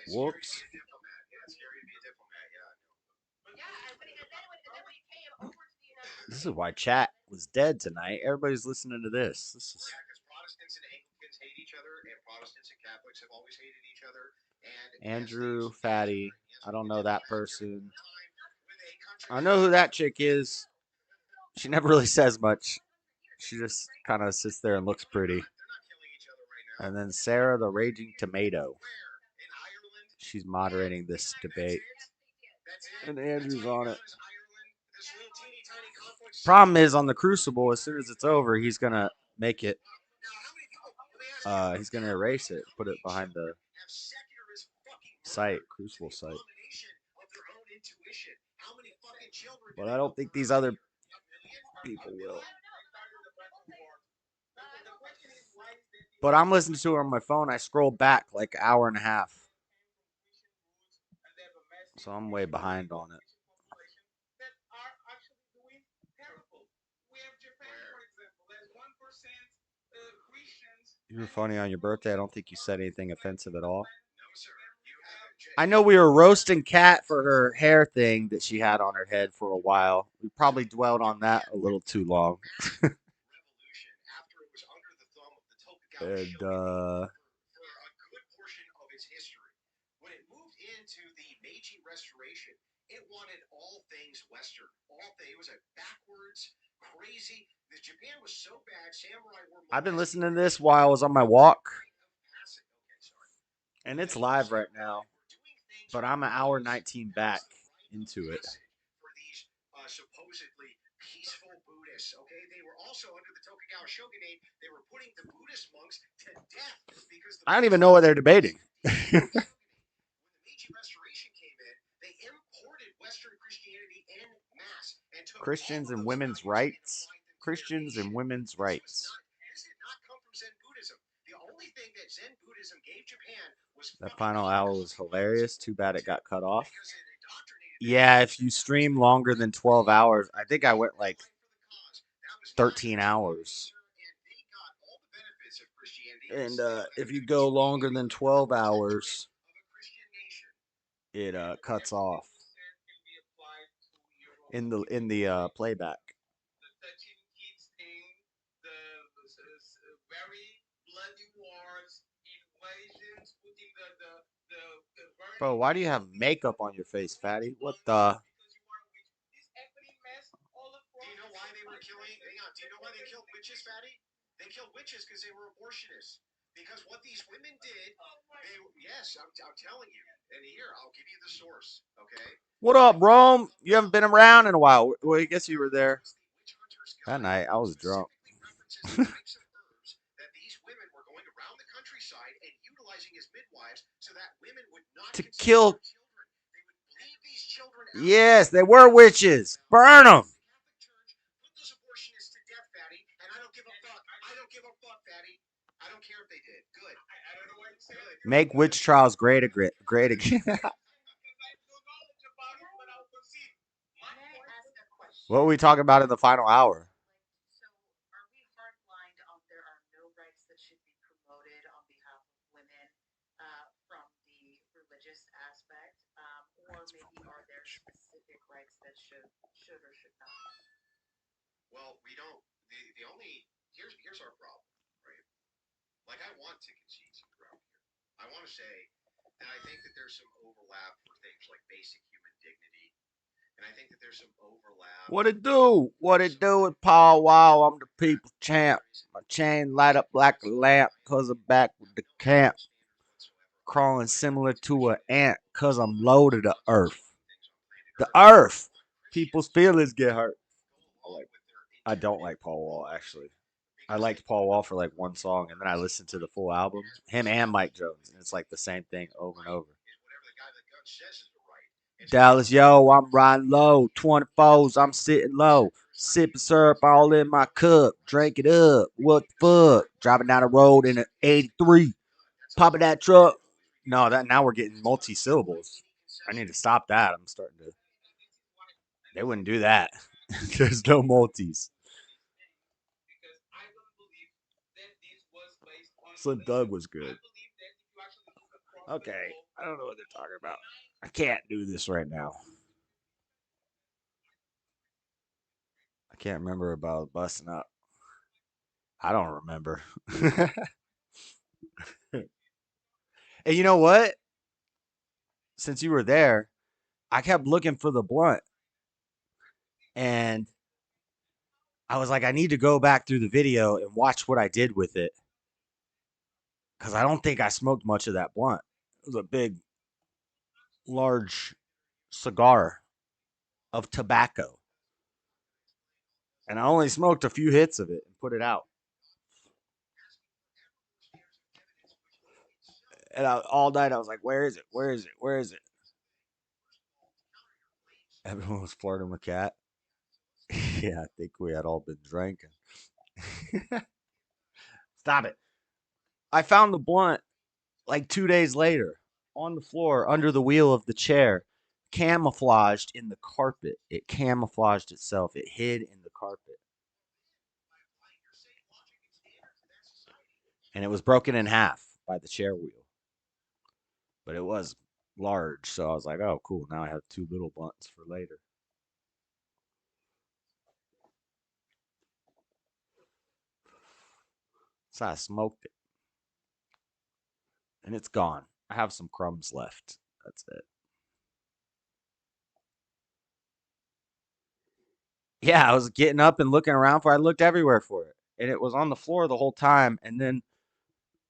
Whoops. This is why chat was dead tonight. Everybody's listening to this. This is Andrew Fatty. I don't know that person. I know who that chick is. She never really says much. She just kind of sits there and looks pretty. And then Sarah the Raging Tomato. She's moderating this debate. And Andrew's on it. Problem is, on the Crucible, as soon as it's over, he's going to make it. He's going to erase it, put it behind the site, Crucible site. But I don't think these other people will. But I'm listening to it on my phone. I scroll back like an hour and a half. So I'm way behind on it. You were funny on your birthday. I don't think you said anything offensive at all. I know we were roasting Kat for her hair thing that she had on her head for a while. We probably dwelled on that a little too long. And it wanted all things Western. It was a backwards, crazy. Japan was so bad. Samurai were. I've been listening to this while I was on my walk, and it's live right now. But I'm an hour 19 back into it. For these supposedly peaceful Buddhists, okay, they were also under the Tokugawa shogunate. They were putting the Buddhist monks to death because I don't even know what they're debating. Christians and women's rights. Christians and women's rights. That final hour was hilarious. Too bad it got cut off. Yeah, if you stream longer than 12 hours, I think I went like 13 hours. And if you go longer than 12 hours, it cuts off in the playback. Bro, why do you have makeup on your face, fatty? What the? Do you know why they were killing? Hang on. Do you know why they killed witches, fatty? They killed witches because they were abortionists. Because what these women did, yes, I'm telling you. And here, I'll give you the source, okay? What up, Rome? You haven't been around in a while. Well, I guess you were there that night. I was drunk. To kill. Yes, they were witches. Burn them. Make witch trials great again. What were we talking about in the final hour? Well, we don't. The only here's our problem, right? Like I want to concede some ground here. I want to say that I think that there's some overlap for things like basic human dignity, and I think that there's some overlap. What it do? What it do with Paul Wall? I'm the people champ. My chain light up like a lamp, cause I'm back with the camp. Crawling similar to an ant, cause I'm low to the earth. The earth. People's feelings get hurt. I don't like Paul Wall, actually. I liked Paul Wall for like one song, and then I listened to the full album. Him and Mike Jones, and it's like the same thing over and over. Dallas, yo, I'm riding low. 24s, I'm sitting low. Sipping syrup all in my cup. Drink it up. What the fuck? Driving down the road in an 83. Popping that truck. No, that now we're getting multi-syllables. I need to stop that. I'm starting to. They wouldn't do that. There's no multis. Slim Doug was good. Okay. I don't know what they're talking about. I can't do this right now. I can't remember about busting up. I don't remember. And you know what? Since you were there, I kept looking for the blunt, and I was like, I need to go back through the video and watch what I did with it because I don't think I smoked much of that blunt. It was a big, large cigar of tobacco, and I only smoked a few hits of it and put it out. And all night I was like, "Where is it? Where is it? Where is it?" Everyone was flirting with Cat. Yeah, I think we had all been drinking. Stop it! I found the blunt like 2 days later on the floor under the wheel of the chair, camouflaged in the carpet. It camouflaged itself. It hid in the carpet, and it was broken in half by the chair wheel. But it was large, so I was like, "Oh, cool! Now I have two little blunts for later." So I smoked it, and it's gone. I have some crumbs left. That's it. Yeah, I was getting up and looking around for it. I looked everywhere for it, and it was on the floor the whole time. And then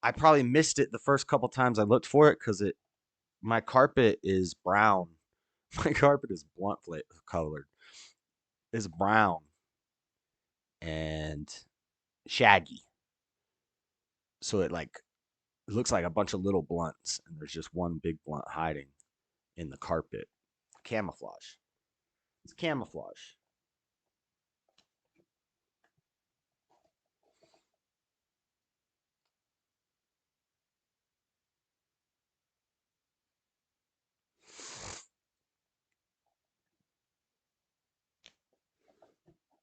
I probably missed it the first couple times I looked for it because it my carpet is brown. My carpet is blunt colored. It's brown and shaggy, so it looks like a bunch of little blunts, and there's just one big blunt hiding in the carpet. Camouflage. It's camouflage.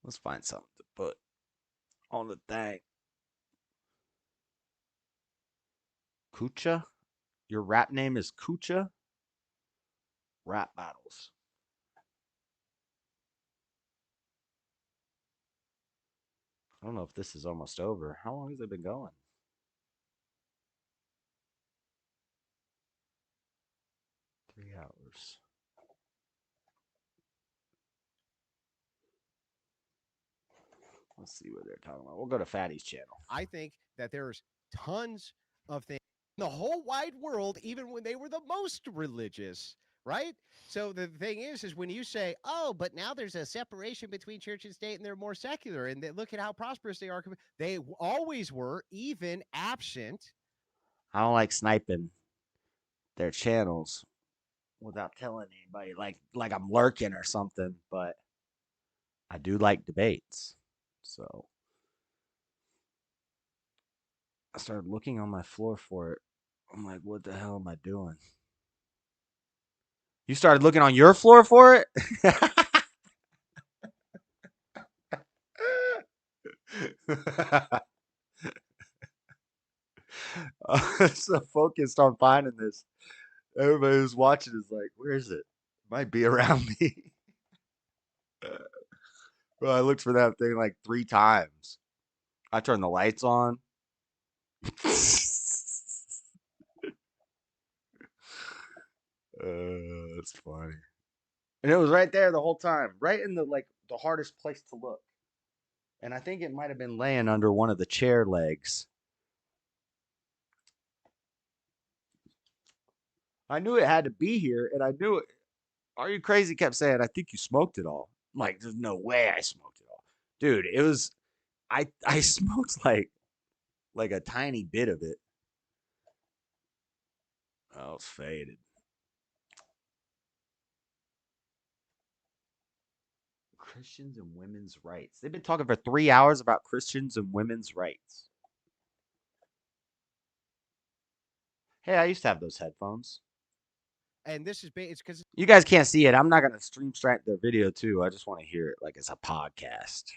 Let's find something to put on the thing. Kucha? Your rap name is Kucha? Rap battles. I don't know if this is almost over. How long has it been going? 3 hours. Let's see what they're talking about. We'll go to Fatty's channel. I think that there's tons of things in the whole wide world, even when they were the most religious, right? So the thing is when you say, oh, but now there's a separation between church and state and they're more secular, and they, look at how prosperous they are. They always were, even absent. I don't like sniping their channels without telling anybody, like I'm lurking or something, but I do like debates. So I started looking on my floor for it. I'm like, what the hell am I doing? You started looking on your floor for it? So focused on finding this. Everybody who's watching is like, where is it? It might be around me. Well, I looked for that thing like 3 times. I turned the lights on. That's funny. And it was right there the whole time, right in the hardest place to look. And I think it might have been laying under one of the chair legs. I knew it had to be here, and I knew it. Are you crazy? Kept saying, I think you smoked it all. I'm like, there's no way I smoked it all, dude. It was I smoked like a tiny bit of it. I was faded. Christians and women's rights. They've been talking for 3 hours about Christians and women's rights. Hey, I used to have those headphones. And this is it's because You guys can't see it. I'm not gonna stream strike their video too. I just want to hear it like it's a podcast.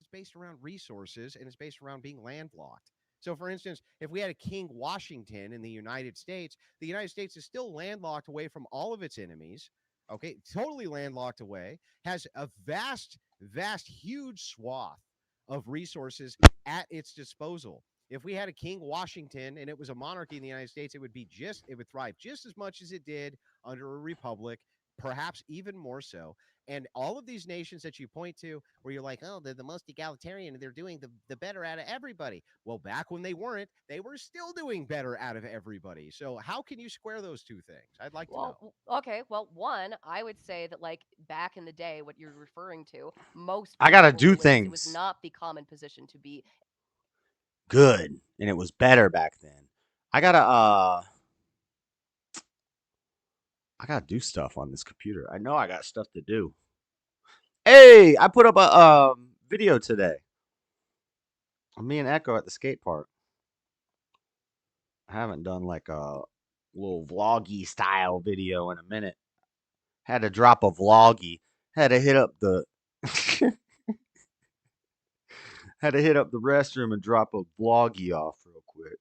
it's based around resources and it's based around being landlocked. So, for instance, if we had a King Washington in the United States is still landlocked away from all of its enemies. Okay, totally landlocked away, has a vast, huge swath of resources at its disposal. If we had a King Washington and it was a monarchy in the United States, it would thrive just as much as it did under a republic, perhaps even more so. And all of these nations that you point to, where you're like, oh, they're the most egalitarian and they're doing the better out of everybody. Well, back when they weren't, they were still doing better out of everybody. So how can you square those two things? I'd like to know. Well, okay. Well, one, I would say that like back in the day, what you're referring to, most I people gotta were do religious. It was things not the common position to be. good, and it was better back then. I gotta do stuff on this computer. I know I got stuff to do. Hey, I put up a video today of me and Echo at the skate park. I haven't done like a little vloggy style video in a minute. Had to drop a vloggy. Had to hit up the had to hit up the restroom and drop a vloggy off real quick.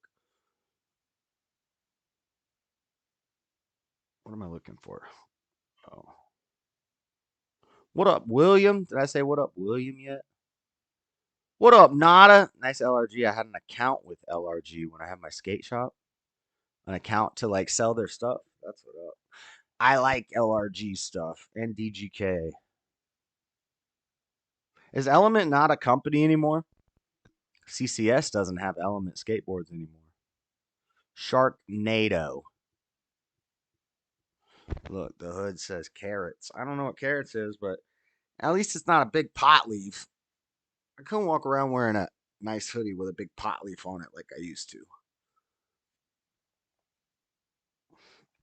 What am I looking for? Oh. What up, William? Did I say what up, William yet? What up, Nada? Nice LRG. I had an account with LRG when I had my skate shop. An account to like sell their stuff. That's what up. I like LRG stuff and DGK. Is Element not a company anymore? CCS doesn't have Element skateboards anymore. Sharknado. Look, the hood says carrots. I don't know what carrots is, but at least it's not a big pot leaf. I couldn't walk around wearing a nice hoodie with a big pot leaf on it like I used to.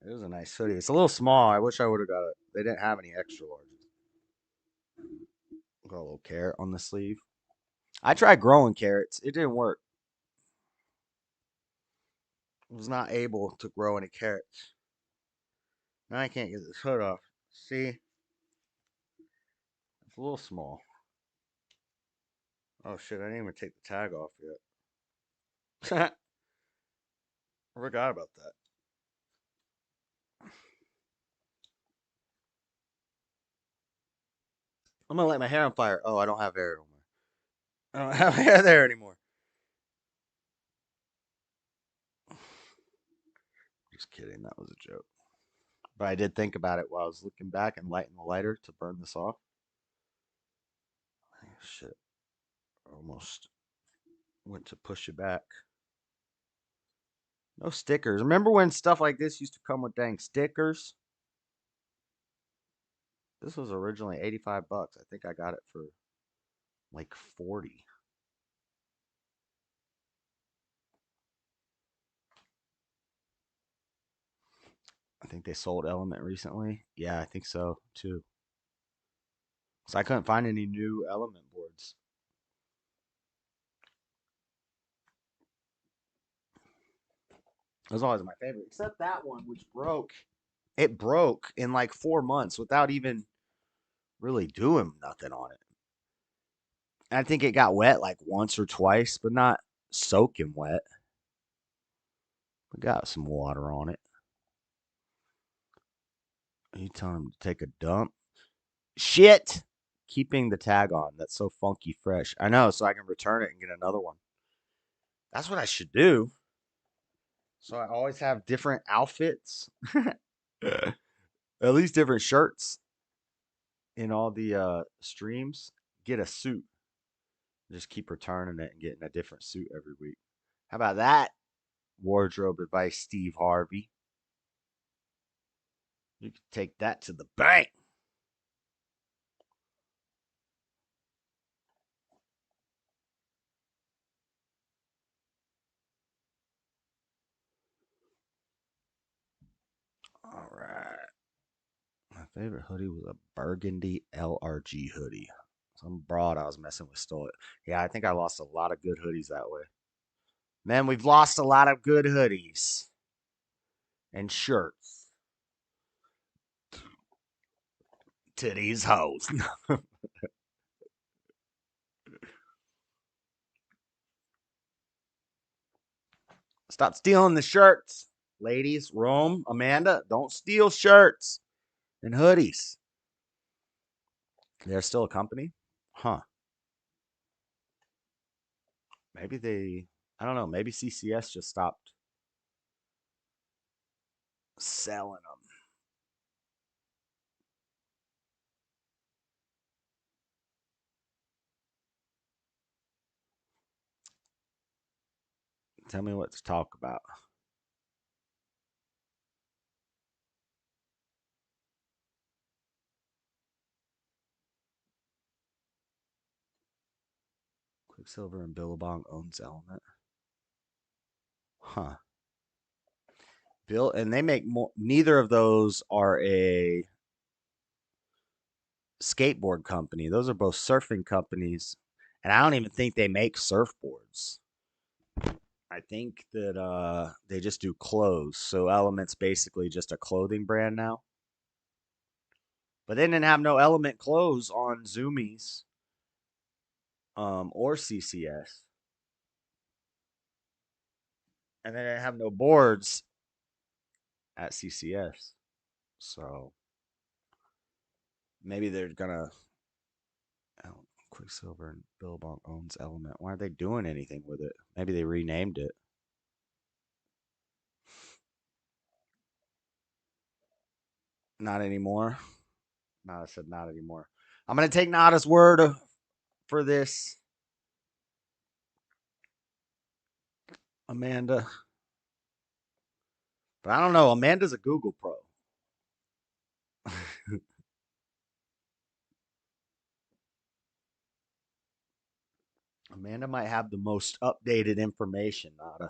It was a nice hoodie. It's a little small. I wish I would have got it. They didn't have any extra larges. Got a little carrot on the sleeve. I tried growing carrots. It didn't work. I was not able to grow any carrots. Now I can't get this hood off. See? It's a little small. Oh shit, I didn't even take the tag off yet. I forgot about that. I'm gonna light my hair on fire. Oh, I don't have hair anymore. I don't have hair there anymore. Just kidding, that was a joke. But I did think about it while I was looking back and lighting the lighter to burn this off. Shit. Almost went to push it back. No stickers. Remember when stuff like this used to come with dang stickers? This was originally 85 bucks. I think I got it for like 40. I think they sold Element recently. Yeah, I think so too. So I couldn't find any new Element boards. It was always my favorite, except that one, which broke. It broke in like 4 months without even really doing nothing on it. And I think it got wet like once or twice, but not soaking wet. We got some water on it. Are you telling him to take a dump? Shit! Keeping the tag on. That's so funky fresh. I know, so I can return it and get another one. That's what I should do. So I always have different outfits. At least different shirts in all the streams. Get a suit. Just keep returning it and getting a different suit every week. How about that? Wardrobe advice, Steve Harvey. You can take that to the bank. All right. My favorite hoodie was a burgundy LRG hoodie. Some broad I was messing with stole it. Yeah, I think I lost a lot of good hoodies that way. Man, we've lost a lot of good hoodies and shirts to these hoes. Stop stealing the shirts. Ladies, Rome, Amanda, don't steal shirts and hoodies. They're still a company? Huh. Maybe they, I don't know, maybe CCS just stopped selling them. Tell me what to talk about. Quicksilver and Billabong owns Element. Huh. Bill, and they make more. Neither of those are a skateboard company. Those are both surfing companies. And I don't even think they make surfboards. I think that they just do clothes. So Element's basically just a clothing brand now. But they didn't have no Element clothes on Zoomies or CCS. And they didn't have no boards at CCS. So maybe they're gonna Quicksilver and Billabong owns Element. Why aren't they doing anything with it? Maybe they renamed it. Not anymore. Nada said not anymore. I'm gonna take Nada's word for this. Amanda. But I don't know. Amanda's a Google Pro. Amanda might have the most updated information, Nada.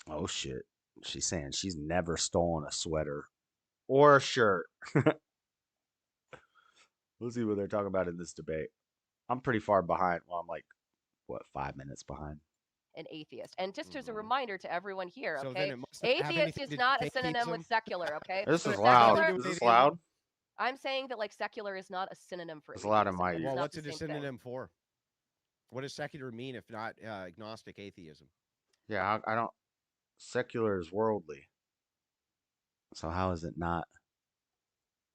Oh, shit. She's saying she's never stolen a sweater or a shirt. We'll see what they're talking about in this debate. I'm pretty far behind. Well, I'm like, what, 5 minutes behind? An atheist. And just as a reminder to everyone here, So then okay, it mustn't have atheist anything is to do not a with synonym with atheism. secular, okay? This is Doesn't loud. have anything to do Is with this atheism. loud? I'm saying that like secular is not a synonym for It's atheism. loud in my It's ears. Well, not what's the it a same thing. synonym for? What does secular mean if not agnostic atheism? Yeah, I don't. Secular is worldly. So how is it not?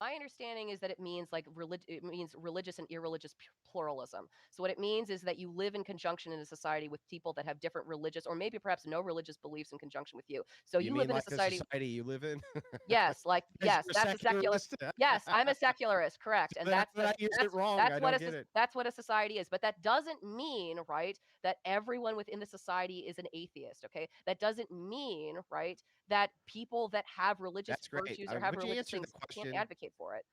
My understanding is that it means like it means religious and irreligious pluralism. So what it means is that you live in conjunction in a society with people that have different religious or maybe perhaps no religious beliefs in conjunction with you. So you live in like a society. the society you live in? Yes, like yes, that's a secular. Yes, I'm a secularist, correct, and that's I use it wrong. that's I what don't get it. that's what a society is. But that doesn't mean, right, that everyone within the society is an atheist. Okay, that doesn't mean, right, that people that have religious That's great. virtues or have Would you religious answer the things question? can't advocate for it.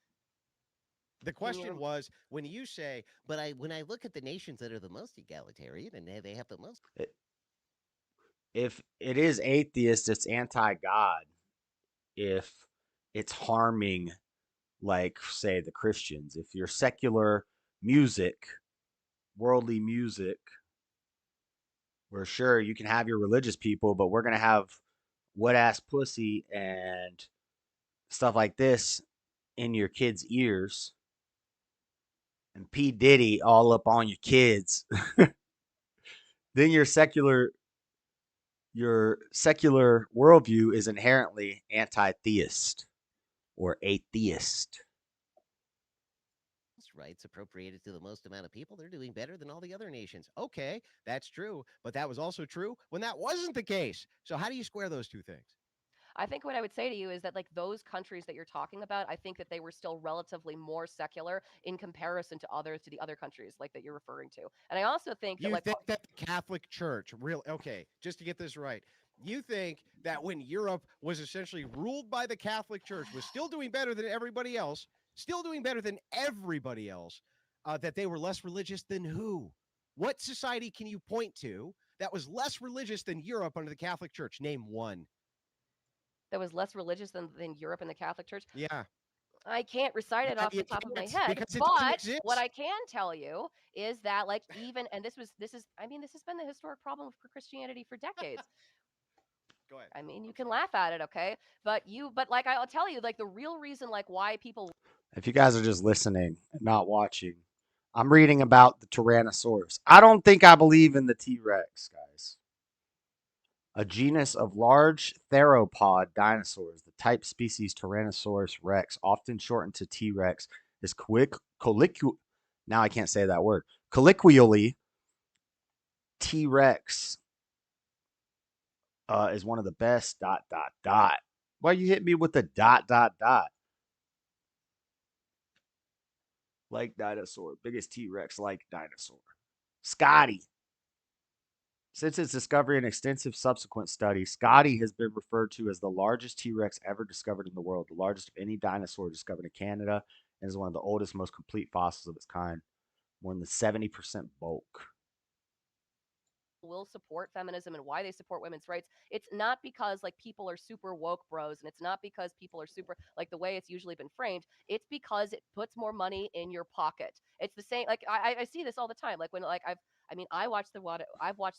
The question was when you say, but when I look at the nations that are the most egalitarian and they have the most. If it is atheist, it's anti-God. If it's harming, like, say, the Christians. If you're secular music, worldly music, we're sure you can have your religious people, but we're going to have wet ass pussy and stuff like this in your kids' ears and P. Diddy all up on your kids. Then your secular worldview is inherently anti-theist or atheist. Rights appropriated to the most amount of people, they're doing better than all the other nations. Okay, that's true, but that was also true when that wasn't the case. So how do you square those two things? I think what I would say to you is that like those countries that you're talking about, I think that they were still relatively more secular in comparison to the other countries like that you're referring to. And I also think that like think that the Catholic Church okay, just to get this right. You think that when Europe was essentially ruled by the Catholic Church was still doing better than everybody else, that they were less religious than who? What society can you point to that was less religious than Europe under the Catholic Church? Name one. That was less religious than Europe and the Catholic Church. Yeah. I can't recite it off the top of my head, but what I can tell you is that like even and this is I mean this has been the historic problem for Christianity for decades. Go ahead. I mean, you can laugh at it, okay? But like I'll tell you like the real reason like why people If you guys are just listening and not watching, I'm reading about the Tyrannosaurus. I don't think I believe in the T-Rex, guys. A genus of large theropod dinosaurs, the type species Tyrannosaurus rex, often shortened to T-Rex, is now I can't say that word. Colloquially, T-Rex is one of the best. ... Why you hit me with the ... Like dinosaur, biggest T-Rex like dinosaur. Scotty. Since its discovery and extensive subsequent study, Scotty has been referred to as the largest T-Rex ever discovered in the world, the largest of any dinosaur discovered in Canada, and is one of the oldest, most complete fossils of its kind, more than 70% bulk. Will support feminism and why they support women's rights, it's not because like people are super woke bros, and it's not because people are super like the way it's usually been framed. It's because it puts more money in your pocket. It's the same. Like I see this all the time. Like when like I've watched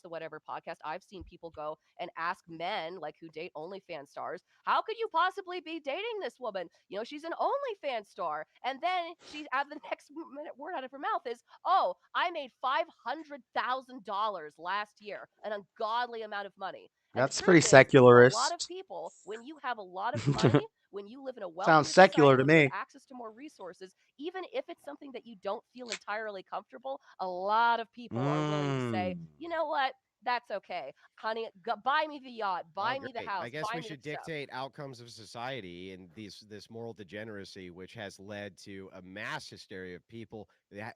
the whatever podcast. I've seen people go and ask men like who date OnlyFans stars, how could you possibly be dating this woman? You know, she's an OnlyFans star. And then she at the next word out of her mouth is, oh, I made $500,000 last year, an ungodly amount of money. And the That's truth pretty is, for a lot of secularist. people, when you have a lot of money, when you live in a wealthier Sounds secular society, to when you me. have access to more resources, even if it's something that you don't feel entirely comfortable, a lot of people are willing to say, you know what? That's okay, honey. Buy me the yacht, buy me the Great. house, I guess buy we me the should stuff. dictate outcomes of society and this moral degeneracy, which has led to a mass hysteria of people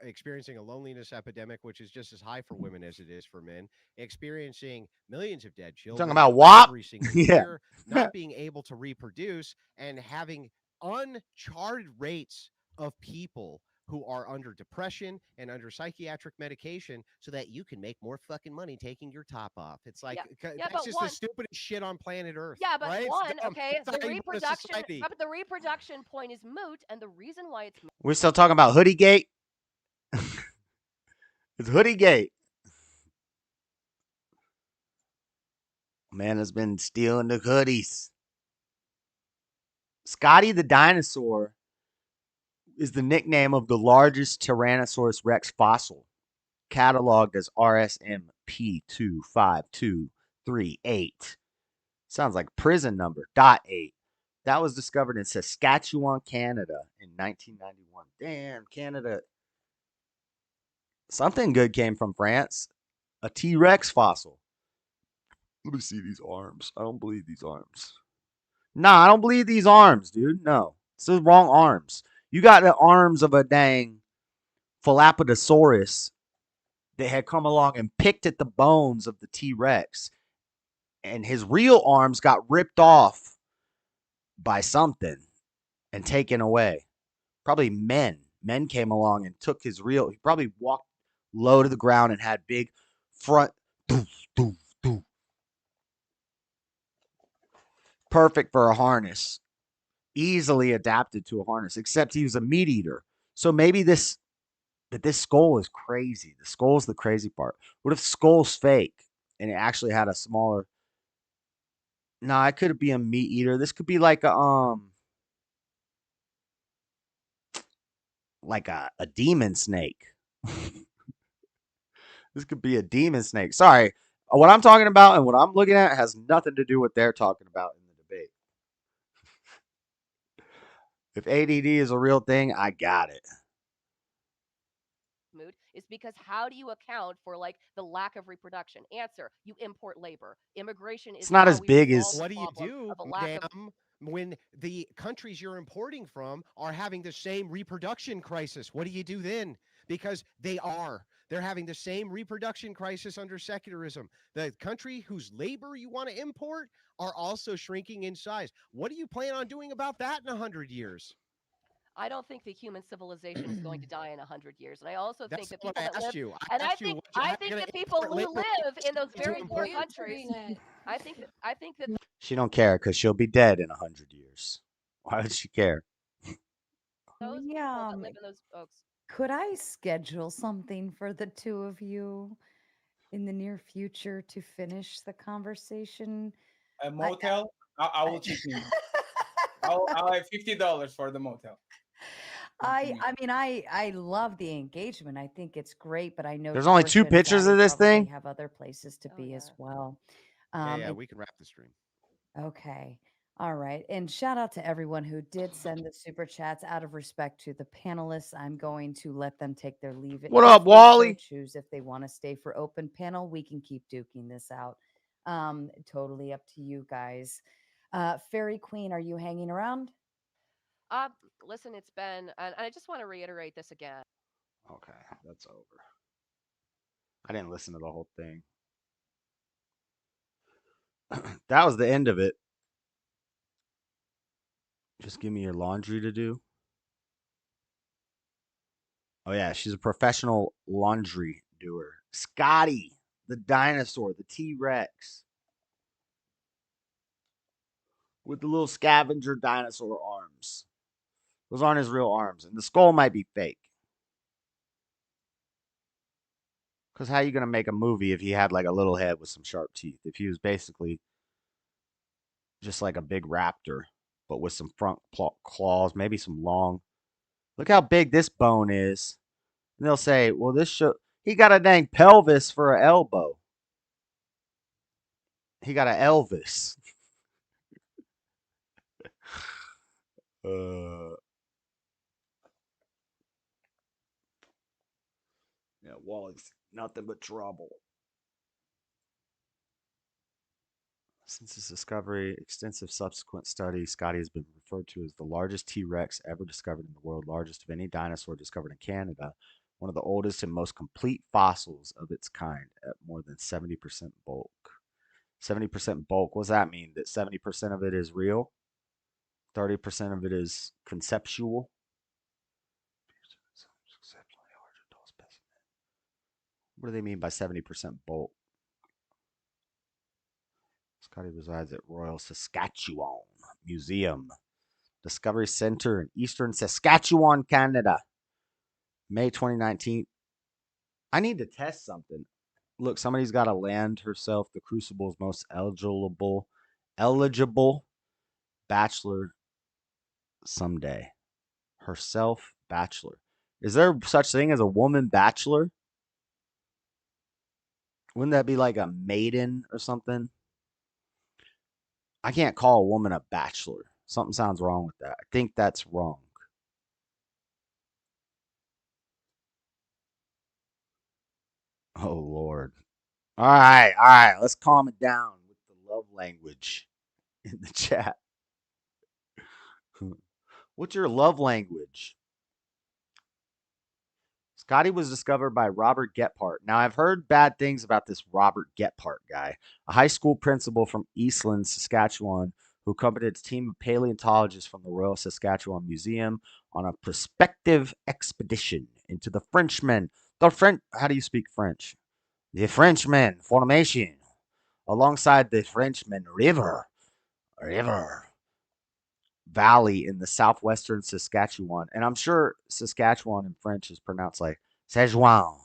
experiencing a loneliness epidemic, which is just as high for women as it is for men, experiencing millions of dead You talking children about WAP? every single Yeah. year, not being able to reproduce, and having uncharted rates of people who are under depression and under psychiatric medication so that you can make more fucking money taking your top off. It's like Yeah, that's but just the stupidest shit on planet Earth. Yeah, but Right? It's one, dumb. okay, It's not even a society. but the reproduction point is moot, and the reason why it's moot. We're still talking about Hoodie Gate. It's Hoodie Gate. Man has been stealing the hoodies. Scotty the dinosaur is the nickname of the largest Tyrannosaurus rex fossil, cataloged as RSMP25238. Sounds like prison number, .8. That was discovered in Saskatchewan, Canada in 1991. Damn, Canada. Something good came from France. A T-Rex fossil. Let me see these arms. I don't believe these arms. Nah, I don't believe these arms, dude. No. It's the wrong arms. You got the arms of a dang Philappodosaurus that had come along and picked at the bones of the T-Rex. And his real arms got ripped off by something and taken away. Probably men. Men came along and took his real. He probably walked low to the ground and had big front. Doof, doof, doof. Perfect for a harness. Easily adapted to a harness, except he was a meat eater. So maybe this skull is crazy. The skull's the crazy part. What if skull's fake and it actually had a smaller? Nah, it could be a meat eater. This could be like a demon snake. This could be a demon snake. Sorry. What I'm talking about and what I'm looking at has nothing to do with what they're talking about in the debate. If ADD is a real thing, I got it. Moot is because how do you account for like the lack of reproduction? Answer: you import labor. Immigration is It's not how as we big resolve as. the What do you problem do, of a lack of. ma'am, when the countries you're importing from are having the same reproduction crisis? What do you do then? Because they're having the same reproduction crisis under secularism. The country whose labor you want to import are also shrinking in size. What do you plan on doing about that in 100 years? I don't think the human civilization is going to die in 100 years, and I also think That's that not people what I that live, asked you. and I asked you I how you're think going that to people import who labor live in those to very poor import. countries, I think that She don't care because she'll be dead in 100 years. Why would she care? those We, people that live in those folks. could I schedule something for the two of you in the near future to finish the conversation? A I, motel, I will I, chip in. I'll have $50 for the motel. I love the engagement. I think it's great, but I know There's only 2 Trisha and pictures Zaddy of this probably thing? have other places to Oh, be as yeah. well. Yeah, It we can wrap the stream. Okay. All right. And shout out to everyone who did send the super chats. Out of respect to the panelists, I'm going to let them take their leave What if up, they so Wally? choose. If they want to stay for open panel, we can keep duking this out. Totally up to you guys. Fairy Queen, are you hanging around? Uh, Listen, it's been, and I just want to reiterate this again. Okay, that's over. I didn't listen to the whole thing. That was the end of it. Just give me your laundry to do. Oh yeah, she's a professional laundry doer. Scotty, the dinosaur, the T-Rex with the little scavenger dinosaur arms. Those aren't his real arms, and the skull might be fake. Because how are you gonna make a movie if he had like a little head with some sharp teeth? If he was basically just like a big raptor, but with some front claws, maybe some long. Look how big this bone is. And they'll say, well, this show he got a dang pelvis for an elbow. He got an Elvis. Yeah, Wally's nothing but trouble. Since his discovery, extensive subsequent studies, Scotty has been referred to as the largest T Rex ever discovered in the world, largest of any dinosaur discovered in Canada, one of the oldest and most complete fossils of its kind at more than 70% bulk. 70% bulk, what does that mean? That 70% of it is real? 30% of it is conceptual? What do they mean by 70% bulk? Scotty resides at Royal Saskatchewan Museum, Discovery Center in eastern Saskatchewan, Canada. May 2019. I need to test something. Look, somebody's got to land herself the Crucible's most eligible bachelor someday. Herself bachelor. Is there such thing as a woman bachelor? Wouldn't that be like a maiden or something? I can't call a woman a bachelor. Something sounds wrong with that. I think that's wrong. Oh Lord. All right. Let's calm it down with the love language in the chat. What's your love language? Scotty was discovered by Robert Gephardt. Now, I've heard bad things about this Robert Gephardt guy, a high school principal from Eastland, Saskatchewan, who accompanied a team of paleontologists from the Royal Saskatchewan Museum on a prospective expedition into the Frenchman. How do you speak French? The Frenchman Formation, alongside the Frenchman River Valley in the southwestern Saskatchewan. And I'm sure Saskatchewan in French is pronounced like Szechuan.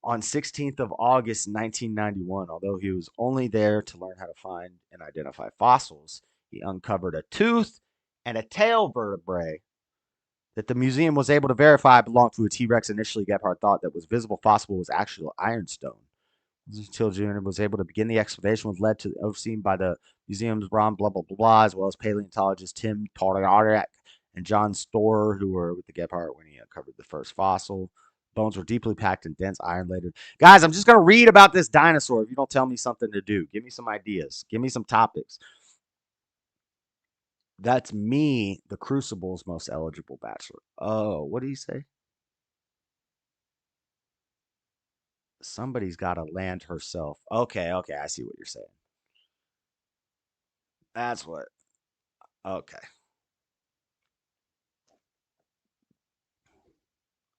On 16th of August 1991, although he was only there to learn how to find and identify fossils, he uncovered a tooth and a tail vertebrae that the museum was able to verify belonged to a T-Rex. Initially, Gephardt thought that was visible fossil was actual ironstone. Until June was able to begin the excavation, was led to overseen by the museum's blah blah blah blah, as well as paleontologists Tim Tarayak and John Storer, who were with the Gephardt when he uncovered the first fossil. Bones were deeply packed in dense iron laden. Guys, I'm just gonna read about this dinosaur. If you don't tell me something to do, give me some ideas, give me some topics. That's me, the Crucible's most eligible bachelor. Oh, what do you say? Somebody's got to land herself. Okay, I see what you're saying. That's what. Okay.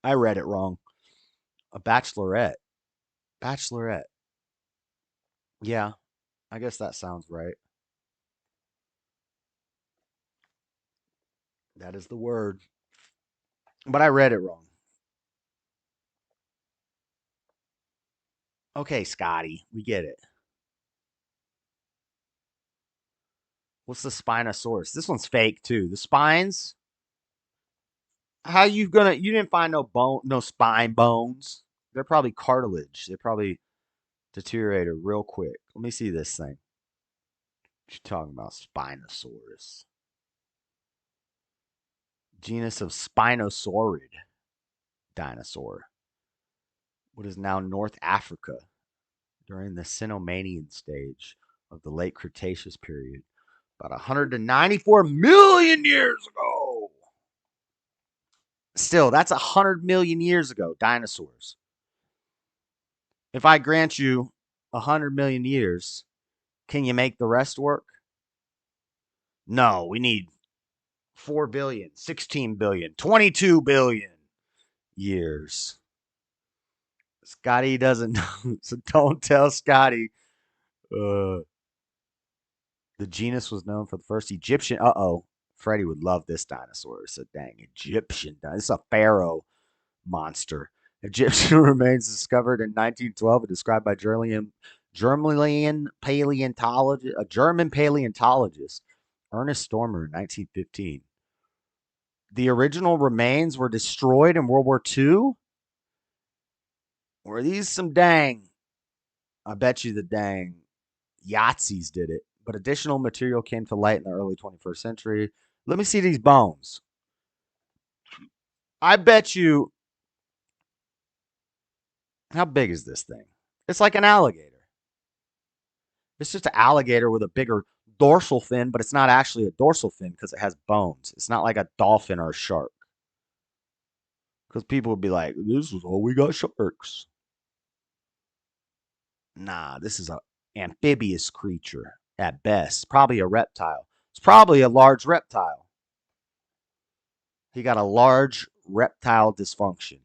I read it wrong. A bachelorette. Bachelorette. Yeah, I guess that sounds right. That is the word. But I read it wrong. Okay, Scotty, we get it. What's the Spinosaurus? This one's fake too. The spines. How you gonna? You didn't find no spine bones. They're probably cartilage. They probably deteriorated real quick. Let me see this thing. What you talking about? Spinosaurus. Genus of Spinosaurid dinosaur. What is now North Africa during the Cenomanian stage of the late Cretaceous period, about 194 million years ago. Still, that's 100 million years ago, dinosaurs. If I grant you 100 million years, can you make the rest work? No, we need 4 billion, 16 billion, 22 billion years. Scotty doesn't know, so don't tell Scotty. The genus was known for the first Egyptian. Freddie would love this dinosaur. It's a dang Egyptian. It's a pharaoh monster. Egyptian remains discovered in 1912 and described by German paleontologist Ernest Stormer in 1915. The original remains were destroyed in World War II. Were these some dang? I bet you the dang Yahtzees did it. But additional material came to light in the early 21st century. Let me see these bones. I bet you. How big is this thing? It's like an alligator. It's just an alligator with a bigger dorsal fin, but it's not actually a dorsal fin because it has bones. It's not like a dolphin or a shark. Because people would be like, this is all we got sharks. Nah, this is an amphibious creature at best. Probably a reptile. It's probably a large reptile. He got a large reptile dysfunction.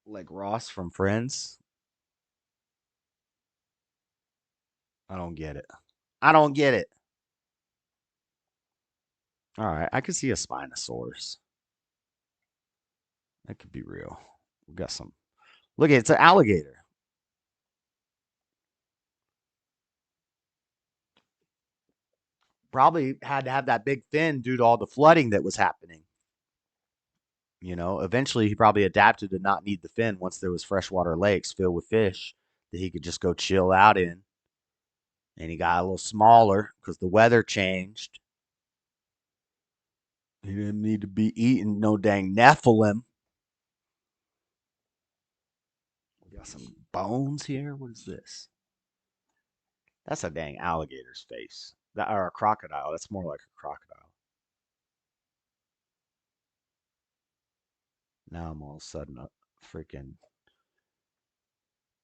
Like Ross from Friends. I don't get it. I don't get it. All right, I could see a Spinosaurus. That could be real. We got some. Look, it's an alligator. Probably had to have that big fin due to all the flooding that was happening. You know, eventually he probably adapted to not need the fin once there was freshwater lakes filled with fish that he could just go chill out in. And he got a little smaller because the weather changed. He didn't need to be eating no dang Nephilim. We got some bones here. What is this? That's a dang alligator's face. That or a crocodile. That's more like a crocodile. Now I'm all of a sudden a freaking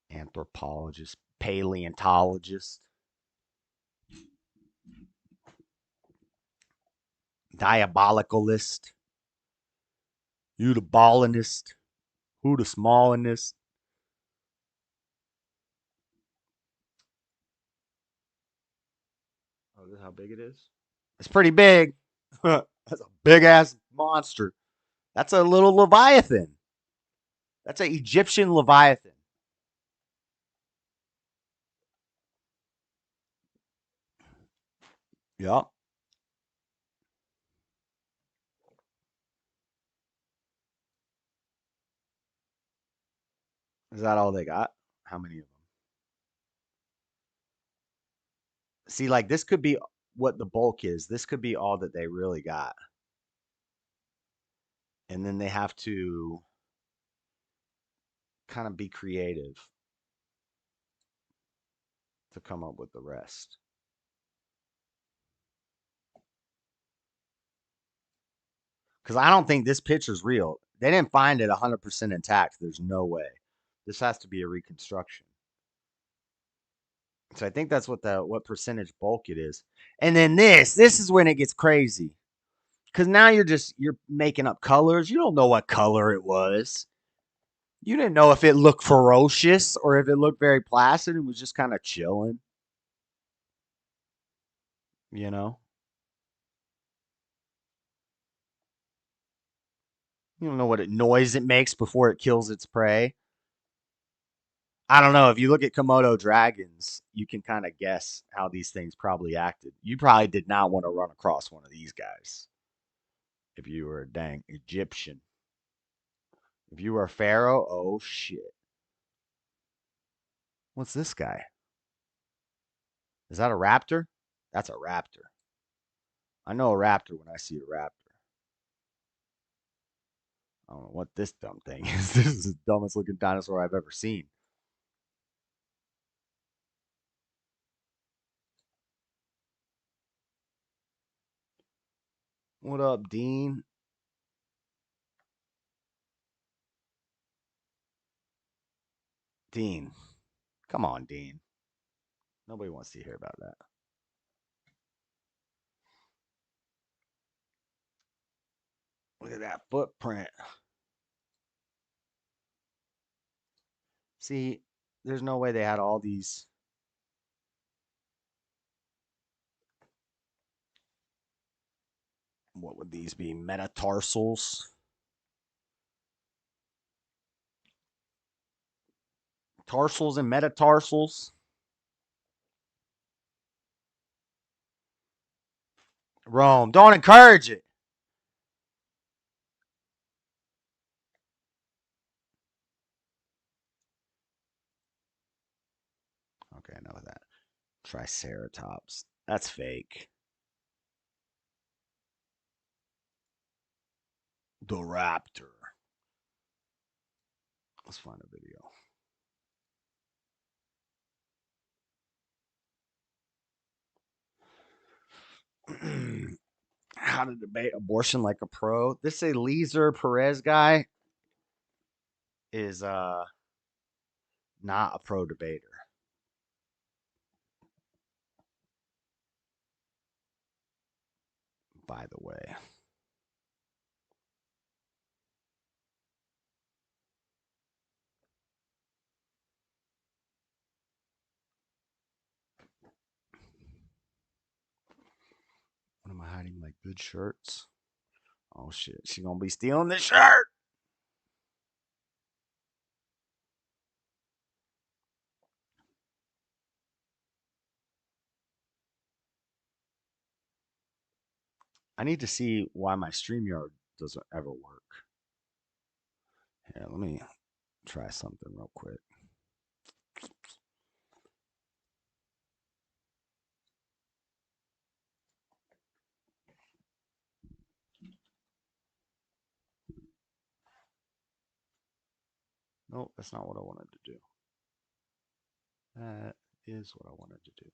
anthropologist, paleontologist, diabolicalist, you the ballinist, who the smallinest. Oh, this is how big it is? It's pretty big. That's a big ass monster. That's a little Leviathan. That's an Egyptian Leviathan. Yep. Is that all they got? How many of them? See, like this could be what the bulk is. This could be all that they really got. And then they have to kind of be creative to come up with the rest. Because I don't think this picture's real. They didn't find it 100% intact. There's no way. This has to be a reconstruction. So I think that's what percentage bulk it is. And then this is when it gets crazy. Because now you're making up colors. You don't know what color it was. You didn't know if it looked ferocious or if it looked very placid and was just kind of chilling. You know? You don't know what noise it makes before it kills its prey. I don't know. If you look at Komodo dragons, you can kind of guess how these things probably acted. You probably did not want to run across one of these guys. if you were a dang Egyptian. If you were a pharaoh, oh shit. What's this guy? Is that a raptor? That's a raptor. I know a raptor when I see a raptor. I don't know what this dumb thing is. This is the dumbest looking dinosaur I've ever seen. What up, Dean? Dean. Come on, Dean. Nobody wants to hear about that. Look at that footprint. See, there's no way they had all these. What would these be? Metatarsals? Tarsals and metatarsals? Rome. Don't encourage it. Okay, enough of that. Triceratops. That's fake. The raptor. Let's find a video. How to debate abortion like a pro. This Eliezer Perez guy is not a pro debater. By the way. What am I hiding? My good shirts? Oh shit, she gonna be stealing this shirt. I need to see why my StreamYard doesn't ever work. Here, let me try something real quick. Nope, that's not what I wanted to do. That is what I wanted to do.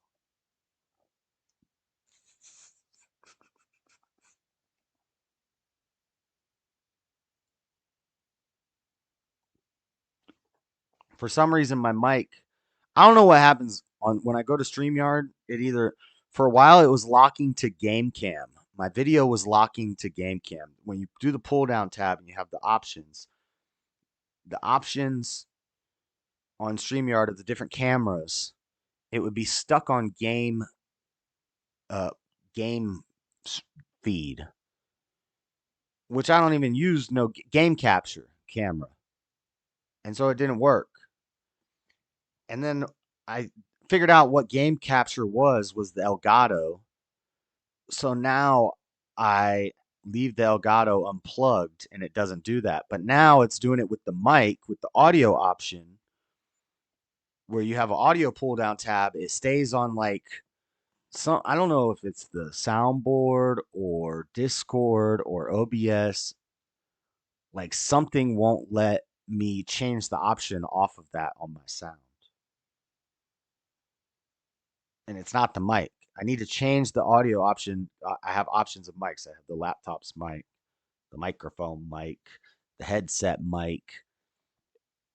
For some reason, my mic, I don't know what happens on when I go to StreamYard. It either, for a while, it was locking to Game Cam. My video was locking to Game Cam. When you do the pull down tab and you have the options on StreamYard of the different cameras, it would be stuck on uh, game feed, which I don't even use no game capture camera. And so it didn't work. And then I figured out what game capture was the Elgato. So now I leave the Elgato unplugged and it doesn't do that. But now it's doing it with the mic, with the audio option, where you have an audio pull down tab. It stays on like some, I don't know if it's the soundboard or Discord or OBS. Like something won't let me change the option off of that on my sound. And it's not the mic. I need to change the audio option. I have options of mics. I have the laptop's mic, the microphone mic, the headset mic,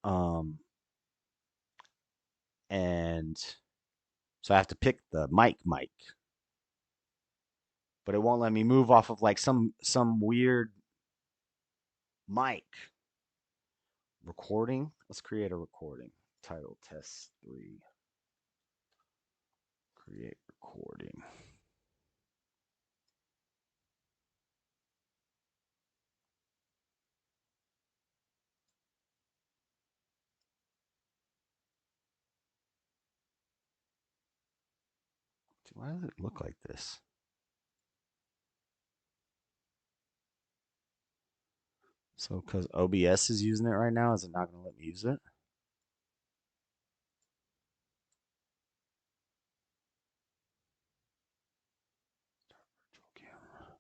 um, and so I have to pick the mic, but it won't let me move off of like some weird mic. Recording. Let's create a recording. Title test 3. Create recording. Why does it look like this? So because OBS is using it right now, is it not going to let me use it? Virtual camera.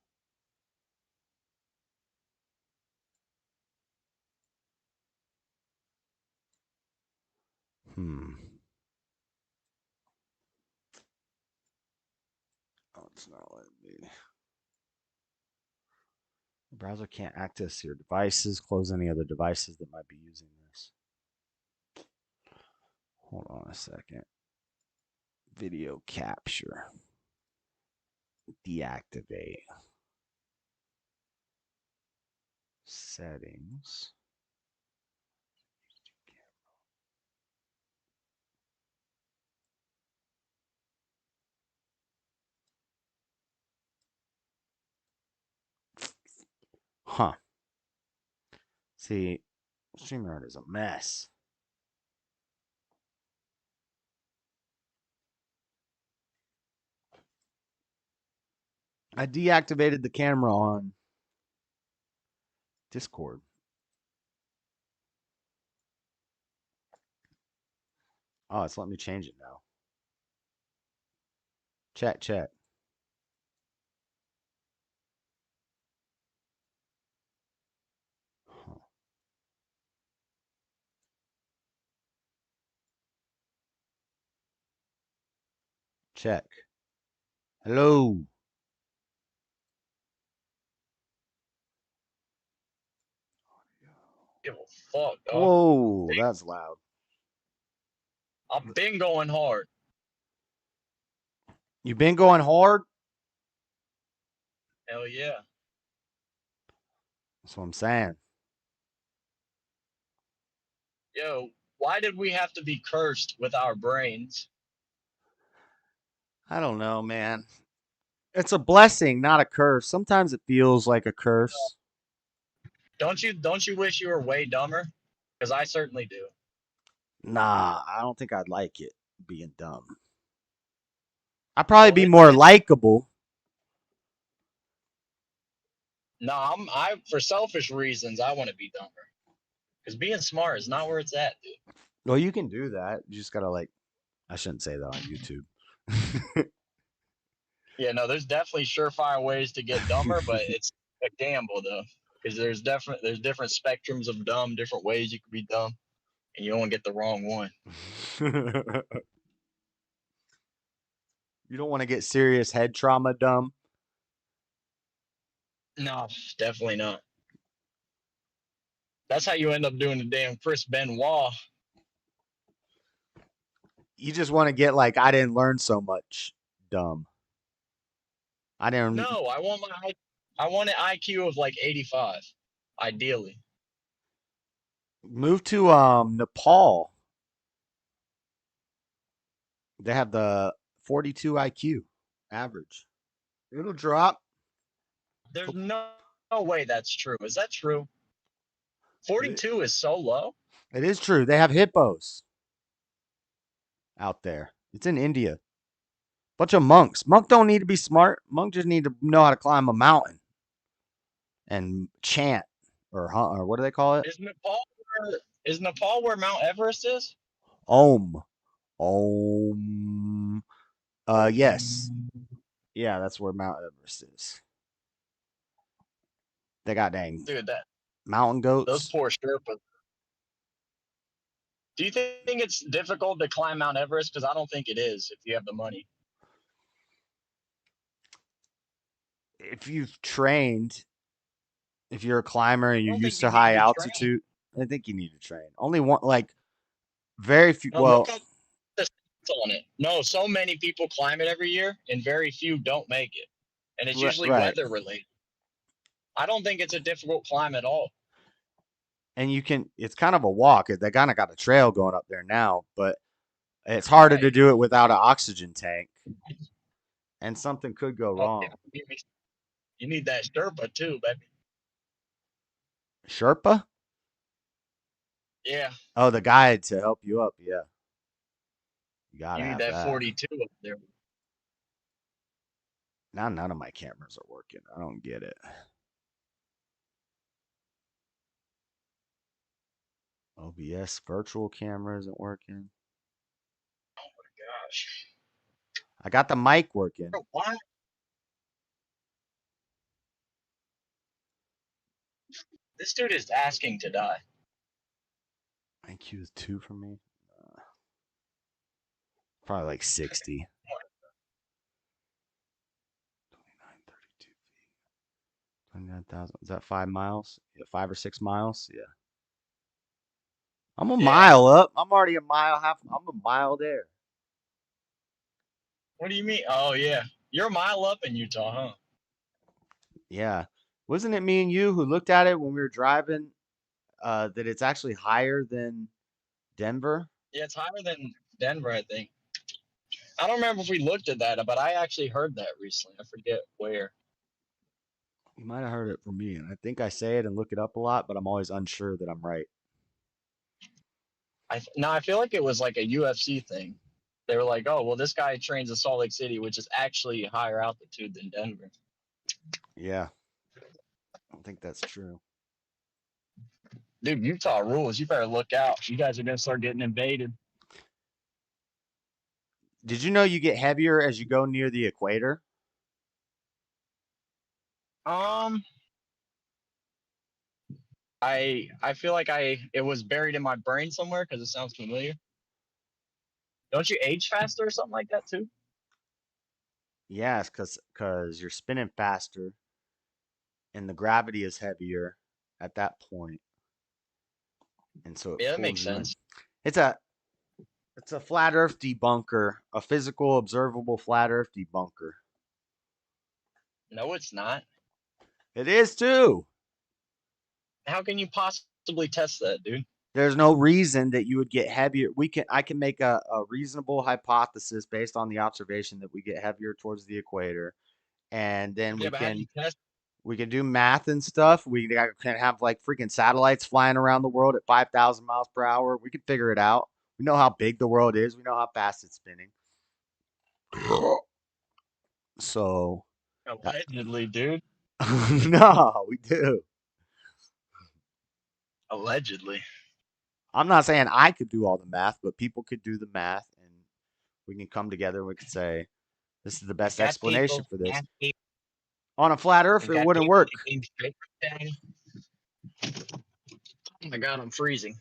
Oh, it's not letting me. The browser can't access your devices. Close any other devices that might be using this. Hold on a second. Video capture. Deactivate. Settings. Huh. See, StreamYard is a mess. I deactivated the camera on Discord. Oh, it's letting me change it now. Chat. Huh. Check. Hello. Give a fuck, dog. Whoa, that's loud. I've been going hard. You been going hard? Hell yeah. That's what I'm saying. Yo, why did we have to be cursed with our brains? I don't know, man. It's a blessing, not a curse. Sometimes it feels like a curse. Don't you wish you were way dumber? Because I certainly do. Nah, I don't think I'd like it being dumb. I'd probably Well, be more it's likable. no, I for selfish reasons I want to be dumber. Because being smart is not where it's at, dude. Well, you can do that. You just gotta I shouldn't say that on YouTube. Yeah, no, there's definitely surefire ways to get dumber, but it's a gamble though. Because there's different spectrums of dumb, different ways you can be dumb, and you don't want to get the wrong one. You don't want to get serious head trauma dumb. No, definitely not. That's how you end up doing the damn Chris Benoit. You just want to get I didn't learn so much dumb. I didn't No, I want an IQ of like 85, ideally. move to Nepal. They have the 42 IQ average. It'll drop. There's no way that's true. Is that true? It 42 is so low. is true. They have hippos out there. It's in India. Bunch of monks. Monk don't need to be smart. Monk just need to know how to climb a mountain and chant or what do they call it? Is Nepal where Mount Everest is? Om. Om. Yes. Yeah, that's where Mount Everest is. They got dang Dude, mountain those goats. poor Sherpas. Do you think it's difficult to climb Mount Everest? Because I don't think it is if you have the money. If you've trained, if you're a climber and I you're don't think used you to need high to train. altitude, I think you need to train. Only one, very few. No, Well, look up the stats on it. No, so many people climb it every year, and very few don't make it. And it's usually right. weather related. I don't think it's a difficult climb at all. And it's kind of a walk. They kind of got a trail going up there now, but it's harder to Right. do it without an oxygen tank. And something could go Oh, wrong. yeah. You need that Sherpa too, baby. Sherpa? Yeah. Oh, the guide to help you up. Yeah. You gotta You need have that that. 42 up there. Now none of my cameras are working. I don't get it. OBS virtual camera isn't working. Gosh. I got the mic working. Bro, why? This dude is asking to die. IQ is 2 for me. Probably like 60. 2932 feet. 29,000. Is that 5 miles? Yeah, 5 or 6 miles. Yeah. I'm a mile up. I'm already a mile half. I'm a mile there. What do you mean? Oh yeah, you're a mile up in Utah, huh? Yeah. Wasn't it me and you who looked at it when we were driving? That it's actually higher than Denver. Yeah, it's higher than Denver, I think. I don't remember if we looked at that, but I actually heard that recently. I forget where. You might have heard it from me, and I think I say it and look it up a lot, but I'm always unsure that I'm right. I feel like it was like a UFC thing. They were like, oh, well, this guy trains in Salt Lake City, which is actually higher altitude than Denver. Yeah. I don't think that's true. Dude, Utah rules. You better look out. You guys are going to start getting invaded. Did you know you get heavier as you go near the equator? I feel like it was buried in my brain somewhere because it sounds familiar. Don't you age faster or something like that too? Yes, because you're spinning faster, and the gravity is heavier at that point, and so it Yeah, that pulls makes you in. sense. It's a flat Earth debunker, a physical, observable flat Earth debunker. No, it's not. It is too. How can you possibly test that, dude? There's no reason that you would get heavier. I can make a reasonable hypothesis based on the observation that we get heavier towards the equator, and then Yeah, but how do you test? we can do math and stuff. We can have like freaking satellites flying around the world at 5,000 miles per hour. We can figure it out. We know how big the world is. We know how fast it's spinning. So Allegedly, dude. no, we do. Allegedly. I'm not saying I could do all the math, but people could do the math, and we can come together and we could say this is the best Got explanation people, for this. got people, On a flat Earth, it got wouldn't people work. taking straight down. Oh my God, I'm freezing.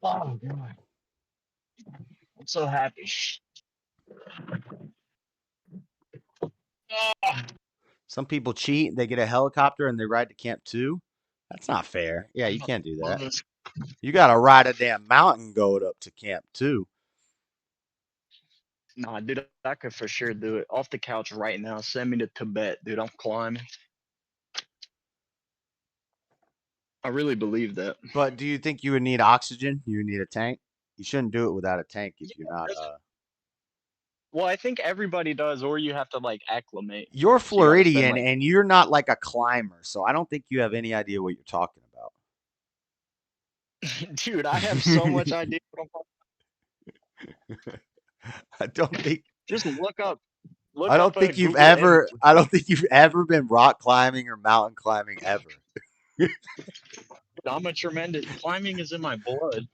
Oh God, I'm so happy. Oh, Some people cheat. They get a helicopter and they ride to Camp 2. That's not fair. Yeah, you can't do that. You got to ride a damn mountain going up to Camp 2. nah, dude, I could for sure do it. Off the couch right now. Send me to Tibet, dude. I'm climbing. I really believe that. But do you think you would need oxygen? You would need a tank? You shouldn't do it without a tank if you're not. Well, I think everybody does, or you have to like acclimate. You're So you gotta spend, Floridian like- and you're not like a climber, so I don't think you have any idea what you're talking about. Dude, I have so much idea what I'm talking I don't think. Just look up. I don't think you've ever. I don't think you've ever been rock climbing or mountain climbing ever. I'm a tremendous. Climbing is in my blood.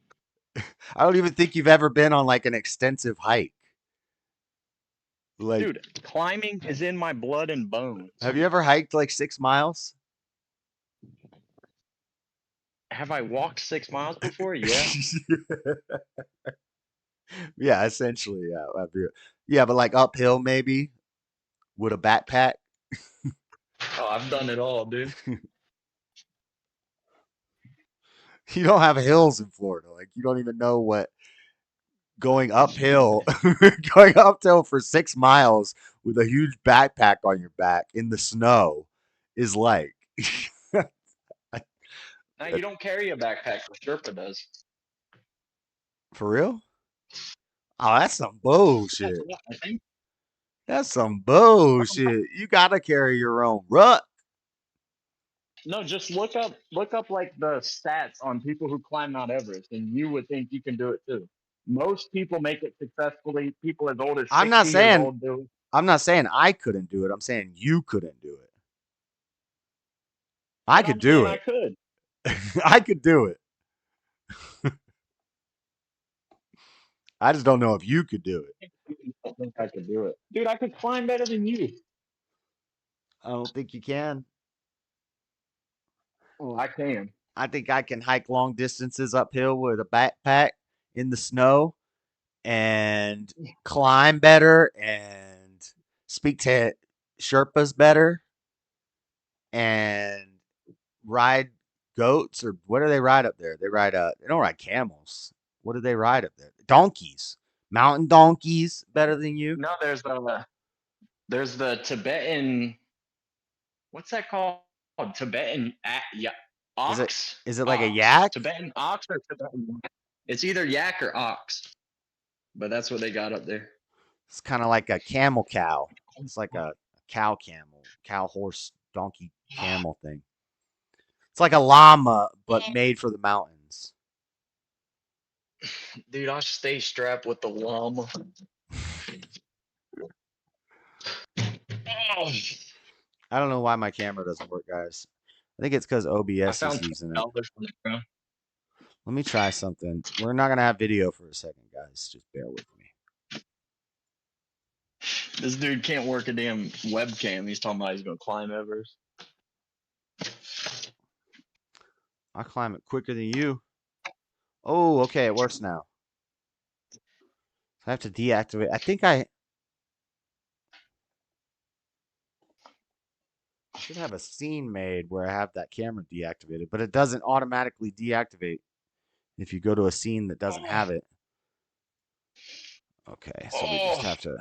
I don't even think you've ever been on like an extensive hike. Like, Dude, climbing is in my blood and bones. have you ever hiked like 6 miles? Have I walked 6 miles before? Yeah. Yeah, essentially, yeah. Yeah, but like uphill maybe with a backpack. Oh, I've done it all, dude. You don't have hills in Florida. Like you don't even know what going uphill, going uphill for 6 miles with a huge backpack on your back in the snow is like. Now you don't carry a backpack. The Sherpa does. For real? Oh, that's some bullshit. I think. That's some bullshit. You gotta carry your own ruck. No, just look up like the stats on people who climb Mount Everest, and you would think you can do it too. Most people make it successfully. People as old as 60 I'm not years saying old do it. I'm not saying I couldn't do it. I'm saying you couldn't do it. I But could I'm do saying I it. could. I could do it. I just don't know if you could do it. I don't think I could do it, dude. I could climb better than you. I don't think you can. Oh, I can. I think I can hike long distances uphill with a backpack in the snow and climb better and speak to Sherpas better and ride goats, or what do they ride up there? They don't ride camels. What do they ride up there? Donkeys. Mountain donkeys better than you? No, there's the Tibetan. What's that called? Tibetan yeah, ox. Is it like a Ox. yak? Tibetan ox or Tibetan yak? It's either yak or ox, but that's what they got up there. It's kind of like a camel cow. It's like a cow camel, cow horse donkey camel thing. It's like a llama, but made for the mountains. Dude, I stay strapped with the llama. Oh, I don't know why my camera doesn't work, guys. I think it's because I OBS is found using it. $10 from the ground. Let me try something. We're not going to have video for a second, guys. Just bear with me. This dude can't work a damn webcam. He's talking about he's gonna climb Everest. I climb it quicker than you. Oh, okay. It works now. I have to deactivate. I think I should have a scene made where I have that camera deactivated, but it doesn't automatically deactivate if you go to a scene that doesn't have it. Okay, so we just have to.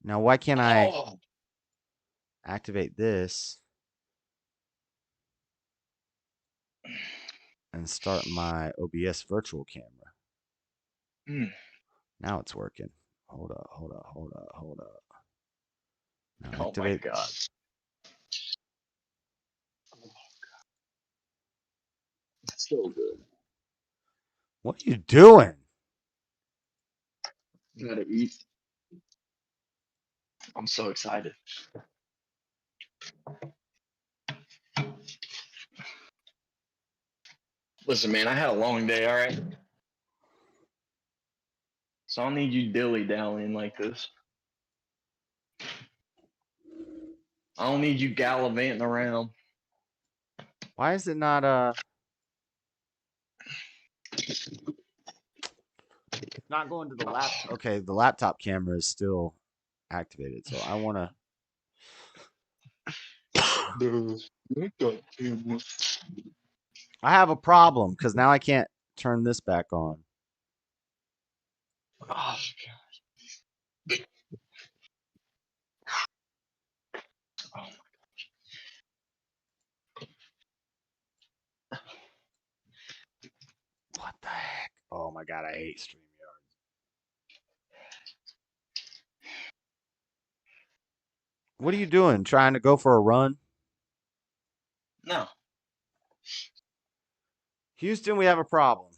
Now, why can't I activate this and start my OBS virtual camera? Now it's working. Hold up. Now Oh my activate. god. That's so good. What are you doing? Gotta eat. I'm so excited. Listen, man, I had a long day, all right? So I don't need you dilly-dallying like this. I don't need you gallivanting around. Why is it not not going to the laptop? Okay, the laptop camera is still activated, so I want to. I have a problem because now I can't turn this back on. Oh, God. Oh my gosh. What the heck? Oh my god, I hate StreamYard. What are you doing? Trying to go for a run? No. Houston, we have a problem.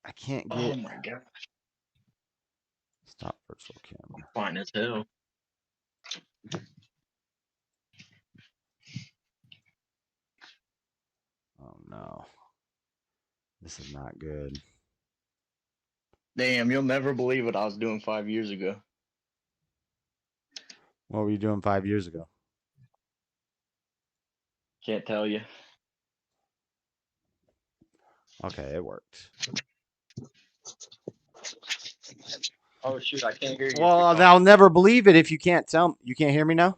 I can't get. Oh my god. Stop virtual camera. Fine as hell. Oh no. This is not good. Damn, you'll never believe what I was doing 5 years ago. What were you doing 5 years ago? Can't tell you. Okay, it worked. Oh shoot, I can't hear you. Well, I'll never believe it if you can't tell. You can't hear me now?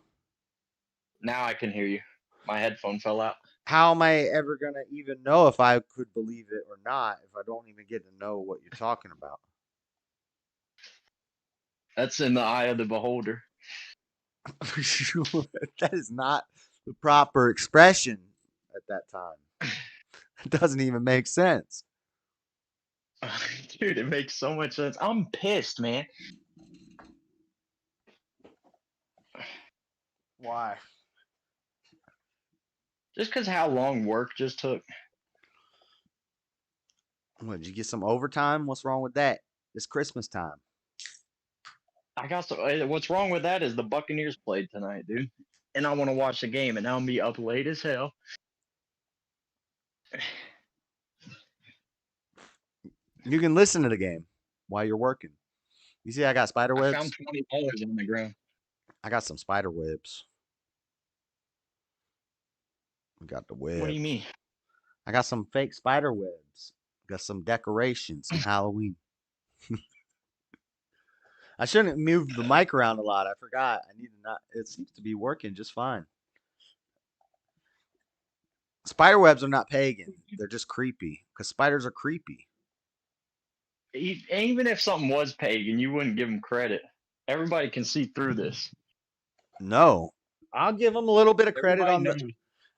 Now I can hear you. My headphone fell out. How am I ever going to even know if I could believe it or not if I don't even get to know what you're talking about? That's in the eye of the beholder. That is not the proper expression at that time. It doesn't even make sense. Dude, it makes so much sense. I'm pissed, man. Why? Just because how long work just took. What, did you get some overtime? What's wrong with that? It's Christmas time. I got some. What's wrong with that is the Buccaneers played tonight, dude. and I want to watch the game, and I'm be up late as hell. You can listen to the game while you're working. You see, I got spider I webs. found $20 on the ground. I got some spider webs. We got the webs. What do you mean? I got some fake spider webs. Got some decorations, some Halloween. I shouldn't move the mic around a lot. I forgot. I need to not. It seems to be working just fine. Spider webs are not pagan. They're just creepy because spiders are creepy. Even if something was pagan, you wouldn't give them credit. Everybody can see through this. No, I'll give them a little bit of credit Everybody on the. knows.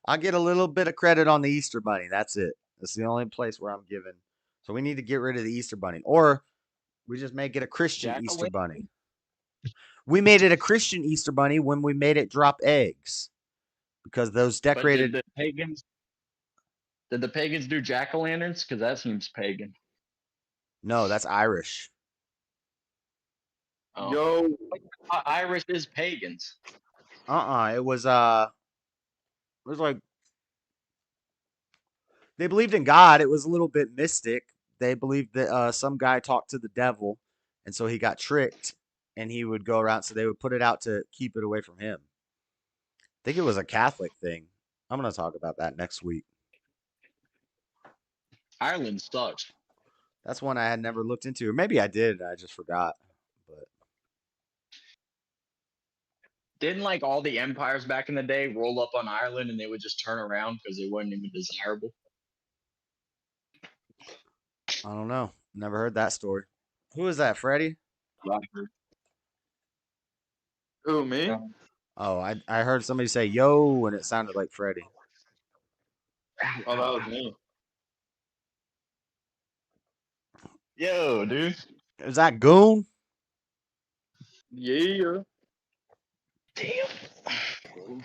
I'll get a little bit of credit on the Easter Bunny. That's it. That's the only place where I'm giving. So we need to get rid of the Easter Bunny, or we just make it a Christian Easter Jack-o'-lantern? Bunny. We made it a Christian Easter Bunny when we made it drop eggs, because those But decorated. did the pagans do jack-o'-lanterns? Because that seems pagan. No, that's Irish. Oh. Yo, Irish is pagans. It was like they believed in God. It was a little bit mystic. They believed that some guy talked to the devil, and so he got tricked, and he would go around. So they would put it out to keep it away from him. I think it was a Catholic thing. I'm gonna talk about that next week. Ireland sucks. That's one I had never looked into, or maybe I did. I just forgot. But Didn't like all the empires back in the day roll up on Ireland and they would just turn around because they weren't even desirable? I don't know. Never heard that story. Who is that, Freddie? who me? Oh, I heard somebody say "yo" and it sounded like Freddie. Oh, that was me. Yo, dude. Is that Goon? Yeah. Damn.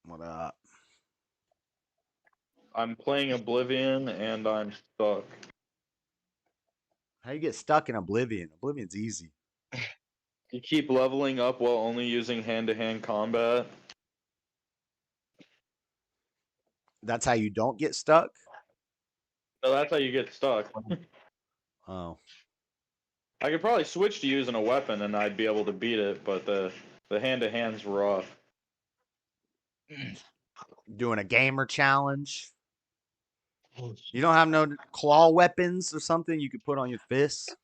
What up? I'm playing Oblivion and I'm stuck. How you get stuck in Oblivion? Oblivion's easy. You keep leveling up while only using hand-to-hand combat. That's how you don't get stuck? So that's how you get stuck. Oh. I could probably switch to using a weapon and I'd be able to beat it, but the hand-to-hand's rough. Doing a gamer challenge. You don't have no claw weapons or something you could put on your fists?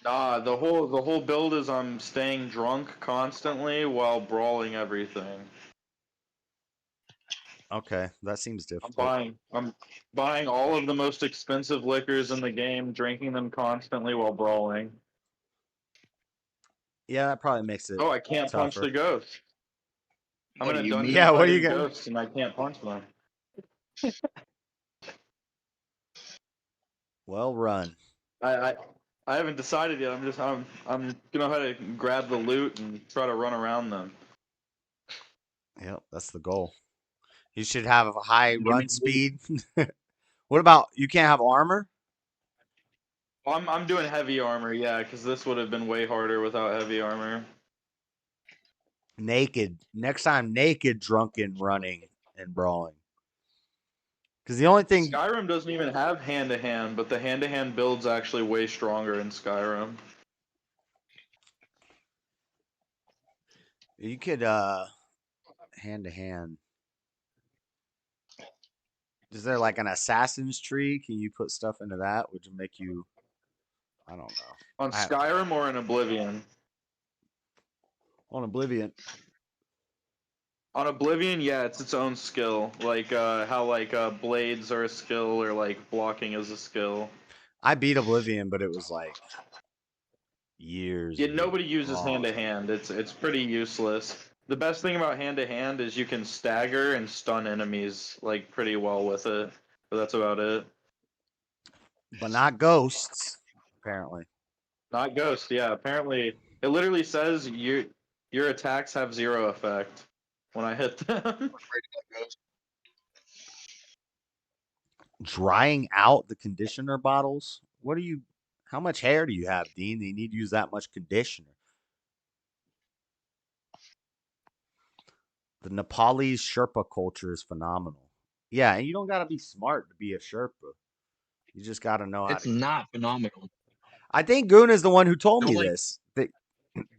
Nah, the whole build is I'm staying drunk constantly while brawling everything. Okay, that seems I'm difficult. buying all of the most expensive liquors in the game, drinking them constantly while brawling. Yeah, that probably makes it Oh, I can't punch tougher. the ghost. I'm What in do a you dungeon mean? Yeah, what are you fighting gonna- ghosts and I can't punch them. Well run. I haven't decided yet. I'm gonna try to grab the loot and try to run around them. Yep, that's the goal. You should have a high Give run me- speed. What about you can't have armor? I'm doing heavy armor, yeah, because this would have been way harder without heavy armor. Naked. Next time, naked, drunken, running, and brawling. Because the only thing. Skyrim doesn't even have hand-to-hand, but the hand-to-hand build's actually way stronger in Skyrim. You could, hand to hand. Is there like an assassin's tree? Can you put stuff into that? Would you make you. I don't know. On I- Skyrim or in Oblivion? On Oblivion. On Oblivion, yeah, it's its own skill. Like how blades are a skill or like blocking is a skill. I beat Oblivion, but it was like years. Yeah, and nobody uses long. hand to hand. It's pretty useless. The best thing about hand to hand is you can stagger and stun enemies like pretty well with it. But that's about it. But not ghosts, apparently. Not ghost, yeah. Apparently, it literally says your attacks have 0 effect when I hit them. Drying out the conditioner bottles? What do you. How much hair do you have, Dean? Do you need to use that much conditioner? The Nepalese Sherpa culture is phenomenal. Yeah, and you don't got to be smart to be a Sherpa. You just got to know how It's to. not phenomenal. I think Goon is the one who told Don't me like this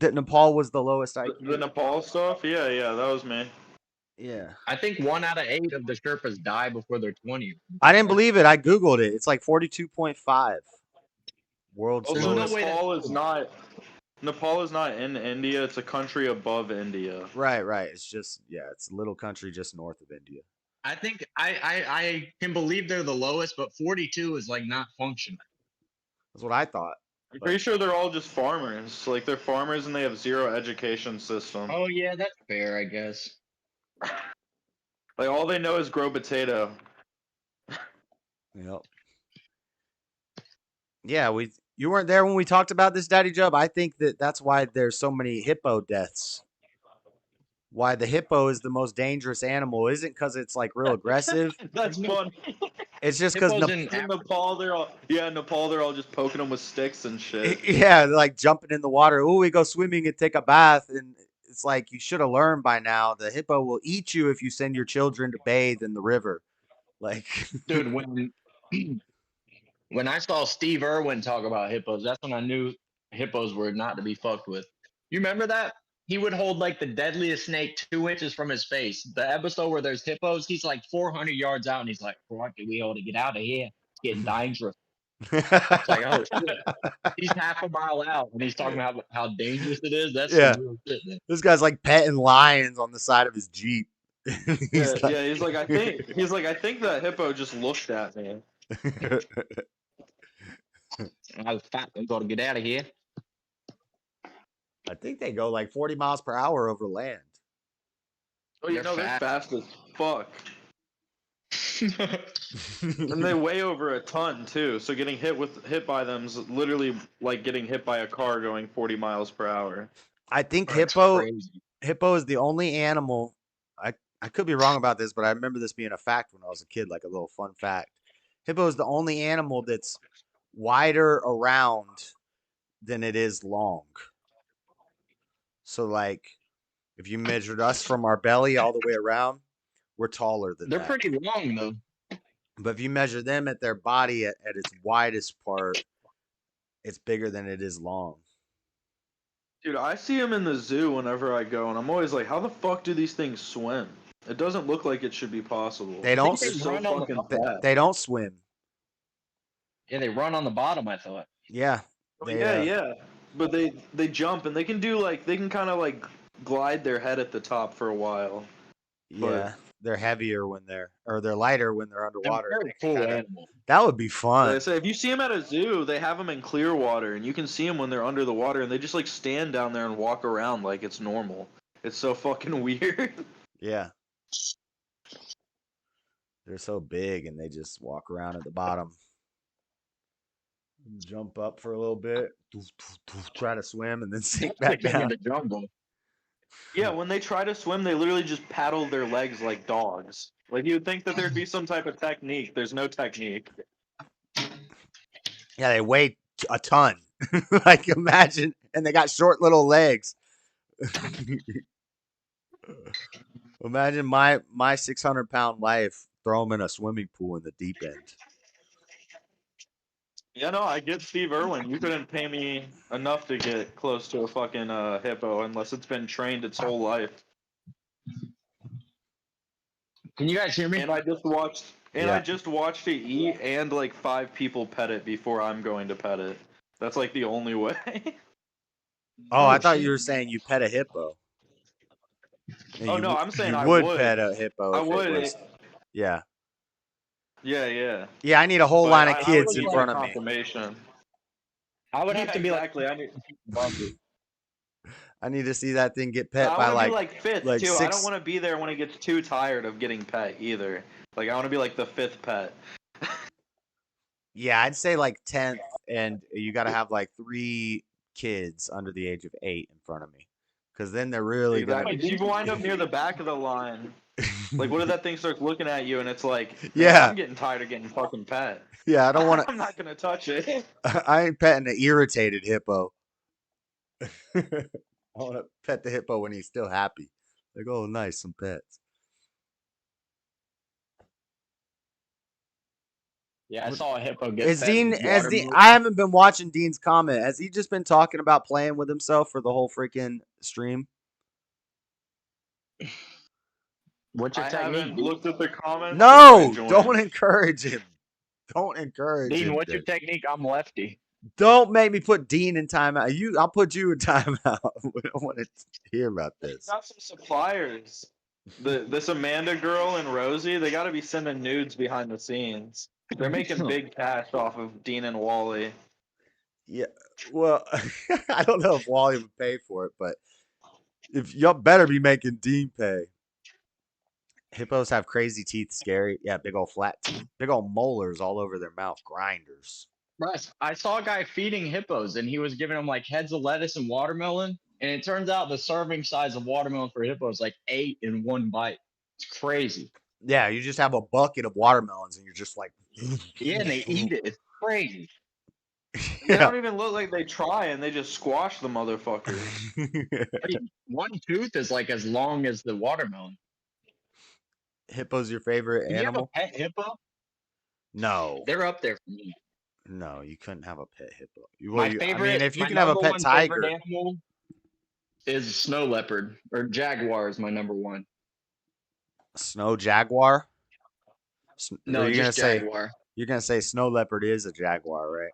that Nepal was the lowest The IQ. Nepal stuff? Yeah, that was me. Yeah. I think 1 out of 8 of the Sherpas die before they're 20. I didn't believe it. I Googled it. It's like 42.5. World's Also, no lowest. way Nepal is not in India. It's a country above India. Right. It's just, yeah, it's a little country just north of India. I think I can believe they're the lowest, but 42 is like not functional. That's what I thought. I'm pretty sure they're all just farmers. Like, they're farmers and they have zero education system. Oh yeah, that's fair, I guess. Like, all they know is grow potato. Yep. Yeah, you weren't there when we talked about this, Daddy Jub. I think that's why there's so many hippo deaths. Why the hippo is the most dangerous animal isn't because it's like real aggressive. That's fun. It's just because Hippos In Nepal, they're all just poking them with sticks and shit. yeah, they're like jumping in the water. Oh, we go swimming and take a bath, and it's like you should have learned by now. The hippo will eat you if you send your children to bathe in the river. Like, dude, when I saw Steve Irwin talk about hippos, that's when I knew hippos were not to be fucked with. You remember that? He would hold like the deadliest snake 2 inches from his face. The episode where there's hippos, he's like 400 yards out, and he's like, "Rocky, we ought to get out of here. It's getting dangerous." It's like, oh shit. He's half a mile out, and he's talking about how dangerous it is. That's Yeah. some real shit, man. This guy's like petting lions on the side of his Jeep. He's like, I think that hippo just looked at me. I was fat. We got to get out of here. I think they go like 40 miles per hour over land. Oh, you They're know, they're fat. fast as fuck. And they weigh over a ton too. So getting hit by them is literally like getting hit by a car going 40 miles per hour. I think That's hippo crazy. is the only animal. I could be wrong about this, but I remember this being a fact when I was a kid, like a little fun fact. Hippo is the only animal that's wider around than it is long. So, like, if you measured us from our belly all the way around, we're taller than They're that. pretty long though. But if you measure them at their body at its widest part, it's bigger than it is long. Dude, I see them in the zoo whenever I go, and I'm always like, how the fuck do these things swim? It doesn't look like it should be possible. They don't. They're so run on the fucking top. fat. They don't swim. Yeah, they run on the bottom, I thought. Yeah. Yeah. But they jump, and they can kind of like glide their head at the top for a while. Yeah. They're heavier they're lighter when they're They're underwater. very cool animal. That would be Like fun. I say, if you see them at a zoo, they have them in clear water, and you can see them when they're under the water, and they just like stand down there and walk around like it's normal. It's so fucking weird. Yeah. They're so big and they just walk around at the bottom. Jump up for a little bit, try to swim, and then sink back Like in down. the jungle. Yeah, when they try to swim, they literally just paddle their legs like dogs. Like, you'd think that there'd be some type of technique. There's no technique. Yeah, they weigh a ton. Like, imagine, and they got short little legs. Imagine my 600-pound life. Throw them in a swimming pool in the deep end. Yeah, no, I get Steve Irwin. You couldn't pay me enough to get close to a fucking hippo unless it's been trained its whole life. Can you guys hear me? And I just watched Yeah. I just watched it eat, and like 5 people pet it before I'm going to pet it. That's like the only way. Oh, I thought shit. you were saying you pet a hippo. And Oh, you no, w- I'm saying you I would would. pet a hippo. I if it would. was- yeah. Yeah. Yeah, I need a whole But line of I kids would in need front that of me. confirmation. I would have to be exactly. I need to see that thing get I pet by want to like be like fifth like too. I 6 don't want to be there when it gets too tired of getting pet either. Like I want to be like the 5th pet. Yeah, I'd say like 10th, and you got to have like 3 kids under the age of 8 in front of me, because then they're really Exactly. gonna. You wind up near the back of the line. Like, what if that thing starts looking at you and it's like, Yeah. I'm getting tired of getting fucking pet. Yeah, I don't want to. I'm not gonna touch it. I ain't petting an irritated hippo. I want to pet the hippo when he's still happy. Like, oh, nice, some pets. Yeah, I saw a hippo get Is fed Dean with as Dean? watermelon. I haven't been watching Dean's comment. Has he just been talking about playing with himself for the whole freaking stream? What's your I technique, haven't Dean? looked at the comments. since I No, joined. don't encourage him. Don't encourage Dean, him. what's your Dude. technique? I'm lefty. Don't make me put Dean in timeout. I'll put you in timeout. We don't want to hear about this. Got some suppliers. This Amanda girl and Rosie, they got to be sending nudes behind the scenes. They're making big cash off of Dean and Wally. Yeah, well, I don't know if Wally would pay for it, but if y'all better be making Dean pay. Hippos have crazy teeth, scary. Yeah, big old flat teeth, big old molars all over their mouth, grinders. Russ, I saw a guy feeding hippos, and he was giving them like heads of lettuce and watermelon. And it turns out the serving size of watermelon for hippos is like 8 in one bite. It's crazy. Yeah, you just have a bucket of watermelons, and you're just like, Yeah, and they eat it. It's crazy. They yeah. don't even look like they try, and they just squash the motherfuckers. I mean, one tooth is like as long as the watermelon. Hippo's your favorite Can you have a animal? pet hippo? No, They're up there for me. no, you couldn't have a pet hippo. My favorite, if you my can have a number pet one tiger, favorite animal is snow leopard, or jaguar is my number one. snow jaguar. Or No, you're just gonna say jaguar. you're gonna say snow leopard is a jaguar, right?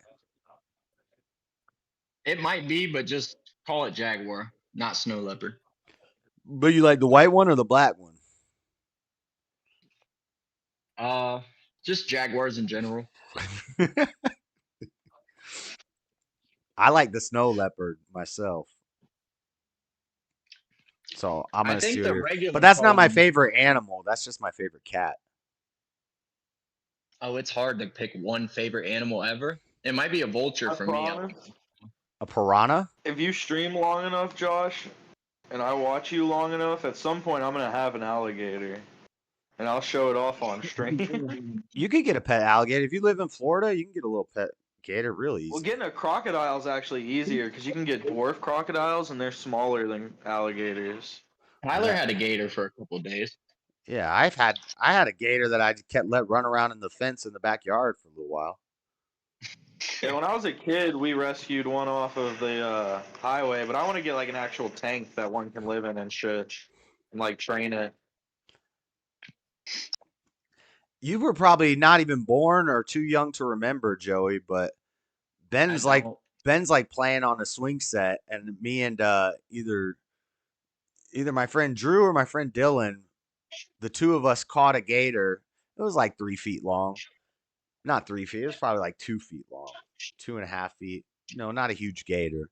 It might be, but just call it jaguar, not snow leopard. But you like the white one or the black one? Just jaguars in general. I like the snow leopard myself. So I'm I gonna think steal the your. regular But that's not my cone- favorite animal. That's just my favorite cat. Oh, it's hard to pick one favorite animal ever. It might be a vulture for me. A piranha? If you stream long enough, Josh, and I watch you long enough, at some point I'm gonna have an alligator, and I'll show it off on stream. You could get a pet alligator if you live in Florida. You can get a little pet gator real easy. Well, getting a crocodile is actually easier because you can get dwarf crocodiles, and they're smaller than alligators. Tyler had a gator for a couple days. Yeah, I had a gator that I kept let run around in the fence in the backyard for a little while. Yeah, when I was a kid, we rescued one off of the highway, but I want to get like an actual tank that one can live in and shit, and like train it. You were probably not even born or too young to remember, Joey, but Ben's like playing on a swing set, and me and either my friend Drew or my friend Dylan, the two of us caught a gator. It was like 3 feet long. Not 3 feet. It was probably like 2 feet long, 2.5 feet. No, not a huge gator.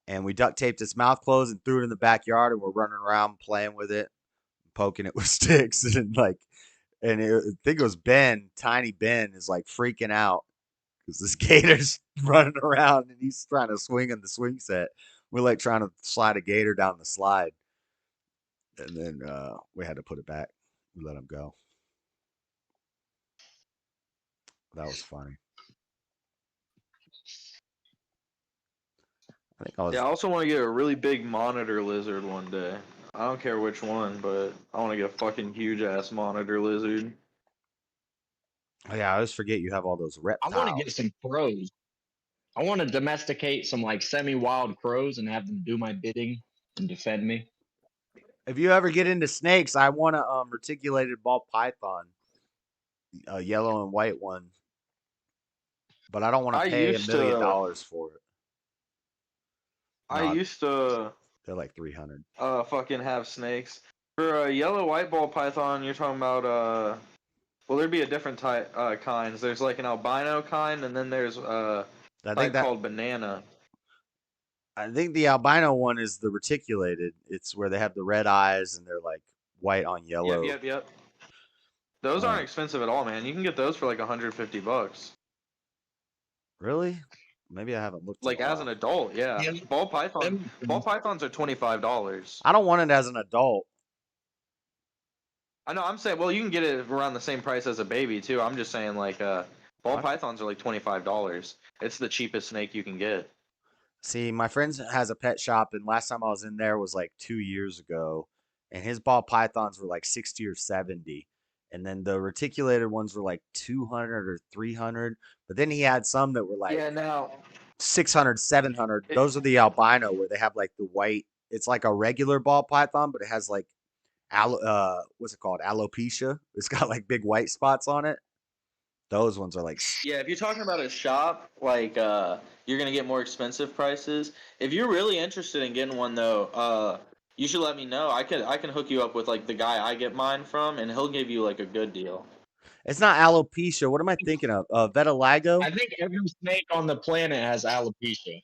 And we duct taped its mouth closed and threw it in the backyard, and we're running around playing with it, poking it with sticks, and I think it was Ben, tiny Ben, is like freaking out because this gator's running around and he's trying to swing in the swing set. We're like trying to slide a gator down the slide, and then we had to put it back. We let him go. That was funny. I think I was. Yeah, I also want to get a really big monitor lizard one day. I don't care which one, but I want to get a fucking huge ass monitor lizard. Oh, yeah, I always forget you have all those I reptiles. want to get some crows. I want to domesticate some like semi-wild crows and have them do my bidding and defend me. If you ever get into snakes, I want a reticulated ball python, a yellow and white one, but I don't want to pay $1 million for it. I used to They're like 300. fucking have snakes. For a yellow white ball python, you're talking about well, there'd be a different type kinds. There's like an albino kind, and then there's called banana. I think the albino one is the reticulated. It's where they have the red eyes and they're like white on yellow. Yep. Those aren't expensive at all, man. You can get those for like $150. Really? Maybe I haven't looked. Like as an adult, yeah. Ball pythons are $25. I don't want it as an adult. I know. I'm saying, well, you can get it around the same price as a baby too. I'm just saying, like, ball pythons are like $25. It's the cheapest snake you can get. See, my friend has a pet shop, and last time I was in there was like 2 years ago, and his ball pythons were like 60 or 70. And then the reticulated ones were like 200 or 300. But then he had some that were like Yeah, now 600, 700. Those are the albino where they have like the white. It's like a regular ball python, but it has like what's it called? Alopecia. It's got like big white spots on it. Those ones are like yeah, if you're talking about a shop, like you're gonna get more expensive prices. If you're really interested in getting one though, you should let me know. I can hook you up with like the guy I get mine from, and he'll give you like a good deal. It's not alopecia. What am I thinking of? Vitiligo? I think every snake on the planet has alopecia.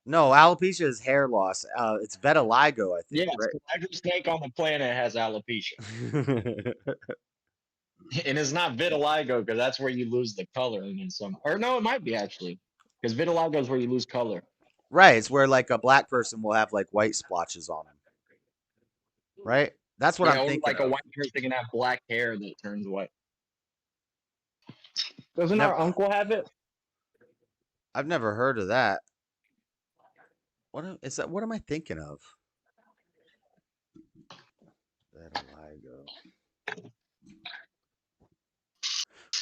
No, alopecia is hair loss. It's vitiligo, I think, Yes, every snake on the planet has alopecia. right? And it's not vitiligo because that's where you lose the color in some. Or no, it might be actually because vitiligo is where you lose color. Right. It's where like a black person will have like white splotches on them. Right. That's what I'm thinking. Like of. a white person can have black hair that turns white. Doesn't our uncle have it? I've never heard of that. Is that? What am I thinking of? Vitiligo.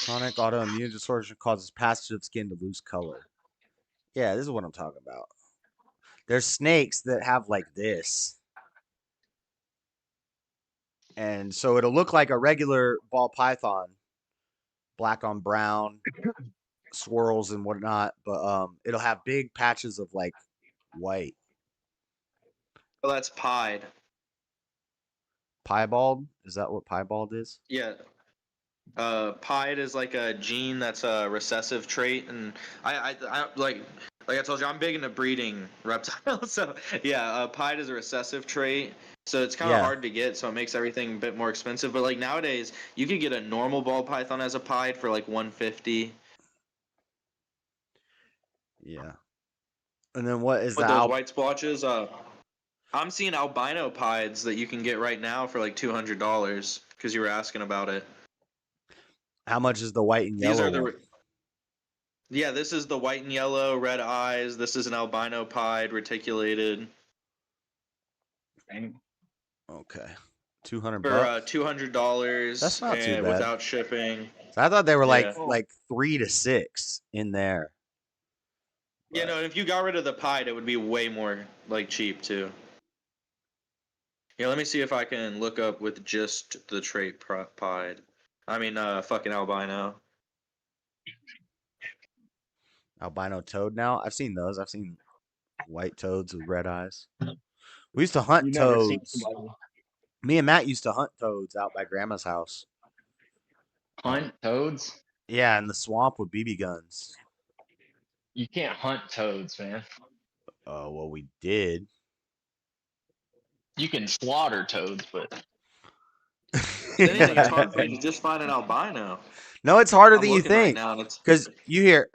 Chronic autoimmune disorder causes patches of skin to lose color. Yeah, this is what I'm talking about. There's snakes that have like this. And so it'll look like a regular ball python, black on brown, swirls and whatnot, but it'll have big patches of like white. Well, that's pied. Piebald? Is that what piebald is? Yeah. Pied is like a gene that's a recessive trait, and I like I told you, I'm big into breeding reptiles. So yeah, pied is a recessive trait. So it's kind of hard to get, so it makes everything a bit more expensive. But like nowadays, you could get a normal ball python as a pied for like $150. Yeah. And then what is with the those white splotches? I'm seeing albino pieds that you can get right now for like $200 because you were asking about it. How much is the white and yellow? These are the. Yeah, this is the white and yellow, red eyes. This is an albino pied, reticulated. Okay. $200 for $200. That's not too bad. Without shipping. So I thought they were like 3 to 6 in there. But. Yeah, no. If you got rid of the pied, it would be way more like cheap too. Yeah, let me see if I can look up with just the trait pied. I mean, fucking albino. Albino toad now? I've seen those. I've seen white toads with red eyes. We used to hunt toads. Me and Matt used to hunt toads out by Grandma's house. Hunt toads? Yeah, in the swamp with BB guns. You can't hunt toads, man. Well, we did. You can slaughter toads, but anything, it's hard for me to just find an albino. No, it's harder than you think. Because you hear,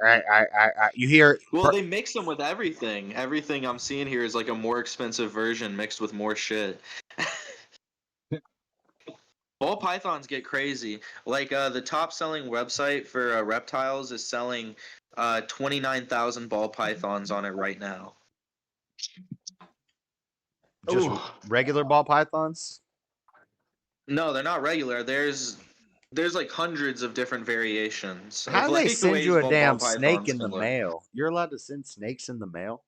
you hear. Well, they mix them with everything. Everything I'm seeing here is like a more expensive version mixed with more shit. Ball pythons get crazy. Like the top selling website for reptiles is selling 29,000 ball pythons on it right now. Just regular ball pythons? No, they're not regular. There's like hundreds of different variations. How do they send you a damn snake in the mail? You're allowed to send snakes in the mail?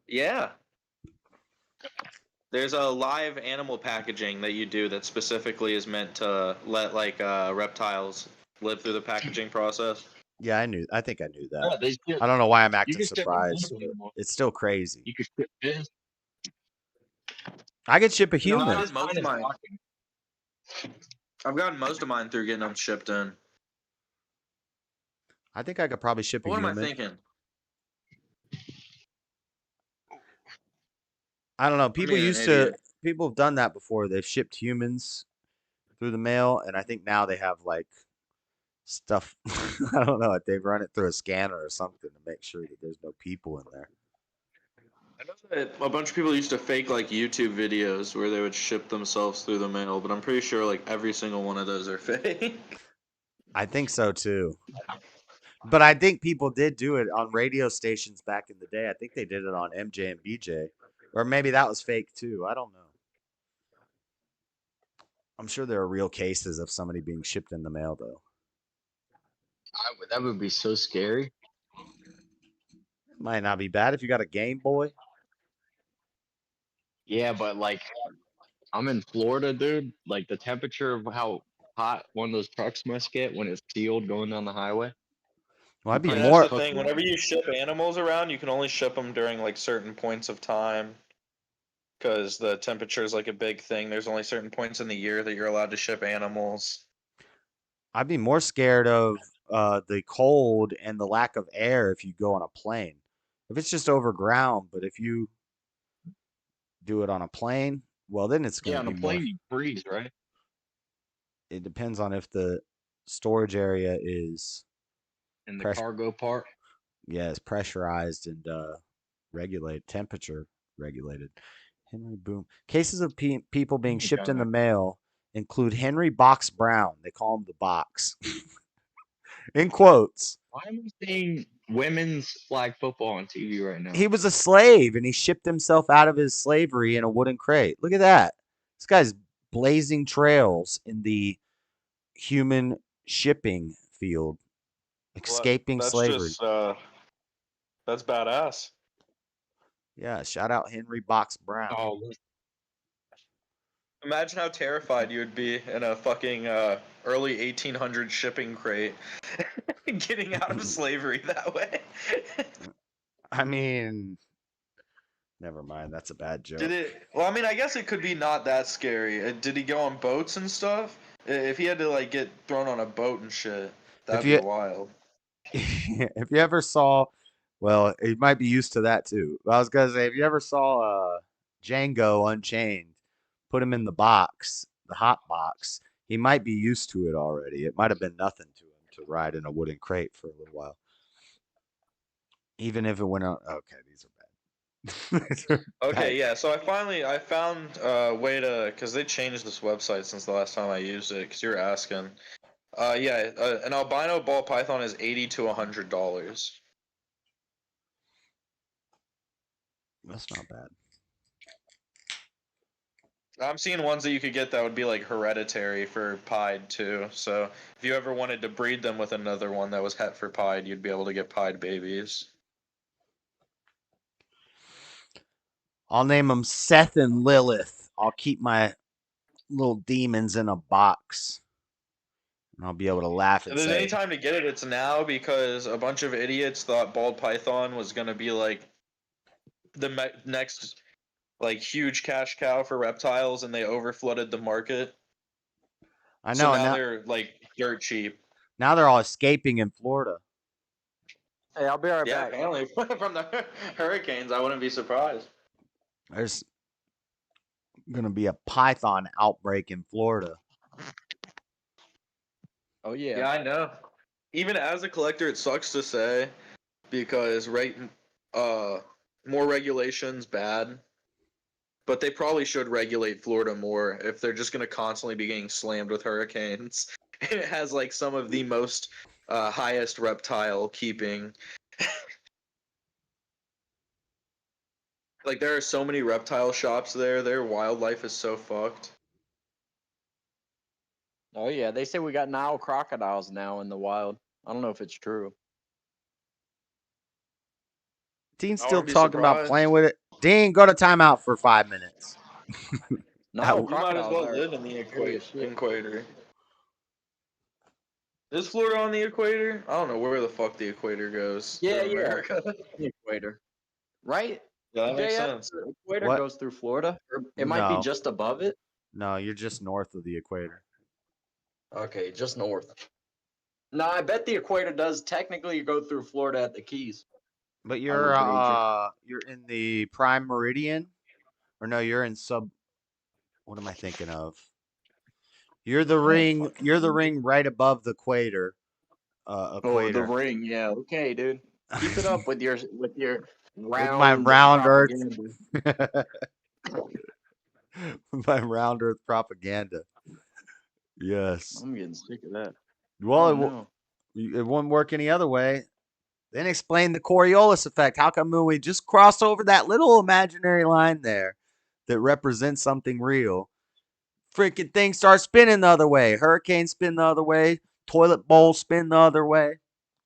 Yeah. There's a live animal packaging that you do that specifically is meant to let like reptiles live through the packaging process. Yeah, I think I knew that. Yeah, I don't know why I'm acting surprised. It's still crazy. You could ship this. I could ship a human. I've gotten most of mine through getting them shipped in. I think I could probably ship a human. What am I thinking? I don't know. People have done that before. They've shipped humans through the mail, and I think now they have like stuff. I don't know. They've run it through a scanner or something to make sure that there's no people in there. I know that a bunch of people used to fake like YouTube videos where they would ship themselves through the mail, but I'm pretty sure like every single one of those are fake. I think so too. But I think people did do it on radio stations back in the day. I think they did it on MJ and BJ. Or maybe that was fake too. I don't know. I'm sure there are real cases of somebody being shipped in the mail, though. That would be so scary. Might not be bad if you got a Game Boy. Yeah, but like, I'm in Florida, dude. Like, the temperature of how hot one of those trucks must get when it's sealed going down the highway. Well, I'd be And more. that's the thing. Whenever you ship animals around, you can only ship them during like certain points of time, because the temperature is like a big thing. There's only certain points in the year that you're allowed to ship animals. I'd be more scared of the cold and the lack of air if you go on a plane. If it's just over ground, but if you do it on a plane, well, then it's going Yeah, to on be a more. plane you freeze, right? It depends on if the storage area is In the pressure. cargo part. Yeah, it's pressurized and regulated, temperature regulated. Henry Boom. Cases of people being shipped in the mail include Henry Box Brown. They call him the Box. In quotes. Why am I seeing women's flag football on TV right now? He was a slave and he shipped himself out of his slavery in a wooden crate. Look at that. This guy's blazing trails in the human shipping field, escaping That's slavery. just that's badass. Yeah, shout out Henry Box Brown. Oh, Imagine how terrified you would be in a fucking early 1800s shipping crate, getting out of slavery that way. I mean, never mind. That's a bad joke. Did it? Well, I mean, I guess it could be not that scary. Did he go on boats and stuff? If he had to like get thrown on a boat and shit, that'd be wild. If you ever saw, well, he might be used to that too. I was gonna say, if you ever saw Django Unchained, put him in the box, the hot box, he might be used to it already. It might have been nothing to him to ride in a wooden crate for a little while. Even if it went on. Okay, these are bad. Okay, yeah. So I found a way to, because they changed this website since the last time I used it. Because you were asking. Yeah, an albino ball python is $80 to $100. That's not bad. I'm seeing ones that you could get that would be like hereditary for pied too. So if you ever wanted to breed them with another one that was het for pied, you'd be able to get pied babies. I'll name them Seth and Lilith. I'll keep my little demons in a box. And I'll be able to laugh and If there's say, any time to get it, it's now, because a bunch of idiots thought bald python was going to be like the next like huge cash cow for reptiles, and they overflooded the market. I know. So now they're like dirt cheap. Now they're all escaping in Florida. Hey, I'll be right back. Apparently from the hurricanes, I wouldn't be surprised. There's gonna be a python outbreak in Florida. Oh yeah. Yeah, I know. Even as a collector, it sucks to say, because more regulations bad. But they probably should regulate Florida more if they're just gonna constantly be getting slammed with hurricanes. It has like some of the most highest reptile keeping. Like, there are so many reptile shops there. Their wildlife is so fucked. Oh yeah, they say we got Nile crocodiles now in the wild. I don't know if it's true. Dean's I still wouldn't be talking about surprised. playing with it. Dean, go to timeout for 5 minutes. Nile You might as crocodiles well are live in the scary as shit. equator. Is Florida on the equator? I don't know where the fuck the equator goes. Yeah, to America. The equator. Right? Yeah, that makes JF, sense. The equator What? goes through Florida. Or it might be No. just above it. No, you're just north of the equator. Okay, just north. No, I bet the equator does technically go through Florida at the Keys. But would wager. you're in the prime meridian, or no? You're in sub. What am I thinking of? You're the ring. You're the ring right above the equator. Oh, Equator. the ring. Yeah. Okay, dude. Keep it up with your round. my round Earth. propaganda. My round Earth propaganda. Yes. I'm getting sick of that. Well, it wouldn't work any other way. Then explain the Coriolis effect. How come when we just cross over that little imaginary line there that represents something real, freaking thing starts spinning the other way. Hurricane spin the other way. Toilet bowl spin the other way.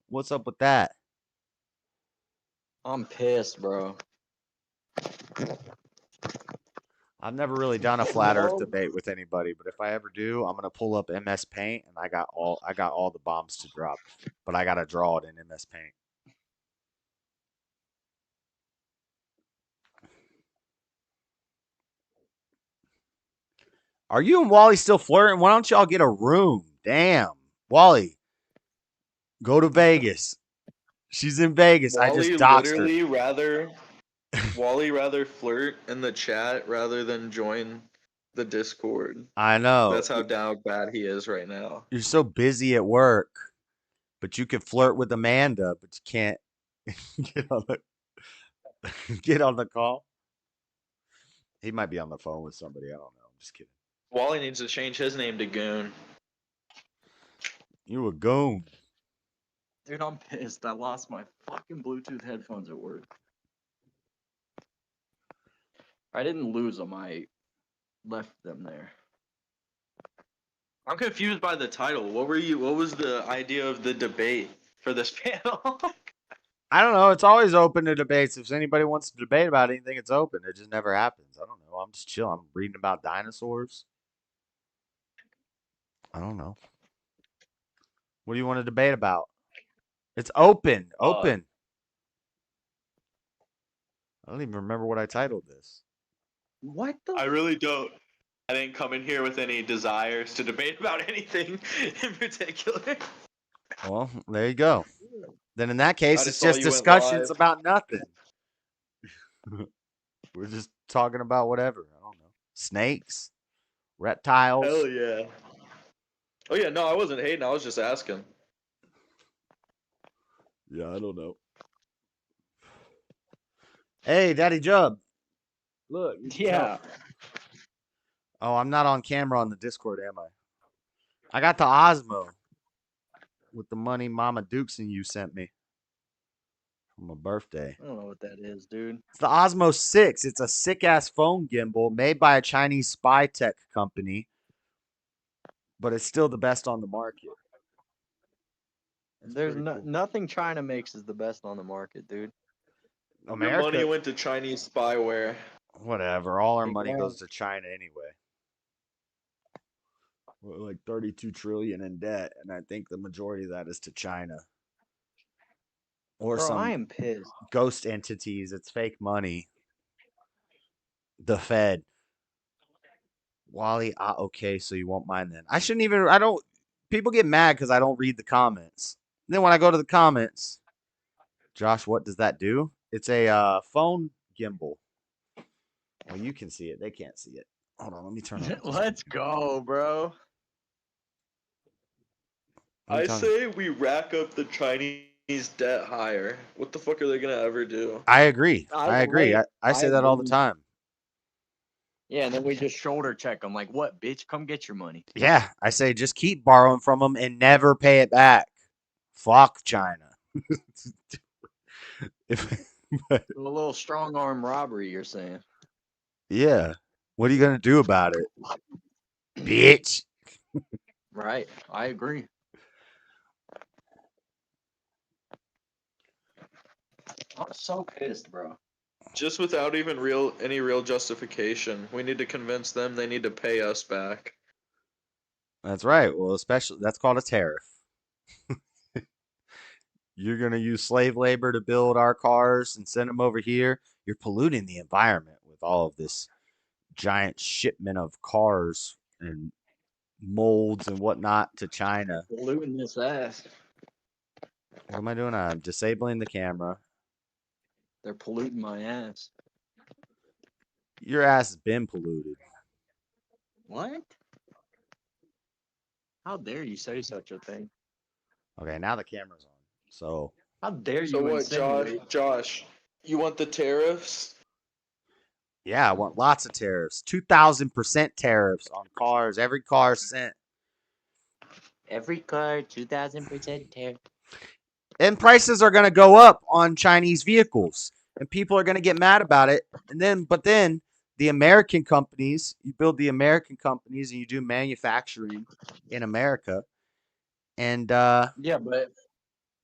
What's up with that? I'm pissed, bro. I've never really done a flat Earth debate with anybody, but if I ever do, I'm gonna pull up MS Paint and I got all the bombs to drop, but I gotta draw it in MS Paint. Are you and Wally still flirting? Why don't y'all get a room? Damn, Wally, go to Vegas. She's in Vegas. I just doxed her. Wally rather flirt in the chat rather than join the Discord. I know. That's how down bad he is right now. You're so busy at work, but you can flirt with Amanda, but you can't get on the call. He might be on the phone with somebody. I don't know. I'm just kidding. Wally needs to change his name to Goon. You a goon. Dude, I'm pissed. I lost my fucking Bluetooth headphones at work. I didn't lose them. I left them there. I'm confused by the title. What was the idea of the debate for this panel? I don't know. It's always open to debates. If anybody wants to debate about anything, it's open. It just never happens. I don't know. I'm just chill. I'm reading about dinosaurs. I don't know. What do you want to debate about? It's open. Open. I don't even remember what I titled this. What the? I really don't. I didn't come in here with any desires to debate about anything in particular. Well, there you go. Then in that case, it's saw just you went discussions live. about nothing. We're just talking about whatever. I don't know. Snakes, reptiles. Hell yeah. Oh yeah, no, I wasn't hating. I was just asking. Yeah, I don't know. Hey, Daddy Jub. Look. Yeah. Oh, I'm not on camera on the Discord, am I? I got the Osmo with the money Mama Dukes and you sent me for my birthday. I don't know what that is, dude. It's the Osmo 6. It's a sick-ass phone gimbal made by a Chinese spy tech company, but it's still the best on the market. There's nothing China makes is the best on the market, dude. America, Your money went to Chinese spyware. Whatever. All our money goes to China anyway. We're like 32 trillion in debt, and I think the majority of that is to China. Or Bro, some I am pissed. Ghost entities. It's fake money. The Fed. Wally, okay, so you won't mind then. People get mad because I don't read the comments. Then when I go to the comments, Josh, what does that do? It's a phone gimbal. Well, you can see it. They can't see it. Hold on, let me turn it. Let's go, bro. I say we rack up the Chinese debt higher. What the fuck are they gonna ever do? I agree. I agree. I say that all the time. Yeah, and then we just shoulder check them. Like, what, bitch? Come get your money. Yeah, I say just keep borrowing from them and never pay it back. Fuck China. A little strong arm robbery, you're saying? Yeah. What are you gonna do about it, bitch? Right. I agree. I'm so pissed, bro. Just without even any real justification. We need to convince them they need to pay us back. That's right. Well, especially that's called a tariff. You're going to use slave labor to build our cars and send them over here. You're polluting the environment with all of this giant shipment of cars and molds and whatnot to China. Polluting this ass. What am I doing? I'm disabling the camera. They're polluting my ass. Your ass has been polluted. What? How dare you say such a thing? Okay, now the camera's on. So how dare you? So what, Josh? You want the tariffs? Yeah, I want lots of tariffs. 2,000% tariffs on cars. Every car sent. Every car, 2,000% tariff. And prices are going to go up on Chinese vehicles, and people are going to get mad about it. But then the American companies, you build the American companies and you do manufacturing in America. And Yeah, but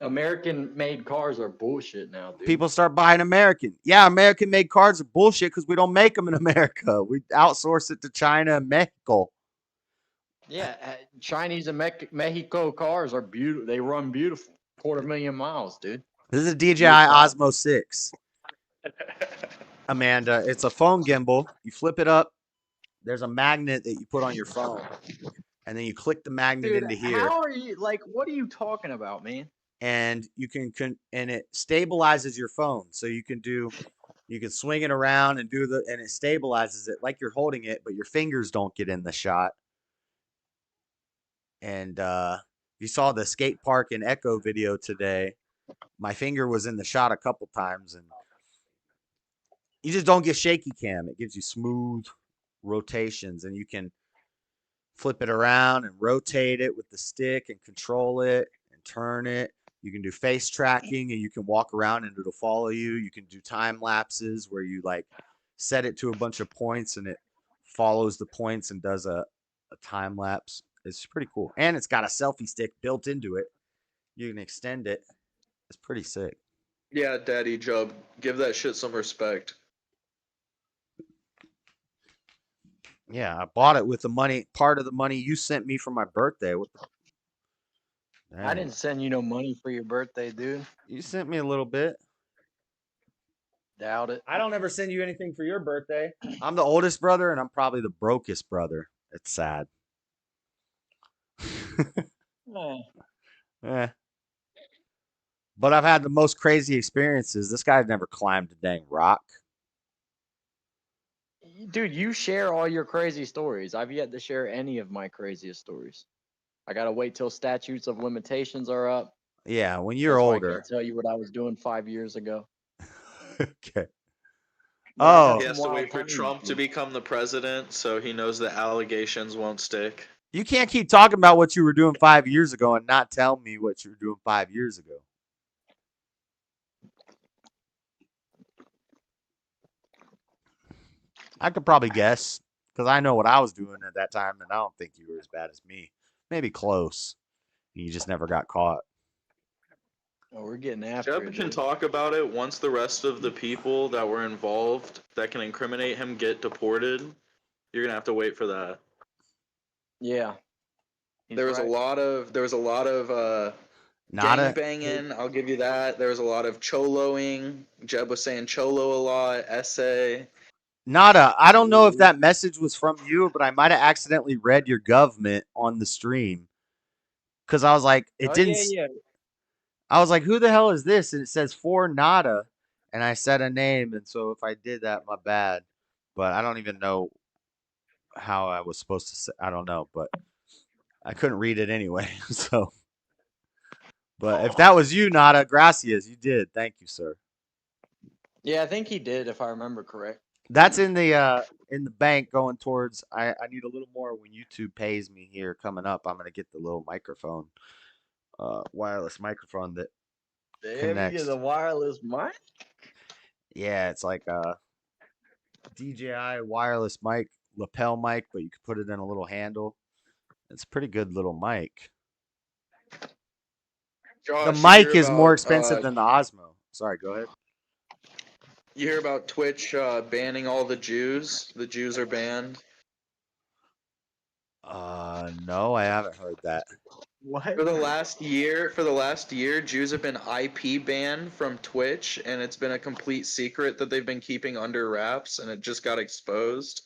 American-made cars are bullshit now, dude. people start buying American. Yeah, American-made cars are bullshit because we don't make them in America. We outsource it to China and Mexico. Yeah, Chinese and Mexico cars are beautiful. They run beautiful. 250,000 miles, dude. This is a You're DJI proud. Osmo 6. Amanda, it's a phone gimbal. You flip it up. There's a magnet that you put on your phone. And then you click the magnet Dude, into here. how are you, like, what are you talking about, man? And you can and it stabilizes your phone. So you can swing it around and and it stabilizes it like you're holding it, but your fingers don't get in the shot. And you saw the skate park in Echo video today. My finger was in the shot a couple times, and you just don't get shaky cam. It gives you smooth rotations, and you can flip it around and rotate it with the stick and control it and turn it. You can do face tracking, and you can walk around and it'll follow you. You can do time lapses where you like set it to a bunch of points and it follows the points and does a time lapse. It's pretty cool. And it's got a selfie stick built into it. You can extend it. It's pretty sick. Yeah, Daddy Job, give that shit some respect. Yeah, I bought it with the money, part of the money you sent me for my birthday. What the? I didn't send you no money for your birthday, dude. You sent me a little bit. Doubt it. I don't ever send you anything for your birthday. I'm the oldest brother, and I'm probably the brokest brother. It's sad. Eh. But I've had the most crazy experiences. This guy's never climbed a dang rock. Dude, you share all your crazy stories. I've yet to share any of my craziest stories. I gotta wait till statutes of limitations are up. Yeah, when you're That's why I older. can't tell you what I was doing 5 years ago. Okay. But I Oh, have He some has to wild wait for times, Trump to dude. become the president, so he knows the allegations won't stick. you can't keep talking about what you were doing 5 years ago and not tell me what you were doing 5 years ago. I could probably guess because I know what I was doing at that time, and I don't think you were as bad as me. Maybe close. You just never got caught. Oh, we're getting after Jeb it, can dude. talk about it once the rest of the people that were involved that can incriminate him get deported. You're gonna have to wait for that. Yeah. He's There was right. a lot of Not gang a banging. I'll give you that. There was a lot of choloing. Jeb was saying cholo a lot. Essay. Nada. I don't know if that message was from you, but I might have accidentally read your government on the stream because I was like, it Oh, didn't. yeah. I was like, who the hell is this? And it says for Nada, and I said a name, and so if I did that, my bad. But I don't even know how I was supposed to say. I don't know, but I couldn't read it anyway. So, but if that was you, Nada, gracias, you did. Thank you, sir. Yeah, I think he did, if I remember correct. That's in the bank going towards. I need a little more when YouTube pays me here coming up. I'm gonna get the little microphone, wireless microphone that connects. The wireless mic. Yeah, it's like a DJI wireless mic, lapel mic, but you can put it in a little handle. It's a pretty good little mic. Josh, The you mic hear is more about, expensive than the Osmo. Sorry, go ahead. You hear about Twitch banning all the Jews? The Jews are banned. No, I haven't heard that. What? For the last year, Jews have been IP banned from Twitch, and it's been a complete secret that they've been keeping under wraps, and it just got exposed.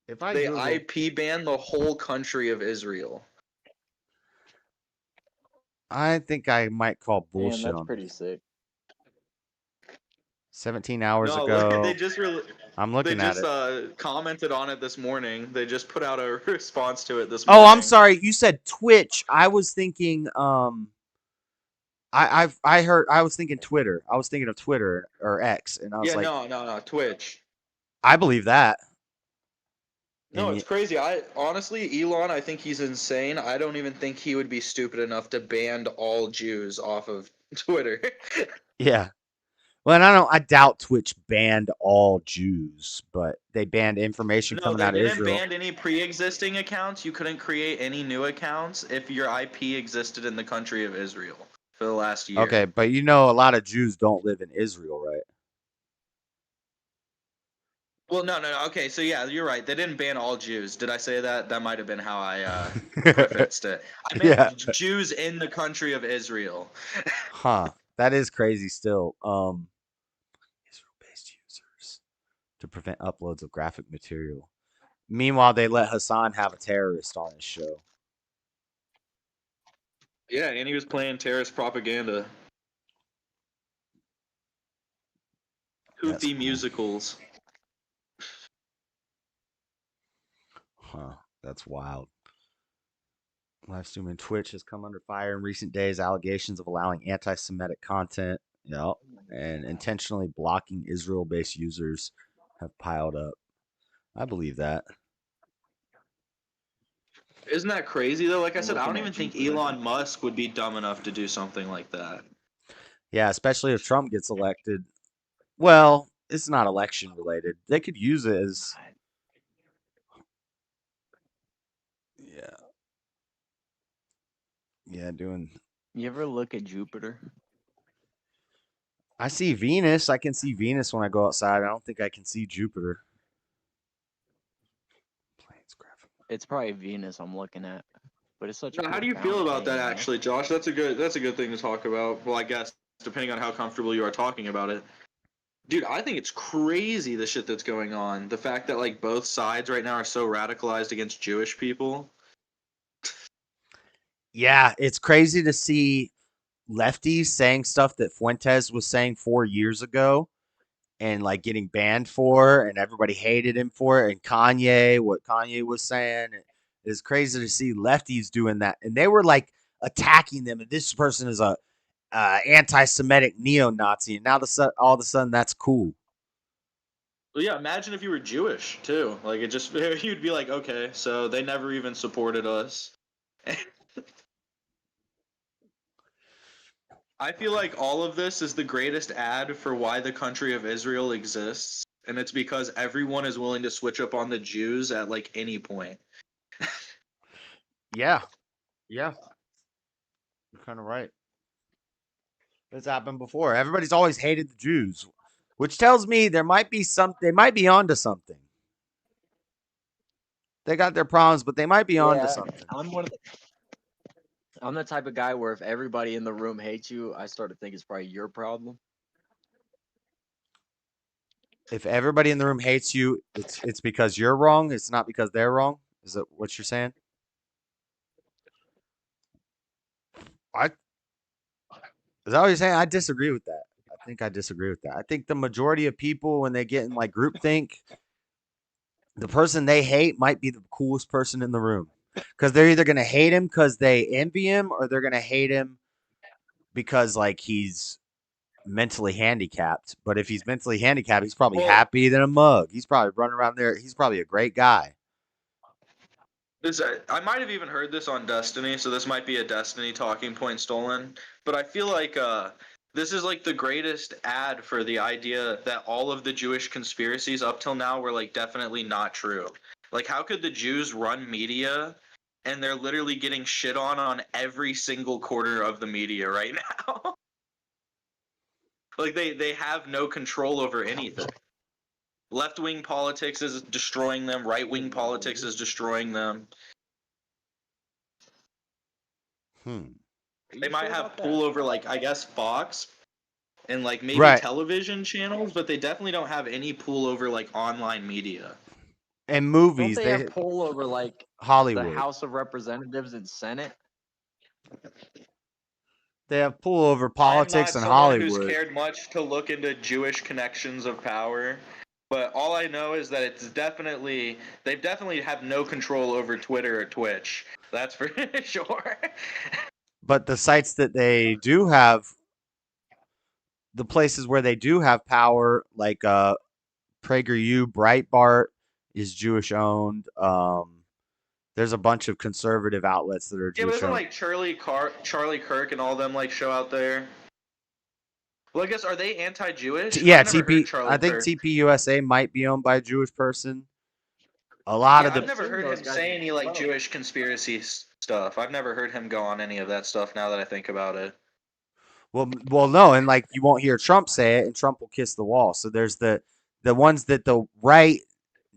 If I They Google, IP banned the whole country of Israel. I think I might call Damn, bullshit that's on pretty this. sick. 17 hours No, ago. they just I'm looking at it. commented on it this morning. They just put out a response to it this morning. Oh, I'm sorry. You said Twitch. I was thinking I was thinking Twitter. I was thinking of Twitter or X, and I was Yeah, like, no, Twitch. I believe that. No, And it's crazy. Honestly, Elon, I think he's insane. I don't even think he would be stupid enough to ban all Jews off of Twitter. yeah. Well, and I doubt Twitch banned all Jews, but they banned information No, coming they out of didn't Israel. ban any pre-existing accounts. You couldn't create any new accounts if your IP existed in the country of Israel for the last year. Okay, but you know a lot of Jews don't live in Israel, right? Well, no. Okay, so yeah, you're right. They didn't ban all Jews. Did I say that? That might have been how I prefaced it. I meant Yeah. Jews in the country of Israel. Huh. That is crazy still. Israel-based users to prevent uploads of graphic material. Meanwhile, they let Hassan have a terrorist on his show. Yeah, and he was playing terrorist propaganda. That's Houthi cool. musicals. Huh. That's wild. Live streaming Twitch has come under fire in recent days. Allegations of allowing anti-Semitic content, and intentionally blocking Israel-based users have piled up. I believe that. Isn't that crazy though? Like I I'm said, I don't looking even at think Jupiter. Elon Musk would be dumb enough to do something like that. Yeah, especially if Trump gets elected. Well, it's not election related. They could use it as doing. You ever look at Jupiter? I see Venus. I can see Venus when I go outside. I don't think I can see Jupiter. It's probably Venus I'm looking at, but it's such a Now, how do you feel profound about thing, that, you know? actually, Josh? That's a good thing to talk about. Well, I guess depending on how comfortable you are talking about it. Dude, I think it's crazy the shit that's going on. The fact that like both sides right now are so radicalized against Jewish people. Yeah, it's crazy to see lefties saying stuff that Fuentes was saying 4 years ago and like getting banned for, and everybody hated him for it. And what Kanye was saying, it's crazy to see lefties doing that, and they were like attacking them. And this person is a anti-Semitic neo-Nazi, and now all of a sudden that's cool. Well, yeah, imagine if you were Jewish too. Like it just you'd be like, okay, so they never even supported us. I feel like all of this is the greatest ad for why the country of Israel exists, and it's because everyone is willing to switch up on the Jews at like any point. Yeah, you're kind of right. It's happened before. Everybody's always hated the Jews, which tells me they might be onto something. They got their problems, but they might be onto something. I'm the type of guy where if everybody in the room hates you, I start to think it's probably your problem. If everybody in the room hates you, it's because you're wrong. It's not because they're wrong. Is that what you're saying? Is that what you're saying? I disagree with that. I think I disagree with that. I think the majority of people, when they get in like groupthink, the person they hate might be the coolest person in the room. Because they're either going to hate him because they envy him, or they're going to hate him because like he's mentally handicapped. But if he's mentally handicapped, he's probably happy than a mug. He's probably running around there. He's probably a great guy. I might have even heard this on Destiny, so this might be a Destiny talking point stolen. But I feel like this is like the greatest ad for the idea that all of the Jewish conspiracies up till now were like definitely not true. Like, how could the Jews run media and they're literally getting shit on every single quarter of the media right now? Like they have no control over anything. Left-wing politics is destroying them. Right-wing politics is destroying them. They might have pull over, like, I guess, Fox and, like, maybe television channels, but they definitely don't have any pull over, like, online media. And movies. Don't they have pull over, like, Hollywood. the House of Representatives and Senate? They have pull over politics and Hollywood. I'm not someone who's cared much to look into Jewish connections of power, but all I know is that they definitely have no control over Twitter or Twitch. That's for sure. But the sites that they do have, the places where they do have power, like PragerU, Breitbart is Jewish owned. There's a bunch of conservative outlets that are Jewish owned. Wasn't like Charlie Kirk and all them like show out there? Well, I guess are they anti-Jewish? Yeah, I've never heard TP. I Charlie think Kirk. TP USA might be owned by a Jewish person. A lot Yeah, of the. I've never heard him say any like Jewish conspiracy stuff. I've never heard him go on any of that stuff. Now that I think about it. Well, no, and like you won't hear Trump say it, and Trump will kiss the wall. So there's the ones that the right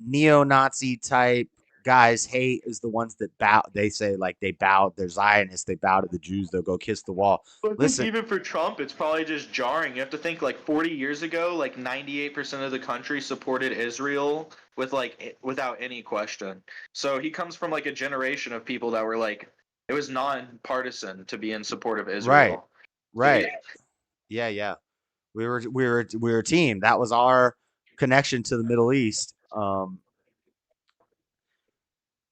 neo-Nazi type guys hate is the ones that bow. They say like they bow. They're Zionists. They bow to the Jews. They'll go kiss the wall. But I think Listen, even for Trump, it's probably just jarring. You have to think like 40 years ago, like 98% of the country supported Israel without any question. So he comes from like a generation of people that were like, it was non-partisan to be in support of Israel. right, yeah. We were a team. That was our connection to the Middle East.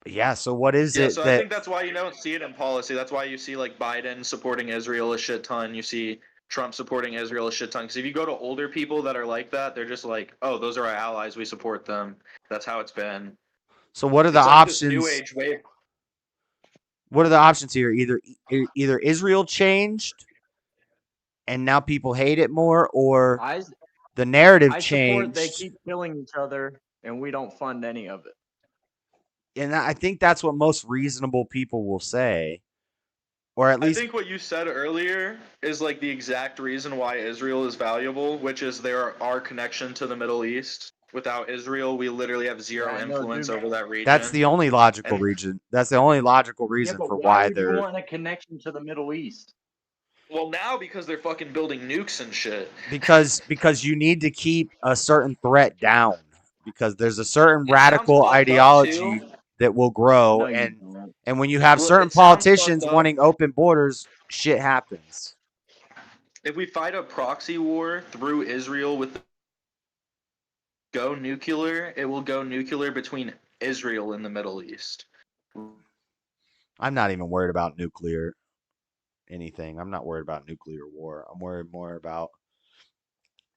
Yeah. So what is Yeah, it so I that? think that's why you don't see it in policy. That's why you see like Biden supporting Israel a shit ton. You see Trump supporting Israel a shit ton. Because if you go to older people that are like that, they're just like, oh, those are our allies. We support them. That's how it's been. So what are the It's like this options? new age wave. What are the options here? Either Israel changed, and now people hate it more, or the narrative I support they changed. keep killing each other and we don't fund any of it. And I think that's what most reasonable people will say, or at I least think what you said earlier is like the exact reason why Israel is valuable, which is our connection to the Middle East. Without Israel, we literally have zero influence over that region. that's the only logical region. That's the only logical reason for why would they're. you want a connection to the Middle East? Well, now because they're fucking building nukes and shit. Because you need to keep a certain threat down. Because there's a certain It sounds radical fucked up, ideology too. that will grow, No, you and don't. when you have Look, certain it sounds politicians fucked up. wanting open borders, shit happens. If we fight a proxy war through Israel with go nuclear, it will go nuclear between Israel and the Middle East. I'm not even worried about nuclear anything. I'm not worried about nuclear war. I'm worried more about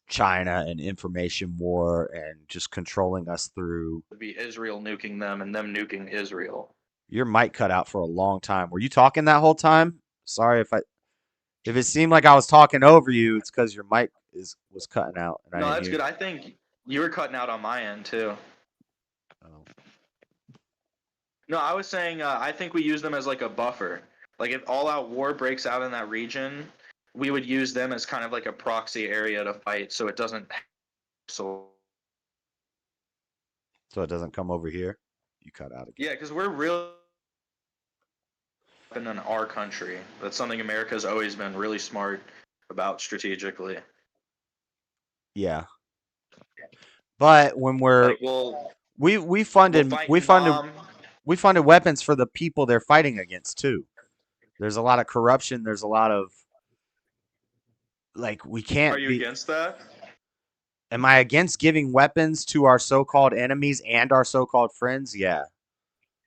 China and information war and just controlling us through. It'd be Israel nuking them and them nuking Israel. Your mic cut out for a long time. Were you talking that whole time? Sorry if it seemed like I was talking over you, it's because your mic was cutting out. And No, I that's didn't good. I think you were cutting out on my end too. Oh. No, I was saying I think we use them as like a buffer. Like if all-out war breaks out in that region, we would use them as kind of like a proxy area to fight, so it doesn't. So it doesn't come over here. You cut out again. yeah, because we're real in our country. That's something America's always been really smart about strategically. Yeah. But when we're we funded weapons for the people they're fighting against too. There's a lot of corruption. There's a lot of like we can't. Are you against that? Am I against giving weapons to our so-called enemies and our so-called friends? Yeah.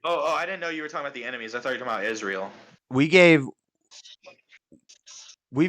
Oh, I didn't know you were talking about the enemies. I thought you were talking about Israel. We've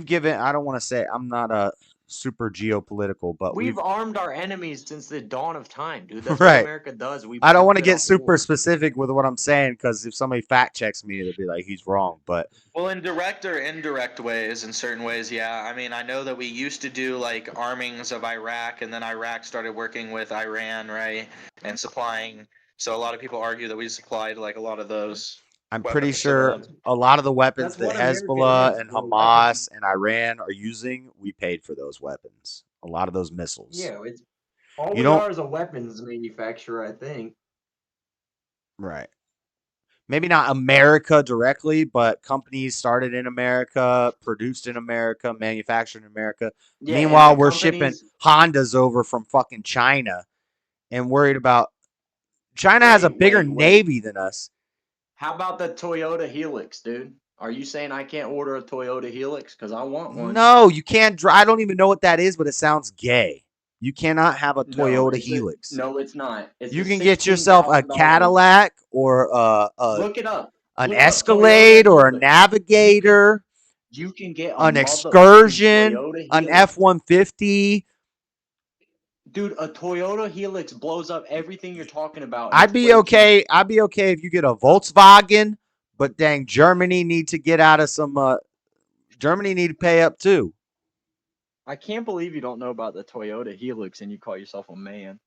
given. I don't want to say I'm not a super geopolitical, but we've armed our enemies since the dawn of time, dude. That's right. what America does. I don't want to get super specific with what I'm saying because if somebody fact checks me, they'll be like, he's wrong. But well, in direct or indirect ways, in certain ways, yeah. I mean, I know that we used to do like armings of Iraq, and then Iraq started working with Iran, right, and supplying. So a lot of people argue that we supplied like a lot of those. I'm pretty sure a lot of the weapons that Hezbollah and Hamas and Iran are using, we paid for those weapons. A lot of those missiles. Yeah, it's all we are is a weapons manufacturer, I think. Right. Maybe not America directly, but companies started in America, produced in America, manufactured in America. Yeah, meanwhile, we're shipping Hondas over from fucking China and worried about China has a bigger navy than us. How about the Toyota Helix, dude? Are you saying I can't order a Toyota Helix? Because I want one. No, you can't. I don't even know what that is, but it sounds gay. You cannot have a Toyota Helix. No, it's not. You can get yourself a Cadillac or look it up. An Escalade or a Navigator. You can get an Excursion, an F-150. Dude, a Toyota Helix blows up everything you're talking about. I'd be okay if you get a Volkswagen, but dang, Germany need to get out of some. Germany need to pay up too. I can't believe you don't know about the Toyota Helix and you call yourself a man.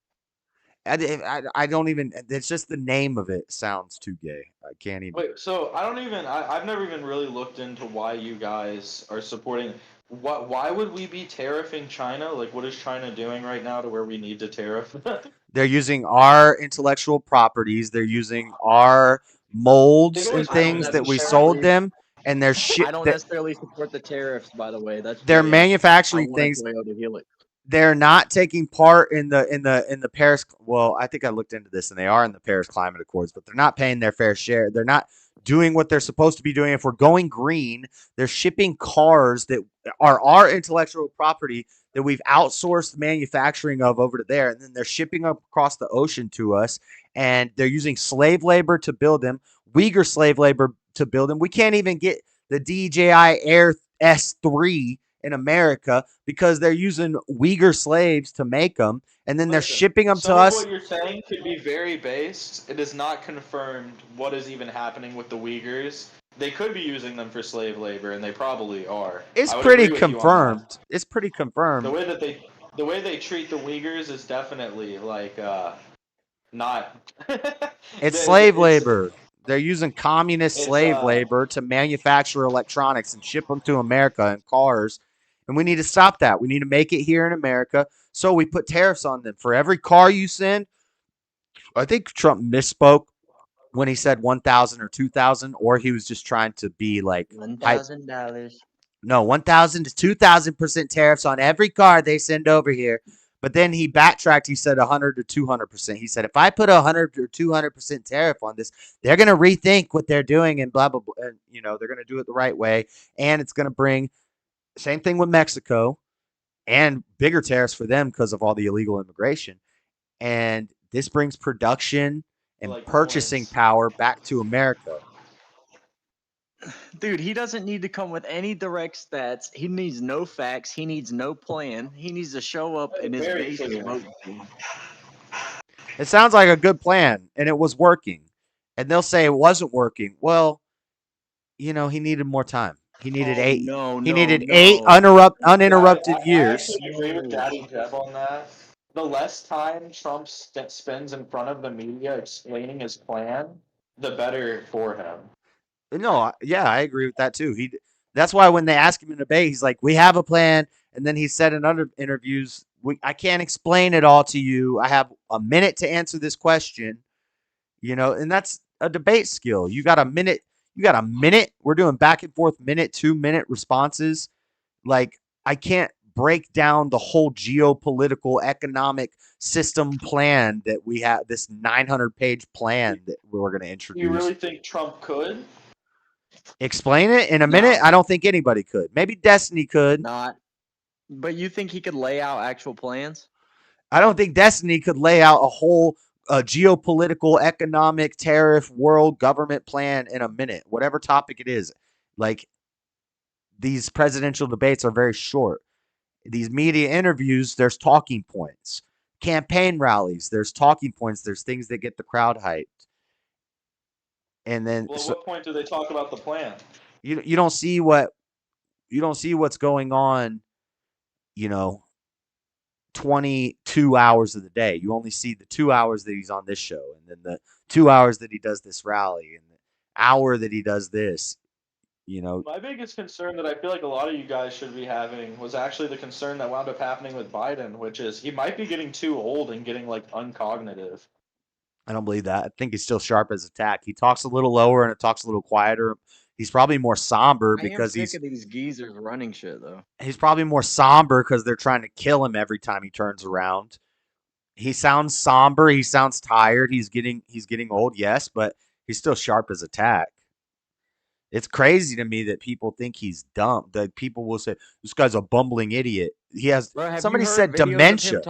I don't even. It's just the name of it sounds too gay. I can't even. Wait, so I've never even really looked into why you guys are supporting. Why would we be tariffing China? Like, what is China doing right now to where we need to tariff? They're using our intellectual properties. They're using our molds They've and always I don't things that we necessarily sold them, and they're I don't necessarily support the tariffs, by the way. That's they're gay. I manufacturing want a things. Toyota Helix. They're not taking part in the Paris. Well, I think I looked into this, and they are in the Paris Climate Accords, but they're not paying their fair share. They're not doing what they're supposed to be doing. If we're going green, they're shipping cars that are our intellectual property that we've outsourced manufacturing of over to there, and then they're shipping them across the ocean to us, and they're using slave labor to build them, Uyghur slave labor to build them. We can't even get the DJI Air S3 in America because they're using Uyghur slaves to make them, and then they're Listen, shipping them to some of us. what you're saying could be very based. It is not confirmed what is even happening with the Uyghurs. They could be using them for slave labor, and they probably are. It's I would pretty agree with you on that. confirmed. It's pretty confirmed. The way they treat the Uyghurs is definitely like not. It's slave labor. They're using communist It's slave labor to manufacture electronics and ship them to America in cars. And we need to stop that. We need to make it here in America. So we put tariffs on them. For every car you send, I think Trump misspoke when he said 1,000 or 2,000, or he was just trying to be like hype. $1,000. No, 1,000 to 2,000% tariffs on every car they send over here. But then he backtracked. He said 100 to 200%. He said, if I put 100 or 200% tariff on this, they're going to rethink what they're doing and blah, blah, blah. And, you know, they're going to do it the right way. And it's going to bring, same thing with Mexico, and bigger tariffs for them because of all the illegal immigration. And this brings production and like purchasing points. power back to America. Dude, he doesn't need to come with any direct stats. He needs no facts. He needs no plan. He needs to show up in his Very base clear. vote. It sounds like a good plan, and it was working. And they'll say it wasn't working. Well, you know, he needed more time. He needed eight. No, He no, needed no. 8 uninterrupted I years. actually agree with Daddy Jeb on that. The less time Trump spends in front of the media explaining his plan, the better for him. No, yeah, I agree with that too. That's why when they ask him in debate, he's like, "We have a plan," and then he said in other interviews, "I can't explain it all to you. I have a minute to answer this question." You know, and that's a debate skill. You got a minute. You got a minute. We're doing back and forth minute, 2 minute responses. Like, I can't break down the whole geopolitical economic system plan that we have, this 900-page plan that we're going to introduce. You really think Trump could? Explain it in a minute? I don't think anybody could. Maybe Destiny could. Not. But you think he could lay out actual plans? I don't think Destiny could lay out a whole geopolitical, economic, tariff, world government plan in a minute, whatever topic it is. Like, these presidential debates are very short. These media interviews, there's talking points. Campaign rallies, there's talking points. There's things that get the crowd hyped. And then, Well, at what point do they talk about the plan? you don't see what's going on, 22 hours of the day. You only see the 2 hours that he's on this show, and then the 2 hours that he does this rally, and the hour that he does this. My biggest concern that I feel like a lot of you guys should be having was actually the concern that wound up happening with Biden, which is he might be getting too old and getting like uncognitive. I don't believe that. I think he's still sharp as a tack. He talks a little lower and it talks a little quieter. He's probably more somber because I am sick of these geezers running shit though. He's probably more somber because they're trying to kill him every time he turns around. He sounds somber. He sounds tired. He's getting old, yes, but he's still sharp as a tack. It's crazy to me that people think he's dumb. That people will say this guy's a bumbling idiot. He has. Bro, Somebody said dementia.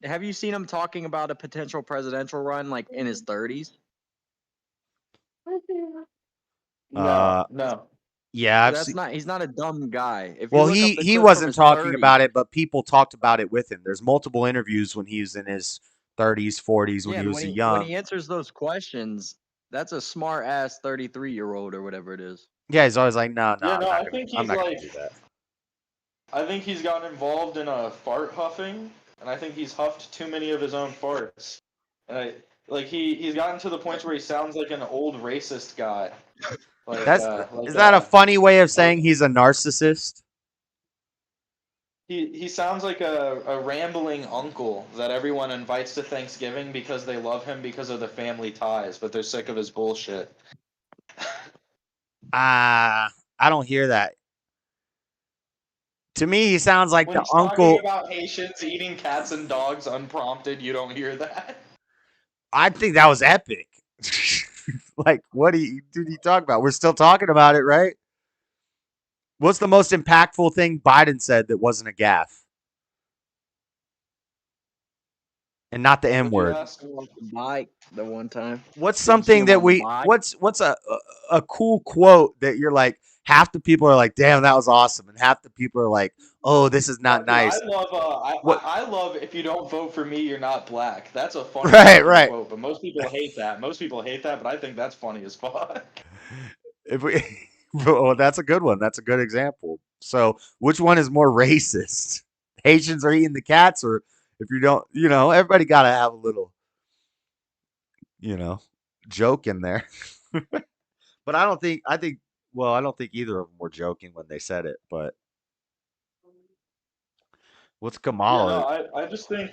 Have you seen him talking about a potential presidential run like in his 30s? No. Yeah, he's not a dumb guy. Well, he wasn't talking about it, but people talked about it with him. There's multiple interviews when he was in his 30s, 40s, when he was young. When he answers those questions, that's a smart ass 33-year-old or whatever it is. Yeah, he's always like, no, I I'm not think gonna he's like do that. I think he's gotten involved in a fart huffing, and I think he's huffed too many of his own farts. And he's gotten to the point where he sounds like an old racist guy. Is that a funny way of saying he's a narcissist? He sounds like a rambling uncle that everyone invites to Thanksgiving because they love him because of the family ties, but they're sick of his bullshit. I don't hear that. To me, he sounds like when the he's uncle. Talking about Haitians eating cats and dogs unprompted, you don't hear that. I think that was epic. Like, what did he talk about? We're still talking about it, right? What's the most impactful thing Biden said that wasn't a gaffe? And not the M word. Bike the one time. What's something that what's a cool quote that you're like, half the people are like, damn, that was awesome, and half the people are like, oh, this is not nice. I love if you don't vote for me, you're not black. That's a funny right. quote, but most people hate that. But I think that's funny as fuck. Oh, that's a good one. That's a good example. So, which one is more racist? Haitians are eating the cats, or if you don't, everybody got to have a little, joke in there. But I don't think either of them were joking when they said it. But what's Kamala? Yeah, no, I just think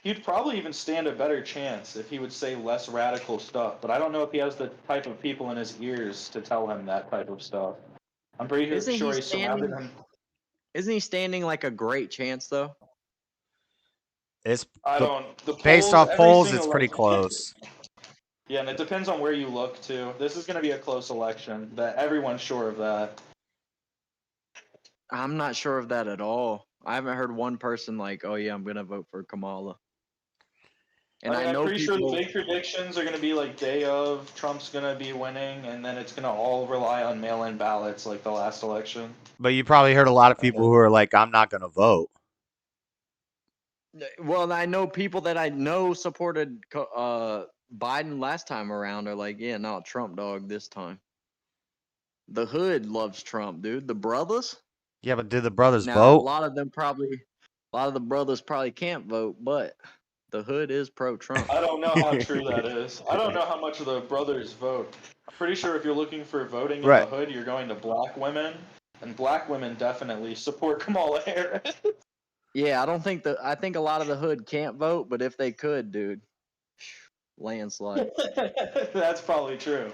he'd probably even stand a better chance if he would say less radical stuff. But I don't know if he has the type of people in his ears to tell him that type of stuff. I'm pretty sure he's surrounded him. Isn't he standing like a great chance though? Based off polls, it's pretty close. Yeah, and it depends on where you look too. This is going to be a close election. That everyone's sure of that. I'm not sure of that at all. I haven't heard one person like, "Oh yeah, I'm going to vote for Kamala." And I know I'm pretty sure the big predictions are going to be like day of Trump's going to be winning, and then it's going to all rely on mail-in ballots like the last election. But you probably heard a lot of people who are like, "I'm not going to vote." Well, I know people that I know supported Biden last time around are like, yeah, no, Trump dog this time. The hood loves Trump, dude. The brothers? Yeah, but did the brothers now, vote? A lot of the brothers probably can't vote, but the hood is pro-Trump. I don't know how true that is. I don't know how much of the brothers vote. I'm pretty sure if you're looking for voting in the hood, you're going to black women, and black women definitely support Kamala Harris. Yeah, I think a lot of the hood can't vote, but if they could, dude, landslide. That's probably true.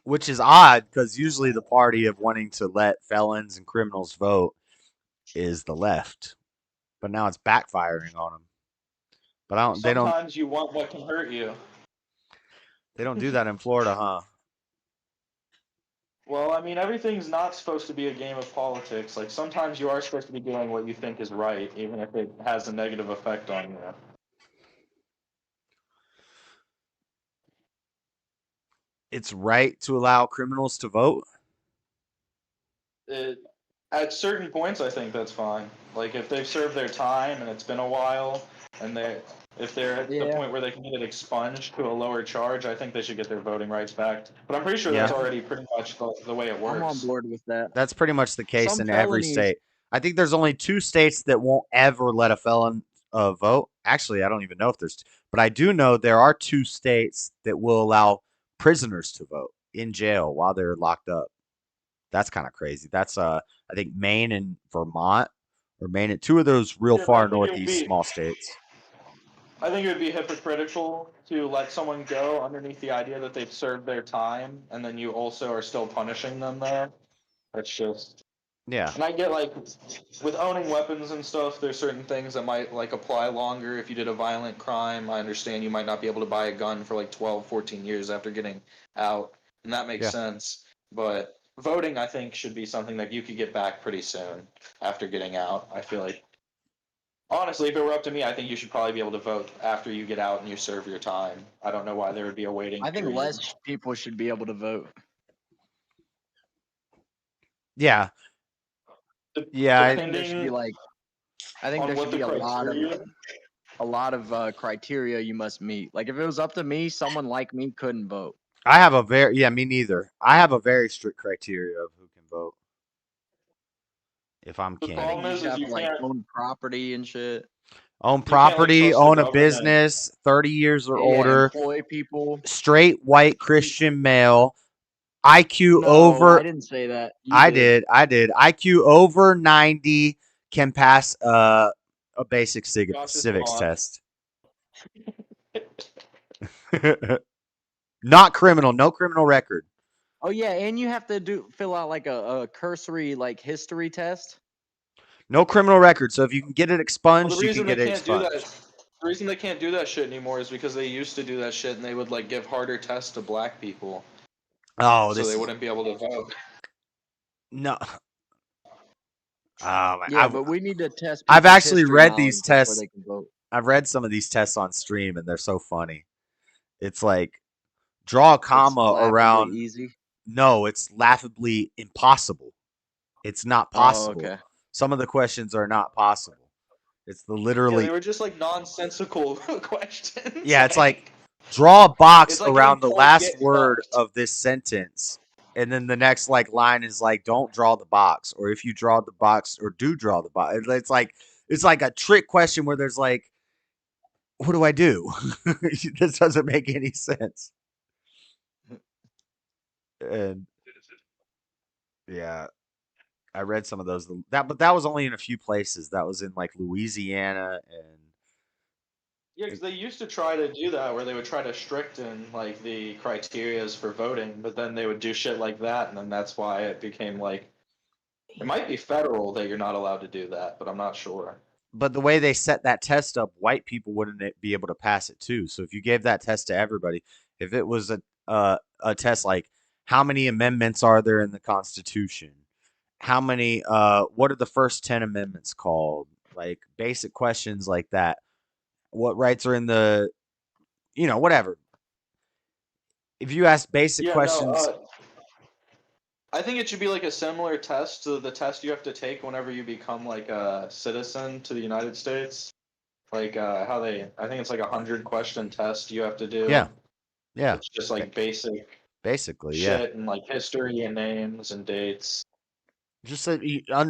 Which is odd because usually the party of wanting to let felons and criminals vote is the left, but now it's backfiring on them. But Sometimes you want what can hurt you. They don't do that in Florida, huh? Well, I mean, everything's not supposed to be a game of politics. Like, sometimes you are supposed to be doing what you think is right, even if it has a negative effect on you. It's right to allow criminals to vote? At certain points, I think that's fine. Like, if they've served their time and it's been a while, and if they're at the point where they can get it expunged to a lower charge, I think they should get their voting rights back. But I'm pretty sure that's already pretty much the way it works. I'm on board with that. That's pretty much the case in every state. I think there's only 2 states that won't ever let a felon vote. Actually, I don't even know if there's, but I do know there are 2 states that will allow prisoners to vote in jail while they're locked up. That's kind of crazy. That's I think Maine and Vermont, or Maine and 2 of those real far northeast small states. I think it would be hypocritical to let someone go underneath the idea that they've served their time, and then you also are still punishing them there. That's just... Yeah. And I get, like, with owning weapons and stuff, there's certain things that might, like, apply longer. If you did a violent crime, I understand you might not be able to buy a gun for, like, 12, 14 years after getting out, and that makes sense. But voting, I think, should be something that you could get back pretty soon after getting out. I feel like, honestly, if it were up to me, I think you should probably be able to vote after you get out and you serve your time. I don't know why there would be a waiting period. I think less people should be able to vote. Yeah. Yeah, I think there should be a lot of criteria you must meet. Like, if it was up to me, someone like me couldn't vote. I have me neither. I have a very strict criteria of who can vote. if I'm The canny. problem You is have you to like can't own property and shit. Own like, property, trust the own a government. business, 30 years or Yeah, older, employ people. straight white Christian male, IQ No, over. I didn't say that. You I did. IQ over 90, can pass a basic Josh's civics mom. test. Not criminal, no criminal record. Oh yeah, and you have to fill out like a cursory like history test. No criminal record. So if you can get it Well, expunged, the you can reason they get it can't do that, expunged. the reason they can't do that shit anymore is because they used to do that shit and they would like give harder tests to black people, Oh, so this they is wouldn't be able to vote. no. Yeah, but we need to test I've people's actually history read knowledge these before tests. they can vote. I've read some of these tests on stream, and they're so funny. It's like draw a It's comma laughably around. easy. No, it's laughably impossible. It's not Oh, possible. okay. Some of the questions are not possible. It's the Yeah, literally. they were just like nonsensical questions. Yeah, it's like draw a box it's like around getting the told last get word fucked. of this sentence, and then the next like line is like, don't draw the box, or if you draw the box, or do draw the box. It's like a trick question where there's like, what do I do? This doesn't make any sense. And yeah, I read some of those. But that was only in a few places. That was in like Louisiana and Yeah, because they used to try to do that where they would try to stricten like the criterias for voting, but then they would do shit like that, and then that's why it became like it might be federal that you're not allowed to do that, but I'm not sure. but the way they set that test up, white people wouldn't be able to pass it too. So if you gave that test to everybody, if it was a test like how many amendments are there in the Constitution, how many what are the first 10 amendments called, like basic questions like that, what rights are in the whatever. If you ask basic Yeah, no, questions, I think it should be like a similar test to the test you have to take whenever you become like a citizen to the United States. Like I think it's like 100-question test you have to do. yeah, yeah, It's just like basic basically, yeah. shit and like history and names and dates. Just so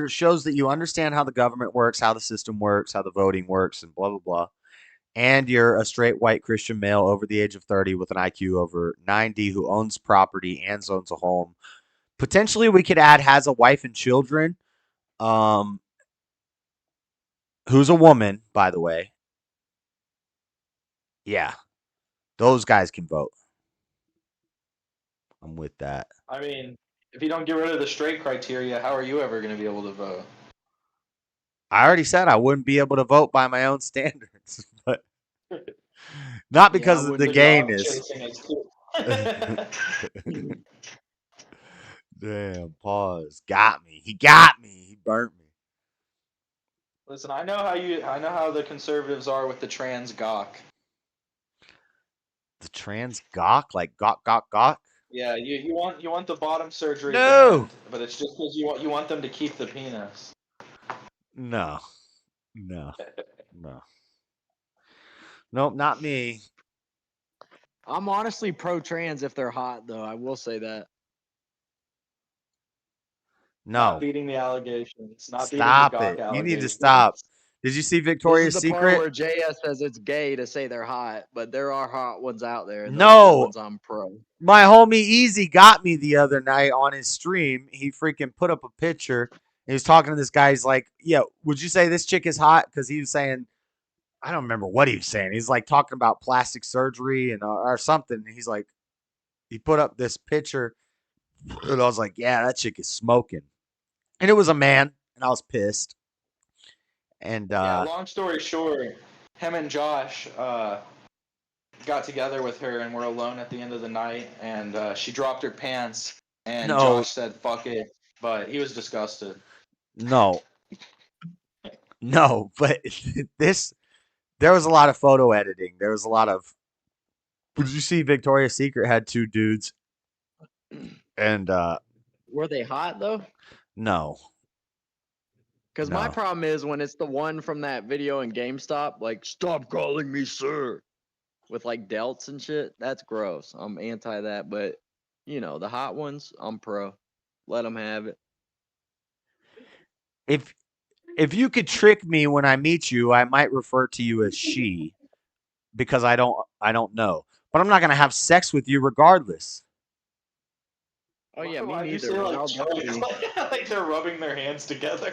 shows that you understand how the government works, how the system works, how the voting works, and blah blah blah. And you're a straight white Christian male over the age of 30 with an IQ over 90 who owns property and owns a home. Potentially, we could add has a wife and children. Who's a woman, by the way. Yeah, those guys can vote. I'm with that. I mean, if you don't get rid of the straight criteria, how are you ever going to be able to vote? I already said I wouldn't be able to vote by my own standards, but not because of the The dog gayness. chasing is cool. Damn, pause. Got me. He got me. He burnt me. Listen, I know how the conservatives are with the trans gawk. The trans gawk, like gawk. Yeah, you want the bottom surgery No. banned, but it's just because you want them to keep the penis. No. Nope, not me. I'm honestly pro-trans if they're hot, though. I will say that. No. Not beating the allegations. Not Stop beating the it. gawk You need to allegations. stop. Did you see Victoria's This is the Secret? part where JS says it's gay to say they're hot, but there are hot ones out there. And No. those are the ones I'm pro. My homie Easy got me the other night on his stream. He freaking put up a picture. He was talking to this guy. He's like, yeah, would you say this chick is hot? Because he was saying, I don't remember what he was saying. He's like talking about plastic surgery and or something. And he's like, he put up this picture. And I was like, yeah, that chick is smoking. And it was a man. And I was pissed. And yeah, long story short, him and Josh got together with her and were alone at the end of the night, and she dropped her pants, and Josh said fuck it, but he was disgusted. No, but there was a lot of photo editing. There was a lot of, did you see Victoria's Secret had two dudes? And were they hot though? No. Because my problem is when it's the one from that video in GameStop, like, stop calling me sir, with like delts and shit. That's gross. I'm anti that. But, the hot ones, I'm pro. Let them have it. if you could trick me when I meet you, I might refer to you as she because I don't know. But I'm not gonna have sex with you regardless. Oh yeah, me Why'd you neither. say But like I'll trick? definitely. Like they're rubbing their hands together.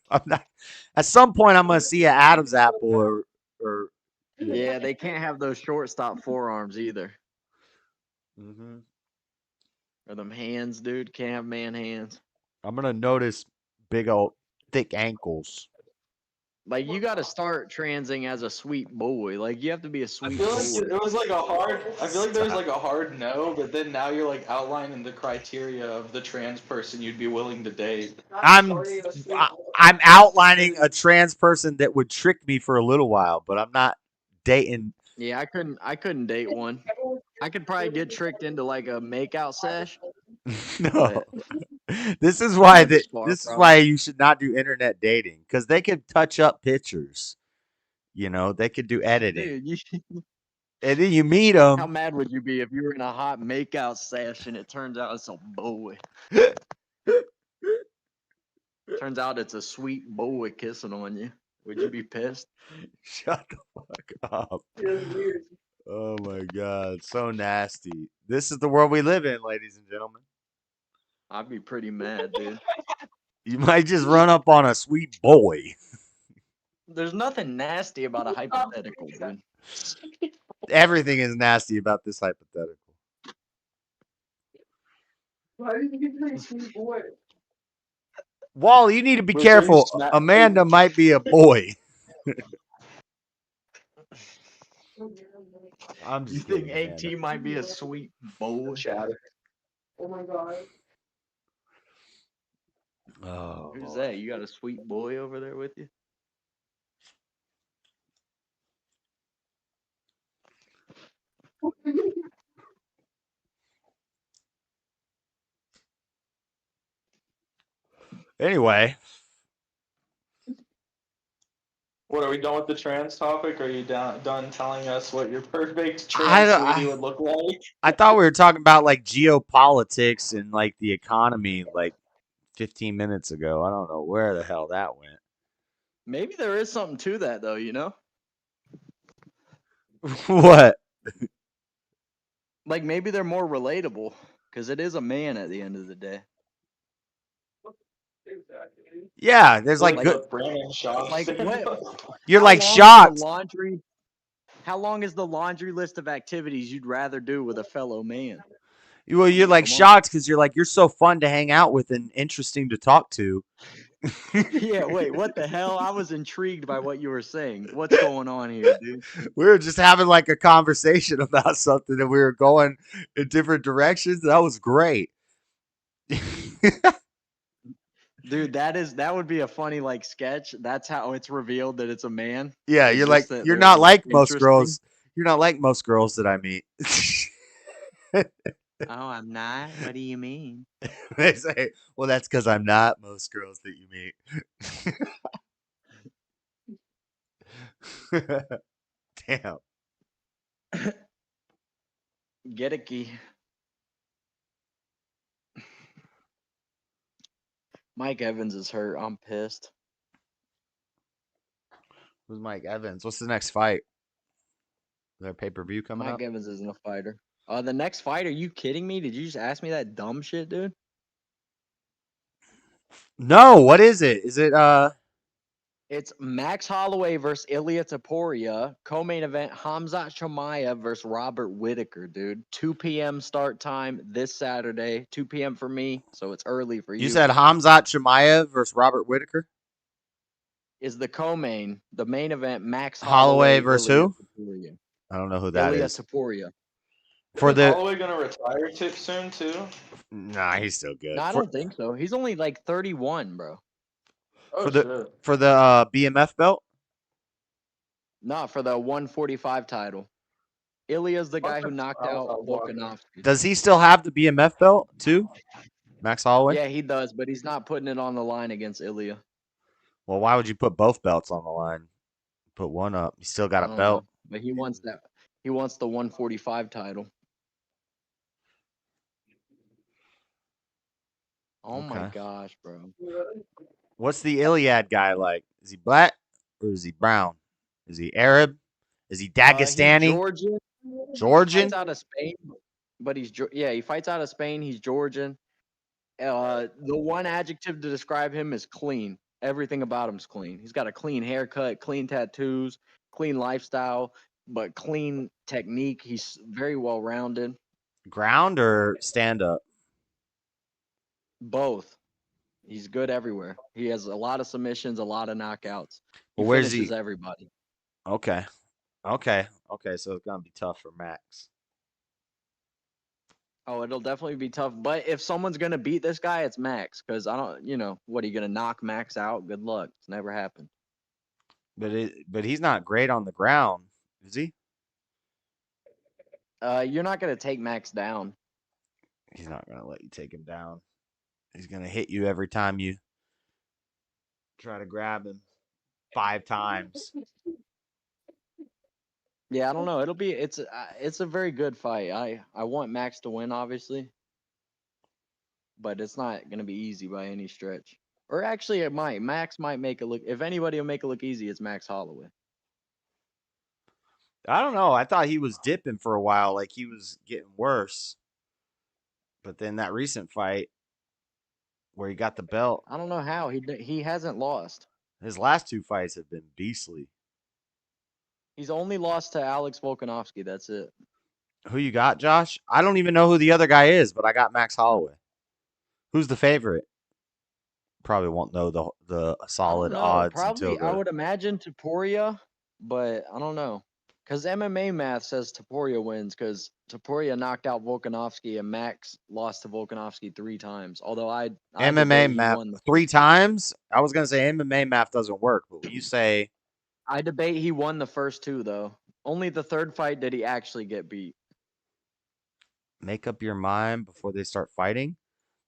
I'm not. At some point, I'm gonna see an Adam's apple or Yeah, they can't have those shortstop forearms either. Mhm. Or them hands, dude. Can't have man hands. I'm gonna notice big old thick ankles. Like you got to start transing as a sweet boy. Like you have to be a I sweet feel like boy. it was like a hard. I feel like there was Stop. like a hard no, but then now you're like outlining the criteria of the trans person you'd be willing to date. I'm I'm outlining a trans person that would trick me for a little while, but I'm not dating. Yeah, I couldn't date one. I could probably get tricked into like a makeout sesh. No. But This is why that's far this is from why it. you should not do internet dating because they could touch up pictures. You know, they could do editing, Dude, you, and then you meet how them. mad would you be if you were in a hot makeout sesh and it turns out it's a boy? Turns out it's a sweet boy kissing on you. Would you be pissed? Shut the fuck up. Oh my god, so nasty. This is the world we live in, ladies and gentlemen. I'd be pretty mad, dude. You might just run up on a sweet boy. There's nothing nasty about a hypothetical, dude. Everything is nasty about this hypothetical. Wall, you need to be Wait, so you careful. snap? Amanda might be a boy. I'm You just think kidding, Amanda. AT might be a sweet boy? Oh, Who's boy. that? You got a sweet boy over there with you? Anyway, What, are we done with the trans topic? Are you done telling us what your perfect I, trans sweetie I would look like? I thought we were talking about like geopolitics and like the economy like 15 minutes ago. I don't know where the hell that went. Maybe there is something to that, though, you know? What? Like, maybe they're more relatable, because it is a man at the end of the day. Yeah, there's like Like- good. Look, Brandon shocked. Like, what? You're How like long is the shocked. laundry? How long is the laundry list of activities you'd rather do with a fellow man? Well, you're like Come on. shocked because you're like you're so fun to hang out with and interesting to talk to. Yeah, wait, what the hell? I was intrigued by what you were saying. What's going on here, dude? We were just having like a conversation about something and we were going in different directions. That was great. Dude, that would be a funny like sketch. That's how it's revealed that it's a man. Yeah, It's you're just like that you're they're, not like most interesting. girls. You're not like most girls that I meet. Oh, I'm not. What do you mean? They say, well, that's because I'm not most girls that you meet. Damn. Get a key. Mike Evans is hurt. I'm pissed. Who's Mike Evans? What's the next fight? Is there a pay-per-view coming Mike up? Evans isn't a fighter. The next fight? Are you kidding me? Did you just ask me that dumb shit, dude? No, what is it? Is it It's Max Holloway versus Ilya Taporia. Co-main event, Hamzat Chimaev versus Robert Whitaker, dude. 2 p.m. start time this Saturday. 2 p.m. for me, so it's early for you. you said Hamzat Chimaev versus Robert Whitaker? Is the co-main, the main event, Max Holloway Holloway versus Ilya who? Taporia. I don't know who that Ilya is. Taporia. For Is the Holloway gonna retire soon too? Nah, he's still good. No, I For, don't think so. He's only like 31, bro. Oh for shit. the BMF belt? Not for the 145 title. Ilya's the guy who knocked out Volkanovski. Does he still have the BMF belt too? Max Holloway? Yeah, he does, but he's not putting it on the line against Ilya. Well, why would you put both belts on the line? Put one up. He still got I a don't belt. know, but he wants that. He wants the 145 title. Oh my Okay. gosh, bro. What's the Iliad guy like? Is he black or is he brown? Is he Arab? Is he He's Dagestani? Georgian. He Georgian? fights out of Spain, but he fights out of Spain. He's Georgian. The one adjective to describe him is clean. Everything about him's clean. He's got a clean haircut, clean tattoos, clean lifestyle, but clean technique. He's very well rounded. Ground or stand up? Both. He's good everywhere. He has a lot of submissions, a lot of knockouts. He Well, where's finishes he? everybody. Okay. So it's gonna be tough for Max. Oh, it'll definitely be tough. But if someone's gonna beat this guy, it's Max. Because I don't, what are you gonna knock Max out? Good luck. It's never happened. But he's not great on the ground, is he? You're not gonna take Max down. He's not gonna let you take him down. He's gonna hit you every time you try to grab him 5 times. Yeah, I don't know. It's a very good fight. I want Max to win, obviously, but it's not gonna be easy by any stretch. Or actually, it might. Max might make it look. If anybody will make it look easy, it's Max Holloway. I don't know. I thought he was dipping for a while, like he was getting worse. But then that recent fight where he got the belt, I don't know how he hasn't lost. his last 2 fights have been beastly. He's only lost to Alex Volkanovski. That's it. Who you got, Josh? I don't even know who the other guy is, but I got Max Holloway. Who's the favorite? Probably won't know the solid odds Probably, until I would imagine Topuria, but I don't know. Because MMA math says Topuria wins because Topuria knocked out Volkanovski and Max lost to Volkanovski 3 times. Although I MMA debate he math won the 3 times. I was gonna say MMA math doesn't work, but when you say I debate he won the first 2 though. Only the 3rd fight did he actually get beat. make up your mind before they start fighting,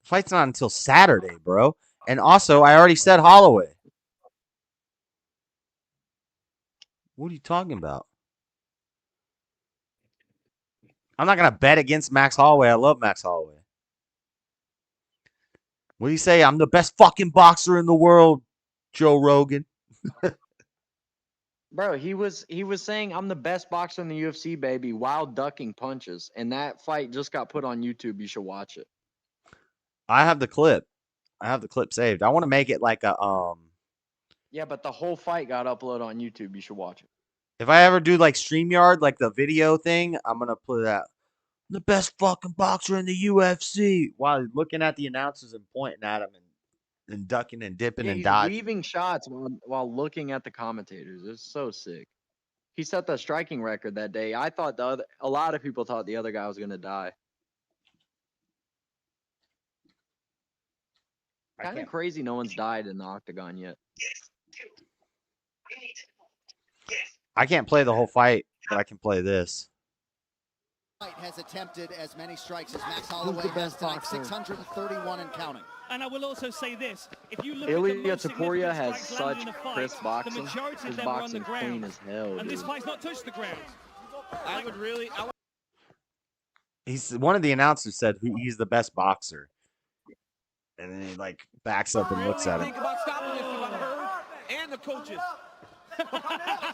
the fight's not until Saturday, bro. And also, I already said Holloway. What are you talking about? I'm not gonna bet against Max Holloway. I love Max Holloway. What do you say? I'm the best fucking boxer in the world, Joe Rogan. Bro, he was saying I'm the best boxer in the UFC, baby, while ducking punches. And that fight just got put on YouTube. You should watch it. I have the clip. Saved. I want to make it like a Yeah, but the whole fight got uploaded on YouTube. You should watch it. If I ever do like StreamYard, like the video thing, I'm gonna put that the best fucking boxer in the UFC while looking at the announcers and pointing at him and ducking and dipping Yeah, and he's dodging. weaving shots while looking at the commentators. It's so sick. He set the striking record that day. I thought a lot of people thought the other guy was gonna die. Kind of crazy. No one's died in the octagon yet. I can't play the whole fight, but I can play this. Has attempted as many strikes as Max Holloway has tonight, 631 and counting. And I will also say this: if you look Ilya at the most Topuria significant has strikes landed such in a fight, crisp the boxing. majority His of them were on the boxing clean ground, as hell, and this dude. fight's not touched the ground. He's one of the announcers said he's the best boxer, and then he like backs up and looks at him. Think about stopping this if I'm hurt, and the coaches. I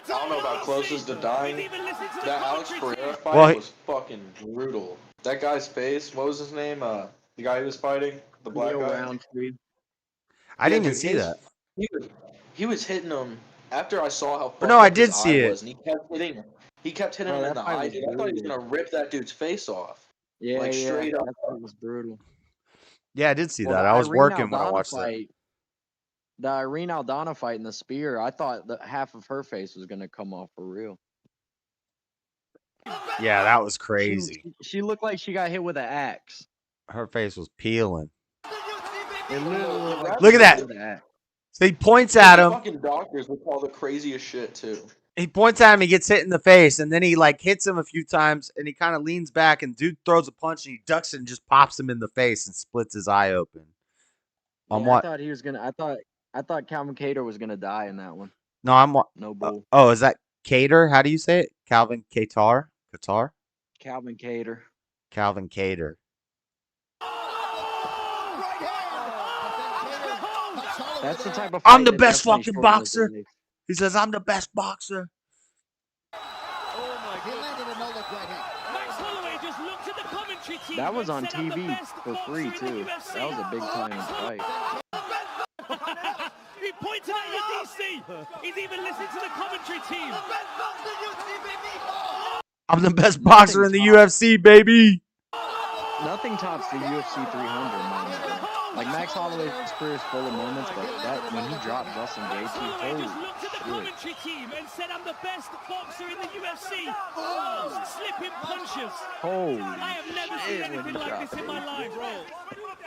don't know about closest to dying. That Alex Pereira fight Well, was fucking brutal. That guy's face, what was his name? The guy he was fighting, the black Leo guy. Roundtree. I didn't even see that. He was hitting him after I saw how. But no, I fucked up his did see eye it. was, and he kept hitting him in the that fight eye. was Dude, I thought he was brutal. gonna rip that dude's face off. Yeah, Like, yeah, straight up. that fight was brutal. Yeah, I did see Well, that. the I was Irene working when I Aldana watched that. fight, the Irene Aldana fight in the spear, I thought that half of her face was gonna come off for real. Yeah, that was crazy. She looked like she got hit with an axe. Her face was peeling. It literally looked like Look she at got that. hit with an axe. So he points at The him. fucking doctors would call the craziest shit too. He points at him. He gets hit in the face, and then he like hits him a few times, and he kind of leans back, and dude throws a punch, and he ducks it and just pops him in the face and splits his eye open. Yeah, On what? I thought he was gonna. I thought Calvin Cater was gonna die in that one. No, I'm what? No bull. Oh, is that Cater? How do you say it? Calvin Catar? Qatar? Calvin Cater. Calvin Cater. That's the type of I'm fight the that best definitely fucking shortens the boxer. legs. He says, I'm the best boxer. He landed a no-look right hand. Max Holloway just looked at the commentary team. That was and on said, "I'm the TV best for free boxer in the too. UFC." That was a big time fight. He pointed at you, DC. He's even listening to the commentary team. I'm the best boxer in the UFC, baby. Nothing tops the UFC 300 moment, bro. Like Max Holloway's career is full of moments, but that when he dropped Justin Gaethje, Holloway holy just looked at the shit. commentary team and said, "I'm the best boxer in the UFC." Oh, slipping punches. Holy I have never seen shit when anything he like dropped this in my Gaethje. life, bro.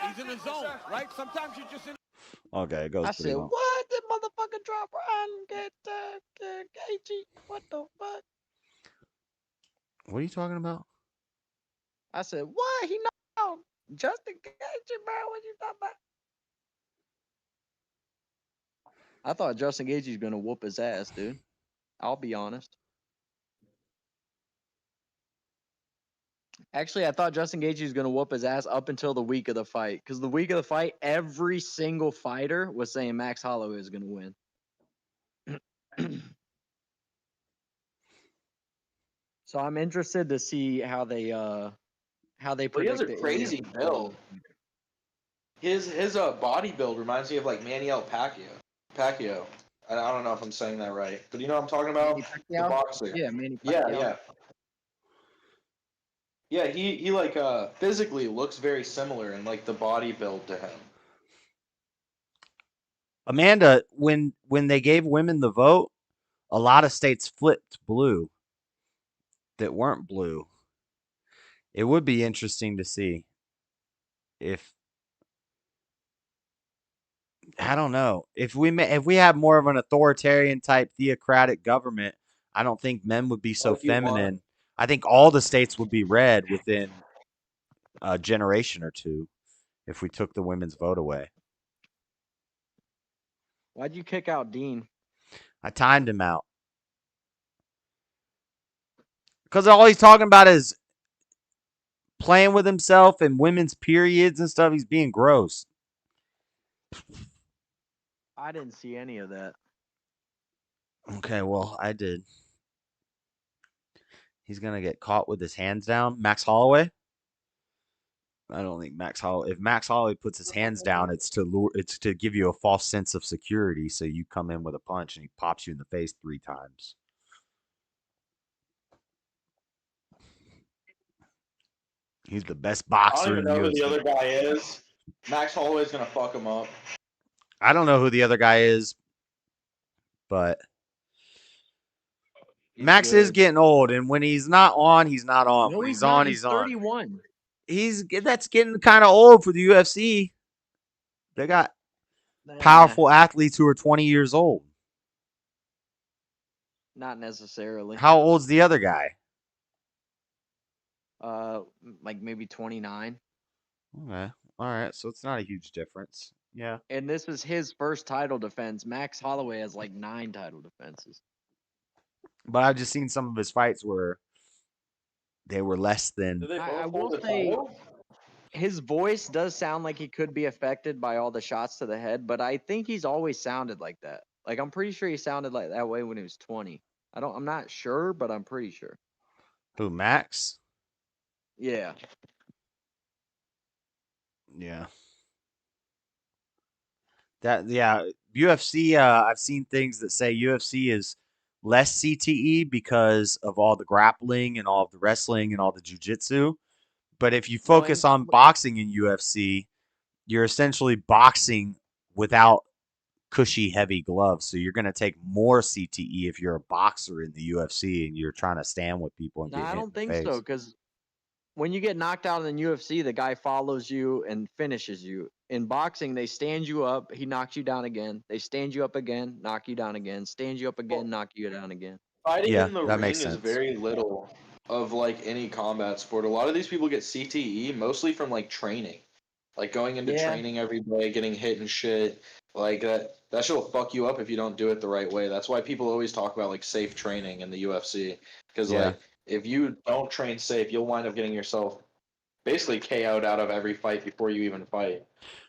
He's in the zone, right? Sometimes you're just in. Okay, it goes I pretty said, long. what? That motherfucker drop Ryan get Gaethje? What the fuck? What are you talking about? I said, what? He know Justin Gaethje, bro. What you talking about? I thought Justin Gaethje's gonna whoop his ass, dude. I'll be honest. Actually, I thought Justin Gaethje was gonna whoop his ass up until the week of the fight. Because the week of the fight, every single fighter was saying Max Holloway was gonna win. So I'm interested to see how they Well, he has predict a the crazy Ilian build. His body build reminds me of like Manny Pacquiao. I don't know if I'm saying that right, but you know what I'm talking about? Manny The Pacquiao? boxer. Yeah, Manny Yeah, Pacquiao. yeah. Yeah, he like physically looks very similar in like the body build to him. Amanda, when they gave women the vote, a lot of states flipped blue that weren't blue. It would be interesting to see if I don't know if we have more of an authoritarian type theocratic government. I don't think men would be so What do you want? feminine. I think all the states would be red within a generation or two if we took the women's vote away. Why'd you kick out Dean? I timed him out because all he's talking about is playing with himself and women's periods and stuff. He's being gross. I didn't see any of that. Okay, well, I did. He's gonna get caught with his hands down. Max Holloway. I don't think Max Holloway. If Max Holloway puts his hands down, it's to lure. It's to give you a false sense of security. So you come in with a punch and he pops you in the face 3 times. He's the best I don't boxer even in the know who UFC. the other guy is. Max Holloway's gonna fuck him up. I don't know who the other guy is, but Max is getting old, and when he's not on, he's not on. No, When he's he's not. on, He's he's on. 31. That's getting kind of old for the UFC. They got powerful athletes who are 20 years old. Not necessarily. How old's the other guy? Like maybe 29. Okay. All right. So it's not a huge difference. Yeah. And this is his first title defense. Max Holloway has like 9 title defenses. But I've just seen some of his fights where they were less than. I will say his voice does sound like he could be affected by all the shots to the head, but I think he's always sounded like that. Like I'm pretty sure he sounded like that way when he was 20. I'm not sure, but I'm pretty sure. Who, Max? Yeah. Yeah. UFC, I've seen things that say UFC is less CTE because of all the grappling and all of the wrestling and all the jiu-jitsu. But if you focus on boxing in UFC, you're essentially boxing without cushy, heavy gloves. So you're going to take more CTE if you're a boxer in the UFC and you're trying to stand with people and get hit I in don't the think face. so, because when you get knocked out in the UFC, the guy follows you and finishes you. In boxing, they stand you up, he knocks you down again. They stand you up again, knock you down again. Stand you up again, knock you down again. Fighting Yeah, in the that ring makes is sense. very little of like any combat sport. A lot of these people get CTE mostly from like training, like going into training every day, getting hit and shit. Like that shit will fuck you up if you don't do it the right way. That's why people always talk about like safe training in the UFC, because Yeah. like if you don't train safe, you'll wind up getting yourself basically KO'd out of every fight before you even fight.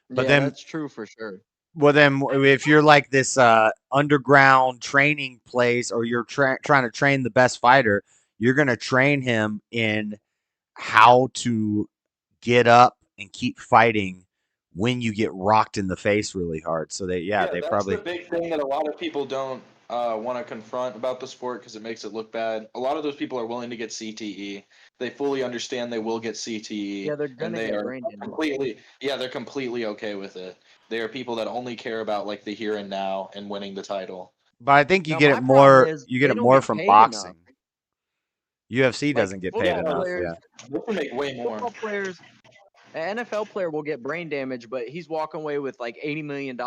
But yeah, then that's true for sure. Well, then, if you're like this underground training place, or you're trying to train the best fighter, you're gonna train him in how to get up and keep fighting when you get rocked in the face really hard. So they That's probably the big thing that a lot of people don't want to confront about the sport because it makes it look bad. A lot of those people are willing to get CTE. They fully understand they will get CTE, Yeah, they're and gonna they get are brain damage. they're completely okay with it. They are people that only care about like the here and now and winning the title. But I think you Now, get my it problem more. is You get they it don't more get from paid enough. boxing. UFC Like doesn't get paid football enough. players, Yeah. They can make way more. football players, an NFL player will get brain damage, but he's walking away with like $80 million.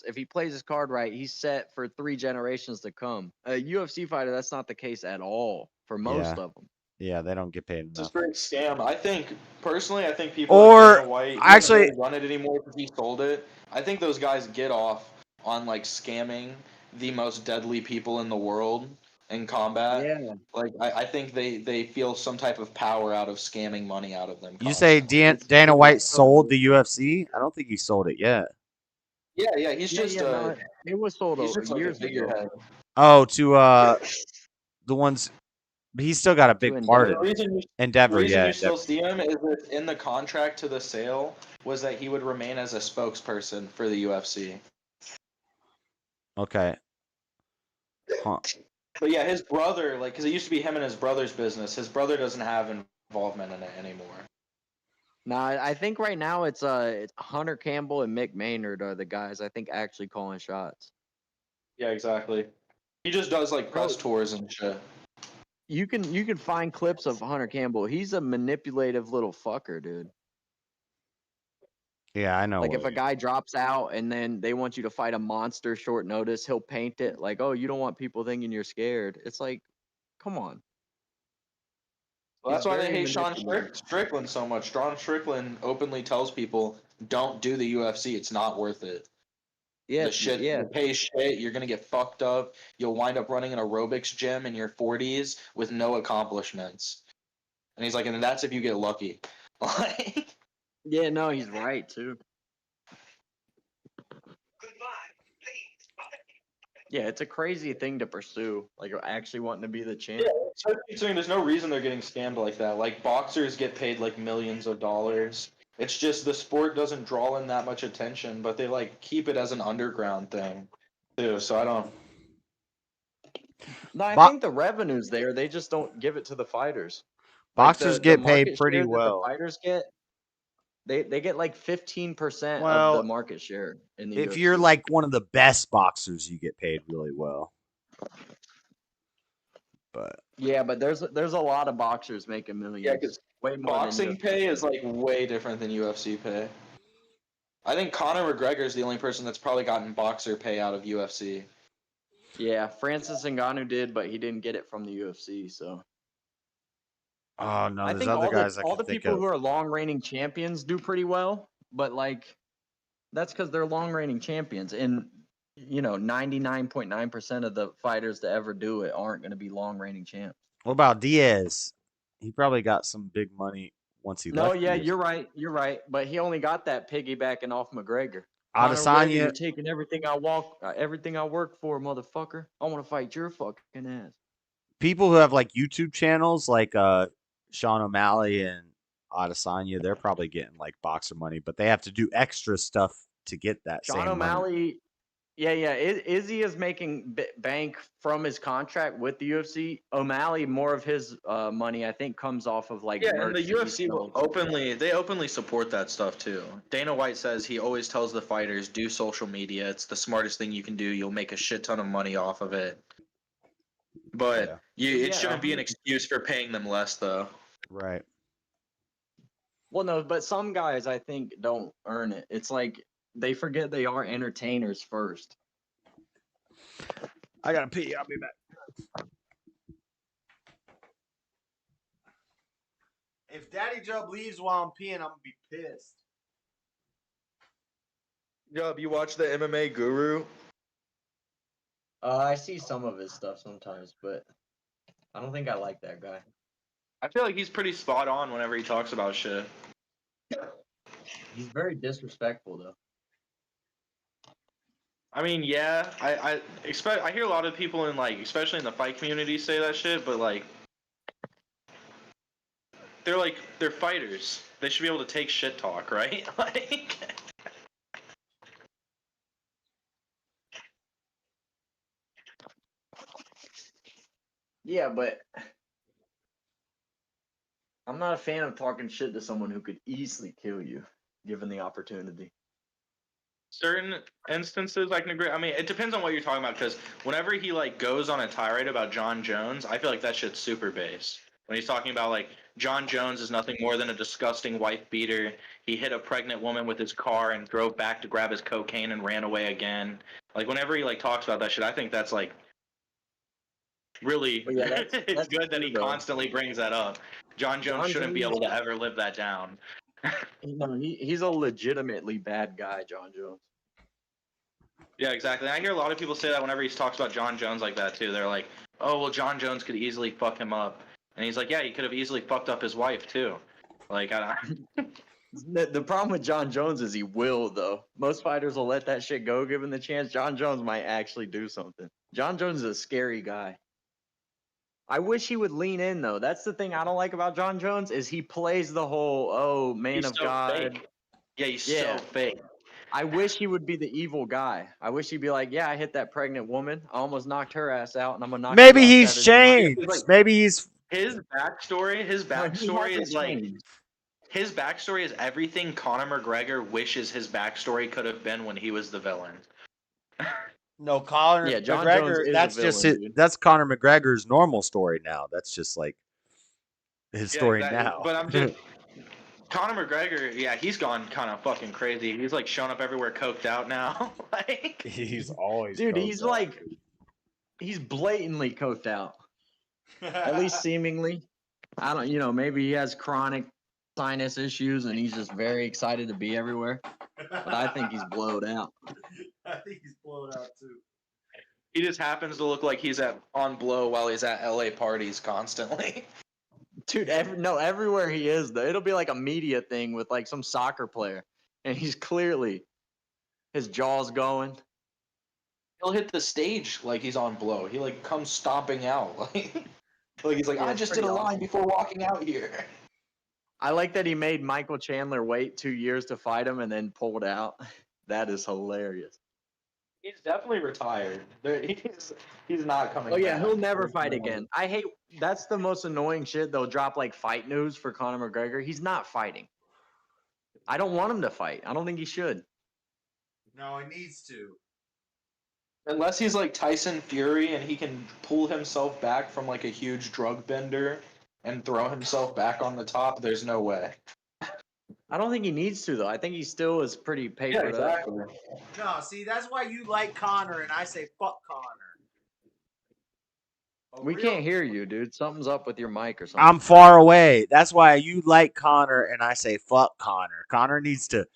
If he plays his card right, he's set for 3 generations to come. A UFC fighter, that's not the case at all for most Yeah. of them. Yeah, they don't get paid It's a enough. straight scam. I think personally, I think people Or like Dana White, he doesn't actually, really run it anymore because he sold it. I think those guys get off on like scamming the most deadly people in the world in combat. Yeah, Like I think they feel some type of power out of scamming money out of them you say constantly. Dana White sold the UFC? I don't think he sold it yet. Yeah, he's just no, it was sold he's just like a years ago figurehead. Oh, to the ones. But he's still got a to big part The in Endeavor. it. reason Endeavor, yeah, you still Endeavor. see him is that in the contract to the sale was that he would remain as a spokesperson for the UFC. Okay. Huh. But yeah, his brother, like, because it used to be him and his brother's business. His brother doesn't have involvement in it anymore. Nah, I think right now it's Hunter Campbell and Mick Maynard are the guys I think actually calling shots. Yeah, exactly. He just does like press tours and shit. You can find clips of Hunter Campbell. He's a manipulative little fucker, dude. Yeah, I know. Like if a guy drops out and then they want you to fight a monster short notice, he'll paint it like, "Oh, you don't want people thinking you're scared." It's like, come on. Well, that's He's why they very hate Sean manipulative. Strickland so much. Sean Strickland openly tells people, "Don't do the UFC. It's not worth it. Yeah, The shit, yeah. you pay shit. You're gonna get fucked up. You'll wind up running an aerobics gym in your 40s with no accomplishments." And he's like, "And that's if you get lucky." Like, Yeah, no, he's right too. Yeah, it's a crazy thing to pursue. Like actually wanting to be the champ. yeah, especially considering there's no reason they're getting scammed like that. Like boxers get paid like millions of dollars. It's just the sport doesn't draw in that much attention, but they like keep it as an underground thing too. So I don't. No, I think the revenue's there. They just don't give it to the fighters. Like Boxers the get paid market pretty share that the well. fighters get, they get like 15% of Well, the market share in the if UFC. you're like one of the best boxers, you get paid really well. But yeah, but there's a lot of boxers making millions. Yeah, because way more boxing than pay is like way different than UFC pay. I think Conor McGregor is the only person that's probably gotten boxer pay out of UFC. Yeah, Francis Ngannou did, but he didn't get it from the UFC. So oh no, I there's think other guys I all can the think people of. who are long reigning champions do pretty well, but like that's because they're long reigning champions, and 99.9% of the fighters to ever do it aren't going to be long reigning champs. What about Diaz? He probably got some big money once he No, left. yeah, UFC. you're right, but he only got that piggybacking off McGregor. Conor McGregor, you're Adesanya, taking everything everything I work for, motherfucker. I want to fight your fucking ass. people who have like YouTube channels like Sean O'Malley and Adesanya, they're probably getting like boxer money, but they have to do extra stuff to get that Sean same money. O'Malley, yeah. Izzy is making bank from his contract with the UFC. O'Malley, more of his money, I think, comes off of like Yeah, merch and the that he UFC will sells. openly support that stuff too. Dana White says he always tells the fighters, do social media. It's the smartest thing you can do. You'll make a shit ton of money off of it. But it shouldn't be an 100%. excuse for paying them less though. Right. Well, no, but some guys I think don't earn it. It's like they forget they are entertainers first. I gotta pee. I'll be back. If Daddy Job leaves while I'm peeing, I'm gonna be pissed. Job, you watch the MMA Guru? I see some of his stuff sometimes, but I don't think I like that guy. I feel like he's pretty spot on whenever he talks about shit. He's very disrespectful, though. I mean, yeah, I expect. I hear a lot of people in like, especially in the fight community, say that shit. But like, they're fighters. They should be able to take shit talk, right? Like. Yeah, but I'm not a fan of talking shit to someone who could easily kill you, given the opportunity. Certain instances, I can agree. I mean, it depends on what you're talking about. Because whenever he like goes on a tirade about John Jones, I feel like that shit's super base. When he's talking about like John Jones is nothing more than a disgusting wife beater. He hit a pregnant woman with his car and drove back to grab his cocaine and ran away again. Like whenever he like talks about that shit, I think that's like really. Yeah, it's good that he constantly brings that up. John Jones shouldn't be able to ever live that down. No, he's a legitimately bad guy, John Jones. Yeah, exactly. And I hear a lot of people say that whenever he talks about John Jones like that too. They're like, "Oh, well, John Jones could easily fuck him up," and he's like, "Yeah, he could have easily fucked up his wife too." Like, I don't. The problem with John Jones is he will, though. Most fighters will let that shit go given the chance. John Jones might actually do something. John Jones is a scary guy. I wish he would lean in, though. That's the thing I don't like about John Jones is he plays the whole, oh, man He's of so God. fake. Yeah, he's so fake. I wish he would be the evil guy. I wish he'd be like, yeah, I hit that pregnant woman. I almost knocked her ass out, and I'm gonna knock Maybe you out he's Saturday night." changed. Maybe he's His backstory is like changed. his backstory is everything Conor McGregor wishes his backstory could have been when he was the villain. No, Conor Yeah, John McGregor. Jones is That's a just villain, it. dude. That's Conor McGregor's normal story now. That's just like his story exactly. now. But I'm just Conor McGregor. Yeah, he's gone kind of fucking crazy. He's like showing up everywhere, coked out now. Like he's always dude. coked He's out. like, he's blatantly coked out. At least seemingly. I don't, maybe he has chronic sinus issues and he's just very excited to be everywhere. But I think he's blowed out. I think he's blown out too. he just happens to look like he's on blow while he's at LA parties constantly. Dude, everywhere he is, though, it'll be like a media thing with like some soccer player, and he's clearly his jaw's going. He'll hit the stage like he's on blow. He like comes stomping out like he's like, Yeah, I it's just did a pretty line awesome. before walking out here. I like that he made Michael Chandler wait 2 years to fight him and then pulled out. That is hilarious. He's definitely retired. He's not coming. Oh yeah, back. he'll never fight again. I hate that's the most annoying shit. They'll drop like fight news for Conor McGregor. He's not fighting. I don't want him to fight. I don't think he should. No, he needs to. Unless he's like Tyson Fury and he can pull himself back from like a huge drug bender and throw himself back on the top, there's no way. I don't think he needs to though. I think he still is pretty papered up. No, see, that's why you like Conor, and I say fuck Conor. We can't hear you, dude. Something's up with your mic or something. I'm far away. That's why you like Conor, and I say fuck Conor. Conor needs to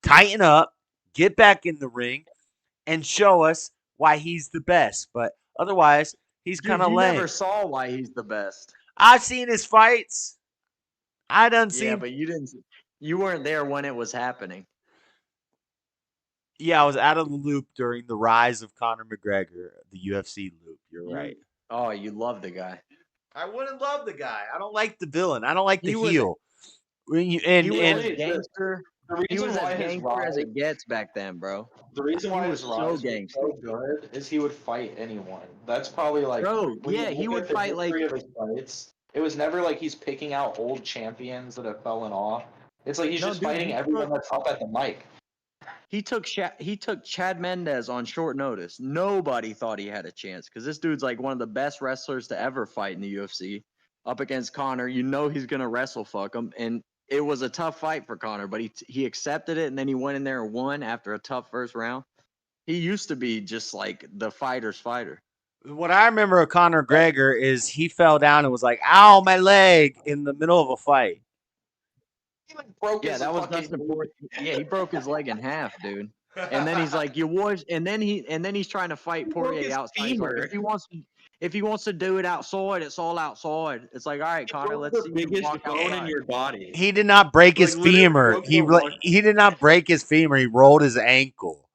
tighten up, get back in the ring, and show us why he's the best. But otherwise, he's kind of lame. You never saw why he's the best. I've seen his fights. I done seen. Yeah, but you didn't. You weren't there when it was happening. Yeah, I was out of the loop during the rise of Conor McGregor, the UFC loop. You're right. Oh, you love the guy. I wouldn't love the guy. I don't like the villain. I don't like the He heel. was a gangster. He was as gangster as it gets back then, bro. The reason why his rise was so good is he would fight anyone. That's probably like, bro. when Yeah, you he look would at the fight like. history of his fights, it was never like he's picking out old champions that have fallen off. It's like he's just fighting everyone that's up at the mic. He took Chad Mendez on short notice. Nobody thought he had a chance because this dude's like one of the best wrestlers to ever fight in the UFC. Up against Conor, you know he's gonna wrestle fuck him, and it was a tough fight for Conor, but he accepted it, and then he went in there and won after a tough first round. He used to be just like the fighter's fighter. What I remember of Conor McGregor is he fell down and was like, "Ow, my leg!" in the middle of a fight. He like broke his that was fucking Dustin Poirier. Yeah, he broke his leg in half, dude. And then he's like, "You was," and then he's trying to fight Poirier outside. Like, if he wants to do it outside, it's all outside. It's like, all right, Conor, let's see you walk bone outside. in your body. He did not break his femur. He did not break his femur. He rolled his ankle.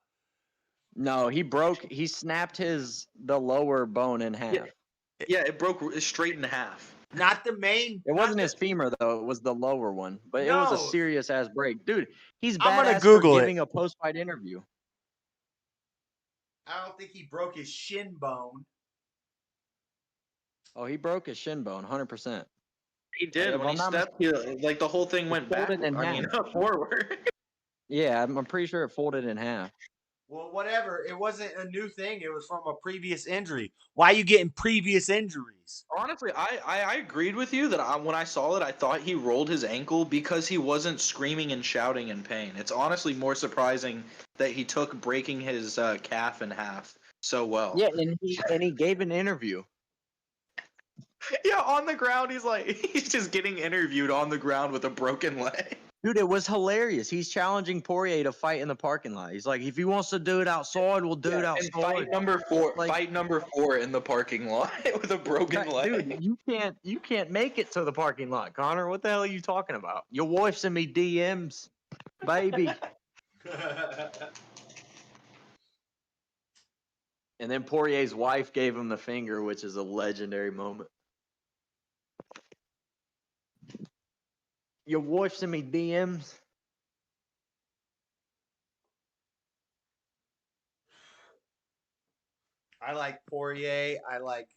No, he snapped the lower bone in half. Yeah, it broke straight in half. Not the main. It wasn't his femur though; it was the lower one. But it was a No. serious ass break, dude. He's I'm gonna badass for Google it. giving a post-fight interview. I don't think he broke his shin bone. Oh, he broke his shin bone, 100%. He did. When he stepped, like the whole thing went back. Forward. Yeah, I'm pretty sure it folded in half. Well, whatever. It wasn't a new thing. It was from a previous injury. Why are you getting previous injuries? Honestly, I agreed with you that when I saw it, I thought he rolled his ankle because he wasn't screaming and shouting in pain. It's honestly more surprising that he took breaking his calf in half so well. Yeah, and he gave an interview. Yeah, on the ground, he's just getting interviewed on the ground with a broken leg. Dude, it was hilarious. He's challenging Poirier to fight in the parking lot. He's like, if he wants to do it outside, we'll do it outside. And fight number 4 in the parking lot with a broken leg. Dude, you can't make it to the parking lot, Connor. What the hell are you talking about? Your wife's in me DMs, baby. And then Poirier's wife gave him the finger, which is a legendary moment. Your wife's in me DMs. I like Poirier. I like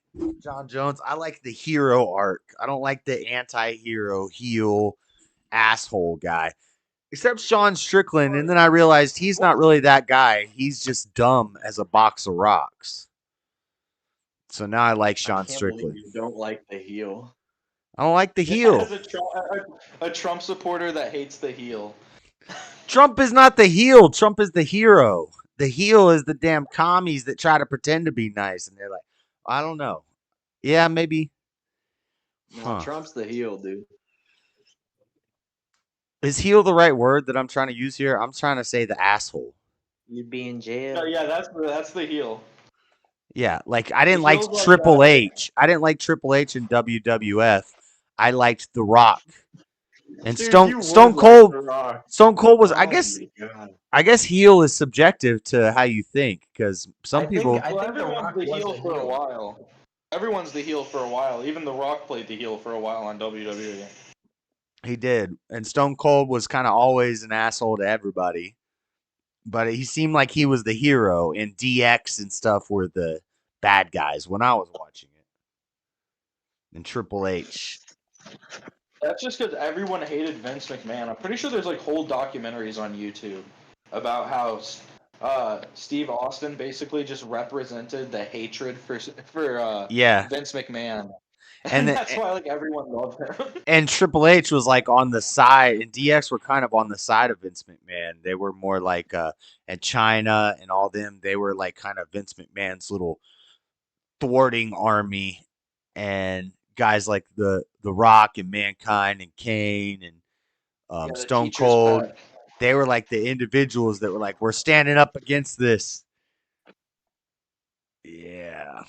John Jones. I like the hero arc. I don't like the anti-hero heel asshole guy. Except Sean Strickland, and then I realized he's not really that guy. He's just dumb as a box of rocks. So now I like Sean Strickland. You don't like the heel. I don't like the heel. As a Trump supporter that hates the heel. Trump is not the heel. Trump is the hero. The heel is the damn commies that try to pretend to be nice, and they're like, I don't know. Yeah, maybe. No, Trump's the heel, dude. Is heel the right word that I'm trying to use here? I'm trying to say the asshole. You'd be in jail. Oh, yeah, that's the heel. Yeah, like I didn't like Triple H. I didn't like Triple H in WWF. I liked The Rock. And Dude, Stone Cold. Stone Cold was, I guess heel is subjective to how you think, because some people. I think everyone's the heel for a while. Everyone's the heel for a while. Even The Rock played the heel for a while on WWE. He did, and Stone Cold was kind of always an asshole to everybody, but he seemed like he was the hero, and DX and stuff were the bad guys when I was watching it. And Triple H. That's just because everyone hated Vince McMahon. I'm pretty sure there's like whole documentaries on YouTube about how Steve Austin basically just represented the hatred for Vince McMahon. And that's why like everyone loved him. And Triple H was like on the side, and DX were kind of on the side of Vince McMahon. They were more like and China and all them, they were like kind of Vince McMahon's little thwarting army, and guys like the Rock and Mankind and Kane and Stone Cold, they were like the individuals that were like, we're standing up against this. Yeah.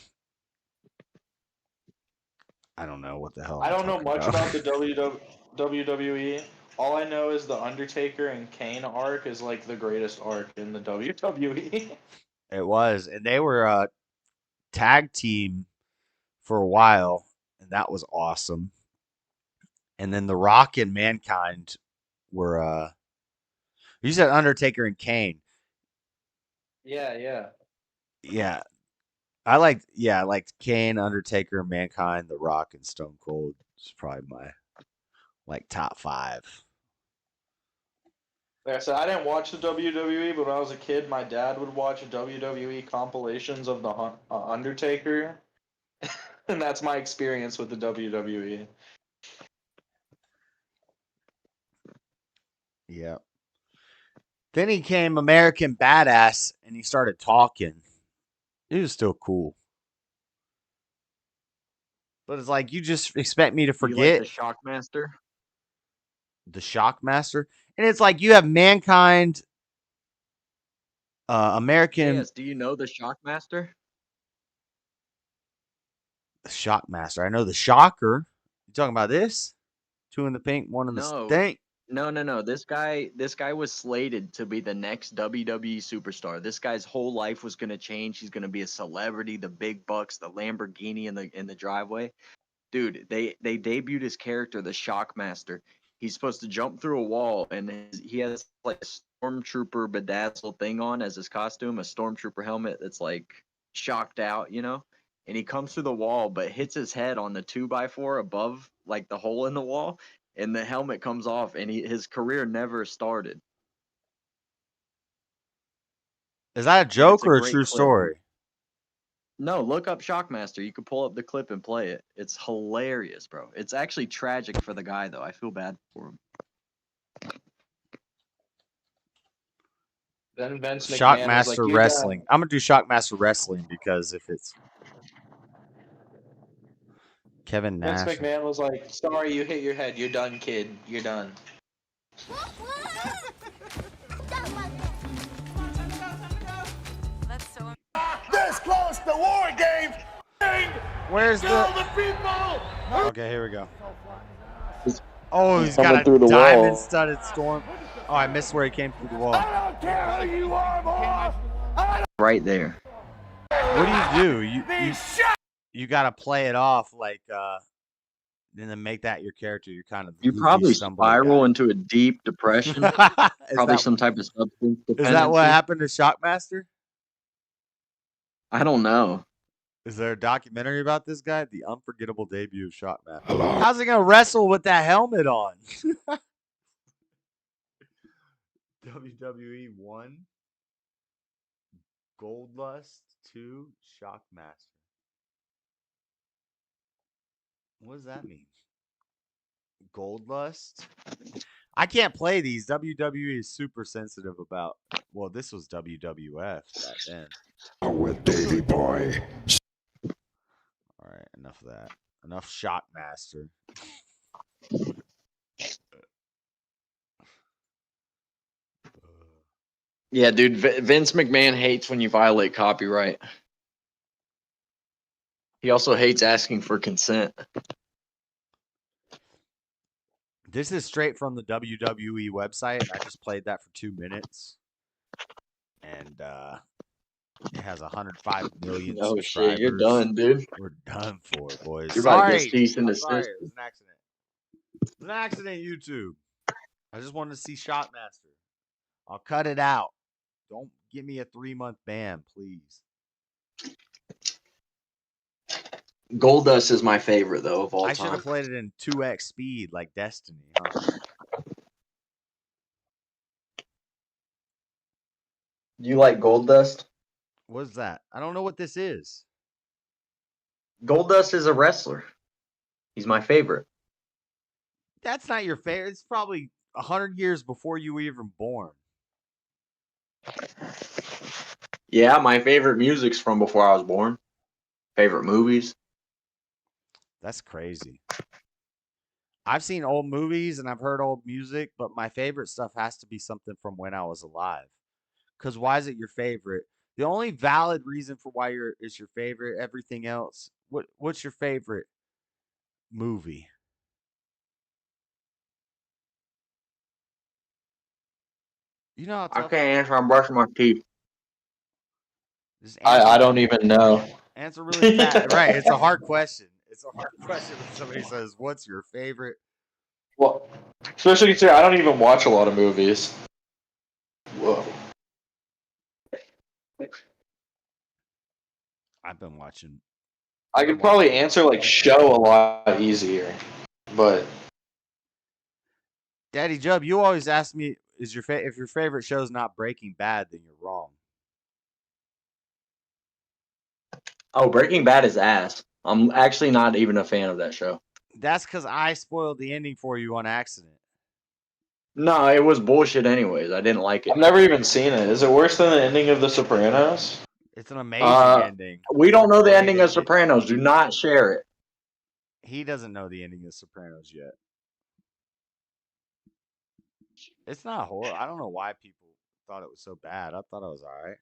I don't know what the hell. I don't know much about the WWE. All I know is the Undertaker and Kane arc is like the greatest arc in the WWE. It was, and they were a tag team for a while, and that was awesome. And then The Rock and Mankind were you said Undertaker and Kane. Yeah. I liked Kane, Undertaker, Mankind, The Rock, and Stone Cold. It's probably my top 5. Like I said, I didn't watch the WWE, but when I was a kid, my dad would watch WWE compilations of the Undertaker, and that's my experience with the WWE. Yeah. Then he came American Badass, and he started talking. It was still cool. But it's like, you just expect me to forget. You like the Shockmaster? The Shockmaster? And it's like, you have Mankind, American. Yes, do you know the Shockmaster? The Shockmaster. I know the Shocker. You talking about this? 2 in the pink, 1 in the stink. No. This guy was slated to be the next WWE superstar. This guy's whole life was gonna change. He's gonna be a celebrity, the big bucks, the Lamborghini in the driveway. Dude, they debuted his character, the Shockmaster. He's supposed to jump through a wall, and he has like a stormtrooper bedazzled thing on as his costume, a stormtrooper helmet that's like shocked out, you know. And he comes through the wall, but hits his head on the 2x4 above, like the hole in the wall, and the helmet comes off, and his career never started. Is that a It's joke a or a great true clip. story? No, look up Shockmaster. You can pull up the clip and play it. It's hilarious, bro. It's actually tragic for the guy, though. I feel bad for him. Then Vince McMahon was like, Shockmaster "You Wrestling. I'm gonna do Shockmaster Wrestling because if it's Kevin Vince Nash, McMahon was like, "Sorry, you hit your head. You're done, kid. You're done." That's so. This close to war games. where's Tell the? the people. Okay, here we go. Oh, he's coming got through a the diamond wall. studded storm. Oh, I missed where he came through the wall. I don't care who you are, boy. Right there. What do? You gotta play it off like and then make that your character. You're kind of You goofy, probably stumbling spiral guy. into a deep depression. is, Probably that, some type of substance is that dependency. what happened to Shockmaster? I don't know. Is there a documentary about this guy? The unforgettable debut of Shockmaster. How's he gonna wrestle with that helmet on? WWE 1, Goldust 2, Shockmaster. What does that mean? Goldust? I can't play these. WWE is super sensitive about. Well, this was WWF back then. With Davey Boy. All right, enough of that. Enough Shockmaster. Yeah, dude. Vince McMahon hates when you violate copyright. He also hates asking for consent. This is straight from the WWE website, and I just played that for 2 minutes. And it has 105 million Oh subscribers. shit, you're done, dude. We're done for, boys. You're about to Sorry. get cease and I'm desist. sorry. It was an accident. It was an accident, YouTube. I just wanted to see Shockmaster. I'll cut it out. Don't give me a 3-month ban, please. Goldust is my favorite though of all I should time. have played it in 2x speed like Destiny, huh? You like Goldust? What's that? I don't know what this is. Goldust is a wrestler. He's my favorite. That's not your favorite. It's probably 100 years before you were even born. Yeah, my favorite music's from before I was born. Favorite movies. That's crazy. I've seen old movies and I've heard old music, but my favorite stuff has to be something from when I was alive. Because why is it your favorite? The only valid reason for why it's your favorite, everything else. What's your favorite movie? You know how I tough can't answer. I'm brushing my teeth. just I don't even know. answer really fast. Right, it's a hard question. It's a hard question when somebody says, "What's your favorite?" Well, especially considering I don't even watch a lot of movies. Whoa. I've been watching. I could probably answer like show a lot easier, but Daddy Jub, you always ask me, "Is if your favorite show is not Breaking Bad, then you're wrong." Oh, Breaking Bad is ass. I'm actually not even a fan of that show. That's because I spoiled the ending for you on accident. No, it was bullshit anyways. I didn't like it. I've never even seen it. Is it worse than the ending of The Sopranos? It's an amazing ending. We don't know the Great ending of Sopranos. Do not share it. He doesn't know the ending of Sopranos yet. It's not horrible. I don't know why people thought it was so bad. I thought it was all right.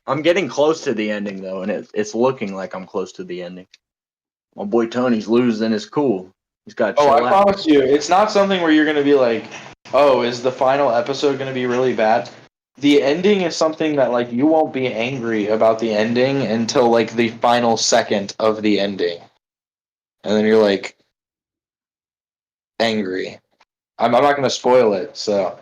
I'm getting close to the ending though, and it's looking like I'm close to the ending. My boy Tony's losing his cool. He's got to Oh, chill I out. promise you, it's not something where you're going to be like, oh, is the final episode going to be really bad? The ending is something that, like, you won't be angry about the ending until, like, the final second of the ending. And then you're, like, angry. I'm not going to spoil it, so.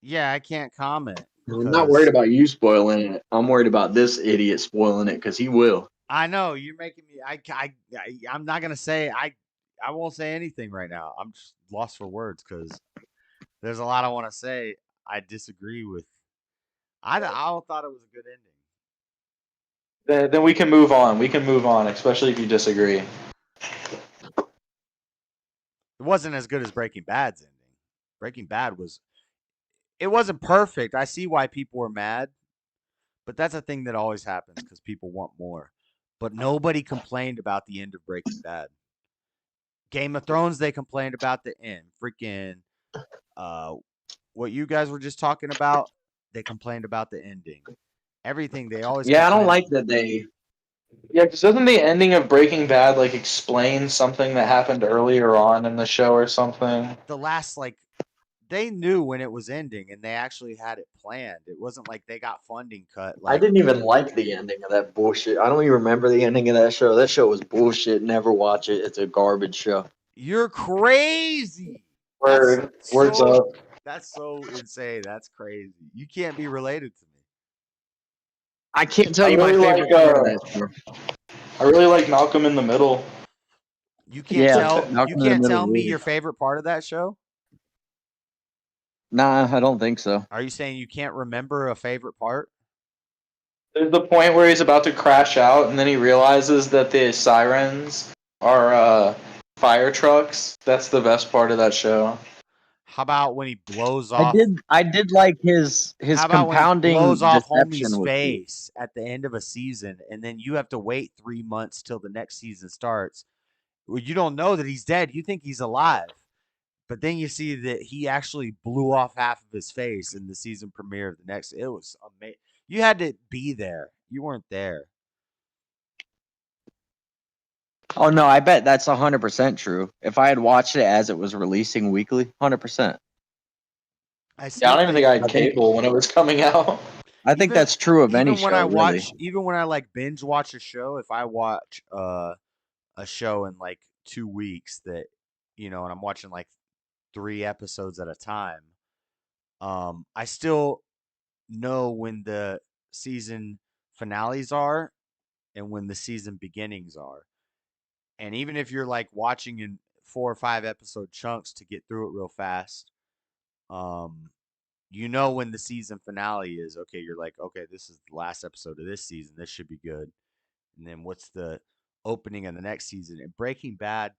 Yeah, I can't comment. I'm not worried about you spoiling it. I'm worried about this idiot spoiling it because he will. I know you're making me. I'm not gonna say. I won't say anything right now. I'm just lost for words because there's a lot I want to say. I disagree with. I thought it was a good ending. Then we can move on. We can move on, especially if you disagree. It wasn't as good as Breaking Bad's ending. Breaking Bad was. It wasn't perfect. I see why people were mad, but that's a thing that always happens because people want more. But nobody complained about the end of Breaking Bad. Game of Thrones, they complained about the end. Freaking, what you guys were just talking about, they complained about the ending. Everything they always. Yeah, I don't like that they. Yeah, because doesn't the ending of Breaking Bad like explain something that happened earlier on in the show or something? The last they knew when it was ending and they actually had it planned. It wasn't like they got funding cut. I didn't even like the ending of that bullshit. I don't even remember the ending of that show. That show was bullshit. Never watch it. It's a garbage show. You're crazy. Words up. That's so insane. That's crazy. You can't be related to me. I can't tell you my favorite part of that show. I really like Malcolm in the Middle. You can't tell me your favorite part of that show? Nah, I don't think so. Are you saying you can't remember a favorite part? There's the point where he's about to crash out, and then he realizes that the sirens are fire trucks. That's the best part of that show. How about when he blows off? I did like his How about compounding when he blows off deception homie's was face at the end of a season, and then you have to wait 3 months till the next season starts. Well, you don't know that he's dead. You think he's alive. But then you see that he actually blew off half of his face in the season premiere of the next. It was amazing. You had to be there. You weren't there. Oh no, I bet that's 100% true. If I had watched it as it was releasing weekly, 100%. I don't even think I had cable when it was coming out. I think that's true of any show. Even when I like binge watch a show, if I watch a show in like 2 weeks that and I'm watching like 3 episodes at a time, I still know when the season finales are and when the season beginnings are. And even if you're like watching in 4 or 5 episode chunks to get through it real fast, when the season finale is. Okay, you're like, okay, this is the last episode of this season. This should be good. And then what's the opening of the next season? And Breaking Bad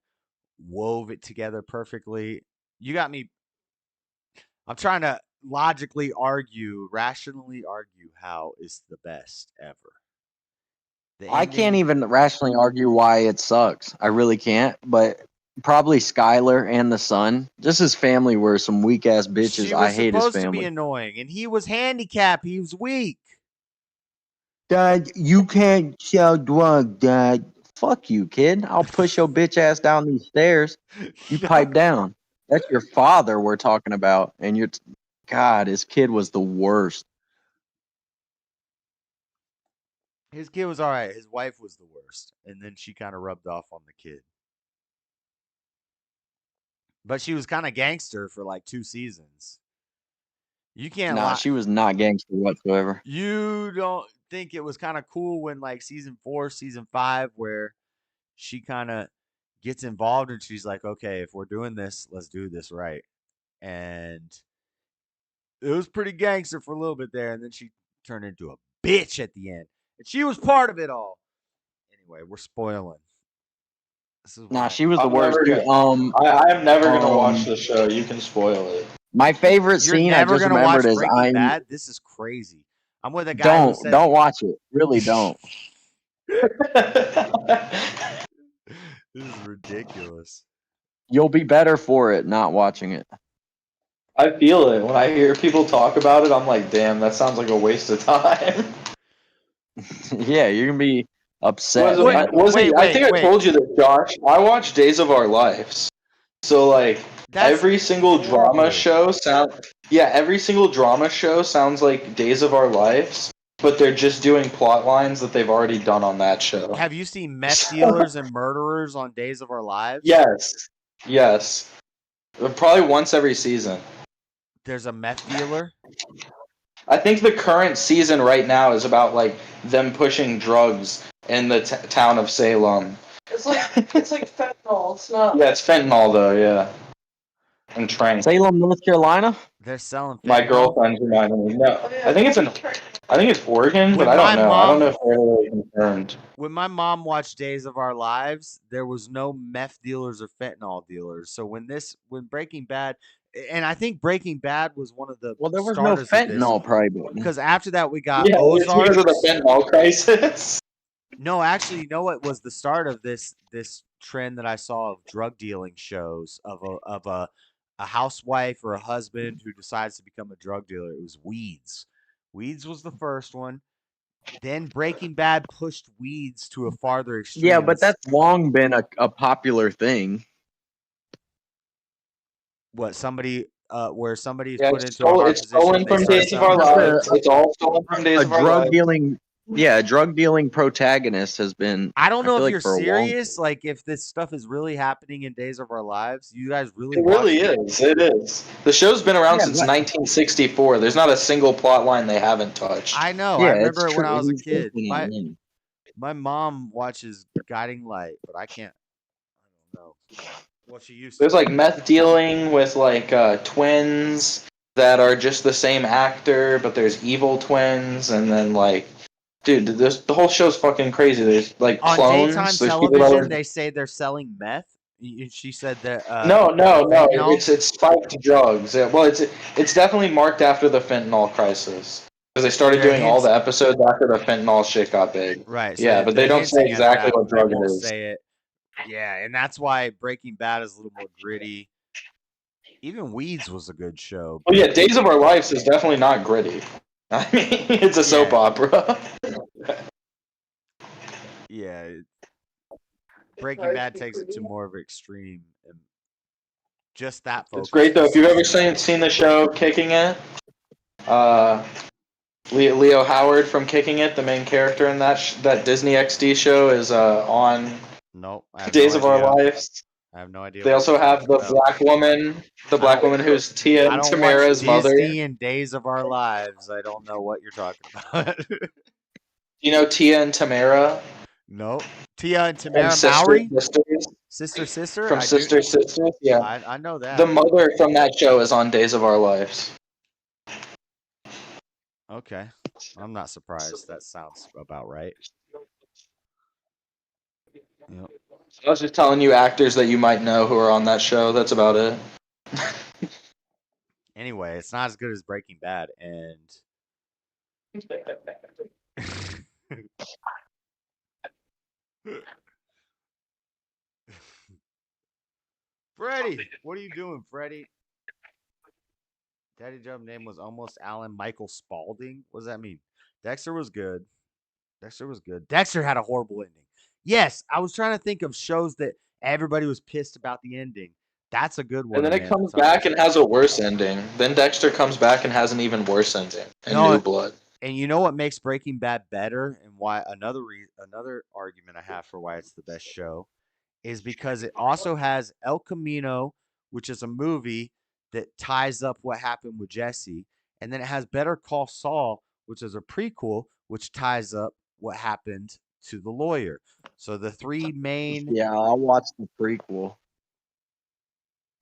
wove it together perfectly. You got me. I'm trying to rationally argue how it's the best ever. I can't even rationally argue why it sucks. I really can't. But probably Skylar and the son, just his family were some weak ass bitches. I hate his family. Supposed to be annoying, and he was handicapped. He was weak. Dad, you can't sell drugs, Dad. Fuck you, kid. I'll push your bitch ass down these stairs. You pipe down. That's your father we're talking about. And God, his kid was the worst. His kid was all right. His wife was the worst. And then she kind of rubbed off on the kid. But she was kind of gangster for like 2 seasons. You can't lie. She was not gangster whatsoever. You don't think it was kind of cool when like season 4, season 5, where she kind of gets involved and she's like, okay, if we're doing this, let's do this right. And it was pretty gangster for a little bit there. And then she turned into a bitch at the end. And she was part of it all. Anyway, we're spoiling. She was the worst. I am never going to watch the show. You can spoil it. My favorite scene I just remembered is Bad? This is crazy. I'm with a guy. Don't watch it. Really don't. This is ridiculous. You'll be better for it not watching it. I feel it. When I hear people talk about it, I'm like, damn, that sounds like a waste of time. Yeah, you're going to be upset. I think I told you this, Josh. I watch Days of Our Lives. So like every single drama show every single drama show sounds like Days of Our Lives, but they're just doing plot lines that they've already done on that show. Have you seen meth dealers and murderers on Days of Our Lives? Yes. Probably once every season. There's a meth dealer? I think the current season right now is about like them pushing drugs in the town of Salem. It's like fentanyl. It's not. Yeah, it's fentanyl though. Yeah, and train. Salem, North Carolina. They're selling fentanyl? My girlfriend's reminding me. No, I think it's Oregon, but I don't know. I don't know if they're really confirmed. When my mom watched Days of Our Lives, there was no meth dealers or fentanyl dealers. So when Breaking Bad, and I think Breaking Bad was one of the there was no fentanyl probably because after that we got Ozark. It's because of the fentanyl crisis. No, actually, you know what was the start of this trend that I saw of drug dealing shows of a housewife or a husband who decides to become a drug dealer. It was Weeds. Weeds was the first one. Then Breaking Bad pushed Weeds to a farther extreme. Yeah, but that's long been a popular thing. What somebody where somebody's Yeah, put it's into a hard it's stolen position, from Days of Our Lives. It's all stolen from Days of Our drug Lives. dealing. Yeah, a drug dealing protagonist has been. I don't know feel if like you're for a long serious. Like if this stuff is really happening in Days of Our Lives, you guys really It watch really is. It is. The show's been around since 1964. There's not a single plot line they haven't touched. I know. Yeah, I remember it's it when true. I was a He's kid. definitely in. My mom watches Guiding Light, but I can't. I don't know. Well, she used to. There's like meth dealing with like twins that are just the same actor, but there's evil twins, and then like, dude, the whole show's fucking crazy. There's like on clones. daytime There's people television, that are... they say they're selling meth. She said that. No. fentanyl? It's spiked drugs. Well, it's definitely marked after the fentanyl crisis because they started There are doing all hints- the episodes after the fentanyl shit got big. Right. So Yeah, but they they're don't say hinting at exactly that, what but they drug it won't is. say it. Yeah, and that's why Breaking Bad is a little more gritty. Even Weeds was a good show. Well, yeah, Days of Our Lives is definitely not gritty. I mean, it's a soap opera. Yeah. Breaking Bad takes it to more of an extreme. And just that focus. It's great though. If you've ever seen the show Kicking It, Leo Howard from Kicking It, the main character in that Disney XD show, is on Days of Our Lives. I have no idea. They also have the black woman, who's Tia and Tamara's mother. Disney and Days of Our Lives. I don't know what you're talking about. You know Tia and Tamara? No. Tia and Tamara Sisters? Sister? From Sisters, yeah. I know that. The mother from that show is on Days of Our Lives. Okay. I'm not surprised. That sounds about right. Yep. I was just telling you actors that you might know who are on that show. That's about it. Anyway, it's not as good as Breaking Bad, and Freddie, what are you doing, Freddie? Daddy Jump name was almost Alan Michael Spaulding. What does that mean? Dexter was good. Dexter had a horrible ending. Yes, I was trying to think of shows that everybody was pissed about the ending. That's a good one. And then it comes back and has a worse ending. Then Dexter comes back and has an even worse ending. And New Blood. And you know what makes Breaking Bad better, and why another argument I have for why it's the best show is because it also has El Camino, which is a movie that ties up what happened with Jesse, and then it has Better Call Saul, which is a prequel, which ties up what happened to the lawyer. So the three main. Yeah, I'll watch the prequel.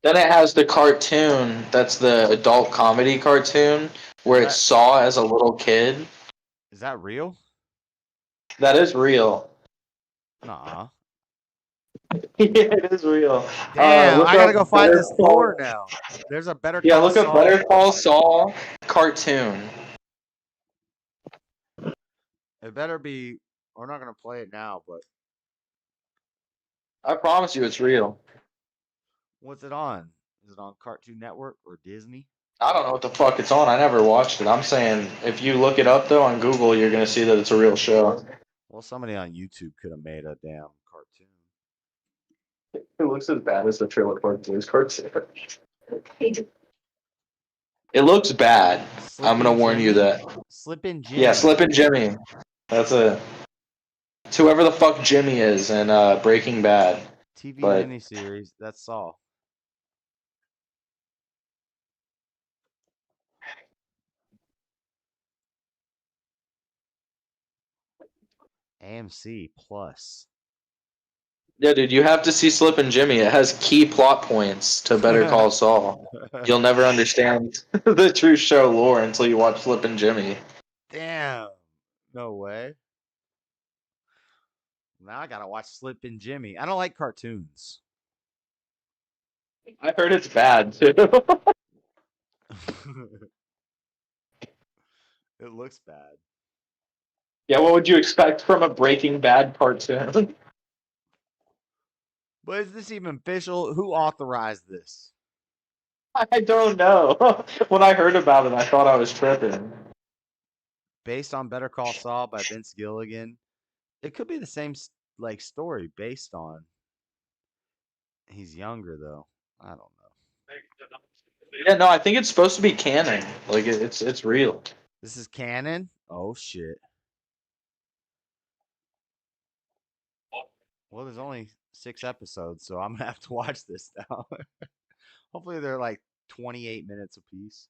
Then it has the cartoon. That's the adult comedy cartoon where it's Saw as a little kid. Is that real? That is real. Nuh-uh. Yeah, it is real. Damn, I gotta go find this lore now. There's a Better Call Yeah, look up Saul. Better Call Saul cartoon. It better be. We're not gonna play it now, but I promise you, it's real. what's it on? Is it on Cartoon Network or Disney? I don't know what the fuck it's on. I never watched it. I'm saying if you look it up though on Google, you're gonna see that it's a real show. Well, somebody on YouTube could have made a damn cartoon. It looks as bad as the Trailer Park Boys cartoon. It looks bad. I'm gonna warn you that. Slippin' Jimmy. Yeah, Slippin' Jimmy. That's it's whoever the fuck Jimmy is in Breaking Bad. TV But miniseries. That's all. AMC Plus. yeah, dude, you have to see Slippin' Jimmy. It has key plot points to Better Call Saul. You'll never understand the true show lore until you watch Slippin' Jimmy. Damn. No way. Now I gotta watch Slippin' Jimmy. I don't like cartoons. I heard it's bad too. It looks bad. Yeah, what would you expect from a Breaking Bad cartoon? But is this even official? Who authorized this? I don't know. When I heard about it, I thought I was tripping. Based on Better Call Saul by Vince Gilligan. It could be the same story based on. He's younger though. I don't know. Yeah, no, I think it's supposed to be canon. Like it's real. This is canon? Oh shit. Well, there's only 6 episodes, so I'm gonna have to watch this now. Hopefully they're like 28 minutes apiece.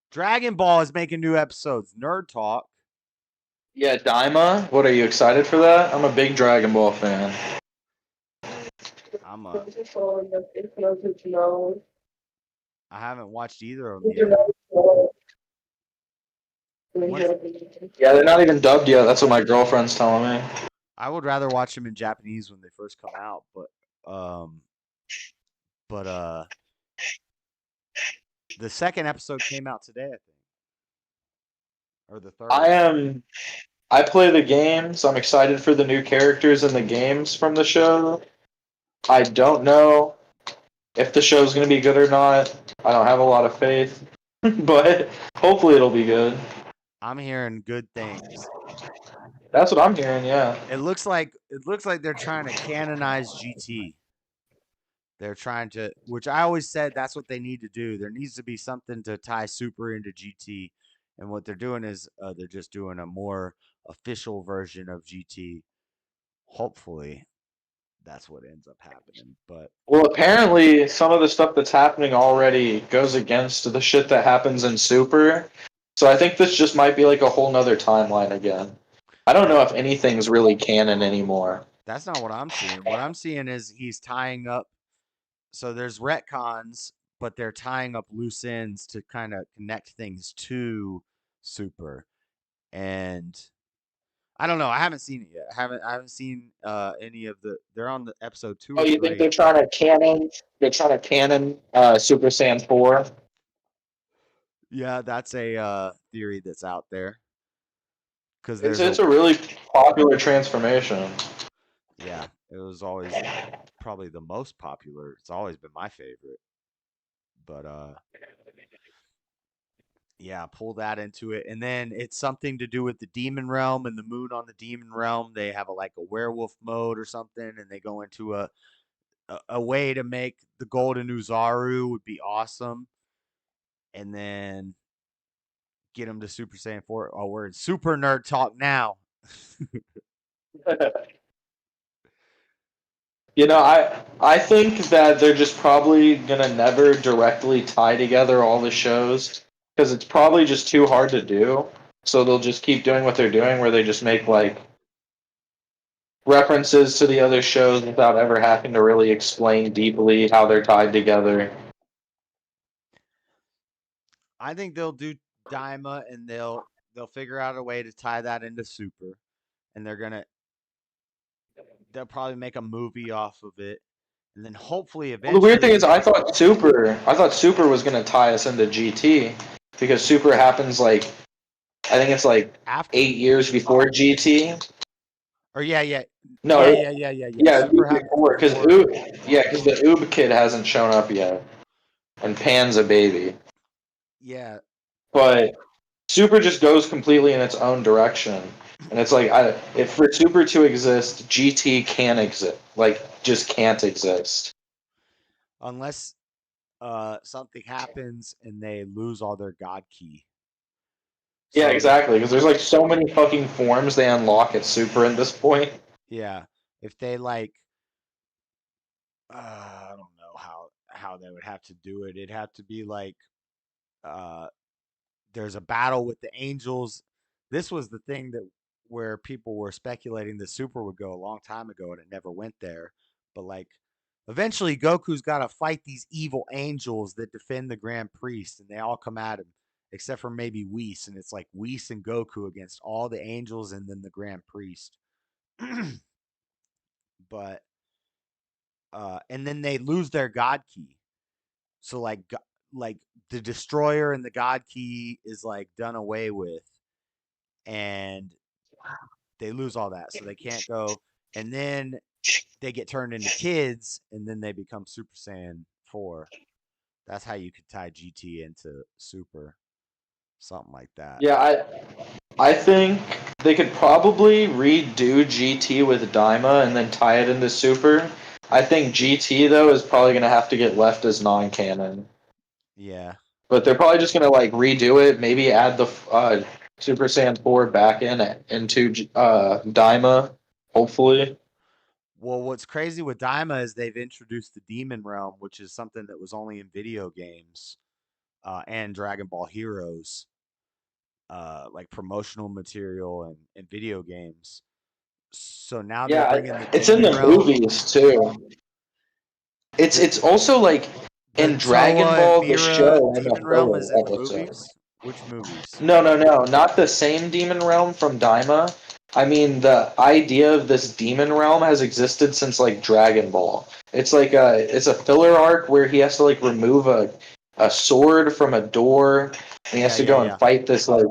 Dragon Ball is making new episodes. Nerd Talk. Yeah, Daima. What, are you excited for that? I'm a big Dragon Ball fan. I haven't watched either of them yet. Yeah, they're not even dubbed yet. That's what my girlfriend's telling me. I would rather watch them in Japanese when they first come out, but the second episode came out today, I think. Or the third. I play the games. I'm excited for the new characters in the games from the show. I don't know if the show's going to be good or not. I don't have a lot of faith, but hopefully it'll be good. I'm hearing good things. That's what I'm hearing, yeah. It looks like they're trying to canonize GT. They're trying to, which I always said that's what they need to do. There needs to be something to tie Super into GT. And what they're doing is they're just doing a more official version of GT. Hopefully, that's what ends up happening. But well, apparently some of the stuff that's happening already goes against the shit that happens in Super. So I think this just might be like a whole nother timeline again. I don't know if anything's really canon anymore. That's not what I'm seeing. What I'm seeing is he's tying up. So there's retcons, but they're tying up loose ends to kind of connect things to Super. And I don't know. I haven't seen it yet. I haven't seen any of the. They're on the episode 2 or 3. You think they're trying to canon? They're trying to canon Super Saiyan 4. Yeah, that's a theory that's out there. Because it's a really popular transformation. Yeah, it was always probably the most popular. It's always been my favorite. But yeah, pull that into it. And then it's something to do with the demon realm and the moon on the demon realm. They have a werewolf mode or something, and they go into a way to make the golden Uzaru would be awesome. And then get them to Super Saiyan 4. Oh, we're in Super Nerd Talk now. You know, I think that they're just probably gonna never directly tie together all the shows because it's probably just too hard to do. So they'll just keep doing what they're doing, where they just make like references to the other shows without ever having to really explain deeply how they're tied together. I think they'll do Daima and they'll figure out a way to tie that into Super, and they'll probably make a movie off of it, and then hopefully eventually. Well, the weird thing is, I thought Super was gonna tie us into GT because Super happens I think it's after 8 years before GT. Or yeah. No, yeah. Before because the Oob kid hasn't shown up yet, and Pan's a baby. Yeah, but Super just goes completely in its own direction, and it's like if for Super to exist, GT can't exist. Like, just can't exist. Unless something happens and they lose all their God key. Yeah, So exactly. Because there's like so many fucking forms they unlock at Super at this point. yeah, if they like, I don't know how they would have to do it. It'd have to be like, uh, there's a battle with the angels. This was the thing that where people were speculating the Super would go a long time ago, and it never went there. But like, eventually, Goku's got to fight these evil angels that defend the Grand Priest, and they all come at him, except for maybe Whis, and it's like Whis and Goku against all the angels and then the Grand Priest. But and then they lose their God key. So like the destroyer and the God key is like done away with, and they lose all that, so they can't go. And then they get turned into kids, and then they become Super Saiyan 4. That's how you could tie GT into Super, something like that. Yeah, I think they could probably redo GT with Daima and then tie it into Super. I think GT though is probably gonna have to get left as non-canon. Yeah. But they're probably just gonna like redo it, maybe add the Super Saiyan 4 back into Daima, hopefully. Well, what's crazy with Daima is they've introduced the Demon Realm, which is something that was only in video games and Dragon Ball Heroes, like promotional material and video games. So now they're Yeah, bringing the it's in Demon the Realm. movies too. It's also like The in Dragon Toa and Ball the Mira show in the Demon Realm is filler in the episode. movies? Which movies? No, not the same demon realm from Daima. I mean, the idea of this demon realm has existed since like Dragon Ball. It's like it's a filler arc where he has to like remove a sword from a door, and he has to go and fight this like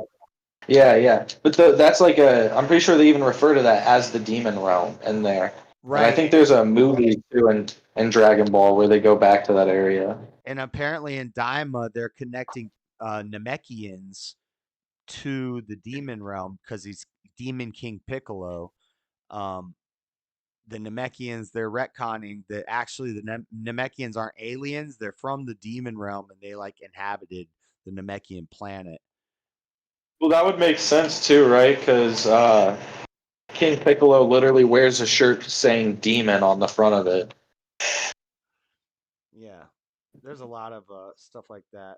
yeah. But that's like I'm pretty sure they even refer to that as the demon realm in there. And I Right. think there's a movie too in Dragon Ball where they go back to that area. And apparently in Daima, they're connecting Namekians to the demon realm because he's Demon King Piccolo. Um, the Namekians, they're retconning that actually the Namekians aren't aliens. They're from the demon realm and they like inhabited the Namekian planet. Well, that would make sense too, right? Because King Piccolo literally wears a shirt saying demon on the front of it. Yeah. There's a lot of stuff like that.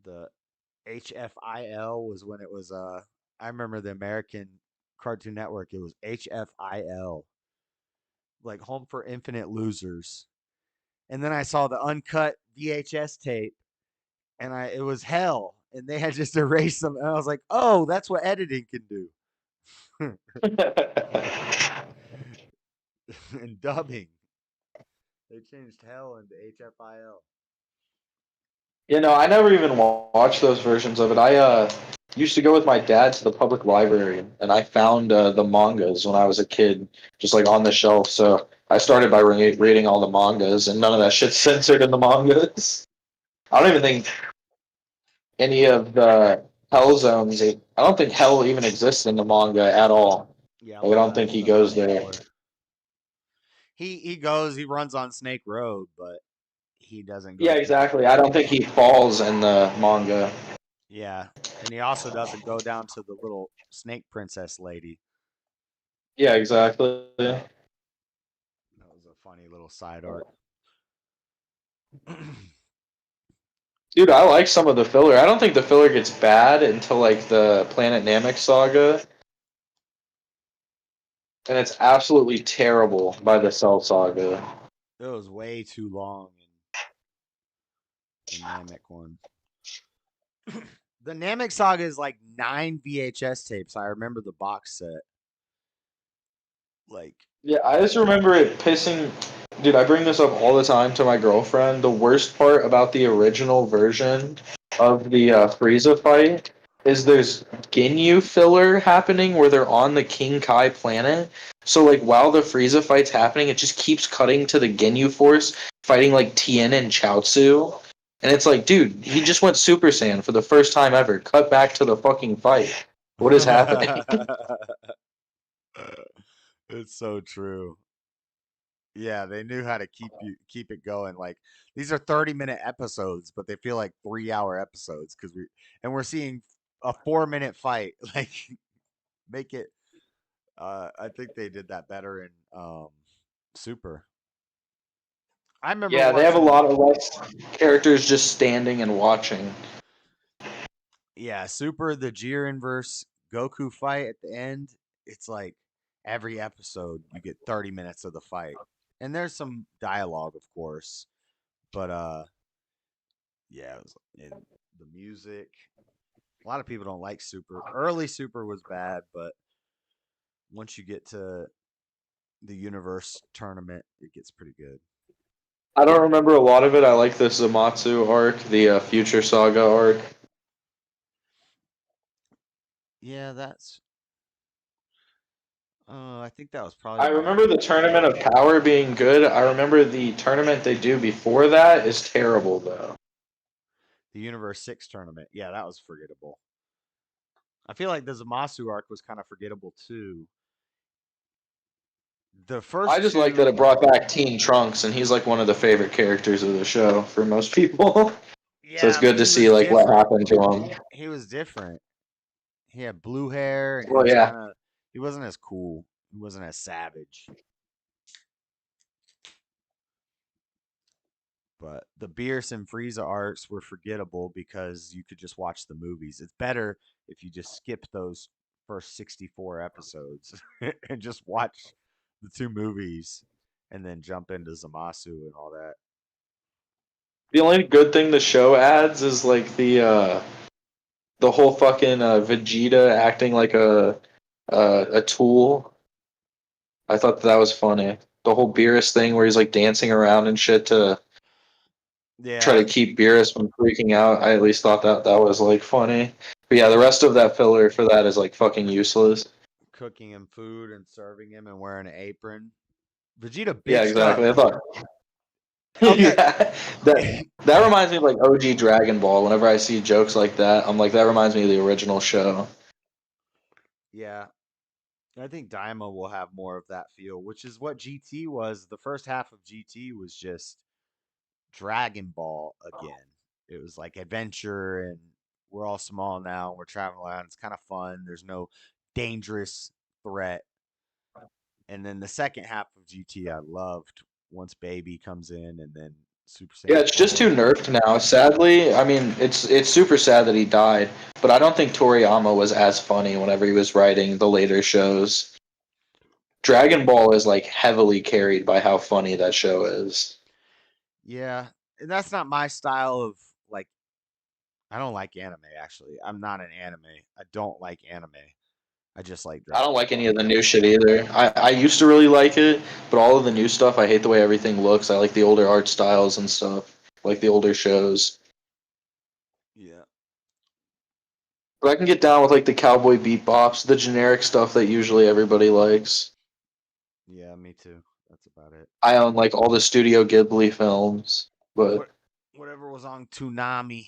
The HFIL was when it was I remember the American Cartoon Network, it was HFIL. Like Home for Infinite Losers. And then I saw the uncut VHS tape and it was hell. And they had just erased them. And I was like, oh, that's what editing can do. And dubbing. They changed hell into HFIL. You know, I never even watched those versions of it. I used to go with my dad to the public library, and I found the mangas when I was a kid, just like on the shelf. So I started by reading all the mangas, and none of that shit's censored in the mangas. I don't even think any of the Hell Zones. I don't think Hell even exists in the manga at all. Yeah, I don't think he goes there. He goes, he runs on Snake Road, but he doesn't go. Yeah, exactly. I don't think he falls in the manga. Yeah, and he also doesn't go down to the little snake princess lady. Yeah, exactly. That was a funny little side arc. Dude, I like some of the filler. I don't think the filler gets bad until like the Planet Namek saga. And it's absolutely terrible by the Cell saga. It was way too long in the Namek one. The Namek saga is like 9 VHS tapes. I remember the box set. Like, yeah, I just remember it pissing. Dude, I bring this up all the time to my girlfriend. The worst part about the original version of the Frieza fight is there's Ginyu filler happening where they're on the King Kai planet. So like while the Frieza fight's happening, it just keeps cutting to the Ginyu force fighting like Tien and Chaozu. And it's like, dude, he just went Super Saiyan for the first time ever. Cut back to the fucking fight. What is happening? It's so true. Yeah, they knew how to keep it going. Like these are 30-minute episodes, but they feel like 3-hour episodes because we're seeing a 4-minute fight. Like make it I think they did that better in Super. I remember Yeah, they have a watching lot of less characters just standing and watching. Yeah, Super the Jiren versus Goku fight at the end. It's like every episode you get 30 minutes of the fight. And there's some dialogue, of course, but yeah, it was in the music. A lot of people don't like Super. Early Super was bad, but once you get to the Universe tournament, it gets pretty good. I don't remember a lot of it. I like the Zamatsu arc, the Future Saga arc. Yeah, that's. I think that was probably. I remember the Tournament of Power being good. I remember the tournament they do before that is terrible, though. The Universe 6 tournament. Yeah, that was forgettable. I feel like the Zamasu arc was kind of forgettable too. The first I just like that it brought back Teen Trunks, and he's like one of the favorite characters of the show for most people. Yeah, So it's good to see like what happened to him. He was different. He had blue hair, and Well, yeah. he wasn't as cool. He wasn't as savage. But the Beerus and Frieza arcs were forgettable because you could just watch the movies. It's better if you just skip those first 64 episodes and just watch the 2 movies and then jump into Zamasu and all that. The only good thing the show adds is like the whole fucking Vegeta acting like a tool. I thought that was funny. The whole Beerus thing where he's like dancing around and shit to try to keep Beerus from freaking out. I at least thought that was like funny. But yeah, the rest of that filler for that is like fucking useless. Cooking him food and serving him and wearing an apron. Vegeta bitched Yeah, exactly. up. I thought. Okay. Yeah, that reminds me of like OG Dragon Ball. Whenever I see jokes like that, I'm like, that reminds me of the original show. Yeah. I think Daima will have more of that feel, which is what GT was. The first half of GT was just Dragon Ball again. It was like adventure, and we're all small now. We're traveling around. It's kind of fun. There's no dangerous threat. And then the second half of GT, I loved once Baby comes in, and then Super Saiyan. Yeah, it's just 4. too nerfed now. Sadly, I mean, it's super sad that he died, but I don't think Toriyama was as funny whenever he was writing the later shows. Dragon Ball is like heavily carried by how funny that show is. Yeah, and that's not my style of like. I don't like anime actually. I'm not an anime. I don't like anime. I just like I don't like Dragon any of the new shit either. I used to really like it, but all of the new stuff, I hate the way everything looks. I like the older art styles and stuff, like the older shows. Yeah. But I can get down with like the Cowboy Bebops, the generic stuff that usually everybody likes. Yeah, me too. That's about it. I own like all the Studio Ghibli films, but Whatever was on Toonami.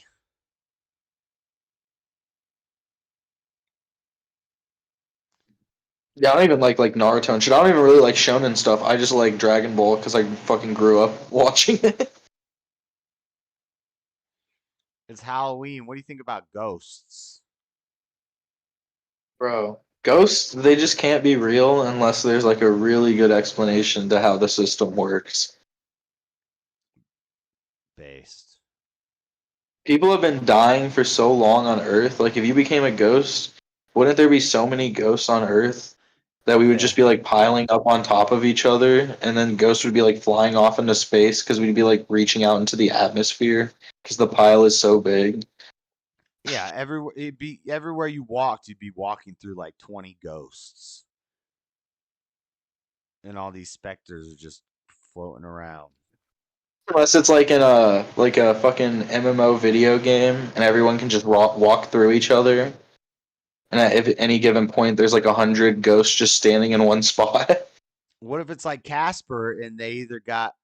yeah, I don't even like Naruto and shit. I don't even really like shonen stuff. I just like Dragon Ball because I fucking grew up watching it. It's Halloween. What do you think about ghosts? Bro, ghosts, they just can't be real unless there's like a really good explanation to how the system works. Based. People have been dying for so long on Earth. Like, if you became a ghost, wouldn't there be so many ghosts on Earth that we would just be like piling up on top of each other, and then ghosts would be like flying off into space because we'd be like reaching out into the atmosphere because the pile is so big. Yeah, everywhere you walked, you'd be walking through like 20 ghosts. And all these specters are just floating around. Unless it's like in a fucking MMO video game, and everyone can just walk through each other. And at any given point, there's like 100 ghosts just standing in one spot. What if it's like Casper and they either got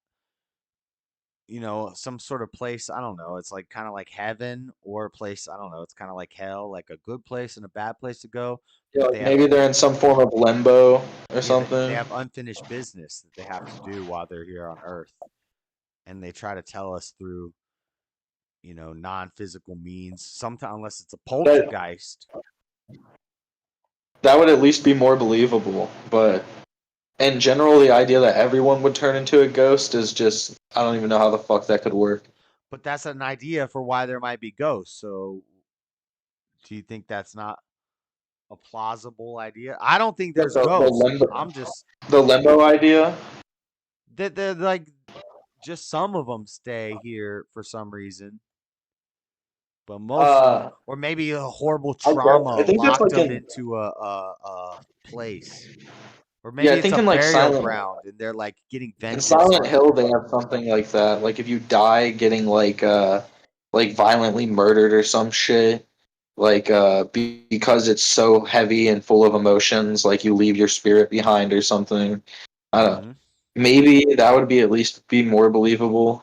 some sort of place. I don't know. It's like kind of like heaven or a place. I don't know. It's kind of like hell, like a good place and a bad place to go. Yeah, But like maybe they're in some form of limbo or they something. have unfinished business that they have to do while they're here on Earth, and they try to tell us through non-physical means. Sometimes, unless it's a poltergeist. That would at least be more believable, but in general, the idea that everyone would turn into a ghost is just, I don't even know how the fuck that could work. But that's an idea for why there might be ghosts. So, do you think that's not a plausible idea? I don't think there's ghosts. I'm just the limbo idea. that they're like just some of them stay here for some reason, but most of them, or maybe a horrible trauma locked them into a place. Or maybe it's a burial ground and they're like getting vengeance. In Silent Hill, they have something like that. Like if you die getting like violently murdered or some shit, like because it's so heavy and full of emotions, like you leave your spirit behind or something. I don't know. Maybe that would be at least be more believable,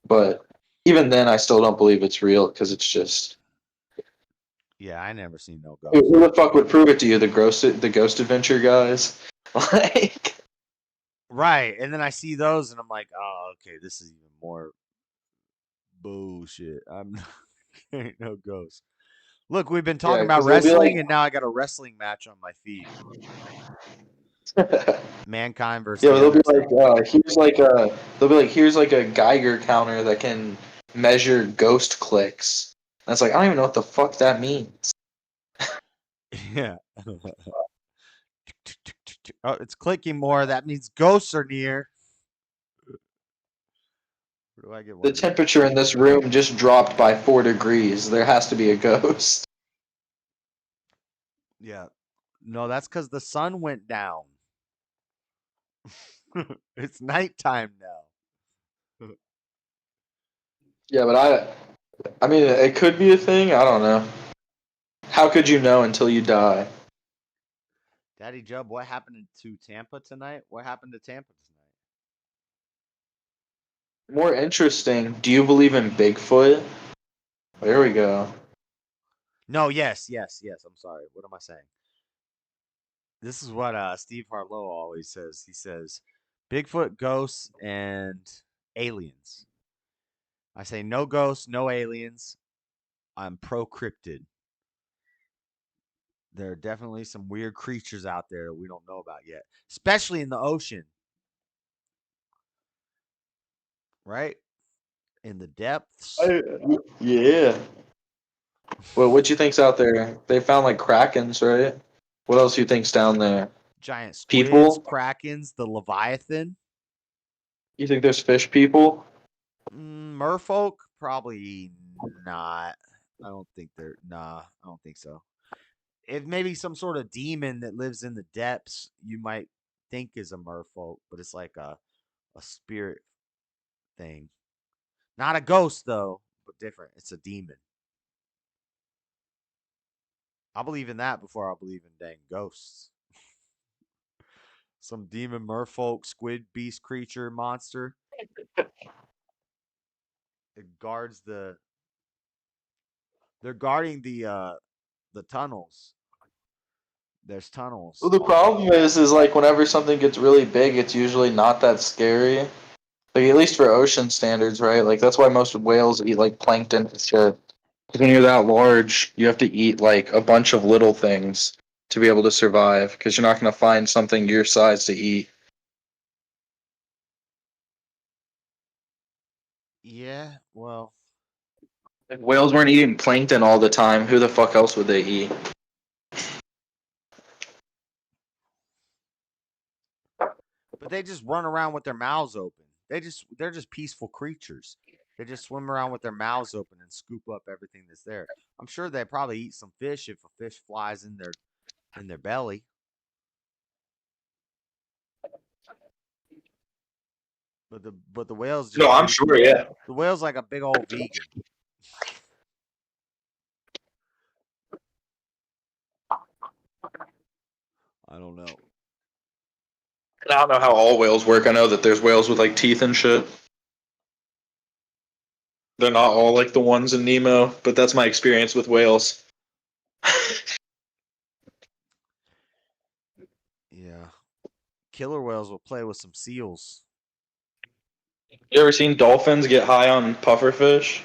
but even then, I still don't believe it's real because it's just. Yeah, I never seen no ghost. Who the fuck would prove it to you? The Ghost Adventure guys, like. Right, and then I see those, and I'm like, oh, okay, this is even more bullshit. Ain't no ghost. Look, we've been talking about wrestling, and now I got a wrestling match on my feed. Mankind versus. Yeah, they'll be like, here's like a Geiger counter that can measure ghost clicks. And it's like, I don't even know what the fuck that means. Yeah. Oh, it's clicking more. That means ghosts are near. Where do I get one? The temperature in this room just dropped by 4 degrees. There has to be a ghost. Yeah. No, that's because the sun went down. It's nighttime now. Yeah, but I mean, it could be a thing. I don't know. How could you know until you die? Daddy Jub, what happened to Tampa tonight? What happened to Tampa tonight? More interesting, do you believe in Bigfoot? There we go. No, yes. I'm sorry. What am I saying? This is what Steve Harlow always says. He says, Bigfoot, ghosts, and aliens. I say no ghosts, no aliens. I'm pro cryptid. There are definitely some weird creatures out there that we don't know about yet, especially in the ocean. Right? In the depths. Yeah. Well, what you think's out there? They found like krakens, right? What else you think's down there? Giant squids, krakens, the leviathan. You think there's fish people? Merfolk? Probably not. I don't think they're. Nah, I don't think so. If maybe some sort of demon that lives in the depths, you might think is a merfolk, but it's like a spirit thing. Not a ghost though, but different. It's a demon. I'll believe in that before I'll believe in dang ghosts. Some demon merfolk, squid beast creature monster. It guards the. They're guarding the tunnels. There's tunnels. Well, the problem is like whenever something gets really big, it's usually not that scary. Like at least for ocean standards, right? Like that's why most whales eat like plankton and shit. Because when you're that large, you have to eat like a bunch of little things to be able to survive. Because you're not going to find something your size to eat. Yeah, well. If whales weren't eating plankton all the time, who the fuck else would they eat? But they just run around with their mouths open. They're just peaceful creatures. They just swim around with their mouths open and scoop up everything that's there. I'm sure they probably eat some fish if a fish flies in their belly. But the whales just No, I'm sure, yeah. The whale's like a big old vegan. I don't know. I don't know how all whales work. I know that there's whales with like teeth and shit. They're not all like the ones in Nemo, but that's my experience with whales. Yeah. Killer whales will play with some seals. You ever seen dolphins get high on pufferfish?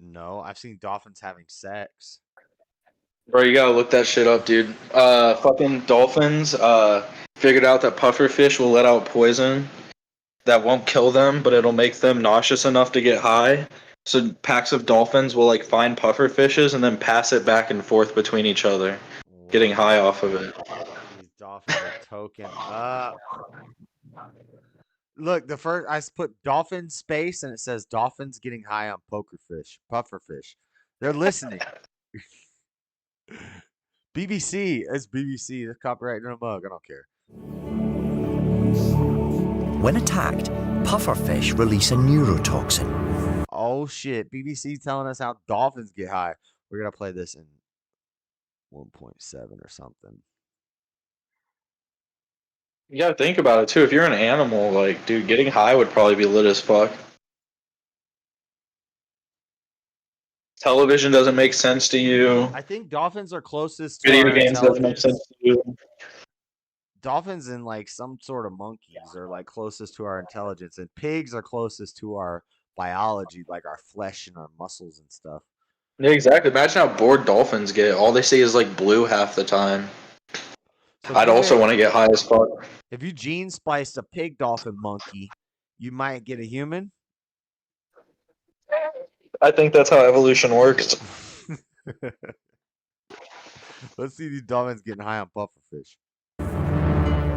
No, I've seen dolphins having sex. Bro, you gotta look that shit up, dude. Fucking dolphins, figured out that pufferfish will let out poison that won't kill them, but it'll make them nauseous enough to get high. So packs of dolphins will like find pufferfishes and then pass it back and forth between each other, getting high off of it. These dolphins are token up. Look, the first I put dolphin space and it says dolphins getting high on pufferfish. They're listening. BBC, it's BBC. They're copyrighting a mug. I don't care. When attacked, pufferfish release a neurotoxin. Oh shit! BBC telling us how dolphins get high. We're gonna play this in 1.7 or something. You gotta think about it too. If you're an animal, like, dude, getting high would probably be lit as fuck. Television doesn't make sense to you. I think dolphins are closest to Video our games doesn't make intelligence. sense to you. Dolphins and like some sort of monkeys are like closest to our intelligence, and pigs are closest to our biology, like our flesh and our muscles and stuff. Yeah, exactly. Imagine how bored dolphins get. All they see is like blue half the time. So I'd also want to get high as fuck. If you gene spliced a pig dolphin monkey, you might get a human. I think that's how evolution works. Let's see these dolphins getting high on pufferfish.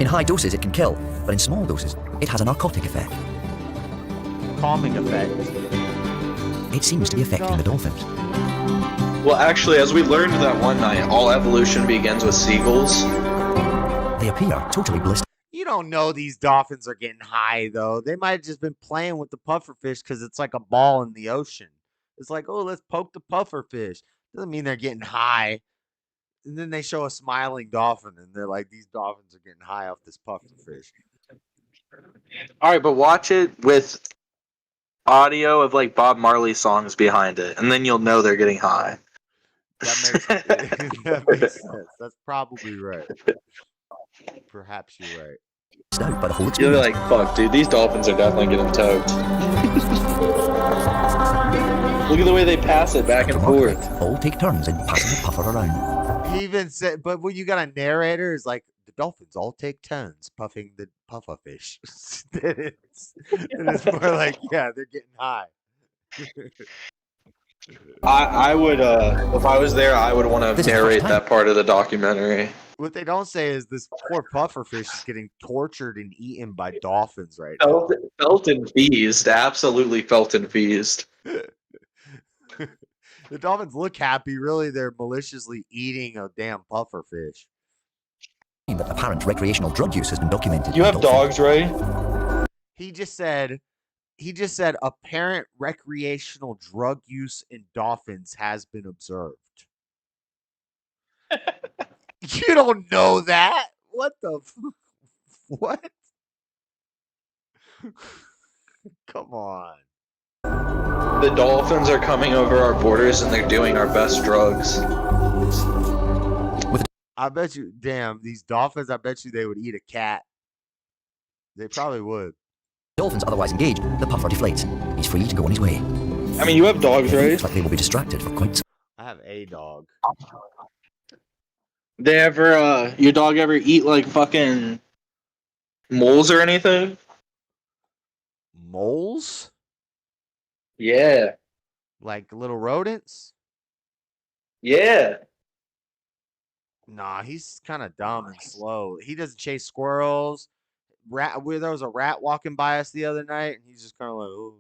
In high doses, it can kill, but in small doses, it has a narcotic effect. Calming effect. It seems to be affecting the dolphins. Well, actually, as we learned that one night, all evolution begins with seagulls. They appear totally blistered. You don't know these dolphins are getting high, though. They might have just been playing with the pufferfish because it's like a ball in the ocean. It's like, oh, let's poke the pufferfish. Doesn't mean they're getting high. And then they show a smiling dolphin, and they're like, these dolphins are getting high off this pufferfish. All right, but watch it with audio of like Bob Marley songs behind it, and then you'll know they're getting high. That makes sense. That's probably right. Perhaps you're right. By the whole You'll be experience. like, fuck, dude, these dolphins are definitely getting towed. Look at the way they pass it back and forth. All take turns in passing the puffer around. He even said, but when you got a narrator, is like the dolphins all take turns puffing the pufferfish. it's more like, yeah, they're getting high. I would, if I was there, I would want to narrate that part of the documentary. What they don't say is this poor pufferfish is getting tortured and eaten by dolphins right now. Felt and feasted, absolutely felt and feasted. The dolphins look happy. Really, they're maliciously eating a damn pufferfish. But apparent recreational drug use has been documented. You have dogs, right? He just said apparent recreational drug use in dolphins has been observed. You don't know that? What the? What? Come on. The dolphins are coming over our borders and they're doing our best drugs. I bet you, damn, these dolphins, I bet you they would eat a cat. They probably would. Dolphins otherwise engaged, the puffer deflates. He's free to go on his way. I mean, you have dogs, right? Looks like they will be distracted for quite some. I have a dog. They ever, your dog ever eat like fucking moles or anything? Moles? Yeah. Like little rodents? Yeah. Nah, he's kind of dumb and slow. He doesn't chase squirrels. There was a rat walking by us the other night, and he's just kind of like, oh.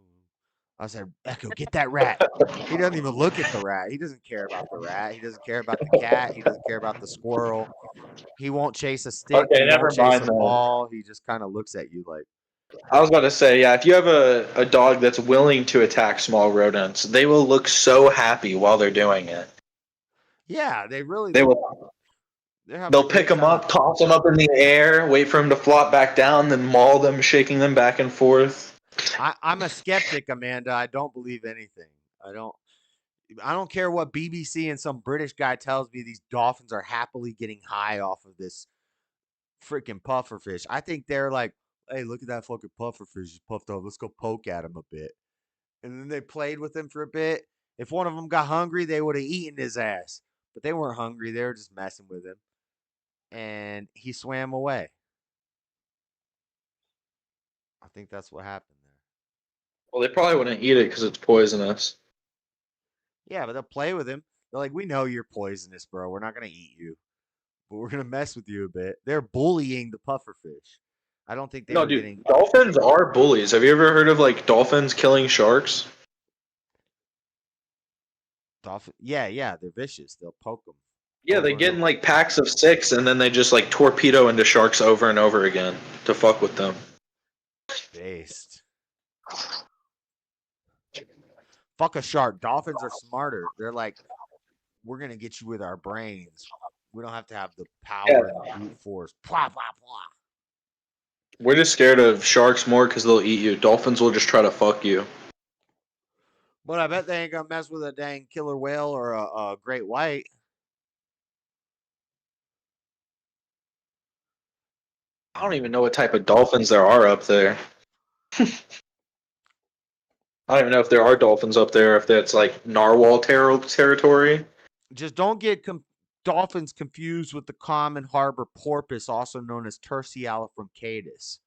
I said, Echo, get that rat. He doesn't even look at the rat. He doesn't care about the rat. He doesn't care about the cat. He doesn't care about the squirrel. He won't chase a stick. Okay, he never won't chase mind a then. ball. He just kind of looks at you like. I was about to say, yeah, if you have a dog that's willing to attack small rodents, they will look so happy while they're doing it. Yeah, they really. They will. They'll pick them up, toss them up in the air, wait for them to flop back down, then maul them, shaking them back and forth. I'm a skeptic, Amanda. I don't believe anything. I don't care what BBC and some British guy tells me these dolphins are happily getting high off of this freaking pufferfish. I think they're like, hey, look at that fucking pufferfish. He's puffed up. Let's go poke at him a bit. And then they played with him for a bit. If one of them got hungry, they would have eaten his ass. But they weren't hungry. They were just messing with him. And he swam away. I think that's what happened there. Well, they probably wouldn't eat it because it's poisonous. Yeah, but they'll play with him. They're like, we know you're poisonous, bro. We're not going to eat you. But we're going to mess with you a bit. They're bullying the pufferfish. I don't think they No, were dude, getting... dolphins are bullies. Have you ever heard of, like, dolphins killing sharks? Yeah, they're vicious. They'll poke them. Yeah, they get in, like, packs of 6, and then they just, like, torpedo into sharks over and over again to fuck with them. Based. Fuck a shark. Dolphins are smarter. They're like, we're going to get you with our brains. We don't have to have the power and the brute force. Blah, blah, blah. We're just scared of sharks more because they'll eat you. Dolphins will just try to fuck you. But I bet they ain't going to mess with a dang killer whale or a great white. I don't even know what type of dolphins there are up there. I don't even know if there are dolphins up there, if that's like narwhal territory. Just don't get dolphins confused with the common harbor porpoise, also known as Tursiala truncatus.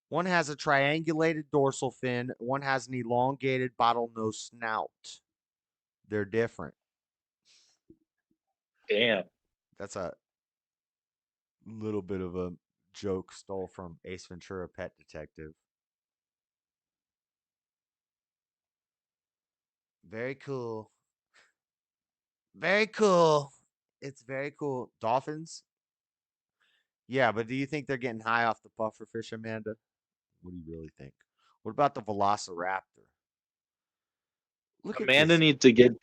One has a triangulated dorsal fin. One has an elongated bottlenose snout. They're different. Damn. That's a little bit of a joke stole from Ace Ventura: Pet Detective. Very cool. Very cool. It's very cool. Dolphins? Yeah, but do you think they're getting high off the pufferfish, Amanda? What do you really think? What about the velociraptor? Look at Amanda this. needs to get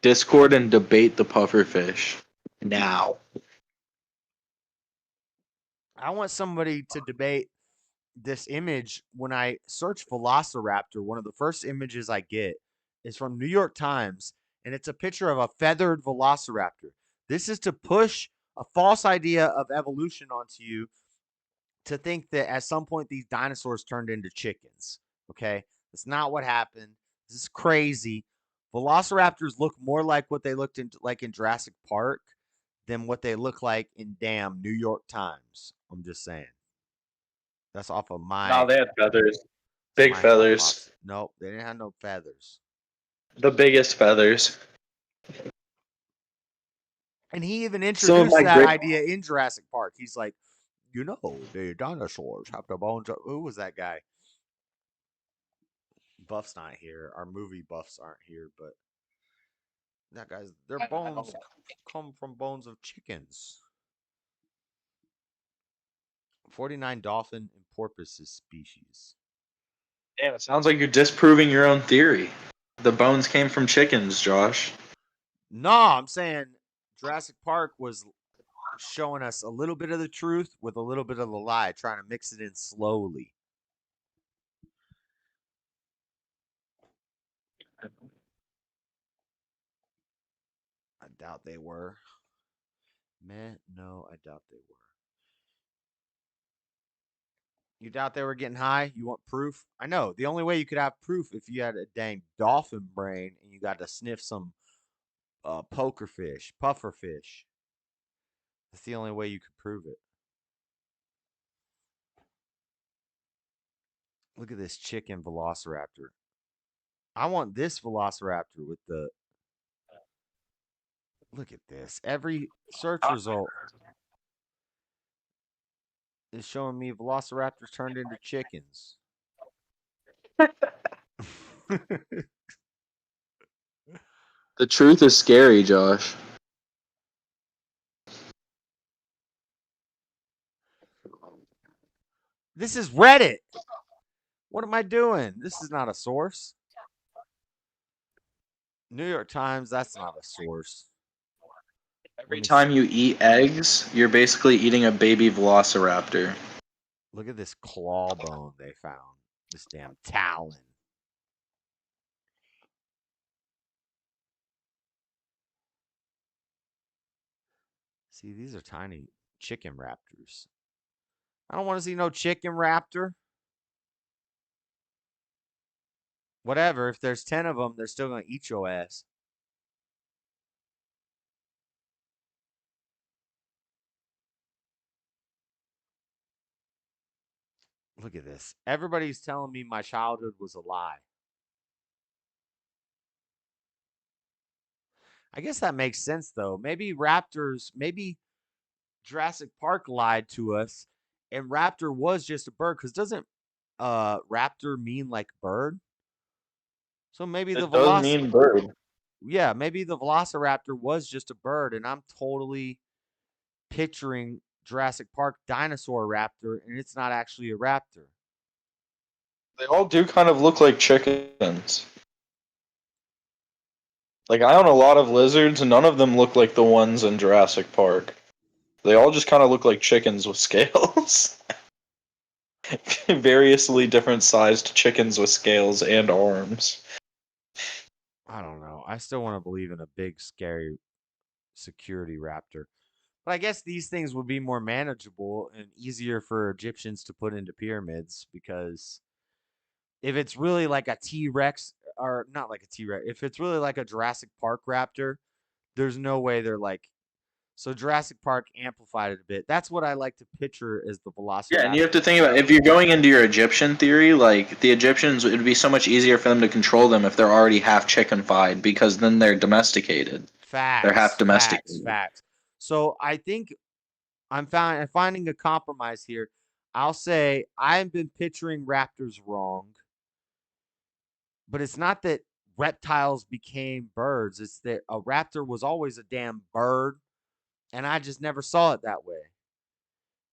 Discord and debate the pufferfish now. I want somebody to debate this image. When I search velociraptor, one of the first images I get is from New York Times, and it's a picture of a feathered velociraptor. This is to push a false idea of evolution onto you to think that at some point these dinosaurs turned into chickens. Okay? That's not what happened. This is crazy. Velociraptors look more like what they looked like in Jurassic Park than what they look like in damn New York Times. I'm just saying. That's off of my... No, they had feathers. Big feathers. Nope, they didn't have no feathers. The biggest feathers. And he even introduced that idea in Jurassic Park. He's like, you know, the dinosaurs have the bones of... Who was that guy? Buff's not here. Our movie buffs aren't here, but that guy's... Their bones come from bones of chickens. 49 dolphin and porpoises species. Damn, it sounds like you're disproving your own theory. The bones came from chickens, Josh. No, I'm saying Jurassic Park was showing us a little bit of the truth with a little bit of the lie, trying to mix it in slowly. I doubt they were. Man, no, I doubt they were. You doubt they were getting high? You want proof? I know. The only way you could have proof if you had a dang dolphin brain and you got to sniff some pufferfish. That's the only way you could prove it. Look at this chicken velociraptor. I want this velociraptor with the... Look at this. Every search result is showing me velociraptors turned into chickens. The truth is scary, Josh. This is Reddit. What am I doing? This is not a source. New York Times, that's not a source. Every time you eat eggs, you're basically eating a baby velociraptor. Look at this claw bone they found. This damn talon. See, these are tiny chicken raptors. I don't want to see no chicken raptor. Whatever. If there's 10 of them, they're still going to eat your ass. Look at this. Everybody's telling me my childhood was a lie. I guess that makes sense, though. Maybe raptors, maybe Jurassic Park lied to us, and raptor was just a bird. Because doesn't raptor mean like bird? So maybe the It does mean bird. Yeah, maybe the velociraptor was just a bird, and I'm totally picturing Jurassic Park dinosaur raptor, and it's not actually a raptor. They all do kind of look like chickens. Like, I own a lot of lizards, and none of them look like the ones in Jurassic Park. They all just kind of look like chickens with scales. Variously different sized chickens with scales and arms. I don't know. I still want to believe in a big, scary security raptor. But I guess these things would be more manageable and easier for Egyptians to put into pyramids, because if it's really like a T-Rex, or not like a T-Rex, if it's really like a Jurassic Park raptor, there's no way they're like. So Jurassic Park amplified it a bit. That's what I like to picture as the velociraptor. Yeah, and you have to think about, if you're going into your Egyptian theory, like, the Egyptians, it would be so much easier for them to control them if they're already half chicken-fied, because then they're domesticated. Facts. They're half domesticated. Facts. So I think I'm finding a compromise here. I'll say I've been picturing raptors wrong, but it's not that reptiles became birds. It's that a raptor was always a damn bird, and I just never saw it that way.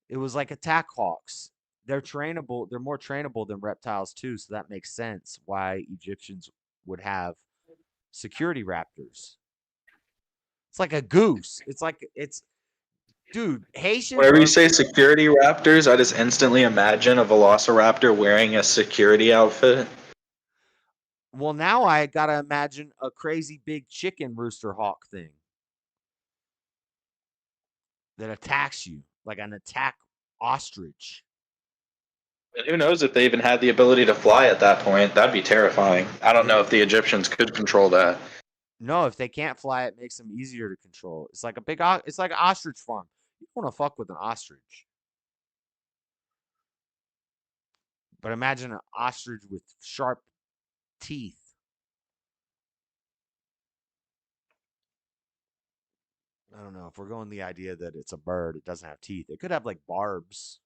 It was like attack hawks. They're trainable. They're more trainable than reptiles too, so that makes sense why Egyptians would have security raptors. It's like a goose. Dude, Haitians. Whenever you say security raptors, I just instantly imagine a velociraptor wearing a security outfit. Well, now I gotta imagine a crazy big chicken rooster hawk thing that attacks you like an attack ostrich. And who knows if they even had the ability to fly at that point? That'd be terrifying. I don't know if the Egyptians could control that. No, if they can't fly, it makes them easier to control. It's like it's like an ostrich farm. You don't want to fuck with an ostrich. But imagine an ostrich with sharp teeth. I don't know. If we're going the idea that it's a bird, it doesn't have teeth. It could have like barbs.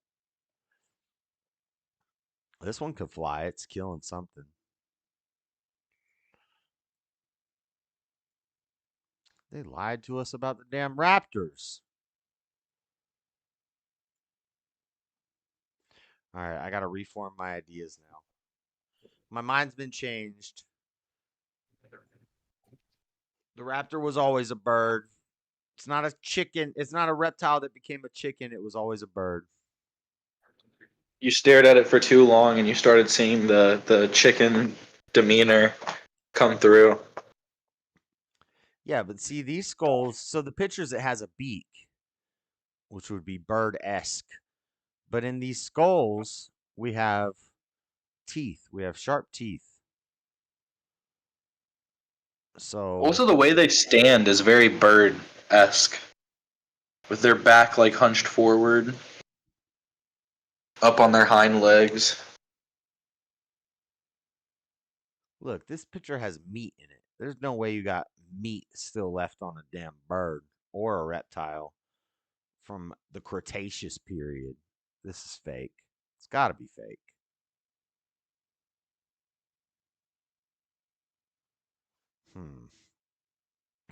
This one could fly. It's killing something. They lied to us about the damn raptors. All right, I got to reform my ideas now. My mind's been changed. The raptor was always a bird. It's not a chicken. It's not a reptile that became a chicken. It was always a bird. You stared at it for too long and you started seeing the chicken demeanor come through. Yeah, but see, these skulls, so the pictures, it has a beak, which would be bird-esque. But in these skulls, we have teeth. We have sharp teeth. So also, the way they stand is very bird-esque, with their back like hunched forward, up on their hind legs. Look, this picture has meat in it. There's no way you got meat still left on a damn bird or a reptile from the Cretaceous period. This is fake. It's got to be fake.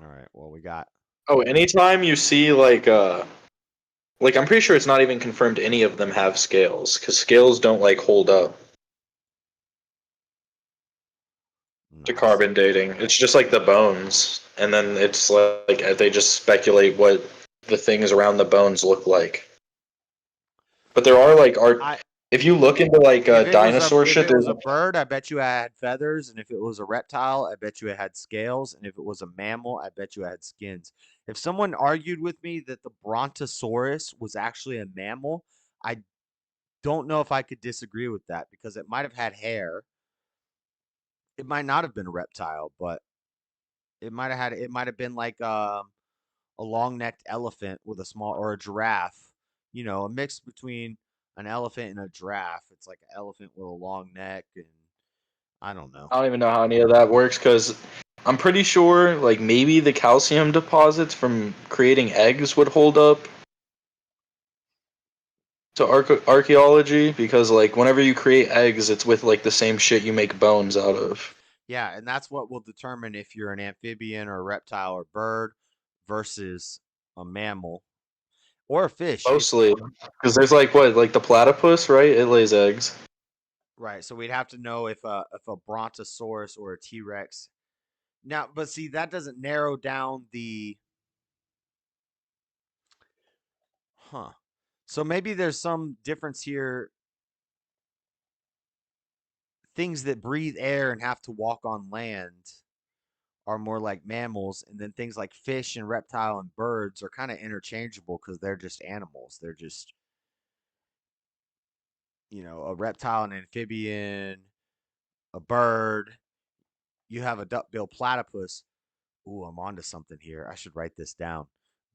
All right. Well, we got. Oh, anytime you see like I'm pretty sure it's not even confirmed any of them have scales, because scales don't like hold up to carbon dating. It's just like the bones, and then it's like they just speculate what the things around the bones look like. But there are like If you look into like dinosaur shit, if it was a bird, I bet you it had feathers, and if it was a reptile, I bet you it had scales, and if it was a mammal, I bet you it had skins. If someone argued with me that the Brontosaurus was actually a mammal, I don't know if I could disagree with that because it might have had hair. It might not have been a reptile, but it might have been like a long-necked elephant with a small, or a giraffe, a mix between an elephant and a giraffe. It's like an elephant with a long neck, and I don't know. I don't even know how any of that works because I'm pretty sure like maybe the calcium deposits from creating eggs would hold up to archaeology because like whenever you create eggs, it's with like the same shit you make bones out of. Yeah, and that's what will determine if you're an amphibian or a reptile or bird versus a mammal or a fish. Mostly, because there's like like the platypus, right? It lays eggs. Right, so we'd have to know if a brontosaurus or a T-Rex. Now, but see, that doesn't narrow down the. So maybe there's some difference here. Things that breathe air and have to walk on land are more like mammals, and then things like fish and reptile and birds are kind of interchangeable because they're just animals. They're just, a reptile, an amphibian, a bird. You have a duck-billed platypus. Ooh, I'm onto something here. I should write this down.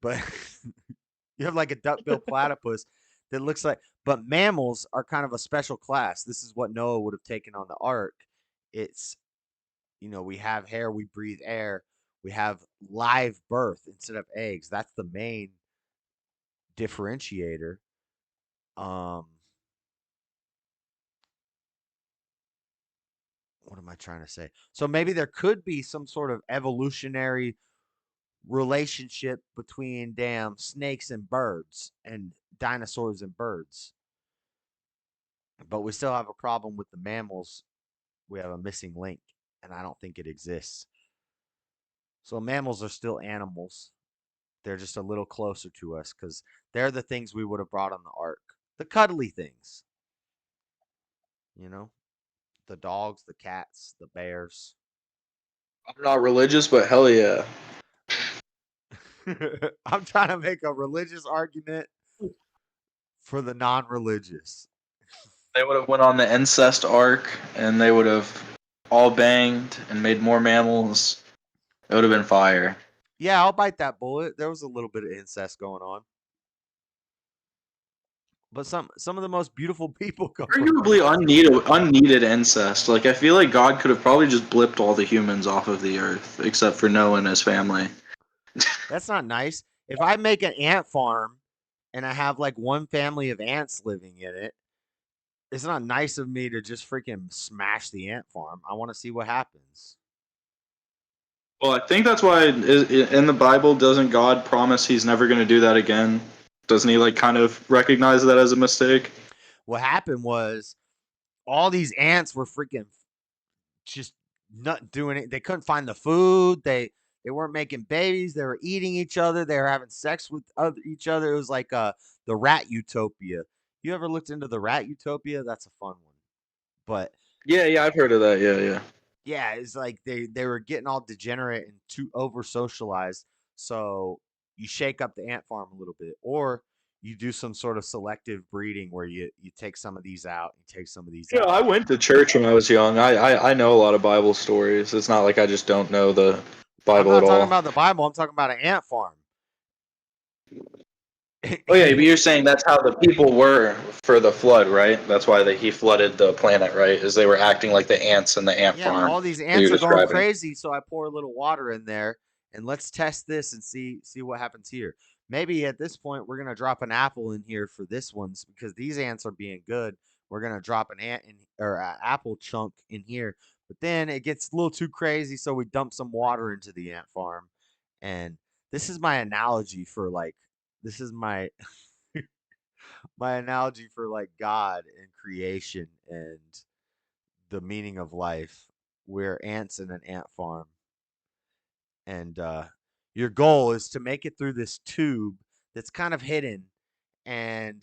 But you have like a duck-billed platypus that looks like, but mammals are kind of a special class. This is what Noah would have taken on the ark. It's, we have hair, we breathe air, we have live birth instead of eggs. That's the main differentiator. What am I trying to say? So maybe there could be some sort of evolutionary relationship between damn snakes and birds and dinosaurs and birds. But we still have a problem with the mammals. We have a missing link, and I don't think it exists. So mammals are still animals. They're just a little closer to us because they're the things we would have brought on the ark. The cuddly things. The dogs, the cats, the bears. I'm not religious, but hell yeah. I'm trying to make a religious argument for the non-religious. They would have went on the incest arc, and they would have all banged and made more mammals. It would have been fire. Yeah, I'll bite that bullet. There was a little bit of incest going on. But some of the most beautiful people come Arguably unneeded incest. Like I feel like God could have probably just blipped all the humans off of the earth, except for Noah and his family. That's not nice. If I make an ant farm and I have like one family of ants living in it, it's not nice of me to just freaking smash the ant farm. I want to see what happens. Well, I think that's why in the Bible, doesn't God promise he's never going to do that again? Doesn't he like kind of recognize that as a mistake? What happened was all these ants were freaking just not doing it. They couldn't find the food. They weren't making babies. They were eating each other. They were having sex with each other. It was like the rat utopia. You ever looked into the rat utopia? That's a fun one. But yeah, I've heard of that. Yeah. Yeah, it's like they were getting all degenerate and too over socialized. So you shake up the ant farm a little bit, or you do some sort of selective breeding where you take some of these out, you take some of these out. I went to church when I was young. I know a lot of Bible stories. It's not like I just don't know the Bible at all. I'm not talking about the Bible. I'm talking about an ant farm. Oh yeah, but you're saying that's how the people were for the flood, right? That's why he flooded the planet, right? Is they were acting like the ants in the ant farm. All these ants are going crazy, so I pour a little water in there and let's test this and see what happens here. Maybe at this point we're gonna drop an apple in here for this one's because these ants are being good. We're gonna drop an ant in or an apple chunk in here, but then it gets a little too crazy, so we dump some water into the ant farm. And this is my analogy for like this is my my analogy for like God and creation and the meaning of life. We're ants in an ant farm. And your goal is to make it through this tube that's kind of hidden. And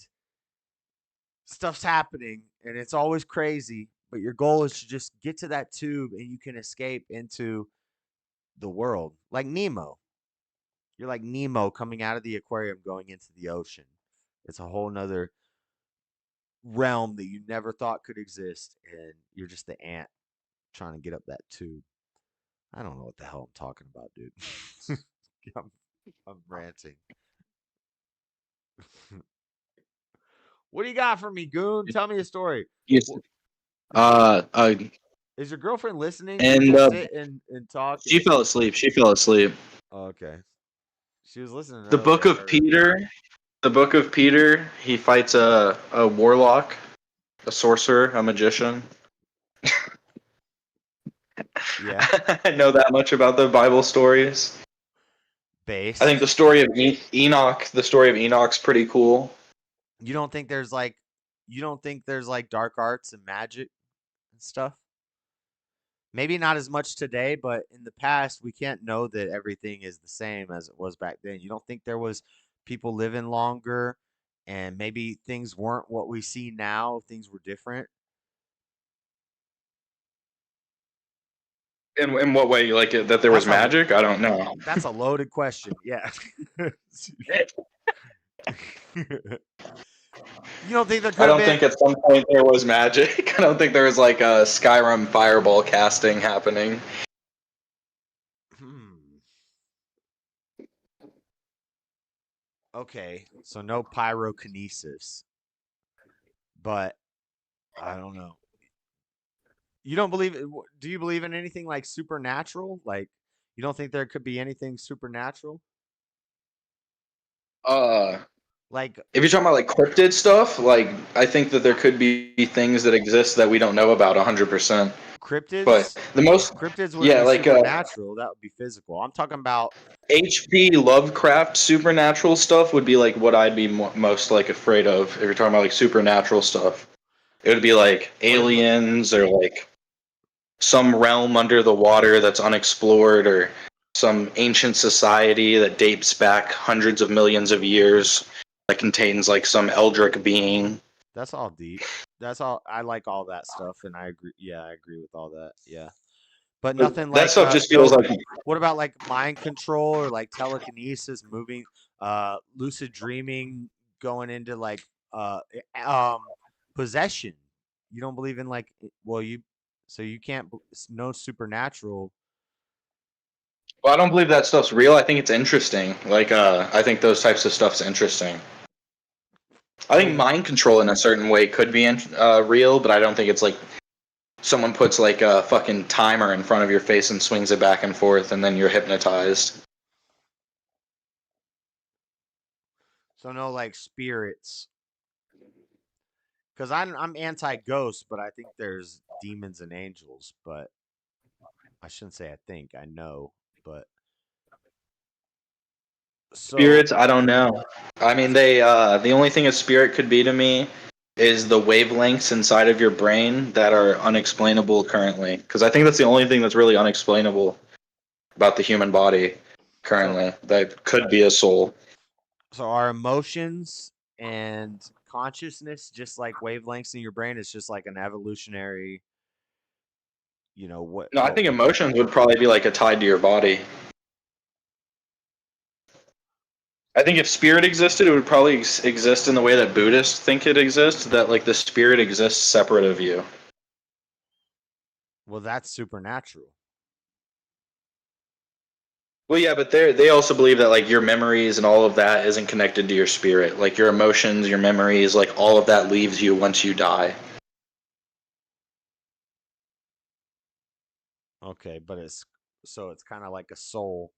stuff's happening and it's always crazy, but your goal is to just get to that tube and you can escape into the world. Like Nemo. You're like Nemo coming out of the aquarium going into the ocean. It's a whole nother realm that you never thought could exist, and you're just the ant trying to get up that tube. I don't know what the hell I'm talking about, dude. I'm, I'm ranting. What do you got for me, Goon? Tell me a story. Yes. Is your girlfriend listening? And She just sit and talk. she fell asleep. She fell asleep. Oh, okay. She was listening The earlier. Book of Peter. The Book of Peter. He fights a warlock, a sorcerer, a magician. Yeah. I know that much about the Bible stories. Based. I think the story of Enoch. The story of Enoch's pretty cool. You don't think there's like dark arts and magic and stuff? Maybe not as much today, but in the past, we can't know that everything is the same as it was back then. You don't think there was people living longer and maybe things weren't what we see now, things were different? In what way? Like that there was magic? I don't know. That's a loaded question. Yeah. You don't think there could I don't have think been? at some point there was magic. I don't think there was like a Skyrim fireball casting happening. Okay, so no pyrokinesis. But I don't know. You don't believe do you believe in anything like supernatural? Like you don't think there could be anything supernatural? Like If you're talking about like cryptid stuff, like I think that there could be things that exist that we don't know about 100%. Cryptids? But the most cryptids would be like supernatural. That would be physical. I'm talking about H.P. Lovecraft supernatural stuff would be like what I'd be most like afraid of if you're talking about like supernatural stuff. It would be like aliens or like some realm under the water that's unexplored or some ancient society that dates back hundreds of millions of years that contains like some eldritch being. That's all deep. That's all. I like all that stuff, and I agree. Yeah, I agree with all that. Yeah, but nothing that like stuff just feels like. What about like mind control or like telekinesis, moving, lucid dreaming, going into like possession? You don't believe in like so you can't no supernatural. Well, I don't believe that stuff's real. I think it's interesting. Like, I think those types of stuff's interesting. I think mind control in a certain way could be real, but I don't think it's like someone puts like a fucking timer in front of your face and swings it back and forth, and then you're hypnotized. So no like spirits. Because I'm anti-ghost, but I think there's demons and angels. But I shouldn't say I think. I know, but spirits, I don't know. I mean, they the only thing a spirit could be to me is the wavelengths inside of your brain that are unexplainable currently. Because I think that's the only thing that's really unexplainable about the human body currently. That could be a soul. So our emotions and consciousness, just like wavelengths in your brain, is just like an evolutionary. You know what? No, I think emotions would probably be like a tied to your body. I think if spirit existed, it would probably exist in the way that Buddhists think it exists, that like the spirit exists separate of you. Well, that's supernatural. Well, yeah, but they also believe that like your memories and all of that isn't connected to your spirit. Like your emotions, your memories, like all of that leaves you once you die. Okay, but it's kind of like a soul.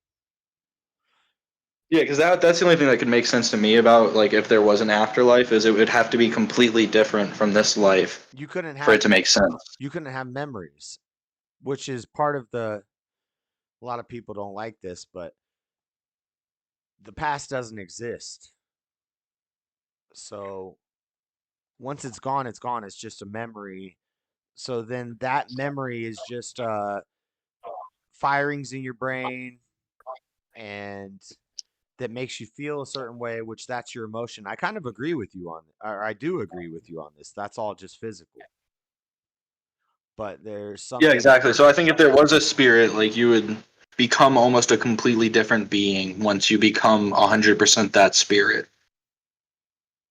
Yeah, because that's the only thing that could make sense to me about like if there was an afterlife is it would have to be completely different from this life. You couldn't have for it to make sense. You couldn't have memories, which is part of the. A lot of people don't like this, but the past doesn't exist. So once it's gone, it's gone. It's just a memory. So then that memory is just firings in your brain and that makes you feel a certain way, which that's your emotion. I kind of agree with you on, or I do agree with you on this. That's all just physical. But there's something. Yeah, exactly. So I think if there was a spirit, like you would become almost a completely different being once you become 100% that spirit.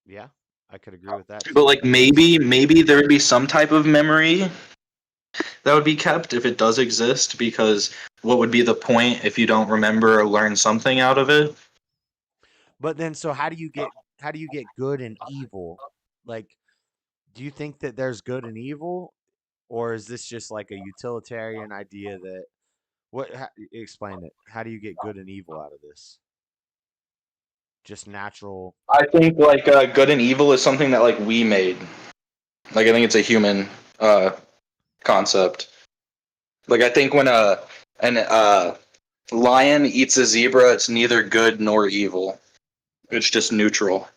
Yeah, I could agree with that too. But like maybe there would be some type of memory that would be kept if it does exist, because what would be the point if you don't remember or learn something out of it? But then, so how do you get good and evil? Like, do you think that there's good and evil, or is this just like a utilitarian idea that explain it? How do you get good and evil out of this? Just natural. I think like good and evil is something that like we made. Like I think it's a human concept. Like I think when an lion eats a zebra, it's neither good nor evil. It's just neutral.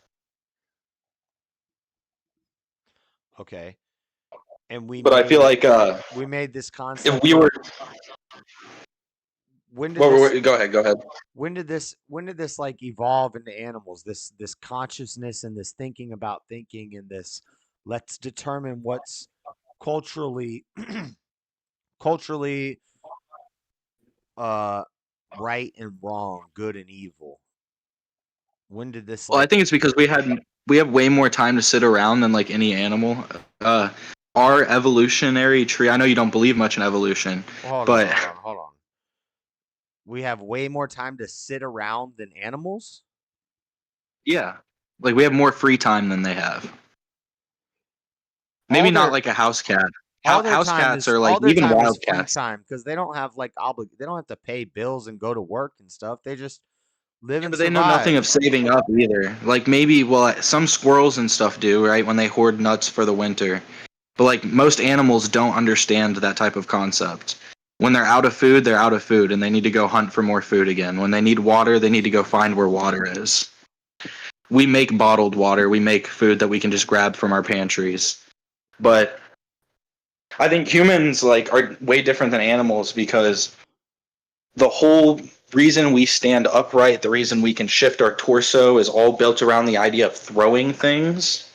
Okay. And we But I feel like we made this if concept we were when did this go ahead. when did this like evolve into animals? This consciousness and this thinking about thinking and this let's determine what's culturally culturally right and wrong, good and evil. When did this Well, I think it's because we have way more time to sit around than like any animal. Our evolutionary tree. I know you don't believe much in evolution, but hold on. We have way more time to sit around than animals? yeah, like we have more free time than they have. Maybe not like a house cat. House cats are like all their even time wild is free cats. time because they don't have like they don't have to pay bills and go to work and stuff. They just live Yeah, and but they know nothing survive. of saving up either. Like maybe, well, some squirrels and stuff do, right? When they hoard nuts for the winter. But like most animals don't understand that type of concept. When they're out of food, they're out of food and they need to go hunt for more food again. When they need water, they need to go find where water is. We make bottled water. We make food that we can just grab from our pantries. But I think humans like are way different than animals because the whole reason we stand upright, the reason we can shift our torso is all built around the idea of throwing things.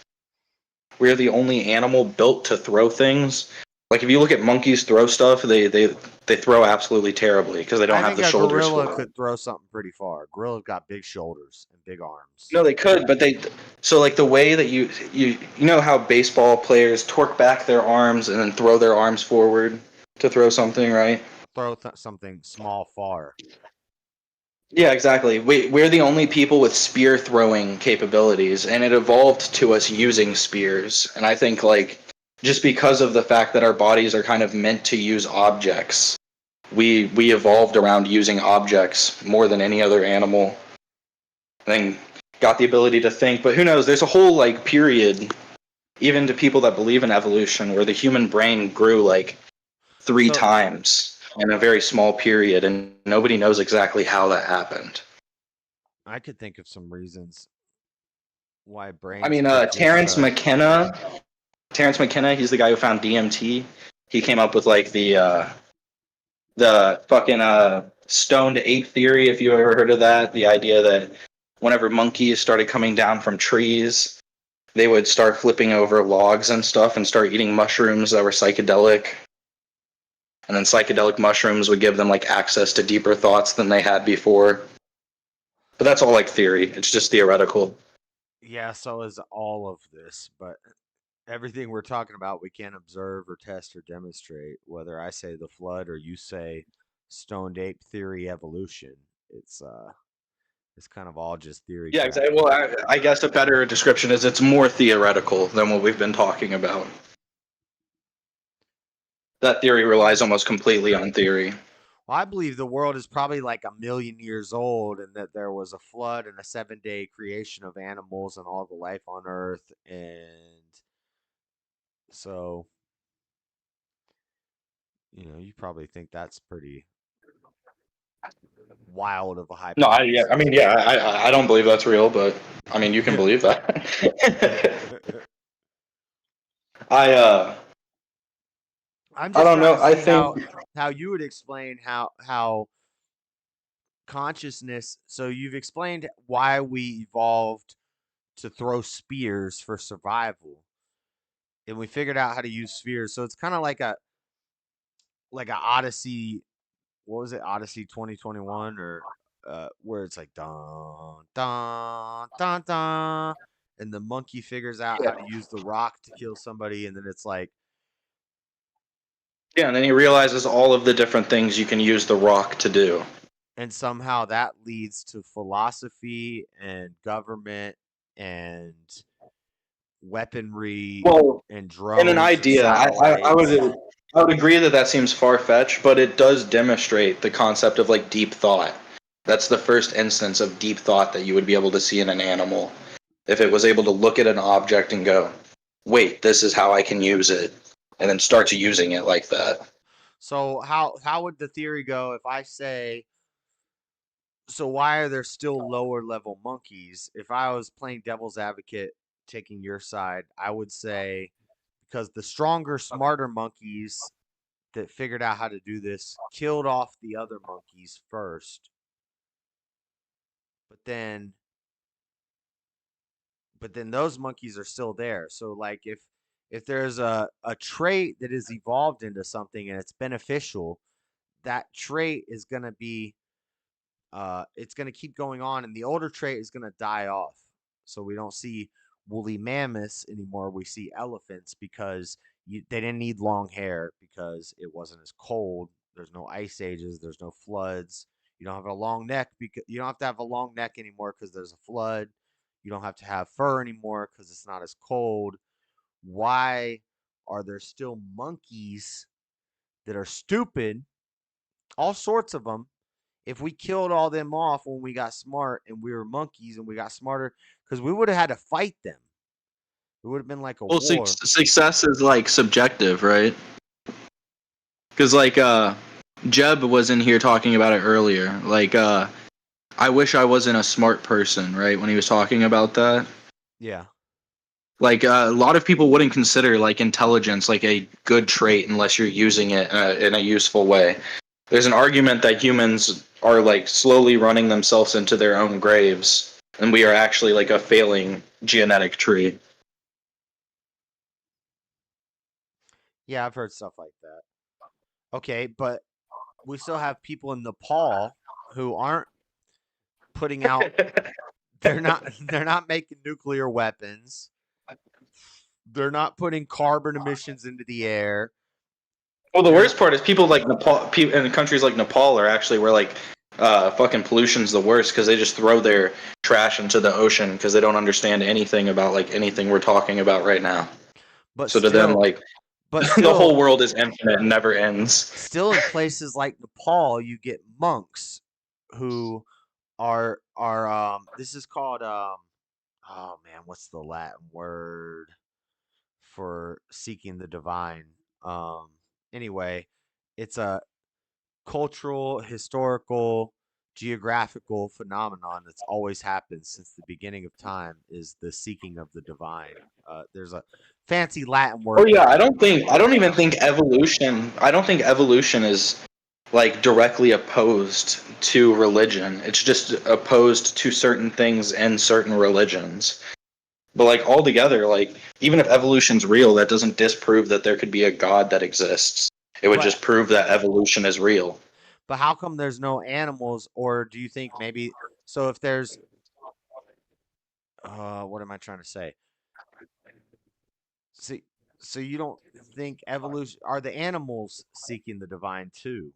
We're the only animal built to throw things. Like if you look at monkeys throw stuff, they throw absolutely terribly because they don't I have think the a shoulders gorilla for it. could throw something pretty far. Gorilla's got big shoulders and big arms. No, they could, but they so like the way that you know how baseball players torque back their arms and then throw their arms forward to throw something, right? Throw something small far. Yeah, exactly. We're the only people with spear throwing capabilities, and it evolved to us using spears. And I think, like, just because of the fact that our bodies are kind of meant to use objects, we evolved around using objects more than any other animal. And got the ability to think, but who knows? There's a whole like period, even to people that believe in evolution, where the human brain grew like three times in a very small period, and nobody knows exactly how that happened. I could think of some reasons why brains. I mean, Terrence McKenna, he's the guy who found DMT. He came up with like the fucking stoned ape theory, if you ever heard of that. The idea that whenever monkeys started coming down from trees, they would start flipping over logs and stuff and start eating mushrooms that were psychedelic. And then psychedelic mushrooms would give them like access to deeper thoughts than they had before. But that's all like theory. It's just theoretical. Yeah, so is all of this, but everything we're talking about we can't observe or test or demonstrate. Whether I say the flood or you say stoned ape theory evolution, it's kind of all just theory. Yeah, exactly. Well, I guess a better description is it's more theoretical than what we've been talking about. That theory relies almost completely on theory. Well, I believe the world is probably like 1,000,000 years old and that there was a flood and a 7-day creation of animals and all the life on Earth. And so, you probably think that's pretty wild of a hypothesis. No, I don't believe that's real, but I mean, you can believe that. I'm just I don't know. trying to I see think how you would explain how consciousness. So you've explained why we evolved to throw spears for survival, and we figured out how to use spheres. So it's kind of like a Odyssey. What was it? Odyssey 2021 or where it's like dun dun dun dun, and the monkey figures out how to use the rock to kill somebody, and then it's like, Yeah, and then he realizes all of the different things you can use the rock to do. and somehow that leads to philosophy and government and weaponry Well, and in an drones and idea, satellites. I would agree that that seems far fetched, but it does demonstrate the concept of like deep thought. That's the first instance of deep thought that you would be able to see in an animal. If it was able to look at an object and go, wait, this is how I can use it, and then starts using it like that. So how would the theory go if I say, so why are there still lower level monkeys? If I was playing devil's advocate, taking your side, I would say because the stronger, smarter monkeys that figured out how to do this killed off the other monkeys first. But then those monkeys are still there. So like if there's a trait that is evolved into something and it's beneficial, that trait is going to be it's going to keep going on, and the older trait is going to die off. So we don't see woolly mammoths anymore. We see elephants because they didn't need long hair because it wasn't as cold. There's no ice ages. There's no floods. You don't have a long neck because you don't have to have a long neck anymore because there's a flood. You don't have to have fur anymore because it's not as cold. Why are there still monkeys that are stupid? All sorts of them. If we killed all them off when we got smart and we were monkeys and we got smarter, because we would have had to fight them. It would have been like a Well, war. success is like subjective, right? Because like Jeb was in here talking about it earlier. Like I wish I wasn't a smart person, right? When he was talking about that. Yeah. Like a lot of people wouldn't consider like intelligence like a good trait unless you're using it in a useful way. There's an argument that humans are like slowly running themselves into their own graves, and we are actually like a failing genetic tree. Yeah, I've heard stuff like that. Okay, but we still have people in Nepal who aren't putting out they're not making nuclear weapons. They're not putting carbon emissions into the air. Well, the worst part is people like Nepal, in countries like Nepal are actually where like fucking pollution's the worst because they just throw their trash into the ocean because they don't understand anything about like anything we're talking about right now. But so to them, still, like but the still, whole world is infinite and never ends. Still in places like Nepal, you get monks who are this is called oh man, what's the Latin word for seeking the divine? Anyway, it's a cultural, historical, geographical phenomenon that's always happened since the beginning of time, is the seeking of the divine. There's a fancy Latin word. Oh yeah, I don't even think evolution. I don't think evolution is like directly opposed to religion. It's just opposed to certain things in certain religions. But like altogether, like even if evolution's real, that doesn't disprove that there could be a God that exists. It would just prove that evolution is real. But how come there's no animals? Or do you think maybe so if there's what am I trying to say? See, so you don't think evolution, are the animals seeking the divine too?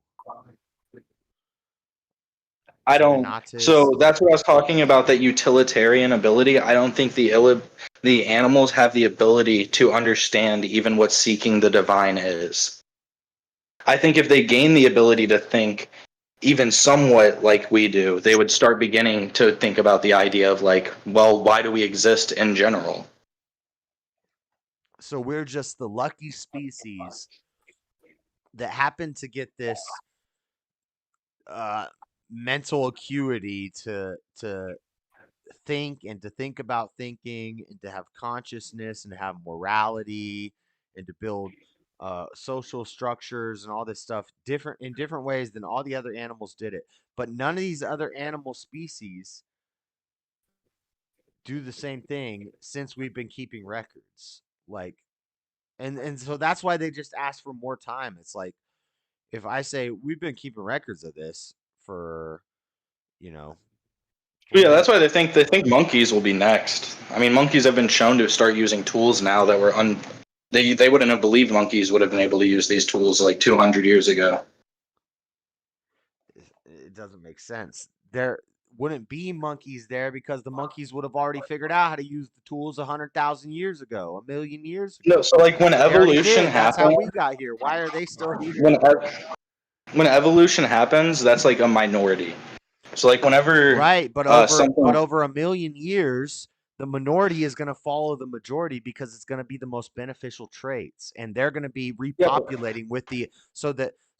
I don't. Dominatus? So that's what I was talking about. That utilitarian ability. I don't think the animals have the ability to understand even what seeking the divine is. I think if they gain the ability to think even somewhat like we do, they would start beginning to think about the idea of like, well, why do we exist in general? So we're just the lucky species that happen to get this mental acuity to think and to think about thinking and to have consciousness and to have morality and to build social structures and all this stuff in different ways than all the other animals did it. But none of these other animal species do the same thing since we've been keeping records. Like, and so that's why they just ask for more time. It's like, if I say we've been keeping records of this for, you know, Yeah, that's why they think monkeys will be next. I mean, monkeys have been shown to start using tools now that were they wouldn't have believed monkeys would have been able to use these tools like 200 years ago. it doesn't make sense. There wouldn't be monkeys there because the monkeys would have already figured out how to use the tools 100,000 years ago, a million years ago. No, so like when They already evolution did. That's how happened, we got here. Why are they still here? when evolution happens, that's like a minority. So like whenever Right, but over a million years, the minority is going to follow the majority because it's going to be the most beneficial traits, and they're going to be repopulating with the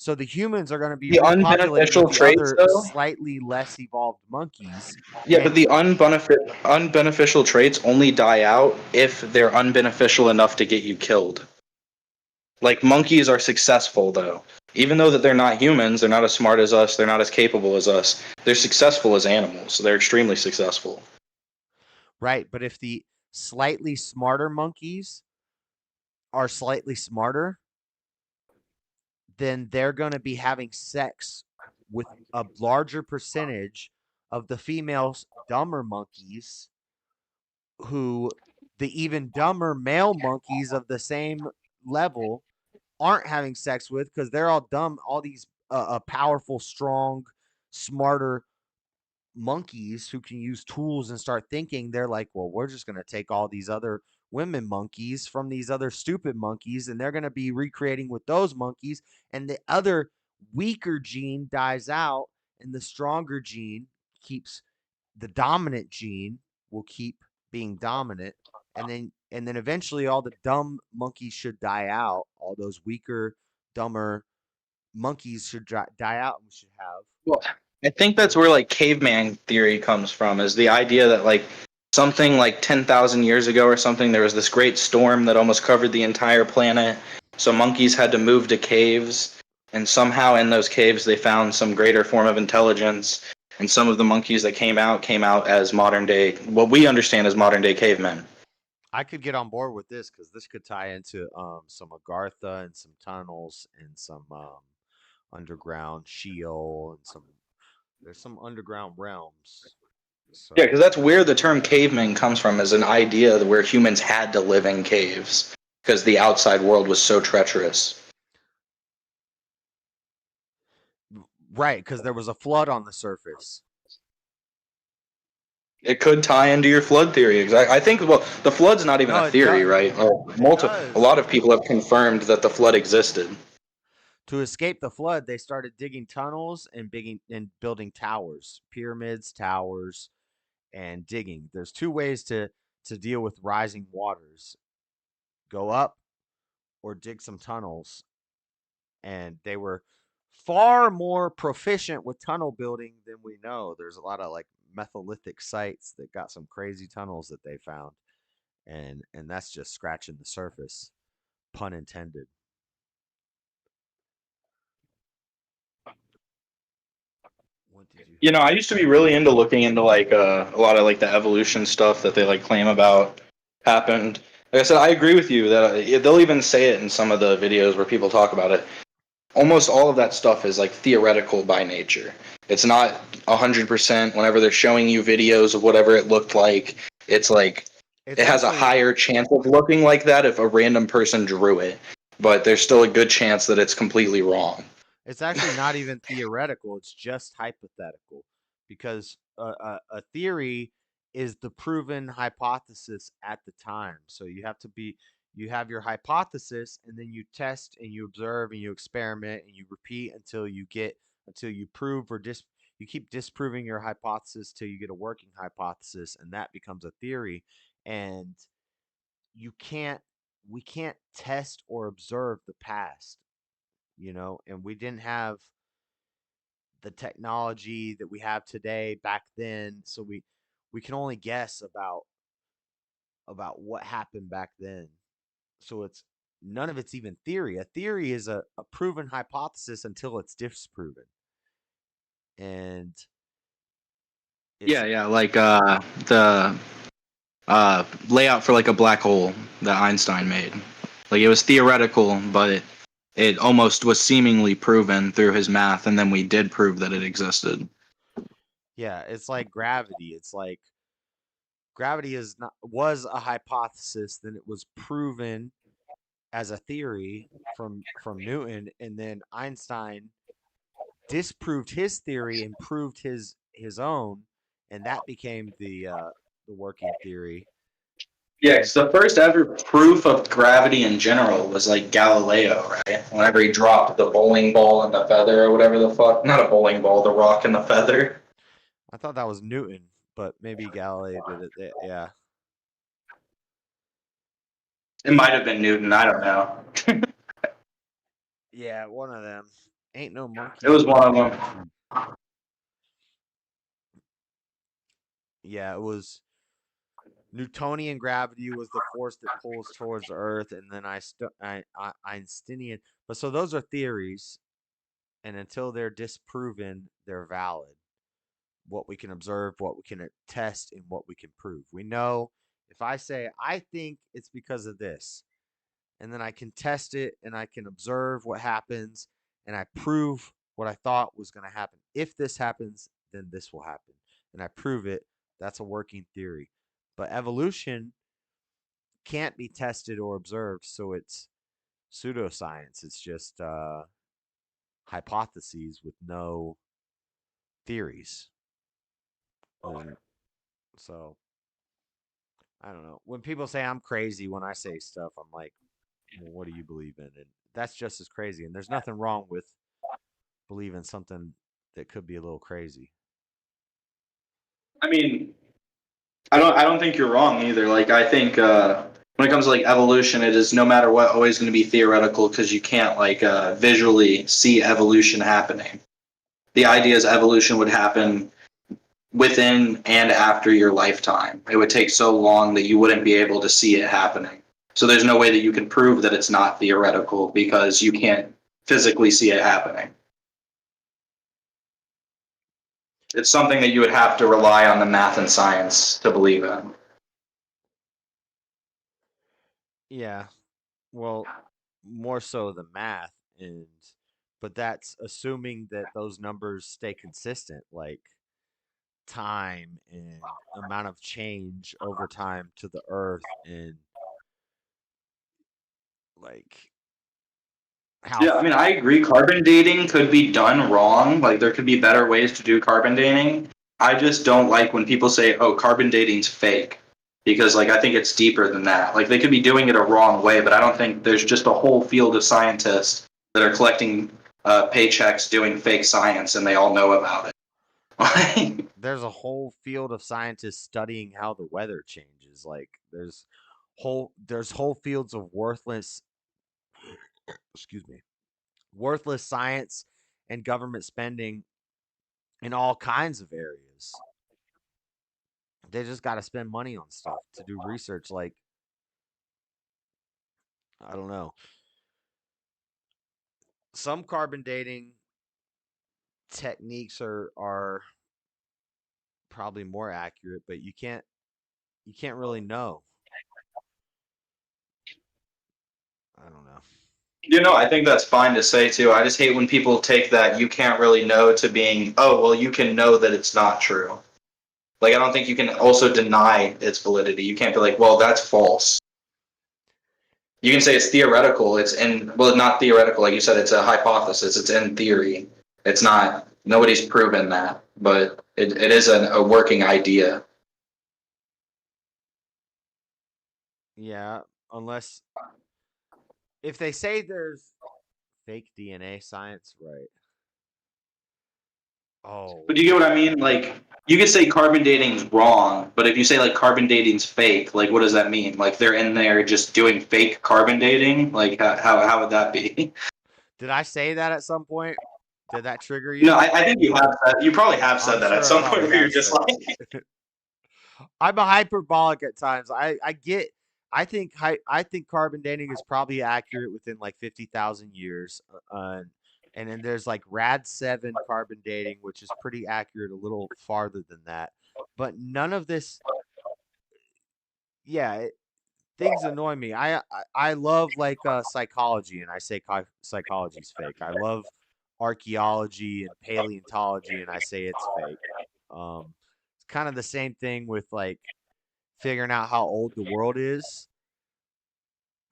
so the humans are going to be the repopulating unbeneficial with the traits, other though. slightly less evolved monkeys. Yeah, but the unbeneficial traits only die out if they're unbeneficial enough to get you killed. Like monkeys are successful though. Even though that they're not humans, they're not as smart as us, they're not as capable as us. They're successful as animals. They're extremely successful. Right, but if the slightly smarter monkeys are slightly smarter, then they're going to be having sex with a larger percentage of the female dumber monkeys, who the even dumber male monkeys of the same level aren't having sex with because they're all dumb. All these powerful, strong, smarter monkeys who can use tools and start thinking, they're like, well, we're just going to take all these other women monkeys from these other stupid monkeys, and they're going to be recreating with those monkeys, and the other weaker gene dies out, and the stronger gene keeps the dominant gene will keep being dominant, and then eventually all the dumb monkeys should die out. All those weaker, dumber monkeys should die out, and we should have. Well, I think that's where like caveman theory comes from, is the idea that like something like 10,000 years ago or something, there was this great storm that almost covered the entire planet. So monkeys had to move to caves, and somehow in those caves they found some greater form of intelligence. And some of the monkeys that came out as modern day, what we understand as modern day cavemen. I could get on board with this because this could tie into some Agartha and some tunnels and some underground Sheol and there's some underground realms. So. Yeah, because that's where the term caveman comes from, as an idea where humans had to live in caves because the outside world was so treacherous. Right, because there was a flood on the surface. It could tie into your flood theory. Exactly. I think, well, the flood's not even a theory, right? A lot of people have confirmed that the flood existed. To escape the flood, they started digging tunnels and building towers, pyramids, towers, and digging. There's two ways to deal with rising waters: go up or dig some tunnels. And they were far more proficient with tunnel building than we know. There's a lot of like Metholithic sites that got some crazy tunnels that they found, and that's just scratching the surface, pun intended. You know, I used to be really into looking into like a lot of like the evolution stuff that they like claim about happened. Like I said, I agree with you that they'll even say it in some of the videos where people talk about it. Almost all of that stuff is like theoretical by nature. It's not 100%. Whenever they're showing you videos of whatever it looked like, it's like it has a higher chance of looking like that if a random person drew it, but there's still a good chance that it's completely wrong. It's actually not even theoretical. It's just hypothetical, because a theory is the proven hypothesis at the time. So you have your hypothesis, and then you test and you observe and you experiment and you repeat until you prove you keep disproving your hypothesis till you get a working hypothesis, and that becomes a theory. And we can't test or observe the past, and we didn't have the technology that we have today back then, so we can only guess about what happened back then. So none of it's even theory. A theory is a proven hypothesis until it's disproven. And yeah, like the layout for like a black hole that Einstein made. Like it was theoretical, but it almost was seemingly proven through his math, and then we did prove that it existed. Yeah, it's like gravity. It's like gravity was a hypothesis, then it was proven as a theory from Newton, and then Einstein disproved his theory and proved his own, and that became the working theory. Yeah, because the first ever proof of gravity in general was like Galileo, right? Whenever he dropped the bowling ball and the feather or whatever the fuck. Not a bowling ball, the rock and the feather. I thought that was Newton, but maybe Galileo did it. Yeah. It might have been Newton, I don't know. Yeah, one of them. Ain't no monkey. It was one of them. Yeah, it was Newtonian gravity was the force that pulls towards the Earth, and then Einsteinian. But so those are theories, and until they're disproven, they're valid. What we can observe, what we can test, and what we can prove. We know if I say I think it's because of this, and then I can test it and I can observe what happens and I prove what I thought was going to happen. If this happens, then this will happen. And I prove it. That's a working theory. But evolution can't be tested or observed, so it's pseudoscience. It's just hypotheses with no theories. So I don't know. When people say I'm crazy when I say stuff, I'm like, well, what do you believe in? And that's just as crazy. And there's nothing wrong with believing something that could be a little crazy. I mean, I don't think you're wrong either. Like I think when it comes to like evolution, it is no matter what always going to be theoretical because you can't like visually see evolution happening. The idea is evolution would happen within and after your lifetime. It would take so long that you wouldn't be able to see it happening. So there's no way that you can prove that it's not theoretical because you can't physically see it happening. It's something that you would have to rely on the math and science to believe in. Yeah. Well, more so the math, but that's assuming that those numbers stay consistent, like time and amount of change over time to the earth, and like Yeah, I mean, I agree. Carbon dating could be done wrong. Like, there could be better ways to do carbon dating. I just don't like when people say, "Oh, carbon dating's fake," because, like, I think it's deeper than that. Like, they could be doing it a wrong way, but I don't think there's just a whole field of scientists that are collecting paychecks doing fake science, and they all know about it. There's a whole field of scientists studying how the weather changes. Like, there's whole fields of worthless science and government spending in all kinds of areas. They just got to spend money on stuff to do research. Like, I don't know. Some carbon dating techniques are probably more accurate, but you can't really know. I don't know. You know, I think that's fine to say too. I just hate when people take that "you can't really know" to being, oh, well, you can know that it's not true. Like, I don't think you can also deny its validity. You can't be like, well, that's false. You can say it's theoretical. Well, not theoretical. Like you said, it's a hypothesis. It's in theory. It's not, nobody's proven that, but it is a working idea. Yeah, unless if they say there's fake DNA science, right? Oh. But do you get what I mean? Like, you could say carbon dating's wrong, but if you say like carbon dating's fake, like what does that mean? Like they're in there just doing fake carbon dating? Like how would that be? Did I say that at some point? Did that trigger you? No, I think you have. You probably have said that sure at some point where you're just like. I'm a hyperbolic at times. I get I think carbon dating is probably accurate within like 50,000 years. And then there's like Rad 7 carbon dating, which is pretty accurate a little farther than that. But none of this, yeah, things annoy me. I love like psychology, and I say psychology's fake. I love archaeology and paleontology, and I say it's fake. It's kind of the same thing with like figuring out how old the world is.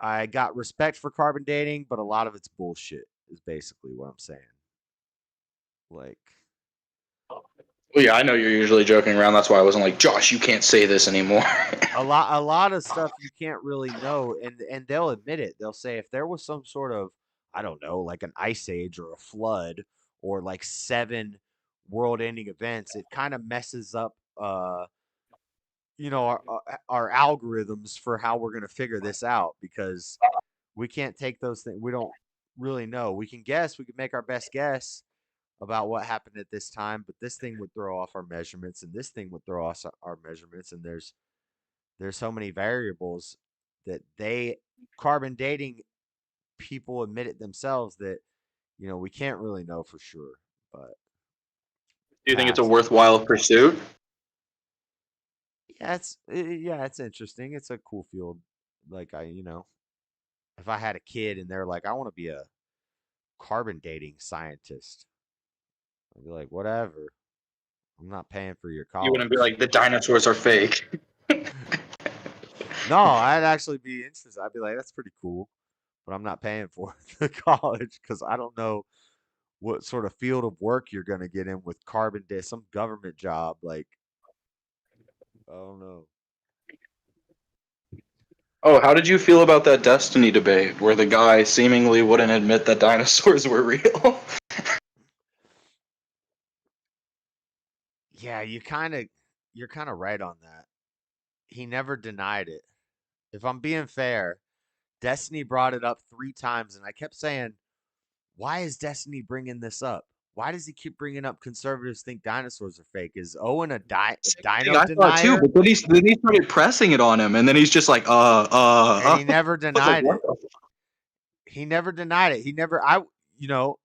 I got respect for carbon dating, but a lot of it's bullshit. Is basically what I'm saying. Like, Well, yeah, I know you're usually joking around. That's why I wasn't like, Josh, you can't say this anymore. a lot of stuff you can't really know, and they'll admit it. They'll say if there was some sort of, I don't know, like an ice age or a flood or like 7 world-ending events, it kind of messes up our algorithms for how we're going to figure this out, because we can't take those things. We don't really know. We can guess, we can make our best guess about what happened at this time, but this thing would throw off our measurements, and this thing would throw off our measurements, and there's so many variables that carbon dating people admit it themselves that we can't really know for sure. But Do you think it's a worthwhile pursuit? yeah, it's interesting. It's a cool field. Like if I had a kid and they're like, I want to be a carbon dating scientist, I'd be like, whatever. I'm not paying for your college. You wouldn't be like, the dinosaurs are fake. No, I'd actually be interested. I'd be like, that's pretty cool, but I'm not paying for the college because I don't know what sort of field of work you're going to get in with carbon day, some government job. Like, I don't know. Oh, how did you feel about that Destiny debate where the guy seemingly wouldn't admit that dinosaurs were real? Yeah, you're kind of right on that. He never denied it. If I'm being fair, Destiny brought it up 3 times, and I kept saying, why is Destiny bringing this up? Why does he keep bringing up conservatives think dinosaurs are fake? Is Owen a dino I thought too, denier? but then he started pressing it on him, and then he's just like, And he never I was like, denied what it. the He never denied it. He never. I would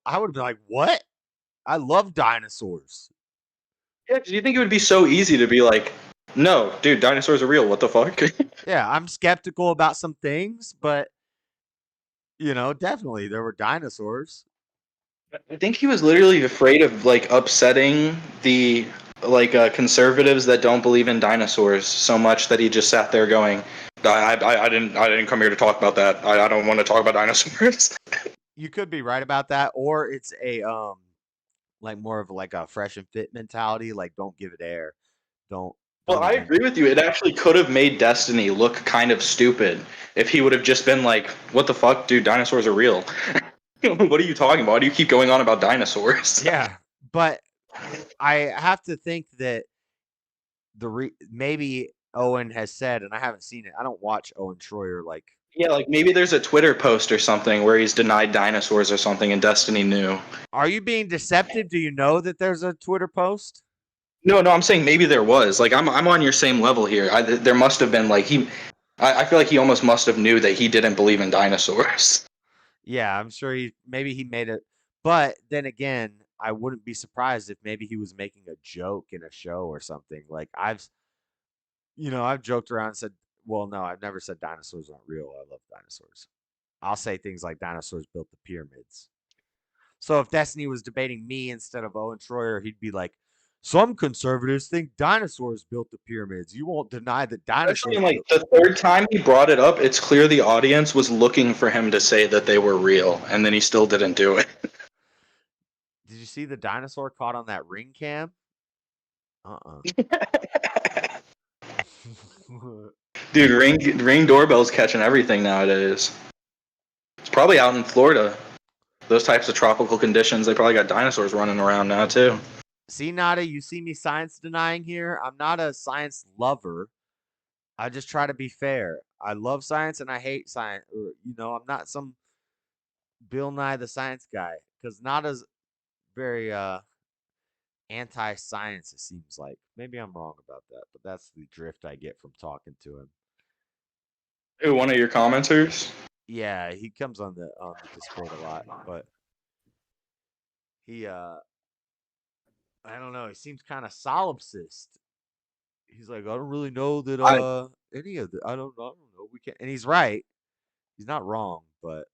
have been like, what? I love dinosaurs. Yeah, because you think it would be so easy to be like, no, dude, dinosaurs are real. What the fuck? Yeah, I'm skeptical about some things, but definitely there were dinosaurs. I think he was literally afraid of like upsetting the conservatives that don't believe in dinosaurs so much that he just sat there going, I didn't come here to talk about that. I don't want to talk about dinosaurs. You could be right about that, or it's a like more of like a fresh and fit mentality, like don't give it air. Don't Well, I even. agree with you. It actually could have made Destiny look kind of stupid if he would have just been like, what the fuck, dude, dinosaurs are real. What are you talking about? Why do you keep going on about dinosaurs? Yeah, but I have to think that maybe Owen has said, and I haven't seen it. I don't watch Owen Schroyer like. Yeah, like maybe there's a Twitter post or something where he's denied dinosaurs or something, and Destiny knew. Are you being deceptive? Do you know that there's a Twitter post? No, I'm saying maybe there was. Like I'm on your same level here. There must have been like I feel like he almost must have knew that he didn't believe in dinosaurs. Yeah, I'm sure maybe he made it. But then again, I wouldn't be surprised if maybe he was making a joke in a show or something. Like I've joked around and said, well, no, I've never said dinosaurs aren't real. I love dinosaurs. I'll say things like dinosaurs built the pyramids. So if Destiny was debating me instead of Owen Schroyer, he'd be like, some conservatives think dinosaurs built the pyramids. You won't deny that dinosaurs. Especially like the third time he brought it up, it's clear the audience was looking for him to say that they were real, and then he still didn't do it. Did you see the dinosaur caught on that ring cam? Dude, ring doorbell's catching everything nowadays. It's probably out in Florida. Those types of tropical conditions, they probably got dinosaurs running around now too. See, Nada, you see me science denying here? I'm not a science lover. I just try to be fair. I love science and I hate science. I'm not some Bill Nye the Science Guy, because Nada's very anti-science, it seems like. Maybe I'm wrong about that, but that's the drift I get from talking to him. Who, one of your commenters? Yeah, he comes on the Discord a lot, but he I don't know, he seems kind of solipsist. He's like, I don't really know that any of the I don't know, we can't, and he's right. He's not wrong, but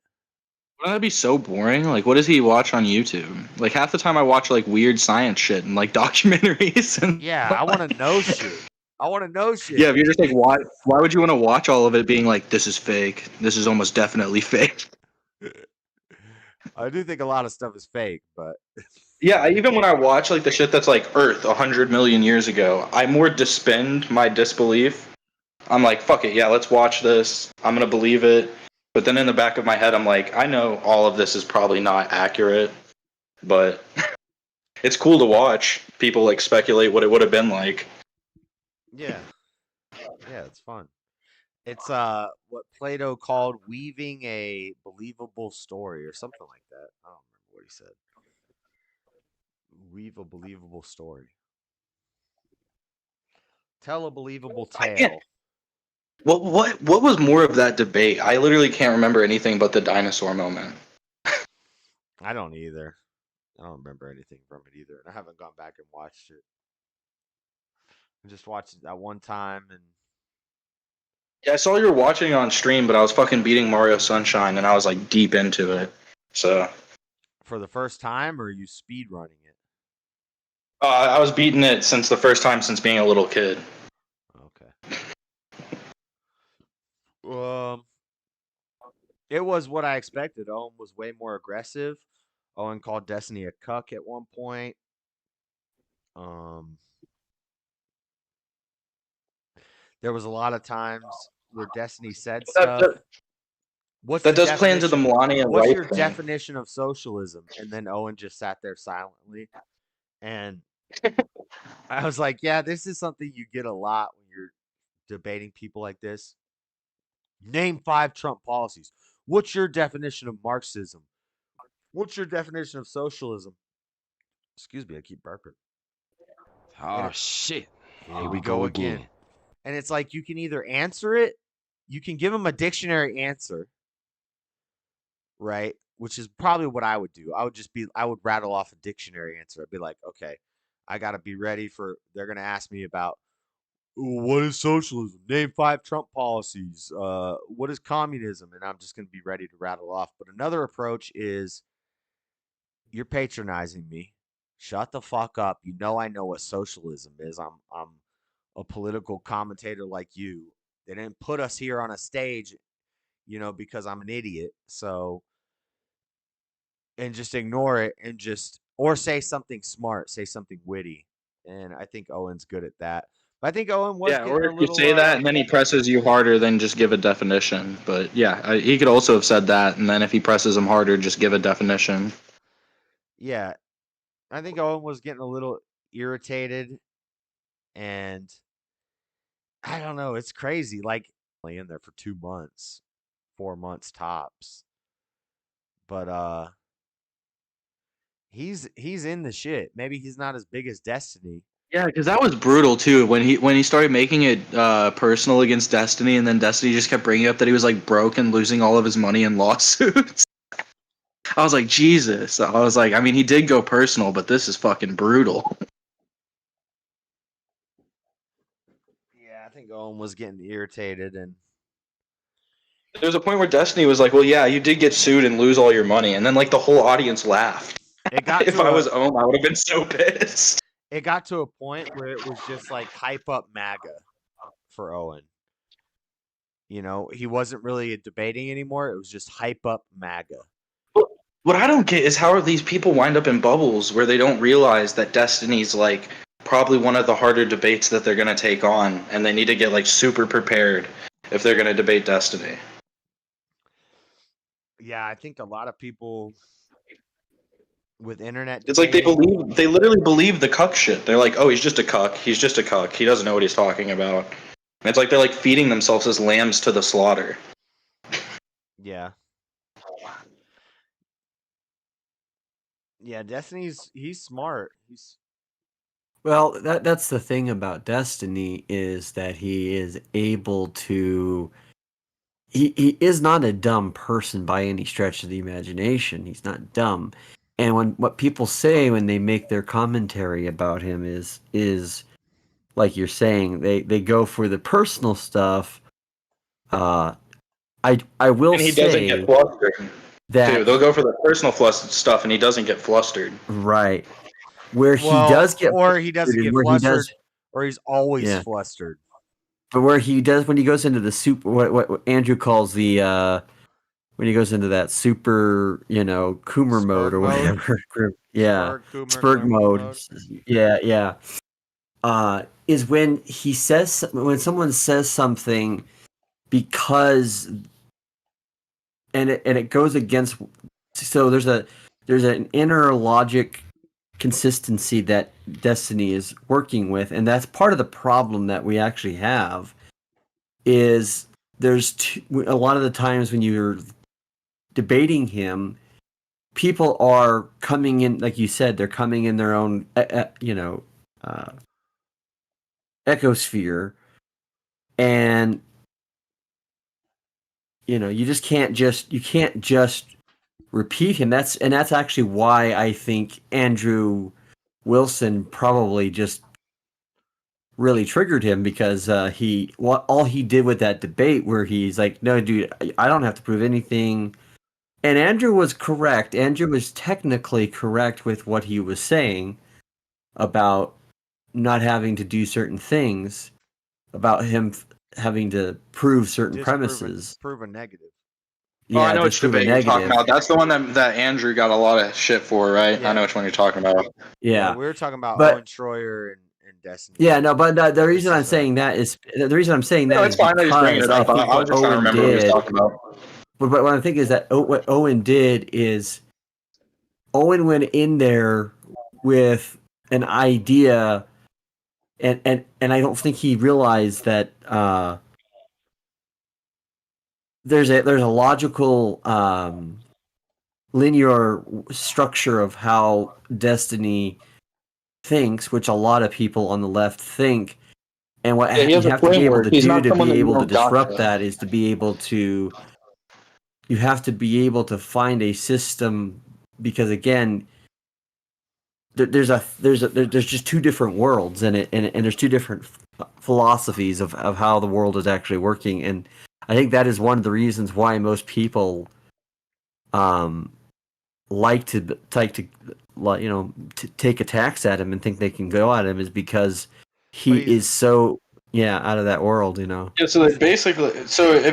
Wouldn't that be so boring? Like, what does he watch on YouTube? Like, half the time I watch like weird science shit and like documentaries and yeah, I want to know shit. I want to know shit. Yeah, if you're just like, why would you want to watch all of it being like, this is fake? This is almost definitely fake. I do think a lot of stuff is fake, but Yeah, even when I watch like the shit that's like Earth 100 million years ago, I more suspend my disbelief. I'm like, fuck it, yeah, let's watch this. I'm gonna believe it. But then in the back of my head, I'm like, I know all of this is probably not accurate, but it's cool to watch people like speculate what it would have been like. yeah, it's fun. It's what Plato called weaving a believable story or something like that. I don't remember what he said. Weave a believable story. Tell a believable tale. What was more of that debate? I literally can't remember anything but the dinosaur moment. I don't either. I don't remember anything from it either. And I haven't gone back and watched it. I just watched it that one time and Yeah, I saw you were watching on stream, but I was fucking beating Mario Sunshine and I was like deep into it. So for the first time, or are you speed running it? I was beating it since the first time since being a little kid. Okay. It was what I expected. Owen was way more aggressive. Owen called Destiny a cuck at one point. There was a lot of times where Destiny said stuff. That does play into the Melania What's wife your thing. definition of socialism? And then Owen just sat there silently. And I was like, yeah, this is something you get a lot when you're debating people like this. Name 5 Trump policies. What's your definition of Marxism? What's your definition of socialism? Excuse me, I keep burping. Oh, shit. Here we go again. And it's like you can either answer it, you can give them a dictionary answer, right? Which is probably what I would do. I would rattle off a dictionary answer. I'd be like, okay, I got to be ready for, they're going to ask me about, what is socialism? Name 5 Trump policies. What is communism? And I'm just going to be ready to rattle off. But another approach is, you're patronizing me. Shut the fuck up. You know I know what socialism is. I'm a political commentator like you. They didn't put us here on a stage, because I'm an idiot. So, and just ignore it and or say something smart, say something witty. And I think Owen's good at that. But I think Owen was getting or a if little, you say that and then he presses you harder, then just give a definition. But yeah, he could also have said that, and then if he presses him harder, just give a definition. Yeah, I think Owen was getting a little irritated, and I don't know. It's crazy. Like, only in there for 2 months, 4 months tops. But he's in the shit. Maybe he's not as big as Destiny. Yeah, because that was brutal too. When he started making it personal against Destiny, and then Destiny just kept bringing up that he was like broke and losing all of his money in lawsuits. I was like, Jesus. I was like, I mean, he did go personal, but this is fucking brutal. Yeah, I think Owen was getting irritated, and there was a point where Destiny was like, well, yeah, you did get sued and lose all your money, and then like the whole audience laughed. It got if I was Owen, I would have been so pissed. It got to a point where it was just like hype up MAGA for Owen. He wasn't really debating anymore. It was just hype up MAGA. What I don't get is how these people wind up in bubbles where they don't realize that Destiny's like probably one of the harder debates that they're going to take on, and they need to get like super prepared if they're going to debate Destiny. Yeah, I think a lot of people with internet it's like they literally believe the cuck shit. They're like, oh, he's just a cuck. He's just a cuck. He doesn't know what he's talking about. And it's like they're like feeding themselves as lambs to the slaughter. Yeah. Yeah, he's smart. Well, that's the thing about Destiny is that he is able to he is not a dumb person by any stretch of the imagination. He's not dumb. And what people say when they make their commentary about him is like you're saying, they go for the personal stuff. I will And he say doesn't get flustered. that Too. They'll go for the personal stuff, and he doesn't get flustered. right where he does get or he doesn't get flustered, or he's always Yeah. flustered. But where he does, when he goes into the super, what Andrew calls the when he goes into that super, Coomer mode or whatever. Yeah, Spurg mode. Yeah. Is when he says, when someone says something because, and it goes against. So there's an inner logic consistency that Destiny is working with, and that's part of the problem that we actually have. Is there's a lot of the times when you're debating him, people are coming in, like you said, they're coming in their own, ecosphere, and you can't just repeat him. That's actually why I think Andrew Wilson probably just really triggered him, because all he did with that debate where he's like, no, dude, I don't have to prove anything. And Andrew was correct. Andrew was technically correct with what he was saying about not having to do certain things, about him having to prove certain premises. Prove a negative. Yeah, I know which debate you're talking about. That's the one that Andrew got a lot of shit for, right? Yeah. I know which one you're talking about. Yeah, we were talking about Owen Schroyer and Destiny. Yeah, no, but the reason I'm saying that is it's fine that he's bringing it up. I was just trying to remember what he was talking about. But what I think is that what Owen did is Owen went in there with an idea, and I don't think he realized that there's a logical linear structure of how Destiny thinks, which a lot of people on the left think, and what you have to be able to do to be able to disrupt that is to be able to. You have to be able to find a system, because again, there's just two different worlds in it, and there's two different philosophies of how the world is actually working, and I think that is one of the reasons why most people like to take attacks at him and think they can go at him, is because he is so out of that world, Yeah, so if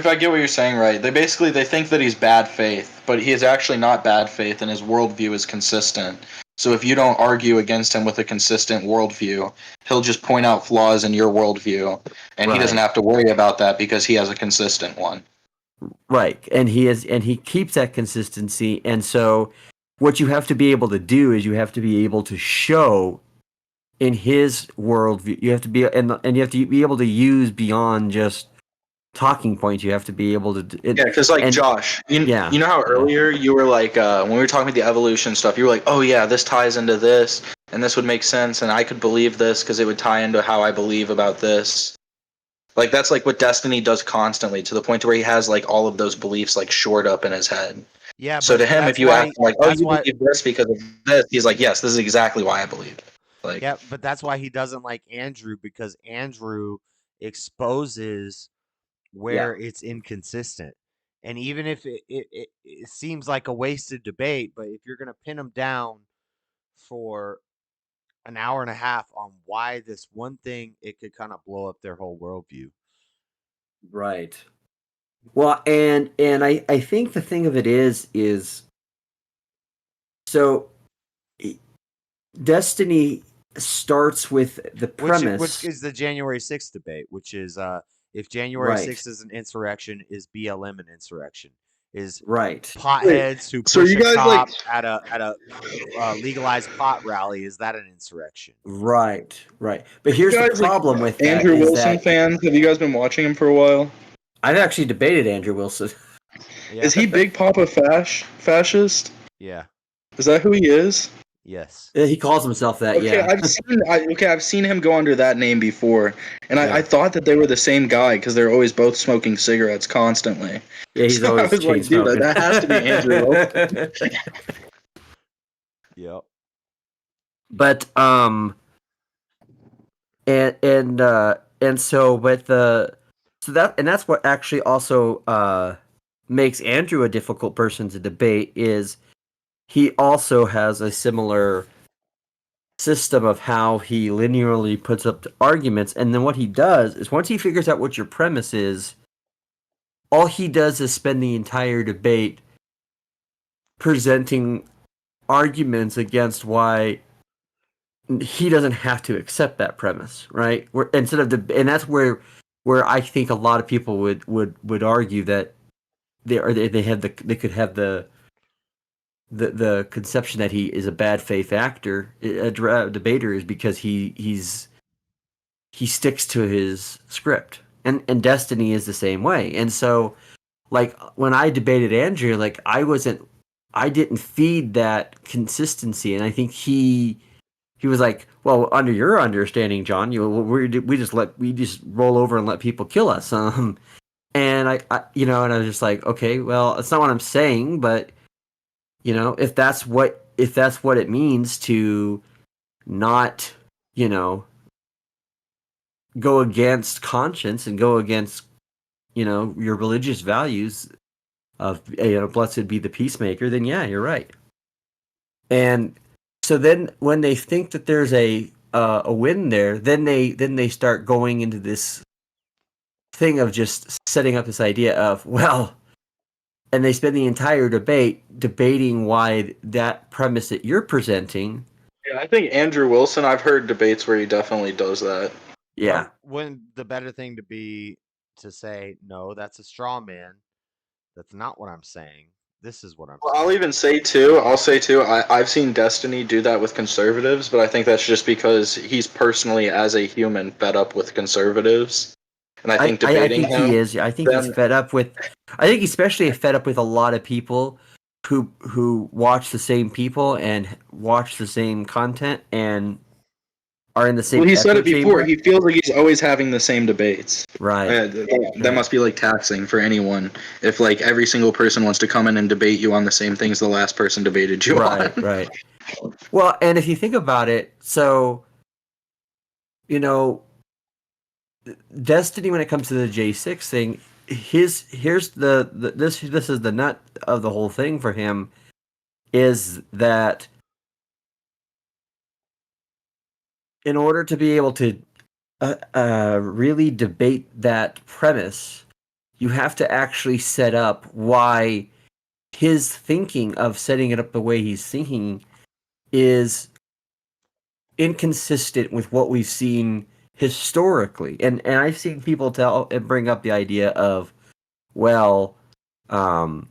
I get what you're saying right, they think that he's bad faith, but he is actually not bad faith, and his worldview is consistent. So if you don't argue against him with a consistent worldview, he'll just point out flaws in your worldview, and he doesn't have to worry about that because he has a consistent one. Right, and he keeps that consistency, and so what you have to be able to do is you have to be able to show in his worldview. You have to be and you have to be able to use beyond just talking points. You have to be able to. Because Josh, you know how earlier you were like, when we were talking about the evolution stuff, you were like, oh yeah, this ties into this, and this would make sense, and I could believe this because it would tie into how I believe about this. Like that's like what Destiny does constantly, to the point to where he has like all of those beliefs like shored up in his head. Yeah. So to him, if you ask him, like, oh, you believe this because of this, he's like, yes, this is exactly why I believe. Like, yeah, but that's why he doesn't like Andrew, because Andrew exposes where it's inconsistent. And even if it seems like a wasted debate, but if you're going to pin him down for an hour and a half on why this one thing, it could kind of blow up their whole worldview. Right. Well, and I think the thing of it is so Destiny starts with the premise, which is the January 6th debate, which is if January 6th is an insurrection, is BLM an insurrection? Is potheads who push a cop at a legalized pot rally, is that an insurrection? Right. But here's the problem with that. Andrew Wilson fans, have you guys been watching him for a while? I've actually debated Andrew Wilson. Yeah. Is he Big Papa fascist? Yeah. Is that who he is? Yes. He calls himself that. Okay, Yeah. I've seen him go under that name before, and I thought that they were the same guy because they're always both smoking cigarettes constantly. Yeah, he's So always I was like, dude, chain-smoking. that has to be Andrew Wilson. Yep. But and so that's what actually also makes Andrew a difficult person to debate is he also has a similar system of how he linearly puts up the arguments, and then what he does is once he figures out what your premise is, all he does is spend the entire debate presenting arguments against why he doesn't have to accept that premise, right? And that's where I think a lot of people would argue that they could have the conception that he is a bad faith actor, a debater, is because he sticks to his script, and Destiny is the same way. And so, like when I debated Andrew, like I didn't feed that consistency, and I think he was like, well, under your understanding, John, we just roll over and let people kill us. And I and I was just like, okay, well, that's not what I'm saying, but if that's what it means to not, go against conscience and go against, your religious values of, blessed be the peacemaker, then yeah, you're right. And so then when they think that there's a win there, then they start going into this thing of just setting up this idea of, well, and they spend the entire debate debating why that premise that you're presenting. Yeah, I think Andrew Wilson, I've heard debates where he definitely does that. Yeah. When the better thing to be to say, no, that's a straw man. That's not what I'm saying. This is what I'm saying. I'll even say too, I've seen Destiny do that with conservatives, but I think that's just because he's personally, as a human, fed up with conservatives. And I think debating him, he is. I think he's fed up with. I think especially fed up with a lot of people who watch the same people and watch the same content and are in the same. Well, he said it before. Chamber. He feels like he's always having the same debates. Right. That must be like taxing for anyone. If like every single person wants to come in and debate you on the same things the last person debated you on. Right. Well, and if you think about it, so Destiny, when it comes to the J6 thing, this is the nut of the whole thing for him, is that in order to be able to really debate that premise, you have to actually set up why his thinking of setting it up the way he's thinking is inconsistent with what we've seen historically. And I've seen people tell and bring up the idea of, well, what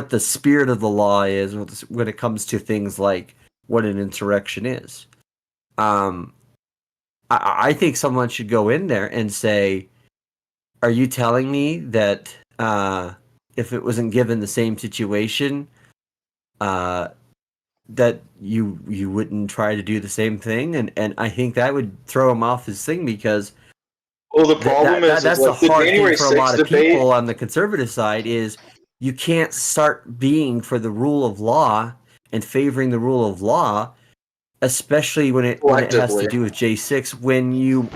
the spirit of the law is when it comes to things like what an insurrection is. I think someone should go in there and say, are you telling me that if it wasn't given the same situation, that you wouldn't try to do the same thing? And I think that would throw him off his thing, because the problem is that's like the hard thing for a lot of debate. people on the conservative side is you can't start being for the rule of law and favoring the rule of law, especially when it has to do with J6, when you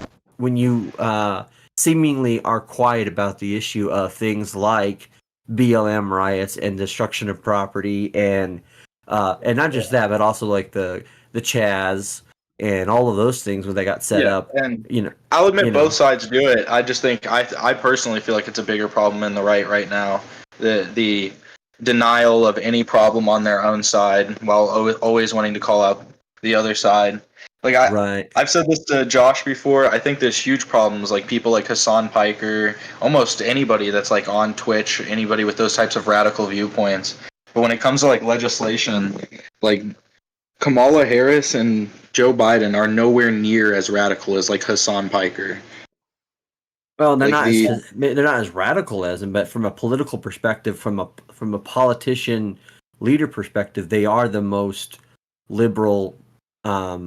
seemingly are quiet about the issue of things like BLM riots and destruction of property and not just that, but also like the Chaz and all of those things when they got set up. And I'll admit both sides do it. I just think I personally feel like it's a bigger problem in the right now. The denial of any problem on their own side while always wanting to call out the other side. Like I've said this to Josh before. I think there's huge problems, like people like Hassan Piker, almost anybody that's like on Twitch, anybody with those types of radical viewpoints. But when it comes to like legislation, like Kamala Harris and Joe Biden are nowhere near as radical as like Hassan Piker. Well, they're not as radical as him, but from a political perspective, from a politician leader perspective, they are the most liberal. Yeah,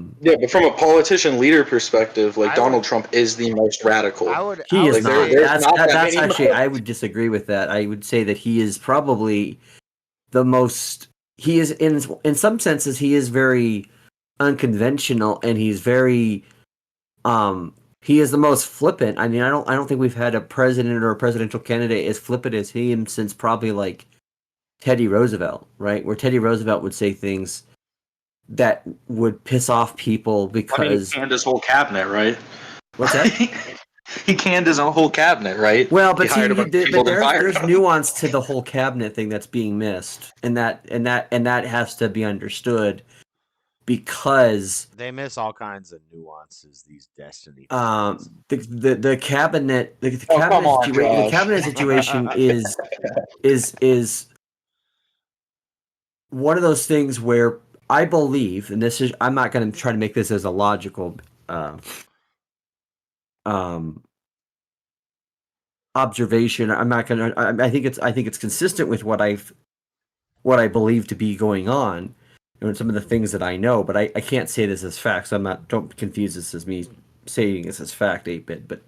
but from a politician leader perspective, like Donald Trump is the most radical. He is like, not. there's not that That's many actually, I would disagree with that. I would say that he is probably the most. He is in some senses he is very unconventional, and he's very he is the most flippant. I mean, I don't think we've had a president or a presidential candidate as flippant as him since probably like Teddy Roosevelt, right? Where Teddy Roosevelt would say things that would piss off people because he canned his whole cabinet, right? What's that? He canned his whole cabinet, right? Well, but he hired a bunch of people to fire there's him. nuance to the whole cabinet thing that's being missed, and that has to be understood because they miss all kinds of nuances. These Destiny. The cabinet the cabinet situation is one of those things where I believe, and this is, I'm not going to try to make this as a logical observation. I'm not going to. I think it's consistent with what I believe to be going on, and some of the things that I know. But I can't say this as fact. So I'm not. Don't confuse this as me saying this as fact, 8-bit. But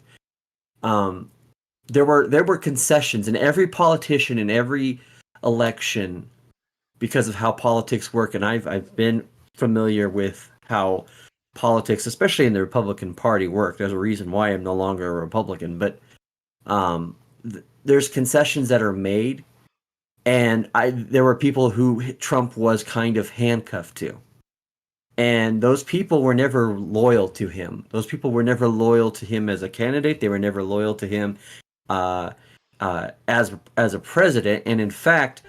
there were concessions, and every politician in every election, because of how politics work, and I've been familiar with how politics, especially in the Republican Party, work. There's a reason why I'm no longer a Republican, but there's concessions that are made, and there were people who Trump was kind of handcuffed to, and those people were never loyal to him. Those people were never loyal to him as a candidate. They were never loyal to him as a president. And in fact,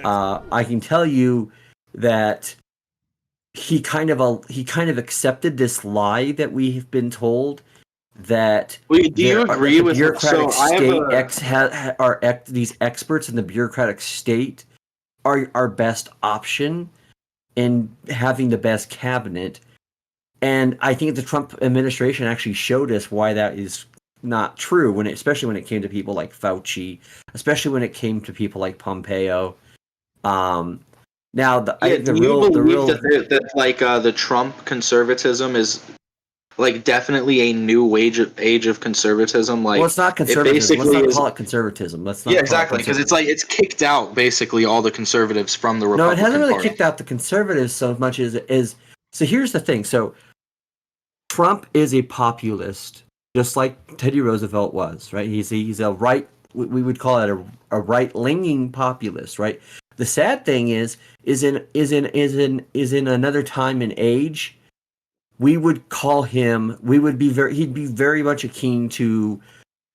I can tell you that he kind of accepted this lie that we have been told that do you agree with bureaucratic state these experts in the bureaucratic state are our best option in having the best cabinet? And I think the Trump administration actually showed us why that is not true, especially when it came to people like Fauci, especially when it came to people like Pompeo. Now, do you believe that the Trump conservatism is like definitely a new age of conservatism? Like, well, it's not conservatism. Let's not call it conservatism. Yeah, exactly, because it's kicked out basically all the conservatives from the Republican Party. No, it hasn't really kicked out the conservatives so much as it is. So here's the thing. So Trump is a populist, just like Teddy Roosevelt was, right? He's a right. We would call it a right-leaning populist, right? The sad thing is in another time and age, we would call him. He'd be very much akin to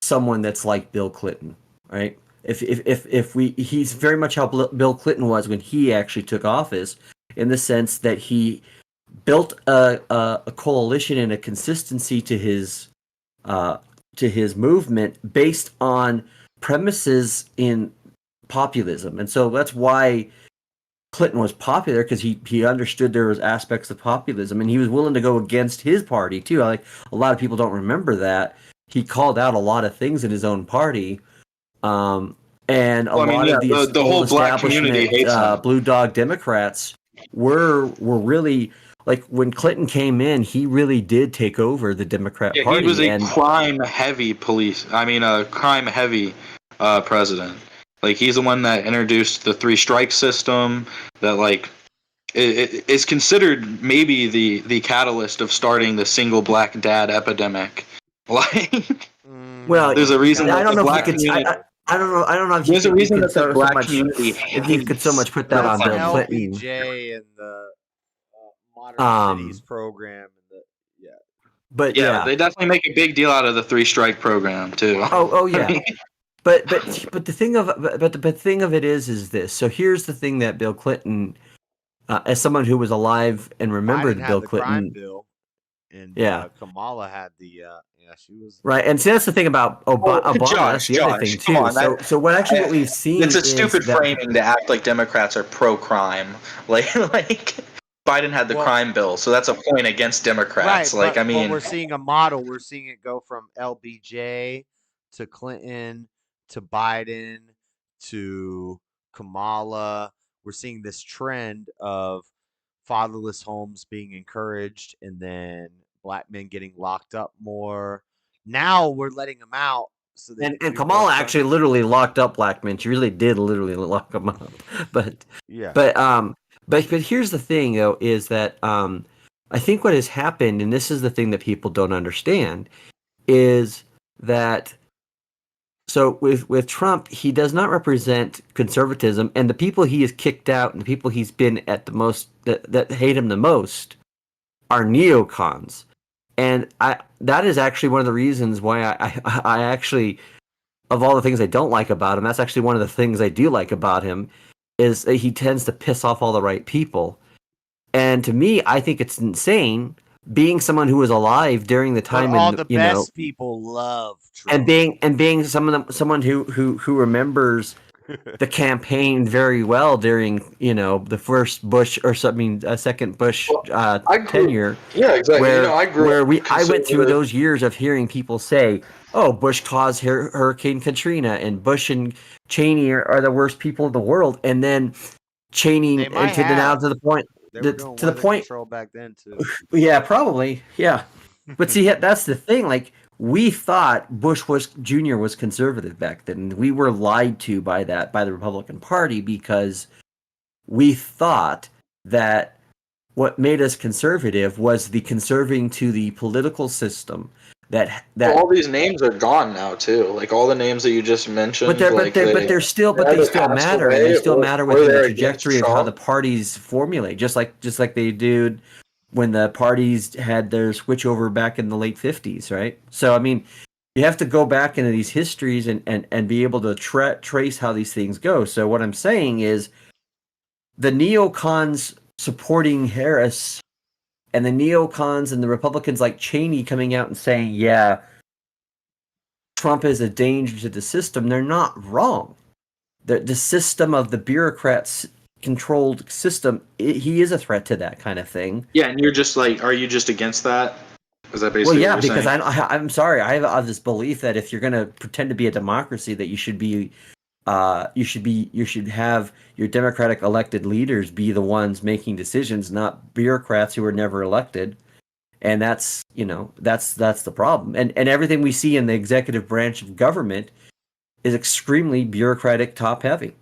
someone that's like Bill Clinton, right? He's very much how Bill Clinton was when he actually took office, in the sense that he built a coalition and a consistency to his movement based on premises in populism. And so that's why Clinton was popular, because he understood there was aspects of populism, and he was willing to go against his party too. Like, a lot of people don't remember that he called out a lot of things in his own party, and lot of these the whole black community hates him. Blue Dog Democrats were really, like, when Clinton came in, he really did take over the Democrat Party. He was a crime-heavy president. Like, he's the one that introduced the 3-strike system that, like, it is considered maybe the catalyst of starting the single black dad epidemic. Like, well, there's a reason. I don't know if you could. I don't know. I don't know if there's a reason that the black much, community. If you could so much put that on Bill Clinton. LBJ and the Modern Cities program. But they definitely make a big deal out of the 3-strike program too. Oh yeah. But the thing of it is this. So here's the thing that Bill Clinton, as someone who was alive and remembered Biden Bill had the Clinton, crime bill, and Kamala had the she was right. And see, that's the thing about Obama. That's the other thing too. What we've seen, it's a stupid framing to act like Democrats are pro-crime. Like Biden had the crime bill, so that's a point against Democrats. Right, but we're seeing a model. We're seeing it go from LBJ to Clinton to Biden to Kamala. We're seeing this trend of fatherless homes being encouraged, and then black men getting locked up more. Now we're letting them out. So they And can do more Kamala stuff. actually literally locked up black men. She really did literally lock them up. But yeah. But here's the thing though, is that I think what has happened, and this is the thing that people don't understand, is that so with Trump, he does not represent conservatism, and the people he has kicked out and the people he's been at the most that hate him the most are neocons. And that is actually one of the reasons why I actually, of all the things I don't like about him, that's actually one of the things I do like about him, is that he tends to piss off all the right people. And to me, I think it's insane being someone who was alive during the time, but all the best people love Trump. and being someone who remembers the campaign very well during the first Bush second Bush tenure. Yeah, exactly. Where I went through those years of hearing people say, "Oh, Bush caused Hurricane Katrina, and Bush and Cheney are the worst people in the world," and then Cheney to the point. They were doing to the point control back then too. Yeah, probably. Yeah. But see, that's the thing. Like, we thought Bush Jr. was conservative back then. We were lied to by the Republican Party, because we thought that what made us conservative was the conserving to the political system. That all these names are gone now too. Like all the names that you just mentioned. But they still matter. And they still matter within the trajectory of how the parties formulate. Just like they did when the parties had their switchover back in the late 50s, right? So I mean, you have to go back into these histories and be able to trace how these things go. So what I'm saying is, the neocons supporting Harris and the neocons and the Republicans like Cheney coming out and saying, yeah, Trump is a danger to the system, they're not wrong. The system of the bureaucrats controlled system, he is a threat to that kind of thing. Yeah, and you're just like, are you just against that? Is that basically well, yeah, what you're because saying? I'm sorry, I have this belief that if you're going to pretend to be a democracy, that you should have your democratic elected leaders be the ones making decisions, not bureaucrats who were never elected. And that's the problem. And everything we see in the executive branch of government is extremely bureaucratic, top heavy.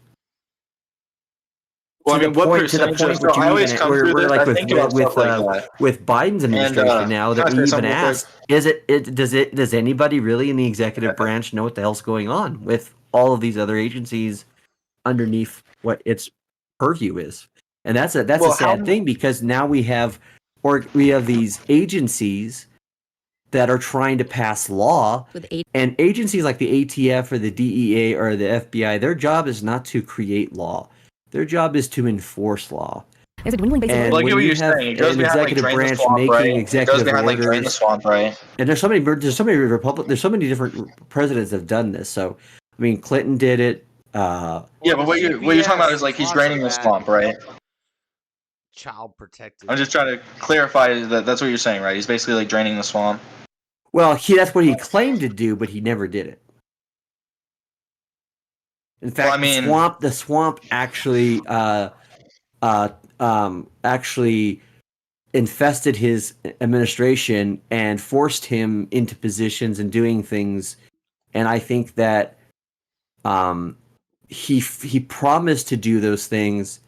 Well, I mean, what percentage of stuff? I always come through this. I think about stuff like that. With Biden's administration now, that we even ask, does anybody really in the executive branch know what the hell's going on with all of these other agencies underneath what its purview is? And that's a sad thing, because now we have these agencies that are trying to pass law, and agencies like the ATF or the DEA or the FBI, their job is not to create law. Their job is to enforce law. It's a dwindling basis. Well, I get what you're saying. It goes behind like drain the swamp, right? It goes behind like drain the swamp, right? And there's so many different presidents that have done this. So, I mean, Clinton did it. Yeah, but what you're talking about is like he's draining the swamp, right? Child protective. I'm just trying to clarify that's what you're saying, right? He's basically like draining the swamp. Well, that's what he claimed to do, but he never did it. In fact, well, I mean, the swamp actually actually infested his administration and forced him into positions and doing things. And I think that he promised to do those things.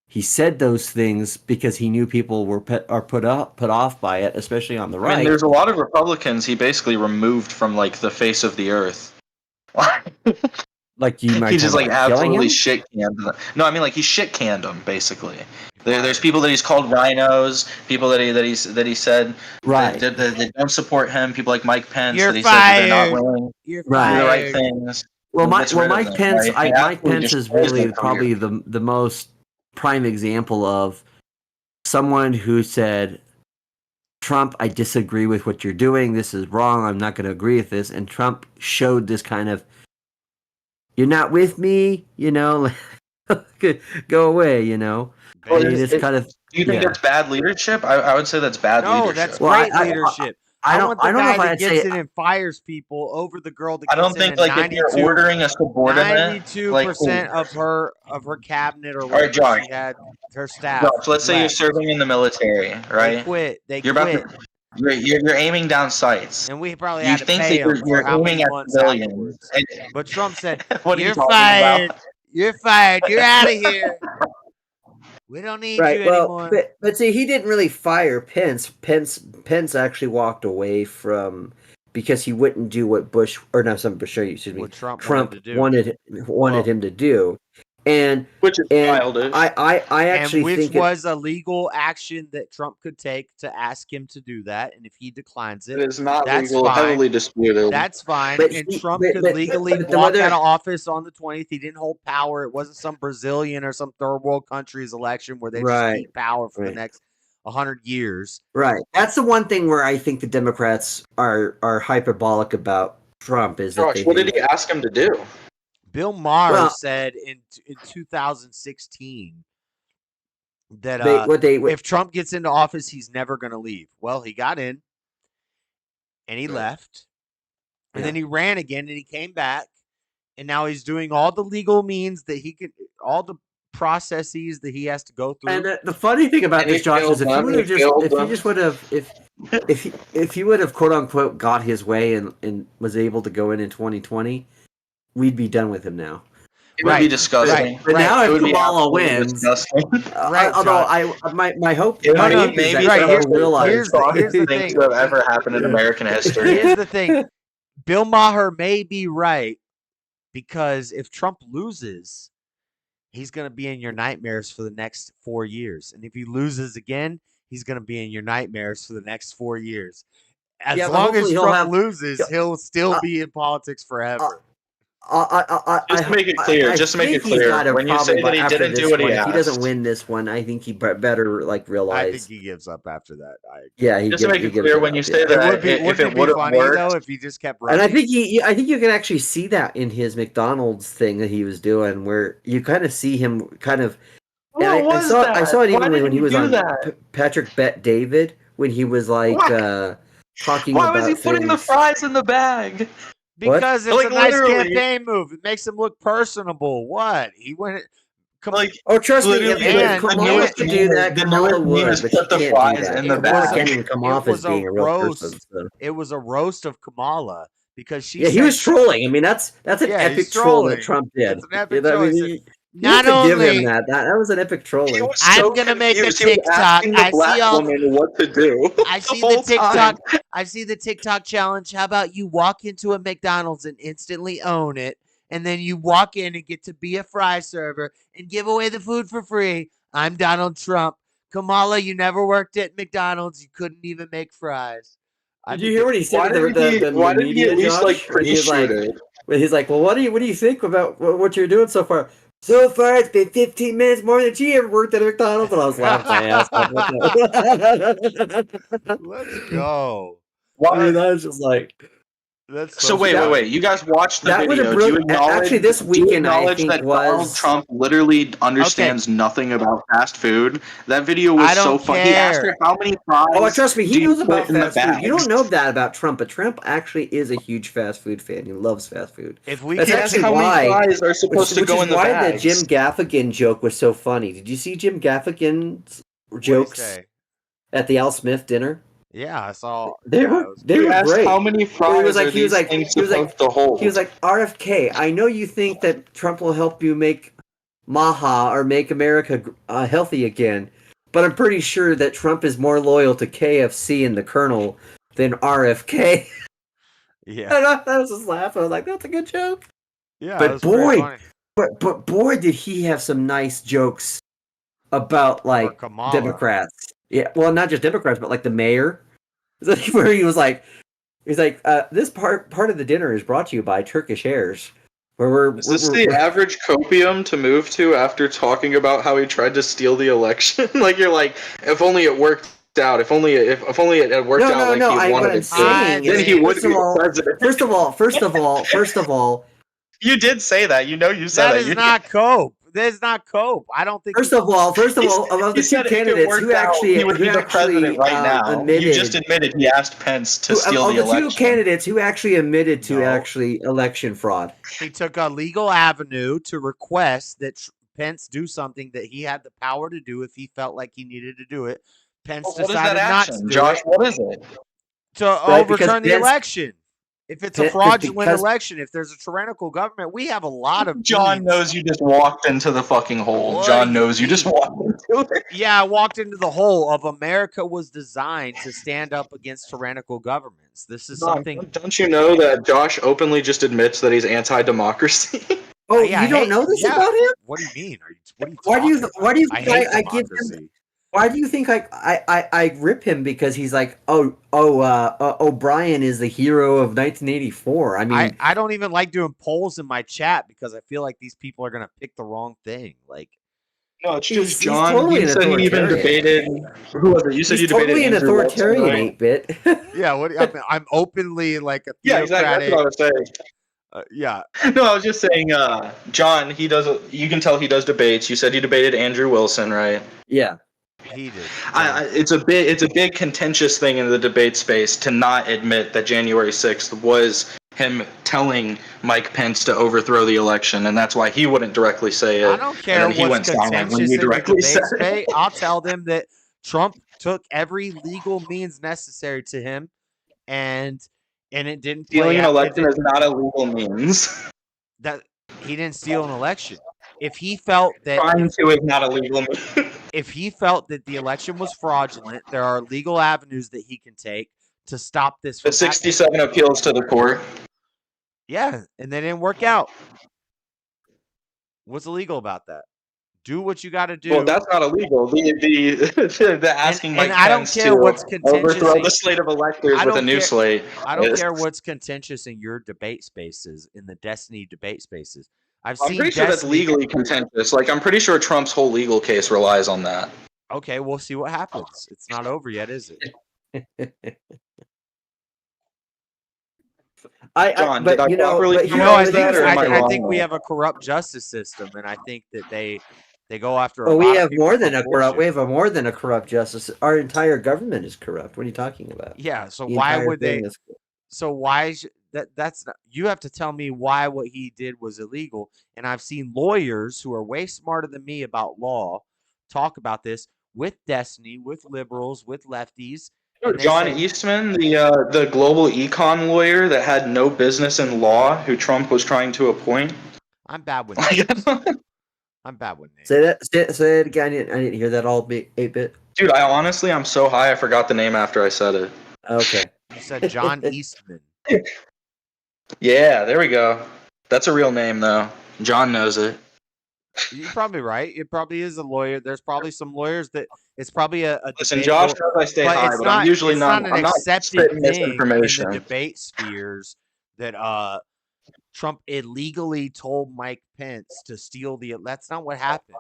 He said those things because he knew people were put off by it, especially on the right. I mean, there's a lot of Republicans he basically removed from like the face of the earth. Like you might he just like absolutely shit canned them. No, I mean like he shit canned them basically. There's people that he's called rhinos, people that he said right that don't support him, people like Mike Pence You're that he fired. said that they're not willing You're to do the right things. Well, Mike Pence, right? Mike Pence is really probably the most prime example of someone who said, Trump, I disagree with what you're doing. This is wrong. I'm not going to agree with this. And Trump showed this kind of, you're not with me, go away, Well, it's kind of. Do you think that's bad leadership? I would say that's bad leadership. No, that's great leadership. I want the I don't know guy if that I'd gets say in and fires people over the girl that I gets don't in think and like if you're ordering a subordinate, 92% of her cabinet or all right, whatever Josh. she had, her staff. Josh, let's say you're left. serving in the military, right? They you're quit. About to, you're aiming down sights. And we probably you had to think pay that him for how many aiming at months civilians. afterwards. But Trump said, What are you "You're talking fired. about? You're fired. You're out of here. We don't need you anymore." But see, he didn't really fire Pence. Pence actually walked away from because he wouldn't do what Bush or not some Bush, excuse me, What Trump wanted him to do. And which is childish. I actually which think was a legal action that Trump could take to ask him to do that, and if he declines it, It is not that's legal, fine. heavily disputed. That's fine, But and he- Trump but- could but- legally but the walk other- out of office on the 20th. He didn't hold power. It wasn't some Brazilian or some third world country's election where they just Right, keep power for the right. next 100 years. right. That's the one thing where I think the Democrats are hyperbolic about Trump is that Josh, they what did think- he ask him to do? Bill Maher Well- said in 2016 that if Trump gets into office, he's never going to leave. Well, he got in, and he left, and then he ran again, and he came back, and now he's doing all the legal means that he could, all the processes that he has to go through. And the funny thing about And this, he Josh, is failed them, if he would have quote unquote got his way and was able to go in 2020, we'd be done with him now. It would be disgusting. But now It if would be Kamala absolutely wins, disgusting. although my hope, It my would hope be is maybe that the they'll realize. here's the thing thing. to have ever happened in American history. Here's the thing. Bill Maher may be right, because if Trump loses, he's going to be in your nightmares for the next 4 years. And if he loses again, he's going to be in your nightmares for the next 4 years. As Yeah, but long as hopefully he'll Trump have- loses, he'll still be in politics forever. Just to make it clear, when you say that he didn't do what he asked, if he doesn't win this one, I think he better realize. I think he gives up after that. just to make it clear, when you say that, if it would have funny worked, though if he just kept running. And I think you can actually see that in his McDonald's thing that he was doing, where you kind of see him kind of. And I saw it even when he was on Patrick Bet David when he was like talking why about. was he putting the things. fries in the bag? Because it's Like, a nice literally. campaign move. It makes him look personable. What? He went. Oh, trust me, if And Kamala was to do that, Kamala would, but she can't do that. in the It bag. can't even come off as being a real person. So. It was a roast of Kamala because she. Yeah, he said- was trolling. I mean, that's an Yeah, epic he's troll trolling. that Trump did. It's an epic You know, troll. I He mean, said, you not have to give only- him that was an epic trolling. I'm gonna make a TikTok. I see all. What to do? I see the TikTok. I see the TikTok challenge. How about you walk into a McDonald's and instantly own it, and then you walk in and get to be a fry server and give away the food for free. I'm Donald Trump. Kamala, you never worked at McDonald's. You couldn't even make fries. Did you hear what he said? Why didn't he at least like pre-shoot it? He's like, well, what do you think about what you're doing so far? So far, it's been 15 minutes more than she ever worked at a McDonald's, and I was laughing my ass off. Let's go. I mean, I was just like, That's So wait. You guys watched the That was a video. Do you brilliant- acknowledge, actually, this do you weekend, I acknowledge think, that Donald was- Trump literally understands nothing about fast food? That video was I don't so funny. He asked her care. how many fries. oh, trust me, do he you knows put about in the fast food. You bags? don't know that about Trump, but Trump actually is a huge fast food fan. He loves fast food. If we That's can- actually how why many fries are supposed to which go is in the why bags? the Jim Gaffigan joke was so funny. Did you see Jim Gaffigan's jokes say? at the Al Smith dinner? Yeah, I saw. They yeah, were it was- they He were asked great. how many fries are these things supposed to hold? He was like, RFK, I know you think that Trump will help you make Maha or make America healthy again, but I'm pretty sure that Trump is more loyal to KFC and the Colonel than RFK. Yeah. And I was just laughing. I was like, that's a good joke. Yeah, But it was pretty boy, funny. but boy, did he have some nice jokes about like Kamala. Democrats. Yeah, well, not just Democrats, but like the mayor. Where he was like, this part of the dinner is brought to you by Turkish Airlines. Where Is this the average copium to move to after talking about how he tried to steal the election? Like you're like, if only it worked out. If only it had worked out like he wanted it to. Then he would be president. First of all, You did say that. You know you said That that. is You- not cope. That's not cope. I don't think. First of all, of the He two said if it candidates, worked who out, actually he would be the president right now. You just admitted he asked Pence to steal of the the election. two candidates, who actually admitted to No. actually election fraud? He took a legal avenue to request that Pence do something that he had the power to do if he felt like he needed to do it. Pence What is decided that not to action, do Josh? it. What is it? To Right, because overturn the Pence- election. If it's a Pence- fraudulent because- election, if there's a tyrannical government, we have a lot of John means. knows you just walked into the fucking hole. What John do you knows you just mean? walked into it. Yeah, I walked into the hole of America was designed to stand up against tyrannical governments. This is something. Don't you know that Josh openly just admits that he's anti-democracy? Oh, Yeah, you don't know this about him? What do you mean? What are you Why do you talking why do you about? think I hate I give him? democracy. Why do you think I rip him because he's like O'Brien is the hero of 1984? I mean, I don't even like doing polls in my chat because I feel like these people are gonna pick the wrong thing. Like, no, it's he's just John. totally You an said he even authoritarian. debated. Who was it? You said He's you debated totally an Andrew Wilson, authoritarian, right? 8-bit. yeah, I'm openly like a Yeah, exactly. theocratic. That's what I was saying. Yeah. No, I was just saying, John. He does. You can tell he does debates. You said you debated Andrew Wilson, right? Yeah. He did. It's a big contentious thing in the debate space to not admit that January 6th was him telling Mike Pence to overthrow the election, and that's why he wouldn't directly say it. I don't care and then he what's went silent contentious when in you the directly debate said it. space. I'll tell them that Trump took every legal means necessary to him, and it didn't play Stealing an out. election is not a legal means. That he didn't steal an election. If he felt that Trying to is not a legal means. if he felt that the election was fraudulent, there are legal avenues that he can take to stop this from The 67 appeals to the court. Yeah, and they didn't work out. What's illegal about that? Do what you got to do. Well, that's not illegal. The asking Mike I don't Pence care to what's contentious overthrow in- the slate of electors with a new slate. I don't is- care what's contentious in your debate spaces, in the Destiny debate spaces. I'm pretty sure that's legally contentious. Like, I'm pretty sure Trump's whole legal case relies on that. Okay, we'll see what happens. It's not over yet, is it? John, but did I you know, properly but summarize that, or am I I wrong? think we have a corrupt justice system, and I think that they go after. Well, a we lot of have people more for than a corrupt. bullshit. We have a more than a corrupt justice. Our entire government is corrupt. What are you talking about? Yeah. So The why entire would they? thing is- So why that's not, you have to tell me why what he did was illegal. And I've seen lawyers who are way smarter than me about law talk about this with Destiny, with liberals, with lefties. and they John say- Eastman, the global econ lawyer that had no business in law, who Trump was trying to appoint. I'm bad with names. I'm bad with names. Say that. Say it again. I didn't hear that all 8-bit. Dude, I'm so high I forgot the name after I said it. Okay. You said John Eastman. Yeah, there we go. That's a real name though. John knows it. You're probably right. It probably is a lawyer. There's probably some lawyers that it's probably a Listen, debatable- Josh knows I stay but high, it's but I'm usually it's not. an I'm not accepted spitting thing in misinformation. the debate spheres that Trump illegally told Mike Pence to steal the. That's not what happened.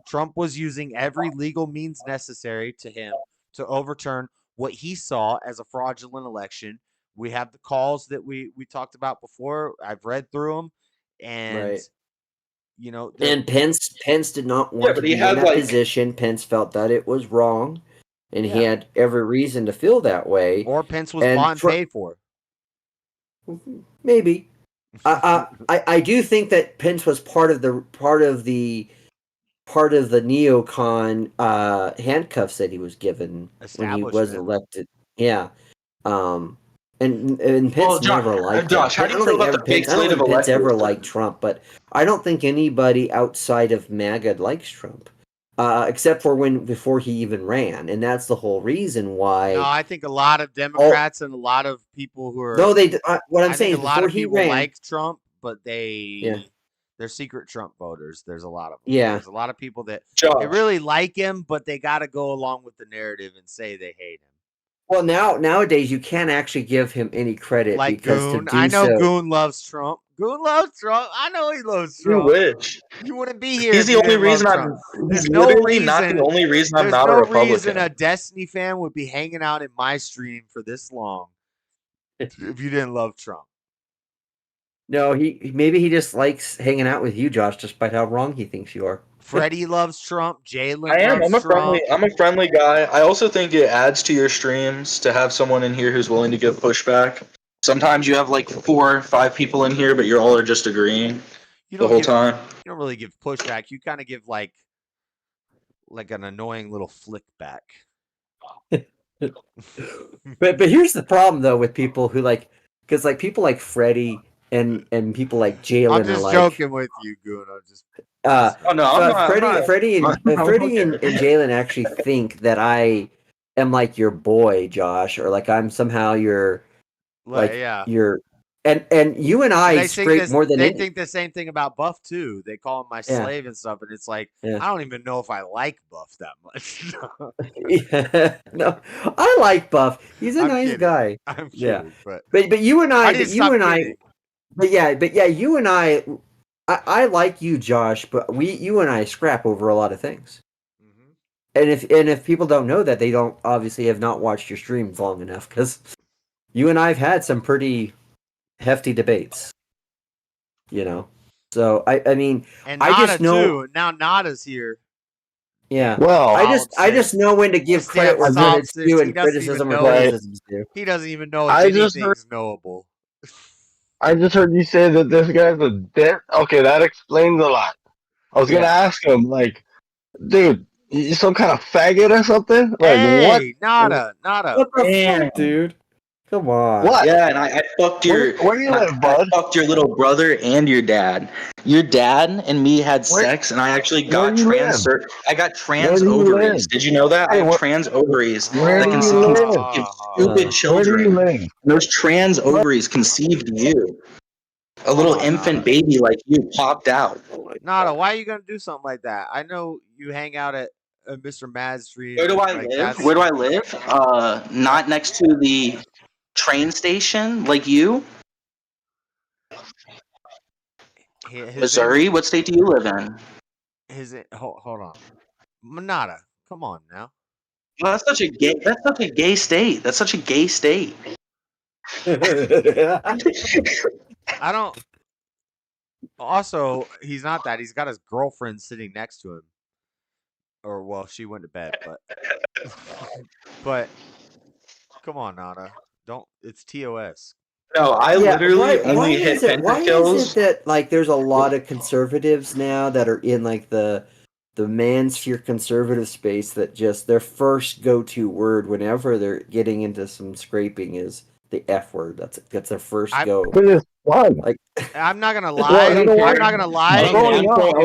Trump was using every legal means necessary to him to overturn what he saw as a fraudulent election. We have the calls that we talked about before. I've read through them, and Right. you know, And Pence did not want to but he be had, in that like- position. Pence felt that it was wrong, and he Yeah. had every reason to feel that way. or Pence was And bought and Tru- paid for. Maybe. I do think that Pence was part of the neocon handcuffs that he was given when he was Establishment. elected. Yeah. And Pence Well, never liked Josh, Trump. how do you feel about the big I don't slate think of Pence ever electors? liked Trump, but I don't think anybody outside of MAGA likes Trump. Except for before he even ran, and that's the whole reason why. No, I think a lot of Democrats and a lot of people who are. No, what I'm I saying think is a lot before of he people ran, like Trump, but Yeah. they're secret Trump voters. There's a lot of them. Yeah. There's a lot of people that Josh. they really like him, but they got to go along with the narrative and say they hate him. well, nowadays you can't actually give him any credit Like because Goon, to do I know so, Goon loves Trump. Goon loves Trump. I know he loves You Trump. wish. You wouldn't be here. He's if the you only didn't love reason I'm. Trump. He's There's no literally not reason- the only reason I'm There's not a no Republican. reason a Destiny fan would be hanging out in my stream for this long if you didn't love Trump. No, maybe he just likes hanging out with you, Josh, despite how wrong he thinks you are. Freddie loves Trump. Jalen I am. loves Trump. I'm a friendly guy. I also think it adds to your streams to have someone in here who's willing to give pushback. Sometimes you have like 4 or 5 people in here, but you all are just agreeing the whole time. You don't really give pushback. You kind of give like an annoying little flick back. but here's the problem though with people who because people like Freddie and people like Jalen. I'm just joking with you, Goon. I'm just. Oh no, I'm not. Freddie and Jalen actually think that I am like your boy, Josh, or like I'm somehow your your. And you and I scrape more than they think the same thing about Buff too. They call him my slave and stuff, and it's like I don't even know if I like Buff that much. No, I like Buff. He's a nice guy. I'm kidding, but you and I, you and I like you, Josh, but you and I scrap over a lot of things. And if people don't know that, they don't obviously have not watched your streams long enough, because you and I've had some pretty hefty debates, So I mean, and I Nada just know too. Now Nada's here. Yeah. Well, I just know when to give credit where credit's due and criticism where criticism's due. He doesn't even know if anything's knowable. I just heard you say that this guy's a dick. Okay, that explains a lot. I was gonna ask him, like, dude, you some kind of faggot or something? Like, hey, what? Nada. What the fuck, dude? Come on. What? Yeah, and I fucked your. Where do you live, bud? I fucked your little brother and your dad. Your dad and me had sex, and I actually got trans. I got trans ovaries. Did you know that? I have trans ovaries that can conceive stupid children. Where do you live? And those trans ovaries conceived you. A little infant baby like you popped out. Nada, why are you gonna do something like that? I know you hang out at Mr. Mad's stream. Where do I live? Where do I live? Not next to the train station like you. Missouri. What state do you live in? Hold on, Nada. Come on now. Well, that's such a gay. That's such a gay state. That's such a gay state. I don't. Also, he's not that. He's got his girlfriend sitting next to him. Or well, she went to bed, but come on, Nada. Don't. It's TOS. No, I literally only hit pentakills. Why is it that there's a lot of conservatives now that are in the mansphere conservative space that just their first go-to word whenever they're getting into some scraping is the F word. That's their first go. Like, I'm not gonna lie. I'm not gonna lie. If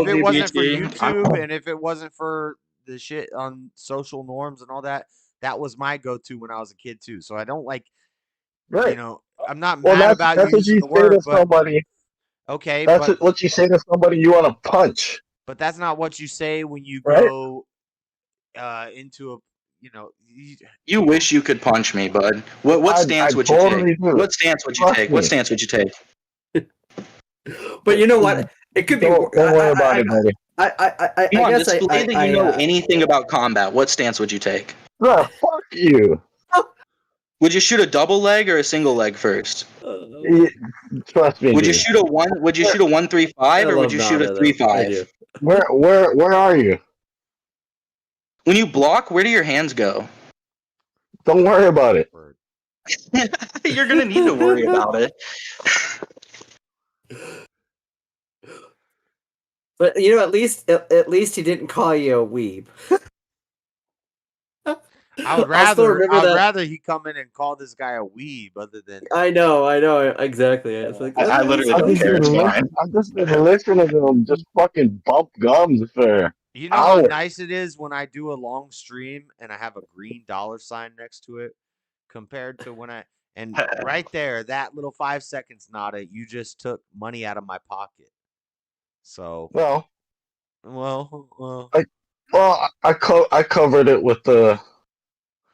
it wasn't for YouTube and if it wasn't for the shit on social norms and all that, that was my go-to when I was a kid too. So I don't like, I'm not mad about using the word, but somebody. Okay, that's what you say to somebody you want to punch. But that's not what you say when you go into a. You wish you could punch me, bud. What stance would you take? What stance would you take? What stance would you take? But you know what? It could be. Don't worry about it, buddy. I guess display that you know anything about combat. What stance would you take? Bro, fuck you. Would you shoot a double leg or a single leg first? Trust me. Would you shoot a 1-3-5 or would you shoot a 3-5? Where are you? When you block, where do your hands go? Don't worry about it. You're gonna need to worry about it. But at least he didn't call you a weeb. I would rather he come in and call this guy a weeb other than. I know, exactly. It's like, I literally don't care. I'm just listening to him just fucking bump gums for. You know how nice it is when I do a long stream and I have a green $sign next to it, compared to when right there, that little 5 seconds, Nada, you just took money out of my pocket. So I covered it with the.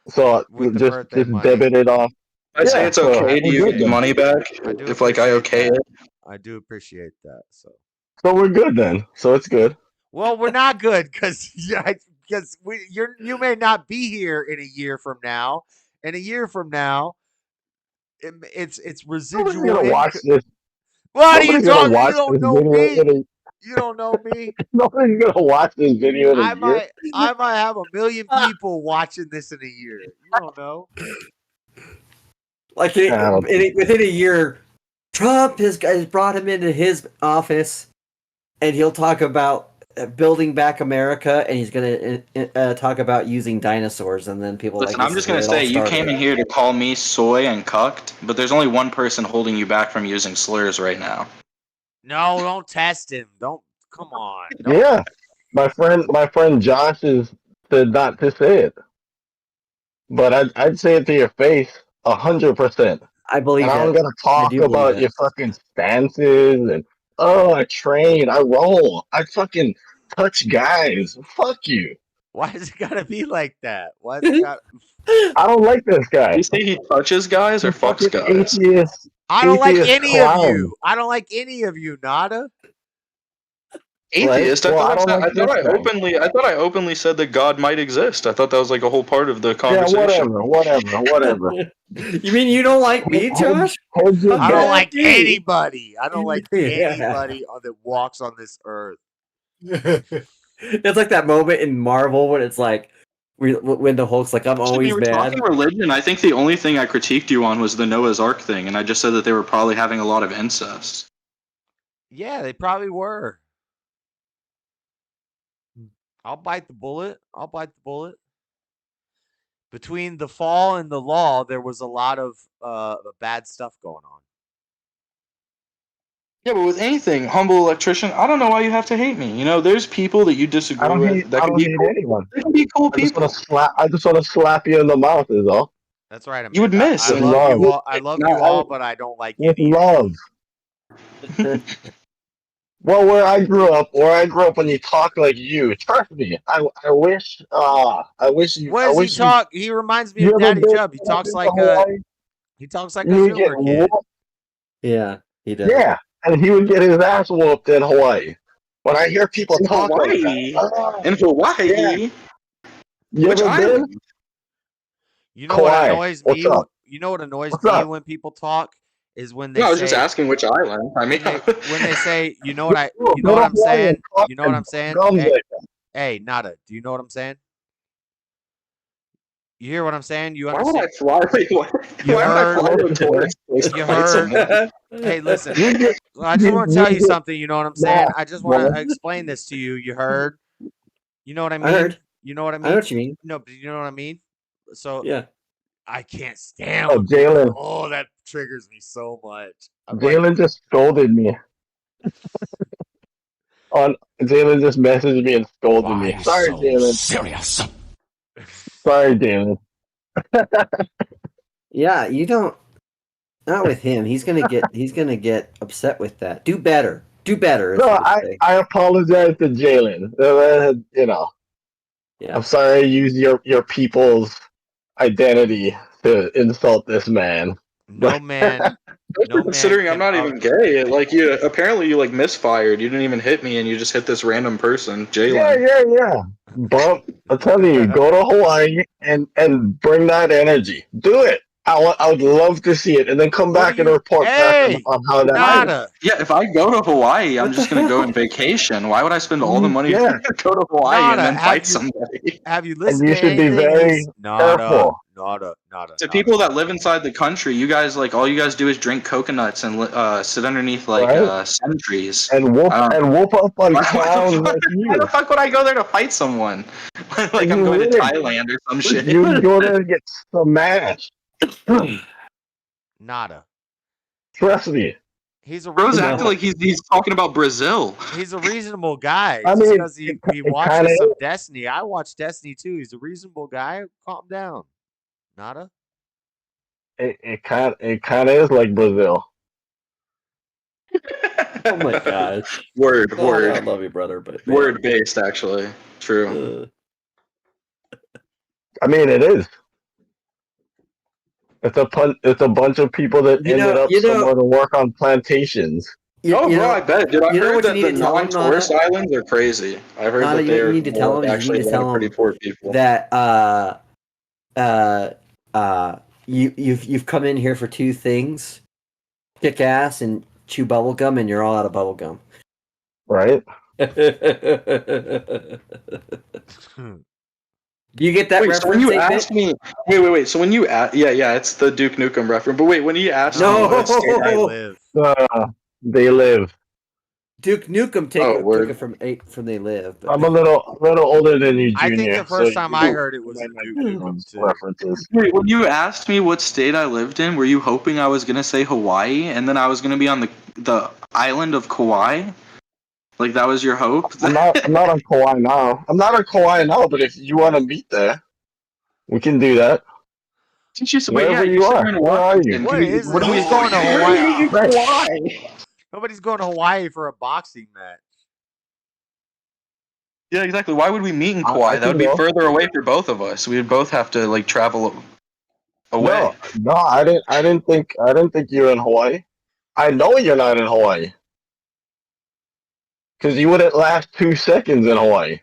So just debit it off. I say it's okay. Do you get the money back if I okay it? I do appreciate that. So we're good then. So it's good. Well, we're not good because you may not be here in a year from now. In a year from now, it's residual. Watch this. What are you Nobody's gonna talking? You watch don't this know video me. in a. You don't know me. Nobody's gonna watch this video in a year. I might have 1 million people watching this in a year. You don't know. Like within a year, Trump has brought him into his office, and he'll talk about building back America, and he's going to talk about using dinosaurs, and then people Listen, like. I'm just gonna say you came in here to call me soy and cucked, but there's only one person holding you back from using slurs right now. No, don't test him. Don't. Come on. Don't. Yeah, my friend Josh said not to say it, but I'd say it to your face 100%. I believe and I don't it. gotta talk about your fucking stances and I train, I roll, I fucking touch guys. Fuck you. Why is it gotta be like that? Why is it got? I don't like this guy. You say he touches guys or fucks guys? Atheist. I don't like atheist any clown. of you. I don't like any of you, Nada. Atheist? Well, I I don't like thought this guy. I thought I openly said that God might exist. I thought that was like a whole part of the Yeah, conversation. whatever. You mean you don't like me, Josh? Hold your I don't bet. like anybody. I don't like Yeah. anybody that walks on this earth. It's like that moment in Marvel when it's like when the Hulk's like, I'm When always you were mad. talking religion, I think the only thing I critiqued you on was the Noah's Ark thing, and I just said that they were probably having a lot of incest. Yeah, they probably were. I'll bite the bullet. Between the fall and the law, there was a lot of bad stuff going on. Yeah, but with anything, humble electrician, I don't know why you have to hate me. You know, there's people that you disagree with that I can don't be hate cool. anyone. They can be cool I just people. want to slap you in the mouth is all. That's right, Amanda. You would miss. I With love love. you all. I love you all, but I don't like With any of you. love. Well, where I grew up, when you talk like you, trust me, I wish you. What does he talk? He reminds me You of ever Daddy been Jub. He talks to like Hawaii? a You would get Zoomer kid. whooped. Yeah, he does. Yeah, and he would get his ass whooped in Hawaii. When I hear people In talk like Hawaii? that, In Hawaii? yeah. You Which ever island? been? You know what Kauai. annoys What's me? up? You know what annoys What's me up? when people talk is when they No, I was say just asking which island. I mean, when they say, you know what Go to I'm Hawaii saying? and talk You know what and I'm saying? gums Hey, like that. hey, Nada, do you know what I'm saying? You hear what I'm saying? You why would I understand? fly? Wait, what? You Why would I heard? fly to a tourist place to You fight heard? someone? Hey, listen. You get, I just want to tell you get something. You know what I'm saying? smashed, I just want boy. to explain this to you. You heard? You know what I I mean? heard. You know what I I know mean? what you mean. No, but you know what I mean? So Yeah. I can't stand Oh, when people. Jalen. Oh, that triggers me so much. I'm like, Jalen just scolded me. Jalen just messaged me and scolded me. Sorry, Jalen. serious? Sorry, Jalen. Yeah, you don't. Not with him. He's gonna get upset with that. Do better. Do better. No, I apologize to Jalen. You know, Yeah. I'm sorry I used your people's identity to insult this man. no man. No Considering man I'm not even gay, like you apparently you like misfired. You didn't even hit me, and you just hit this random person, Jalen. Yeah. But I'm telling you, go to Hawaii and bring that energy. Do it. I would love to see it, and then come back and report back on how that Nada. Yeah, if I go to Hawaii, I'm just gonna go on vacation. Why would I spend all the money to go to Hawaii Nada, and then have fight you- somebody? Have you And listened you to should be anything? very careful. Nada. To people that live inside the country, you guys like all you guys do is drink coconuts and sit underneath like Right. sun trees. And whoop up on clowns like Why the you. fuck would I go there to fight someone? Like I'm You going to wouldn't. Thailand or some shit. You would go there and get smashed. Nada. Trust me. He's a Bro's reasonable, acting like he's talking about Brazil. he's a reasonable guy. I Just mean, because he it watches kinda some is. Destiny. I watch Destiny too. He's a reasonable guy. Calm down. Nada. It kind of is like Brazil. Oh my gosh. Word. I love you, brother, but man. Word based, actually. True. I mean, it is. It's a bunch of people that ended up somewhere to work on plantations. I bet. Dude, I heard that the tell him, non-tourist islands are crazy. I heard Nada, that you they're need to tell him. actually You need to a lot tell of pretty him poor people. that you've come in here for two things: kick ass and chew bubble gum, and you're all out of bubble gum. Right? You get that wait, reference? so when you 8-bit? asked me, wait. So when you yeah, it's the Duke Nukem reference. But wait, when you asked me what state I live, They Live. Duke Nukem took word. it from They Live. But... I'm a little older than you, I Junior. think the first so time you I heard it was might the not Duke get Nukem those too. references. Wait, when you asked me what state I lived in, were you hoping I was gonna say Hawaii and then I was gonna be on the island of Kauai? Like that was your hope? I'm not on Kauai now. I'm not on Kauai now, but if you want to meet there, we can do that. Wherever you are. Where are you? Who's going to Hawaii? Nobody's going to Hawaii for a boxing match. Yeah, exactly. Why would we meet in Kauai? That would be further away for both of us. We would both have to like travel away. No, I didn't think you're in Hawaii. I know you're not in Hawaii. Because you wouldn't last 2 seconds in Hawaii.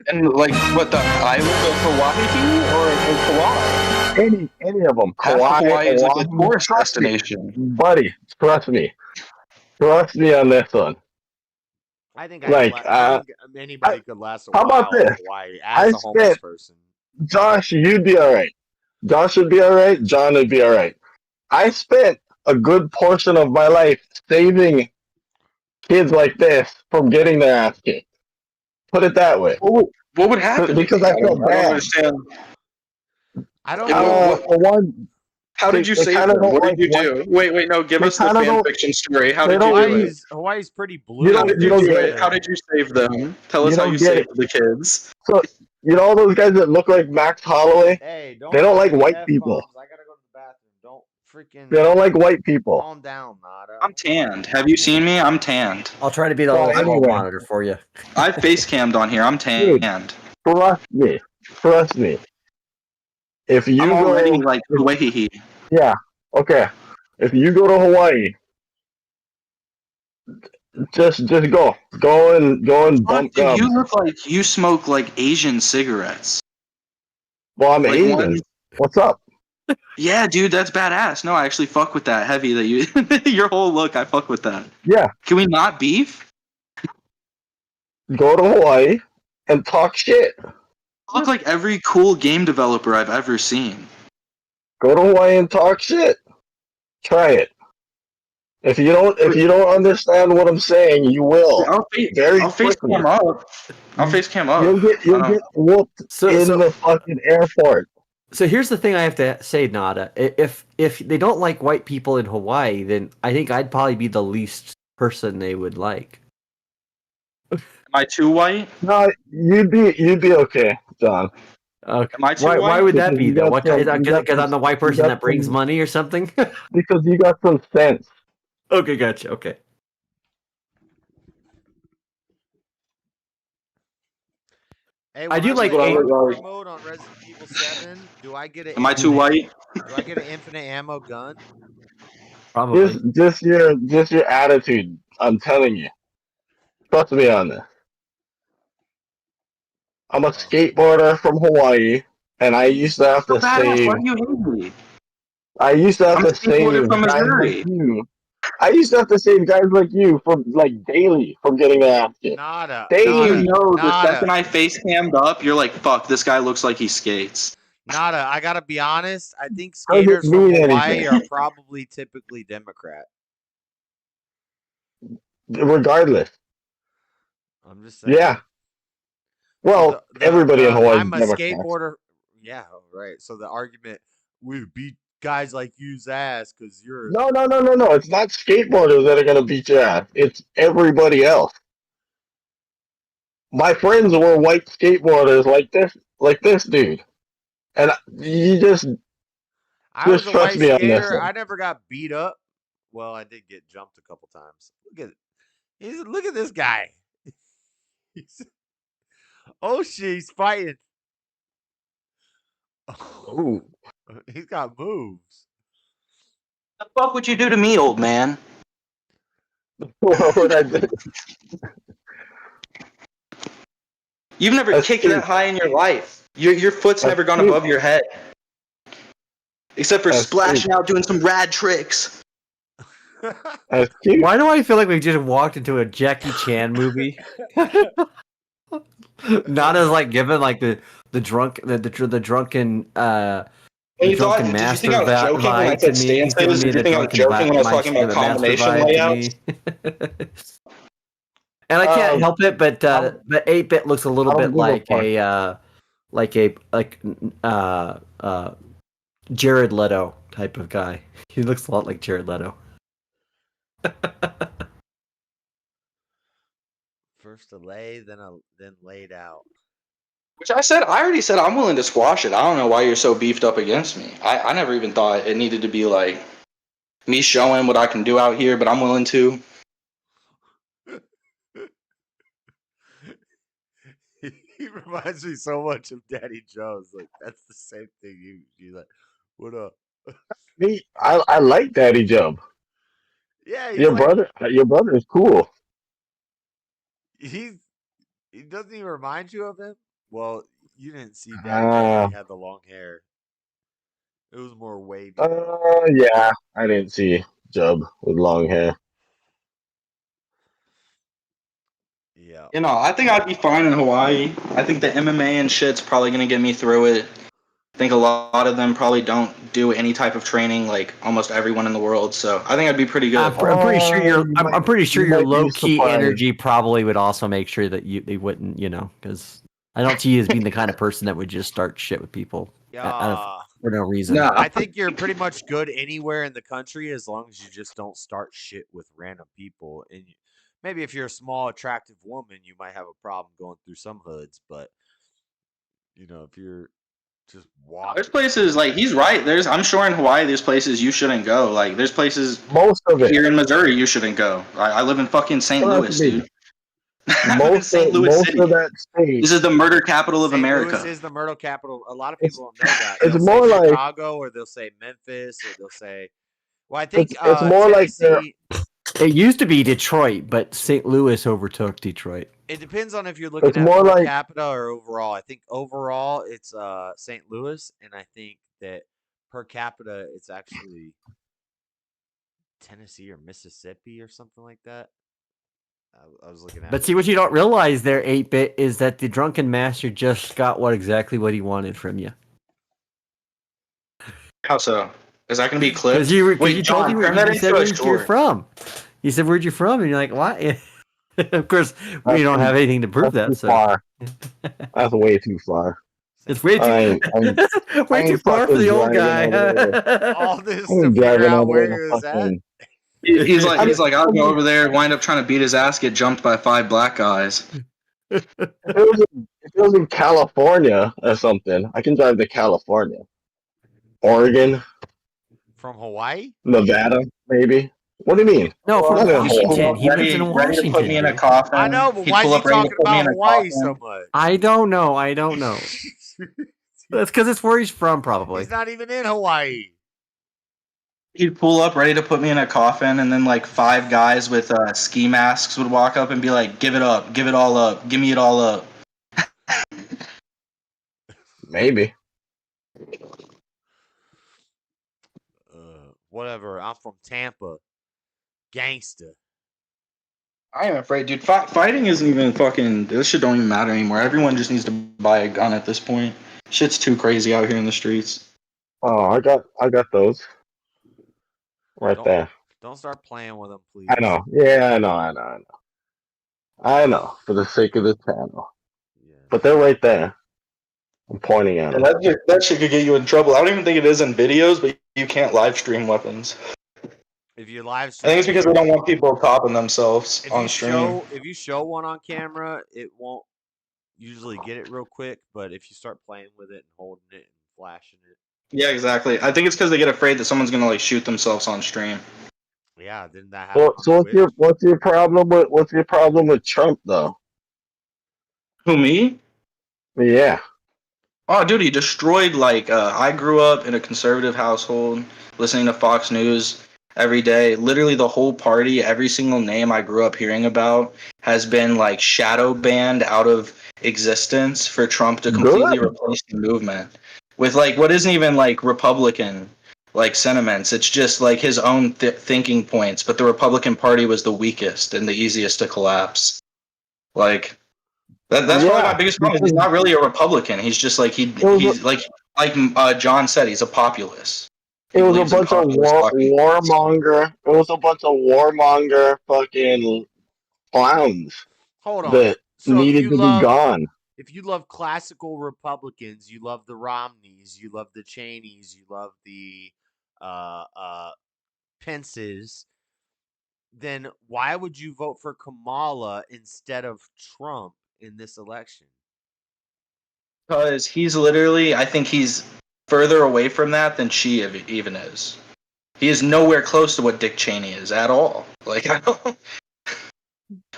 And like what, the island of Hawaii or Kauai? Any of them. Half of Kauai, Hawaii is like a Oahu, tourist trust me. destination. Buddy, trust me. Trust me on this one. I think Like, I think anybody could last a how while about this? in Hawaii as a homeless spent, person. Josh, you'd be alright. Josh would be alright. John would be alright. I spent a good portion of my life saving kids like this from getting their ass kicked. Put it that way. What would happen? Because I felt don't bad. understand. I don't know. For one, How did you save them? What did you do? Wait, no, give us the fan fiction story. How did you do it? Hawaii's pretty blue. How did you do it? How did you save them? Tell us how you saved the kids. So, you know all those guys that look like Max Holloway? Hey, they don't like white people. I gotta go to the bathroom. Don't freaking. They don't like white people. Calm down, Nada. I'm tanned. Have you seen me? I'm tanned. I'll try to be the little monitor for you. I've face cammed on here. I'm tanned. Dude, trust me. If you I'm go, already like Hawaii. Yeah. Okay. If you go to Hawaii, just go and bump Dude, gums. you look like you smoke like Asian cigarettes. Well, I'm Like Asian. one- What's up? Yeah, dude, that's badass. No, I actually fuck with that heavy. That you, your whole look, I fuck with that. Yeah. Can we not beef? Go to Hawaii and talk shit. You look like every cool game developer I've ever seen. Go to Hawaii and talk shit. Try it. If you don't understand what I'm saying, you will. I'll face cam up. I'll face cam up. You'll get whooped in the fucking airport. So here's the thing I have to say, Nada. If they don't like white people in Hawaii, then I think I'd probably be the least person they would like. Am I too white? No, you'd be okay, John. Okay. Am I too Why would that be though? Because Because I'm the white person that brings money or something? Because you got some sense. Okay, gotcha. Okay. Hey, I do like hardcore mode on Resident Evil 7. Do I get it? Am I too white? Do I get an infinite ammo gun? Probably. Just your attitude. I'm telling you. Trust me on this. I'm a skateboarder from Hawaii, and I used to have to save. Why do you hate me? I used to have I'm a to save skateboarder from guys Missouri. like you. I used to have to save guys like you from daily from getting their ass kicked. Nada. Daily. You know, the Nada. second I face cammed up, you're like, "Fuck, this guy looks like he skates." Nada. I gotta be honest. I think skaters from Hawaii are probably typically Democrat. Regardless. I'm just saying. Yeah. Well, everybody in Hawaii. I'm a skateboarder. Yeah, right. So the argument, we beat guys like you's ass because you're. No. It's not skateboarders that are gonna beat your ass. It's everybody else. My friends were white skateboarders like this dude, and you just was a trust white me on this skater. one. I never got beat up. Well, I did get jumped a couple times. Look at this guy. Oh shit, he's fighting. Ooh. He's got moves. The fuck would you do to me, old man? What would I do? You've never kicked that high in your life. Your foot's never gone above your head. Except for splashing out doing some rad tricks. That's cute. Why do I feel like we just walked into a Jackie Chan movie? Not as like given like the drunken You drunken thought? Did you think I was joking when I said stances? Did you think I was joking when I was talking about combination layouts? And I can't help it, but 8-Bit looks a little bit like Jared Leto type of guy. He looks a lot like Jared Leto. First a lay, then laid out. Which I already said I'm willing to squash it. I don't know why you're so beefed up against me. I never even thought it needed to be like me showing what I can do out here, but I'm willing to. He reminds me so much of Daddy Joe's. Like that's the same thing. You like, what up? Me, I like Daddy Joe. Yeah, your brother is cool. He doesn't even remind you of him. Well, you didn't see Daddy Joe when he had the long hair. It was more wavy. Yeah, I didn't see Jub with long hair. Yeah. You know, I think I'd be fine in Hawaii. I think the MMA and shit's probably gonna get me through it. I think a lot of them probably don't do any type of training, like almost everyone in the world. So I think I'd be pretty good. I'm pretty sure I'm pretty sure your low key energy probably would also make sure that they wouldn't, because I don't see you as being the kind of person that would just start shit with people for no reason. No, I think you're pretty much good anywhere in the country as long as you just don't start shit with random people. And maybe if you're a small, attractive woman, you might have a problem going through some hoods. But if you're just walking, there's places like he's right. I'm sure in Hawaii there's places you shouldn't go. Like there's places most of it here in Missouri you shouldn't go. I live in fucking St. Louis, dude. Most of that state. This is the murder capital of America. This is the murder capital. A lot of people don't know that. It's They'll more say like Chicago, or they'll say Memphis, or they'll say. Well, I think it's more Tennessee, it used to be Detroit, but St. Louis overtook Detroit. It depends on if you're looking It's at more per like- capita or overall. I think overall it's St. Louis, and I think that per capita it's actually Tennessee or Mississippi or something like that. I was looking at. But see, what you don't realize there, 8-Bit, is that the drunken master just got exactly what he wanted from you. How so? Is that going to be clipped? Because you John, told turn that you said into a where you're story. from. You said where'd you from, and you're like, what? Of course, we don't have anything to prove that. Too So far. That's way too far. it's way too way too far for the old guy. All this I'm to figure driving out over where there he was at. He's like, I'll go over there, wind up trying to beat his ass, get jumped by 5 black guys. If it was in California or something, I can drive to California. Oregon, From Hawaii, Nevada, maybe. What do you mean? No, from Not in Washington. Hawaii. He lives in Ready to put me in a Washington. coffin. I know, but He'd why is pull he up ready to talking put me about in a Hawaii coffin. so much? I don't know. That's because it's where he's from, probably. He's not even in Hawaii. He'd pull up ready to put me in a coffin, and then like 5 guys with ski masks would walk up and be like, "Give it up, give it all up, give me it all up." Maybe. Whatever. I'm from Tampa. Gangsta. I am afraid, dude. Fighting isn't even fucking. This shit don't even matter anymore. Everyone just needs to buy a gun at this point. Shit's too crazy out here in the streets. Oh, I got those. Right there. Don't start playing with them, please. I know. Yeah, I know. I know. For the sake of the channel. Yeah. But they're right there. I'm pointing at them. That shit could get you in trouble. I don't even think it is in videos, but you can't live stream weapons. If you live I stream, think it's because we don't want people topping themselves on stream. If you show one on camera, it won't usually get it real quick. But if you start playing with it and holding it and flashing it, Yeah, exactly. I think it's because they get afraid that someone's gonna like shoot themselves on stream. yeah, didn't that happen? So what's your problem with Trump though? Who, me? Yeah. Oh, dude, he destroyed, like, I grew up in a conservative household, listening to Fox News every day. Literally the whole party, every single name I grew up hearing about has been, like, shadow banned out of existence for Trump to completely replace the movement with, like, what isn't even, like, Republican. like sentiments. It's just like his own thinking points. But the Republican Party was the weakest and the easiest to collapse. Like that's probably my biggest problem. He's not really a Republican. He's just like he's like John said, he's a populist. It was a bunch of warmonger. It was a bunch of warmonger fucking clowns. Hold on. That So needed to be gone. If you love classical Republicans, you love the Romneys, you love the Cheneys, you love the Pences, then why would you vote for Kamala instead of Trump in this election? Because he's literally, I think he's further away from that than she even is. He is nowhere close to what Dick Cheney is at all. Like, I don't.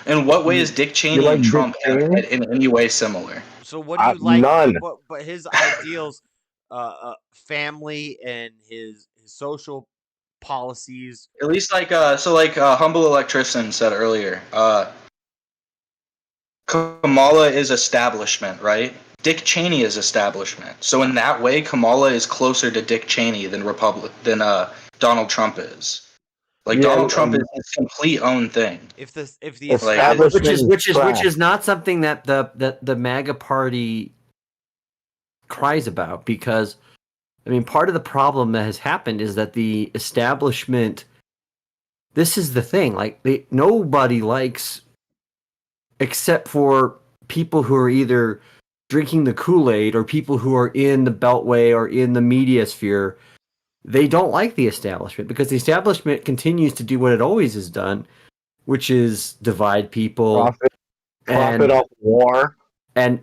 In what way is Dick Cheney and Trump in any way similar? So what do you like? None. But his ideals, family and his social policies. At least like Humble Electrician said earlier, Kamala is establishment, right? Dick Cheney is establishment. So in that way, Kamala is closer to Dick Cheney than Donald Trump is. Like Donald Trump is his complete own thing. If the which is not something that the MAGA party cries about, because I mean part of the problem that has happened is that the establishment. This is the thing, like nobody likes, except for people who are either drinking the Kool-Aid or people who are in the Beltway or in the media sphere. They don't like the establishment because the establishment continues to do what it always has done, which is divide people, profit off war, and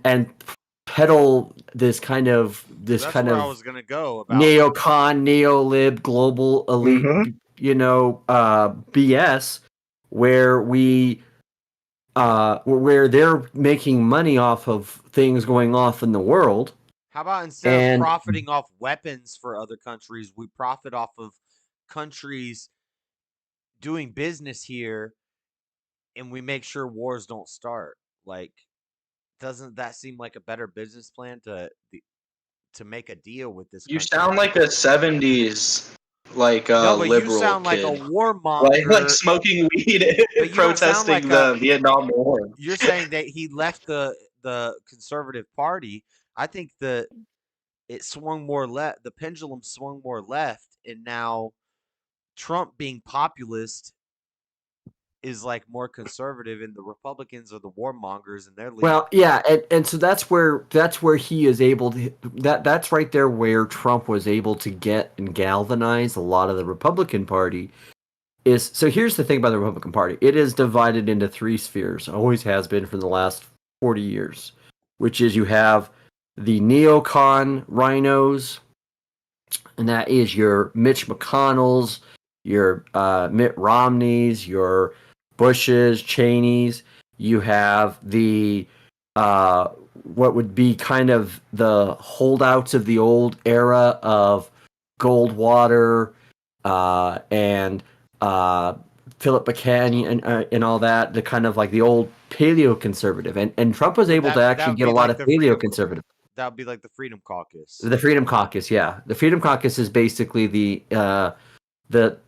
peddle this kind of where I was gonna go about neocon, neolib, global elite, BS, where where they're making money off of things going off in the world. How about instead of profiting off weapons for other countries, we profit off of countries doing business here, and we make sure wars don't start? Like, doesn't that seem like a better business plan to make a deal with this? You sound like a 70s no, but liberal you sound kid. like a warmonger, like smoking weed, protesting the Vietnam War. You're saying that he left the conservative party. I think it swung more left. The pendulum swung more left, and now Trump being populist is like more conservative, and the Republicans are the warmongers, and they're leading. Well, yeah, and so that's where he is able to. That's right there where Trump was able to get and galvanize a lot of the Republican Party. So here's the thing about the Republican Party: it is divided into three spheres. Always has been for the last 40 years, which is you have the neocon rhinos, and that is your Mitch McConnells, your Mitt Romneys, your Bushes, Cheneys. You have the what would be kind of the holdouts of the old era of Goldwater and Philip Buchanan and all that. The kind of like the old paleoconservative, and Trump was able to actually get a lot of paleoconservative. That would be like the Freedom Caucus. The Freedom Caucus, yeah. The Freedom Caucus is basically the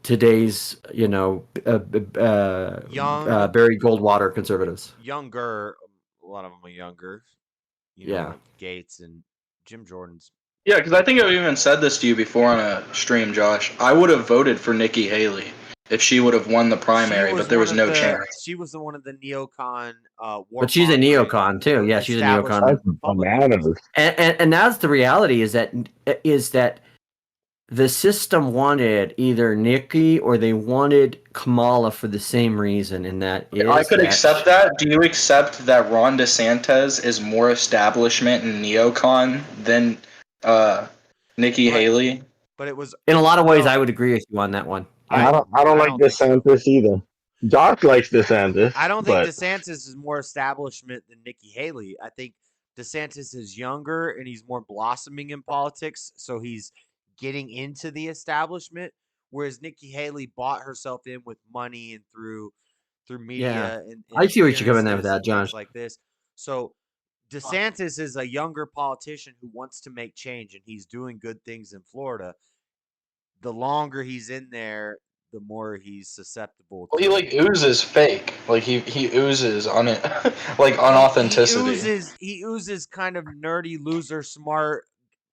today's young Barry Goldwater conservatives. Younger, a lot of them are younger. Like Gates and Jim Jordan's. Yeah, because I think I've even said this to you before on a stream, Josh. I would have voted for Nikki Haley if she would have won the primary, but there was no chance. She was one of the neocon. But she's a neocon too. Yeah, she's a neocon. And that's the reality is that the system wanted either Nikki or they wanted Kamala for the same reason, and that is. I could accept that. Do you accept that Ron DeSantis is more establishment and neocon than Nikki Haley? But it was in a lot of ways. I would agree with you on that one. I don't like DeSantis either. Josh likes DeSantis. I don't think DeSantis is more establishment than Nikki Haley. I think DeSantis is younger and he's more blossoming in politics, so he's getting into the establishment. Whereas Nikki Haley bought herself in with money and through media. And I see what you're coming at with that, Josh. Like this. So DeSantis is a younger politician who wants to make change, and he's doing good things in Florida. the longer he's in there, the more he's susceptible. Well, he like oozes fake. Like he oozes on it, like on authenticity. He oozes kind of nerdy, loser, smart,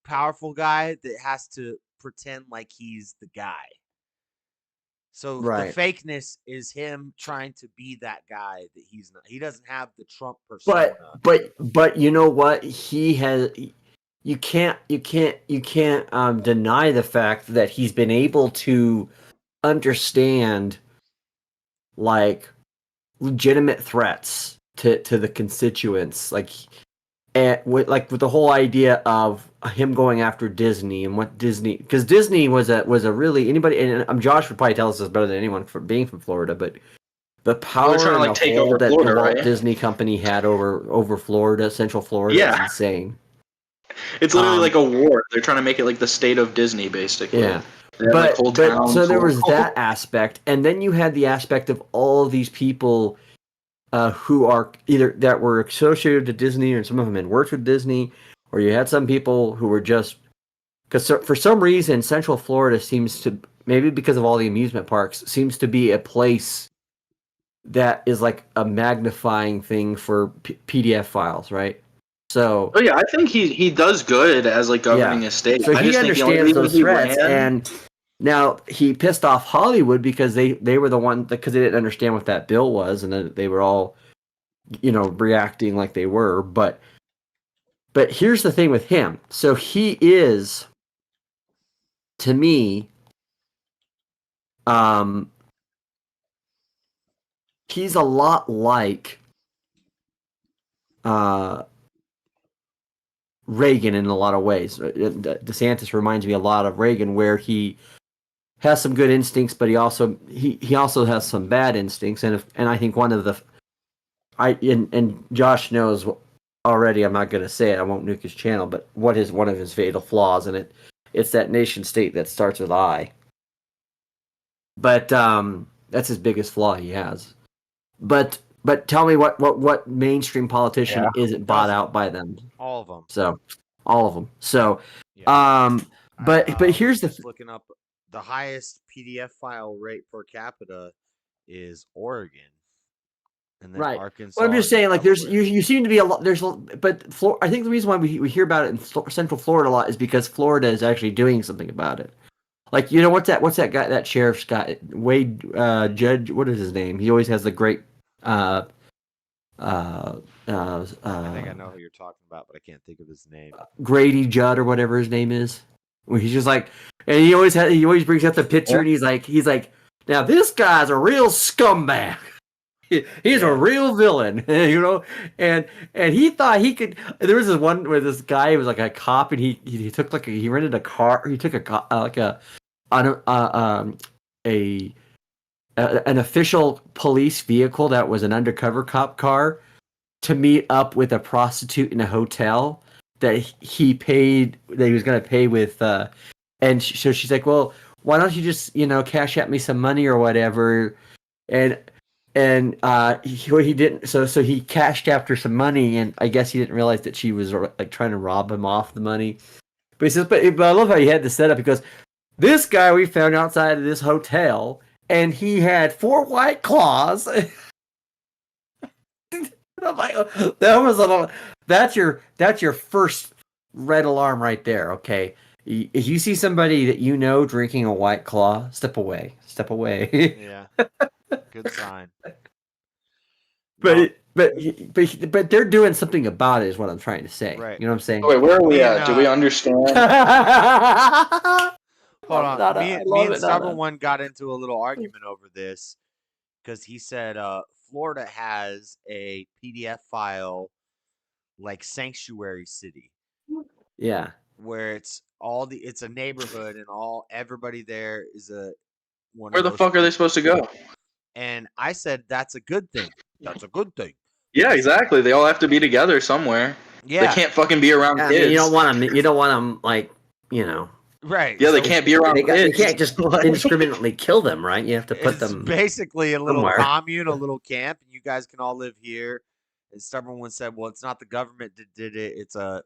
powerful guy that has to pretend like he's the guy. So the fakeness is him trying to be that guy that he's not. He doesn't have the Trump persona. But you know what? He has. You can't deny the fact that he's been able to understand like legitimate threats to the constituents, like with the whole idea of him going after Disney and what Disney, because Disney was a really anybody, and Josh would probably tell us this better than anyone for being from Florida, but the power trying to, like, and take the hold over that Florida, the Walt right? Disney Company had over Florida, Central Florida, is insane. It's literally like a war. They're trying to make it like the state of Disney, basically. Yeah. They have, like, whole towns So there was full- that aspect, and then you had the aspect of all these people who are either that were associated to Disney, and some of them had worked with Disney, or you had some people who were just because for some reason Central Florida seems to, maybe because of all the amusement parks, seems to be a place that is like a magnifying thing for PDF files, right? So, oh yeah, I think he does good as like governing a state. So I he just think the only understands reason those he threats, ran- and now he pissed off Hollywood because they were the one, because they didn't understand what that bill was, and then they were all, reacting like they were. But here's the thing with him. So he is, to me, he's a lot like Reagan in a lot of ways. DeSantis reminds me a lot of Reagan, where he has some good instincts, but he also has some bad instincts. And I think one of the and Josh knows already. I'm not going to say it. I won't nuke his channel. But what is one of his fatal flaws? And it's that nation state that starts with I. But that's his biggest flaw he has. But tell me what mainstream politician isn't bought out by them? All of them. So, all of them. So, but here's the looking up the highest PDF file rate per capita is Oregon, and then Arkansas. Well, I'm just saying, like, you seem to be a lot. But I think the reason why we hear about it in Central Florida a lot is because Florida is actually doing something about it. Like, what's that guy, that sheriff's guy, Wade Judge? What is his name? He always has the great. I think I know who you're talking about, but I can't think of his name. Grady Judd or whatever his name is. Where he's just like, and he always brings up the picture, and he's like, now this guy's a real scumbag. He's a real villain, and he thought he could. There was this one where this guy was like a cop, and he took he rented a car. He took an official police vehicle that was an undercover cop car to meet up with a prostitute in a hotel that he was going to pay with, and so she's like, well, why don't you just cash at me some money or whatever, and he didn't, so he cashed after some money, and I guess he didn't realize that she was like trying to rob him off the money. But he says, but I love how he had this set up, because this guy we found outside of this hotel, and he had 4 White Claws. I'm like, that's your first red alarm right there. Okay, if you see somebody that drinking a White Claw, step away. Yeah, good sign. But they're doing something about it, is what I'm trying to say. Right. You know what I'm saying? Wait, where are we at? Do we understand? Hold on. Me and Stubborn One got into a little argument over this, because he said Florida has a PDF file like sanctuary city. Yeah. Where it's a neighborhood, and everybody there is one. Where the fuck are they supposed to go? And I said that's a good thing. That's a good thing. Yeah, exactly. They all have to be together somewhere. Yeah. They can't fucking be around kids. I mean, you don't want them like, Right. Yeah, they can't be around kids. You can't just indiscriminately kill them, right? You have to put them basically a little somewhere. commune, a little camp, and you guys can all live here. And Stubborn One said, well, it's not the government that did it. It's a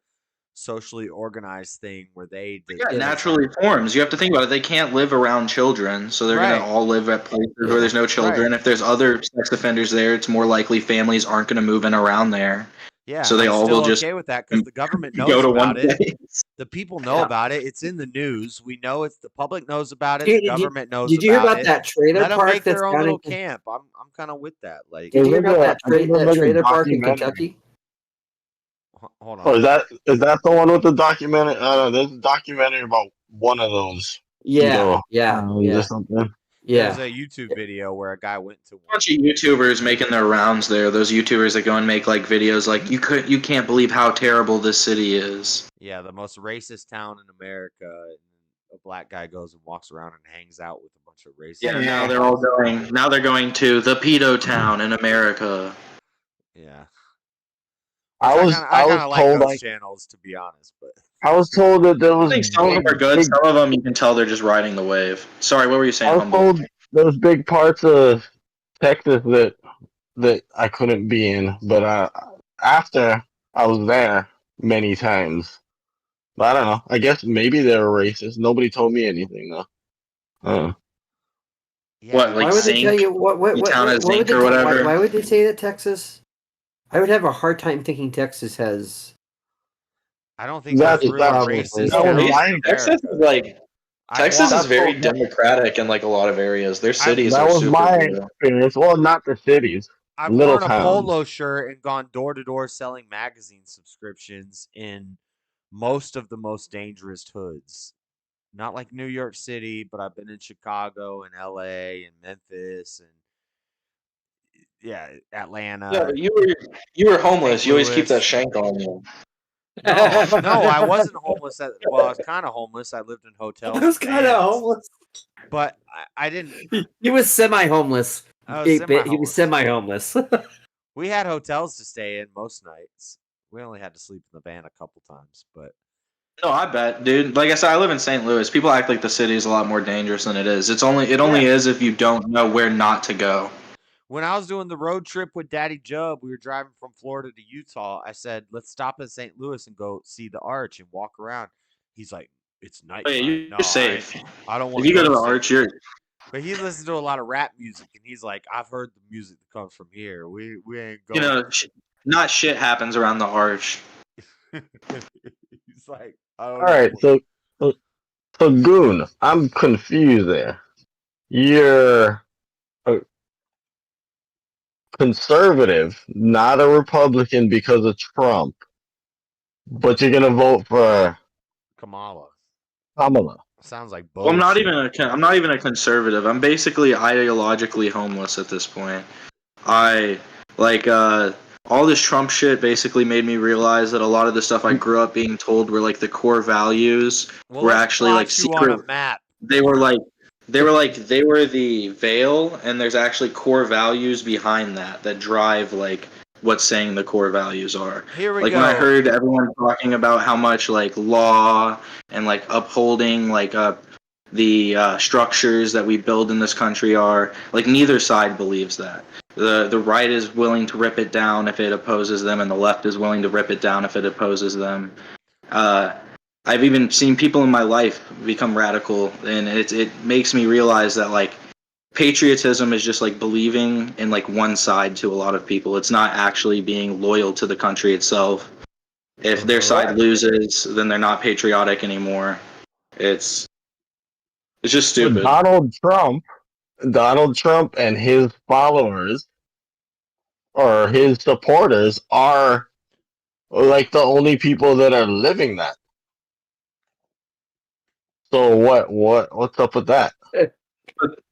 socially organized thing where they Yeah, naturally forms. You have to think about it. They can't live around children, so they're Right. going to all live at places where there's no children. Right. If there's other sex offenders there, it's more likely families aren't going to move in around there. Yeah, so they I'm all still will just okay with that because the government go knows to about one it. place. The people know about it. It's in the news. We know it's the public knows about it. Dude, The government knows did you hear about about it. that trailer Let them park make their that's own down little in? camp. I'm kind of with that. Like, Did you hear about I think there's that like a trailer park in documentary. Kentucky? Hold on. Oh, is that the one with the documentary? There's a documentary about one of those. Yeah, Or something. There's a YouTube video where a guy went to A bunch of YouTubers making their rounds there. Those YouTubers that go and make like videos like you can't believe how terrible this city is. Yeah, the most racist town in America. And a black guy goes and walks around and hangs out with a bunch of racist. Yeah, now they're all going. Now they're going to the pedo town in America. Yeah. I kind was of like told those channels, to be honest, but I was told that there was. I think some of them are good. Some of them you can tell they're just riding the wave. Sorry, what were you saying, I was Humble? told there was big parts of Texas that I couldn't be in, but after I was there many times. But I don't know. I guess maybe they were racist. Nobody told me anything though. What, like Why would they tell you what town has would zinc they or tell- whatever? why would they say that Texas? I would have a hard time thinking Texas has. I don't think That's there's real probably- racist. that was towns in mine. Texas America. is like Texas is very that- democratic in like a lot of areas. Their cities That are was super my rural. experience. Well, not the cities. I've Little worn a towns. polo shirt and gone door to door selling magazine subscriptions in most of the most dangerous hoods. Not like New York City, but I've been in Chicago and LA and Memphis and Atlanta. Yeah, but you were homeless. St. You always keep that Louis. shank on you. No, I wasn't homeless. I was kind of homeless. I lived in hotels. I was and kind of vans, homeless. but I didn't. He was semi-homeless. I was He was semi-homeless. We had hotels to stay in most nights. We only had to sleep in the van a couple times, but No, I bet, dude. Like I said, I live in St. Louis. People act like the city is a lot more dangerous than it is. It only is if you don't know where not to go. when I was doing the road trip with Daddy Jub, we were driving from Florida to Utah. I said, let's stop in St. Louis and go see the Arch and walk around. He's like, it's night. Oh, yeah, you're No, safe. I don't want If you go to the see Arch, it." you're. But he listens to a lot of rap music, and he's like, I've heard the music that comes from here. We ain't going. You know, not shit happens around the Arch. He's like, I don't All right, so Goon, I'm confused there. You're a conservative, not a Republican because of Trump, but you're gonna vote for Kamala. Sounds like Well, I'm not bullshit. even a conservative. I'm basically ideologically homeless at this point. I like all this Trump shit basically made me realize that a lot of the stuff I grew up being told were like the core values Well, were let's actually like plot you on secret. a map. They were the veil, and there's actually core values behind that drive like what's saying the core values are. Here we Like go. when I heard everyone talking about how much like law and like upholding like the structures that we build in this country are, like, neither side believes that. The right is willing to rip it down if it opposes them, and the left is willing to rip it down if it opposes them. I've even seen people in my life become radical, and it makes me realize that like patriotism is just like believing in like one side to a lot of people. It's not actually being loyal to the country itself. If their side loses, then they're not patriotic anymore. It's just stupid. Donald Trump and his followers or his supporters are like the only people that are living that. So what's up with that?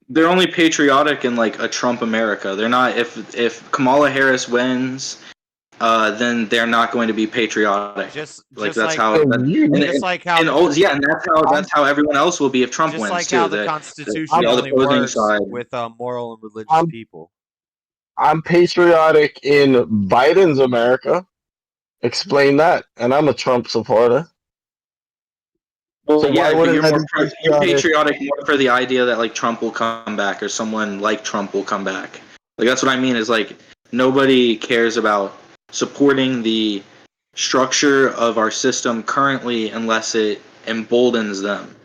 They're only patriotic in like a Trump America. They're not. If Kamala Harris wins, then they're not going to be patriotic. Just that's like how. how That's how everyone else will be if Trump just wins like too. how the Constitution the only opposing works side. with moral and religious people. I'm patriotic in Biden's America. Explain that. And I'm a Trump supporter. Well, So yeah, why but wouldn't you're I more be you're patriotic more for the idea that like Trump will come back or someone like Trump will come back. Like that's what I mean is like nobody cares about supporting the structure of our system currently unless it emboldens them.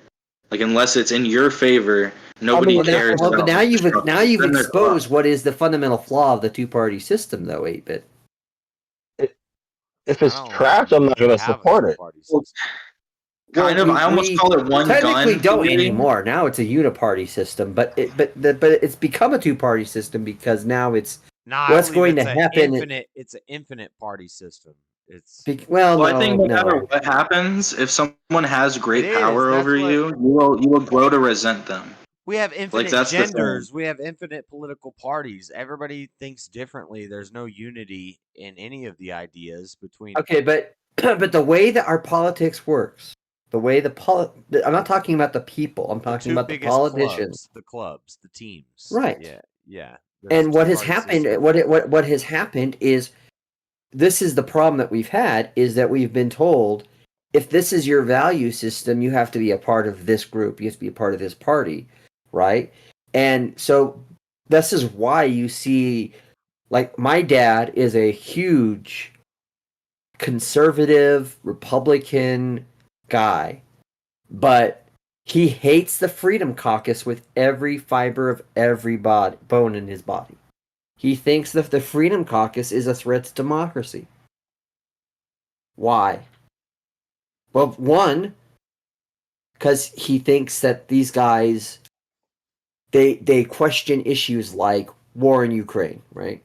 Like unless it's in your favor, nobody cares about. But now the you've structure. Then they're exposed fucked. what is the fundamental flaw of the two-party system, though, 8-bit. If it's trash, I'm not going to support it. Kind of. I almost call it one technically gun don't theory. anymore. Now it's a uniparty system, but it's become a two-party system because now it's what's going to happen. It's an infinite party system. It's Well, I think no matter what happens, if someone has great power over you will grow to resent them. We have infinite that's genders. We have infinite political parties. Everybody thinks differently. There's no unity in any of the ideas between. Okay, but the way that our politics works, the way I'm not talking about the people. I'm talking about the politicians, the clubs, the teams. Right. Yeah. And what has happened? What has happened is, this is the problem that we've had, is that we've been told, if this is your value system, you have to be a part of this group. You have to be a part of this party, right? And so this is why you see, like, my dad is a huge conservative Republican guy, but he hates the Freedom Caucus with every fiber of every bone in his body. He thinks that the Freedom Caucus is a threat to democracy. Why? Well, one, because he thinks that these guys, they question issues like war in Ukraine, right?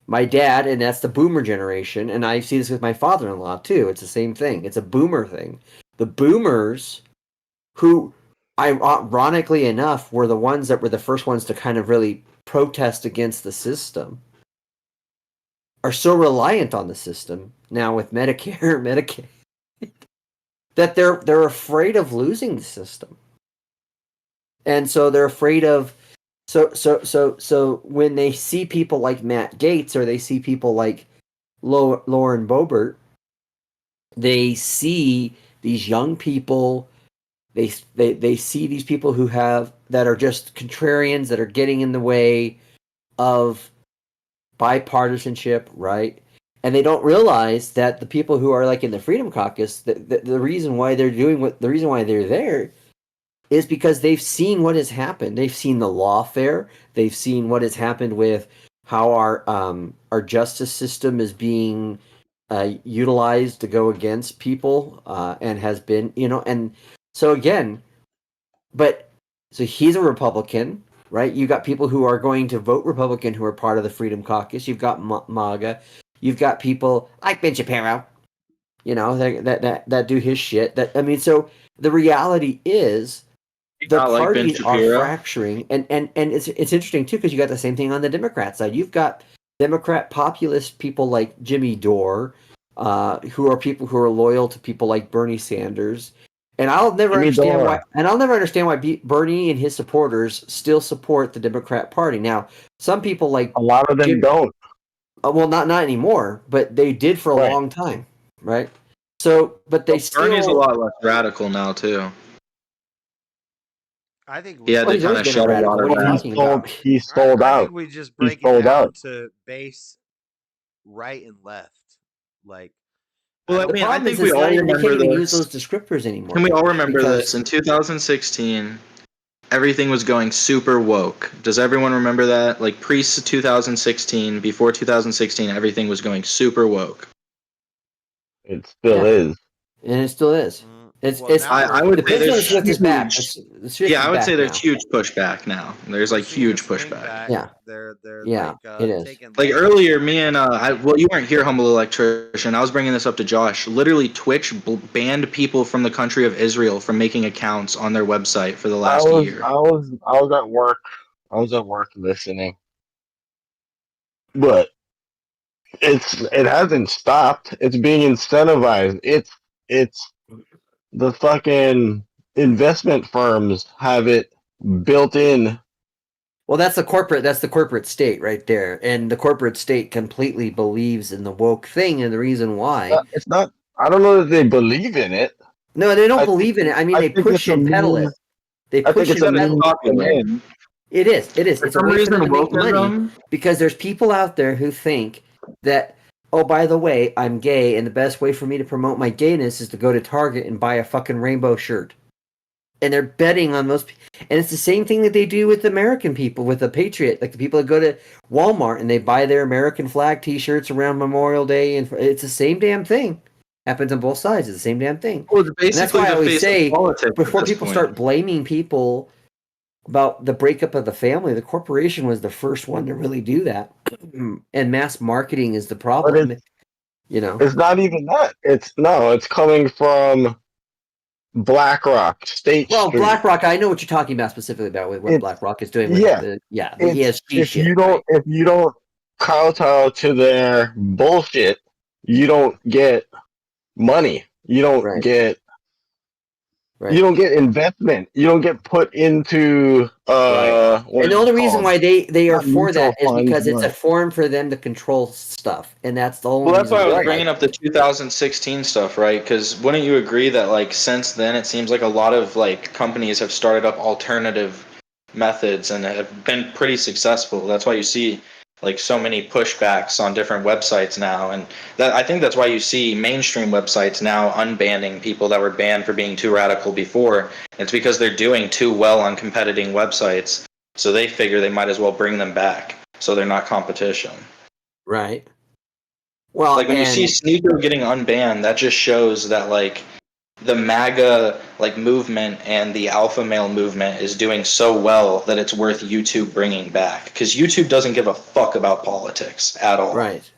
My dad, and that's the boomer generation, and I see this with my father-in-law too. It's the same thing. It's a boomer thing. The boomers, who, ironically enough, were the ones that were the first ones to kind of really protest against the system, are so reliant on the system now with Medicare, Medicaid, that they're afraid of losing the system, and so they're afraid of. So when they see people like Matt Gaetz, or they see people like Lauren Boebert, they see these young people. They see these people that are just contrarians, that are getting in the way of bipartisanship, right? And they don't realize that the people who are like in the Freedom Caucus, the reason why they're the reason why they're there is because they've seen what has happened. They've seen the lawfare. They've seen what has happened with how our justice system is being utilized to go against people, and has been, and so again, so he's a Republican, right? You got people who are going to vote Republican who are part of the Freedom Caucus. You've got MAGA. You've got people like Ben Shapiro, that do his shit. So the reality is, the parties are fracturing, and it's interesting too, because you got the same thing on the Democrat side. You've got Democrat populist people like Jimmy Dore, who are people who are loyal to people like Bernie Sanders, and I'll never understand why Bernie and his supporters still support the Democrat Party. Now, some people like a lot of them don't. Well, not anymore, but they did for a long time, right? So, but they still. Bernie's a lot less radical now too. I think he had to kind of shut a lot of that. He sold out. I think we just break it down to base right and left. Like, well, I think we all remember this. Use those descriptors anymore. Can we all remember this? In 2016, everything was going super woke. Does everyone remember that? Like pre-2016, before 2016, everything was going super woke. It still is. And it still is. I would say there's huge. I would say there's huge pushback now. There's like huge pushback. Yeah. They're it is. Like earlier, me and you weren't here, Humble Electrician. I was bringing this up to Josh. Literally, Twitch banned people from the country of Israel from making accounts on their website for the last year. I was at work. I was at work listening, but it hasn't stopped. It's being incentivized. It's the fucking investment firms have it built in. Well, that's the corporate state right there. And the corporate state completely believes in the woke thing, and the reason why. It's not I don't know that they believe in it. No, they don't believe in it. I mean, they push and peddle it. They push and peddle it. It is. It's a way for them to make money, because there's people out there who think that oh, by the way, I'm gay, and the best way for me to promote my gayness is to go to Target and buy a fucking rainbow shirt. And they're betting on those. And it's the same thing that they do with American people, with the Patriot. Like the people that go to Walmart and they buy their American flag T-shirts around Memorial Day. And it's the same damn thing. Happens on both sides. It's the same damn thing. Well, And that's why I always say, before people start blaming people about the breakup of the family, the corporation was the first one to really do that. And mass marketing is the problem. It's not even that. It's coming from BlackRock, State Street. BlackRock, I know what you're talking about specifically about with what BlackRock is doing with the ESG shit. If you don't kowtow to their bullshit, you don't get money. You don't get you don't get investment. You don't get put into and the only reason why they are for that is because it's a form for them to control stuff, and that's the only. Well, that's why I was reason bringing up the 2016 stuff, right? Because wouldn't you agree that like since then it seems like a lot of like companies have started up alternative methods and have been pretty successful. That's why you see like so many pushbacks on different websites now, and that I think that's why you see mainstream websites now unbanning people that were banned for being too radical before. It's because they're doing too well on competing websites, so they figure they might as well bring them back, so they're not competition. Right. Well, like when you see Sneaker getting unbanned, that just shows that like the MAGA like movement and the alpha male movement is doing so well that it's worth YouTube bringing back, because YouTube doesn't give a fuck about politics at all. Right.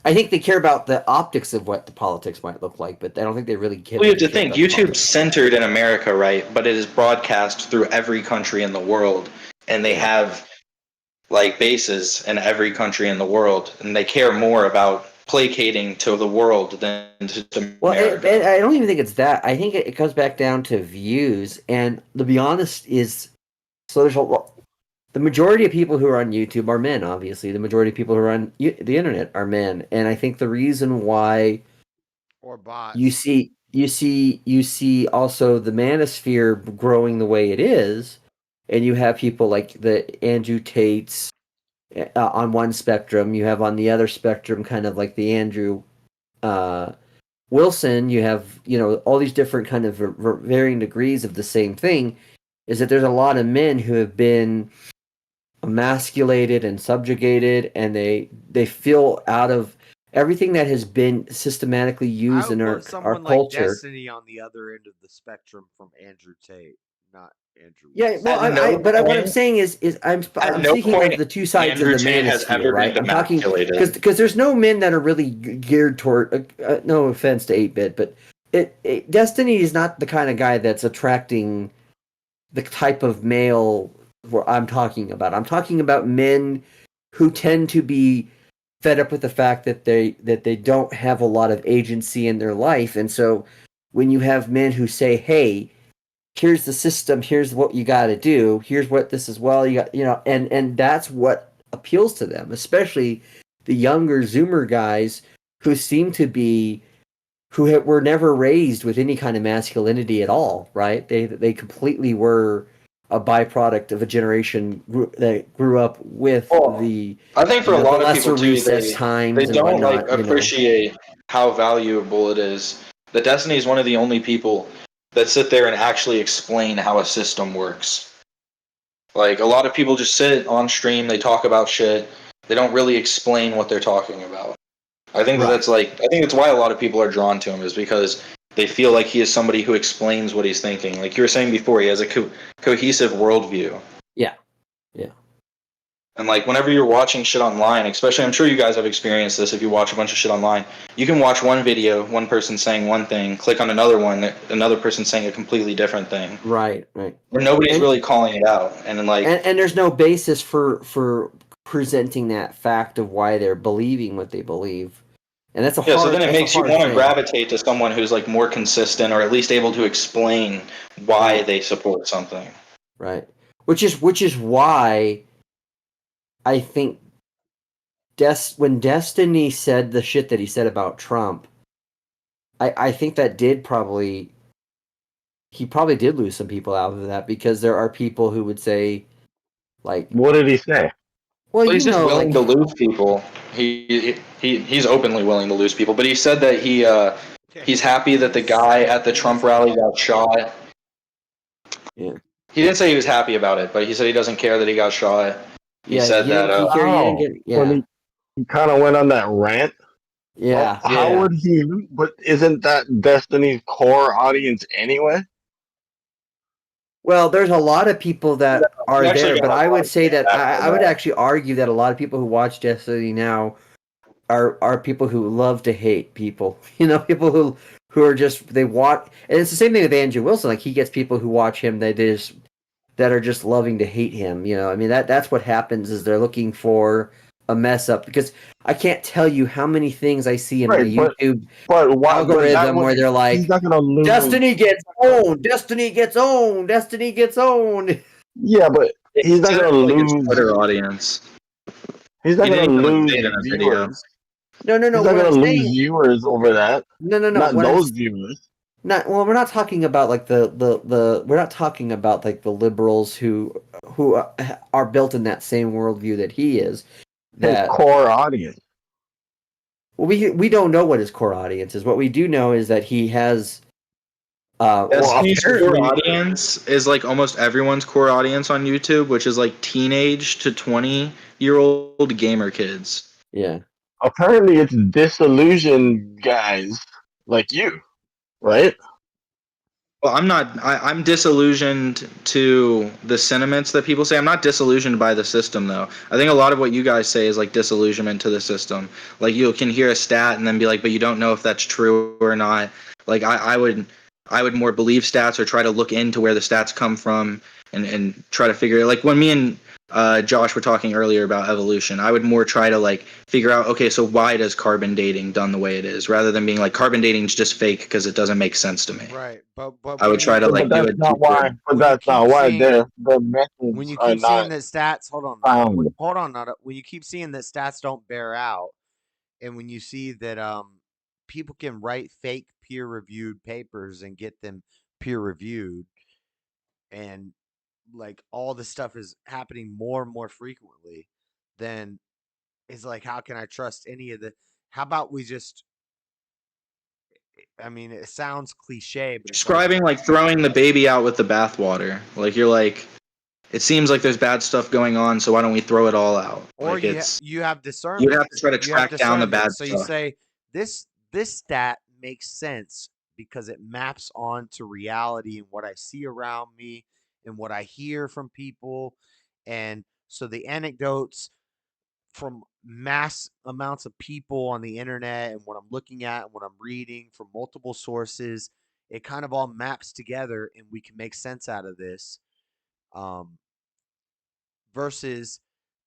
I think they care about the optics of what the politics might look like, but I don't think they really care. Well, you have to think YouTube's centered in America, right? But it is broadcast through every country in the world, and they have like bases in every country in the world, and they care more about placating to the world than to America. Well, I don't even think it's that. I think it comes back down to views, and to be honest, the majority of people who are on YouTube are men. Obviously, the majority of people who are on the internet are men, and I think the reason why or bots you see also the manosphere growing the way it is, and you have people like the Andrew Tates. On one spectrum, you have on the other spectrum kind of like the Andrew Wilson. You have all these different kind of varying degrees of the same thing. Is that there's a lot of men who have been emasculated and subjugated, and they feel out of everything that has been systematically used in our culture. Like Destiny on the other end of the spectrum from Andrew Tate, not Andrew. Yeah, well, but what I'm saying is I'm speaking of the two sides of the manosphere, right? I'm talking because there's no men that are really geared toward. No offense to 8-bit, but Destiny is not the kind of guy that's attracting the type of male I'm talking about. I'm talking about men who tend to be fed up with the fact that they don't have a lot of agency in their life, and so when you have men who say, "Hey, here's the system, here's what you got to do, here's what this is," well, you got, and that's what appeals to them, especially the younger Zoomer guys who seem to be, were never raised with any kind of masculinity at all, right? They completely were a byproduct of a generation that grew up with I think for a lot of people too, they don't like appreciate how valuable it is. The Destiny is one of the only people that sit there and actually explain how a system works. Like, a lot of people just sit on stream, they talk about shit, they don't really explain what they're talking about. I think that's why a lot of people are drawn to him, is because they feel like he is somebody who explains what he's thinking. Like you were saying before, he has a cohesive worldview. Yeah. And like whenever you're watching shit online, especially, I'm sure you guys have experienced this if you watch a bunch of shit online, you can watch one video, one person saying one thing, click on another one, another person saying a completely different thing. Right. Where nobody's really calling it out. And then and there's no basis for presenting that fact of why they're believing what they believe. And that's so then it makes you want to gravitate to someone who's like more consistent, or at least able to explain why they support something. Right. Which is why I think when Destiny said the shit that he said about Trump, I think that he probably did lose some people out of that, because there are people who would say, like, what did he say? Well, he's just willing to lose people. He's openly willing to lose people. But he said that he's happy that the guy at the Trump rally got shot. Yeah. He didn't say he was happy about it, but he said he doesn't care that he got shot. He said that. He kind of went on that rant. Yeah. Well, how would he? But isn't that Destiny's core audience anyway? Well, there's a lot of people that are there, but I would say that I would actually argue that a lot of people who watch Destiny now are people who love to hate people. You know, people who are just they watch, and it's the same thing with Andrew Wilson. Like he gets people who watch him that are just loving to hate him. You know, I mean that's what happens is they're looking for a mess up because I can't tell you how many things I see in my YouTube algorithm where they're like, Destiny gets owned, Destiny gets owned, Destiny gets owned. Yeah, but he's not going to lose Twitter audience. He's not going to lose viewers. No. He's not going to lose viewers over that. No. Not those viewers. We're not talking about like we're not talking about like the liberals who are built in that same worldview that he is. His core audience. Well, we don't know what his core audience is. What we do know is that he has. His core audience is like almost everyone's core audience on YouTube, which is like teenage to 20-year-old gamer kids. Yeah. Apparently, it's disillusioned guys like you, right? Well, I'm disillusioned to the sentiments that people say. I'm not disillusioned by the system, though. I think a lot of what you guys say is like disillusionment to the system. Like you can hear a stat and then be like, but you don't know if that's true or not. Like I would more believe stats or try to look into where the stats come from and try to figure it. Like when me and Josh were talking earlier about evolution, I would more try to like figure out, okay, so why does carbon dating done the way it is, rather than being like carbon dating is just fake because it doesn't make sense to me. Right, but I would try to like do it. But that's not why. The methods when you are keep seeing not that stats, hold on, Nada. When you keep seeing that stats don't bear out, and when you see that people can write fake peer-reviewed papers and get them peer-reviewed, and like all this stuff is happening more and more frequently, then it's like, how can I trust any of the? How about we just? I mean, it sounds cliche, but Describing like throwing the baby out with the bathwater. Like you're like, it seems like there's bad stuff going on, so why don't we throw it all out? Or like you have discernment. You have to try to track down the bad stuff. So stuff. you say this stat makes sense because it maps onto reality and what I see around me and what I hear from people, and so the anecdotes from mass amounts of people on the internet and what I'm looking at and what I'm reading from multiple sources, it kind of all maps together and we can make sense out of this. Versus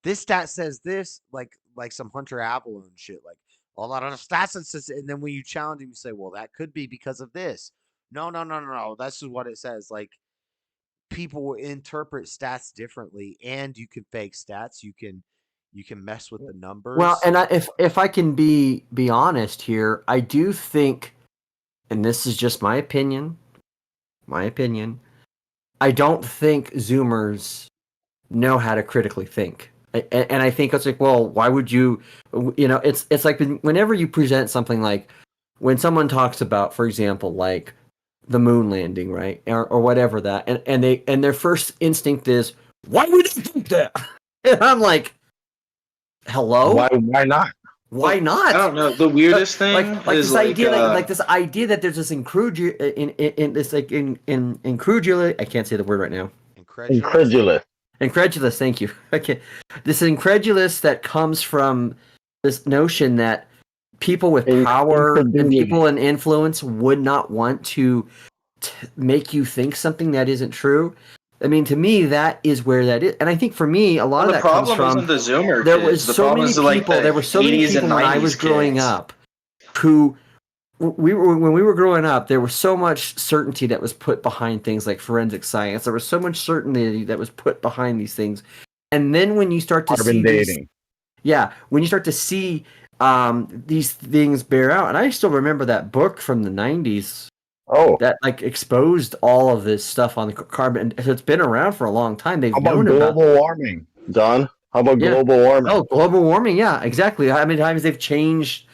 this stat says this, like some Hunter Avalon shit, like a lot of stats says, and then when you challenge him, you say, well, that could be because of this. No. That's just what it says. Like people will interpret stats differently, and you can fake stats. You can mess with the numbers. Well, and if I can be honest here, I do think, and this is just my opinion, I don't think Zoomers know how to critically think. And I think it's like, well, why would you, it's like whenever you present something like when someone talks about, for example, like the moon landing, right? Or whatever that, and their first instinct is, why would they think that? And I'm like, hello? Why not? Why not? I don't know. The weirdest thing like is this idea, this idea that there's this incredulous. I can't say the word right now. Incredulous. Thank you. Okay, this incredulous that comes from this notion that people with power and people in influence would not want to make you think something that isn't true. I mean, to me, that is where that is, and I think for me, a lot of that comes from the Zoomer. There was so many people. There were so many people when I was growing up who when we were growing up, there was so much certainty that was put behind things like forensic science. There was so much certainty that was put behind these things, and then when you start to see when you start to see these things bear out, and I still remember that book from the 90s. Oh, that like exposed all of this stuff on the carbon. So it's been around for a long time. They've How about known global warming, Don? How How about global warming? Oh, global warming. Yeah, exactly. How many times they've changed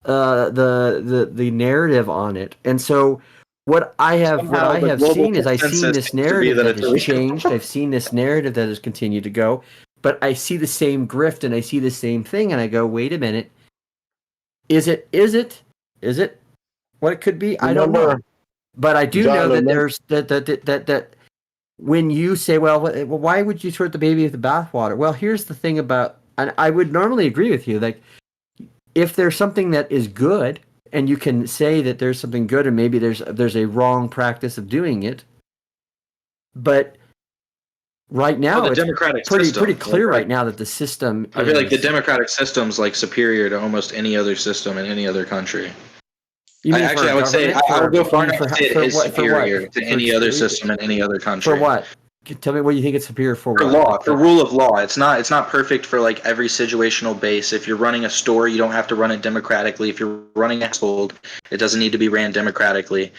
the narrative on it, and so what I have seen is I've seen this narrative that has changed. I've seen this narrative that has continued to go, but I see the same grift and I see the same thing, and I go, wait a minute, is it what it could be? I don't know, but I do know that there's that when you say, well, why would you throw the baby with the bathwater? Well, here's the thing about, and I would normally agree with you, like, if there's something that is good, and you can say that there's something good, and maybe there's a wrong practice of doing it, but right now it's pretty clear right now that the system. I feel like the democratic system's like superior to almost any other system in any other country. I would say I would go far enough to say it is superior to any other system in any other country. For what? Tell me what you think it's superior for. For law, for rule of law. It's not perfect for like every situational base. If you're running a store, you don't have to run it democratically. If you're running a household, it doesn't need to be ran democratically.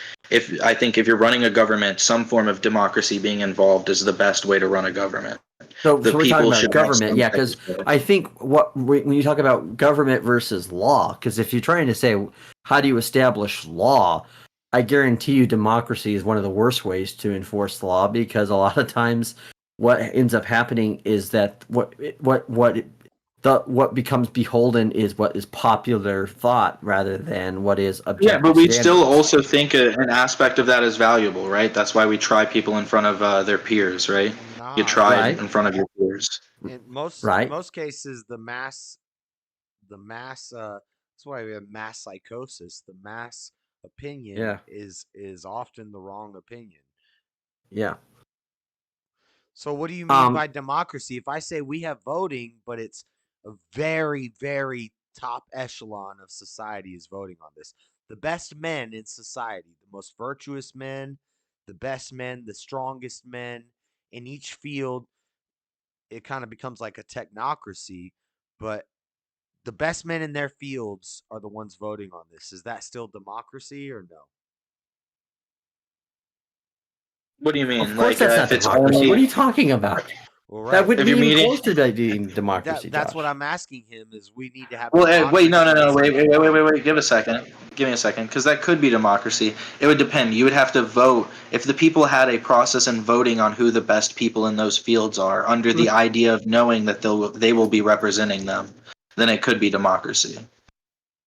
I think if you're running a government, some form of democracy being involved is the best way to run a government. So we're talking about government, yeah, because I think when you talk about government versus law, because if you're trying to say how do you establish law, I guarantee you democracy is one of the worst ways to enforce law, because a lot of times what ends up happening is that what becomes beholden is what is popular thought rather than what is objective. Yeah, but we still also think an aspect of that is valuable, right? That's why we try people in front of their peers, right? You try in front of your peers. In most cases, the mass that's why we have mass psychosis. The mass opinion is often the wrong opinion. Yeah. So what do you mean by democracy? If I say we have voting, but it's a very, very top echelon of society is voting on this. The best men in society, the most virtuous men, the best men, the strongest men in each field, it kind of becomes like a technocracy, but the best men in their fields are the ones voting on this. Is that still democracy or no? What do you mean? Of course, that's not democracy. What are you talking about? Well, right. That wouldn't be close to being democracy. That's what I'm asking him. Is we need to have. Well, wait, no, wait. Give me a second, because that could be democracy. It would depend. You would have to vote if the people had a process in voting on who the best people in those fields are, under the idea of knowing that they will be representing them. Then it could be democracy.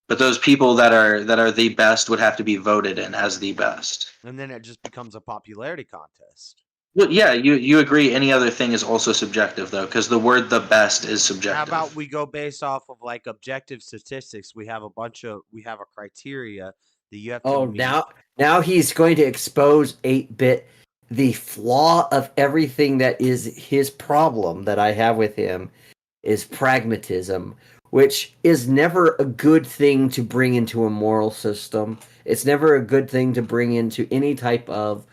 But those people that are the best would have to be voted in as the best. And then it just becomes a popularity contest. Well, yeah, you agree any other thing is also subjective, though, because the word the best is subjective. How about we go based off of like objective statistics? We have a criteria that you have to meet. Now he's going to expose 8-bit the flaw of everything that is his problem that I have with him is pragmatism, which is never a good thing to bring into a moral system. It's never a good thing to bring into any type of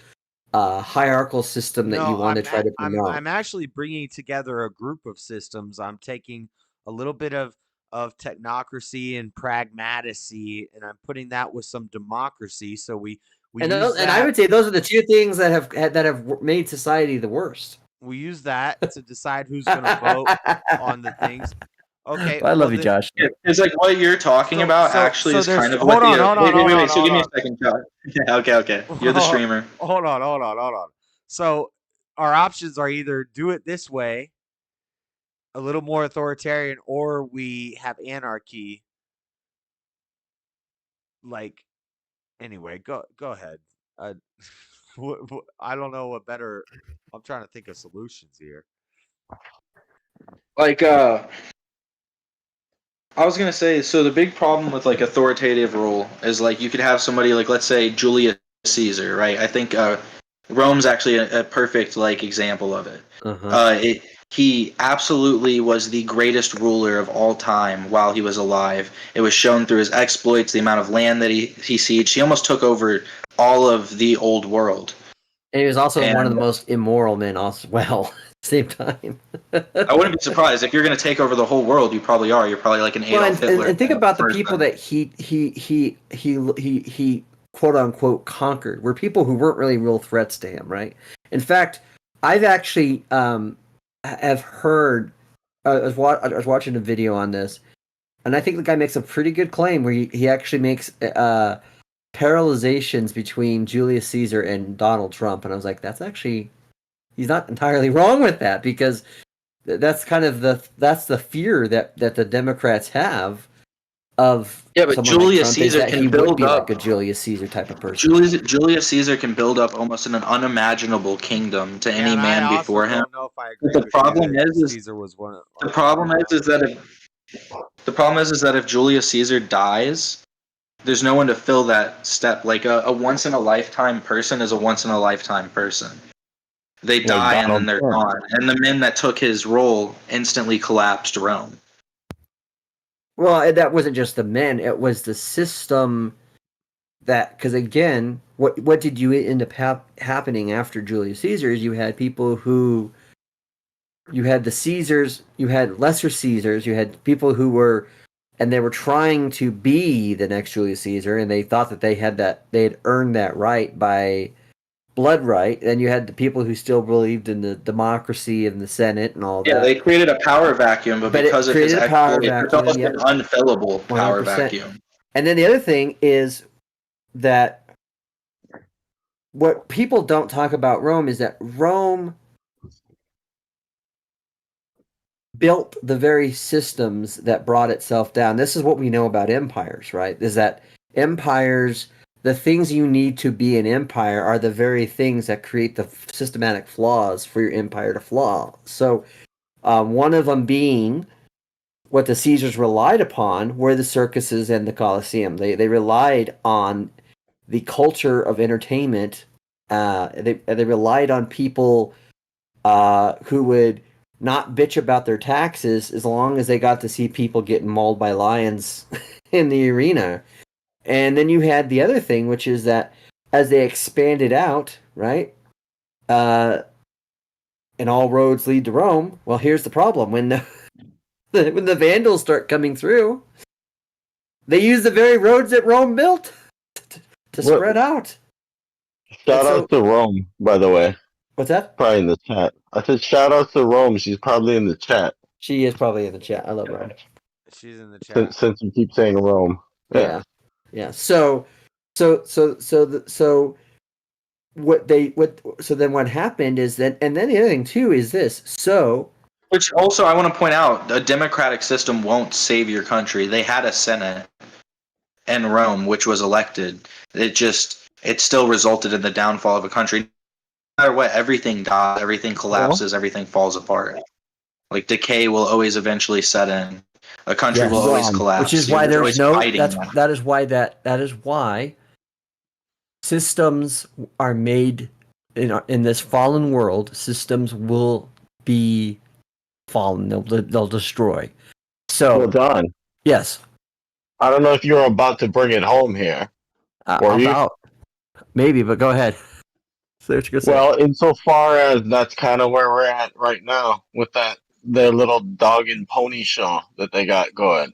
hierarchical system that you want to try to promote. I'm actually bringing together a group of systems. I'm taking a little bit of technocracy and pragmacy, and I'm putting that with some democracy. So we and I would say those are the two things that have made society the worst. We use that to decide who's going to vote on the things. Okay, I love you, Josh. It's like what you're talking about actually is kind of what wait. So give me a second, Josh. Yeah, okay. You're the streamer. Hold on. So our options are either do it this way, a little more authoritarian, or we have anarchy. Like, anyway, go ahead. I don't know what better. I'm trying to think of solutions here. Like, I was gonna say, so the big problem with like authoritative rule is like you could have somebody like, let's say Julius Caesar, right? I think Rome's actually a perfect like example of it. He absolutely was the greatest ruler of all time while he was alive. It was shown through his exploits, the amount of land that he sieged. He almost took over all of the old world. And he was also one of the most immoral men as well. Same time. I wouldn't be surprised if you're going to take over the whole world. You probably are. You're probably like an Adolf Hitler. And think about the people that he quote unquote conquered were people who weren't really real threats to him, right? In fact, I've actually have heard I was watching a video on this, and I think the guy makes a pretty good claim where he actually makes parallelizations between Julius Caesar and Donald Trump, and I was like, that's actually, he's not entirely wrong with that, because that's kind of the fear that the Democrats have of but someone Julius like Trump, Caesar is that can he would build be up. like a Julius Caesar type of person. Julius Caesar can build up almost an unimaginable kingdom to any man before him. Know if I agree But the with problem you that is Caesar was one of, the problem is that if Julius Caesar dies, there's no one to fill that step. Like a once in a lifetime person is a once in a lifetime person. They die and then they're gone. And the men that took his role instantly collapsed Rome. Well, that wasn't just the men; it was the system. That, because again, what did you end up happening after Julius Caesar is you had people who, you had the Caesars, you had lesser Caesars, you had people who were, and they were trying to be the next Julius Caesar, and they thought that they had earned that right by blood right. And you had the people who still believed in the democracy and the Senate and all that. Yeah, they created a power vacuum, but because of his exploit, it's almost an unfillable power 100%. vacuum. And then the other thing is that what people don't talk about Rome is that Rome built the very systems that brought itself down. This is what we know about empires, right? Is that empires, the things you need to be an empire are the very things that create the systematic flaws for your empire to flaw. So one of them being what the Caesars relied upon were the circuses and the Colosseum. They relied on the culture of entertainment. They relied on people who would not bitch about their taxes as long as they got to see people getting mauled by lions in the arena. And then you had the other thing, which is that as they expanded out, right, and all roads lead to Rome. Well, here's the problem: when the Vandals start coming through, they use the very roads that Rome built to spread out. Shout out to Rome, by the way. What's that? Probably in the chat. I said shout out to Rome. She's probably in the chat. She is probably in the chat. I love Rome. She's in the chat. Since you keep saying Rome. Yeah. So then what happened is that, and then the other thing too is this. So, which also I want to point out, a democratic system won't save your country. They had a Senate in Rome, which was elected. It still resulted in the downfall of a country. No matter what, everything dies, everything collapses, everything falls apart. Like decay will always eventually set in. A country will always collapse. Which is why there's no. That is why systems are made in this fallen world. Systems will be fallen. They'll destroy. So well done. Yes. I don't know if you're about to bring it home here. Maybe, but go ahead. Well, insofar as that's kind of where we're at right now with their little dog and pony show that they got going.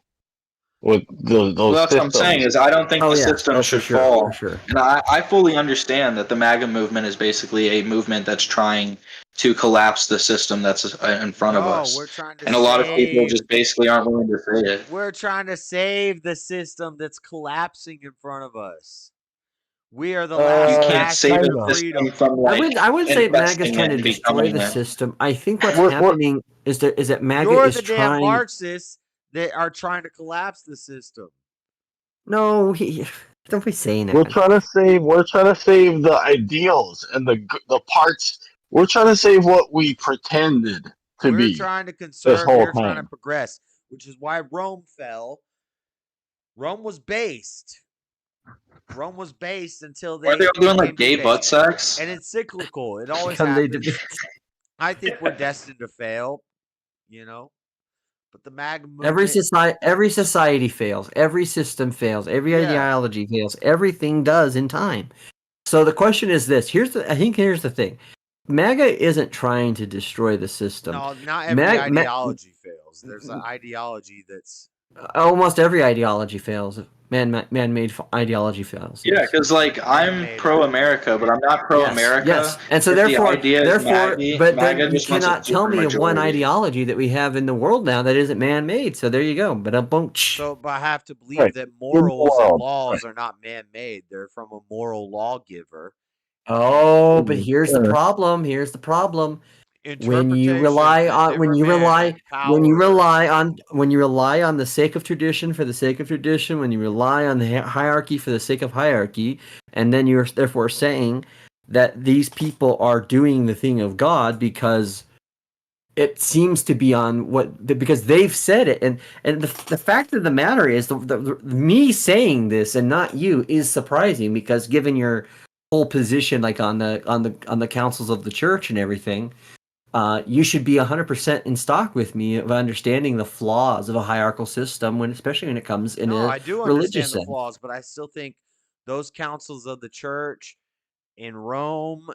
With those that's systems. what I'm saying is I don't think the system should fall. For sure. And I fully understand that the MAGA movement is basically a movement that's trying to collapse the system that's in front of us. We're trying to and a lot of people just basically aren't willing to say it. We're trying to save the system that's collapsing in front of us. We are the last. You can't save the system from I wouldn't say MAGA's trying to destroy the system. I think what's happening is that MAGA You're is the trying. damn Marxists that are trying to collapse the system. No, don't be saying it. We're trying to save the ideals and the parts. We're trying to save what we pretended to be. We're trying to conserve. We're trying to progress, which is why Rome fell. Rome was based until they. Are they all doing like gay butt sex? And it's cyclical. It always happens. I think we're destined to fail. But the MAGA movement, every society fails, every system fails, every ideology fails, everything does in time. So the question is this: I think here's the thing: MAGA isn't trying to destroy the system. No, not every ideology fails. There's an ideology that's Almost every ideology fails. Man-made ideology fails. Yeah, Yes. because like I'm Man-made pro-America, but I'm not pro-America. Yes. And so if the therefore, idea is but then MAGA you just wants a cannot tell me of one supermajority. ideology that we have in the world now that isn't man-made. So there you go. But So, but I have to believe Right. that In the morals and world. laws are not man-made. They're from a moral lawgiver. Oh, but here's the problem. Here's the problem. When you rely Interpretations and on different man and when you power. rely on the sake of tradition for the sake of tradition, when you rely on the hierarchy for the sake of hierarchy, and then you're therefore saying that these people are doing the thing of God because it seems to be on because they've said it, and the fact of the matter is me saying this and not you is surprising, because given your whole position, like on the councils of the church and everything, you should be 100% in stock with me of understanding the flaws of a hierarchical system, especially when it comes in No, a I do religious understand the sense. flaws, but I still think those councils of the church in Rome,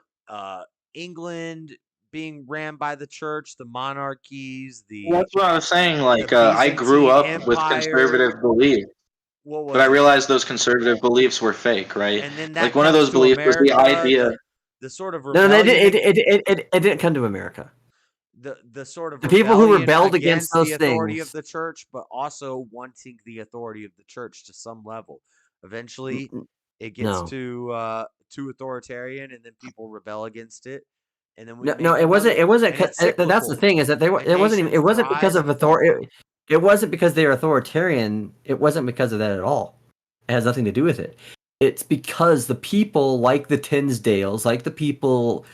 England being ran by the church, the monarchies, That's what I was saying. Like the I grew Byzantine up with Empire. conservative beliefs, What but I was it? realized those conservative beliefs were fake, right? And then Like that one of comes those to beliefs was the America, idea. the sort of No, rebellion. it didn't come to America. The sort of The people who rebellion rebelled against against the those authority of things. the church, but also wanting the authority of the church to some level. Eventually, it gets No. too authoritarian, and then people rebel against it, and then we No, make it wasn't. another. It wasn't. And it's That's the cyclical. thing, is that A it wasn't even. It nation's wasn't because rise of and fall. authority. It wasn't because they were authoritarian. It wasn't because of that at all. It has nothing to do with it. It's because the people, like the Tinsdales, like the people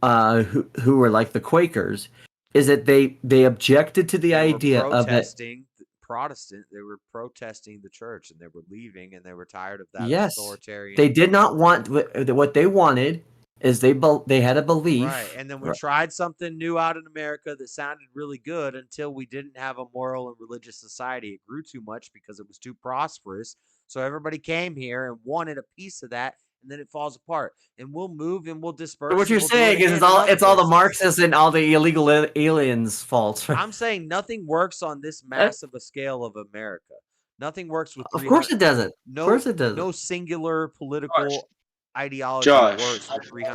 who were like the Quakers, is that they objected to the They were idea of it. protesting Protestant. They were protesting the church, and they were leaving, and they were tired of that Yes, authoritarian. they did not want what they wanted. Is they had a belief, right? And then we tried something new out in America that sounded really good until we didn't have a moral and religious society. It grew too much because it was too prosperous. So everybody came here and wanted a piece of that, and then it falls apart. And we'll move and we'll disperse. So what you're and we'll do it saying is again in other it's all the places. Marxists and all the illegal aliens' faults. I'm saying nothing works on this massive a scale of America. Nothing works with. Of course it doesn't. No, of course it doesn't. No singular political ideology Josh. works with 300.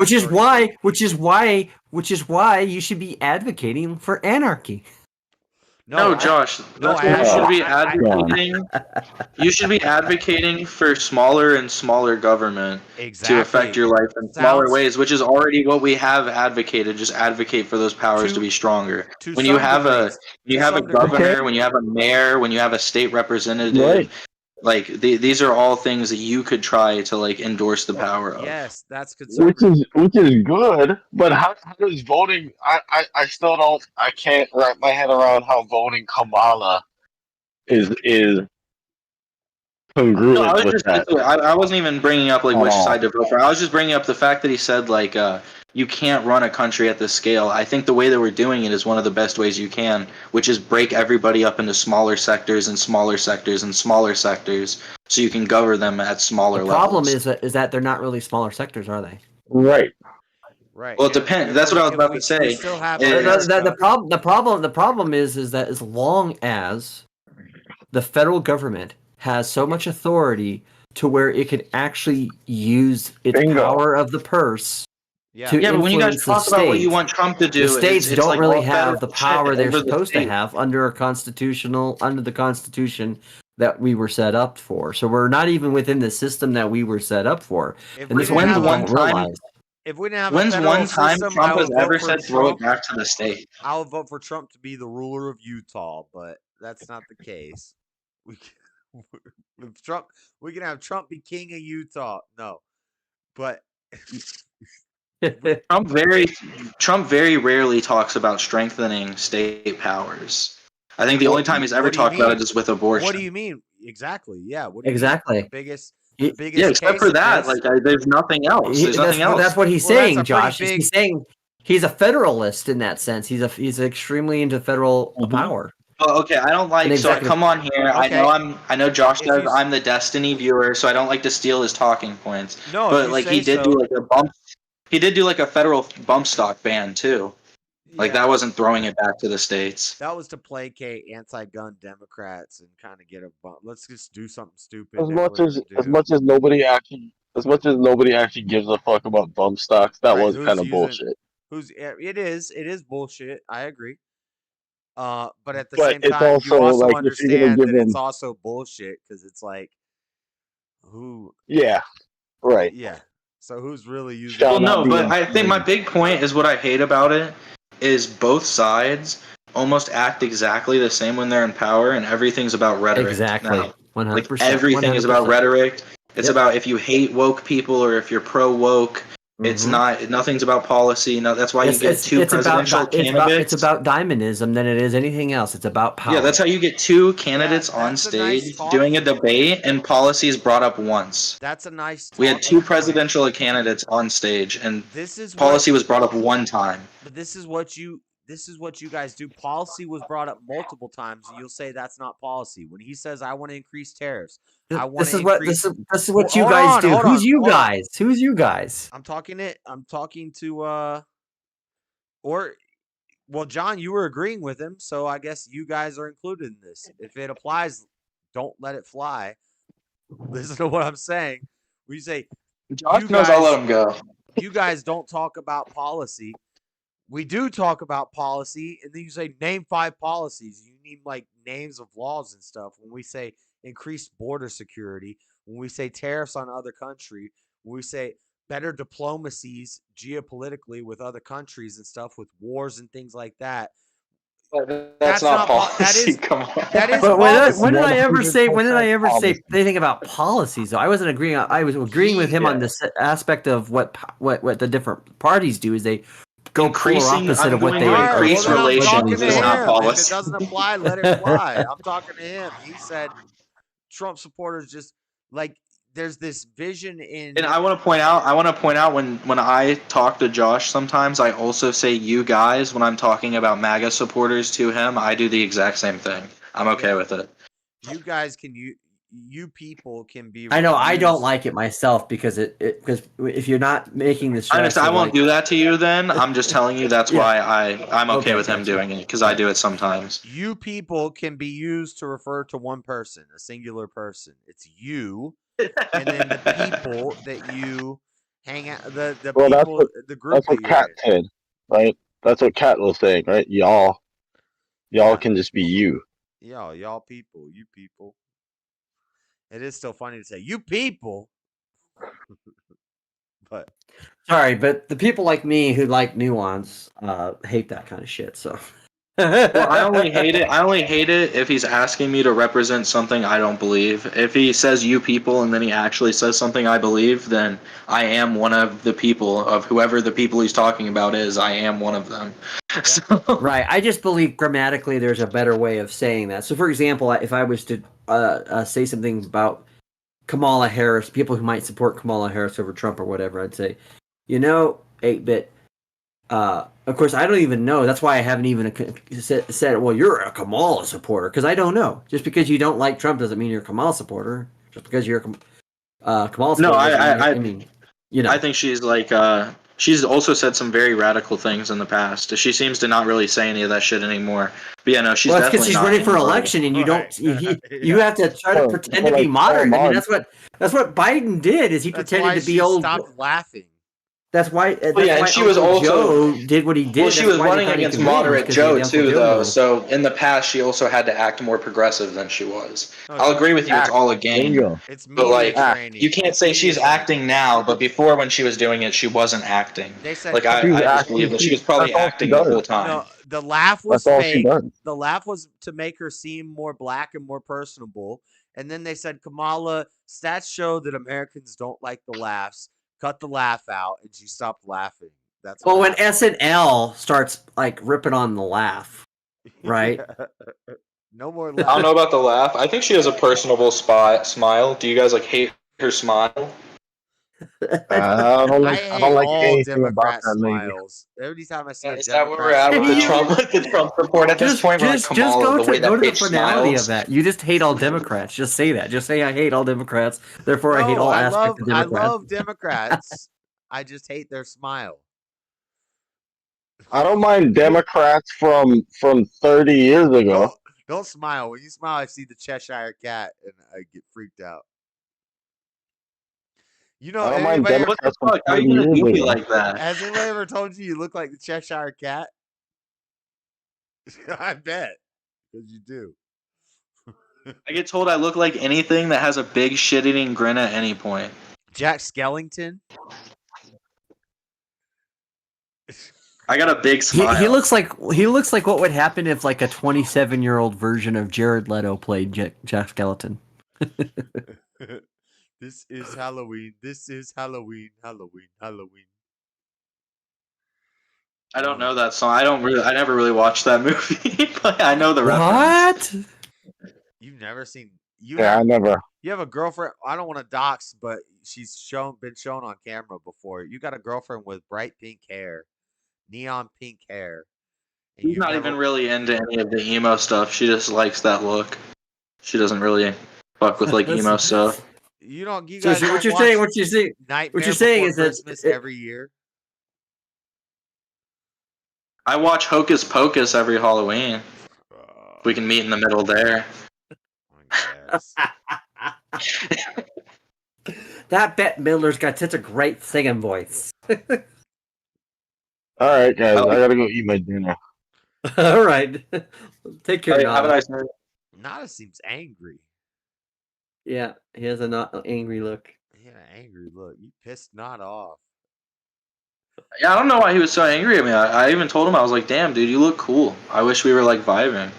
Which is why you should be advocating for anarchy. No, Josh. No, you should be advocating. You should be advocating for smaller and smaller government to affect your life in smaller ways, which is already what we have advocated. Just advocate for those powers to be stronger. When you have a governor, when you have a mayor, when you have a state representative, Right. like these are all things that you could try to like endorse the power of. Yes, that's which is good, but how does voting? I still don't. I can't wrap my head around how voting Kamala is congruent No, I was with just that. I wasn't even bringing up like which Oh. side to vote for. I was just bringing up the fact that he said like you can't run a country at this scale. I think the way that we're doing it is one of the best ways you can, which is break everybody up into smaller sectors and smaller sectors and smaller sectors, so you can govern them at smaller levels. The problem is that they're not really smaller sectors, are they? Right. Right. Well, it depends. That's what I was about to say. The problem is that as long as the federal government has so much authority to where it can actually use its power of the purse to but when you guys influence talk the about what states, you want Trump to do, the states it's don't like really all have the federal power shit they're over the supposed to state. have under the Constitution that we were set up for. So we're not even within the system that we were set up for. If And we this didn't one have don't realize. If we didn't have When's a federal one time system, Trump I would has ever vote for said throw it Trump. back to the state? I would vote for Trump to be the ruler of Utah, but that's not the case. We can have Trump be king of Utah. No, but Trump very rarely talks about strengthening state powers. I think the only time he's ever what do you talked about mean? it is with abortion. What do you mean? Exactly. Yeah. What do you Exactly. mean? The biggest Yeah, except case for of that, this- like there's nothing else. There's nothing else. That's what he's Well, that's saying, a pretty Josh. big- He's saying he's a federalist in that sense. He's extremely into federal power. Oh, okay, I don't like. An So I executive- come on here. Okay. I know Josh If says you- I'm the Destiny viewer, so I don't like to steal his talking points. No, if but you like say he did so. do like a bump. He did do like a federal bump stock ban too. Like that wasn't throwing it back to the states. That was to placate anti-gun Democrats and kind of get a bump. Let's just do something stupid. As that much we're as gonna as do. much as nobody actually gives a fuck about bump stocks, that Right, was who's kind of using? bullshit. It is bullshit. I agree. But at the But same it's time, you also also like if you're gonna understand give that it's them, also bullshit because it's like, who? yeah, right. Yeah. So who's really using? Well, Shall not no, be but I think my inflamed. big point is what I hate about it is both sides almost act exactly the same when they're in power, and everything's about rhetoric Exactly. now. 100%. Like everything is about 100%. rhetoric. It's Yep. about if you hate woke people or if you're pro woke. It's Mhm. nothing's about policy. No, that's why you get two presidential candidates. It's about diamonism than it is anything else. It's about power. Yeah, that's how you get two candidates on that's a nice stage doing a talking point. debate, and policy is brought up once. That's a nice We had talking two point. presidential candidates on stage, and This is policy what. was brought up one time. But this is what you guys do. Policy was brought up multiple times, and you'll say that's not policy. When he says, "I want to increase tariffs," I want This to is what increase. this is what you Hold guys on, do. hold Who's on, you hold on. guys? Who's you guys? I'm talking to or well, John, you were agreeing with him, so I guess you guys are included in this. If it applies, don't let it fly. Listen to what I'm saying. We say Josh you knows I'll guys, let him go. you guys don't talk about policy. We do talk about policy, and then you say name 5 policies. You need like names of laws and stuff. When we say increased border security, when we say tariffs on other country, when we say better diplomacies geopolitically with other countries and stuff, with wars and things like that. That's not policy. Come on. That is But policy. when did I ever say 100% anything about policies? I wasn't agreeing. I was agreeing with him on this aspect of what the different parties do is they go Increasing- polar opposite I'm of what going they to are. increase Well, then I'm talking relations to is not him. If policy. it doesn't apply, let it fly. I'm talking to him. He said Trump supporters just like there's this vision in. And I want to point out when I talk to Josh sometimes I also say you guys when I'm talking about MAGA supporters to him. I do the exact same thing. I'm okay with it. You guys can you people can be. I know I don't like it myself because because if you're not making the stress, I won't do that to you. Then I'm just telling you that's Yeah. why I'm okay with him gotcha. doing it because I do it sometimes. You people can be used to refer to one person, a singular person. It's you, and then the people that you hang out. The Well, people, the group that's that what you're Kat in. said, right? That's what Kat was saying, right? Y'all can just be you. Y'all people, you people. It is still funny to say you people, but sorry, but the people like me who like nuance hate that kind of shit. So. Well, I only hate it if he's asking me to represent something I don't believe. If he says you people and then he actually says something I believe, then I am one of the people of whoever the people he's talking about is. I am one of them. So. Right. I just believe grammatically there's a better way of saying that. So, for example, if I was to say something about Kamala Harris, people who might support Kamala Harris over Trump or whatever, I'd say, 8-bit. Of course, I don't even know. That's why I haven't even said, well, you're a Kamala supporter, because I don't know. Just because you don't like Trump doesn't mean you're a Kamala supporter. Just because you're a Kamala supporter. No, I mean, I think she's like she's also said some very radical things in the past. She seems to not really say any of that shit anymore. But yeah, no, she's well, definitely because she's not running for anymore. election, and you don't. You have to try to pretend to be moderate. I mean, that's what Biden did. Is he pretended to be old? Stopped laughing. That's why. That's and why she was also Joe did what he did. Well, she was running against moderate Joe too, though. So in the past, she also had to act more progressive than she was. I'll agree with you; it's all a game. It's but like, you can't say she's acting now, but before when she was doing it, she wasn't acting. They said like I just believe that she was probably acting the whole time. No, the laugh was That's all she fake. does. The laugh was to make her seem more black and more personable. And then they said, Kamala, stats show that Americans don't like the laughs. Cut the laugh out, and she stopped laughing. That's well, when SNL starts like ripping on the laugh, right? No more I laugh. don't know about the laugh. I think she has a personable smile. Do you guys like hate her smile? I don't like all anything about Democrat that lady. smiles. Every time I see a Is that where we're Democrat at with the smile, Trump report? At this point, we're like Kamala, the way that go to the bitch finality smiles. of that. You just hate all Democrats. Just say that. Just say I hate all Democrats. Therefore, I hate all aspects of Democrats. I love Democrats. I just hate their smile. I don't mind Democrats from 30 years ago. Don't smile. When you smile, I see the Cheshire Cat, and I get freaked out. You know, I don't mind anybody ever, Democrats from 30 years ago. has anybody ever told you look like the Cheshire Cat? I bet, because you do. I get told I look like anything that has a big shit-eating grin at any point. Jack Skellington. I got a big smile. He looks like what would happen if like a 27-year-old version of Jared Leto played Jack Skeleton. This is Halloween. This is Halloween. Halloween. Halloween. I don't know that song. I never really watched that movie, but I know the reference. What? You've never seen? I never. You have a girlfriend. I don't want to dox, but she's been shown on camera before. You got a girlfriend with bright pink hair, neon pink hair. She's not even really into any of the emo stuff. She just likes that look. She doesn't really fuck with like emo stuff. You don't. You So guys. what you're saying? What you're saying is that Christmas every year. I watch Hocus Pocus every Halloween. We can meet in the middle there. That Bette Midler's got such a great singing voice. All right, guys, I gotta go eat my dinner. All right, take care. Have a nice night. Nada seems angry. Yeah, he has an angry look. He had an angry look. You pissed Nada off. Yeah, I don't know why he was so angry at me. I even told him, I was like, damn, dude, you look cool. I wish we were like vibing.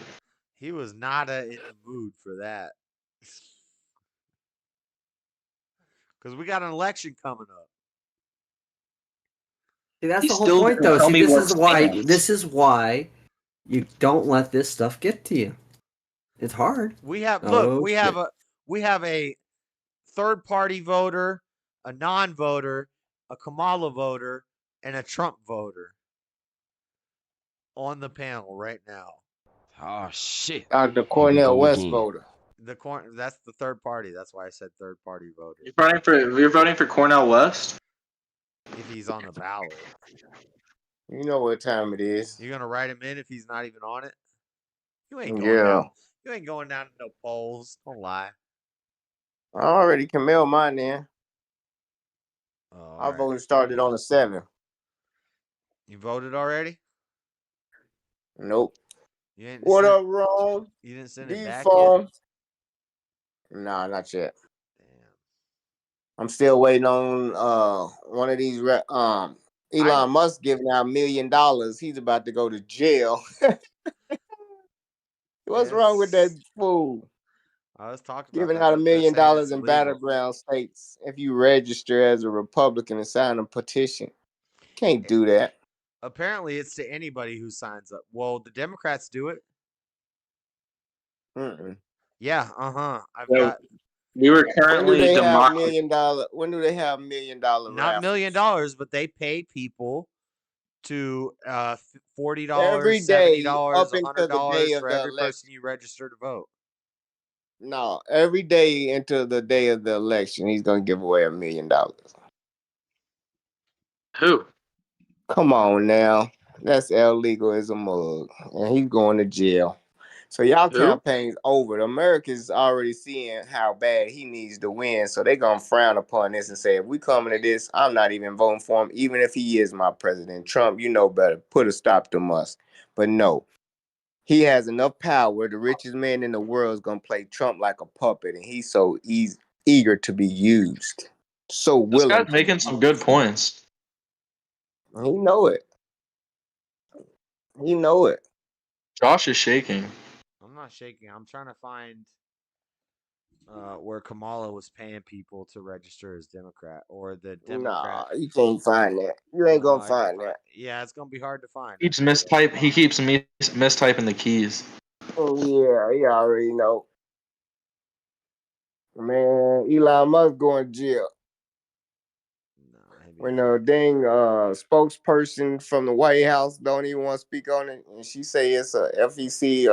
He was Nada in the mood for that. Because we got an election coming up. See, that's the whole point, though. See, this is why you don't let this stuff get to you. It's hard. We have we have a third party voter, a non-voter, a Kamala voter, and a Trump voter on the panel right now. Oh shit! The Cornell West voter. That's the third party. That's why I said third party voter. You're voting for Cornell West? If he's on the ballot. You know what time it is. You're gonna write him in if he's not even on it? You ain't going down to no polls. Don't lie. I already can mail mine in. Our voting started on the 7th. You voted already? Nope. What up, Ron? You didn't send it back yet? Nah, not yet. Damn. I'm still waiting on one of these Elon Musk giving out $1 million. He's about to go to jail. What's wrong with that fool? I was talking giving about out $1 million in battleground states if you register as a Republican and sign a petition. Can't do that. Apparently, it's to anybody who signs up. Well, the Democrats do it. Yeah. We were currently democracy. When do they have $1 million? Not $1 million, but they pay people to $40, $70, $100 for every person you register to vote. No, every day until the day of the election, he's gonna give away $1 million. Who? Come on now, that's illegal as a mug, and he's going to jail. So y'all campaign's over. America's already seeing how bad he needs to win, so they're gonna frown upon this and say, if we coming to this, I'm not even voting for him, even if he is my president. Trump, you know better. Put a stop to Musk. But no. He has enough power. The richest man in the world is going to play Trump like a puppet, and he's so eager to be used. So willing. This guy's making some good points. He know it. He know it. Josh is shaking. I'm not shaking. I'm trying to find where Kamala was paying people to register as Democrat or the Democrat. Nah, you can't find that. You ain't gonna find that. Yeah, it's gonna be hard to find. He keeps mistyping the keys. Oh yeah, you already know. Man, Elon Musk going to jail. When the dang spokesperson from the White House don't even want to speak on it, and she say it's a FEC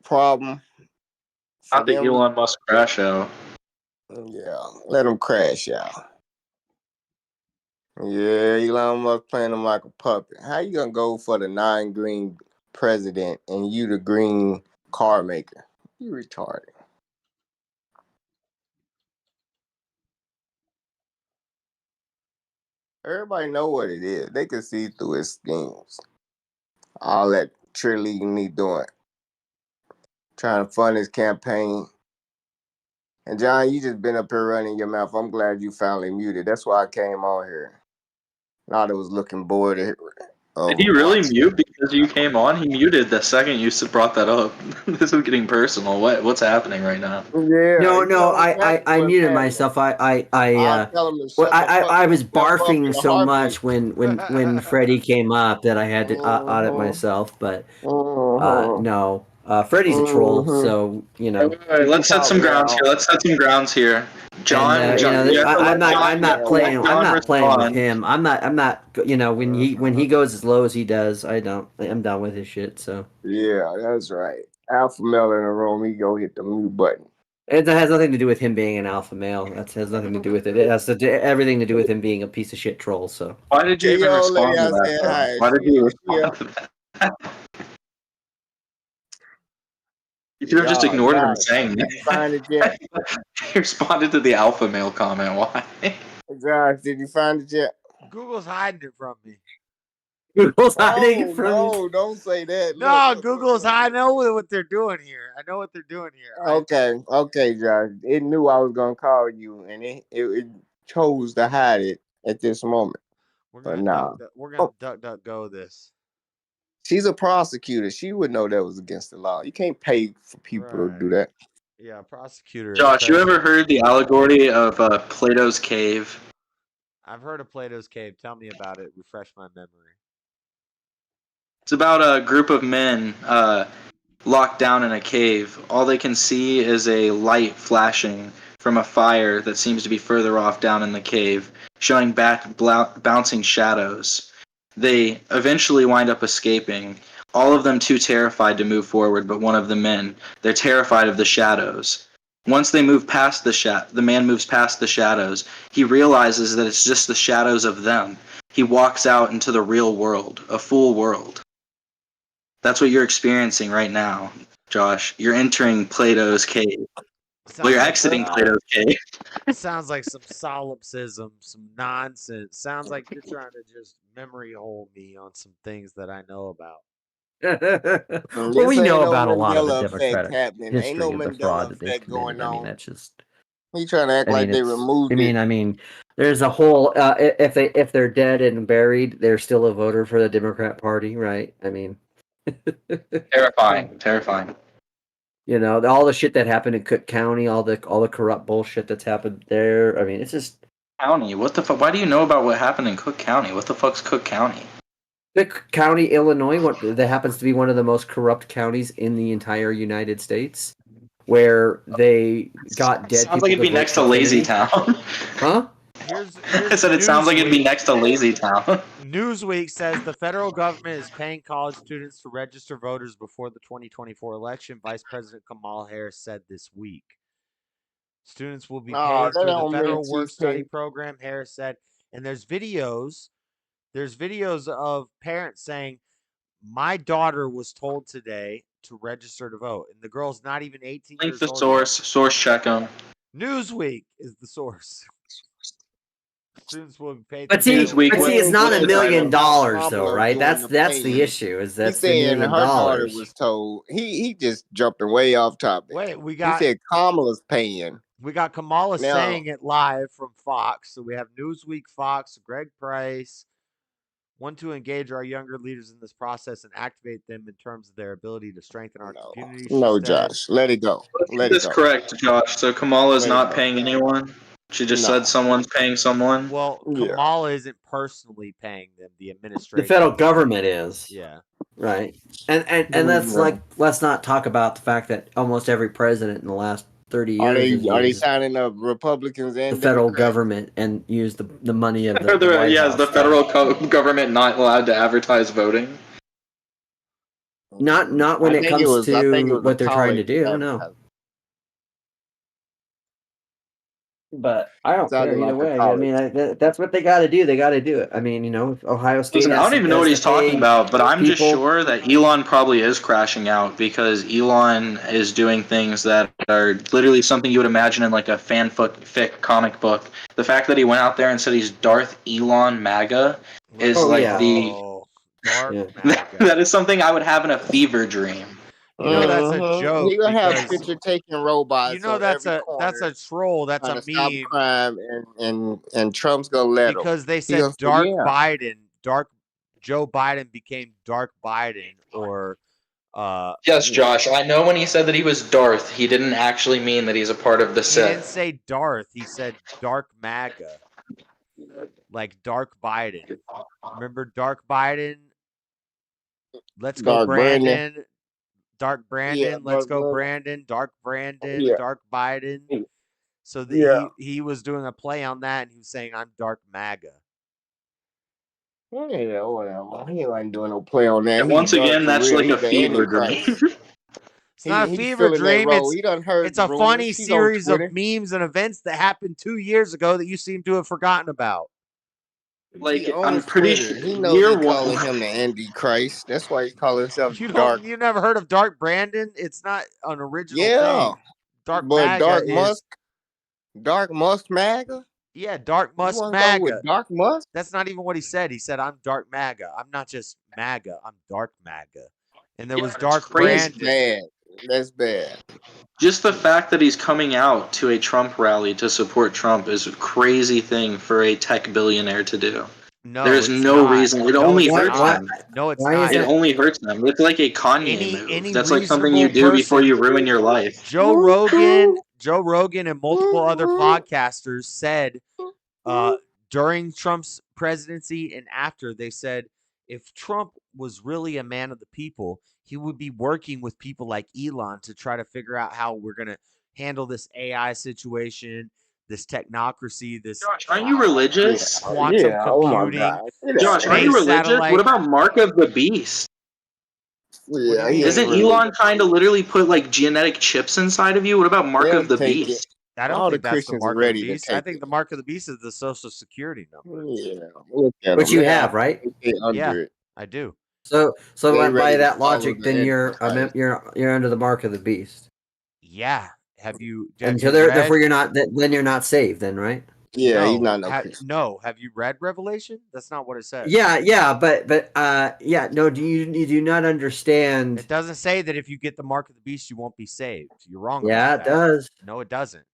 problem. Not the Elon Musk crash out. Yeah, let him crash out. Yeah, Elon Musk playing him like a puppet. How you gonna go for the non-green president and you the green car maker? You retarded. Everybody know what it is. They can see through his schemes. All that cheerleading he doing, trying to fund his campaign. And John, you just been up here running your mouth. I'm glad you finally muted. That's why I came on here. Not was looking bored of Did he really watching. mute because you came on? He muted the second you brought that up. This is getting personal. What's happening right now? Yeah, No. I what's muted happening. myself. I I'll tell him to shut I was himself up barfing in a so heartbeat. much when Freddie came up that I had to audit myself. But no, Freddie's a troll, so you know. All right, let's set some grounds here. Let's set some grounds here. John, And, John, you you know, have to let I'm not playing. let John I'm not playing with respond. him. I'm not. You know, when he goes as low as he does, I'm done with his shit. So yeah, that's right. Alpha male in the room, he go hit the mute button. it has nothing to do with him being an alpha male. That has nothing to do with it. It has everything to do with him being a piece of shit troll. So Why did you even respond to that? Hi. Why did you respond to that? You should have just ignored him saying Did you find it yet? He responded to the alpha male comment. Why? Josh, did you find it yet? Google's hiding it from me. Google's hiding it from No, don't say that. No, Google's. I know what they're doing here. I know what they're doing here. Okay, Josh. It knew I was gonna call you, and it chose to hide it at this moment. We're But gonna nah. duck go this. She's a prosecutor. She would know that was against the law. You can't pay for people to do that. Yeah, prosecutor. Josh, you ever heard the allegory of Plato's cave? I've heard of Plato's cave. Tell me about it. Refresh my memory. It's about a group of men locked down in a cave. All they can see is a light flashing from a fire that seems to be further off down in the cave, showing back bouncing shadows. They eventually wind up escaping, all of them too terrified to move forward, but one of the men. They're terrified of the shadows. Once they move past the man moves past the shadows, he realizes that it's just the shadows of them. He walks out into the real world, a full world. That's what you're experiencing right now, Josh. You're entering Plato's cave. Well, you're exiting Plato's cave. It sounds like some solipsism, some nonsense. Sounds like you're trying to just memory hole me on some things that I know about. Well, we know about a lot of the Democratic happening. history Ain't no of the Mandela fraud that they've effect committed. going I mean, on. that's just. He trying to act like they removed it. I mean, there's a whole. If they're dead and buried, they're still a voter for the Democrat Party, right? I mean, terrifying. You know, all the shit that happened in Cook County, all the corrupt bullshit that's happened there. I mean, it's just County. What the fuck? Why do you know about what happened in Cook County? What the fuck's Cook County? Cook County, Illinois. That happens to be one of the most corrupt counties in the entire United States, where they got dead. Sounds like it'd be next to Lazy Town. Huh? I said it sounds like it'd be next to Lazy Town. Newsweek says the federal government is paying college students to register voters before the 2024 election. Vice President Kamala Harris said this week. Students will be paid through the federal work-study program, Harris said. And there's videos of parents saying, my daughter was told today to register to vote. And the girl's not even 18 Link years the old. source check them. Newsweek is the source. Students will be paid. But see, it's not $1 million though, right? That's the issue. Is that he's saying her daughter was told. He just jumped way off topic. Wait, he said Kamala's paying. We got Kamala saying it live from Fox. So we have Newsweek, Fox, Greg Price. Want to engage our younger leaders in this process and activate them in terms of their ability to strengthen our community. No, Josh, let it go. Let it go. Correct, Josh. So Kamala's not paying anyone. She just said someone's paying someone. Well, Kamala isn't personally paying them. The administration. The federal government is. Yeah. Right. And that's let's not talk about the fact that almost every president in the last 30 years are they signing up Republicans and the federal government and use the money of the White is House the federal government not allowed to advertise voting? Not when it comes to what they're trying to do. No. But I don't care Sounded either like a way. I college. mean, that's what they got to do. They got to do it. I mean, if Ohio State Listen, I has don't to, even know has what to he's talking pay about, but I'm just people, sure that Elon probably is crashing out because Elon is doing things that are literally something you would imagine in like a fanfic comic book. The fact that he went out there and said he's Darth Elon MAGA is Oh, like yeah. Oh, Dark Yeah. MAGA. that is something I would have in a fever dream. You know that's a joke He gonna have because picture taking robots you know on every corner that's a troll. That's trying a to stop meme crime, and Trump's gonna let him. because they He said gonna say, Dark yeah. Biden, Dark Joe Biden became Dark Biden or Yes, Josh, I know when he said that he was Darth, he didn't actually mean that he's a part of the he didn't Sith. say Darth. He said Dark MAGA, like Dark Biden. Remember Dark Biden? Let's go, Dark Brandon. Brandon. Dark Yeah, Brandon. Let's Dark go, Brandon. Brandon. Dark Brandon. Yeah. Dark Biden. So Yeah. he was doing a play on that, and he was saying, "I'm Dark MAGA." Yeah, whatever. He ain't doing no play on that. And He once done again, for that's real. like He a the fever dream. Antichrist. It's not a He fever filling that dream. role. He done heard It's a rumors. funny He's on series of Twitter. memes and events that happened 2 years ago that you seem to have forgotten about. Like, He I'm owns pretty Twitter. sure He knows they calling him the Antichrist. That's why he calling himself Dark. You never heard of Dark Brandon? It's not an original Yeah, thing. Dark but MAGA is Dark Musk MAGA. yeah, Dark You Musk want to go MAGA. with Dark Musk? That's not even what he said. He said, "I'm Dark MAGA. I'm not just MAGA. I'm Dark MAGA." And there was Dark crazy. Brandon. Bad. That's bad. Just the fact that he's coming out to a Trump rally to support Trump is a crazy thing for a tech billionaire to do. No, there's it's no not. reason. It No, only it's hurts not. them. No, it's Why not. It only hurts them. It's like a Kanye move. Any That's like something you reasonable do before you ruin your life. Joe Rogan and multiple other podcasters said during Trump's presidency and after, they said if Trump was really a man of the people, he would be working with people like Elon to try to figure out how we're going to handle this AI situation, this technocracy, this Josh, aren't you religious? quantum Oh my computing. God. Josh, aren't you Space religious? satellite. What about Mark of the Beast? Yeah, mean? he Isn't ain't really. Elon trying to literally put like genetic chips inside of you? What about Mark They'll of the take it. Beast? I don't All the think that's the Christians are mark of the ready to beast. I take think it. the mark of the beast is the social security number. Yeah, look at which them. you They have, all right? they under Yeah, it. I do. So They by ready to that follow logic, the then Antichrist. you're under the mark of the beast. Yeah. Have you And so read? therefore then you're not saved, then, right? Yeah, he's No. not no Christian. No. Have you read Revelation? That's not what it says. Yeah, but no. Do you do not understand? It doesn't say that if you get the mark of the beast, you won't be saved. You're wrong Yeah, about it that. does. No, it doesn't.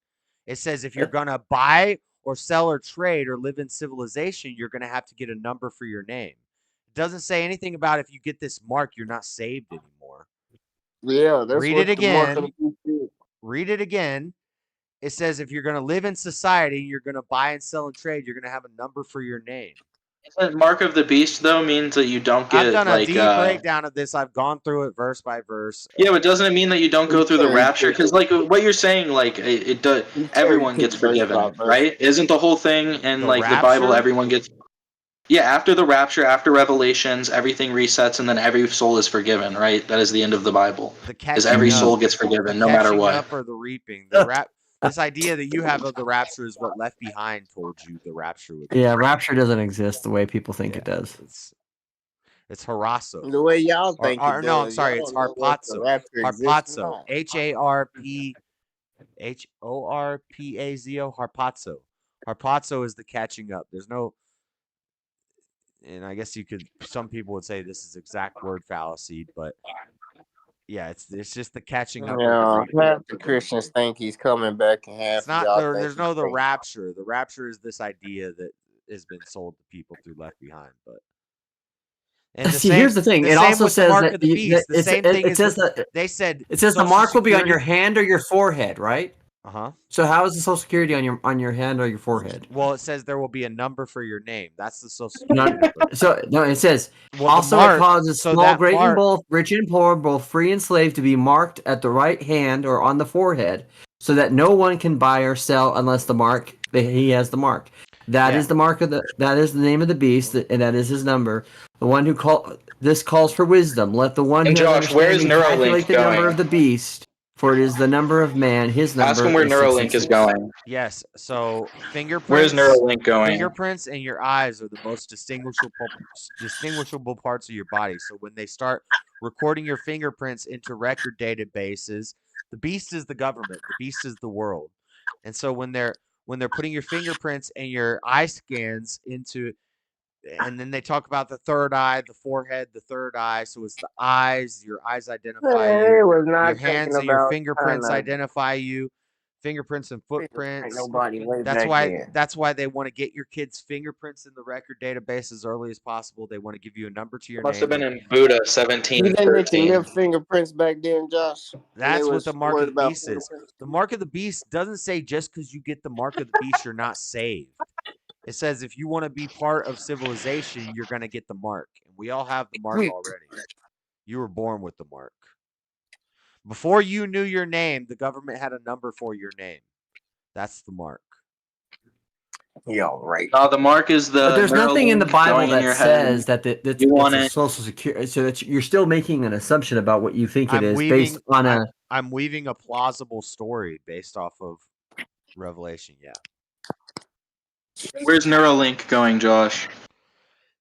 It says if you're gonna buy or sell or trade or live in civilization, you're gonna have to get a number for your name. It doesn't say anything about if you get this mark, you're not saved anymore. Yeah, that's Read what it the mark of again. the beast is. Read it again. It says if you're going to live in society, you're going to buy and sell and trade, you're going to have a number for your name. Isn't Mark of the Beast though means that you don't get I've done like a deep breakdown of this. I've gone through it verse by verse. yeah, but doesn't it mean that you don't go through the rapture? Because like what you're saying, like it does. Everyone gets forgiven, right? Isn't the whole thing in The like the Bible? rapture? Everyone gets. Yeah, after the rapture, after Revelations, everything resets, and then every soul is forgiven. Right? That is the end of the Bible. The Is catching every up. soul gets forgiven, no matter Catching what. up or the reaping. This idea that you have of the rapture is what Left Behind told you the rapture would be. Yeah, rapture doesn't exist the way people think it does. It's harasso. The way y'all think or it no, I'm does. sorry, Y'all it's don't know what the harpazo. rapture exists or Harpazo. not. HARPAZO. Harpazo. Harpazo is the catching up. There's no, and I guess some people would say this is exact word fallacy, but yeah, it's just the catching up. Yeah, half the Christians think he's coming back, and half It's not y'all there. think There's no he's the fake. rapture. The rapture is this idea that has been sold to people through Left Behind, but. And See, here's the thing. It also says that they said it says the mark will be on your hand or your forehead, right? So how is the Social Security on your hand or your forehead? Well, it says there will be a number for your name. That's the Social Security number. No, it says Well, also mark- it causes so small, that great, mark- and both rich and poor, both free and slave, to be marked at the right hand or on the forehead, so that no one can buy or sell unless he has the mark. That is the mark of that is the name of the beast, and that is his number. The one who this calls for wisdom. Let the one And who has Josh, where is understanding Neuralink calculate the number going? of the beast. For it is the number of man, his number. Ask him where is Neuralink is 666. going. Yes. So fingerprints. Where's Neuralink going? Fingerprints and your eyes are the most distinguishable parts of your body. So when they start recording your fingerprints into record databases, the beast is the government. The beast is the world. And so when they're putting your fingerprints and your eye scans into, and then they talk about the third eye, the forehead, the third eye. So it's the eyes. Your eyes identify you. Your hands and your fingerprints identify you. Fingerprints and footprints. That's why they want to get your kids' fingerprints in the record database as early as possible. They want to give you a number to your Must name. have been in Buddha You think they can 1713. lift fingerprints back then, Josh? That's what the mark of the beast is. The mark of the beast doesn't say just because you get the mark of the beast, you're not saved. It says if you want to be part of civilization, you're going to get the mark. And we all have the mark already. You were born with the mark. Before you knew your name, the government had a number for your name. That's the mark. Yeah, right. No, the mark is the. But there's nothing in the Bible that says that it's a it. social security. So that you're still making an assumption about what you think it is based on a. I'm weaving a plausible story based off of Revelation. Yeah. Where's Neuralink going, Josh?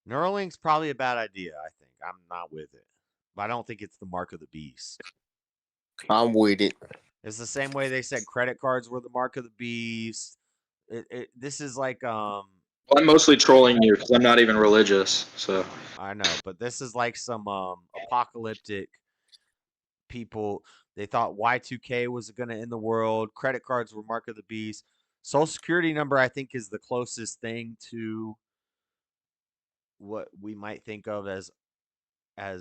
Neuralink's probably a bad idea. I think I'm not with it, but I don't think it's the mark of the beast. I'm with it. It's the same way they said credit cards were the mark of the beast. This is like Well, I'm mostly trolling you because I'm not even religious. So I know, but this is like some apocalyptic people. They thought Y2K was going to end the world. Credit cards were mark of the beast. Social security number, I think, is the closest thing to what we might think of as a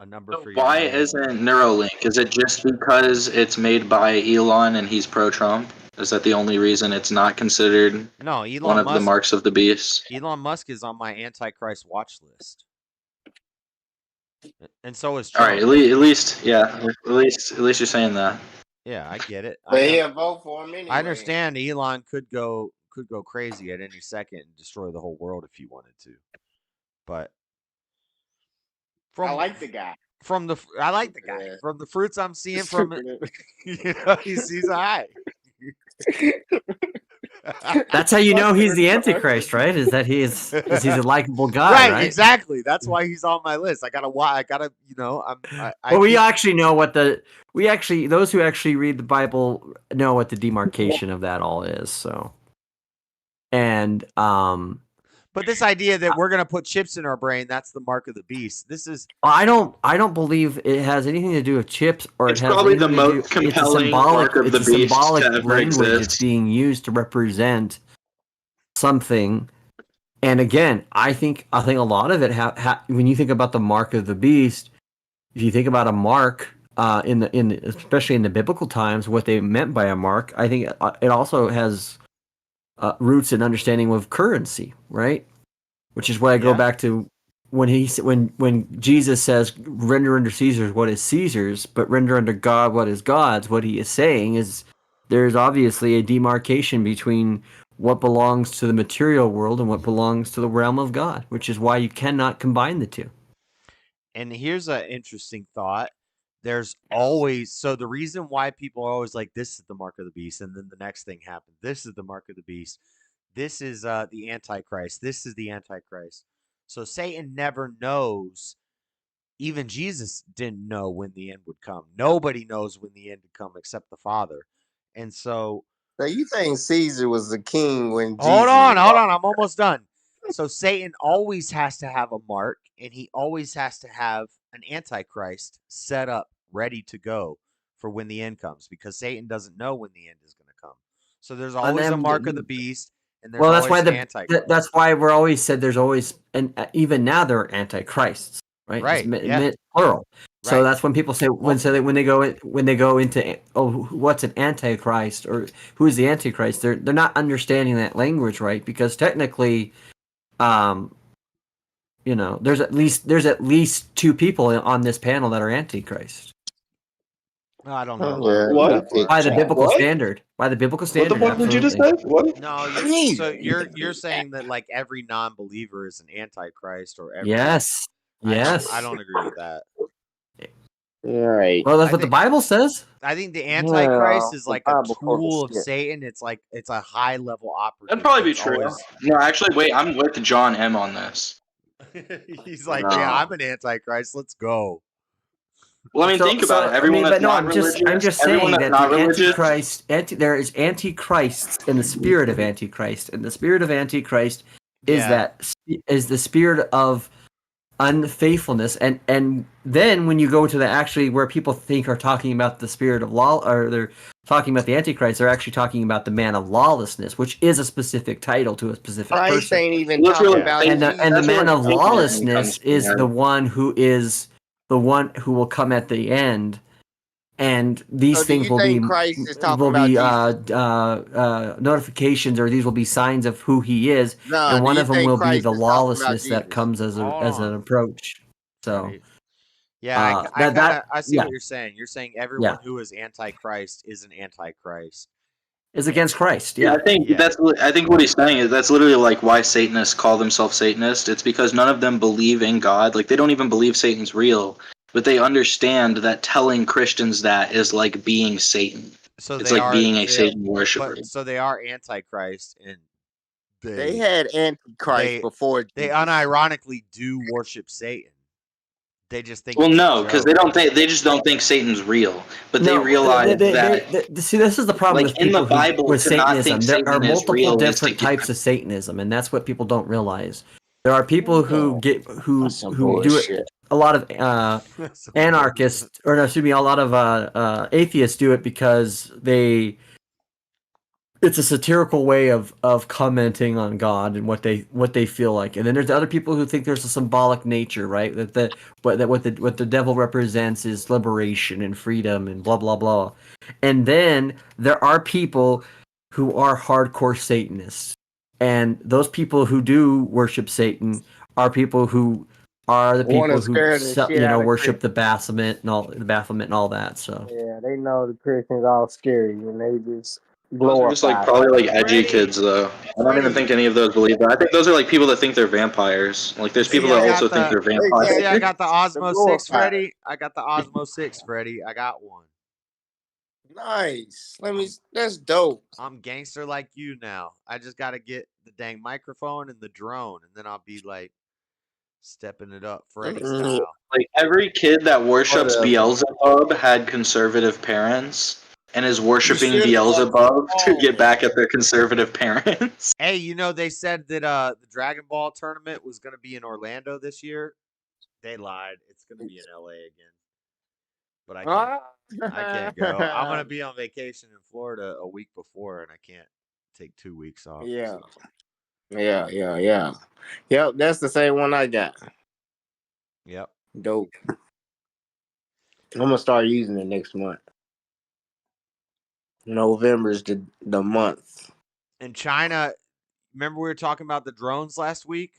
number for your why name. isn't Neuralink? Is it just because it's made by Elon and he's pro-Trump? Is that the only reason it's not considered one of the marks of the beast? Elon Musk is on my Antichrist watch list, and so is Trump. All right, at least you're saying that. Yeah, I get it. But he'll vote for him anyway. I understand Elon could go crazy at any second and destroy the whole world if he wanted to, but I like the guy. I like the guy. From the fruits I'm seeing from it, he's all right. That's how you know he's the Antichrist, right? Is that he's a likable guy, right? Exactly. That's why he's on my list. I gotta, Well, we actually know what those who actually read the Bible know what the demarcation of that all is. So, and but this idea that we're gonna put chips in our brain, that's the mark of the beast. This is I don't believe it has anything to do with chips, or it's it has probably the anything to most do, compelling mark of the beast to symbolic ever language exist. it's being used to represent something. And again, I think a lot of it when you think about the mark of the beast, if you think about a mark especially in the biblical times, what they meant by a mark, I think it also has roots in understanding of currency, right? Which is why I go back to when Jesus says, "Render unto Caesar what is Caesar's, but render unto God what is God's." What he is saying is there's obviously a demarcation between what belongs to the material world and what belongs to the realm of God, which is why you cannot combine the two. And here's an interesting thought. There's always, the reason why people are always like, this is the mark of the beast, and then the next thing happens. This is the mark of the beast. This is the Antichrist. This is the Antichrist. So Satan never knows. Even Jesus didn't know when the end would come. Nobody knows when the end would come except the Father. And so you think Caesar was the king when Jesus Hold on. I'm almost done. So Satan always has to have a mark, and he always has to have an Antichrist set up, ready to go for when the end comes, because Satan doesn't know when the end is going to come. So there's always a mark of the beast, and there's that's why always an Antichrist. that's why we're always said there's always, and even now there are antichrists, right? Right. It's plural. So that's when people say when they go into what's an antichrist or who's the antichrist, they're not understanding that language right, because technically, there's at least two people on this panel that are antichrist. I don't know. What? By the biblical standard. By the biblical standard. What did you just say? What? No, you're saying that like every non-believer is an Antichrist, or every Yes. I don't agree with that. Right. Well, that's what the Bible says. I think the Antichrist is the like a Bible quote tool is of shit. Satan. It's like it's a high level operative. That'd probably be that's true. always- No, actually, wait. I'm with John M on this. He's like, yeah, I'm an Antichrist. Let's go. Well, I mean, think about it. Everyone that's not religious, I'm just everyone saying that's that not the religious. there is Antichrists in the spirit of Antichrist, and the spirit of Antichrist is the spirit of unfaithfulness, and then when you go to the actually where people think are talking about the spirit of law, or they're talking about the Antichrist, they're actually talking about the man of lawlessness, which is a specific title to a specific Christ person. ain't even talking about and the man of lawlessness is right? the one who will come at the end, and these So do things you will be think Christ is talking about Jesus? notifications, or these will be signs of who he is, Nah, and do one you of them think will be Christ the is talking about lawlessness that Jesus? comes as an approach. So Yeah, I see yeah. what you're saying. You're saying everyone who is Antichrist is an Antichrist. Is against Christ. Yeah, I think I think what he's saying is that's literally like why Satanists call themselves Satanists. It's because none of them believe in God. Like they don't even believe Satan's real, but they understand that telling Christians that is like being Satan. So it's they like are being a Satan worshiper. So they are Antichrist, and They had Antichrist before they Jesus. unironically do worship Satan. They just think Well, it's a no, because joke. they just don't think Satan's real. But they realize that see, this is the problem like with in the people Bible, with to not think Satanism. There are Satan is multiple real is to different get types of Satanism, and that's what people don't realize. There are people who do it. A lot of anarchists, or no, excuse me, a lot of atheists do it because it's a satirical way of commenting on God and what they feel like. And then there's other people who think there's a symbolic nature, right? That what the devil represents is liberation and freedom and blah blah blah. And then there are people who are hardcore Satanists. And those people who do worship Satan are people who are the people who worship the Baphomet and all that. So Yeah, they know the Christians all scary, and they just those are just like probably like edgy kids though. I don't even think any of those believe that. I think those are like people that think they're vampires. Like there's people that also think they're vampires. See, I got the Osmo 6, Freddy. I got the Osmo 6, Freddy. I got one. Nice. That's dope. I'm gangster like you now. I just got to get the dang microphone and the drone, and then I'll be like stepping it up Freddy style. Like every kid that worships Beelzebub had conservative parents and is worshiping Beelzebub to get back at their conservative parents. Hey, they said that the Dragon Ball tournament was going to be in Orlando this year. They lied. It's going to be in LA again. But I can't go. I'm going to be on vacation in Florida a week before, and I can't take 2 weeks off. Yeah. So. Yeah. Yep, that's the same one I got. Yep. Dope. I'm gonna start using it next month. November's the month. In China, remember we were talking about the drones last week?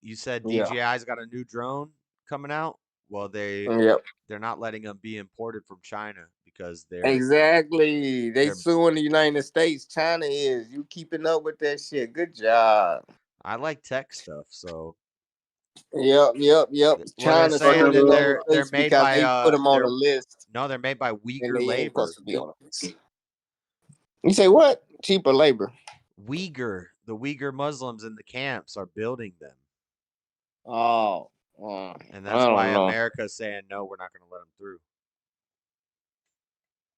You said DJI's got a new drone coming out. Well, they're not letting them be imported from China because they're they're suing the United States. China is. You keeping up with that shit? Good job. I like tech stuff, so. Yep. China's saying that they're made by they put them on the list. No, they're made by Uyghur labor. You say what? Cheaper labor. The Uyghur Muslims in the camps are building them. Oh. And that's why America's saying no, we're not going to let them through.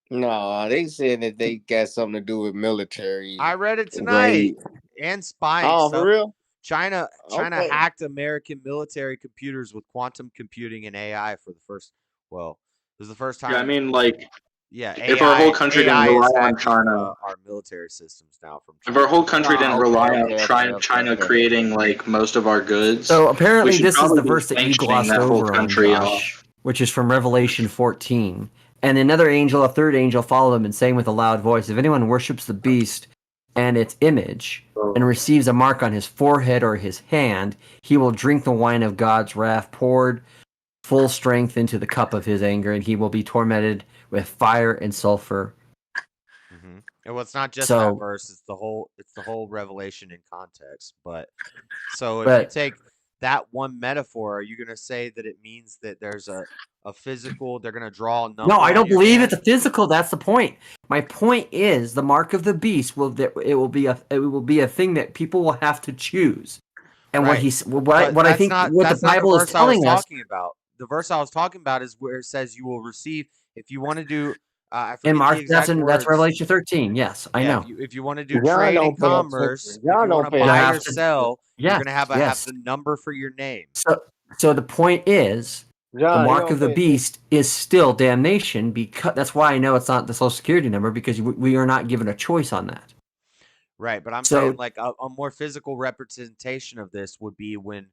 No, they said that they got something to do with military. I read it tonight. And spying. Oh, for real? China hacked American military computers with quantum computing and AI for the first. Well, it was the first time. Yeah, I mean, like. Yeah, if our whole country didn't rely on China, our military systems now from China. If our whole country didn't rely on China creating like most of our goods. So apparently, this is the verse that you glossed over on, Josh, which is from Revelation 14. And another angel, a third angel, followed him and saying with a loud voice, "If anyone worships the beast and its image and receives a mark on his forehead or his hand, he will drink the wine of God's wrath poured full strength into the cup of his anger, and he will be tormented with fire and sulfur." Mm-hmm. And well, it's not just that verse; it's the whole Revelation in context. But so if you take that one metaphor, are you going to say that it means that there's a physical, they're going to draw a number? No, I on don't your believe hand? it's a physical. That's the point. My point is the mark of the beast will be a thing that people will have to choose. And Right. what I think what the Bible is telling us. About. The verse I was talking about is where it says you will receive if you want to do. I In forget Mark, the exact words. that's Revelation 13. Yes, I know. If you want to do trade and commerce, if you want to buy or sell, you're going to have the number for your name. So the point is, the mark of the beast is still damnation, because that's why I know it's not the Social Security number, because we are not given a choice on that. Right, but I'm saying like a more physical representation of this would be when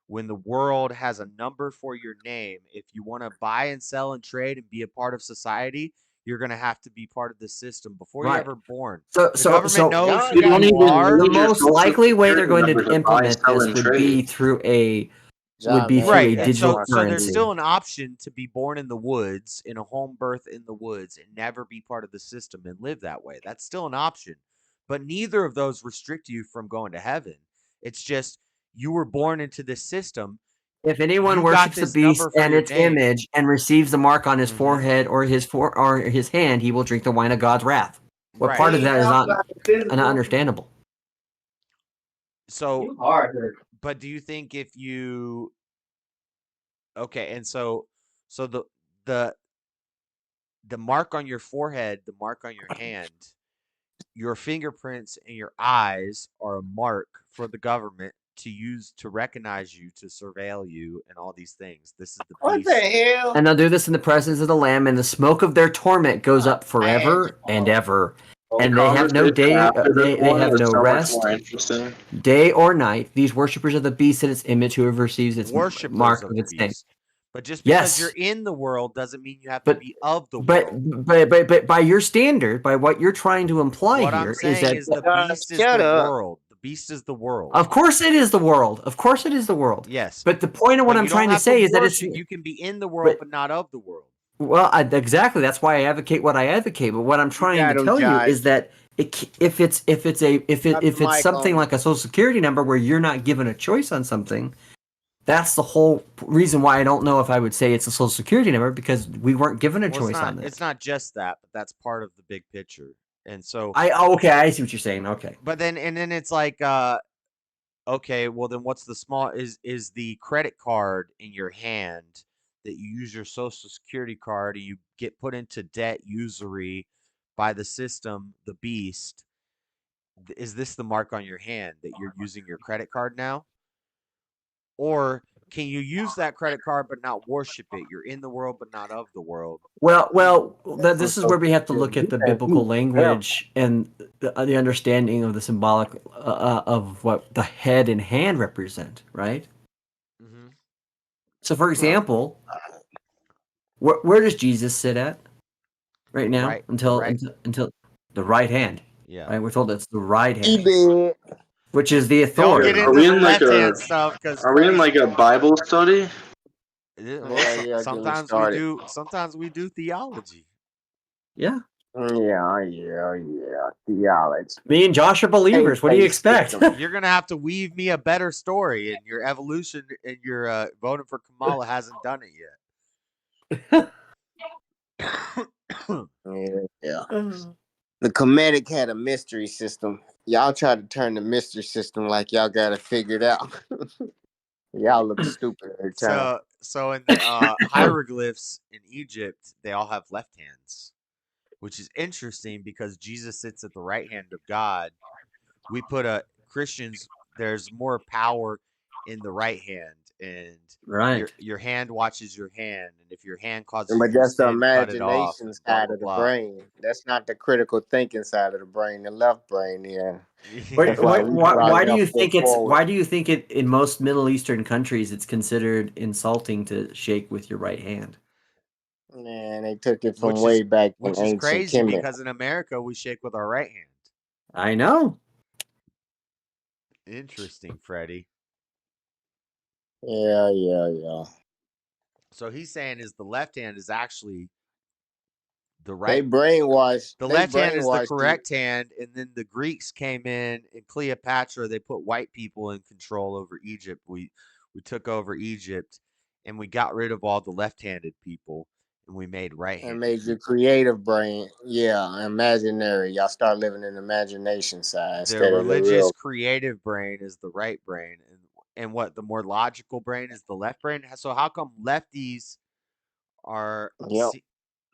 the world has a number for your name. If you want to buy and sell and trade and be a part of society, you're going to have to be part of the system before you're ever born. The government knows who you are. The most likely way they're going to implement this would be through a digital currency. So there's still an option to be born in the woods, in a home birth in the woods, and never be part of the system and live that way. That's still an option. But neither of those restrict you from going to heaven. It's just you were born into this system. If anyone worships the beast and its image and receives the mark on his forehead or his hand, he will drink the wine of God's wrath. What part of that is not understandable? So, but do you think if you and so the mark on your forehead, the mark on your hand, your fingerprints and your eyes are a mark for the government to use to recognize you, to surveil you, and all these things. This is the beast. What the hell? And they'll do this in the presence of the Lamb, and the smoke of their torment goes up forever and ever. And they have no day, they have no rest, day or night. These worshippers of the beast and its image, who have received its mark of its name. But just because you're in the world doesn't mean you have to be of the world. But by your standard, by what you're trying to imply what here, I'm saying is the beast is the world. The beast is the world. Of course it is the world. Of course it is the world. Yes. But the point of what I'm trying to say is that you can be in the world but not of the world. Well, exactly. That's why I advocate what I advocate. But what I'm trying to tell you is that if it's something like a Social Security number where you're not given a choice on something, that's the whole reason why I don't know if I would say it's a Social Security number, because we weren't given a choice on this. It's not just that, but that's part of the big picture. And so I see what you're saying. Okay. But then it's like okay, well then what's the small is the credit card in your hand that you use your Social Security card and you get put into debt usury by the system, the beast. Is this the mark on your hand that you're using your credit card now? Or can you use that credit card but not worship it? You're in the world but not of the world. Well, this is where we have to look at the biblical language and the understanding of the symbolic of what the head and hand represent, right? Mm-hmm. So, for example, where does Jesus sit at right now? Until the right hand. Yeah, right? We're told it's the right hand. Which is the authority. Are we in like a Bible study? Sometimes we do theology. Yeah. Theology. Me and Josh are believers. What do you expect? You're gonna have to weave me a better story, and your evolution and your voting for Kamala hasn't done it yet. Yeah. The Comedic had a mystery system. Y'all try to turn the mystery system like y'all got it figured out. Y'all look stupid every time. So in the hieroglyphs in Egypt, they all have left hands, which is interesting because Jesus sits at the right hand of God. We put Christians, there's more power in the right hand, and your hand watches your hand, and if your hand causes but that's the imagination side of the brain. That's not the critical thinking side of the brain. The left brain, yeah. Why do you think it in most Middle Eastern countries it's considered insulting to shake with your right hand? Man, they took it from way back in which is crazy because in America we shake with our right hand. I know. Interesting, Freddie. Yeah. So he's saying is the left hand is actually the right. They brainwashed. The left hand is the correct hand, and then the Greeks came in Cleopatra. They put white people in control over Egypt. We we took over Egypt, and we got rid of all the left-handed people, and we made right-handed. And made your creative brain, imaginary. Y'all start living in the imagination side instead The of the religious real. creative brain is the right brain, and what the more logical brain is the left brain. So how come lefties are Yep.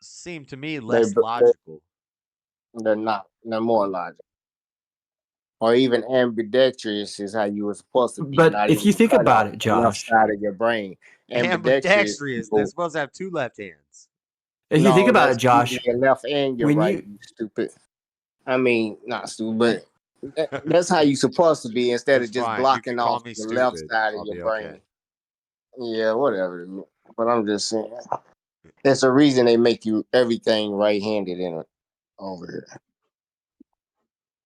seem to me less logical? They're not. They're more logical. Or even ambidextrous is how you were supposed to be. But not if even you think cut about off it, the left Josh, side of your brain. Ambidextrous Ambidextrous. They're people. supposed to have two left hands. if you think No, about it, that's using Josh, your left and your when right. you You stupid. I mean, not stupid, but that's how you supposed to be instead It's of just fine. You blocking can call off me the left stupid. side of I'll your be brain. okay. Yeah, whatever. But I'm just saying, there's a reason they make you everything right-handed in it over here.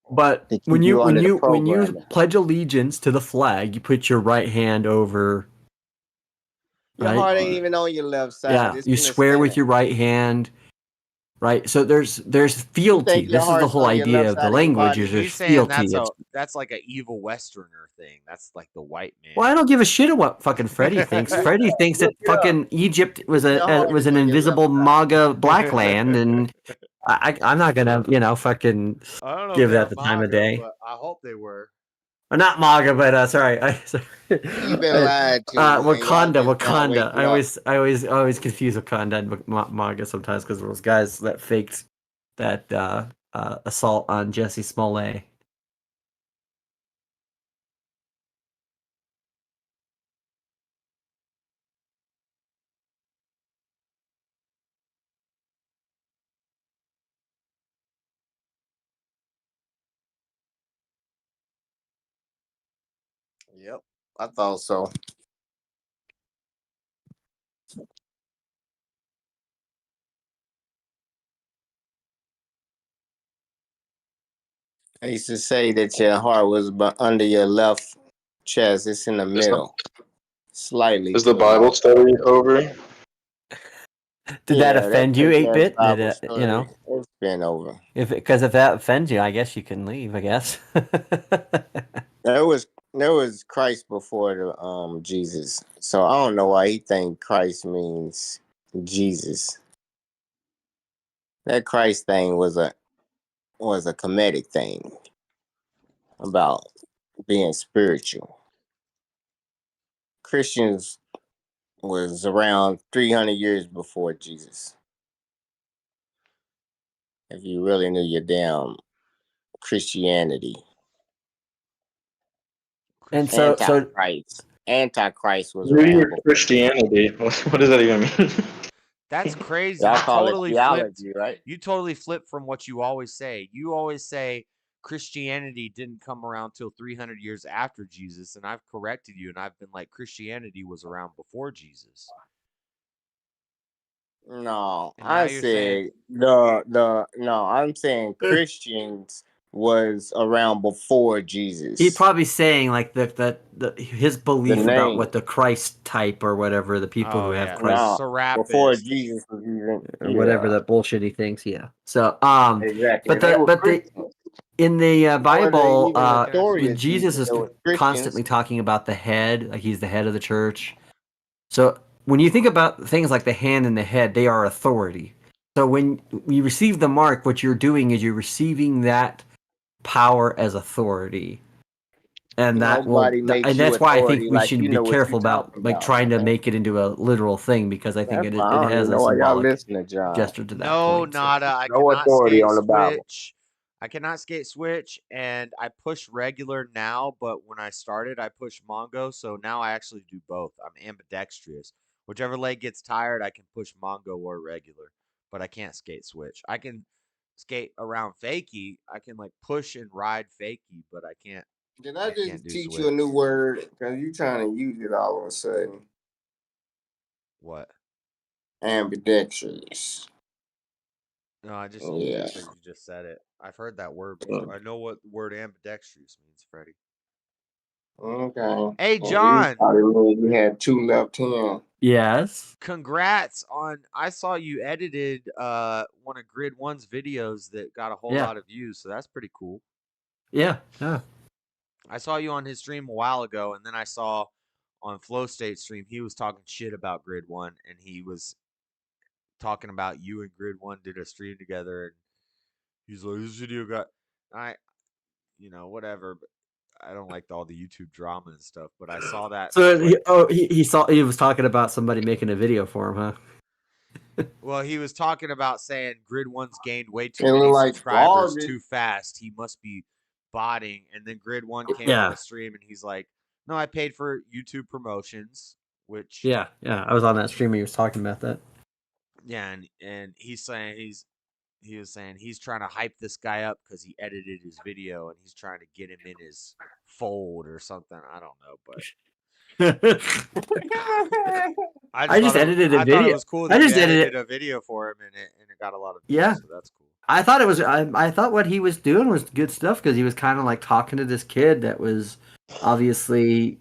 But To when keep you under the when you programming. pledge allegiance to the flag, you put your right hand over. Your Right? heart ain't even on your left side. Yeah, It's you in the swear with center. your right hand. Right, so there's You fealty. think your This is the heart's whole on your idea left of the side of your language. body? Is there's He's saying fealty. that's like an evil Westerner thing. That's like the white man. Well, I don't give a shit what fucking Freddie thinks. Freddie thinks that fucking Egypt was Your heart was is an on your left invisible side. MAGA black land, and I'm not gonna fucking I don't know give if they that were the time of MAGA, day. but I hope they were. Or not MAGA, but sorry, You've been lied to. and y'all just now Wakanda. waking up. I always confuse Wakanda and MAGA sometimes because those guys that faked that assault on Jesse Smollett. Yep, I thought so. I used to say that your heart was under your left chest. It's in the middle, slightly. Is the to the Bible right. study over? Did that Yeah, offend you, fake ass 8-bit? Did Bible it, story, it's been over. Because if that offends you, I guess you can leave. I guess. There was Christ before the Jesus, so I don't know why he think Christ means Jesus. That Christ thing was a comedic thing about being spiritual. Christians was around 300 years before Jesus. If you really knew your damn Christianity. And so Antichrist was New around Year before. Christianity. What does that even mean? That's crazy. Y'all You call it totally theology, flipped. right? You totally flipped from what you always say. You always say Christianity didn't come around till 300 years after Jesus, and I've corrected you, and I've been like Christianity was around before Jesus. No, And now I you're saying said I'm saying Christians was around before Jesus. He's probably saying like his belief about name. what the Christ type or whatever the people who have Christ Before Jesus was even or whatever that bullshit he thinks. Yeah. So exactly. but They were the in the Bible, even authority of Jesus Jesus. is They were Christians. constantly talking about the head, like he's the head of the church. So when you think about things like the hand and the head, they are authority. So when you receive the mark, what you're doing is you're receiving that power as authority. And that's why I think we should be careful about like trying to make it into a literal thing, because I think it has a symbolic gesture to that no, point. nada. I No cannot authority skate on the Bible. switch. I cannot skate switch, and I push regular now. But when I started, I pushed Mongo, so now I actually do both. I'm ambidextrous. Whichever leg gets tired, I can push Mongo or regular, but I can't skate switch. I can skate around fakie. I can like push and ride fakie, but I can't. Did I just do teach switch. you a new word? Because you trying to use it all of a sudden. What? Ambidextrous. No, I just Yeah. because you just said it. I've heard that word before. I know what the word ambidextrous means, Freddie. Okay. Hey, John. You had two left hands. Yes. Congrats on. I saw you edited one of Grid One's videos that got a whole lot of views, so that's pretty cool. Yeah. Yeah. I saw you on his stream a while ago, and then I saw on Flow State stream, he was talking shit about Grid One, and he was talking about you and Grid One did a stream together, and he's like, this video got whatever. But I don't like all the YouTube drama and stuff, but I saw that. So he was talking about somebody making a video for him, huh? Well, he was talking about saying Grid One's gained way too It many look like subscribers garbage. too fast. He must be botting. And then Grid One came Yeah. on the stream and he's like, "No, I paid for YouTube promotions." Which Yeah, I was on that stream and he was talking about that. yeah, and he's saying he was saying he's trying to hype this guy up because he edited his video and he's trying to get him in his fold or something. I don't know, but I just edited a I video. thought it was cool that I just you edited edited a video for him and it got a lot of views, Yeah. so that's cool. I thought it was. I thought what he was doing was good stuff because he was kind of like talking to this kid that was obviously,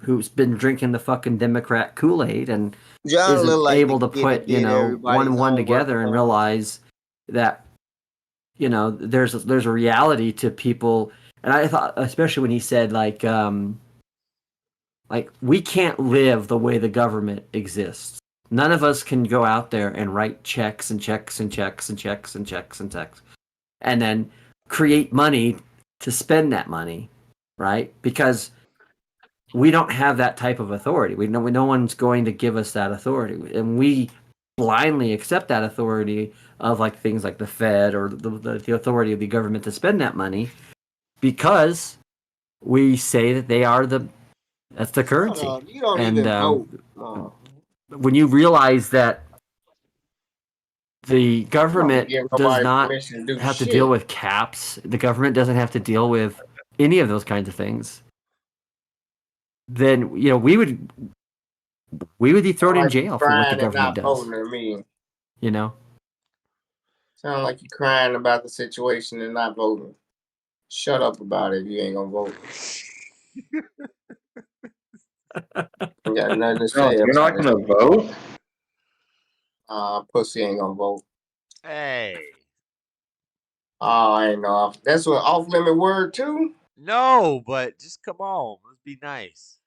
who's been drinking the fucking Democrat Kool-Aid and John isn't look like able the to kid put that did one and everybody's one homework together and on. realize that there's a reality to people. And I thought, especially when he said like we can't live the way the government exists. None of us can go out there and write checks and checks and checks and checks and checks and checks and then create money to spend that money, right? Because we don't have that type of authority. No one's going to give us that authority. And we blindly accept that authority of like things like the Fed or the authority of the government to spend that money because we say that they are that's the currency. You don't and even vote. No. when you realize that the government give does nobody not permission to do have to shit. deal with caps, the government doesn't have to deal with any of those kinds of things, then we would be thrown in jail for what the Crying and government not does. voting to me. Sound like you're crying about the situation and not voting. Shut up about it if you ain't gonna vote. You got nothing to say. You're not gonna vote? Pussy ain't gonna vote. Hey. Oh, I ain't know. That's what off-limit word too? No, but just come on. Let's be nice.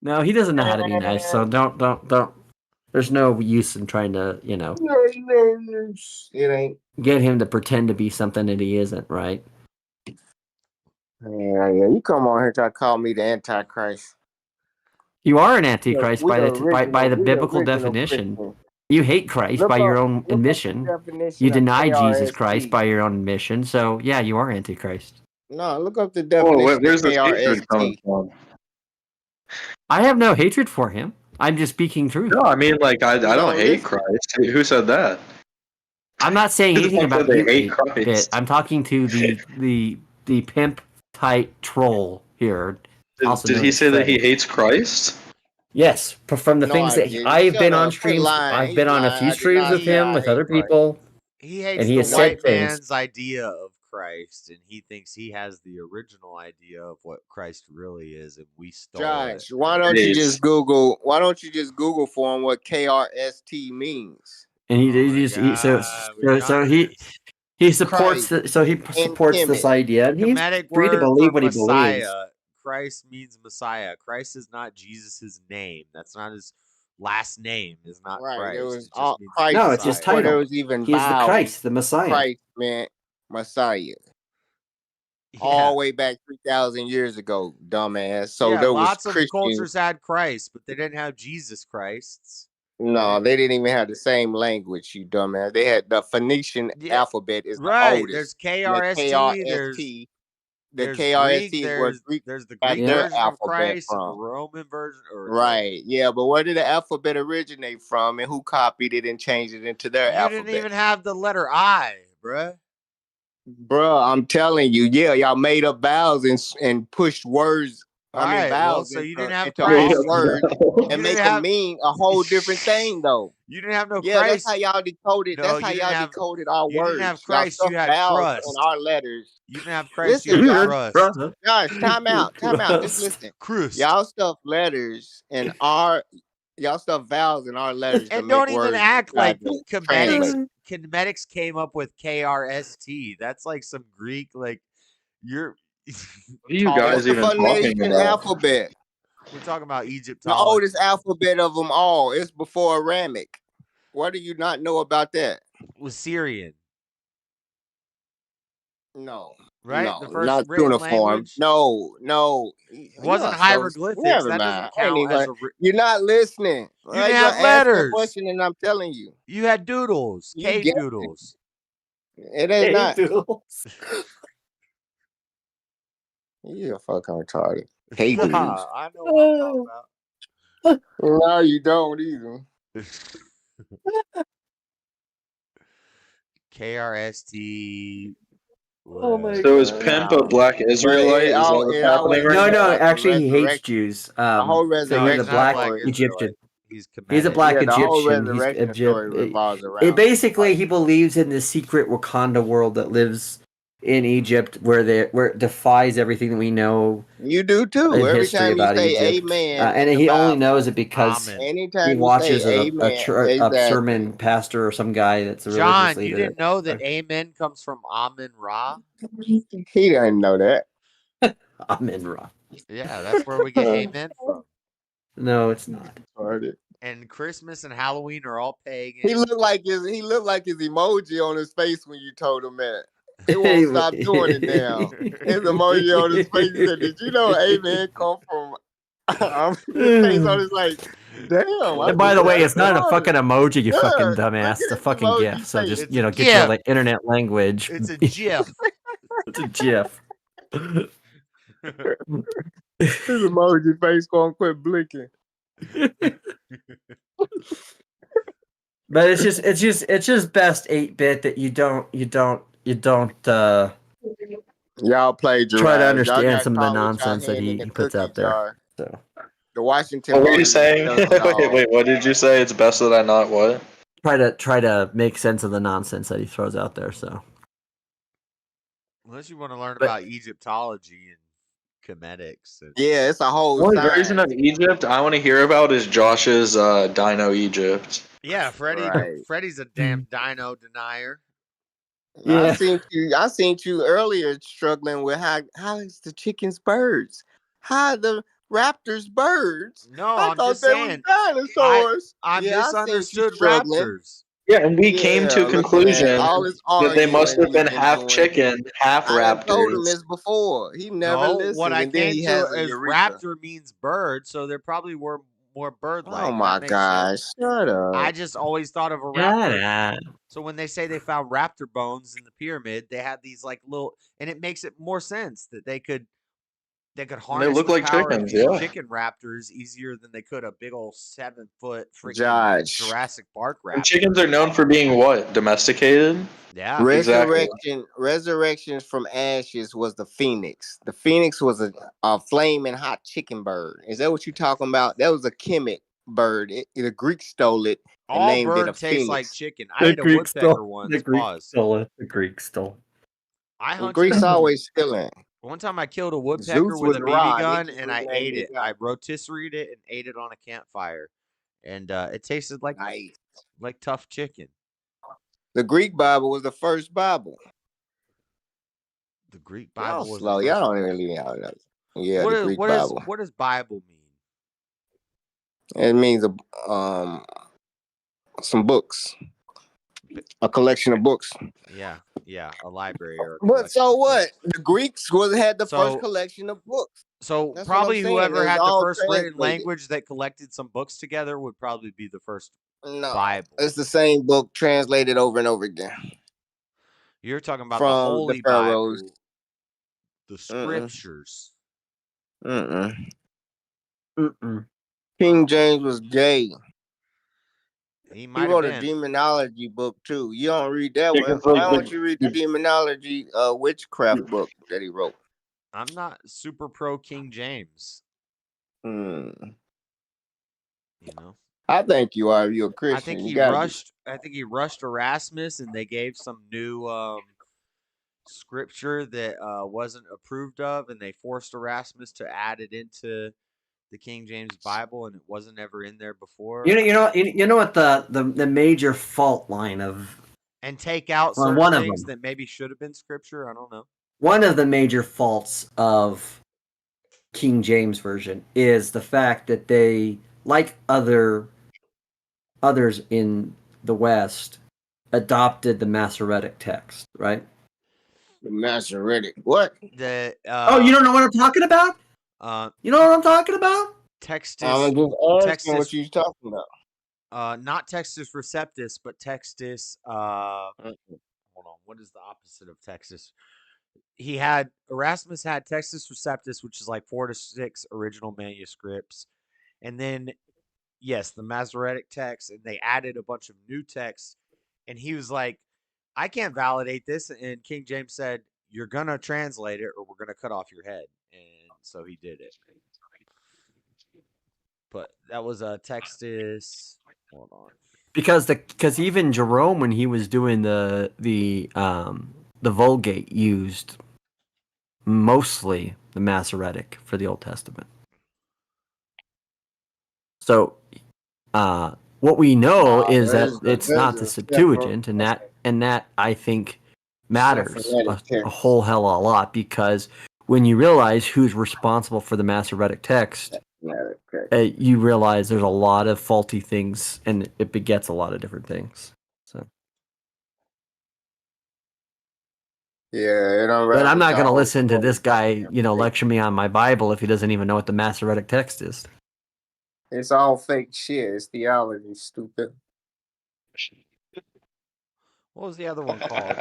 No, he doesn't know how to be nice, so don't. There's no use in trying to, It ain't. get him to pretend to be something that he isn't, right? Yeah. You come on here try to call me the Antichrist. You are an antichrist We by the original biblical Christian. definition. You hate Christ Look by your up- own look up the admission. definition You of deny Jesus KRST. Christ by your own admission. So yeah, you are antichrist. No, look up the definition where's of this hatred coming KRST. from? I have no hatred for him. I'm just speaking truth. No, I mean, like, I don't hate Christ. Who said that? I'm not saying Who the anything fuck about said they you, hate 8-bit. Christ? I'm talking to the pimp type troll here. Did he say that he hates Christ? Yes, from the No, things I that didn't. I've Shut been up. on He streams. lying. I've He's been on a lying. few I did streams not with say him I with hate other Christ. people. He hates And he the has said white things. man's idea of Christ, and he thinks he has the original idea of what Christ really is, and we stole it. Josh, why don't you just Google for him what KRST means? And he supports Christ he supports this idea, and he's Kemetic free to word believe for what he believes. Messiah. Christ means Messiah. Christ is not Jesus' name. That's not his last name. Is not Right. Christ. There was It just all means Christ. No, it's his Before there title. was even He is the vowels. Christ, the Messiah. Christ meant Messiah. Yeah. All the way back 3,000 years ago, dumbass. So yeah, there was lots of Christians. cultures had Christ, but they didn't have Jesus Christs. No, they didn't even have the same language, you dumbass. They had the Phoenician alphabet is Right. the oldest. There's And the KRST. There's There's KRST Greek. is where Greek There's the got Greek their version of alphabet Christ and the from. Roman version. Right. Yeah, but where did the alphabet originate from, and who copied it and changed it into their You alphabet? didn't even have the letter I, bruh. Bruh, I'm telling you, yeah, y'all made up vowels and pushed words. Right, vowels so you didn't into have all Christ. words You and make didn't them have. mean a whole different thing, though. You didn't have no Yeah, Christ. that's how y'all decoded. No, That's how you didn't y'all have. decoded our You words. didn't have Y'all Christ. You stuffed had vowels trust. in our letters. You didn't have Christ. Listen, You had y'all. trust. Josh, time out. Just listen. Christ. Y'all stuff letters in our. Y'all stuff vowels in our letters to And make don't even words act like to translate. Comedics came up with KRST. That's like some Greek, like you're. What are you guys That's the even talking Phoenician about? alphabet. We're talking about The Egyptology. oldest alphabet of them all. It's before Aramaic. What do you not know about that? Was Syrian, No. right? No, The first not written uniform. language. No. Wasn't So hieroglyphics. never That mind. doesn't I ain't count as even. a. You're not listening. You You're didn't gonna have ask me a letters. question, and I'm telling you. You had doodles, You cave get doodles. it is Hey, not. doodles. You're fucking retarded. Hey, dudes. I know what I'm talking about. No, you don't either. KRST. Oh my So is god. Pimp a black Israelite? Is that what's happening right No, now? no. Actually, he hates Jews. The whole So he's a resurrection black story. Egyptian. He's He's a Kemetic. black Yeah, the whole Egyptian. resurrection story revolves It around. basically he believes in the secret Wakanda world that lives in Egypt, where it defies everything that we know. You do too. In Every history time you about say Egypt, amen, and in he the only Bible, knows it because Amen. he anytime you watches say a amen, sermon pastor or some guy that's a religious John, leader. you didn't know that Amen comes from Amen Ra? He doesn't know that. Amen Ra. Yeah, that's where we get Amen from. No, it's not. And Christmas and Halloween are all pagan. He looked like his emoji on his face when you told him that. It won't stop doing it now. His emoji on his face said, "Did you know amen come from?" His face on his like, damn. And by the way, it's not a fucking emoji, you fucking dumbass. It's a fucking emoji GIF. So just It's get GIF. your internet language. It's a GIF. It's a GIF. His emoji face gonna quit blinking. But it's just best 8-bit that you don't Y'all plagiarized. try to Y'all understand got some of the caught with y'all nonsense that hand in he the puts cookie out there. jar. So The Washington What were you Post saying? does it all. Wait, what did you say? It's best that I not what? try to make sense of the nonsense that he throws out there. So Unless you want to learn about Egyptology and Kemetics. Yeah, it's a whole One science. version of Egypt I want to hear about is Josh's Dino Egypt. Yeah, Right. Freddy's a damn dino denier. I seen you earlier struggling with how is the chickens birds? How are the raptors birds? No, I I'm thought just they saying. was dinosaurs. I Yeah, I seen you misunderstood struggling. raptors. Yeah, and we came to a look at conclusion that. All this that they must arguing have been you've been half doing. chicken, half I done told him raptors. this before. He never No, listened, what I and then came he to has a is eureka. raptor means bird, so there probably were more bird-like. Oh my That makes gosh! sense. Shut up. I just always thought of a raptor. So when they say they found raptor bones in the pyramid, they had these like little, and it makes it more sense that they could harness look the like power chickens, of these yeah. chicken raptors easier than they could a big old 7-foot freaking Josh. Jurassic Park raptor. And chickens are known for being what? Domesticated? Yeah. Exactly. Resurrections from ashes was the phoenix. The phoenix was a flaming hot chicken bird. Is that what you're talking about? That was a Kemet bird. The Greeks stole it and All named it a bird tastes phoenix. like chicken. I ate a woodpecker once. The Greeks Pause. stole it. The Greeks stole. I The hunted Greeks always stealing. One time I killed a woodpecker Zeus with was a Ra. BB gun They just and I renamed ate it. God. I rotisseried it and ate it on a campfire. And it tasted like tough chicken. The Greek Bible was the first Bible. The Greek Y'all Bible was slow. the Y'all first don't Bible. really know. Yeah, the Greek Bible. What does Bible mean? It means some books. A collection of books. Yeah, a library or a But so what? The Greeks had the first So- collection of books. So That's probably what I'm saying. It whoever was had the all first written translated. language that collected some books together would probably be the first No, Bible. it's the same book translated over and over again. You're talking about From the the Holy pharaohs. Bible, the scriptures. King James was gay. He He might have wrote a been. demonology book too. You don't read that Yeah, one. 'cause, like, Why don't you read the demonology witchcraft book that he wrote? I'm not super pro King James. Hmm. You know, I think you are. You're a Christian. I think You he gotta rushed. I think he rushed Erasmus, and they gave some new scripture that wasn't approved of, and they forced Erasmus to add it into the King James Bible, and it wasn't ever in there before. You know what the major fault line of And take out Well, certain one of things them. that maybe should have been scripture. I don't know. one of the major faults of King James version is the fact that they, like others in the West, adopted the Masoretic text, right? The Masoretic. What? The oh, you don't know what I'm talking about? You know what I'm talking about? Textus. I'm just asking Textus, what you talking about. not Textus Receptus, but Textus. Hold on. What is the opposite of Textus? Erasmus had Textus Receptus, which is like 4 to 6 original manuscripts, and then yes, the Masoretic text, and they added a bunch of new texts. And he was like, I can't validate this. And King James said, you're going to translate it or we're going to cut off your head. And so he did it. But that was a Textus. Hold on. Because even Jerome, when he was doing the Vulgate, used mostly the Masoretic for the Old Testament. So, what we know is that it's not the Septuagint, and that I think matters a whole hell of a lot, because when you realize who's responsible for the Masoretic text, you realize there's a lot of faulty things, and it begets a lot of different things. So, yeah, but I'm not going to listen to this guy, lecture me on my Bible if he doesn't even know what the Masoretic text is. It's all fake shit. It's theology, stupid. What was the other one called?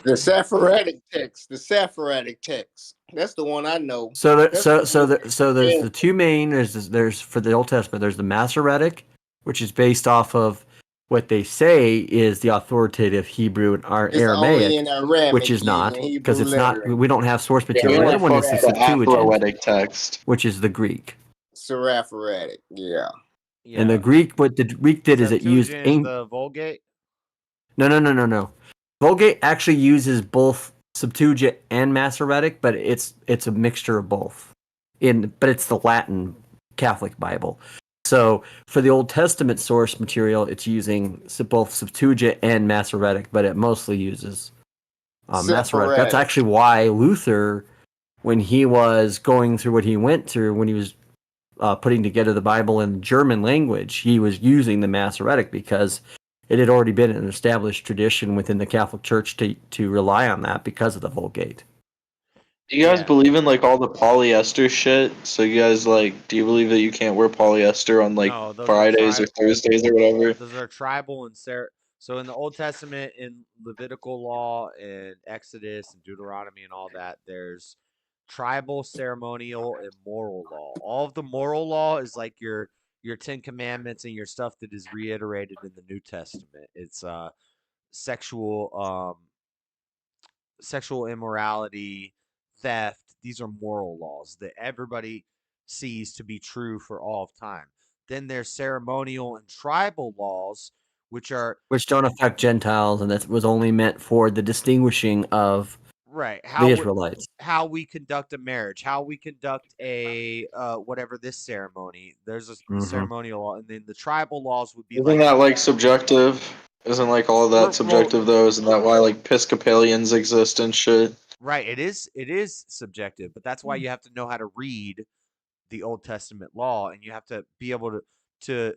The Sephardic text. The Sephardic text. That's the one I know. So there's the two main. There's for the Old Testament. There's the Masoretic, which is based off of what they say is the authoritative Hebrew and Aramaic, which is not, because it's not. We don't have source material. The other one is the Septuagint text, which is the Greek. Seraphoretic, yeah. And the Greek, what the Greek did is it used the Vulgate. No. Vulgate actually uses both Septuagint and Masoretic, but it's a mixture of both. But it's the Latin Catholic Bible. So for the Old Testament source material, it's using both Septuagint and Masoretic, but it mostly uses Masoretic. That's actually why Luther, when he was going through what he went through, when he was putting together the Bible in German language, he was using the Masoretic because it had already been an established tradition within the Catholic Church to rely on that because of the Vulgate. Do you guys believe in like all the polyester shit? So you guys do you believe that you can't wear polyester on Fridays or Thursdays or whatever? Those are tribal and so in the Old Testament, in Levitical law and Exodus and Deuteronomy and all that, there's tribal, ceremonial, and moral law. All of the moral law is like your 10 Commandments and your stuff that is reiterated in the New Testament. It's sexual immorality, theft. These are moral laws that everybody sees to be true for all of time. Then there's ceremonial and tribal laws, which don't affect Gentiles, and that was only meant for the distinguishing of the Israelites. How we conduct a marriage, how we conduct a whatever this ceremony. There's a ceremonial law, and then the tribal laws would be Isn't that subjective? Isn't all of that subjective though? Isn't that why Episcopalians exist and shit? Right. It is subjective, but that's why you have to know how to read the Old Testament law, and you have to be able to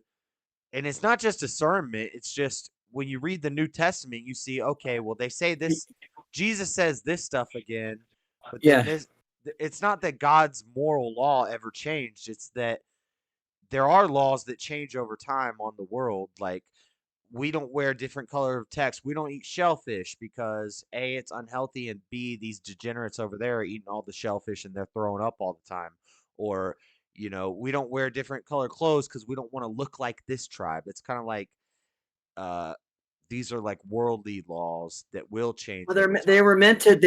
and it's not just discernment, it's just when you read the New Testament, you see, okay, well, they say this, Jesus says this stuff again, but then it's not that God's moral law ever changed. It's that there are laws that change over time on the world. Like, we don't wear different color of text. We don't eat shellfish because A, it's unhealthy, and B, these degenerates over there are eating all the shellfish and they're throwing up all the time. Or, we don't wear different color clothes because we don't want to look like this tribe. It's kind of like these are like worldly laws that will change. Well, they were meant to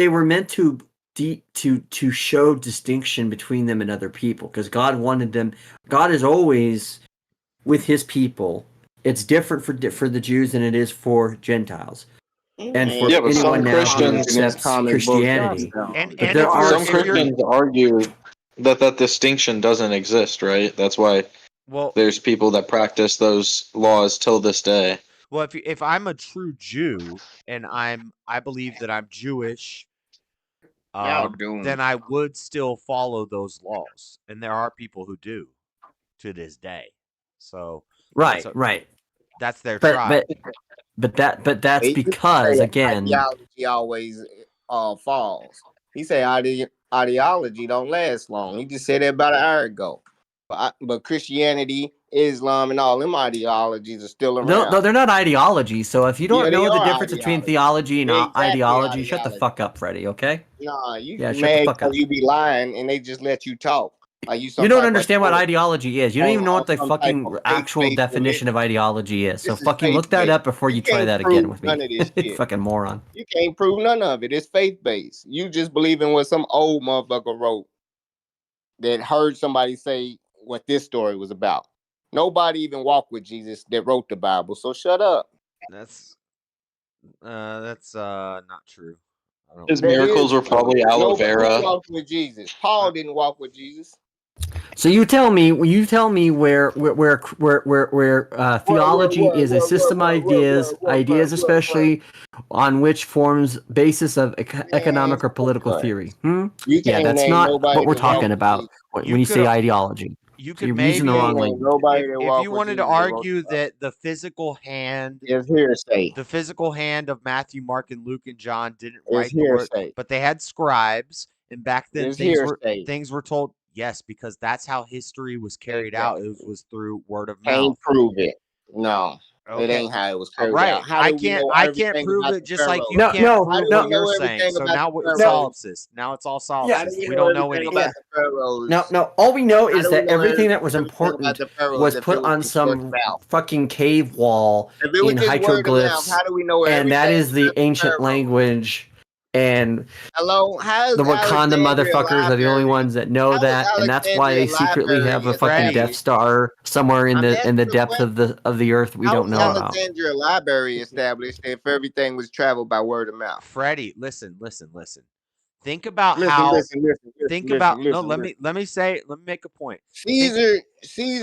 show distinction between them and other people, because God wanted them. God is always with His people. It's different for the Jews than it is for Gentiles, and for anyone now who accepts Christianity. Some Christians argue that distinction doesn't exist, right? That's why there's people that practice those laws till this day. Well, if I'm a true Jew and I believe that I'm Jewish, then I would still follow those laws. And there are people who do to this day. So Right. that's their tribe. But that's because again, ideology always falls. He say ideology don't last long. He just said that about an hour ago. But Christianity, Islam, and all them ideologies are still around. No, they're not ideologies. So if you don't know the difference between ideology. theology and Exactly ideology, shut the fuck up, Freddie. Okay? Nah, you shut the mad fuck up. because you be lying and they just let you talk. Like you don't understand what ideology is. You don't even know what the fucking actual definition of ideology is. So fucking look that up before you try that again with me. None of this shit. Fucking moron. You can't prove none of it. It's faith-based. You just believe in what some old motherfucker wrote that heard somebody say what this story was about. Nobody even walked with Jesus that wrote the Bible, so shut up. That's not true. His miracles were probably aloe vera. Nobody walked with Jesus. Paul didn't walk with Jesus. So you tell me where theology is a system of ideas especially on which forms basis of economic or political theory. Yeah, that's not what we're talking about when you say ideology. You So could you're using the wrong language. if you wanted to argue that the physical hand is hearsay. The physical hand of Matthew, Mark, and Luke and John didn't write the word, but they had scribes, and back then things were told. Yes, because that's how history was carried out. It was through word of mouth. Can't prove it. No. It ain't how it was carried out. I can't prove it just like you can't prove what you're saying. So now it's solipsist. Now it's all solipsist. We don't know anything. No. All we know is that everything that was important was put on some fucking cave wall in hieroglyphs, and that is the ancient language. And the Wakanda motherfuckers are the only ones that know that, and that's why they secretly have a fucking Death Star somewhere in the depth of the earth we don't know about. Alexandria Library established if everything was traveled by word of mouth. Freddie, listen. Think about how. Think about. No, let me make a point. Caesar.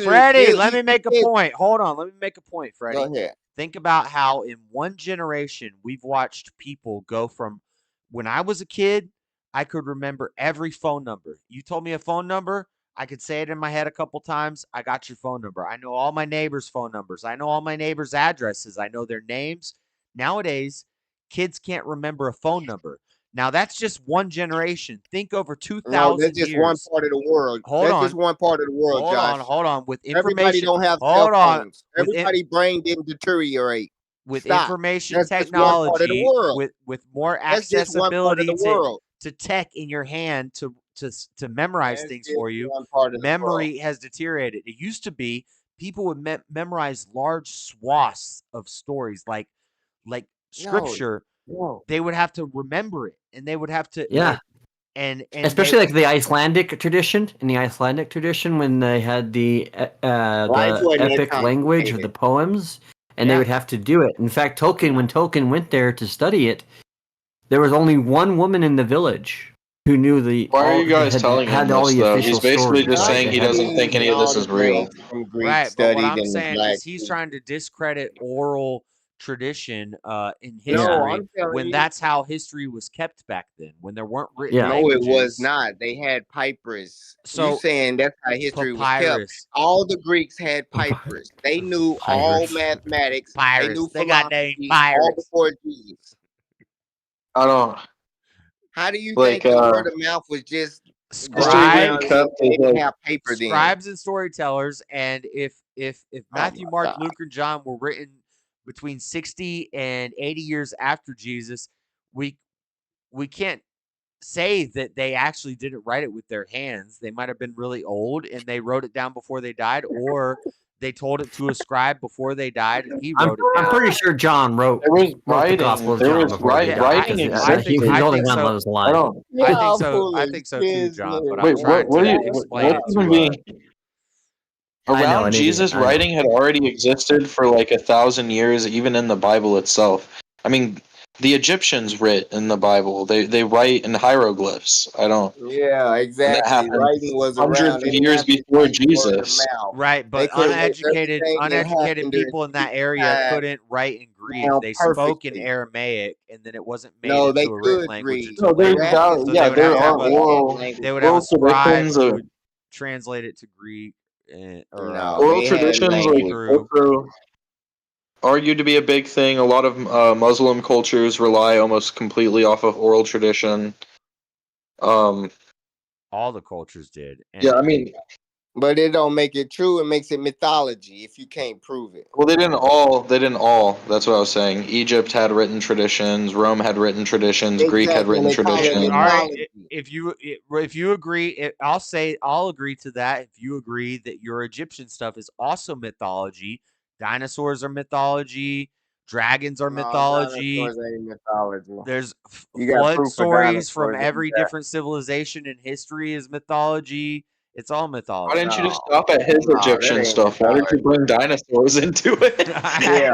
Freddie, let me make a point. Hold on, let me make a point, Freddie. Go ahead. Think about how in one generation we've watched people go from. When I was a kid, I could remember every phone number. You told me a phone number, I could say it in my head a couple times. I got your phone number. I know all my neighbors' phone numbers. I know all my neighbors' addresses. I know their names. Nowadays, kids can't remember a phone number. Now, that's just one generation. Think over 2,000 years. That's just one part of the world. Just one part of the world, Josh. Hold on. With information. Everybody don't have cell phones. Everybody's brain didn't deteriorate. With information technology, with more accessibility to tech in your hand to memorize things for you, memory has deteriorated. It used to be people would memorize large swaths of stories like scripture. They would have to remember it, and they would have to and especially like the Icelandic tradition. In the Icelandic tradition, when they had the epic language of the poems. And they would have to do it. In fact, when Tolkien went there to study it, there was only one woman in the village who knew the. Why are you guys telling him this, though? He's basically just saying he doesn't think any of this is real. Right, but what I'm saying is he's trying to discredit oral tradition in history when that's how history was kept back then, when there weren't written languages. No, it was not. They had papyrus. So you saying that's how history was kept. All the Greeks had papyrus. They knew all mathematics. They knew philosophy all before Jesus. I don't. How do you think the word of mouth was just scribes? They didn't have paper then. Scribes and storytellers, and if Matthew, Mark, Luke, and John were written between 60 and 80 years after Jesus, we can't say that they actually didn't write it with their hands. They might have been really old and they wrote it down before they died, or they told it to a scribe before they died and he wrote it down. I'm pretty sure John wrote. There was writing. There was writing. I think so too, John. But I'm trying to explain it to Around Jesus, writing had already existed for like 1,000 years, even in the Bible itself. I mean, The Egyptians writ in the Bible. They write in hieroglyphs. I don't. Yeah, That exactly. happened Writing was hundreds around. of It didn't years have to before like word of Jesus. mouth. Right, They but could write uneducated everything that uneducated happened during people in that ancient area time couldn't write in Greek. down They spoke in perfectly. Aramaic, and then it wasn't made No, they into a written could language read. until No, there's You later. have to So yeah, they would speak have there to are have a that oral they would have a language. scribe traditions who of would translate it to Greek or No, oral they had traditions like language. Hebrew. also argued to be a big thing. A lot of Muslim cultures rely almost completely off of oral tradition. Um, All the cultures did, yeah, and I mean, But it don't make it true. It makes it mythology if you can't prove it. well, they didn't all. They didn't all. That's what I was saying. Egypt had written traditions. Rome had written traditions. Greek had Exactly, and written they call it all traditions. right. mythology. If you agree, I'll agree to that. If you agree that your Egyptian stuff is also mythology, dinosaurs are mythology, dragons are No, mythology. dinosaurs ain't mythology. There's You got flood proof for stories from dinosaurs in every that. different civilization in history is mythology. It's all Why didn't mythology. you just No, stop at his no, that Egyptian ain't stuff? Why did you mythology. bring dinosaurs into it? Yeah,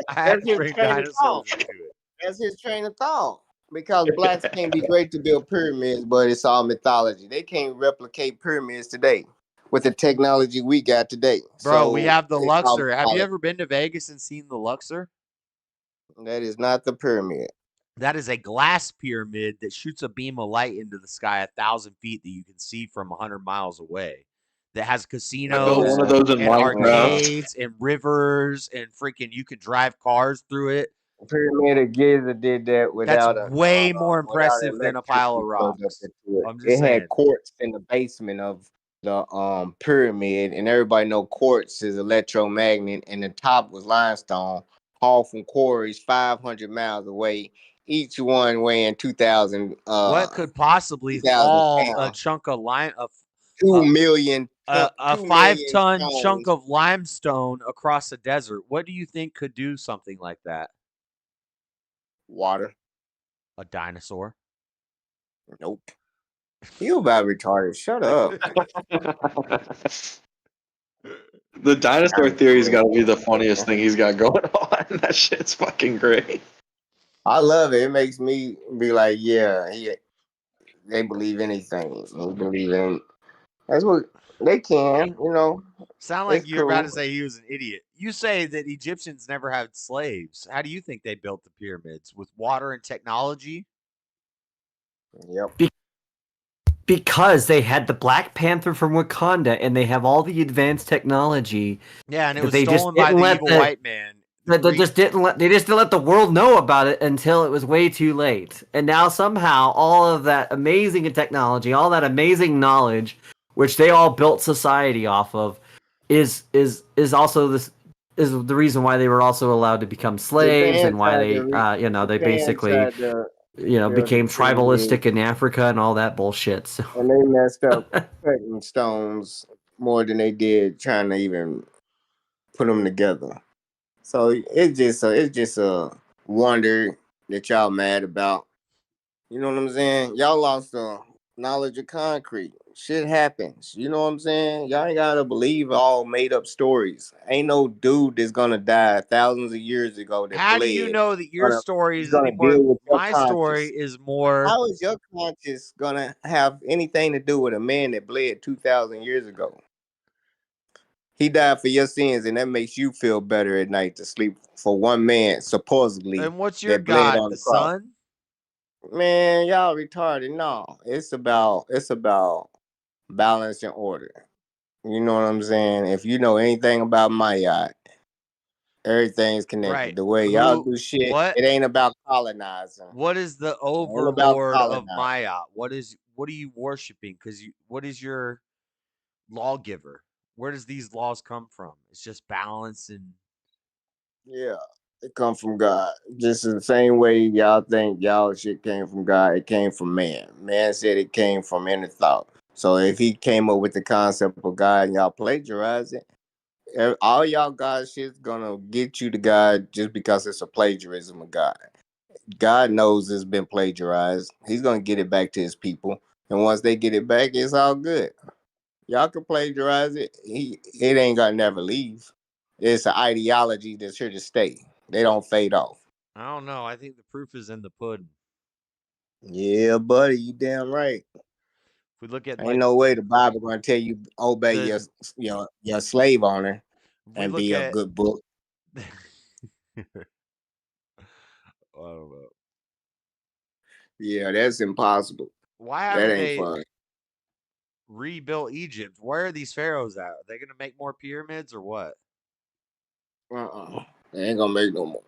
I had that's to his bring train of dinosaurs thought. into it. That's his train of thought. Because blacks can't be great to build pyramids, but it's all mythology. They can't replicate pyramids today with the technology we got today. Bro, we So have the it's all Luxor. Have you mythology. ever been to Vegas and seen the Luxor? That is not the pyramid. That is a glass pyramid that shoots a beam of light into the sky 1,000 feet that you can see from 100 miles away. That has I built casinos one of those in and Minecraft. arcades and rivers and freaking you can drive cars through it. Pyramid of Giza did that That's without way more without impressive than a pile of electricity plugged up rocks. into it. I'm just It saying. had quartz in the basement of the pyramid, and everybody know quartz is electromagnet, and the top was limestone, hauled from quarries 500 miles away, each one weighing 2,000 What could possibly 2,000 haul a pounds, chunk of lime two million a 2 million 5-ton chunk stones. of limestone across a desert? What do you think could do something like that? Water. A dinosaur? Nope. You about retarded. Shut up. The dinosaur theory's got to be the funniest thing he's got going on. That shit's fucking great. I love it. It makes me be like, yeah, they believe anything. They believe in that's what they can, Sound like It's you're about cool. to say he was an idiot. You say that Egyptians never had slaves. How do you think they built the pyramids? With water and technology? Yep. Because they had the Black Panther from Wakanda, and they have all the advanced technology. Yeah, and it that was they just stolen by didn't the let evil the white man. that they just didn't let the world know about it until it was way too late. And now somehow all of that amazing technology, all that amazing knowledge, which they all built society off of, is also this is the reason why they were also allowed to become slaves Japan and why tried they to they Japan basically tried to build the became pyramid, tribalistic in Africa and all that bullshit. So and they messed up cutting stones more than they did trying to even put them together. So it's just a wonder that y'all mad about. You know what I'm saying? Y'all lost the knowledge of concrete. Shit happens. You know what I'm saying? Y'all ain't gotta believe all made up stories. Ain't no dude that's gonna die thousands of years ago that How do you bled. know that your story He's is any gonna more? deal with your My story conscience. is more. How is your conscience gonna have anything to do with a man that bled 2,000 years ago? He died for your sins, and that makes you feel better at night to sleep for one man, supposedly, And what's your that bled God? on The the cross. sun? Man, y'all retarded. No, it's about balance and order. You know what I'm saying? If you know anything about my yacht, everything's connected. Right. The way y'all Who? do shit, What? it ain't about colonizing. What is the It ain't about overlord of colonizing. Maya? What are you worshiping? What is your lawgiver? Where does these laws come from? It's just balance and Yeah, it come from God. Just in the same way y'all think y'all shit came from God, it came from man. Man said it came from inner thought. So if he came up with the concept of God and y'all plagiarize it, all y'all God shit's gonna get you to God just because it's a plagiarism of God. God knows it's been plagiarized. He's gonna get it back to his people. And once they get it back, it's all good. Y'all can plagiarize it. It ain't gonna never leave. It's an ideology that's here to stay. They don't fade off. I don't know. I think the proof is in the pudding. Yeah, buddy, you damn right. If we look at Ain't no way the Bible gonna tell you obey your slave owner and look be a at good book. I don't know. Yeah, that's impossible. Why That haven't ain't they fun. rebuilt Egypt? Where are these pharaohs at? Are they gonna make more pyramids or what? They ain't gonna make no more.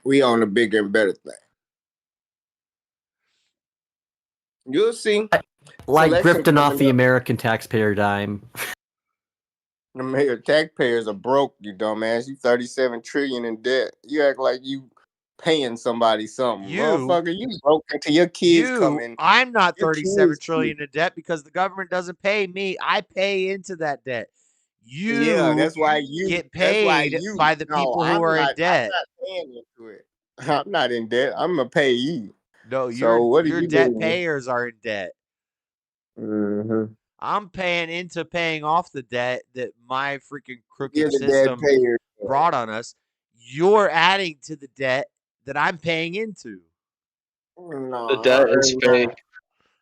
We on the bigger and better thing. You'll see. Like Selection grifting off coming the up. American taxpayer dime. The mayor taxpayers are broke, you dumbass. You 37 trillion in debt. You act like you paying somebody something. Motherfucker, you broke until your kids come in. I'm not Your 37 kids trillion in debt because the government doesn't pay me. I pay into that debt. Yeah, You that's why you get paid by the people who are in debt. I'm not paying into it. I'm not in debt. I'm gonna pay you. No, So what are your you debt doing? payers are in debt. Mm-hmm. I'm paying into paying off the debt that my freaking crooked You're the debt system payer. brought on us. You're adding to the debt that I'm paying into. No, The debt is fake.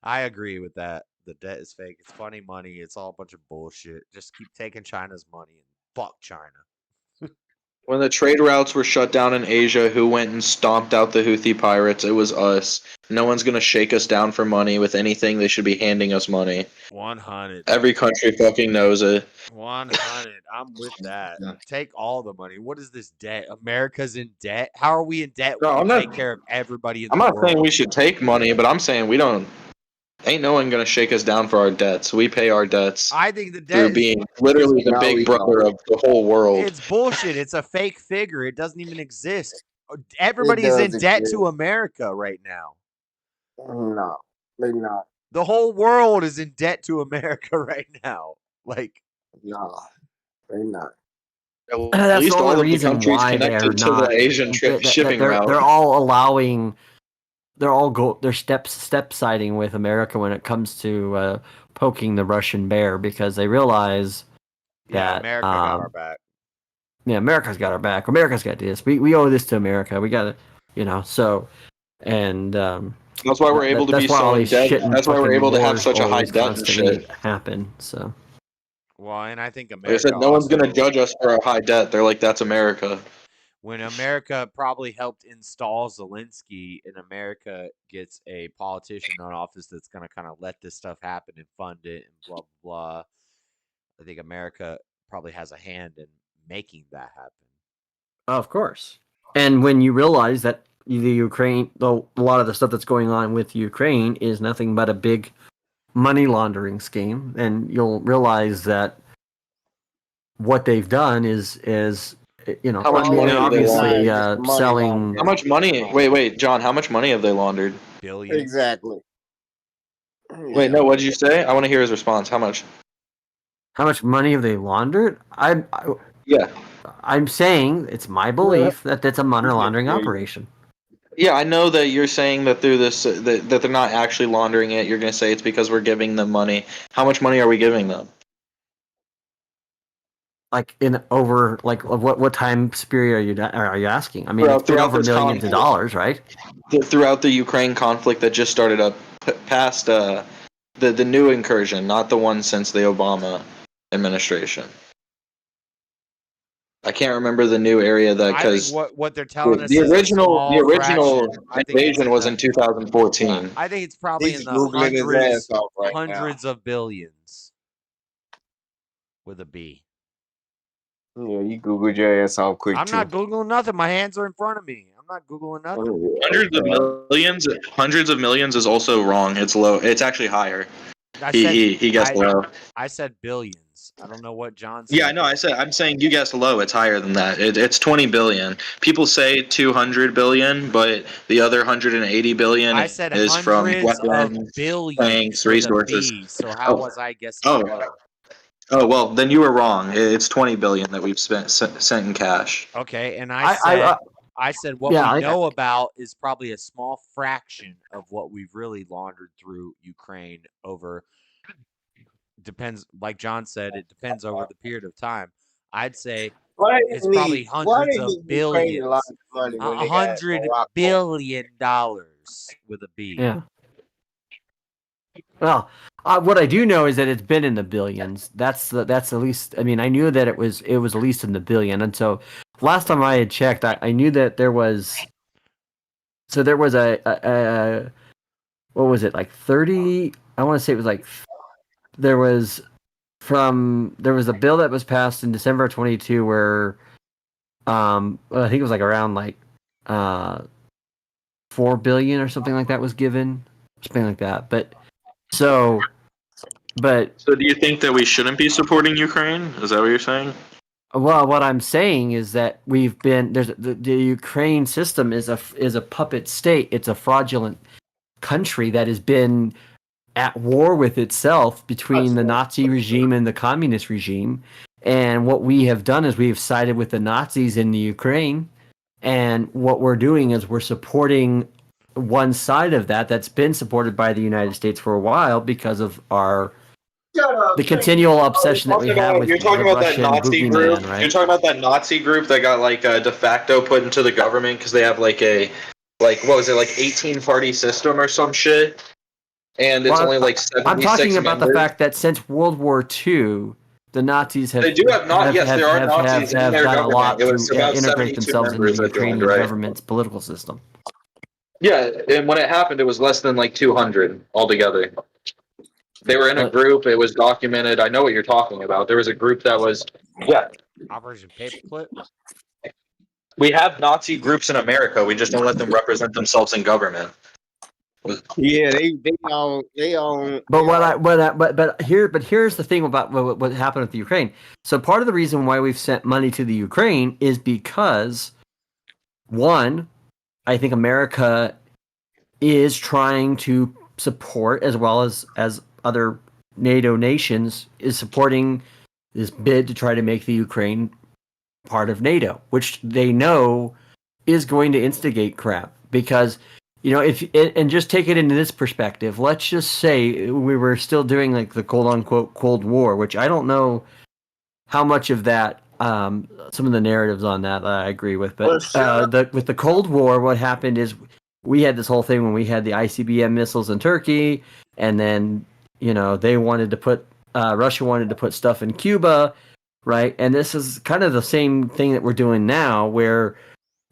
I agree with that. The debt is fake. It's funny money. It's all a bunch of bullshit. Just keep taking China's money and fuck China. When the trade routes were shut down in Asia, who went and stomped out the Houthi pirates? It was us. No one's gonna shake us down for money with anything. They should be handing us money. 100. Every country fucking knows it. 100. I'm with that. Take all the money. What is this debt? America's in debt. How are we in debt No, when I'm we not. take care of everybody in I'm the not world? saying we should take money, but I'm saying we don't. Ain't no one gonna shake us down for our debts. We pay our debts I think the through debt is being literally the big brother of the whole world. It's bullshit. It's a fake figure. It doesn't even exist. It Everybody is in does debt exist. to America right now. No, they not. The whole world is in debt to America right now. Like, no, they not. At That's least the all only of the reason countries why they're connected to not. the Asian shipping route. They're all allowing. They're step siding with America when it comes to poking the Russian bear because they realize that America got our back. Yeah, America's got our back. America's got this. We owe this to America. We got to, so, and that's why we're able to be so in debt. That's why we're able to have such a high debt and shit. Happen. So. Well, and I think America. Like I said, no one's gonna judge us for our high debt. They're like, that's America. When America probably helped install Zelensky, and America gets a politician in office that's going to kind of let this stuff happen and fund it and blah, blah, blah. I think America probably has a hand in making that happen. Of course. And when you realize that the Ukraine, a lot of the stuff that's going on with Ukraine is nothing but a big money laundering scheme, and you'll realize that what they've done is how much money obviously selling. How much money? Wait, John. How much money have they laundered? Billions. Exactly. Wait, no. What did you say? I want to hear his response. How much? How much money have they laundered? Yeah. I'm saying it's my belief that it's a money laundering operation. Yeah, I know that you're saying that through this that they're not actually laundering it. You're going to say it's because we're giving them money. How much money are we giving them? Like what time period are you asking? I mean, it's been over millions of dollars, right? Throughout the Ukraine conflict that just started up past the new incursion, not the one since the Obama administration. I can't remember the new area because what they're telling us the is original invasion was in 2014. I think it's probably in the hundreds of billions with a B. Yeah, you Googled your ass off quick. I'm not Googling nothing. My hands are in front of me. I'm not Googling nothing. Hundreds of millions is also wrong. It's low. It's actually higher. He guessed low. I said billions. I don't know what John said. Yeah, no, I'm saying you guessed low. It's higher than that. It's 20 billion. People say 200 billion, but the other 180 billion is from weapons, tanks, resources. So how was I guessing low? Oh well, then you were wrong. It's 20 billion that we've sent in cash. Okay, and I said what we know about is probably a small fraction of what we've really laundered through Ukraine over. Depends, like John said, it depends over the period of time. I'd say Why it's they probably need? Why hundreds they of need Ukraine a lot billions. of money when they got $100 Morocco? billion with a B. Yeah. Well, what I do know is that it's been in the billions. That's the least. I mean, I knew that it was at least in the billion, and so last time I had checked, I knew that there was. So there was a what was it, like 30? I want to say it was like there was a bill that was passed in December of 22 where I think it was like around like 4 billion or something like that was given, something like that. So do you think that we shouldn't be supporting Ukraine? Is that what you're saying? Well, what I'm saying is that the Ukraine system is a puppet state. It's a fraudulent country that has been at war with itself between the Nazi regime and the communist regime. And what we have done is we have sided with the Nazis in the Ukraine. And what we're doing is we're supporting one side of that's been supported by the United States for a while because of the continual obsession that we have with You're talking about Russian that Nazi group. right? You're talking about that Nazi group that got like de facto put into the government because they have like what was it, like 18-party system or some shit, and it's only like 76 I'm talking about members. the fact that since World War II, the Nazis have. They do have not. Yes, there are Nazis in their done a lot government. It was to about integrate 72 themselves into members the that joined, Ukrainian right? government's political system. Yeah, and when it happened, it was less than like 200 altogether. They were in a group. It was documented. I know what you're talking about. There was a group that was, Operation Paperclip. We have Nazi groups in America. We just don't let them represent themselves in government. Yeah, they own. But here's the thing about what happened with the Ukraine. So part of the reason why we've sent money to the Ukraine is because, one, I think America is trying to support, as well as other NATO nations, is supporting this bid to try to make the Ukraine part of NATO, which they know is going to instigate crap. Because, and just take it into this perspective, let's just say we were still doing like the quote unquote Cold War, which I don't know how much of that, some of the narratives on that I agree with, but with the Cold War, what happened is we had this whole thing when we had the ICBM missiles in Turkey, and then they wanted to put Russia wanted to put stuff in Cuba, right? And this is kind of the same thing that we're doing now, where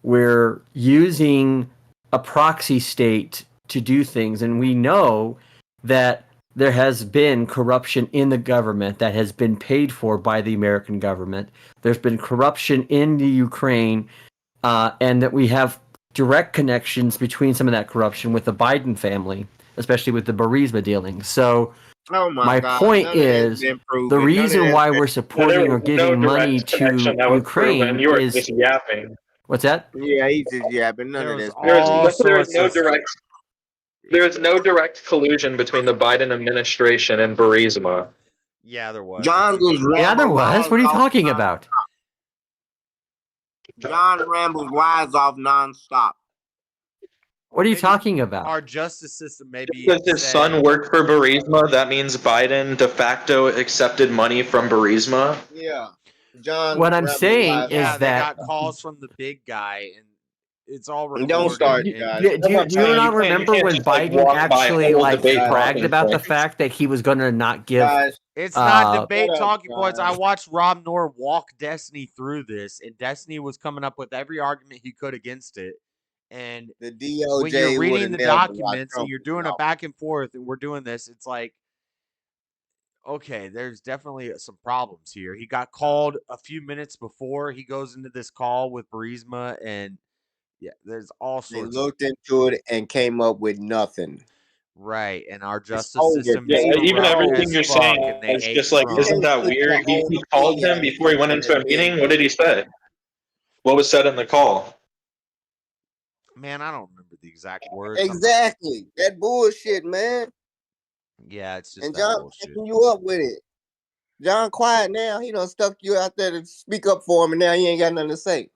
we're using a proxy state to do things, and we know that there has been corruption in the government that has been paid for by the American government. There's been corruption in the Ukraine, and that we have direct connections between some of that corruption with the Biden family, especially with the Burisma dealings. So my point is, the reason why we're supporting or giving money to Ukraine is just yapping. What's that? Yeah, he's just yapping. None of this. There is no direct collusion between the Biden administration and Burisma. Yeah, there was. Yeah, there was. What are you talking about? John rambles wise off nonstop. What are you talking about? Our justice system maybe. Because his son worked for Burisma, that means Biden de facto accepted money from Burisma. Yeah. John. What I'm saying is they that got calls from the big guy, and it's all recorded. Don't start, guys. Do you not remember when Biden actually bragged about the fact that he was going to not give? It's not debate talking points. I watched Rob Noor walk Destiny through this, and Destiny was coming up with every argument he could against it. And the DOJ when you're reading the documents and you're doing a back and forth, and we're doing this, it's like, okay, there's definitely some problems here. He got called a few minutes before he goes into this call with Burisma, and yeah, there's all sorts. They looked into it and came up with nothing. Right, and our justice system. Yeah, even everything you're saying is just like, isn't that weird? He called him before he went into a meeting. What did he say? What was said in the call? Man, I don't remember the exact words. Exactly, that bullshit, man. Yeah, it's just and John backing you up with it. John quiet now. He done stuck you out there to speak up for him, and now he ain't got nothing to say.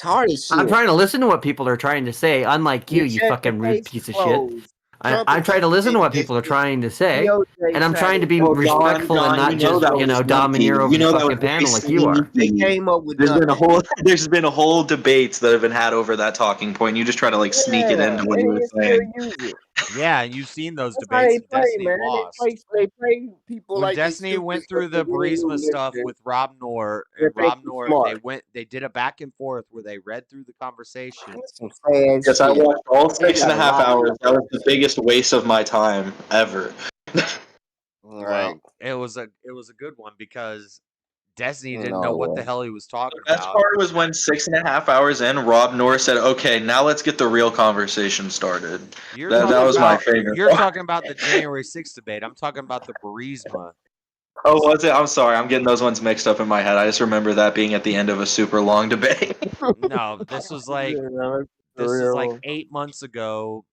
I'm trying to listen to what people are trying to say. Unlike you fucking rude piece of shit. I try to listen to what people are trying to say, and I'm trying to be respectful and not just domineer over the fucking panel like you are. They came up with There's nothing. there's been a whole debates that have been had over that talking point. You just try to like sneak it into what you were saying. Yeah, and you've seen those That's how debates, they and play, Destiny man. lost. They play people When like they Destiny stupid. went through the Burisma stuff with Rob Noor, They and think Rob you Noor, smart. they did a back and forth where they read through the conversation. Yes, I watched all 6.5 hours. That was the biggest waste of my time ever. Well, it was a good one because Destiny didn't know what the hell he was talking The best about. part was when 6.5 hours in, Rob Norris said, "Okay, now let's get the real conversation started." That was my favorite. You're talking about the January 6th debate. I'm talking about the Burisma. Oh, was it? I'm sorry. I'm getting those ones mixed up in my head. I just remember that being at the end of a super long debate. No, this was like 8 months ago,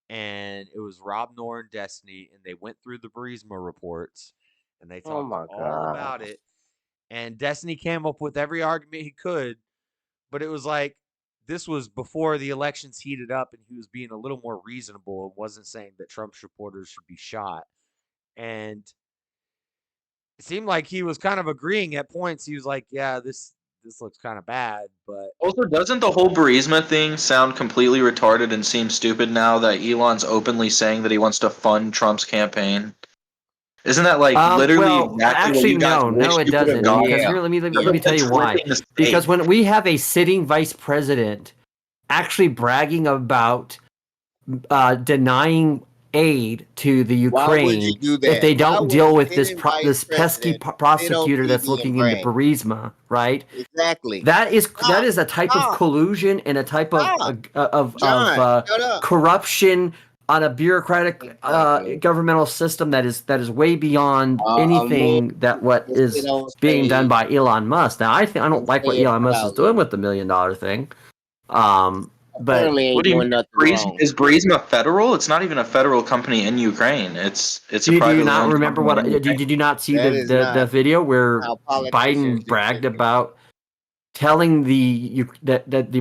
and it was Rob Noor and Destiny, and they went through the Burisma reports, and they talked all about it. And Destiny came up with every argument he could, but it was like this was before the elections heated up, and he was being a little more reasonable and wasn't saying that Trump supporters should be shot. And it seemed like he was kind of agreeing at points. He was like, "Yeah, this looks kind of bad," but Also, doesn't the whole Burisma thing sound completely retarded and seem stupid now that Elon's openly saying that he wants to fund Trump's campaign? Isn't that like literally Well, exactly what you guys no, wish it you could have doesn't. done? Because here, let me tell you why. Because when we have a sitting vice president actually bragging about denying aid to the Ukraine if they don't deal with this pesky prosecutor that's looking into Burisma, right? Exactly. That is a type of collusion and a type of corruption on a bureaucratic governmental system that is way beyond anything that what is being done by Elon Musk. Now, I don't like what Elon Musk is doing with the $1 million thing. But what do you mean? Is Burisma federal? It's not even a federal company in Ukraine. It's a privately do you not owned remember company in Ukraine. did you not see the video where Biden bragged about telling the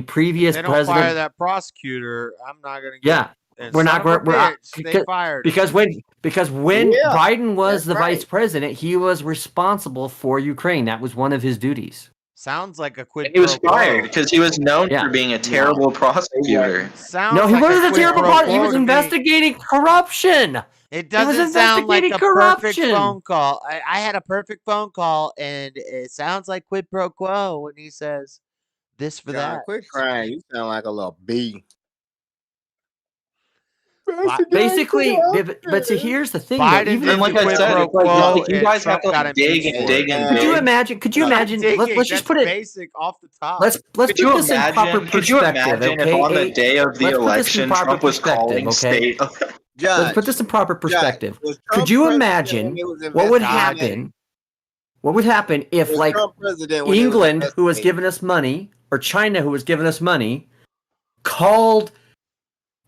previous they don't president fire that prosecutor. I'm not gonna get. Yeah, we're not. They fired him. because when Biden was the vice president, he was responsible for Ukraine. That was one of his duties. Sounds like a quid. He was fired because he was known for being a terrible prosecutor. No, he wasn't a terrible prosecutor. He was investigating corruption. It doesn't sound like a perfect phone call. I had a perfect phone call, and it sounds like quid pro quo when he says this for that. Quit crying. You sound like a little bee. Basically, but see, here's the thing. Biden though, even did like I said, it's like you guys have to like dig and dig and dig. Could you imagine? Let's just put it basic off the top. Let's put this in proper perspective. Could you imagine if on the day of the election Trump was calling state? Let's put this in proper perspective. Could you imagine what would happen? What would happen if, like, England, who has given us money, or China, who has given us money, called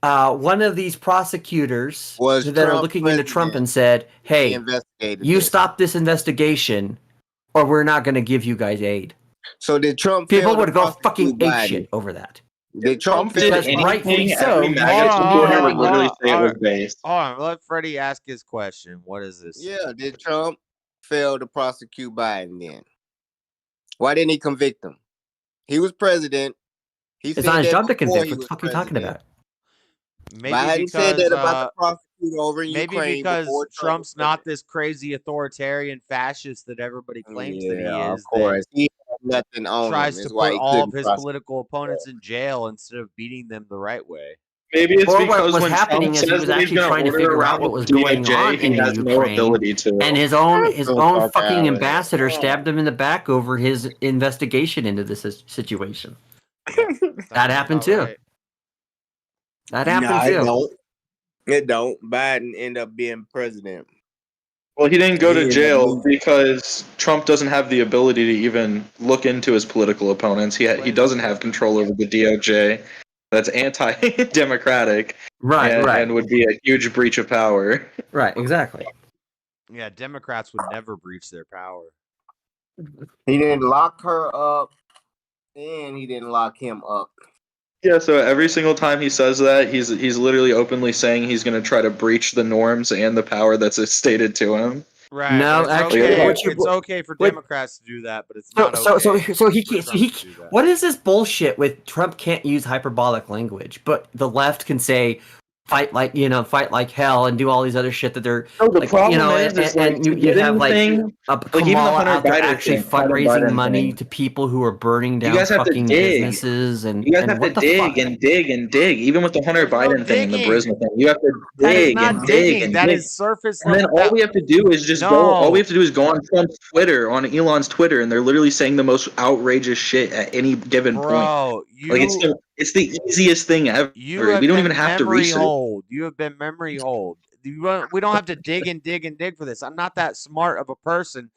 one of these prosecutors that are looking into Trump and said, "Hey, you stop this investigation, or we're not going to give you guys aid." So did Trump? People would go fucking apeshit over that. Did Trump did rightfully anything? so. Would literally say it was based. Hold on, let Freddie ask his question. What is this? Yeah, did Trump fail to prosecute Biden then? Why didn't he convict him? He was president. It's not his job to convict. What the fuck are you talking about? Maybe Biden because, said that about the prosecutor over in maybe Ukraine. Because Trump's not this crazy authoritarian fascist that everybody claims that he is. Of course, he has nothing on tries him. to put all of his political opponents in jail instead of beating them the right way. Maybe it's because what was when happening Trump is he was says actually trying to figure out what was going on in has the no Ukraine, ability to. and his own fucking ambassador stabbed him in the back over his investigation into this situation. That happened too. Right. That happened too. It don't. Biden end up being president. Well, he didn't go to jail because Trump doesn't have the ability to even look into his political opponents. He doesn't have control over the DOJ. That's anti-democratic, and would be a huge breach of power. Right, exactly. Yeah, Democrats would never breach their power. He didn't lock her up, and he didn't lock him up. Yeah, so every single time he says that, he's literally openly saying he's going to try to breach the norms and the power that's stated to him. Right. No, But it's actually, okay. what you- It's okay for what- Democrats to do that, but it's So, not so, so, okay. so he for can't. So Trump he. to do that. What is this bullshit with Trump can't use hyperbolic language, but the left can say fight like hell and do all these other shit that they're No, the like, problem is like, and to you get have like anything, like even the Kamala Hunter out there Biden actually thing, Hunter fundraising Biden money thing. to people who are burning You down guys have to fucking dig. businesses and You guys have to what the dig fuck? and dig and dig. Even with the Hunter There's no Biden thing and the digging. Burisma thing, you have to That is dig not and dig digging. and That dig. is surface And then level. all we have to do is just go. All we have to do is go on Trump's Twitter, on Elon's Twitter, and they're literally saying the most outrageous shit at any given point. Bro, Like it's the easiest thing ever. We don't even have to research. You have been memory hold. We don't have to dig and dig and dig for this. I'm not that smart of a person.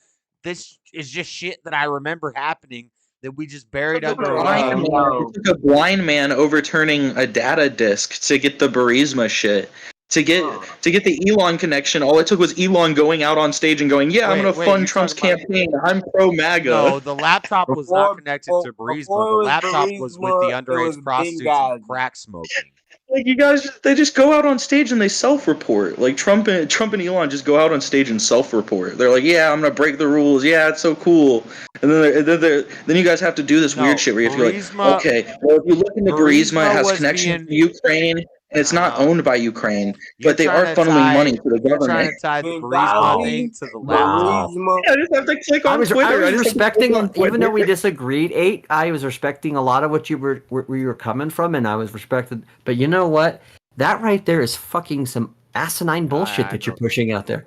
This is just shit that I remember happening that we just buried under a rug. It took a blind man overturning a data disk to get the Burisma shit. To get the Elon connection, all it took was Elon going out on stage and going, "Yeah, I'm going to fund Trump's campaign. I'm pro MAGA." No, the laptop was not connected to Burisma. The laptop was with the underage prostitutes and crack smoking. Like you guys, they just go out on stage and they self-report. Like Trump and Elon just go out on stage and self-report. They're like, "Yeah, I'm gonna break the rules. Yeah, it's so cool." And then you guys have to do this weird shit where you have to be like, "Okay, well, if you look into Burisma, it has connections to Ukraine, and it's not owned by Ukraine, but they are funneling money to the government." Trying to tie the Burisma thing to the laptop. Yeah, I just have to click on I was Twitter. I just have to respecting, click on Twitter. even though we disagreed, I was respecting a lot of what you were where you were coming from, and I was respected. But you know what? That right there is fucking some asinine bullshit that you're pushing out there.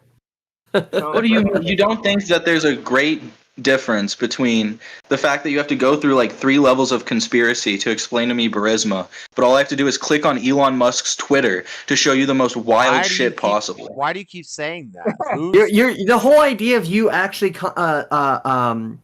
What do you don't think that there's a great difference between the fact that you have to go through like 3 levels of conspiracy to explain to me Burisma, but all I have to do is click on Elon Musk's Twitter to show you the most wild shit possible? Why do you keep saying that? You're the whole idea of you actually trying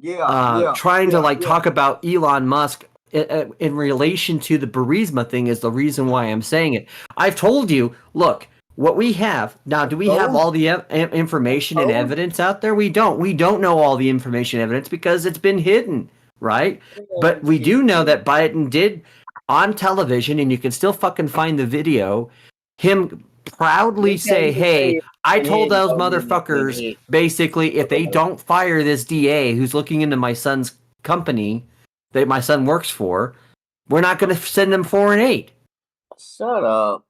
to talk about Elon Musk in relation to the Burisma thing is the reason why I'm saying it. I've told you, look, what we have now. Do we have all the information and evidence out there? We don't. We don't know all the information and evidence because it's been hidden, right? But we do know that Biden did on television, and you can still fucking find the video. Him proudly say, "Hey, I told those motherfuckers basically if they don't fire this DA who's looking into my son's company that my son works for, we're not going to send them 4 and 8." Shut up.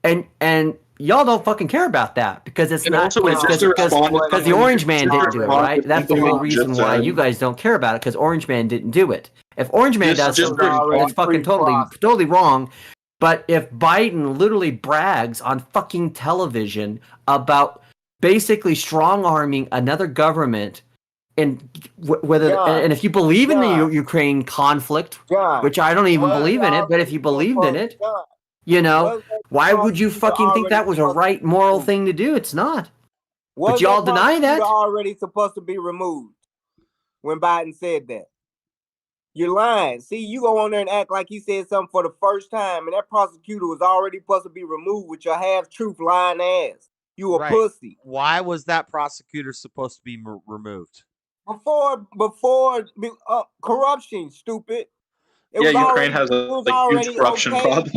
And y'all don't fucking care about that because it's And not also, because the Orange Man didn't do it, right? That's the whole reason why you guys don't care about it because Orange Man didn't do it. If Orange Man does something, it's fucking totally wrong. But if Biden literally brags on fucking television about basically strong arming another government, and and if you believe in the Ukraine conflict, which I don't even believe in it, but if you believed in it, why would you fucking think that was a right moral thing to do? It's not. But y'all deny that. Already supposed to be removed when Biden said that. You're lying. See, you go on there and act like he said something for the first time, and that prosecutor was already supposed to be removed with your half-truth lying ass. You a pussy. Why was that prosecutor supposed to be removed? Before corruption, stupid. Ukraine has a huge corruption problem.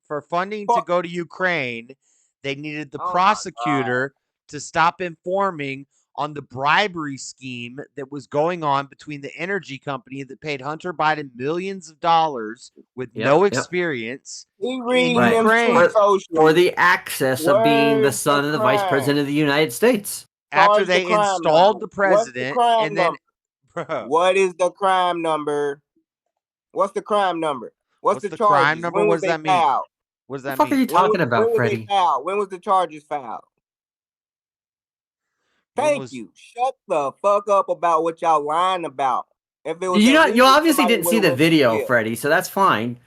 For funding to go to Ukraine, they needed the prosecutor to stop informing on the bribery scheme that was going on between the energy company that paid Hunter Biden millions of dollars with no experience in Ukraine for the access of being the son of the vice president of the United States. After they installed the president, and then what is the crime number? What's the crime number? What's the charges? Crime number? When what does that mean? Filed? What does that mean? What the fuck are you talking about, Freddie? When was the charges filed? Thank you. Shut the fuck up about what y'all lying about. If it was you obviously didn't see the video, Freddie, so that's fine.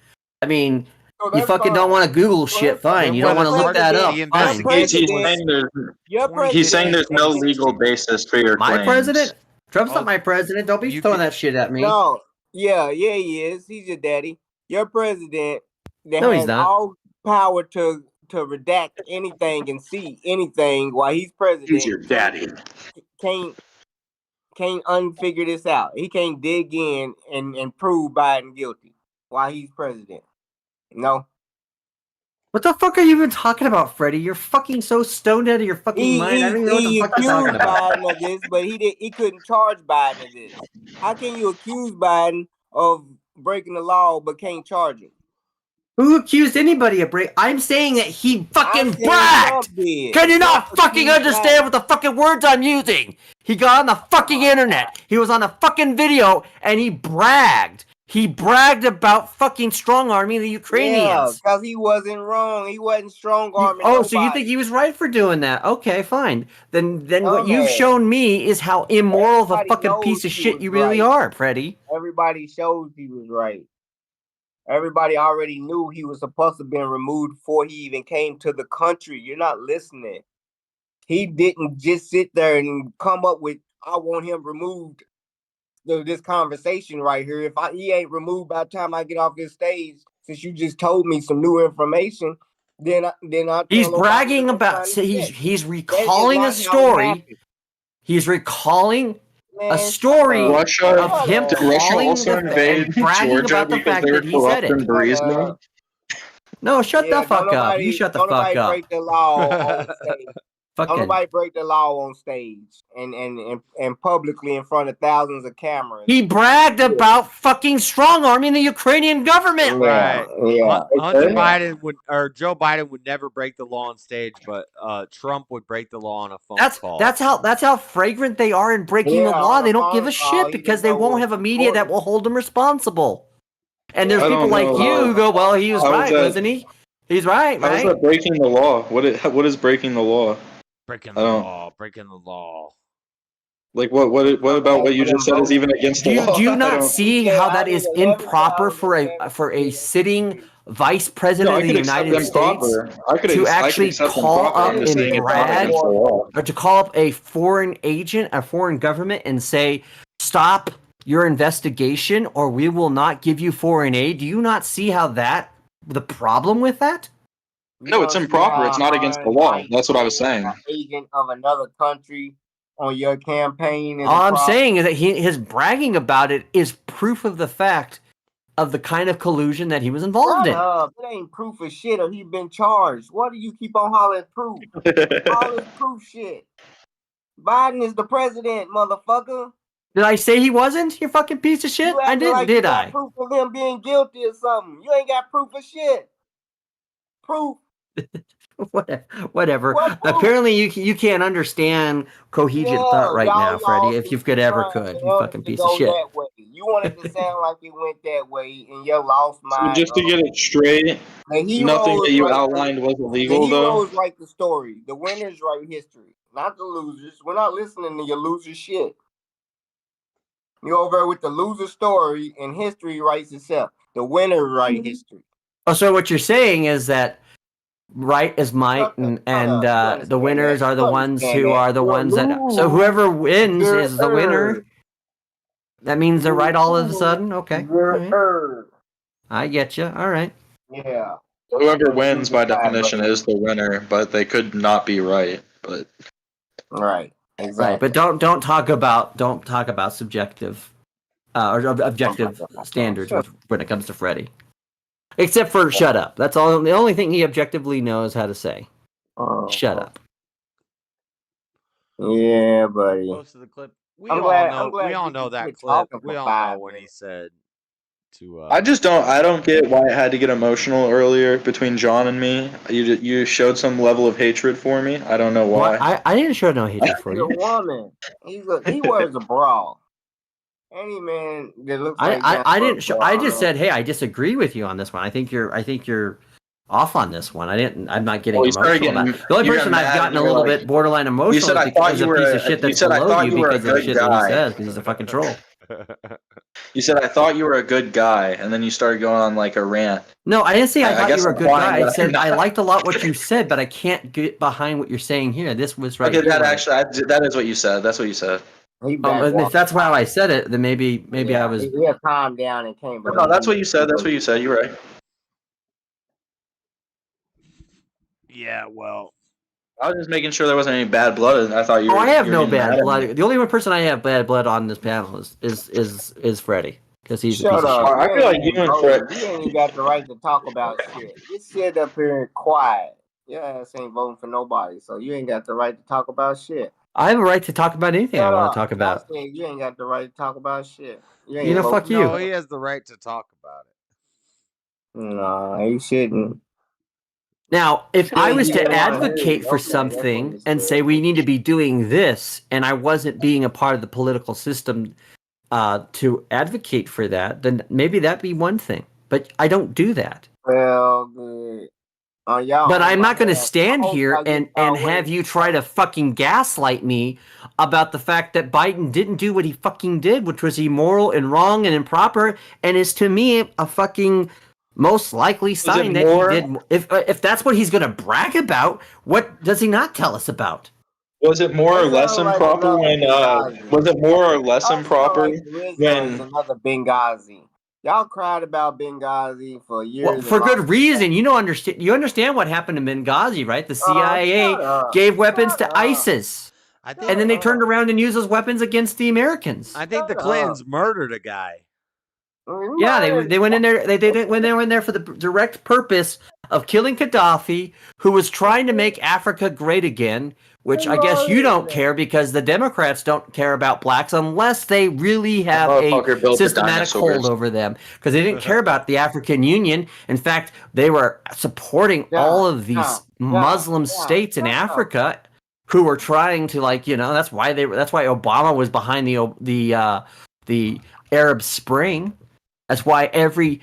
I mean, you fucking don't want to Google shit, fine. You don't want to look that up, fine. He's saying there's no legal basis for your claims. My president? Trump's not my president. Don't be throwing that shit at me. No. Yeah, he is. He's your daddy. Your president that no, he's has not. all power to redact anything and see anything while he's president. He's your daddy. Can't can't unfigure this out. He can't dig in and prove Biden guilty while he's president. No. What the fuck are you even talking about, Freddie? You're fucking so stoned out of your fucking mind. I don't even know what the fuck you're talking about. Biden of this, but he couldn't charge Biden of this. How can you accuse Biden of breaking the law but can't charge him? Who accused anybody of break? I'm saying that he fucking bragged. Can you not fucking understand what the fucking words I'm using? He got on the fucking internet. He was on a fucking video and he bragged. He bragged about fucking strong-arming the Ukrainians. Yeah, because he wasn't wrong. He wasn't strong-arming nobody. So you think he was right for doing that? Okay, fine. Then what you've shown me is how immoral of a fucking piece of shit you really are, Freddie. Everybody shows he was right. Everybody already knew he was supposed to have been removed before he even came to the country. You're not listening. He didn't just sit there and come up with, I want him removed. This conversation right here. If he ain't removed by the time I get off this stage, since you just told me some new information, then I he's bragging about. He's recalling a story. He's recalling a story of him calling and bragging about the fact that he said it. No, shut the fuck up. You shut the fuck up. Break the law on stage. Nobody break the law on stage and publicly in front of thousands of cameras. He bragged about fucking strong-arming the Ukrainian government. Right. Yeah. Hunter Biden Joe Biden would never break the law on stage, but Trump would break the law on a phone call. That's how fragrant they are in breaking the law. They don't give a shit because they won't have a media that will hold them responsible. And there's people like you who go, well, he was right, wasn't he? He's right, right? How is that breaking the law? What is breaking the law? Breaking the law. Like what about what you just said is even against the law? Do you not see how that is improper for a sitting vice president of the United States to actually call up and brag, or to call up a foreign agent, a foreign government, and say, stop your investigation or we will not give you foreign aid? Do you not see how the problem with that? No, it's improper. It's not against the law. That's what I was saying. Agent of another country on your campaign. All I'm saying is that his bragging about it is proof of the fact of the kind of collusion that he was involved in. It ain't proof of shit or he been charged. What do you keep on hollering proof? All this proof shit. Biden is the president, motherfucker. Did I say he wasn't? You fucking piece of shit? I didn't, did I? Proof of him being guilty or something. You ain't got proof of shit. Proof. Whatever. Apparently, you can't understand coherent thought right now, Freddie. If you could ever could, you fucking piece of shit. You wanted to sound like it went that way, and you lost mind. So just to get it straight, nothing that you outlined was illegal, though. The heroes write the story. The winners write history, not the losers. We're not listening to your loser shit. You're over with the loser story, and history writes itself. The winners write history. Oh, so what you're saying is that right is might, and the winners are the ones who are the ones that. So whoever wins is the winner. That means they're right all of a sudden. Okay, right. I get you. All right. Yeah. Whoever wins by definition is the winner, but they could not be right. But right, exactly. Right, but don't talk about subjective or objective standards when it comes to Freddie. Except for shut up. That's all. The only thing he objectively knows how to say. Shut up. Yeah, buddy. Most of the clip. We all know that clip. We all know when he said to. I don't get why it had to get emotional earlier between John and me. You showed some level of hatred for me. I don't know why. Well, I didn't show no hatred for you. He's a woman. He wears a bra. Any man that looks like I didn't show. I just said, hey, I disagree with you on this one. I think you're off on this one. I'm not getting emotional about it. The only person I've gotten a little bit borderline emotional is because of a piece of shit that's below you because of the shit that he says, because he's a fucking troll. You said, I thought you were a good guy, and then you started going on like a rant. No, I didn't say I thought you were a good guy. I said I liked a lot what you said, but I can't get behind what you're saying here. This was right. Okay, that is what you said. That's what you said. If that's how I said it, then maybe I was. He had calmed down and came. No, that's what you said. That's what you said. You're right. Yeah, well, I was just making sure there wasn't any bad blood, and I thought you were. I have you were no getting mad bad at blood. me. The only one person I have bad blood on this panel is Freddie because he's a piece Shut of up. shit. I feel like you and voting. Fred. You ain't even got the right to talk about shit. Just sit up here and quiet. Your ass ain't voting for nobody, so you ain't got the right to talk about shit. I have a right to talk about anything I want to talk about. I said you ain't got the right to talk about shit. You You know, vote fuck for you. No, he has the right to talk about it. Nah, you shouldn't. Now, if Yeah, I was you to didn't wanna hear advocate it. for Okay, that's what something it and said. say we need to be doing this, and I wasn't being a part of the political system to advocate for that, then maybe that'd be one thing. But I don't do that. Well, good. Y'all But on I'm my not going to ass. stand I hope here y'all get and y'all have way. you try to fucking gaslight me about the fact that Biden didn't do what he fucking did, which was immoral and wrong and improper, and is to me a fucking most likely sign that he did. If that's what he's going to brag about, what does he not tell us about? Was it more or That less sound like improper another when? Benghazi. Was it more or less Y'all sound improper like Charisma is when? another Benghazi. Y'all cried about Benghazi for years. Well, for good reason. You understand what happened in Benghazi, right? The CIA shut up. gave weapons Shut to up. ISIS. I think, And then they turned around and used those weapons against the Americans. I think the Clintons murdered a guy. Yeah, they went in there. When they were in there for the direct purpose of killing Gaddafi, who was trying to make Africa great again. Which I guess you don't care because the Democrats don't care about blacks unless they really have a Motherfucker built the systematic hold dinosaurs. over them. Because they didn't care about the African Union. In fact, they were supporting all of these Muslim states in Africa who were trying to, like, that's why Obama was behind the Arab Spring. That's why every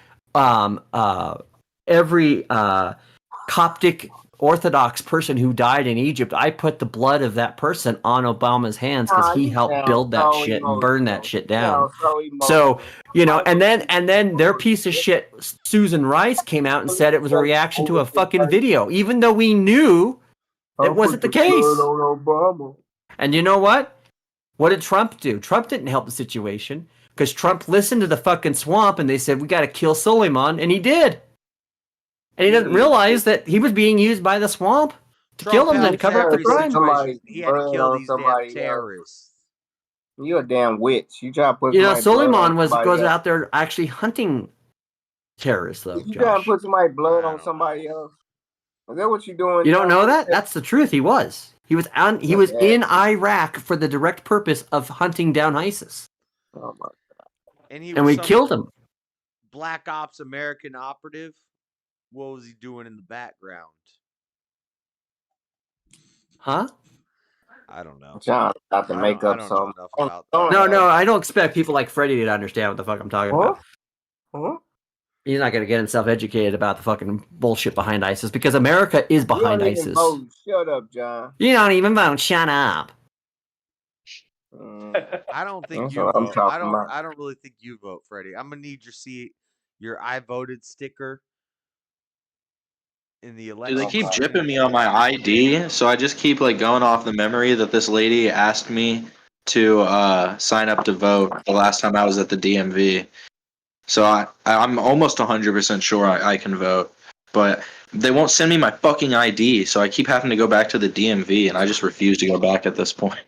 Coptic Orthodox person who died in Egypt, I put the blood of that person on Obama's hands because he helped build that shit and burn that shit down. So, and then their piece of shit, Susan Rice, came out and said it was a reaction to a fucking video, even though we knew it wasn't the case. And you know what? What did Trump do? Trump didn't help the situation because Trump listened to the fucking swamp and they said, we got to kill Soleiman, and he did. And he doesn't realize that he was being used by the swamp to kill him and then cover up the crime. He had to kill these damn terrorists. You're a damn witch. You try to put Suleiman goes out there actually hunting terrorists, though. You trying to put somebody's blood on somebody else? Is that what you're doing? You don't know that? That's the truth. He was. He was in Iraq for the direct purpose of hunting down ISIS. Oh my God. And we killed him. Black Ops American operative. What was he doing in the background? Huh? I don't know. John, got to make up some. No, I don't expect people like Freddie to understand what the fuck I'm talking about. Huh? He's not going to get himself educated about the fucking bullshit behind ISIS because America is behind ISIS. Vote. Shut up, John. You don't even vote. Shut up. I don't think you vote. I don't really think you vote, Freddie. I'm gonna need your I voted sticker in the election. They keep jipping me on my ID, so I just keep going off the memory that this lady asked me to sign up to vote the last time I was at the DMV. So I'm almost 100% sure I can vote, but they won't send me my fucking ID, so I keep having to go back to the DMV, and I just refuse to go back at this point.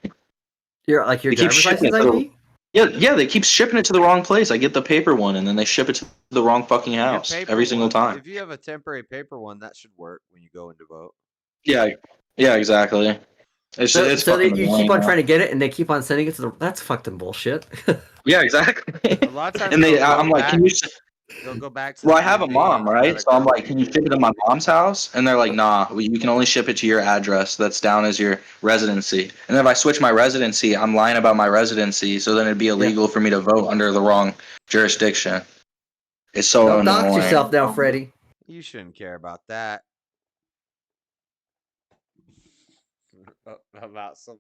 Your driver's license ID? Yeah, they keep shipping it to the wrong place. I get the paper one, and then they ship it to the wrong fucking house every single time. If you have a temporary paper one, that should work when you go in to vote. Yeah, exactly. It's you keep on trying to get it, and they keep on sending it to the. That's fucking bullshit. Yeah, exactly. A lot of times, and I'm like, can you? They'll go back to. Well, I have a mom, right? So I'm like, can you ship it to my mom's house? And they're like, nah, you can only ship it to your address that's down as your residency. And then if I switch my residency, I'm lying about my residency, so then it'd be illegal for me to vote under the wrong jurisdiction. It's so Don't annoying. dox yourself now, Freddie. You shouldn't care about that. About some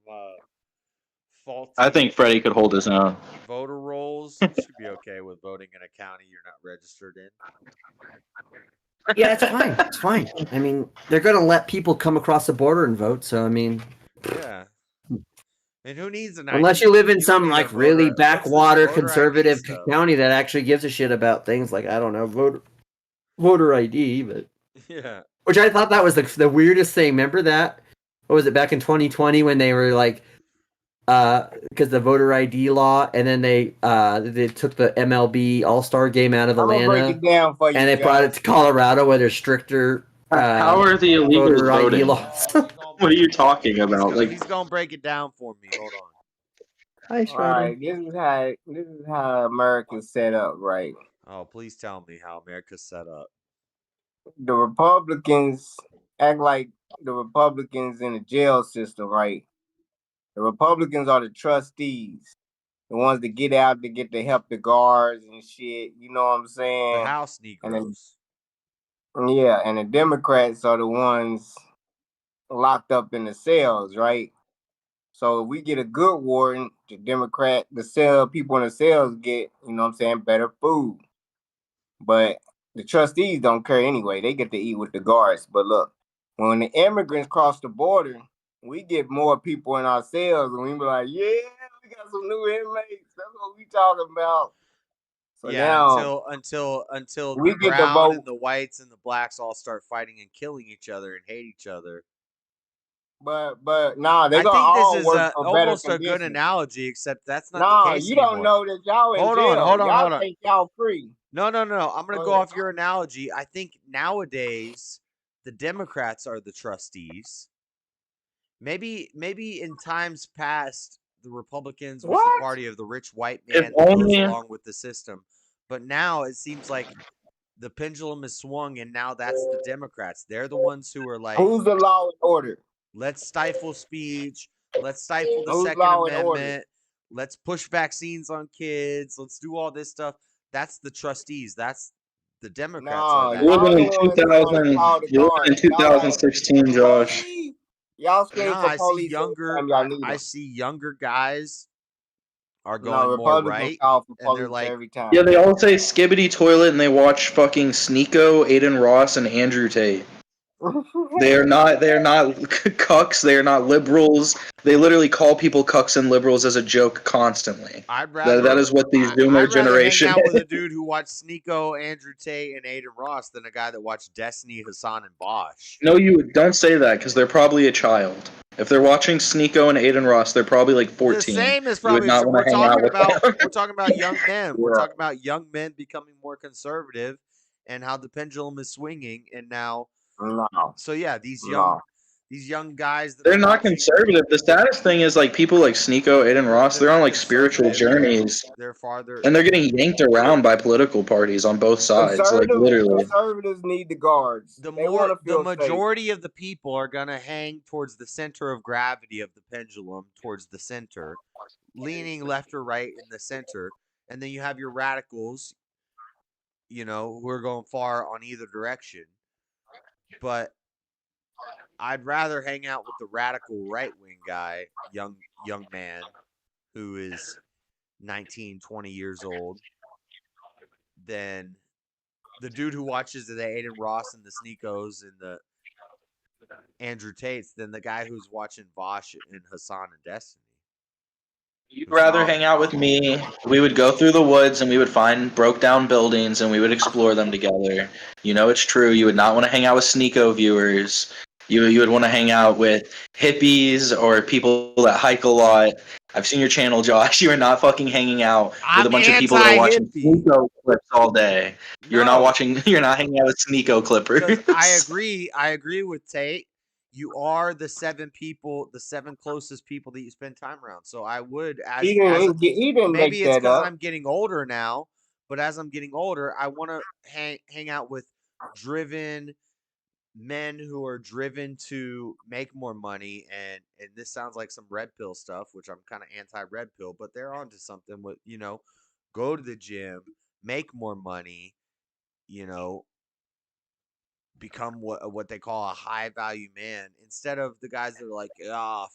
faulty. I think Freddie could hold his own. Voter rolls, you should be okay with voting in a county you're not registered in. Yeah, it's fine. It's fine. I mean, they're going to let people come across the border and vote. So, I mean, yeah. And who needs an unless ID? you live in some really backwater voter conservative ID county that actually gives a shit about things like, I don't know, voter ID, but yeah. Which I thought that was the weirdest thing. Remember that what was it, back in 2020 when they were like, because the voter ID law, and then they took the MLB All-Star game out of I'm gonna break Atlanta, it down for you, and they brought it to Colorado where there's stricter How are the illegals voter ID voting? laws. What are you talking about? Like, He's gonna break it down for me. Hold on. Hi, All right, this is how America's set up, right? Oh, please tell me how America's set up. The Republicans act like the Republicans in the jail system, right? The Republicans are the trustees, the ones that get out to get to help the guards and shit. You know what I'm saying? The House Negroes. And the Democrats are the ones locked up in the cells, right? So if we get a good warden, the cell people in the cells get, you know what I'm saying, better food. But the trustees don't care anyway. They get to eat with the guards. But look, when the immigrants cross the border, we get more people in our cells, and we be like, yeah, we got some new inmates. That's what we talking about. So Yeah, now until we the get the brown vote. and the whites and the blacks all start fighting and killing each other and hate each other. But nah, they I gonna think all this is work for better almost a good conditions. analogy, except that's not Nah, the case you anymore. don't know that y'all in jail. Hold on. Y'all think y'all free. No. I'm gonna Go go ahead. off your analogy. I think nowadays the Democrats are the trustees. Maybe in times past the Republicans was the party of the rich white man that goes along with the system. But now it seems like the pendulum is swung, and now that's the Democrats. They're the ones who are like, who's the law and order? Let's stifle speech. Let's stifle the Who's Second law and order? Amendment. Let's push vaccines on kids. Let's do all this stuff. That's the trustees. That's the Democrats are that. You're living in 2016, Josh. Y'all scream Nah, for I see police younger. every time y'all need I them. see younger guys are No, going more Republicans right, call for and they're police like, every time. Yeah, they all say skibbity toilet and they watch fucking Sneeko, Aiden Ross, and Andrew Tate. They are not cucks. They are not liberals. They literally call people cucks and liberals as a joke constantly. That is what these Zoomer I'd rather generation. hang out with a dude who watched Sneeko, Andrew Tate, and Aiden Ross than a guy that watched Destiny, Hassan, and Bosch. No, you don't say that because they're probably a child. If they're watching Sneeko and Aiden Ross, they're probably like 14. The same as You would probably not want to hang out with them. we're talking about young men. We're Yeah. talking about young men becoming more conservative and how the pendulum is swinging. And now, so yeah, these young guys that They're not conservative. The saddest thing is like people like Sneeko, Aiden Ross. They're on like spiritual journeys, they're farther, and they're getting yanked around by political parties on both sides. Like literally. Conservatives need the guards. The feel majority of the people are gonna hang towards the center of gravity of the pendulum, towards the center, leaning left or right in the center, and then you have your radicals, who are going far on either direction. But I'd rather hang out with the radical right wing guy, young man, who is 19, 20 years old, than the dude who watches the Aiden Ross and the Sneekos and the Andrew Tates than the guy who's watching Bosch and Hassan and Destiny. You'd rather hang out with me. We would go through the woods and we would find broke down buildings and we would explore them together. You know it's true. You would not want to hang out with Sneeko viewers. You would want to hang out with hippies or people that hike a lot. I've seen your channel, Josh. You are not fucking hanging out with a bunch of people that are watching Sneeko clips all day. You're not hanging out with Sneeko clippers. I agree with Tate. You are the seven closest people that you spend time around. So I would, he didn't maybe make it's that because up. I'm getting older now, but as I'm getting older, I want to hang out with driven men who are driven to make more money. And this sounds like some red pill stuff, which I'm kind of anti-red pill, but they're onto something with, go to the gym, make more money, become what they call a high value man, instead of the guys that are like,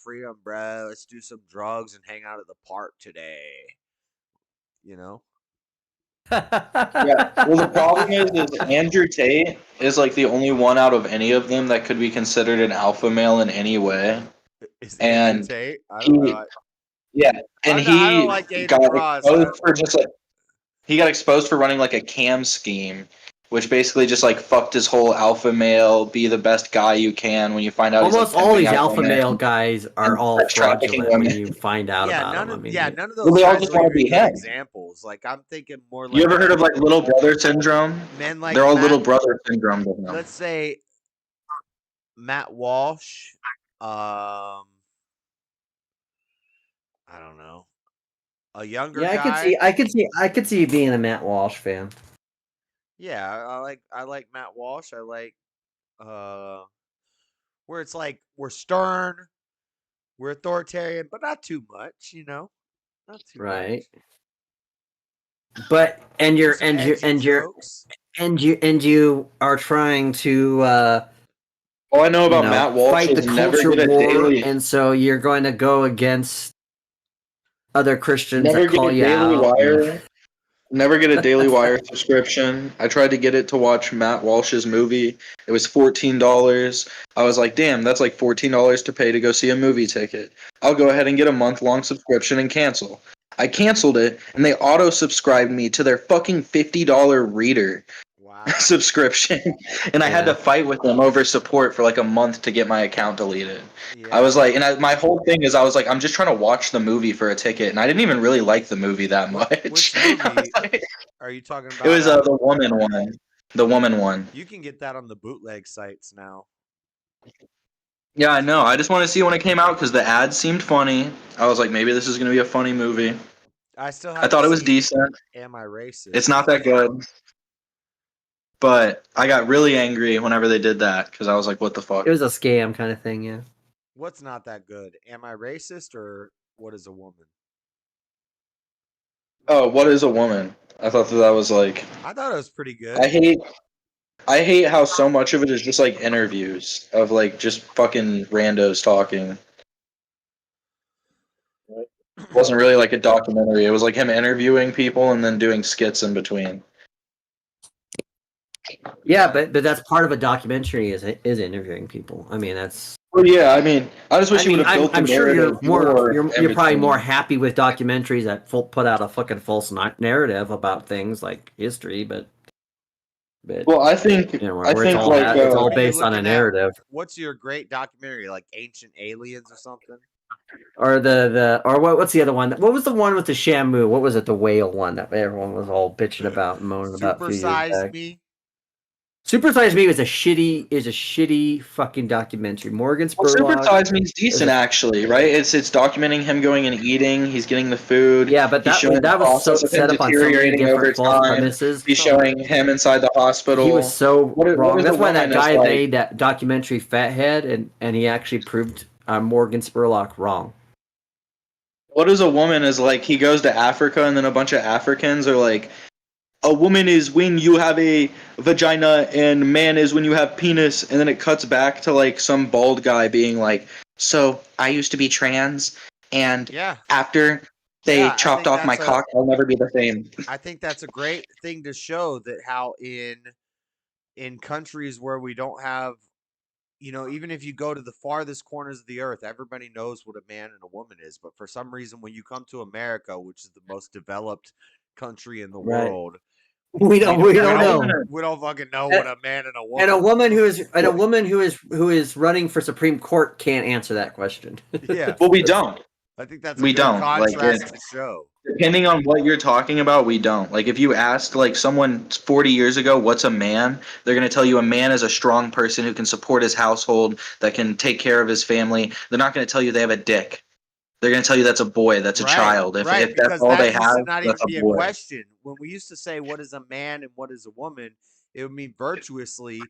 freedom, bro, let's do some drugs and hang out at the park today. Yeah. Well, the problem is Andrew Tate is like the only one out of any of them that could be considered an alpha male in any way. Andrew Tate? I don't know. Yeah, and I don't like Aiden got Ross. exposed for he got exposed for running like a cam scheme which basically just like fucked his whole alpha male, be the best guy you can when you find out. Almost he's, like, all these pimping out alpha women male guys are and all sex trafficking fraudulent when women. you find out Yeah, about none them. I of mean, none of Well, those they all guys just are wanna even be good him. examples. Like I'm thinking more like You ever heard of like little brother syndrome? men like They're all Matt, little brother syndrome to him. let's say Matt Walsh. I don't know, a younger yeah, guy. I could see you being a Matt Walsh fan. Yeah, I like Matt Walsh. I like where it's like we're stern, we're authoritarian, but not too much, not too Right. much. But and you're Some and you're edgy and you're jokes. and you are trying to all I know about Matt Walsh fight the is never culture get a war, daily, and so you're going to go against other Christians never that get call a you Daily out. Wire. Never get a Daily Wire subscription. I tried to get it to watch Matt Walsh's movie. It was $14. I was like, damn, that's like $14 to pay to go see a movie ticket. I'll go ahead and get a month-long subscription and cancel. I canceled it, and they auto-subscribed me to their fucking $50 reader subscription. And I had to fight with them over support for like a month to get my account deleted. I was like, my whole thing is I was like, I'm just trying to watch the movie for a ticket, and I didn't even really like the movie that much. Which movie are you talking about? It was the woman one. The woman one. You can get that on the bootleg sites now. Yeah, I know. I just want to see when it came out because the ads seemed funny. I was like, maybe this is going to be a funny movie. I thought it was decent. Am I Racist? It's not that good. But I got really angry whenever they did that because I was like, what the fuck? It was a scam kind of thing, yeah. What's not that good? Am I Racist or What is a Woman? Oh, What is a Woman? I thought that was like... I thought it was pretty good. I hate how so much of it is just like interviews of like just fucking randos talking. It wasn't really like a documentary. It was like him interviewing people and then doing skits in between. Yeah, but that's part of a documentary is interviewing people. I mean, that's. Well, yeah, I mean, I just wish you would have built the I'm sure you're narrative you're probably more between. happy with documentaries that put out a fucking false narrative about things like history, but well, I think it's like all based on a narrative. What's your great documentary, like Ancient Aliens or something? Or what's the other one? What was the one with the Shamu? What was it? The whale one that everyone was all bitching about and moaning about. Super Size Me. Super Size Me is a shitty fucking documentary. Morgan Spurlock. Super Size Me is decent, actually, right? It's documenting him going and eating. He's getting the food. Yeah, but that was so set up on so many different false premises. He's showing him inside the hospital. He was so wrong. That's That's why that guy made that documentary Fathead, and he actually proved Morgan Spurlock wrong. What is a woman is like he goes to Africa and then a bunch of Africans are like, a woman is when you have a vagina and man is when you have penis, and then it cuts back to like some bald guy being like, so I used to be trans and after they chopped off my cock, I'll never be the same. I think that's a great thing to show that how in countries where we don't have, even if you go to the farthest corners of the earth, everybody knows what a man and a woman is. But for some reason, when you come to America, which is the most developed country in the world, we don't know. We don't fucking know what a man and a woman. And a woman who is running for Supreme Court can't answer that question. Yeah. Well, we don't. I think that's a good contrast to show. Depending on what you're talking about, we don't. Like, if you asked, like, someone 40 years ago, what's a man? They're going to tell you a man is a strong person who can support his household, that can take care of his family. They're not going to tell you they have a dick. They're going to tell you that's a boy, that's a child. If that's all they have, not that's even a be boy. a question. When we used to say, what is a man and what is a woman, it would mean virtuously,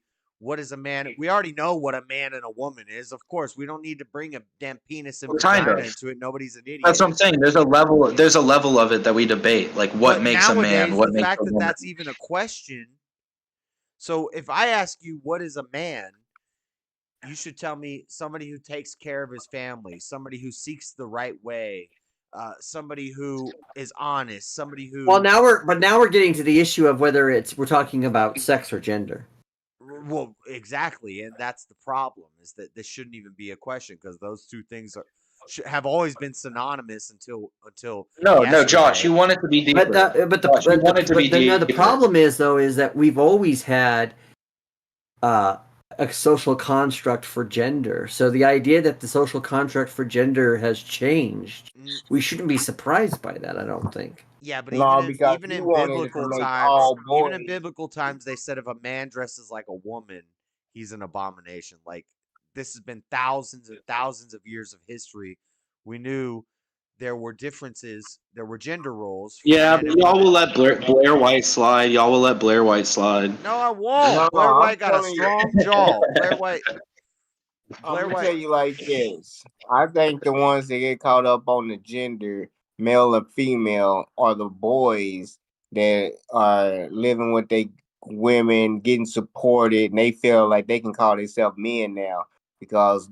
what is a man? We already know what a man and a woman is. Of course, we don't need to bring a damn penis and vagina into it. Nobody's an idiot. That's what I'm saying. There's a level of it that we debate. Like, what makes a man? What the makes fact a that woman? that's even a question. So if I ask you, what is a man? You should tell me somebody who takes care of his family, somebody who seeks the right way, somebody who is honest, somebody who. Well, now we're getting to the issue of whether we're talking about sex or gender. Well, exactly, and that's the problem, is that this shouldn't even be a question because those two things have always been synonymous until No, yesterday. Josh, you want it to be deeper. The problem is though is that we've always had a social construct for gender. So the idea that the social construct for gender has changed, we shouldn't be surprised by that. I don't think. Yeah, but No, because even you in wanted biblical to make times, all even in boys. biblical times, they said if a man dresses like a woman, he's an abomination. Like this has been thousands and thousands of years of history. We knew there were differences, there were gender roles. For Yeah, men but and y'all women. will let Blair White slide. Y'all will let Blair White slide. No, I won't. No, Blair I'm White got a telling you. strong jaw. Blair White. I'm gonna tell you like this. I think the ones that get caught up on the gender, male or female, are the boys that are living with their women, getting supported, and they feel like they can call themselves men now. Because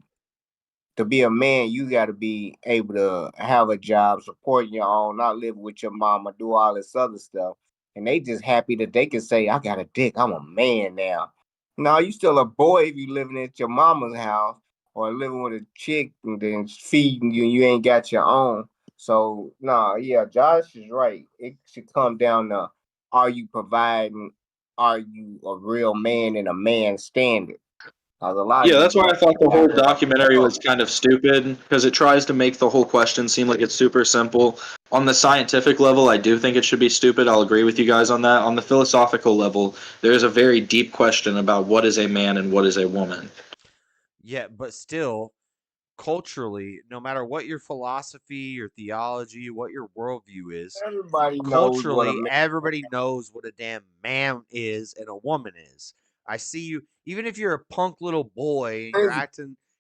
to be a man, you got to be able to have a job, supporting your own, not living with your mama, do all this other stuff. And they just happy that they can say, I got a dick, I'm a man now. No, you still a boy if you living at your mama's house or living with a chick and then feeding you and you ain't got your own. So, no, yeah, Josh is right. It should come down to, are you providing, are you a real man in a man standard? Yeah, that's why I thought the whole documentary was kind of stupid, because it tries to make the whole question seem like it's super simple. On the scientific level, I do think it should be stupid. I'll agree with you guys on that. On the philosophical level, there's a very deep question about what is a man and what is a woman. Yeah, but still, culturally, no matter what your philosophy, your theology, what your worldview is, everybody culturally, knows everybody knows what a damn man is and a woman is. I see you, even if you're a punk little boy and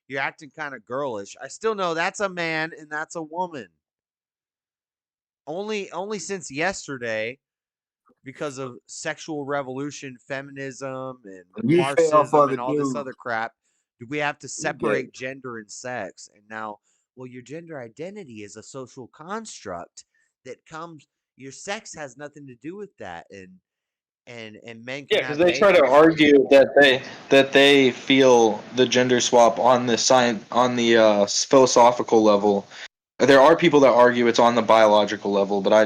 you're acting kind of girlish, I still know that's a man and that's a woman. Only since yesterday, because of sexual revolution, feminism, and You fell for Marxism, the and all this dude. other crap, do we have to Okay. separate gender and sex? And now, well, your gender identity is a social construct that comes. Your sex has nothing to do with that, and men can Yeah, because have they try to babies. argue that they feel the gender swap on the philosophical level. There are people that argue it's on the biological level, but I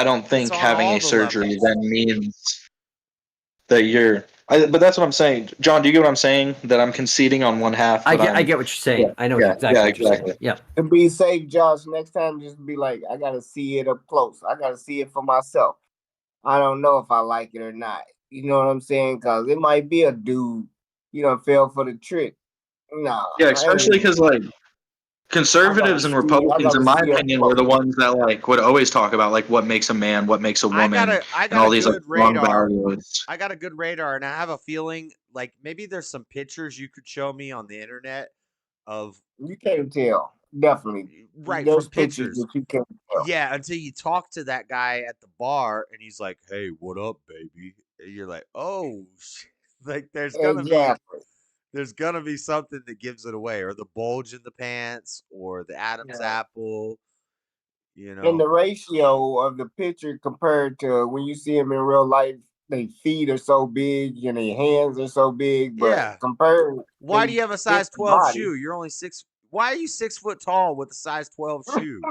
don't think on having all a the surgery levels. then means that you're. But that's what I'm saying, John. Do you get what I'm saying? That I'm conceding on one half. I get what you're saying. I know exactly what you're saying. Yeah. To be safe, Josh, next time just be like, I gotta see it up close. I gotta see it for myself. I don't know if I like it or not. You know what I'm saying? Because it might be a dude, fell for the trick. No. Yeah, especially because like conservatives and Republicans, in my see up opinion, close. were the ones that like would always talk about like what makes a man, what makes a woman, I got and all a these like good strong radar. values. I got a good radar, and I have a feeling like maybe there's some pictures you could show me on the internet of. You can't tell. Definitely. Right, There's from pictures pictures. that you can't tell. Yeah, until you talk to that guy at the bar and he's like, "Hey, what up, baby?" And you're like, "Oh, like there's gonna be something that gives it away, or the bulge in the pants, or the Adam's apple, And the ratio of the picture compared to when you see them in real life, their feet are so big and their hands are so big, but Yeah. compared, Why do you have a size 12 shoe? You're only 6. Why are you 6 foot tall with a size 12 shoe?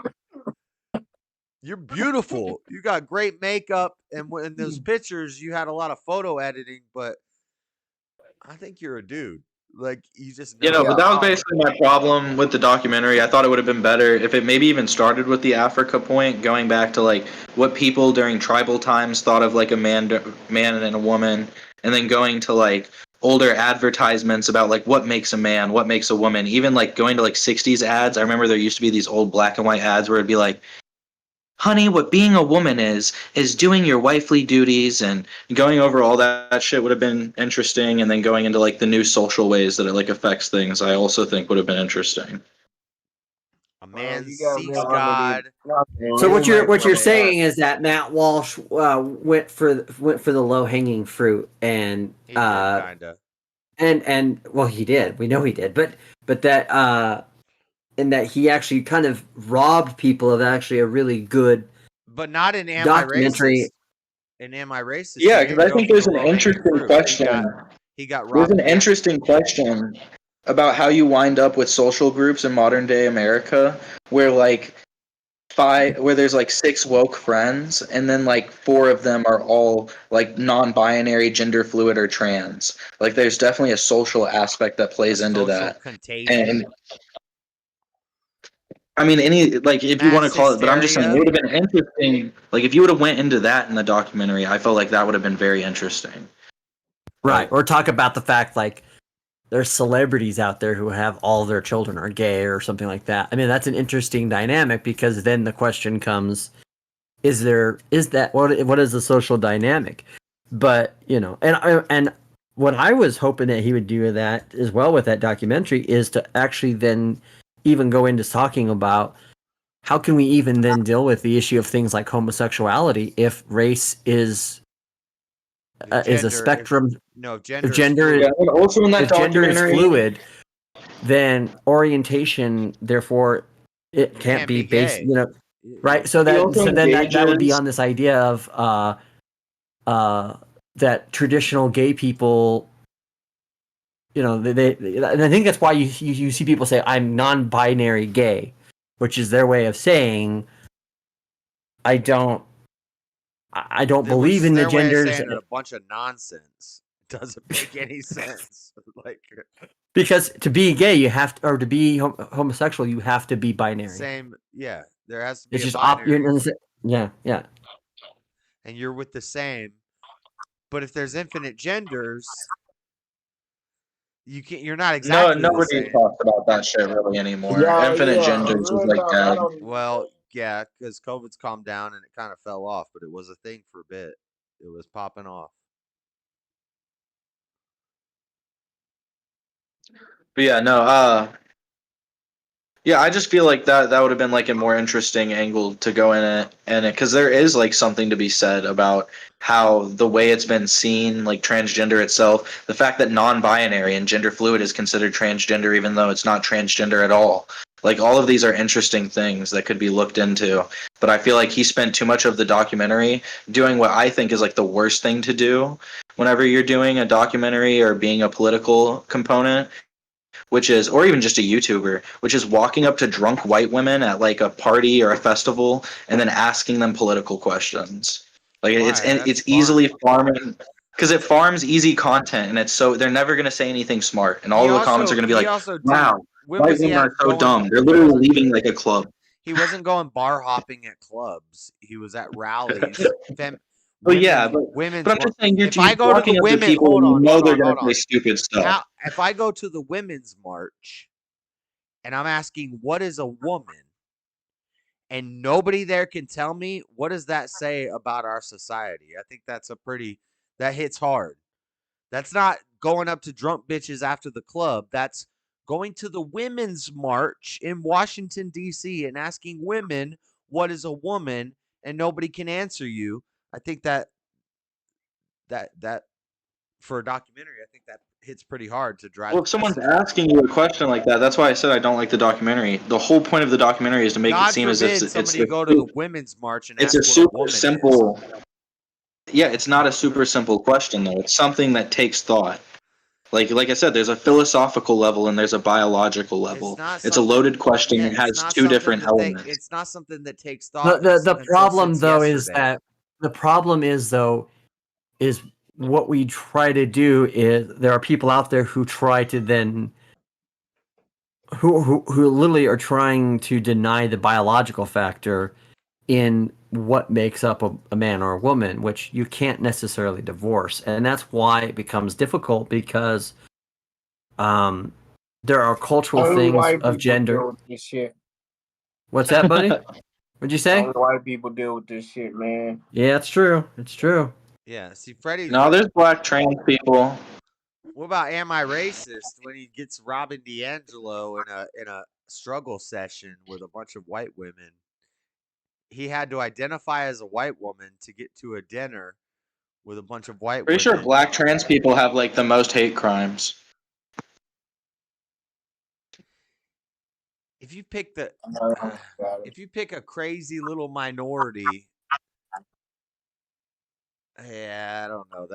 You're beautiful. You got great makeup, and in those pictures, you had a lot of photo editing, but I think you're a dude. Like you just know. But that was basically my problem with the documentary. I thought it would have been better if it maybe even started with the Africa point, going back to like what people during tribal times thought of like a man and a woman, and then going to like older advertisements about like what makes a man, what makes a woman. Even like going to like 60s ads. I remember there used to be these old black and white ads where it'd be like, honey, what being a woman is doing your wifely duties, and going over all that shit would have been interesting, and then going into like the new social ways that it like affects things, I also think would have been interesting. A man seeks God. So what you're saying is that Matt Walsh went for the low hanging fruit, and he did, kinda. And well, he did. We know he did, but that and that he actually kind of robbed people of actually a really good, but not in documentary. In Am I Racist? Yeah, because I think there's an interesting question. He got There's robbed. an interesting question about how you wind up with social groups in modern day America where like where there's like 6 woke friends and then like 4 of them are all like non-binary, gender fluid, or trans. Like there's definitely a social aspect that plays into that. Contagion. And I mean, any like if you want to call it, but I'm just saying it would have been interesting. Like if you would have went into that in the documentary, I felt like that would have been very interesting. Right, or talk about the fact like there's celebrities out there who have all their children are gay or something like that. I mean, that's an interesting dynamic because then the question comes: is that what is the social dynamic? But and what I was hoping that he would do that as well with that documentary is to actually then even go into talking about how can we even then deal with the issue of things like homosexuality if race is a spectrum. If gender is fluid, then orientation, therefore, it can't be based. Right? So that would be on this idea of that traditional gay people. They and I think that's why you see people say I'm non-binary gay, which is their way of saying I don't believe in the genders. A bunch of nonsense. Doesn't make any sense. Like because to be gay, you have to, or to be homosexual, you have to be binary. Yeah. There has to be. It's just yeah. And you're with the same. But if there's infinite genders, you're not exactly. Nobody talks about that shit really anymore. Infinite genders is like dead. Well, yeah, because COVID's calmed down and it kind of fell off, but it was a thing for a bit. It was popping off. But yeah, no, yeah, I just feel like that would have been like a more interesting angle to go in it, and because there is like something to be said about how the way it's been seen, like transgender itself, the fact that non-binary and gender fluid is considered transgender even though it's not transgender at all. Like all of these are interesting things that could be looked into, but I feel like he spent too much of the documentary doing what I think is like the worst thing to do whenever you're doing a documentary or being a political component, which is, or even just a YouTuber, which is walking up to drunk white women at like a party or a festival and then asking them political questions. Like it's easily farming because it farms easy content, and it's so they're never gonna say anything smart, and all the comments are gonna be like, "Wow, white women are so dumb. They're literally leaving like a club." He wasn't going bar hopping at clubs. He was at rallies. Well, yeah, but I'm just saying, if I go to the women, they're going to say stupid stuff. Now, if I go to the women's march and I'm asking, what is a woman? And nobody there can tell me, what does that say about our society? I think that's that hits hard. That's not going up to drunk bitches after the club. That's going to the women's march in Washington, D.C. and asking women, what is a woman? And nobody can answer you. I think that for a documentary, I think that hits pretty hard to drive. Well, if someone's asking you a question like that, that's why I said I don't like the documentary. The whole point of the documentary is to make it seem as if somebody go to the women's march and it's a super simple. Yeah, it's not a super simple question though. It's something that takes thought. Like I said, there's a philosophical level and there's a biological level. It's a loaded question. It has 2 different elements. It's not something that takes thought. The problem though is that is what we try to do is there are people out there who try to then who literally are trying to deny the biological factor in what makes up a man or a woman, which you can't necessarily divorce. And that's why it becomes difficult because there are cultural things of gender. What's that, buddy? What'd you say? White people deal with this shit, man. Yeah, it's true. It's true. Yeah, see, Freddie. No, there's black trans people. What about Am I Racist when he gets Robin DiAngelo in a struggle session with a bunch of white women? He had to identify as a white woman to get to a dinner with a bunch of white women. Pretty sure black trans people have like the most hate crimes. If you pick a crazy little minority, yeah, I don't know.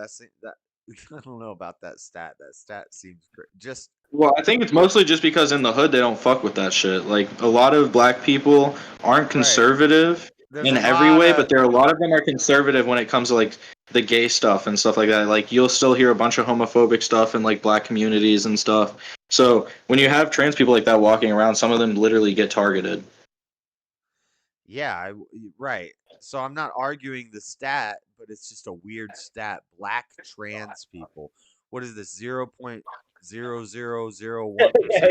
I don't know about that stat. That stat seems just. Well, I think it's mostly just because in the hood they don't fuck with that shit. Like a lot of black people aren't conservative There's in a every lot way, of but there are a lot of them are conservative when it comes to like the gay stuff and stuff like that. Like you'll still hear a bunch of homophobic stuff in like black communities and stuff. So when you have trans people like that walking around, some of them literally get targeted. Yeah, right. So I'm not arguing the stat, but it's just a weird stat. Black trans people. What is this? 0.0001% of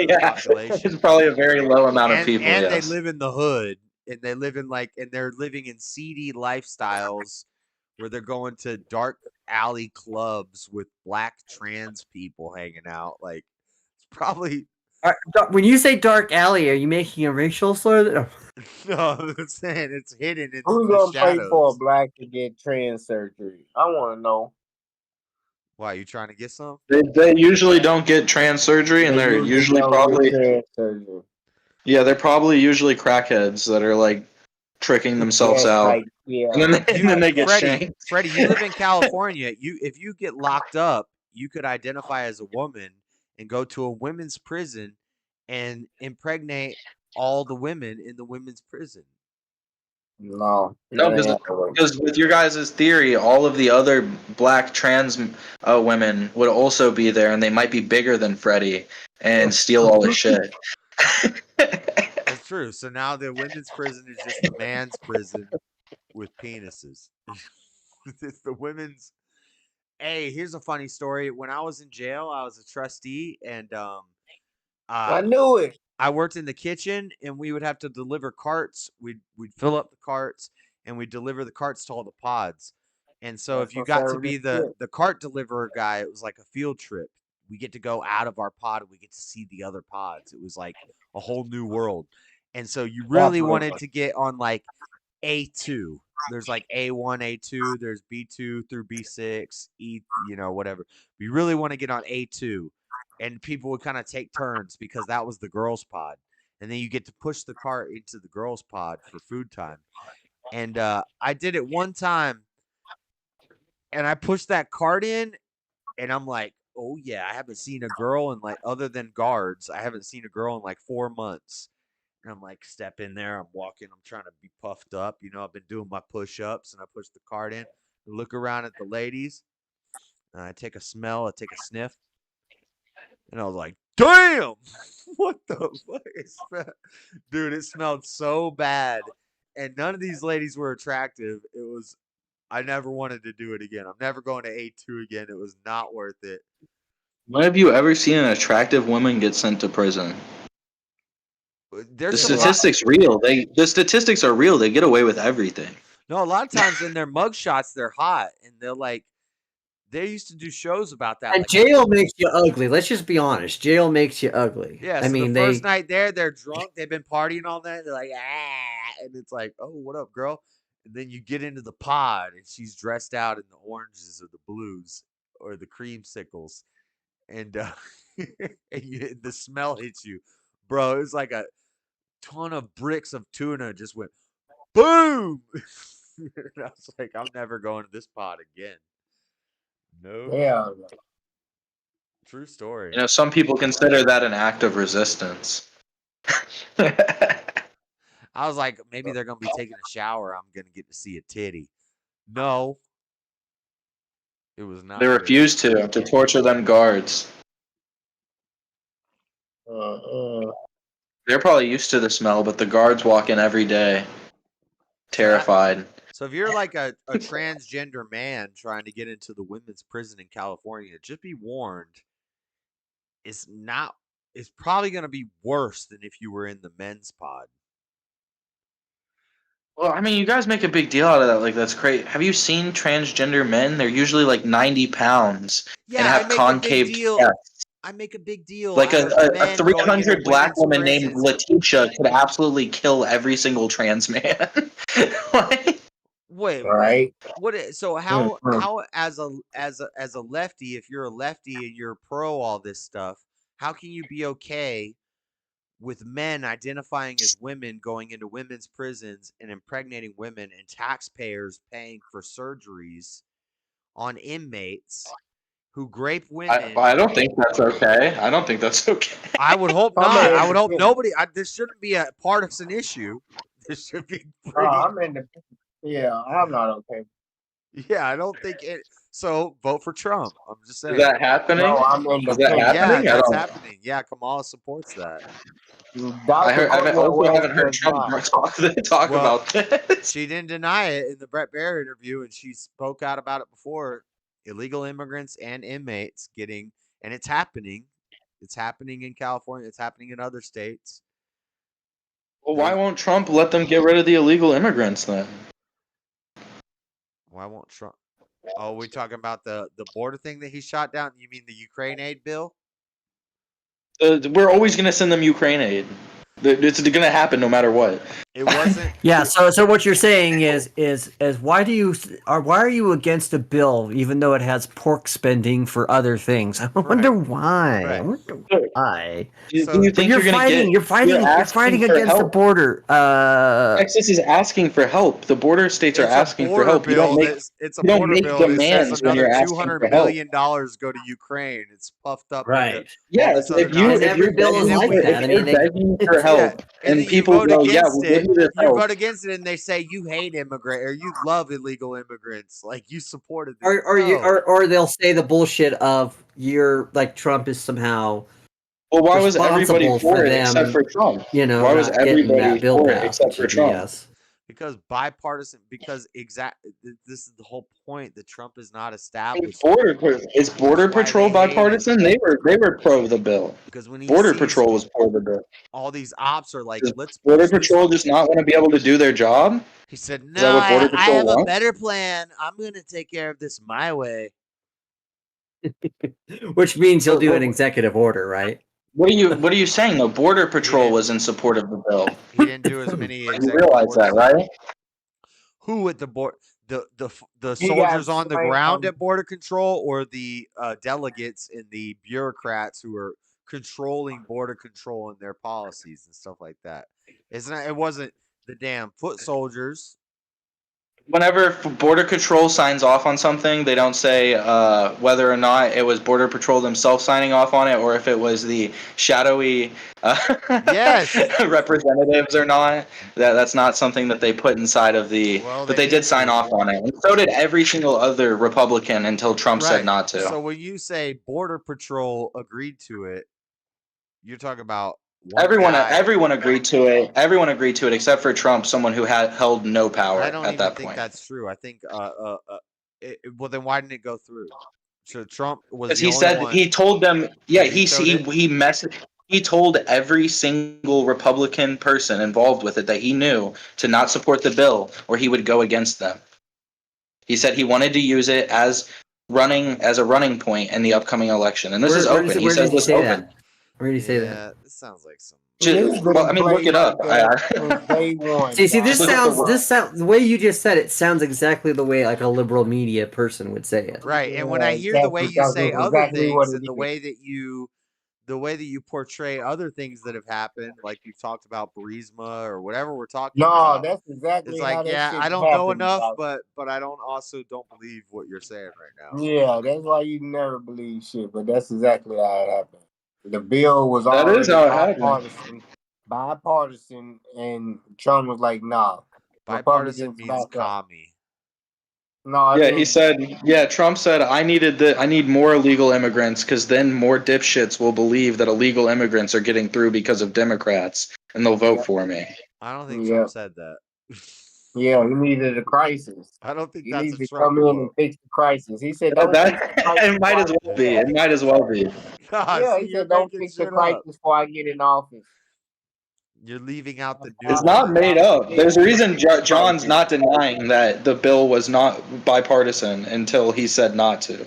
the population. It's probably a very low amount of people. And they Yes. live in the hood, and they live in and they're living in seedy lifestyles where they're going to dark alley clubs with black trans people hanging out. Like it's probably When you say dark alley, are you making a racial slur? no. I'm saying it's hidden in Who's the gonna pay for a shadows. black to get trans surgery? I want to know. Why you trying to get some? They usually don't get trans surgery, and They they're usually usually don't get probably trans surgery. yeah, they're probably usually crackheads that are like tricking themselves Yeah, out, like yeah. and then they get shanked. Freddie, you live in California. If you get locked up, you could identify as a woman and go to a women's prison and impregnate all the women in the women's prison. No, No, because with your guys' theory, all of the other black trans women would also be there, and they might be bigger than Freddie and steal all his shit. That's true. So now the women's prison is just the man's prison with penises. It's the women's. Hey, here's a funny story. When I was in jail, I was a trustee, and I knew it. I worked in the kitchen, and we would have to deliver carts. We'd fill up the carts, and we'd deliver the carts to all the pods. And so if you got to be the cart deliverer guy, it was like a field trip. We get to go out of our pod and we get to see the other pods. It was like a whole new world. And so you really wanted to get on like A2. There's like A1, A2, there's B2 through B6, E, whatever. We really want to get on A2. And people would kind of take turns because that was the girls' pod. And then you get to push the cart into the girls' pod for food time. And I did it one time, and I pushed that cart in, and I'm like, oh yeah, I haven't seen a girl in like, other than guards, I haven't seen a girl in like 4 months. And I'm like, step in there, I'm walking, I'm trying to be puffed up. I've been doing my push-ups, and I push the cart in, look around at the ladies, and I take a smell, I take a sniff. And I was like, damn, what the fuck is that? Dude, it smelled so bad. And none of these ladies were attractive. I never wanted to do it again. I'm never going to A2 again. It was not worth it. When have you ever seen an attractive woman get sent to prison? The statistics real. The statistics are real. They get away with everything. No, a lot of times in their mugshots, they're hot, and they used to do shows about that. And jail makes you ugly. Let's just be honest. Jail makes you ugly. Yeah, so the first night there, they're drunk. They've been partying all night. They're like, and it's like, oh, what up, girl? And then you get into the pod, and she's dressed out in the oranges or the blues or the creamsicles, and the smell hits you, bro. It was like a ton of bricks of tuna just went boom. And I was like, I'm never going to this pod again. No. Yeah. True story. Some people consider that an act of resistance. I was like, maybe they're gonna be taking a shower. I'm gonna get to see a titty. No, it was not. They refused to torture them guards. They're probably used to the smell, but the guards walk in every day, terrified. So if you're like a transgender man trying to get into the women's prison in California, just be warned. It's probably gonna be worse than if you were in the men's pod. Well, I mean, you guys make a big deal out of that. Like, that's great. Have you seen transgender men? They're usually like 90 pounds and have concave chests. I make a big deal. Like a 300 black woman named Letitia could absolutely kill every single trans man. Wait, right? What? So how as a lefty, if you're a lefty and you're pro all this stuff, how can you be okay with men identifying as women going into women's prisons and impregnating women and taxpayers paying for surgeries on inmates who rape women. I don't think that's okay. I don't think that's okay. I would hope I'm not. in I would hope the- nobody. This shouldn't be a partisan issue. This should be pretty. I'm in the. Yeah, I'm not okay. Yeah, I don't think it. So vote for Trump. I'm just saying. Is that happening? No, I'm in Is that the. happening? Yeah, I that's don't. happening. Yeah, Kamala supports that. I also haven't heard Trump talk Well, about this. she didn't deny it in the Brett Baer interview, and she spoke out about it before. Illegal immigrants and inmates getting, and it's happening. It's happening in California. It's happening in other states. Well, why won't Trump let them get rid of the illegal immigrants then? Why won't Trump? Oh, we talking about the border thing that he shot down? You mean the Ukraine aid bill? We're always going to send them Ukraine aid. It's going to happen no matter what. It wasn't. Yeah. So what you're saying is why are you against a bill even though it has pork spending for other things? I wonder why. Right. I wonder why. Do you think you're you're fighting? You're fighting against the border. Texas is asking for help. The border states are asking for help. You don't make demands when you're asking for $200 help. million go to Ukraine. It's puffed up. Right. Yeah, if you're bill is like that. I mean, begging for help, and people go, yeah, we'll give you this You help. vote against it, and they say you hate immigrant or you love illegal immigrants, like you supported them. Or they'll say the bullshit of you're like Trump is somehow. Well, why was everybody responsible for it them, except for Trump? You know, why was not getting everybody that bill for it passed, except for which is Trump? BS. Because bipartisan. Because this is the whole point that Trump is not established. Is border patrol bipartisan? They were pro the bill. Because when border patrol was pro the bill. All these ops are like, let's border patrol just not want to be able to do their job. He said, Is that what Border I Patrol have a wants? better plan. I'm going to take care of this my way. Which means he'll do an executive order, right? What are you saying? The border patrol was in support of the bill. He didn't do as many. You realize that, right? Who at the board? The He soldiers got on the slain ground from- at border control, or the delegates and the bureaucrats who are controlling border control and their policies and stuff like that? It wasn't the damn foot soldiers. Whenever border patrol signs off on something, they don't say whether or not it was border patrol themselves signing off on it, or if it was the shadowy representatives or not. That's not something that they put inside of the. But they did sign off on it, and so did every single other Republican until Trump said not to. So when you say border patrol agreed to it, you're talking about Everyone agreed to it. Everyone agreed to it except for Trump, someone who had held no power I don't at even that think point. that's true. I think well, then why didn't it go through? So Trump was Because the he only said one he told them. Yeah, that vetoed it? he told every single Republican person involved with it that he knew to not support the bill or he would go against them. He said he wanted to use it as a running point in the upcoming election, and this is open. He says this open. Where did he say that? Yeah, this sounds like some. Well, I mean, look it up. See, this sounds the way you just said it sounds exactly the way like a liberal media person would say it. Right, and when I hear the way you say other things and the way that you portray other things that have happened, like you've talked about Burisma or whatever we're talking about. No, that's exactly It's how like, that yeah, shit I don't know happened, enough, dog. but I don't believe what you're saying right now. Yeah, that's why you never believe shit, but that's exactly how it happened. The bill was That already is how it happened. bipartisan, and Trump was like, "Nah." Bipartisan Republicans means back up. commie. No, Yeah, he said. Yeah, Trump said I need more illegal immigrants because then more dipshits will believe that illegal immigrants are getting through because of Democrats and they'll vote for me. I don't think Trump said that. Yeah, he needed a crisis. I don't think He that's needs a to Trump come in quote. and fix the crisis. He said, "Don't fix the crisis It might as well be. It might as well be. Yeah, he said, "Don't fix the crisis before I get in office." You're leaving out the It's not made up. There's a reason John's not denying that the bill was not bipartisan until he said not to.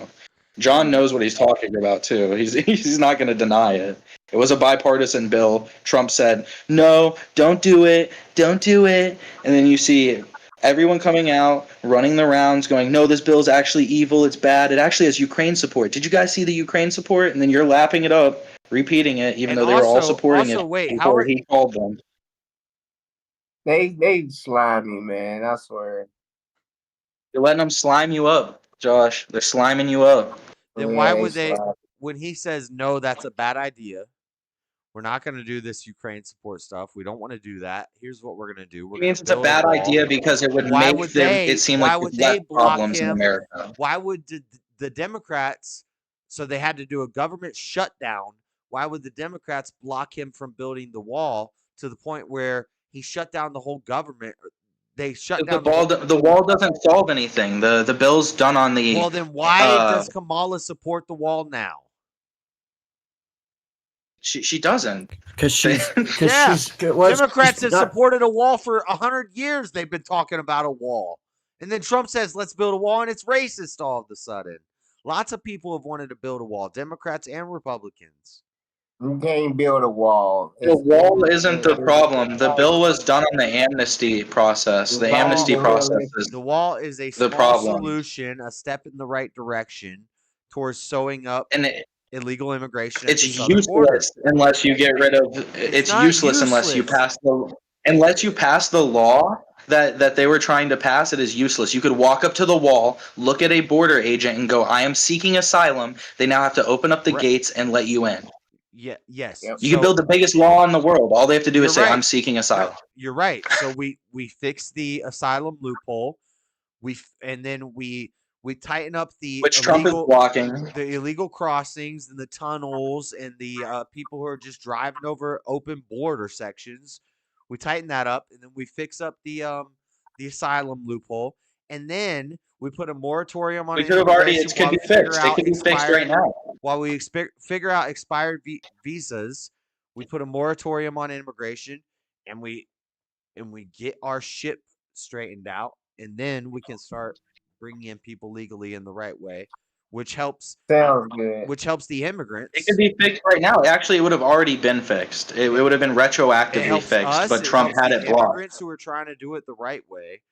John knows what he's talking about too. He's not going to deny it. It was a bipartisan bill. Trump said, "No, don't do it. Don't do it." And then you see everyone coming out, running the rounds, going, "No, this bill is actually evil. It's bad. It actually has Ukraine support. Did you guys see the Ukraine support?" And then you're lapping it up, repeating it, even though they were all supporting it before he called them. They slimy, man. I swear. You're letting them slime you up, Josh. They're sliming you up. then why would they? When he says no, that's a bad idea. We're not going to do this Ukraine support stuff. We don't want to do that. Here's what we're going to do. We're It means gonna it's a build bad wall. idea because it would Why make would them they? it seem Why like would there's they less block problems in him? America. Why would the Democrats? So they had to do a government shutdown. Why would the Democrats block him from building the wall to the point where he shut down the whole government? They shut down The wall doesn't solve anything. The bill's done on the. Well, then why does Kamala support the wall now? She doesn't. Because she's Democrats have supported a wall for 100 years. They've been talking about a wall, and then Trump says, "Let's build a wall," and it's racist all of a sudden. Lots of people have wanted to build a wall, Democrats and Republicans. You can't build a wall. The wall isn't the problem. The bill was done on the amnesty process. The amnesty process is the wall is a the small problem. solution, a step in the right direction towards sewing up illegal immigration. It's useless unless you get rid of. It's useless unless you pass the law that they were trying to pass. It is useless. You could walk up to the wall, look at a border agent, and go, "I am seeking asylum." They now have to open up the gates and let you in. Yeah. Yes. You can build the biggest law in the world. All they have to do is say, "I'm seeking asylum." No, you're right. So we fix the asylum loophole. And then we tighten up the Which Trump is blocking. The illegal crossings and the tunnels and the people who are just driving over open border sections. We tighten that up, and then we fix up the asylum loophole, and then we put a moratorium on. We could have already. It could be fixed. It could be fixed right now. While we figure out expired visas, we put a moratorium on immigration, and we get our ship straightened out, and then we can start bringing in people legally in the right way, which helps. Sounds good. Which helps the immigrants. It could be fixed right now. Actually, it would have already been fixed. It would have been retroactively fixed, but Trump had it blocked. Immigrants who are trying to do it the right way.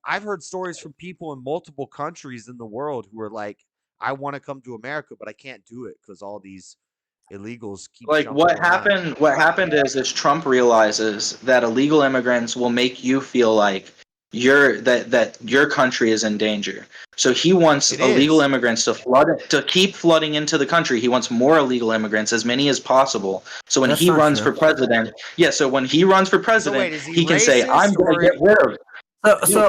I've heard stories from people in multiple countries in the world who are like, "I want to come to America, but I can't do it because all these illegals keep." What happened is Trump realizes that illegal immigrants will make you feel like that your country is in danger. So he wants illegal immigrants to keep flooding into the country. He wants more illegal immigrants, as many as possible. So when he runs for president, he can say, "I'm going to get rid of."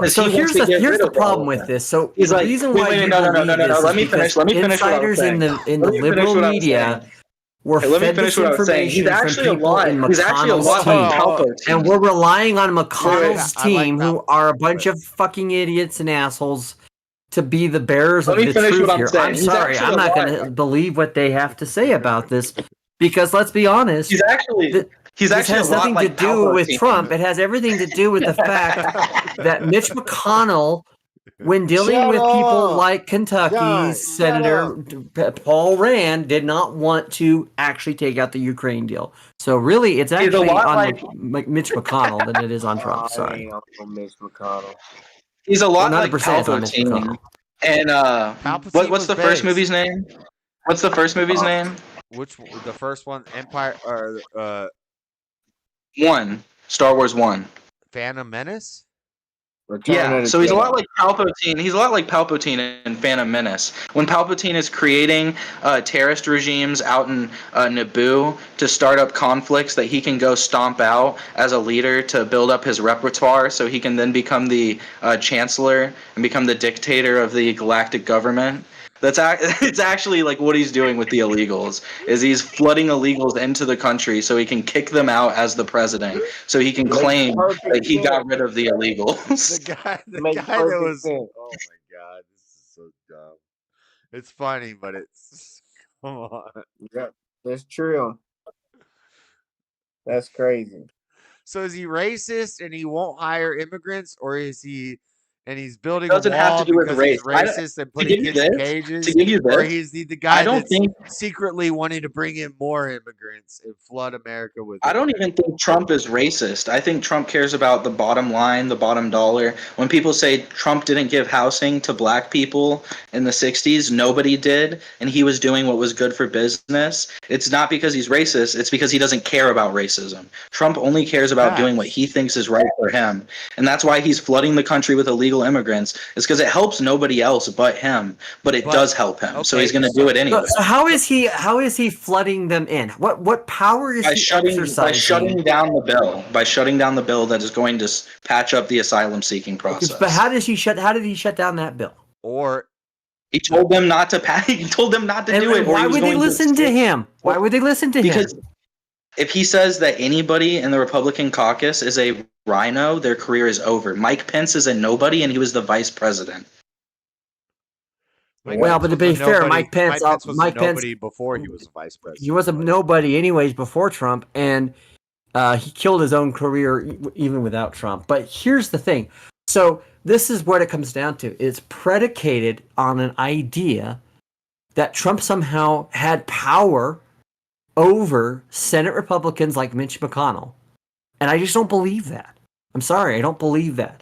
So here's the problem with this. So he's the like, reason why no. Let me finish. Insiders in the liberal media were fed this information from people in McConnell's team, and we're relying on McConnell's team, who are a bunch of fucking idiots and assholes, to be the bearers of the truth here. I'm sorry, I'm not going to believe what they have to say about this, because let's be honest, this has nothing to do with Trump. It has everything to do with the fact that Mitch McConnell, when dealing with people like Kentucky's Senator Paul Rand, did not want to actually take out the Ukraine deal. So really, it's actually on Mitch McConnell than it is on Trump. Sorry. Mitch McConnell. He's a lot like Palpatine. And what's the first movie's name? What's the first movie's name? The first one? Empire or 1. Star Wars 1. Phantom Menace? Yeah, so he's a lot like Palpatine. He's a lot like Palpatine in Phantom Menace. When Palpatine is creating terrorist regimes out in Naboo to start up conflicts that he can go stomp out as a leader to build up his repertoire, so he can then become the chancellor and become the dictator of the galactic government. It's actually like what he's doing with the illegals is he's flooding illegals into the country so he can kick them out as the president, so he can claim that he got rid of the illegals. The guy that was, oh my god, this is so dumb. It's funny, but it's, come on. Yeah, that's true. That's crazy. So is he racist and he won't hire immigrants, or is he? And he's building a wall have to do with race. He's racist and putting kids in cages. Or he's the guy that's secretly wanting to bring in more immigrants and flood America with. I don't even think Trump is racist. I think Trump cares about the bottom line, the bottom dollar. When people say Trump didn't give housing to black people in the 60s, nobody did, and he was doing what was good for business. It's not because he's racist. It's because he doesn't care about racism. Trump only cares about doing what he thinks is right for him. And that's why he's flooding the country with illegal illegal immigrants is because it helps nobody else but him, but it does help him. So okay, he's going to do it anyway. So how is he flooding them in? What power is By he shutting down the bill. By shutting down the bill that is going to patch up the asylum seeking process. But how did he shut down that bill? Or he told them not to he told them not to do it. Why would they listen to him? Why would they listen to him? Because if he says that anybody in the Republican caucus is a rhino, their career is over. Mike Pence is a nobody, and he was the vice president. Well, but to be fair, Mike Pence was a nobody before he was a vice president. He was a nobody anyways before Trump, and he killed his own career even without Trump. But here's the thing. So this is what it comes down to. It's predicated on an idea that Trump somehow had power over Senate Republicans like Mitch McConnell. And I just don't believe that. I'm sorry, I don't believe that.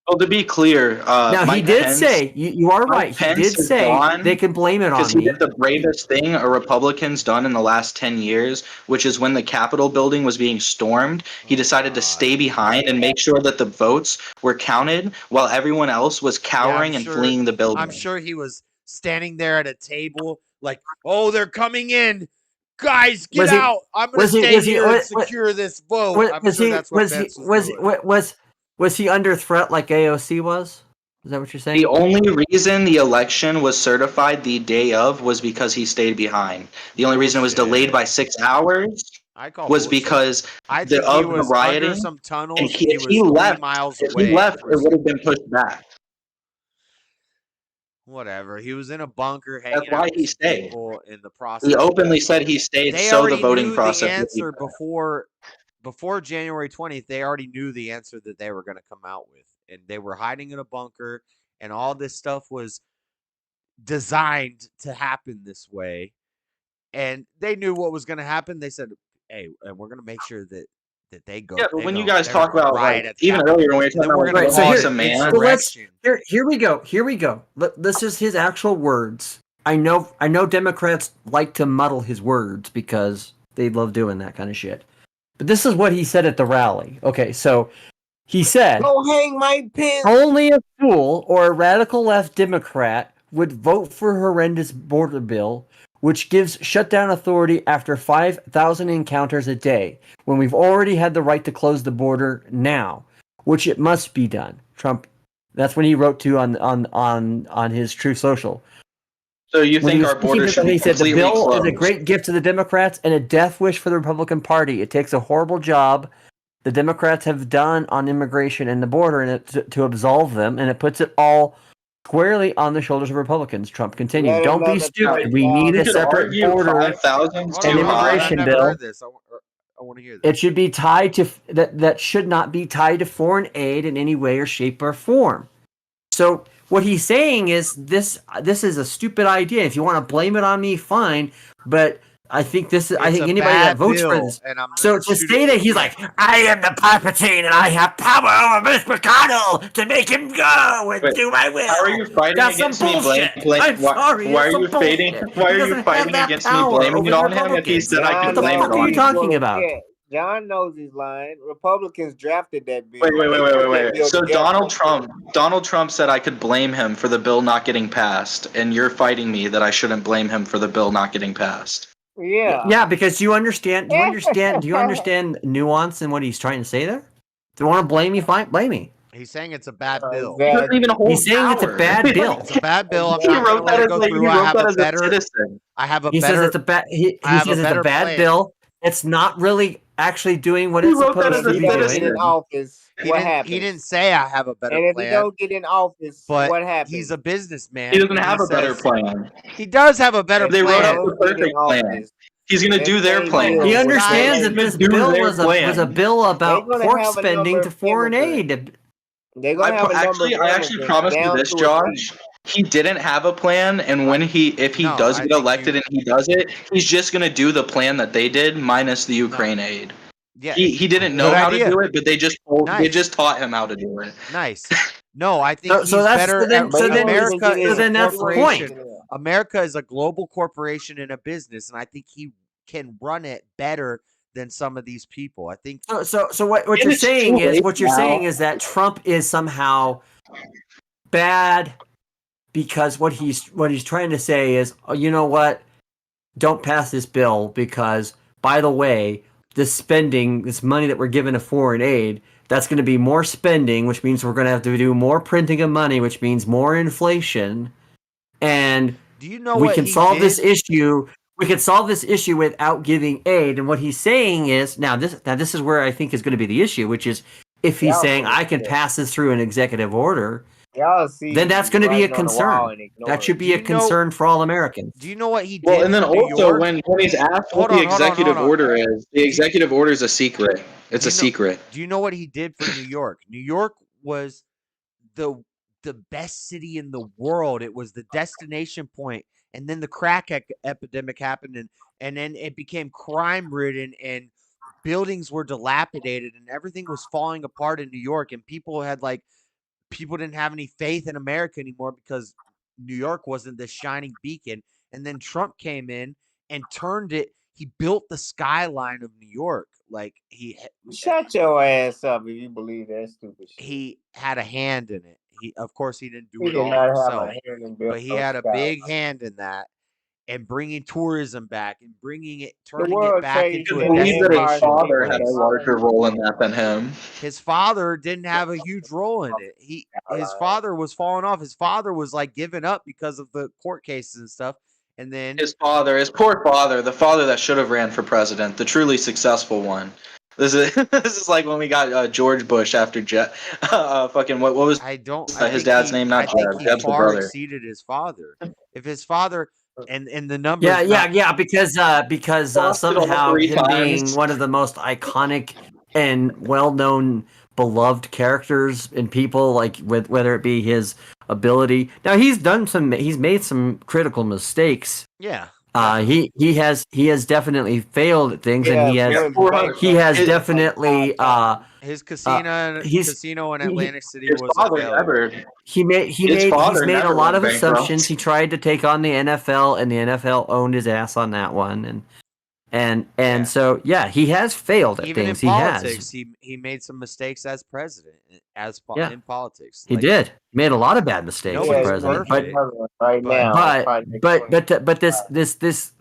Well, to be clear, now Mike he did Pence, say you are right. He did say they can blame it on me. Because he did the bravest thing a Republican's done in the last 10 years, which is when the Capitol building was being stormed, he decided to stay behind and make sure that the votes were counted while everyone else was cowering and fleeing the building. I'm sure he was standing there at a table like, oh, they're coming in. Guys, get out. I'm going to stay here and secure this vote. I'm sure that's what Pence was doing. Was he under threat like AOC was? Is that what you're saying? The only reason the election was certified the day of was because he stayed behind. The only reason it was delayed by 6 hours was because of the rioting. Under some tunnels, and he if he was 3 left, miles if away. he left, it would have been pushed back. Whatever. He was in a bunker hanging That's why out he with stayed. people in the process. He openly said he stayed so the voting process The would be answer better. before January 20th, they already knew the answer that they were going to come out with. And they were hiding in a bunker, and all this stuff was designed to happen this way. And they knew what was going to happen. They said, hey, and we're going to make sure that they go. Yeah, but when you guys talk about, like, even earlier when we were talking about going to awesome man. Here we go. This is his actual words. I know Democrats like to muddle his words because they love doing that kind of shit. But this is what he said at the rally. Okay, so he said, "Go hang Mike Pence." Only a fool or a radical left Democrat would vote for a horrendous border bill, which gives shutdown authority after 5,000 encounters a day, when we've already had the right to close the border now, which it must be done. Trump. That's when he wrote to on his Truth Social. So you think our border should be he said the completely bill closed? is a great gift to the Democrats and a death wish for the Republican Party. It takes a horrible job the Democrats have done on immigration and the border and to absolve them, and it puts it all squarely on the shoulders of Republicans. Trump continued. Don't be stupid. We need a separate border and immigration bill. I want to hear this. It should be tied to that should not be tied to foreign aid in any way or shape or form. So what he's saying is this is a stupid idea. If you want to blame it on me, fine. But I think anybody that votes for this. So to say that he's like, I am the Palpatine and I have power over Mitch McConnell to make him go and do my will. How are you fighting That's against some me? bullshit. I'm sorry. Why are you fighting? Why are you fighting against me blaming it on him if he said I could blame it on him? What the fuck are you talking about? Yeah, John knows he's lying. Republicans drafted that bill. Wait. So Donald Trump said I could blame him for the bill not getting passed, and you're fighting me that I shouldn't blame him for the bill not getting passed. Yeah, because do you understand nuance in what he's trying to say there? If you want to blame me, fine, blame me. He's saying it's a bad bill. He doesn't even hold He's saying it's a bad bill. It's a bad bill. I'm He not wrote going to let it that go as like- through. he I wrote have that a as a better. citizen. I have a He better. says it's a bad. He I have says a it's a better bad plan. bill. It's not really actually doing what He it's wrote that supposed as to a be citizen in doing. office. He What didn't. happens? He didn't say I have a better And if plan. he don't get in office, but what happens? he's a businessman. He doesn't and have a better says- plan. He does have a better They wrote plan. up the perfect plan. He's going to do their plan. He understands that this bill was a bill about They're gonna pork have a spending number to of foreign immigrants. aid. They're gonna have a number of I actually immigrants promise you down this, to a Josh. He didn't have a plan, and if he does get elected and he does it, he's just going to do the plan that they did minus the Ukraine aid. Yeah, He didn't know good how idea. to do it, but they just taught him how to do it. Nice. No, I think So he's that's better. so then, at, so then, America so is then a that's the corporation. point. America is a global corporation and a business, and I think he can run it better than some of these people. I think. So what you're saying is that Trump is somehow bad because what he's trying to say is, oh, you know what? Don't pass this bill because, by the way, this money that we're giving to foreign aid, that's going to be more spending, which means we're going to have to do more printing of money, which means more inflation. And do you know we can solve this issue? We can solve this issue without giving aid. And what he's saying is, now this is where I think is going to be the issue, which is if he's saying I can pass this through an executive order, then that's going to be a concern. That should be a concern for all Americans. Do you know what he did? Well, and then for New also York? when he's asked what the executive order is, the executive order is a secret. It's a secret. Do you know what he did for New York? New York was the best city in the world. It was the destination point. And then the crack epidemic happened, and then it became crime-ridden, and buildings were dilapidated, and everything was falling apart in New York, and people didn't have any faith in America anymore because New York wasn't this shining beacon. And then Trump came in and turned it. He built the skyline of New York. Like Shut your ass up if you believe that stupid shit. He had a hand in it. Of course, he didn't do He it did all not have himself, a hand in but he building had a skyline. big hand in that, and bringing tourism back and turning World it back Trade into a I believe that his destination father had a place. larger role in that than him. His father didn't have a huge role in it. His father was falling off. His father was like giving up because of the court cases and stuff. And then His poor father, the father that should have ran for president, the truly successful one. This is like when we got George Bush after fucking what was his dad's name? Not Jeb. he Jeb's the far brother. exceeded his father. If his father and the numbers, because somehow 3 him being times. one of the most iconic and well-known, beloved characters in people, like whether it be his ability. Now he's made some critical mistakes. Yeah. He has definitely failed at things, and he has definitely his casino in Atlantic City his was father a failure. never. He's made a lot of assumptions. He tried to take on the NFL, and the NFL owned his ass on that one, and so he has failed at Even things. in He politics, has. he made some mistakes as president. In politics, He did. He made a lot of bad mistakes as nobody's president, perfect. but this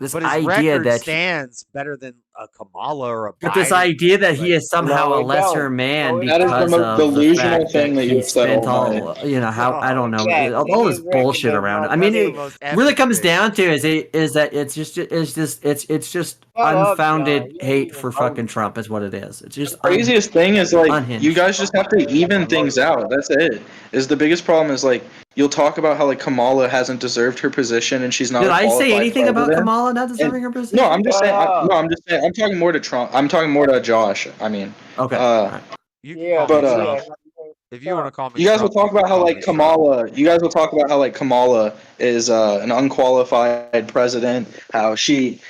But his idea record that stands better than a Kamala or a Biden. But this idea that he is somehow a lesser man That is the because most of the delusional fact thing that he you've said spent all all, night. how I don't know, Exactly. all this His record bullshit does around it. not I mean, That's the it most really epic comes thing. down to is that it's just Shut up, unfounded John. You hate ain't for even fucking voting. Trump is what it is. It's just Craziest thing is like unhinged. you guys just have to even things out. That's it. Is the biggest problem is like you'll talk about how like Kamala hasn't deserved her position and she's not. Did a I say qualified anything about president. Kamala not deserving her position? No, I'm just saying. Shut I'm just saying. I'm talking more to Trump. I'm talking more to Josh. I mean, Okay. You can call me Trump. If you want to call me you guys will Trump, talk about how call like me Trump. Kamala. You guys will talk about how like Kamala is an unqualified president. How she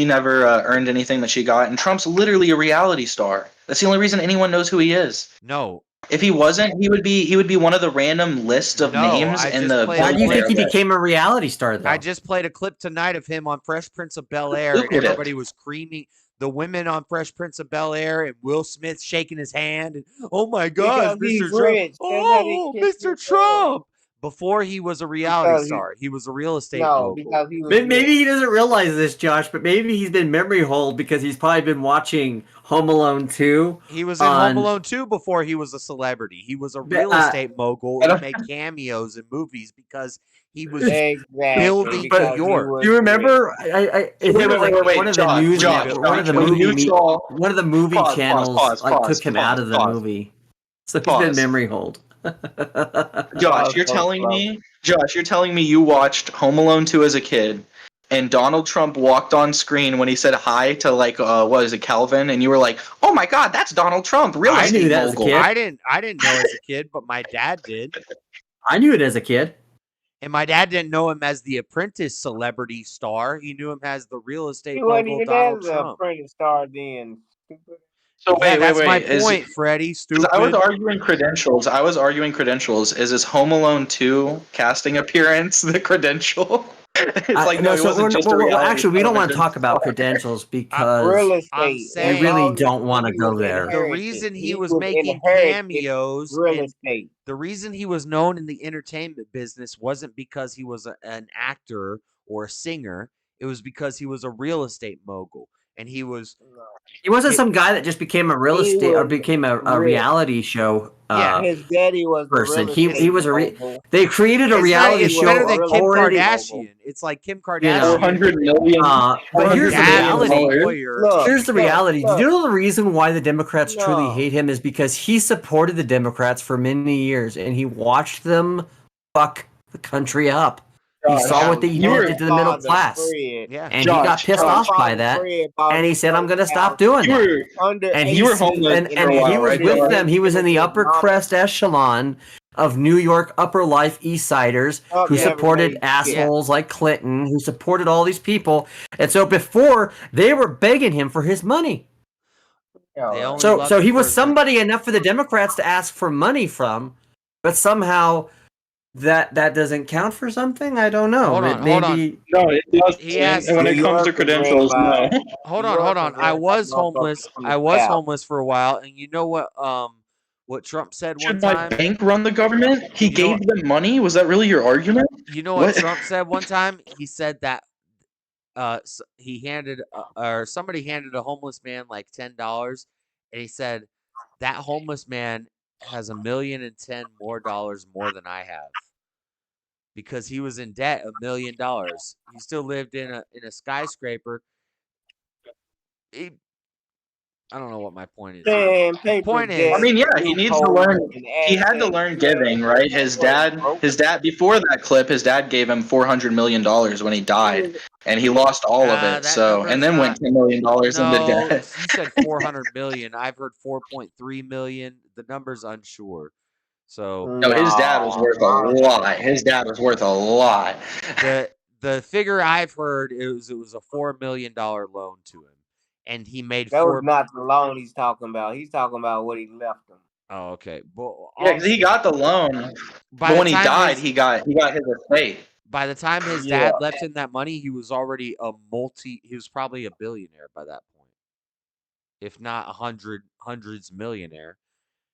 never earned anything that she got, and Trump's literally a reality star. That's the only reason anyone knows who he is. No. If he wasn't, he would be one of the random list of names in the. Why do you think he became a reality star though? I just played a clip tonight of him on Fresh Prince of Bel-Air, Look and at it. everybody was screaming. The women on Fresh Prince of Bel-Air and Will Smith shaking his hand. And, oh my God, Because he's Mr. Trump! rich. That's how they Oh, kiss Mr. your Trump! Before he was a reality Because he- star, he was a real estate No, mogul. because he was Maybe he doesn't realize this, Josh, but maybe he's been memory holed because he's probably been watching Home Alone 2. He was in Home Alone 2 before he was a celebrity. He was a real estate mogul who made cameos in movies because he was building New York. Do you remember? One of the movie channels took him out of the movie, so he's been memory holed. Josh, you're telling me you watched Home Alone 2 as a kid, and Donald Trump walked on screen when he said hi to like what is it, Calvin, and you were like, "Oh my God, that's Donald Trump, real estate mogul." I didn't know as a kid, but my dad did. I knew it as a kid. And my dad didn't know him as the Apprentice celebrity star. He knew him as the real estate He wasn't mogul even Donald as an Trump. apprentice star then. So that's my point, Freddie. Stupid. I was arguing credentials. Is his Home Alone 2 casting appearance the credential? It's like no, he wasn't just a reality actually, we don't want to television talk about star. credentials Real because I'm estate. we saying really don't want to He was go there. the inherited. reason he He was was making inherited cameos real and estate. the reason he was known in the entertainment business wasn't because he was an actor or a singer. It was because he was a real estate mogul, and he wasn't some guy that just became a real He estate or was became a real. reality show yeah. His daddy was the person. real He estate was mogul. they created a It's not. reality It's was show better a than real Kim estate already. Kardashian. It's like Kim You know, Kardashian. 400 million. But Her here's the dad was a reality. lawyer. Here's the reality. Do you know the reason why the Democrats truly No. hate him is because he supported the Democrats for many years and he watched them fuck the country up. He saw what they did to the middle class. Yeah. And he got pissed off by that. And he said, I'm going to stop doing that. And you were homeless and for a while, he was right, with Josh? them. He was in the upper crest echelon of New York upper life East Siders who supported assholes like Clinton, who supported all these people. And so before, they were begging him for his money. So he was somebody enough for the Democrats to ask for money from, but somehow that doesn't count for something. I don't know. Hold on. No, it does. has And when it comes to credentials, no. Hold on. I was homeless. For a while, and you know what Trump said one Should my time? bank run the government? He gave them money. Was that really your argument? You know what Trump said one time? He said that he handed or somebody handed a homeless man like $10, and he said that homeless man has $1,010,000 more than I have because he was in debt $1 million. He still lived in a skyscraper. I don't know what my point is. Point is, I mean, yeah, he needs to learn. He had to learn giving, right? His dad, before that clip, his dad gave him $400 million when he died, and he lost all of it. So, and then went $10 million into debt. You said 400 million. I've heard 4.3 million. The number's unsure. So no, his dad was worth a lot. His dad was worth a lot. The figure I've heard it was a $4 million loan to him. And he made that was not the loan he's talking about. He's talking about what he left him. Oh, okay. Well, yeah, because he got the loan, but when he died, he got his estate. By the time his dad left him that money, he was already he was probably a billionaire by that point, if not hundreds millionaire.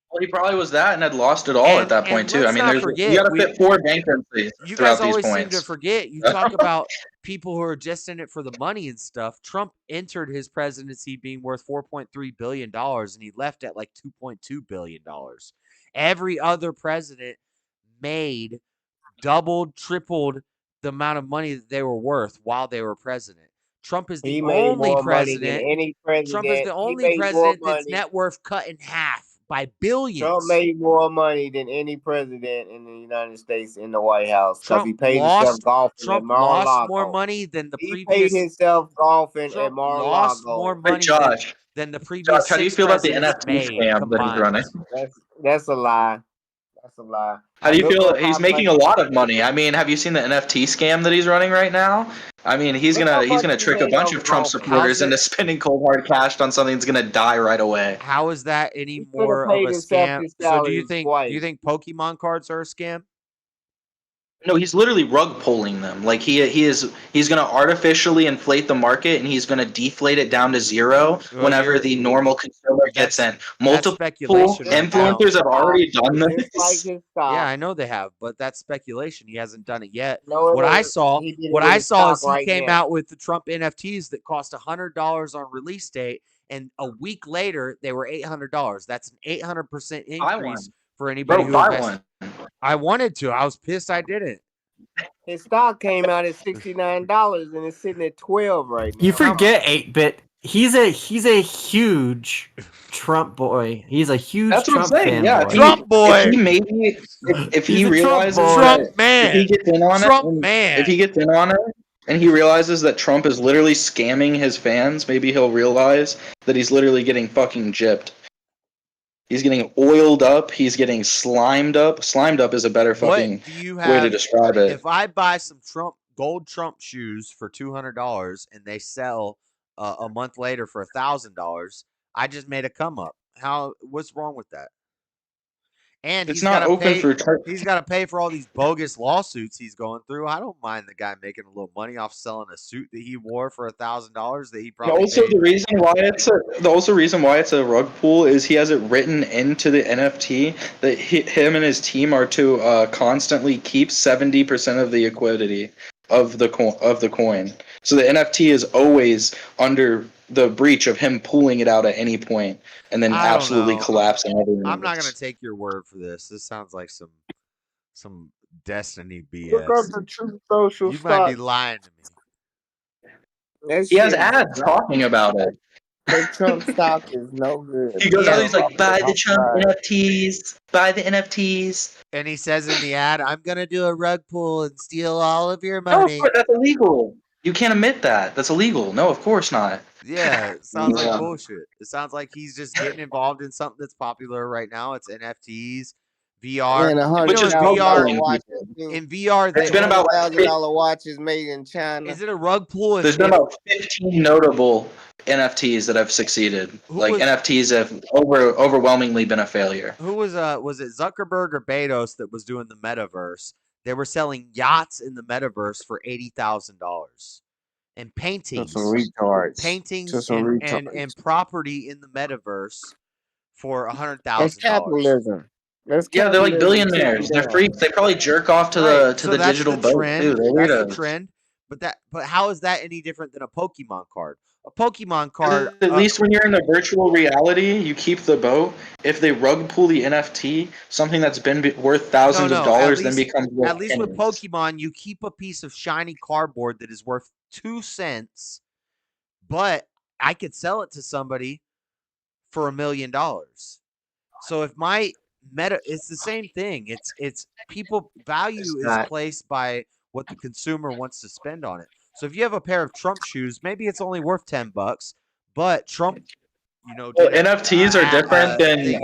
Well, he probably was that and had lost it all at that point too. I mean, you got to fit 4 bankruptcies. You guys always seem to forget. You talk about people who are just in it for the money and stuff. Trump entered his presidency being worth $4.3 billion, and he left at like $2.2 billion. Every other president made doubled, tripled the amount of money that they were worth while they were president. Trump is the only president. Trump is the only president that's net worth cut in half by billions. Trump made more money than any president in the United States in the White House because he paid himself golfing at Mar-a-Lago. Trump lost more money than the previous. He paid himself golfing at Mar-a-Lago. Lost more money than the previous. Josh, how do you feel about the NFT scam that he's running? That's a lie. That's a lie. How do you feel? He's making a lot of money. I mean, have you seen the NFT scam that he's running right now? I mean, he's gonna trick a bunch of Trump supporters into spending cold hard cash on something that's gonna die right away. How is that any more of a scam? So do you think Pokemon cards are a scam? No, he's literally rug pulling them. Like he's going to artificially inflate the market and he's going to deflate it down to zero whenever the normal consumer gets in. Multiple influencers have already done this. Yeah, I know they have, but that's speculation. He hasn't done it yet. What I saw is he came out with the Trump NFTs that cost $100 on release date, and a week later they were $800. That's an 800% increase for anybody who invested. I wanted to. I was pissed I didn't. His stock came out at $69 and it's sitting at $12 right now. You forget 8-bit. He's a huge Trump boy. He's a huge Trump fan. Yeah, boy. Trump boy. If he realizes if he gets in on it, if he gets in on it and he realizes that Trump is literally scamming his fans, maybe he'll realize that he's literally getting fucking gypped. He's getting oiled up. He's getting slimed up. Slimed up is a better fucking way to describe it. If I buy some gold Trump shoes for $200 and they sell a month later for $1,000, I just made a come up. What's wrong with that? And It's he's not got to open pay. for. He's got to pay for all these bogus lawsuits he's going through. I don't mind the guy making a little money off selling a suit that he wore for $1,000 that he And probably also paid. the reason why it's a rug pull is he has it written into the NFT that him and his team are to constantly keep 70% of the liquidity of the coin. So the NFT is always under the breach of him pulling it out at any point and then I don't absolutely know. collapsing everything. I'm not gonna take your word for this. This sounds like some Destiny Look up BS. the True Social You might be stock. lying to me. He has ads talking about it. The Trump stock is no good. He goes out, he's like, buy the Trump NFTs, buy the NFTs. And he says in the ad, "I'm gonna do a rug pull and steal all of your No, money." that's illegal. You can't admit that. That's illegal. No, of course not. Yeah, it sounds like bullshit. It sounds like he's just getting involved in something that's popular right now. It's NFTs, VR. And Which is VR watches. in VR. It's been about $100,000 watches made in China. Is it a rug pull? There's been about 15 notable NFTs that have succeeded. NFTs have overwhelmingly been a failure. Who was it Zuckerberg or Bezos that was doing the metaverse? They were selling yachts in the metaverse for $80,000 and paintings, and property in the metaverse for $100,000. That's capitalism. Yeah, they're like billionaires. They're freaks. They probably jerk off to the digital boat too. That's the trend. But how is that any different than a Pokemon card? A Pokemon card. At least when you're in the virtual reality, you keep the boat. If they rug pull the NFT, something that's been worth thousands of dollars then becomes worth at least with pennies. Pokemon, you keep a piece of shiny cardboard that is worth 2 cents, but I could sell it to somebody for $1 million. So if my it's the same thing. It's people value is placed by what the consumer wants to spend on it. So if you have a pair of Trump shoes, maybe it's only worth $10, but Trump, NFTs are different than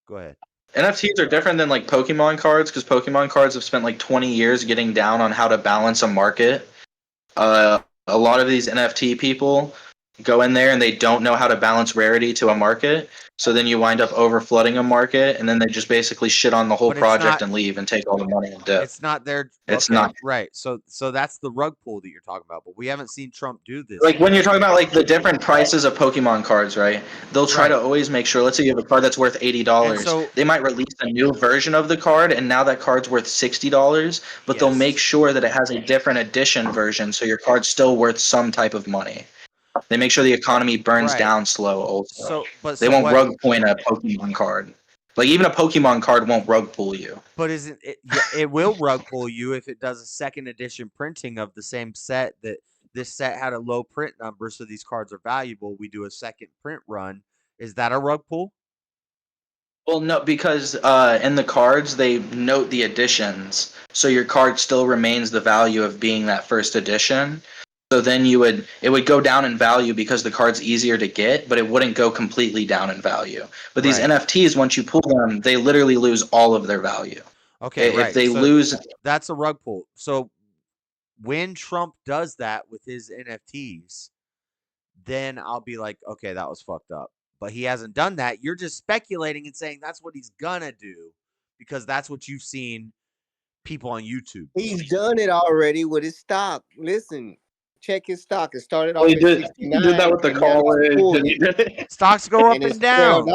Go ahead. NFTs are different than like Pokemon cards because Pokemon cards have spent like 20 years getting down on how to balance a market. A lot of these NFT people go in there and they don't know how to balance rarity to a market. So then you wind up over flooding a market, and then they just basically shit on the whole project and leave and take all the money and dip. It's not their. It's okay, not right. So that's the rug pull that you're talking about, but we haven't seen Trump do this. Like when you're talking about like the different prices of Pokemon cards, right? They'll try to always make sure. Let's say you have a card that's worth $80. They might release a new version of the card, and now that card's worth $60. But they'll make sure that it has a different edition version, so your card's still worth some type of money. They make sure the economy burns down slow. Also, they won't rug point a Pokemon card. Like even a Pokemon card won't rug pull you. But isn't it? Yeah, it will rug pull you if it does a second edition printing of the same set. That this set had a low print number, so these cards are valuable. We do a second print run. Is that a rug pull? Well, no, because in the cards they note the editions, so your card still remains the value of being that first edition. So then it would go down in value because the card's easier to get, but it wouldn't go completely down in value. But these NFTs, once you pull them, they literally lose all of their value. Okay, if they lose, that's a rug pull. So when Trump does that with his NFTs, then I'll be like, okay, that was fucked up. But he hasn't done that. You're just speculating and saying that's what he's gonna do because that's what you've seen people on YouTube. He's done it already with his stock. Listen. Check his stock. It started off at 69. He did that with the college. Stocks go up and down.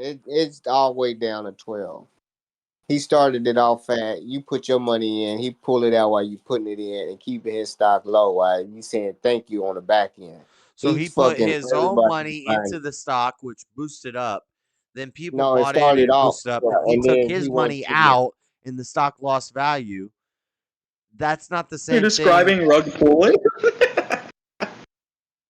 It's all the way down to 12. He started it off fat. You put your money in. He pull it out while you putting it in and keeping his stock low while you saying thank you on the back end. So he put his own money into the stock, which boosted up. Then people bought in and boosted up. And he took his money out and the stock lost value. That's not the same You're describing rug pulling?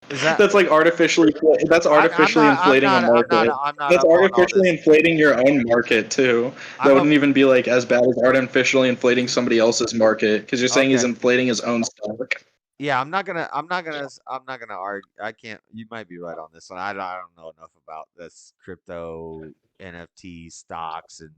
That's like artificially. That's artificially inflating a market. That's artificially inflating your own market too. That wouldn't even be like as bad as artificially inflating somebody else's market because you're saying he's inflating his own stock. Yeah, I'm not gonna argue. I can't. You might be right on this one. I don't know enough about this crypto NFT stocks and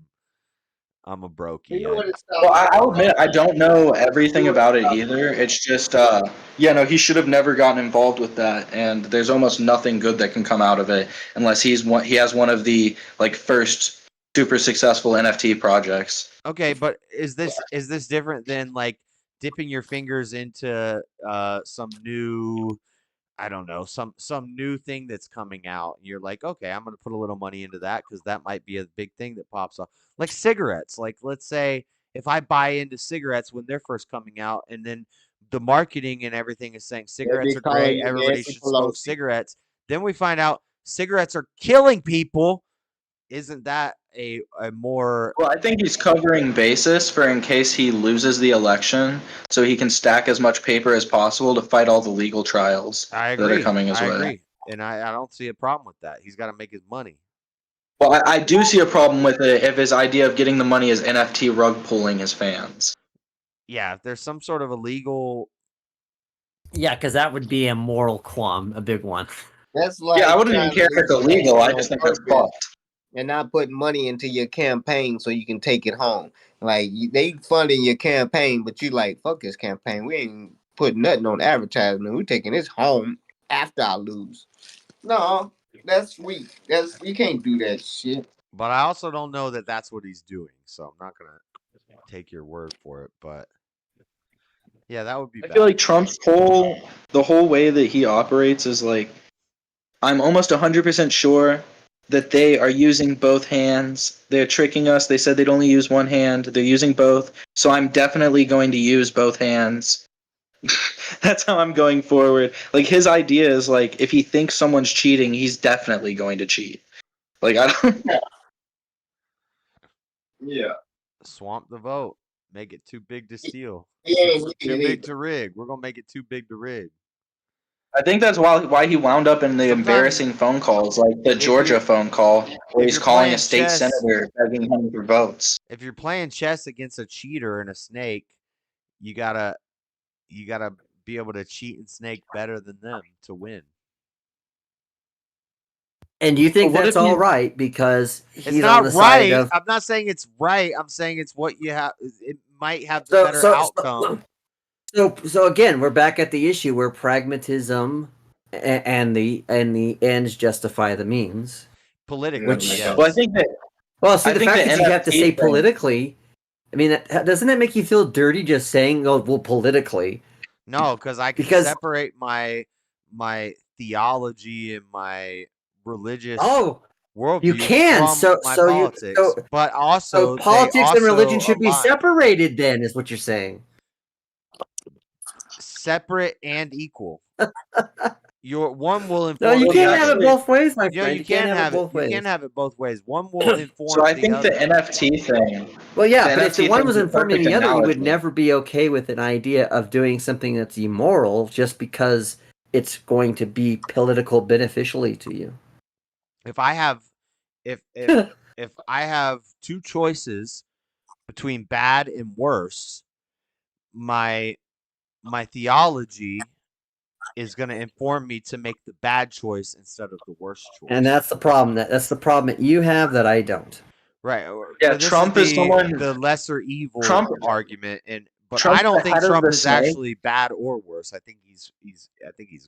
I'm a brokey. Well, I'll admit I don't know everything about it either. It's just, yeah, no, he should have never gotten involved with that, and there's almost nothing good that can come out of it unless he has one of the like first super successful NFT projects. Okay, but is this different than like dipping your fingers into some new, I don't know, some new thing that's coming out, and you're like, okay, I'm gonna put a little money into that because that might be a big thing that pops up. Like cigarettes. Like let's say if I buy into cigarettes when they're first coming out, and then the marketing and everything is saying cigarettes are great, everybody should smoke cigarettes. Then we find out cigarettes are killing people. Isn't that a more? Well, I think he's covering basis for in case he loses the election, so he can stack as much paper as possible to fight all the legal trials that are coming his way. I agree, and I don't see a problem with that. He's got to make his money. Well, I do see a problem with it if his idea of getting the money is NFT rug pulling his fans. Yeah, if there's some sort of illegal. Yeah, because that would be a moral qualm, a big one. That's like I wouldn't even care if it's illegal. I just think that's fucked. And not putting money into your campaign so you can take it home. Like they funding your campaign, but you like, fuck this campaign. We ain't putting nothing on advertisement. We're taking this home after I lose. No, that's weak. You can't do that shit. But I also don't know that that's what he's doing, so I'm not gonna take your word for it. But yeah, that would be. I feel like Trump's the whole way that he operates is like, I'm almost 100% sure that they are using both hands. They're tricking us. They said they'd only use one hand. They're using both. So I'm definitely going to use both hands. That's how I'm going forward. Like his idea is like, if he thinks someone's cheating, he's definitely going to cheat. Like I don't. Yeah. Swamp the vote. Make it too big to steal. Yeah, too big to rig. We're gonna make it too big to rig. I think that's why he wound up in the embarrassing phone calls, like the Georgia phone call, where he's calling a state senator begging him for votes. If you're playing chess against a cheater and a snake, you gotta be able to cheat and snake better than them to win. And you think that's all right because he's it's not on the right. side of. I'm not saying it's right. I'm saying it's what you have. It might have the better outcome. So again, we're back at the issue where pragmatism and the ends justify the means. Politically, which, yes. Well, I think that. Well, see, the fact that you have to say politically, I mean, doesn't that make you feel dirty just saying, "Oh, well, politically"? No, because I can separate my theology and my religious worldview. You can. From my politics, but also politics and religion should be separated. Then is what you're saying. Separate and equal. Your one will inform. No, you can't have it both ways, my friend. You can't have it both ways. You can't have it both ways. One will inform. So I think the NFT thing. Well, yeah, but if the one was informing the other, you would never be okay with an idea of doing something that's immoral just because it's going to be political beneficially to you. If I have, if I have two choices between bad and worse, my theology is going to inform me to make the bad choice instead of the worst choice. And that's the problem. That's the problem that you have that I don't. Right. Yeah, Trump is the lesser evil argument, but I don't think Trump is actually bad or worse. I think he's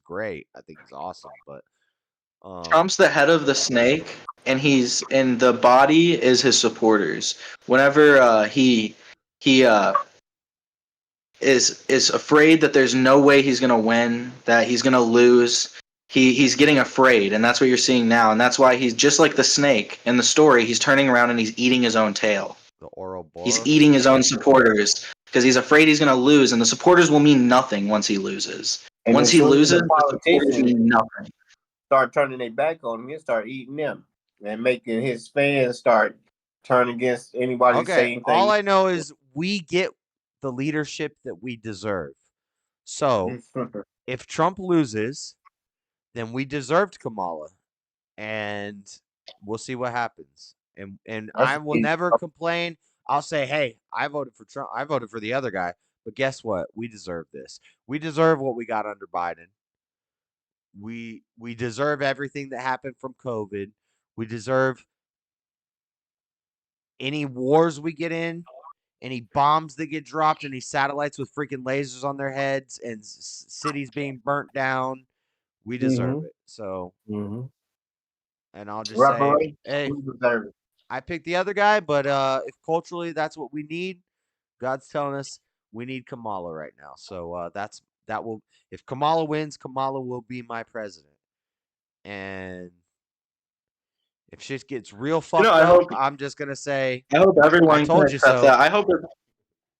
great. I think he's awesome. But Trump's the head of the snake, and the body is his supporters. Whenever he is afraid that there's no way he's gonna win, that he's gonna lose. He's getting afraid, and that's what you're seeing now, and that's why he's just like the snake in the story. He's turning around and he's eating his own tail. The Ouroboros. He's eating his own supporters because he's afraid he's gonna lose, and the supporters will mean nothing once he loses. And once he loses, the supporters mean nothing. Start turning their back on him, he'll start eating them and making his fans start turning against anybody saying things. All I know is we get the leadership that we deserve. So if Trump loses, then we deserved Kamala, and we'll see what happens. And I will never complain. I'll say, hey, I voted for Trump. I voted for the other guy. But guess what? We deserve this. We deserve what we got under Biden. We deserve everything that happened from COVID. We deserve any wars we get in, any bombs that get dropped, any satellites with freaking lasers on their heads, and cities being burnt down, we deserve it. So, and I'll just say, hey, I picked the other guy, but if culturally that's what we need, God's telling us we need Kamala right now. So that will, if Kamala wins, Kamala will be my president. And if shit gets real fucked up, I'm just gonna say, I hope everyone I told can you accept so. that.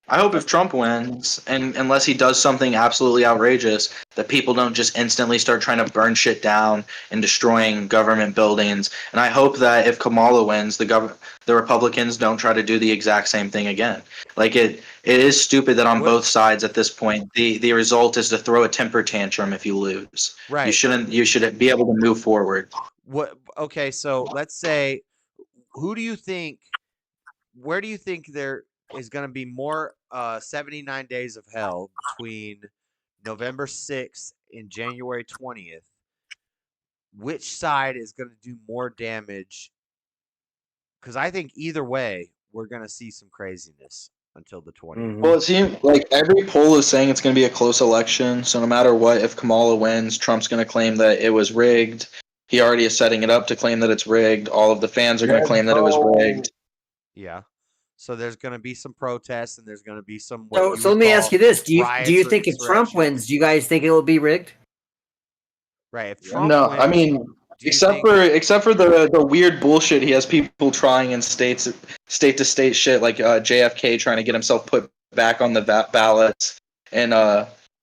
I hope if Trump wins, and unless he does something absolutely outrageous, that people don't just instantly start trying to burn shit down and destroying government buildings. And I hope that if Kamala wins, the Republicans don't try to do the exact same thing again. Like it is stupid that on both sides at this point, the result is to throw a temper tantrum if you lose. Right. You should be able to move forward. What? Okay, so let's say, where do you think there is going to be more 79 days of hell between November 6th and January 20th? Which side is going to do more damage? Because I think either way, we're going to see some craziness until the 20th. Well, it seems like every poll is saying it's going to be a close election. So no matter what, if Kamala wins, Trump's going to claim that it was rigged. He already is setting it up to claim that it's rigged. All of the fans are going to claim that it was rigged. Yeah. So there's going to be some protests, and there's going to be some. So let me ask you this: Do you think if Trump wins, do you guys think it will be rigged? Right. If Trump No, wins, I mean, except for the weird bullshit he has people trying in state to state shit like JFK trying to get himself put back on the ballots, and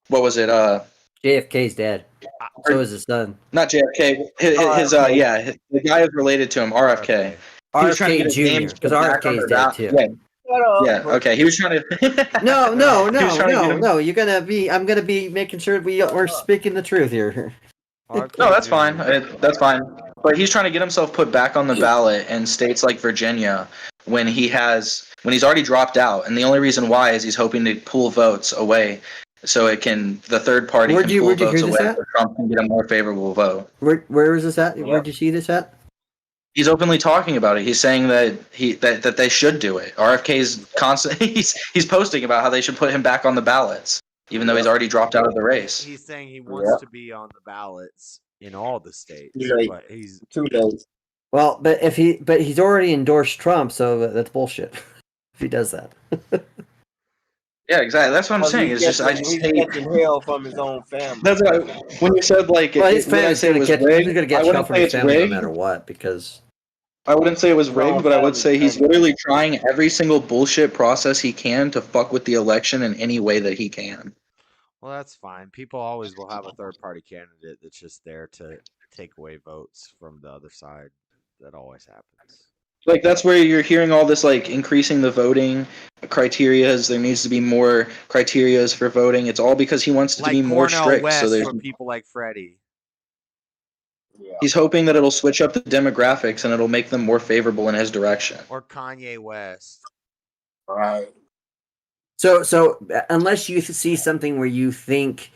what was it? JFK's dead. So is his son. Not JFK. The guy is related to him, RFK. He was trying to get his name because RFK's dead too. Yeah. Okay. He was trying to. No. You're gonna be. I'm gonna be making sure we're speaking the truth here. No, that's fine. That's fine. But he's trying to get himself put back on the ballot in states like Virginia when he's already dropped out, and the only reason why is he's hoping to pull votes away so the third party can pull votes away so Trump can get a more favorable vote. Where is this at? Where'd you see this at? He's openly talking about it. He's saying that they should do it. RFK's constantly he's posting about how they should put him back on the ballots, even though he's already dropped out of the race. He's saying he wants to be on the ballots in all the states. But he's 2 days. Well, but he's already endorsed Trump, so that's bullshit. If he does that. Yeah, exactly. That's what I'm saying. It's just he's catching hell from his own family. That's when you said his family's going to get hell from his family no rigged. matter what, because I wouldn't say it was rigged, but I would say he's literally trying every single bullshit process he can to fuck with the election in any way that he can. Well, that's fine. People always will have a third-party candidate that's just there to take away votes from the other side. That always happens. Like, that's where you're hearing all this, like, increasing the voting criterias. There needs to be more criterias for voting. It's all because he wants to be more strict. West so there's for people like Freddie. He's hoping that it'll switch up the demographics and it'll make them more favorable in his direction. Or Kanye West. Right. So unless you see something where you think,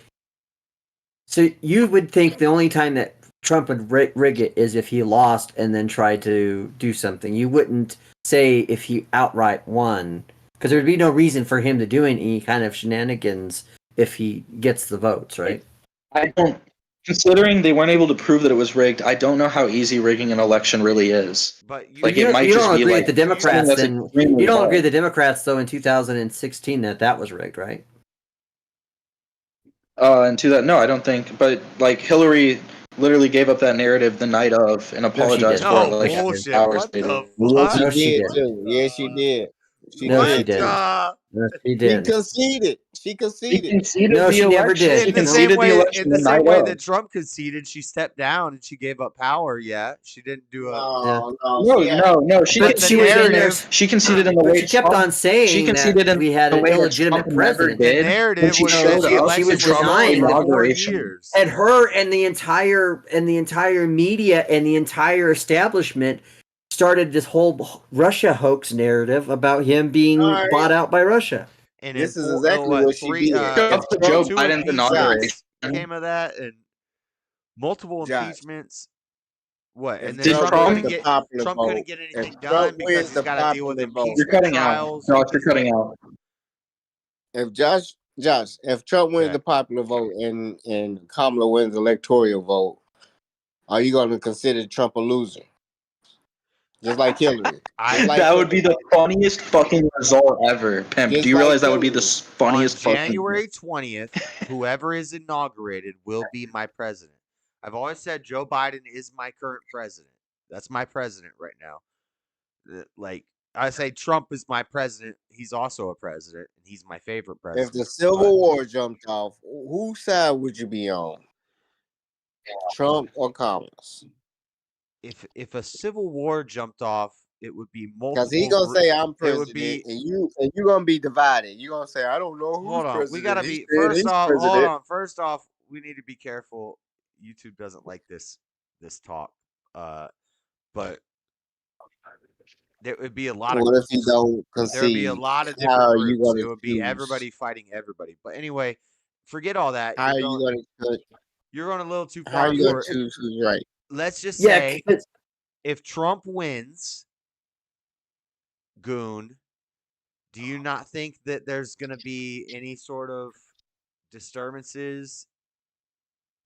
so you would think the only time that Trump would rig it is if he lost and then tried to do something. You wouldn't say if he outright won, because there would be no reason for him to do any kind of shenanigans if he gets the votes, right? I don't. Considering they weren't able to prove that it was rigged, I don't know how easy rigging an election really is. But like you it might don't just agree be like with the Democrats. Then extremely you don't hard. agree with the Democrats though in 2016 that was rigged, right? No, I don't think. But like Hillary literally gave up that narrative the night of and apologized for it like hours later. Yes, she did too. Yes, she did. She did. No, she did. She conceded. She conceded. No, she never did. In the same way that Trump conceded, she stepped down and she gave up power. Yeah, she didn't do a. No. She conceded in the way she kept on saying she conceded that in we had the an way illegitimate Trump never president. did. The narrative she was showed that up. She was Trump's designed inauguration. And her and the entire media and the entire establishment started this whole Russia hoax narrative about him being bought out by Russia. And this is exactly what she did. Joe Biden's inauguration came of that, and multiple impeachments. What? And If then Did Trump Trump wins couldn't Trump? the get popular Trump vote, couldn't get if anything Trump done because wins he's the got to deal with popular vote, You're impeachment cutting out. trials. Josh, you're cutting out. if Josh, if Trump wins Okay. the popular vote and Kamala wins the electoral vote, are you going to consider Trump a loser? Just like Hillary. Just like That would be Hillary. the funniest fucking result ever, Pimp. Just Do you like realize that would be the Hillary. funniest On fucking? January 20th, whoever is inaugurated will be my president. I've always said Joe Biden is my current president. That's my president right now. Like I say, Trump is my president. He's also a president, and he's my favorite president. If the Civil War jumped off, whose side would you be on? Trump or Kamala's? If a civil war jumped off, it would be multiple. Because he gonna say I'm it president, would be, and you gonna be divided. You gonna say I don't know who's hold on. president. We gotta He be said first he's off. Hold president. on. First off, we need to be careful. YouTube doesn't like this talk. But there would be a lot of What if he groups. don't There would be a concede? lot of How different are you groups. gonna It would be choose? everybody fighting everybody. But anyway, forget all that. How are you gonna? You're going a little too How are far you gonna for it. choose who's right? Let's just Yeah, say if Trump wins, Goon, do you not think that there's going to be any sort of disturbances?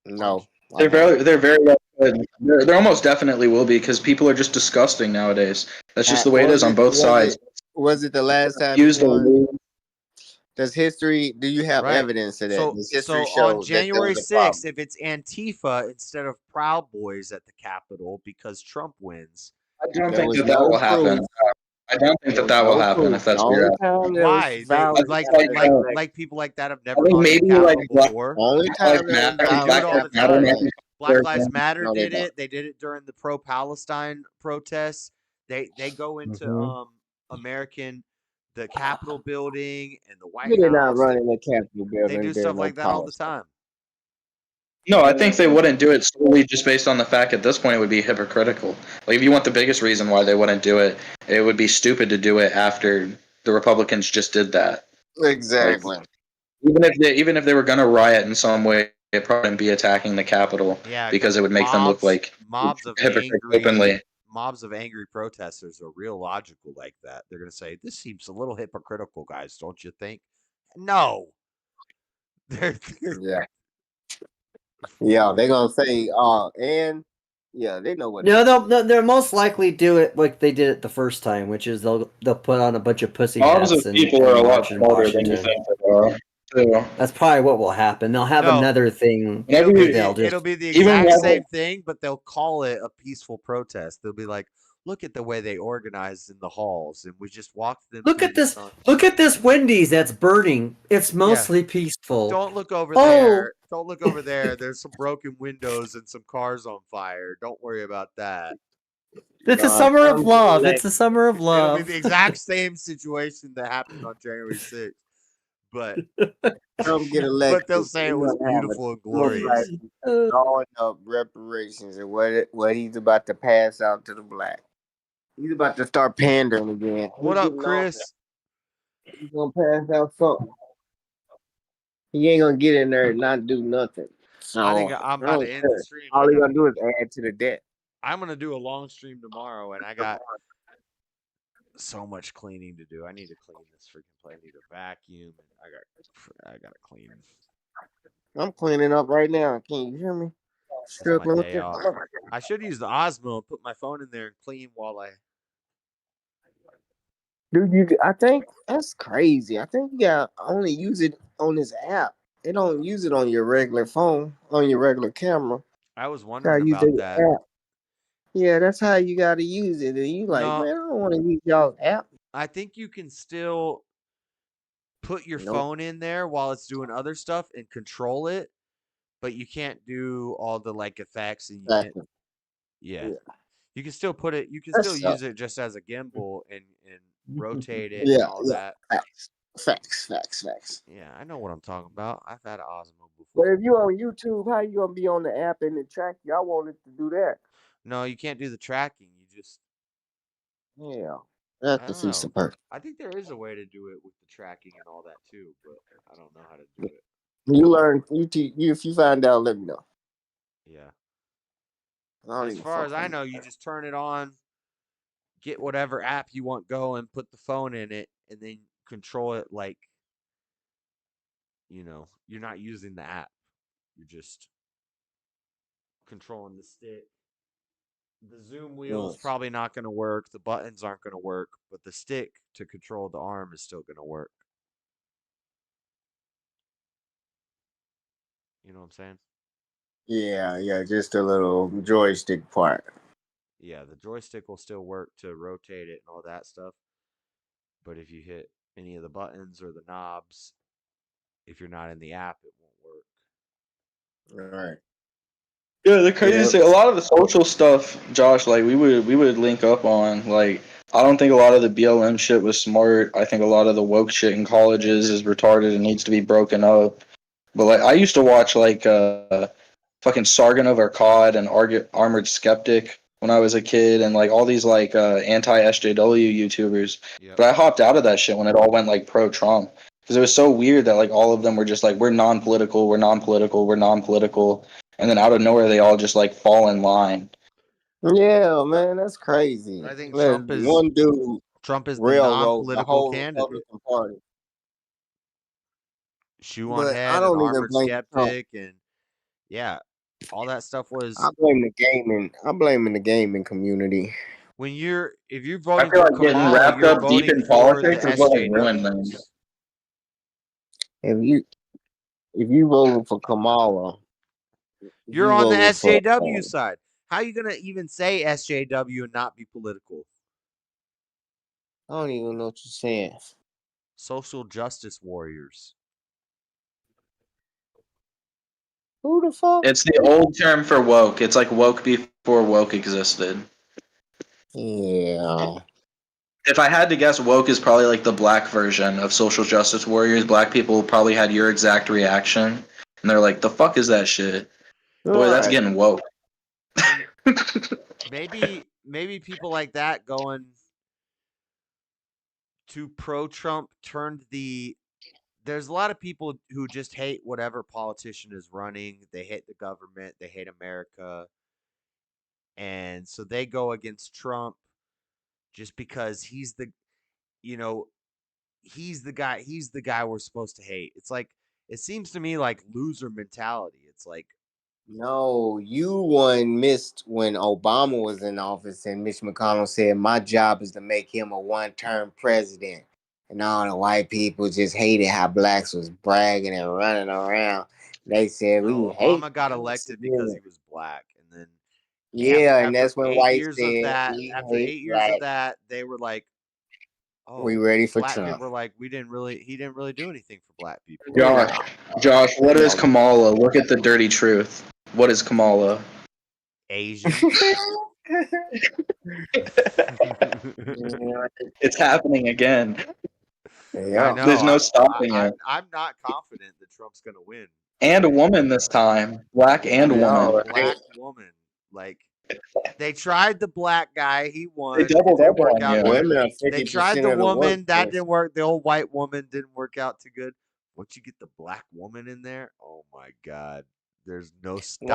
No. They're very well good. There almost definitely will be because people are just disgusting nowadays. That's just the way it is on both sides. Was it the last time Used he to won? lose. Does history? Do you have Right. evidence of that? Does history So show on January that there was 6th, if it's Antifa instead of Proud Boys at the Capitol because Trump wins, I don't There think was that no will happen. proof. I don't think There that was will no happen proof. if that's The what you're only asking. time there was why? They violence like after that election. like people like that have I never think gone to the maybe like Capitol before. Only Black time Lives there was Matter, They do violence it all Black the after Lives that time. Matter, Black election. Lives Matter No, they did don't. it. They did it during the pro-Palestine protests. They go into the Capitol building and the White They're not House. running the Capitol They building do during stuff no like that all the policy. time. No, I think they wouldn't do it solely just based on the fact at this point it would be hypocritical. Like if you want the biggest reason why they wouldn't do it, it would be stupid to do it after the Republicans just did that. Exactly. Like, even if they were gonna riot in some way, it probably wouldn't be attacking the Capitol Yeah, because it would make them look like mobs of hypocrites openly. angry protesters are real logical like that. They're gonna say this seems a little hypocritical, guys. Don't you think? No. Yeah. Yeah, they're gonna say, and yeah, they know what. No, they'll most likely do it like they did it the first time, which is they'll put on a bunch of pussy Mobs hats of and people are a lot march in smarter than you Washington. think they are. Too. That's probably what will happen. They'll have No. another thing. It'll be They'll the just exact same thing, but they'll call it a peaceful protest. They'll be like, look at the way they organized in the halls, and we just walked them. look through at the this. sun." Look at this Wendy's that's burning. It's mostly peaceful. Don't look over Oh. there. Don't look over there. There's some broken windows and some cars on fire. Don't worry about that. It's a summer of love. It's a summer of It'll love. be the exact same situation that happened on January 6th. But Trump get elected, but they'll say it was beautiful and glorious. Drawing up reparations and what he's about to pass out to the black. He's about to start pandering again. What up, Chris? He's gonna pass out something. He ain't gonna get in there and not do nothing. So I think I'm about to end the stream. All he's gonna do is add to the debt. I'm gonna do a long stream tomorrow, and I got so much cleaning to do. I need to clean this freaking place. I need to vacuum, and I gotta clean. I'm cleaning up right now. Can you hear me? Struggling with Day off. I should use the Osmo and put my phone in there and clean while I. Dude, I think that's crazy. I think you gotta only use it on this app. They don't use it on your regular phone, on your regular camera. I was wondering about that. App. Yeah, that's how you gotta use it. And you like, No. man, I don't want to use y'all's app. I think you can still put your phone in there while it's doing other stuff and control it, but you can't do all the like effects and you can't. Yeah. You can still put it. You can still use it just as a gimbal and rotate it and all that. Facts. Yeah, I know what I'm talking about. I've had an Osmo before. But if you on YouTube, how you gonna be on the app and the track? Y'all wanted to do that. No, you can't do the tracking. You just. Yeah. That defeats the purpose. I think there is a way to do it with the tracking and all that too, but I don't know how to do it. You learn. If you find out, let me know. Yeah. As far as I know, you just turn it on, get whatever app you want going, put the phone in it, and then control it like, you're not using the app. You're just controlling the stick. The zoom wheel's probably not going to work. The buttons aren't going to work, but the stick to control the arm is still going to work. You know what I'm saying? Yeah, just a little joystick part. Yeah, the joystick will still work to rotate it and all that stuff. But if you hit any of the buttons or the knobs, if you're not in the app, it won't work. All right. Yeah, the crazy thing, a lot of the social stuff, Josh, like we would link up on. Like, I don't think a lot of the BLM shit was smart. I think a lot of the woke shit in colleges is retarded and needs to be broken up. But like, I used to watch like fucking Sargon of Akkad and Armored Skeptic when I was a kid, and like all these like anti SJW YouTubers. Yep. But I hopped out of that shit when it all went like pro Trump, because it was so weird that like all of them were just like, we're non-political, we're non-political, we're non-political. And then out of nowhere, they all just like fall in line. Yeah, man, that's crazy. I think Trump is one dude. Trump is the railroad the non-political whole candidate. Republican Party. Shoe on But head I don't and even armored blame Trump. skeptic and all that stuff was. I blame the gaming. I'm blaming the gaming community. If you're voting I feel for like getting Kamala, wrapped you're up deep voting in for politics the is what like ruined them. If you voting for Kamala, you're on the voting for, SJW side. How are you gonna even say SJW and not be political? I don't even know what you're saying. Social justice warriors. Who the fuck? It's the old term for woke. It's like woke before woke existed. Yeah. If I had to guess, woke is probably like the black version of social justice warriors. Black people probably had your exact reaction, and they're like, "The fuck is that shit? Boy, that's getting woke." Maybe people like that going to pro-Trump turned the. There's a lot of people who just hate whatever politician is running. They hate the government. They hate America. And so they go against Trump just because he's the guy we're supposed to hate. It's like, it seems to me like loser mentality. It's like, no, you missed when Obama was in office and Mitch McConnell said, my job is to make him a one-term president. And all the white people just hated how blacks was bragging and running around. They said, Obama got elected because he was black. And then and that's when whites said, after 8 years of that, they were like, "Oh, we ready for black Trump." people were like, he didn't really do anything for black people." Josh, what is Kamala? Look at the dirty truth. What is Kamala? Asian. It's happening again. Yeah. I know. There's no stopping it. I'm not confident that Trump's gonna win. And a woman this time, black and woman. Black woman. Like, they tried the black guy, he won. They doubled up on you. They tried the woman, that didn't work. The old white woman didn't work out too good. Once you get the black woman in there, oh my God, there's no stopping.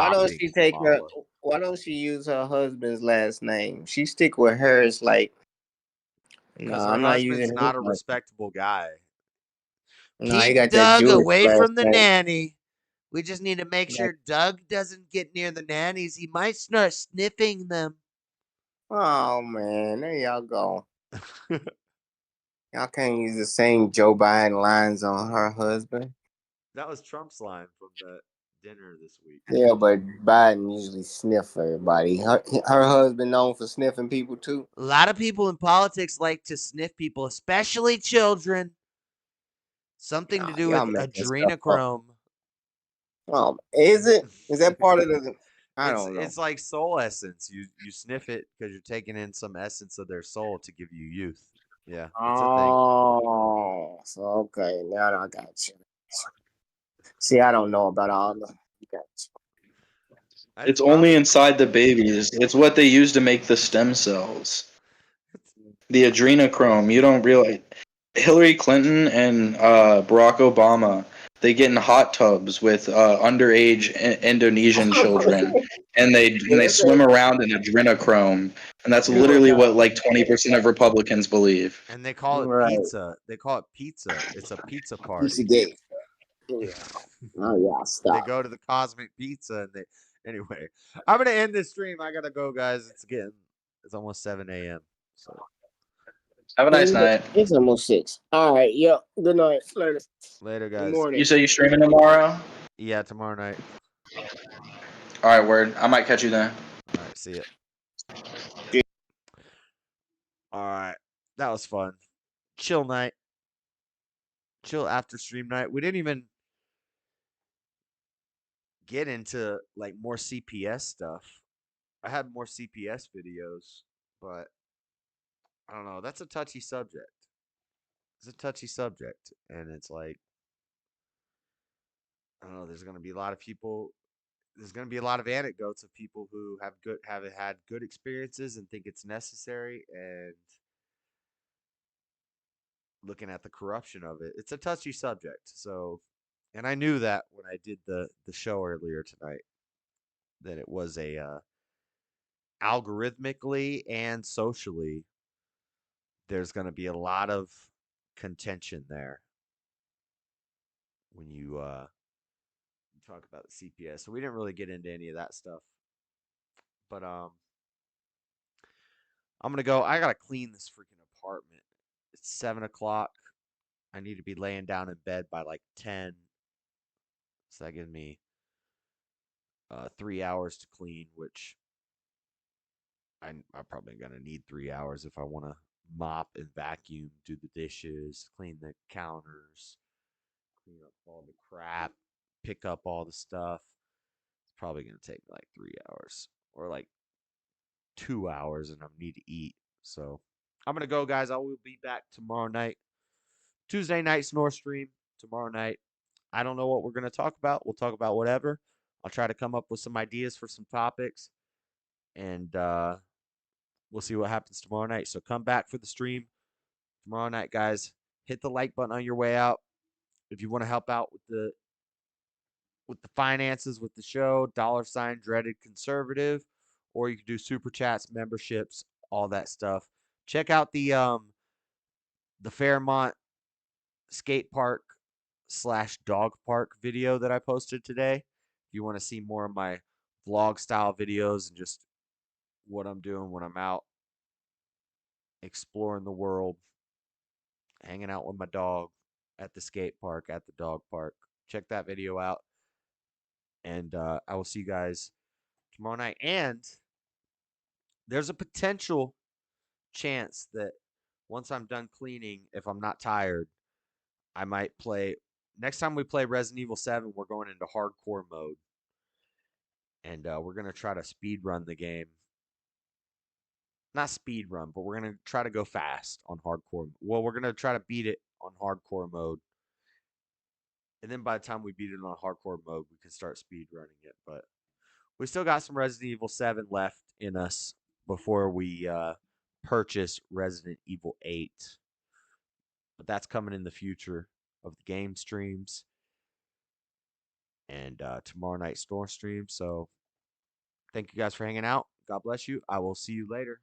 Why don't she use her husband's last name? She stick with hers, like, no, I'm not using. Not a respectable guy. No, Keep Doug away from the nanny. We just need to make sure Doug doesn't get near the nannies. He might start sniffing them. Oh man, there y'all go. Y'all can't use the same Joe Biden lines on her husband. That was Trump's line from the dinner this week. Yeah, but Biden usually sniff everybody. Her husband known for sniffing people too. A lot of people in politics like to sniff people, especially children. Something to do with adrenochrome. Oh, is it? Is that part of the? I don't know. It's like soul essence. You sniff it because you're taking in some essence of their soul to give you youth. Yeah. Oh, so okay. Now I got you. See, I don't know about all the. It's only inside the babies. It's what they use to make the stem cells. The adrenochrome. You don't realize. Hillary Clinton and Barack Obama they get in hot tubs with underage Indonesian children, and they swim around in adrenochrome, and that's literally what like 20% of Republicans believe. And they call it Right. pizza. They call it pizza. It's a pizza party. Pizzagate. Yeah. Oh yeah, They stop. go to the Cosmic Pizza and they. Anyway, I'm gonna end this stream. I gotta go, guys. It's almost 7 a.m. So Have a nice night. It's almost 6. All right. Yep. Good night. Later. later, Good guys. morning. You say you streaming tomorrow? Yeah, tomorrow night. All right, word. I might catch you then. All right, see ya. All right, that was fun. Chill night. Chill after stream night. We didn't even get into like more CPS stuff. I had more CPS videos, but I don't know. That's a touchy subject. It's a touchy subject, and it's like I don't know. There's going to be a lot of people. There's going to be a lot of anecdotes of people who have had good experiences and think it's necessary, and looking at the corruption of it. It's a touchy subject. So, and I knew that when I did the show earlier tonight that it was a algorithmically and socially there's going to be a lot of contention there when you talk about the CPS. So we didn't really get into any of that stuff. But I'm gonna go. I gotta clean this freaking apartment. It's 7 o'clock. I need to be laying down in bed by like 10. So that gives me 3 hours to clean, which I'm probably gonna need 3 hours if I want to mop and vacuum, do the dishes, clean the counters, clean up all the crap, pick up all the stuff. It's probably gonna take me like 3 hours or like 2 hours, and I need to eat. So I'm gonna go, guys. I will be back tomorrow night. Tuesday night snore stream tomorrow night. I don't know what we're gonna talk about. We'll talk about whatever. I'll try to come up with some ideas for some topics, and we'll see what happens tomorrow night. So come back for the stream tomorrow night, guys. Hit the like button on your way out. If you want to help out with the finances with the show, $ dreaded conservative, or you can do super chats, memberships, all that stuff. Check out the Fairmont skate park / dog park video that I posted today. If you want to see more of my vlog style videos and just what I'm doing when I'm out exploring the world, hanging out with my dog at the skate park, at the dog park. Check that video out. And I will see you guys tomorrow night. And there's a potential chance that once I'm done cleaning, if I'm not tired, I might play. Next time we play Resident Evil 7, we're going into hardcore mode. And we're going to try to speed run the game. Not speed run, but we're going to try to go fast on hardcore. Well, we're going to try to beat it on hardcore mode. And then by the time we beat it on hardcore mode, we can start speed running it. But we still got some Resident Evil 7 left in us before we purchase Resident Evil 8. But that's coming in the future of the game streams. And tomorrow night store stream. So thank you guys for hanging out. God bless you. I will see you later.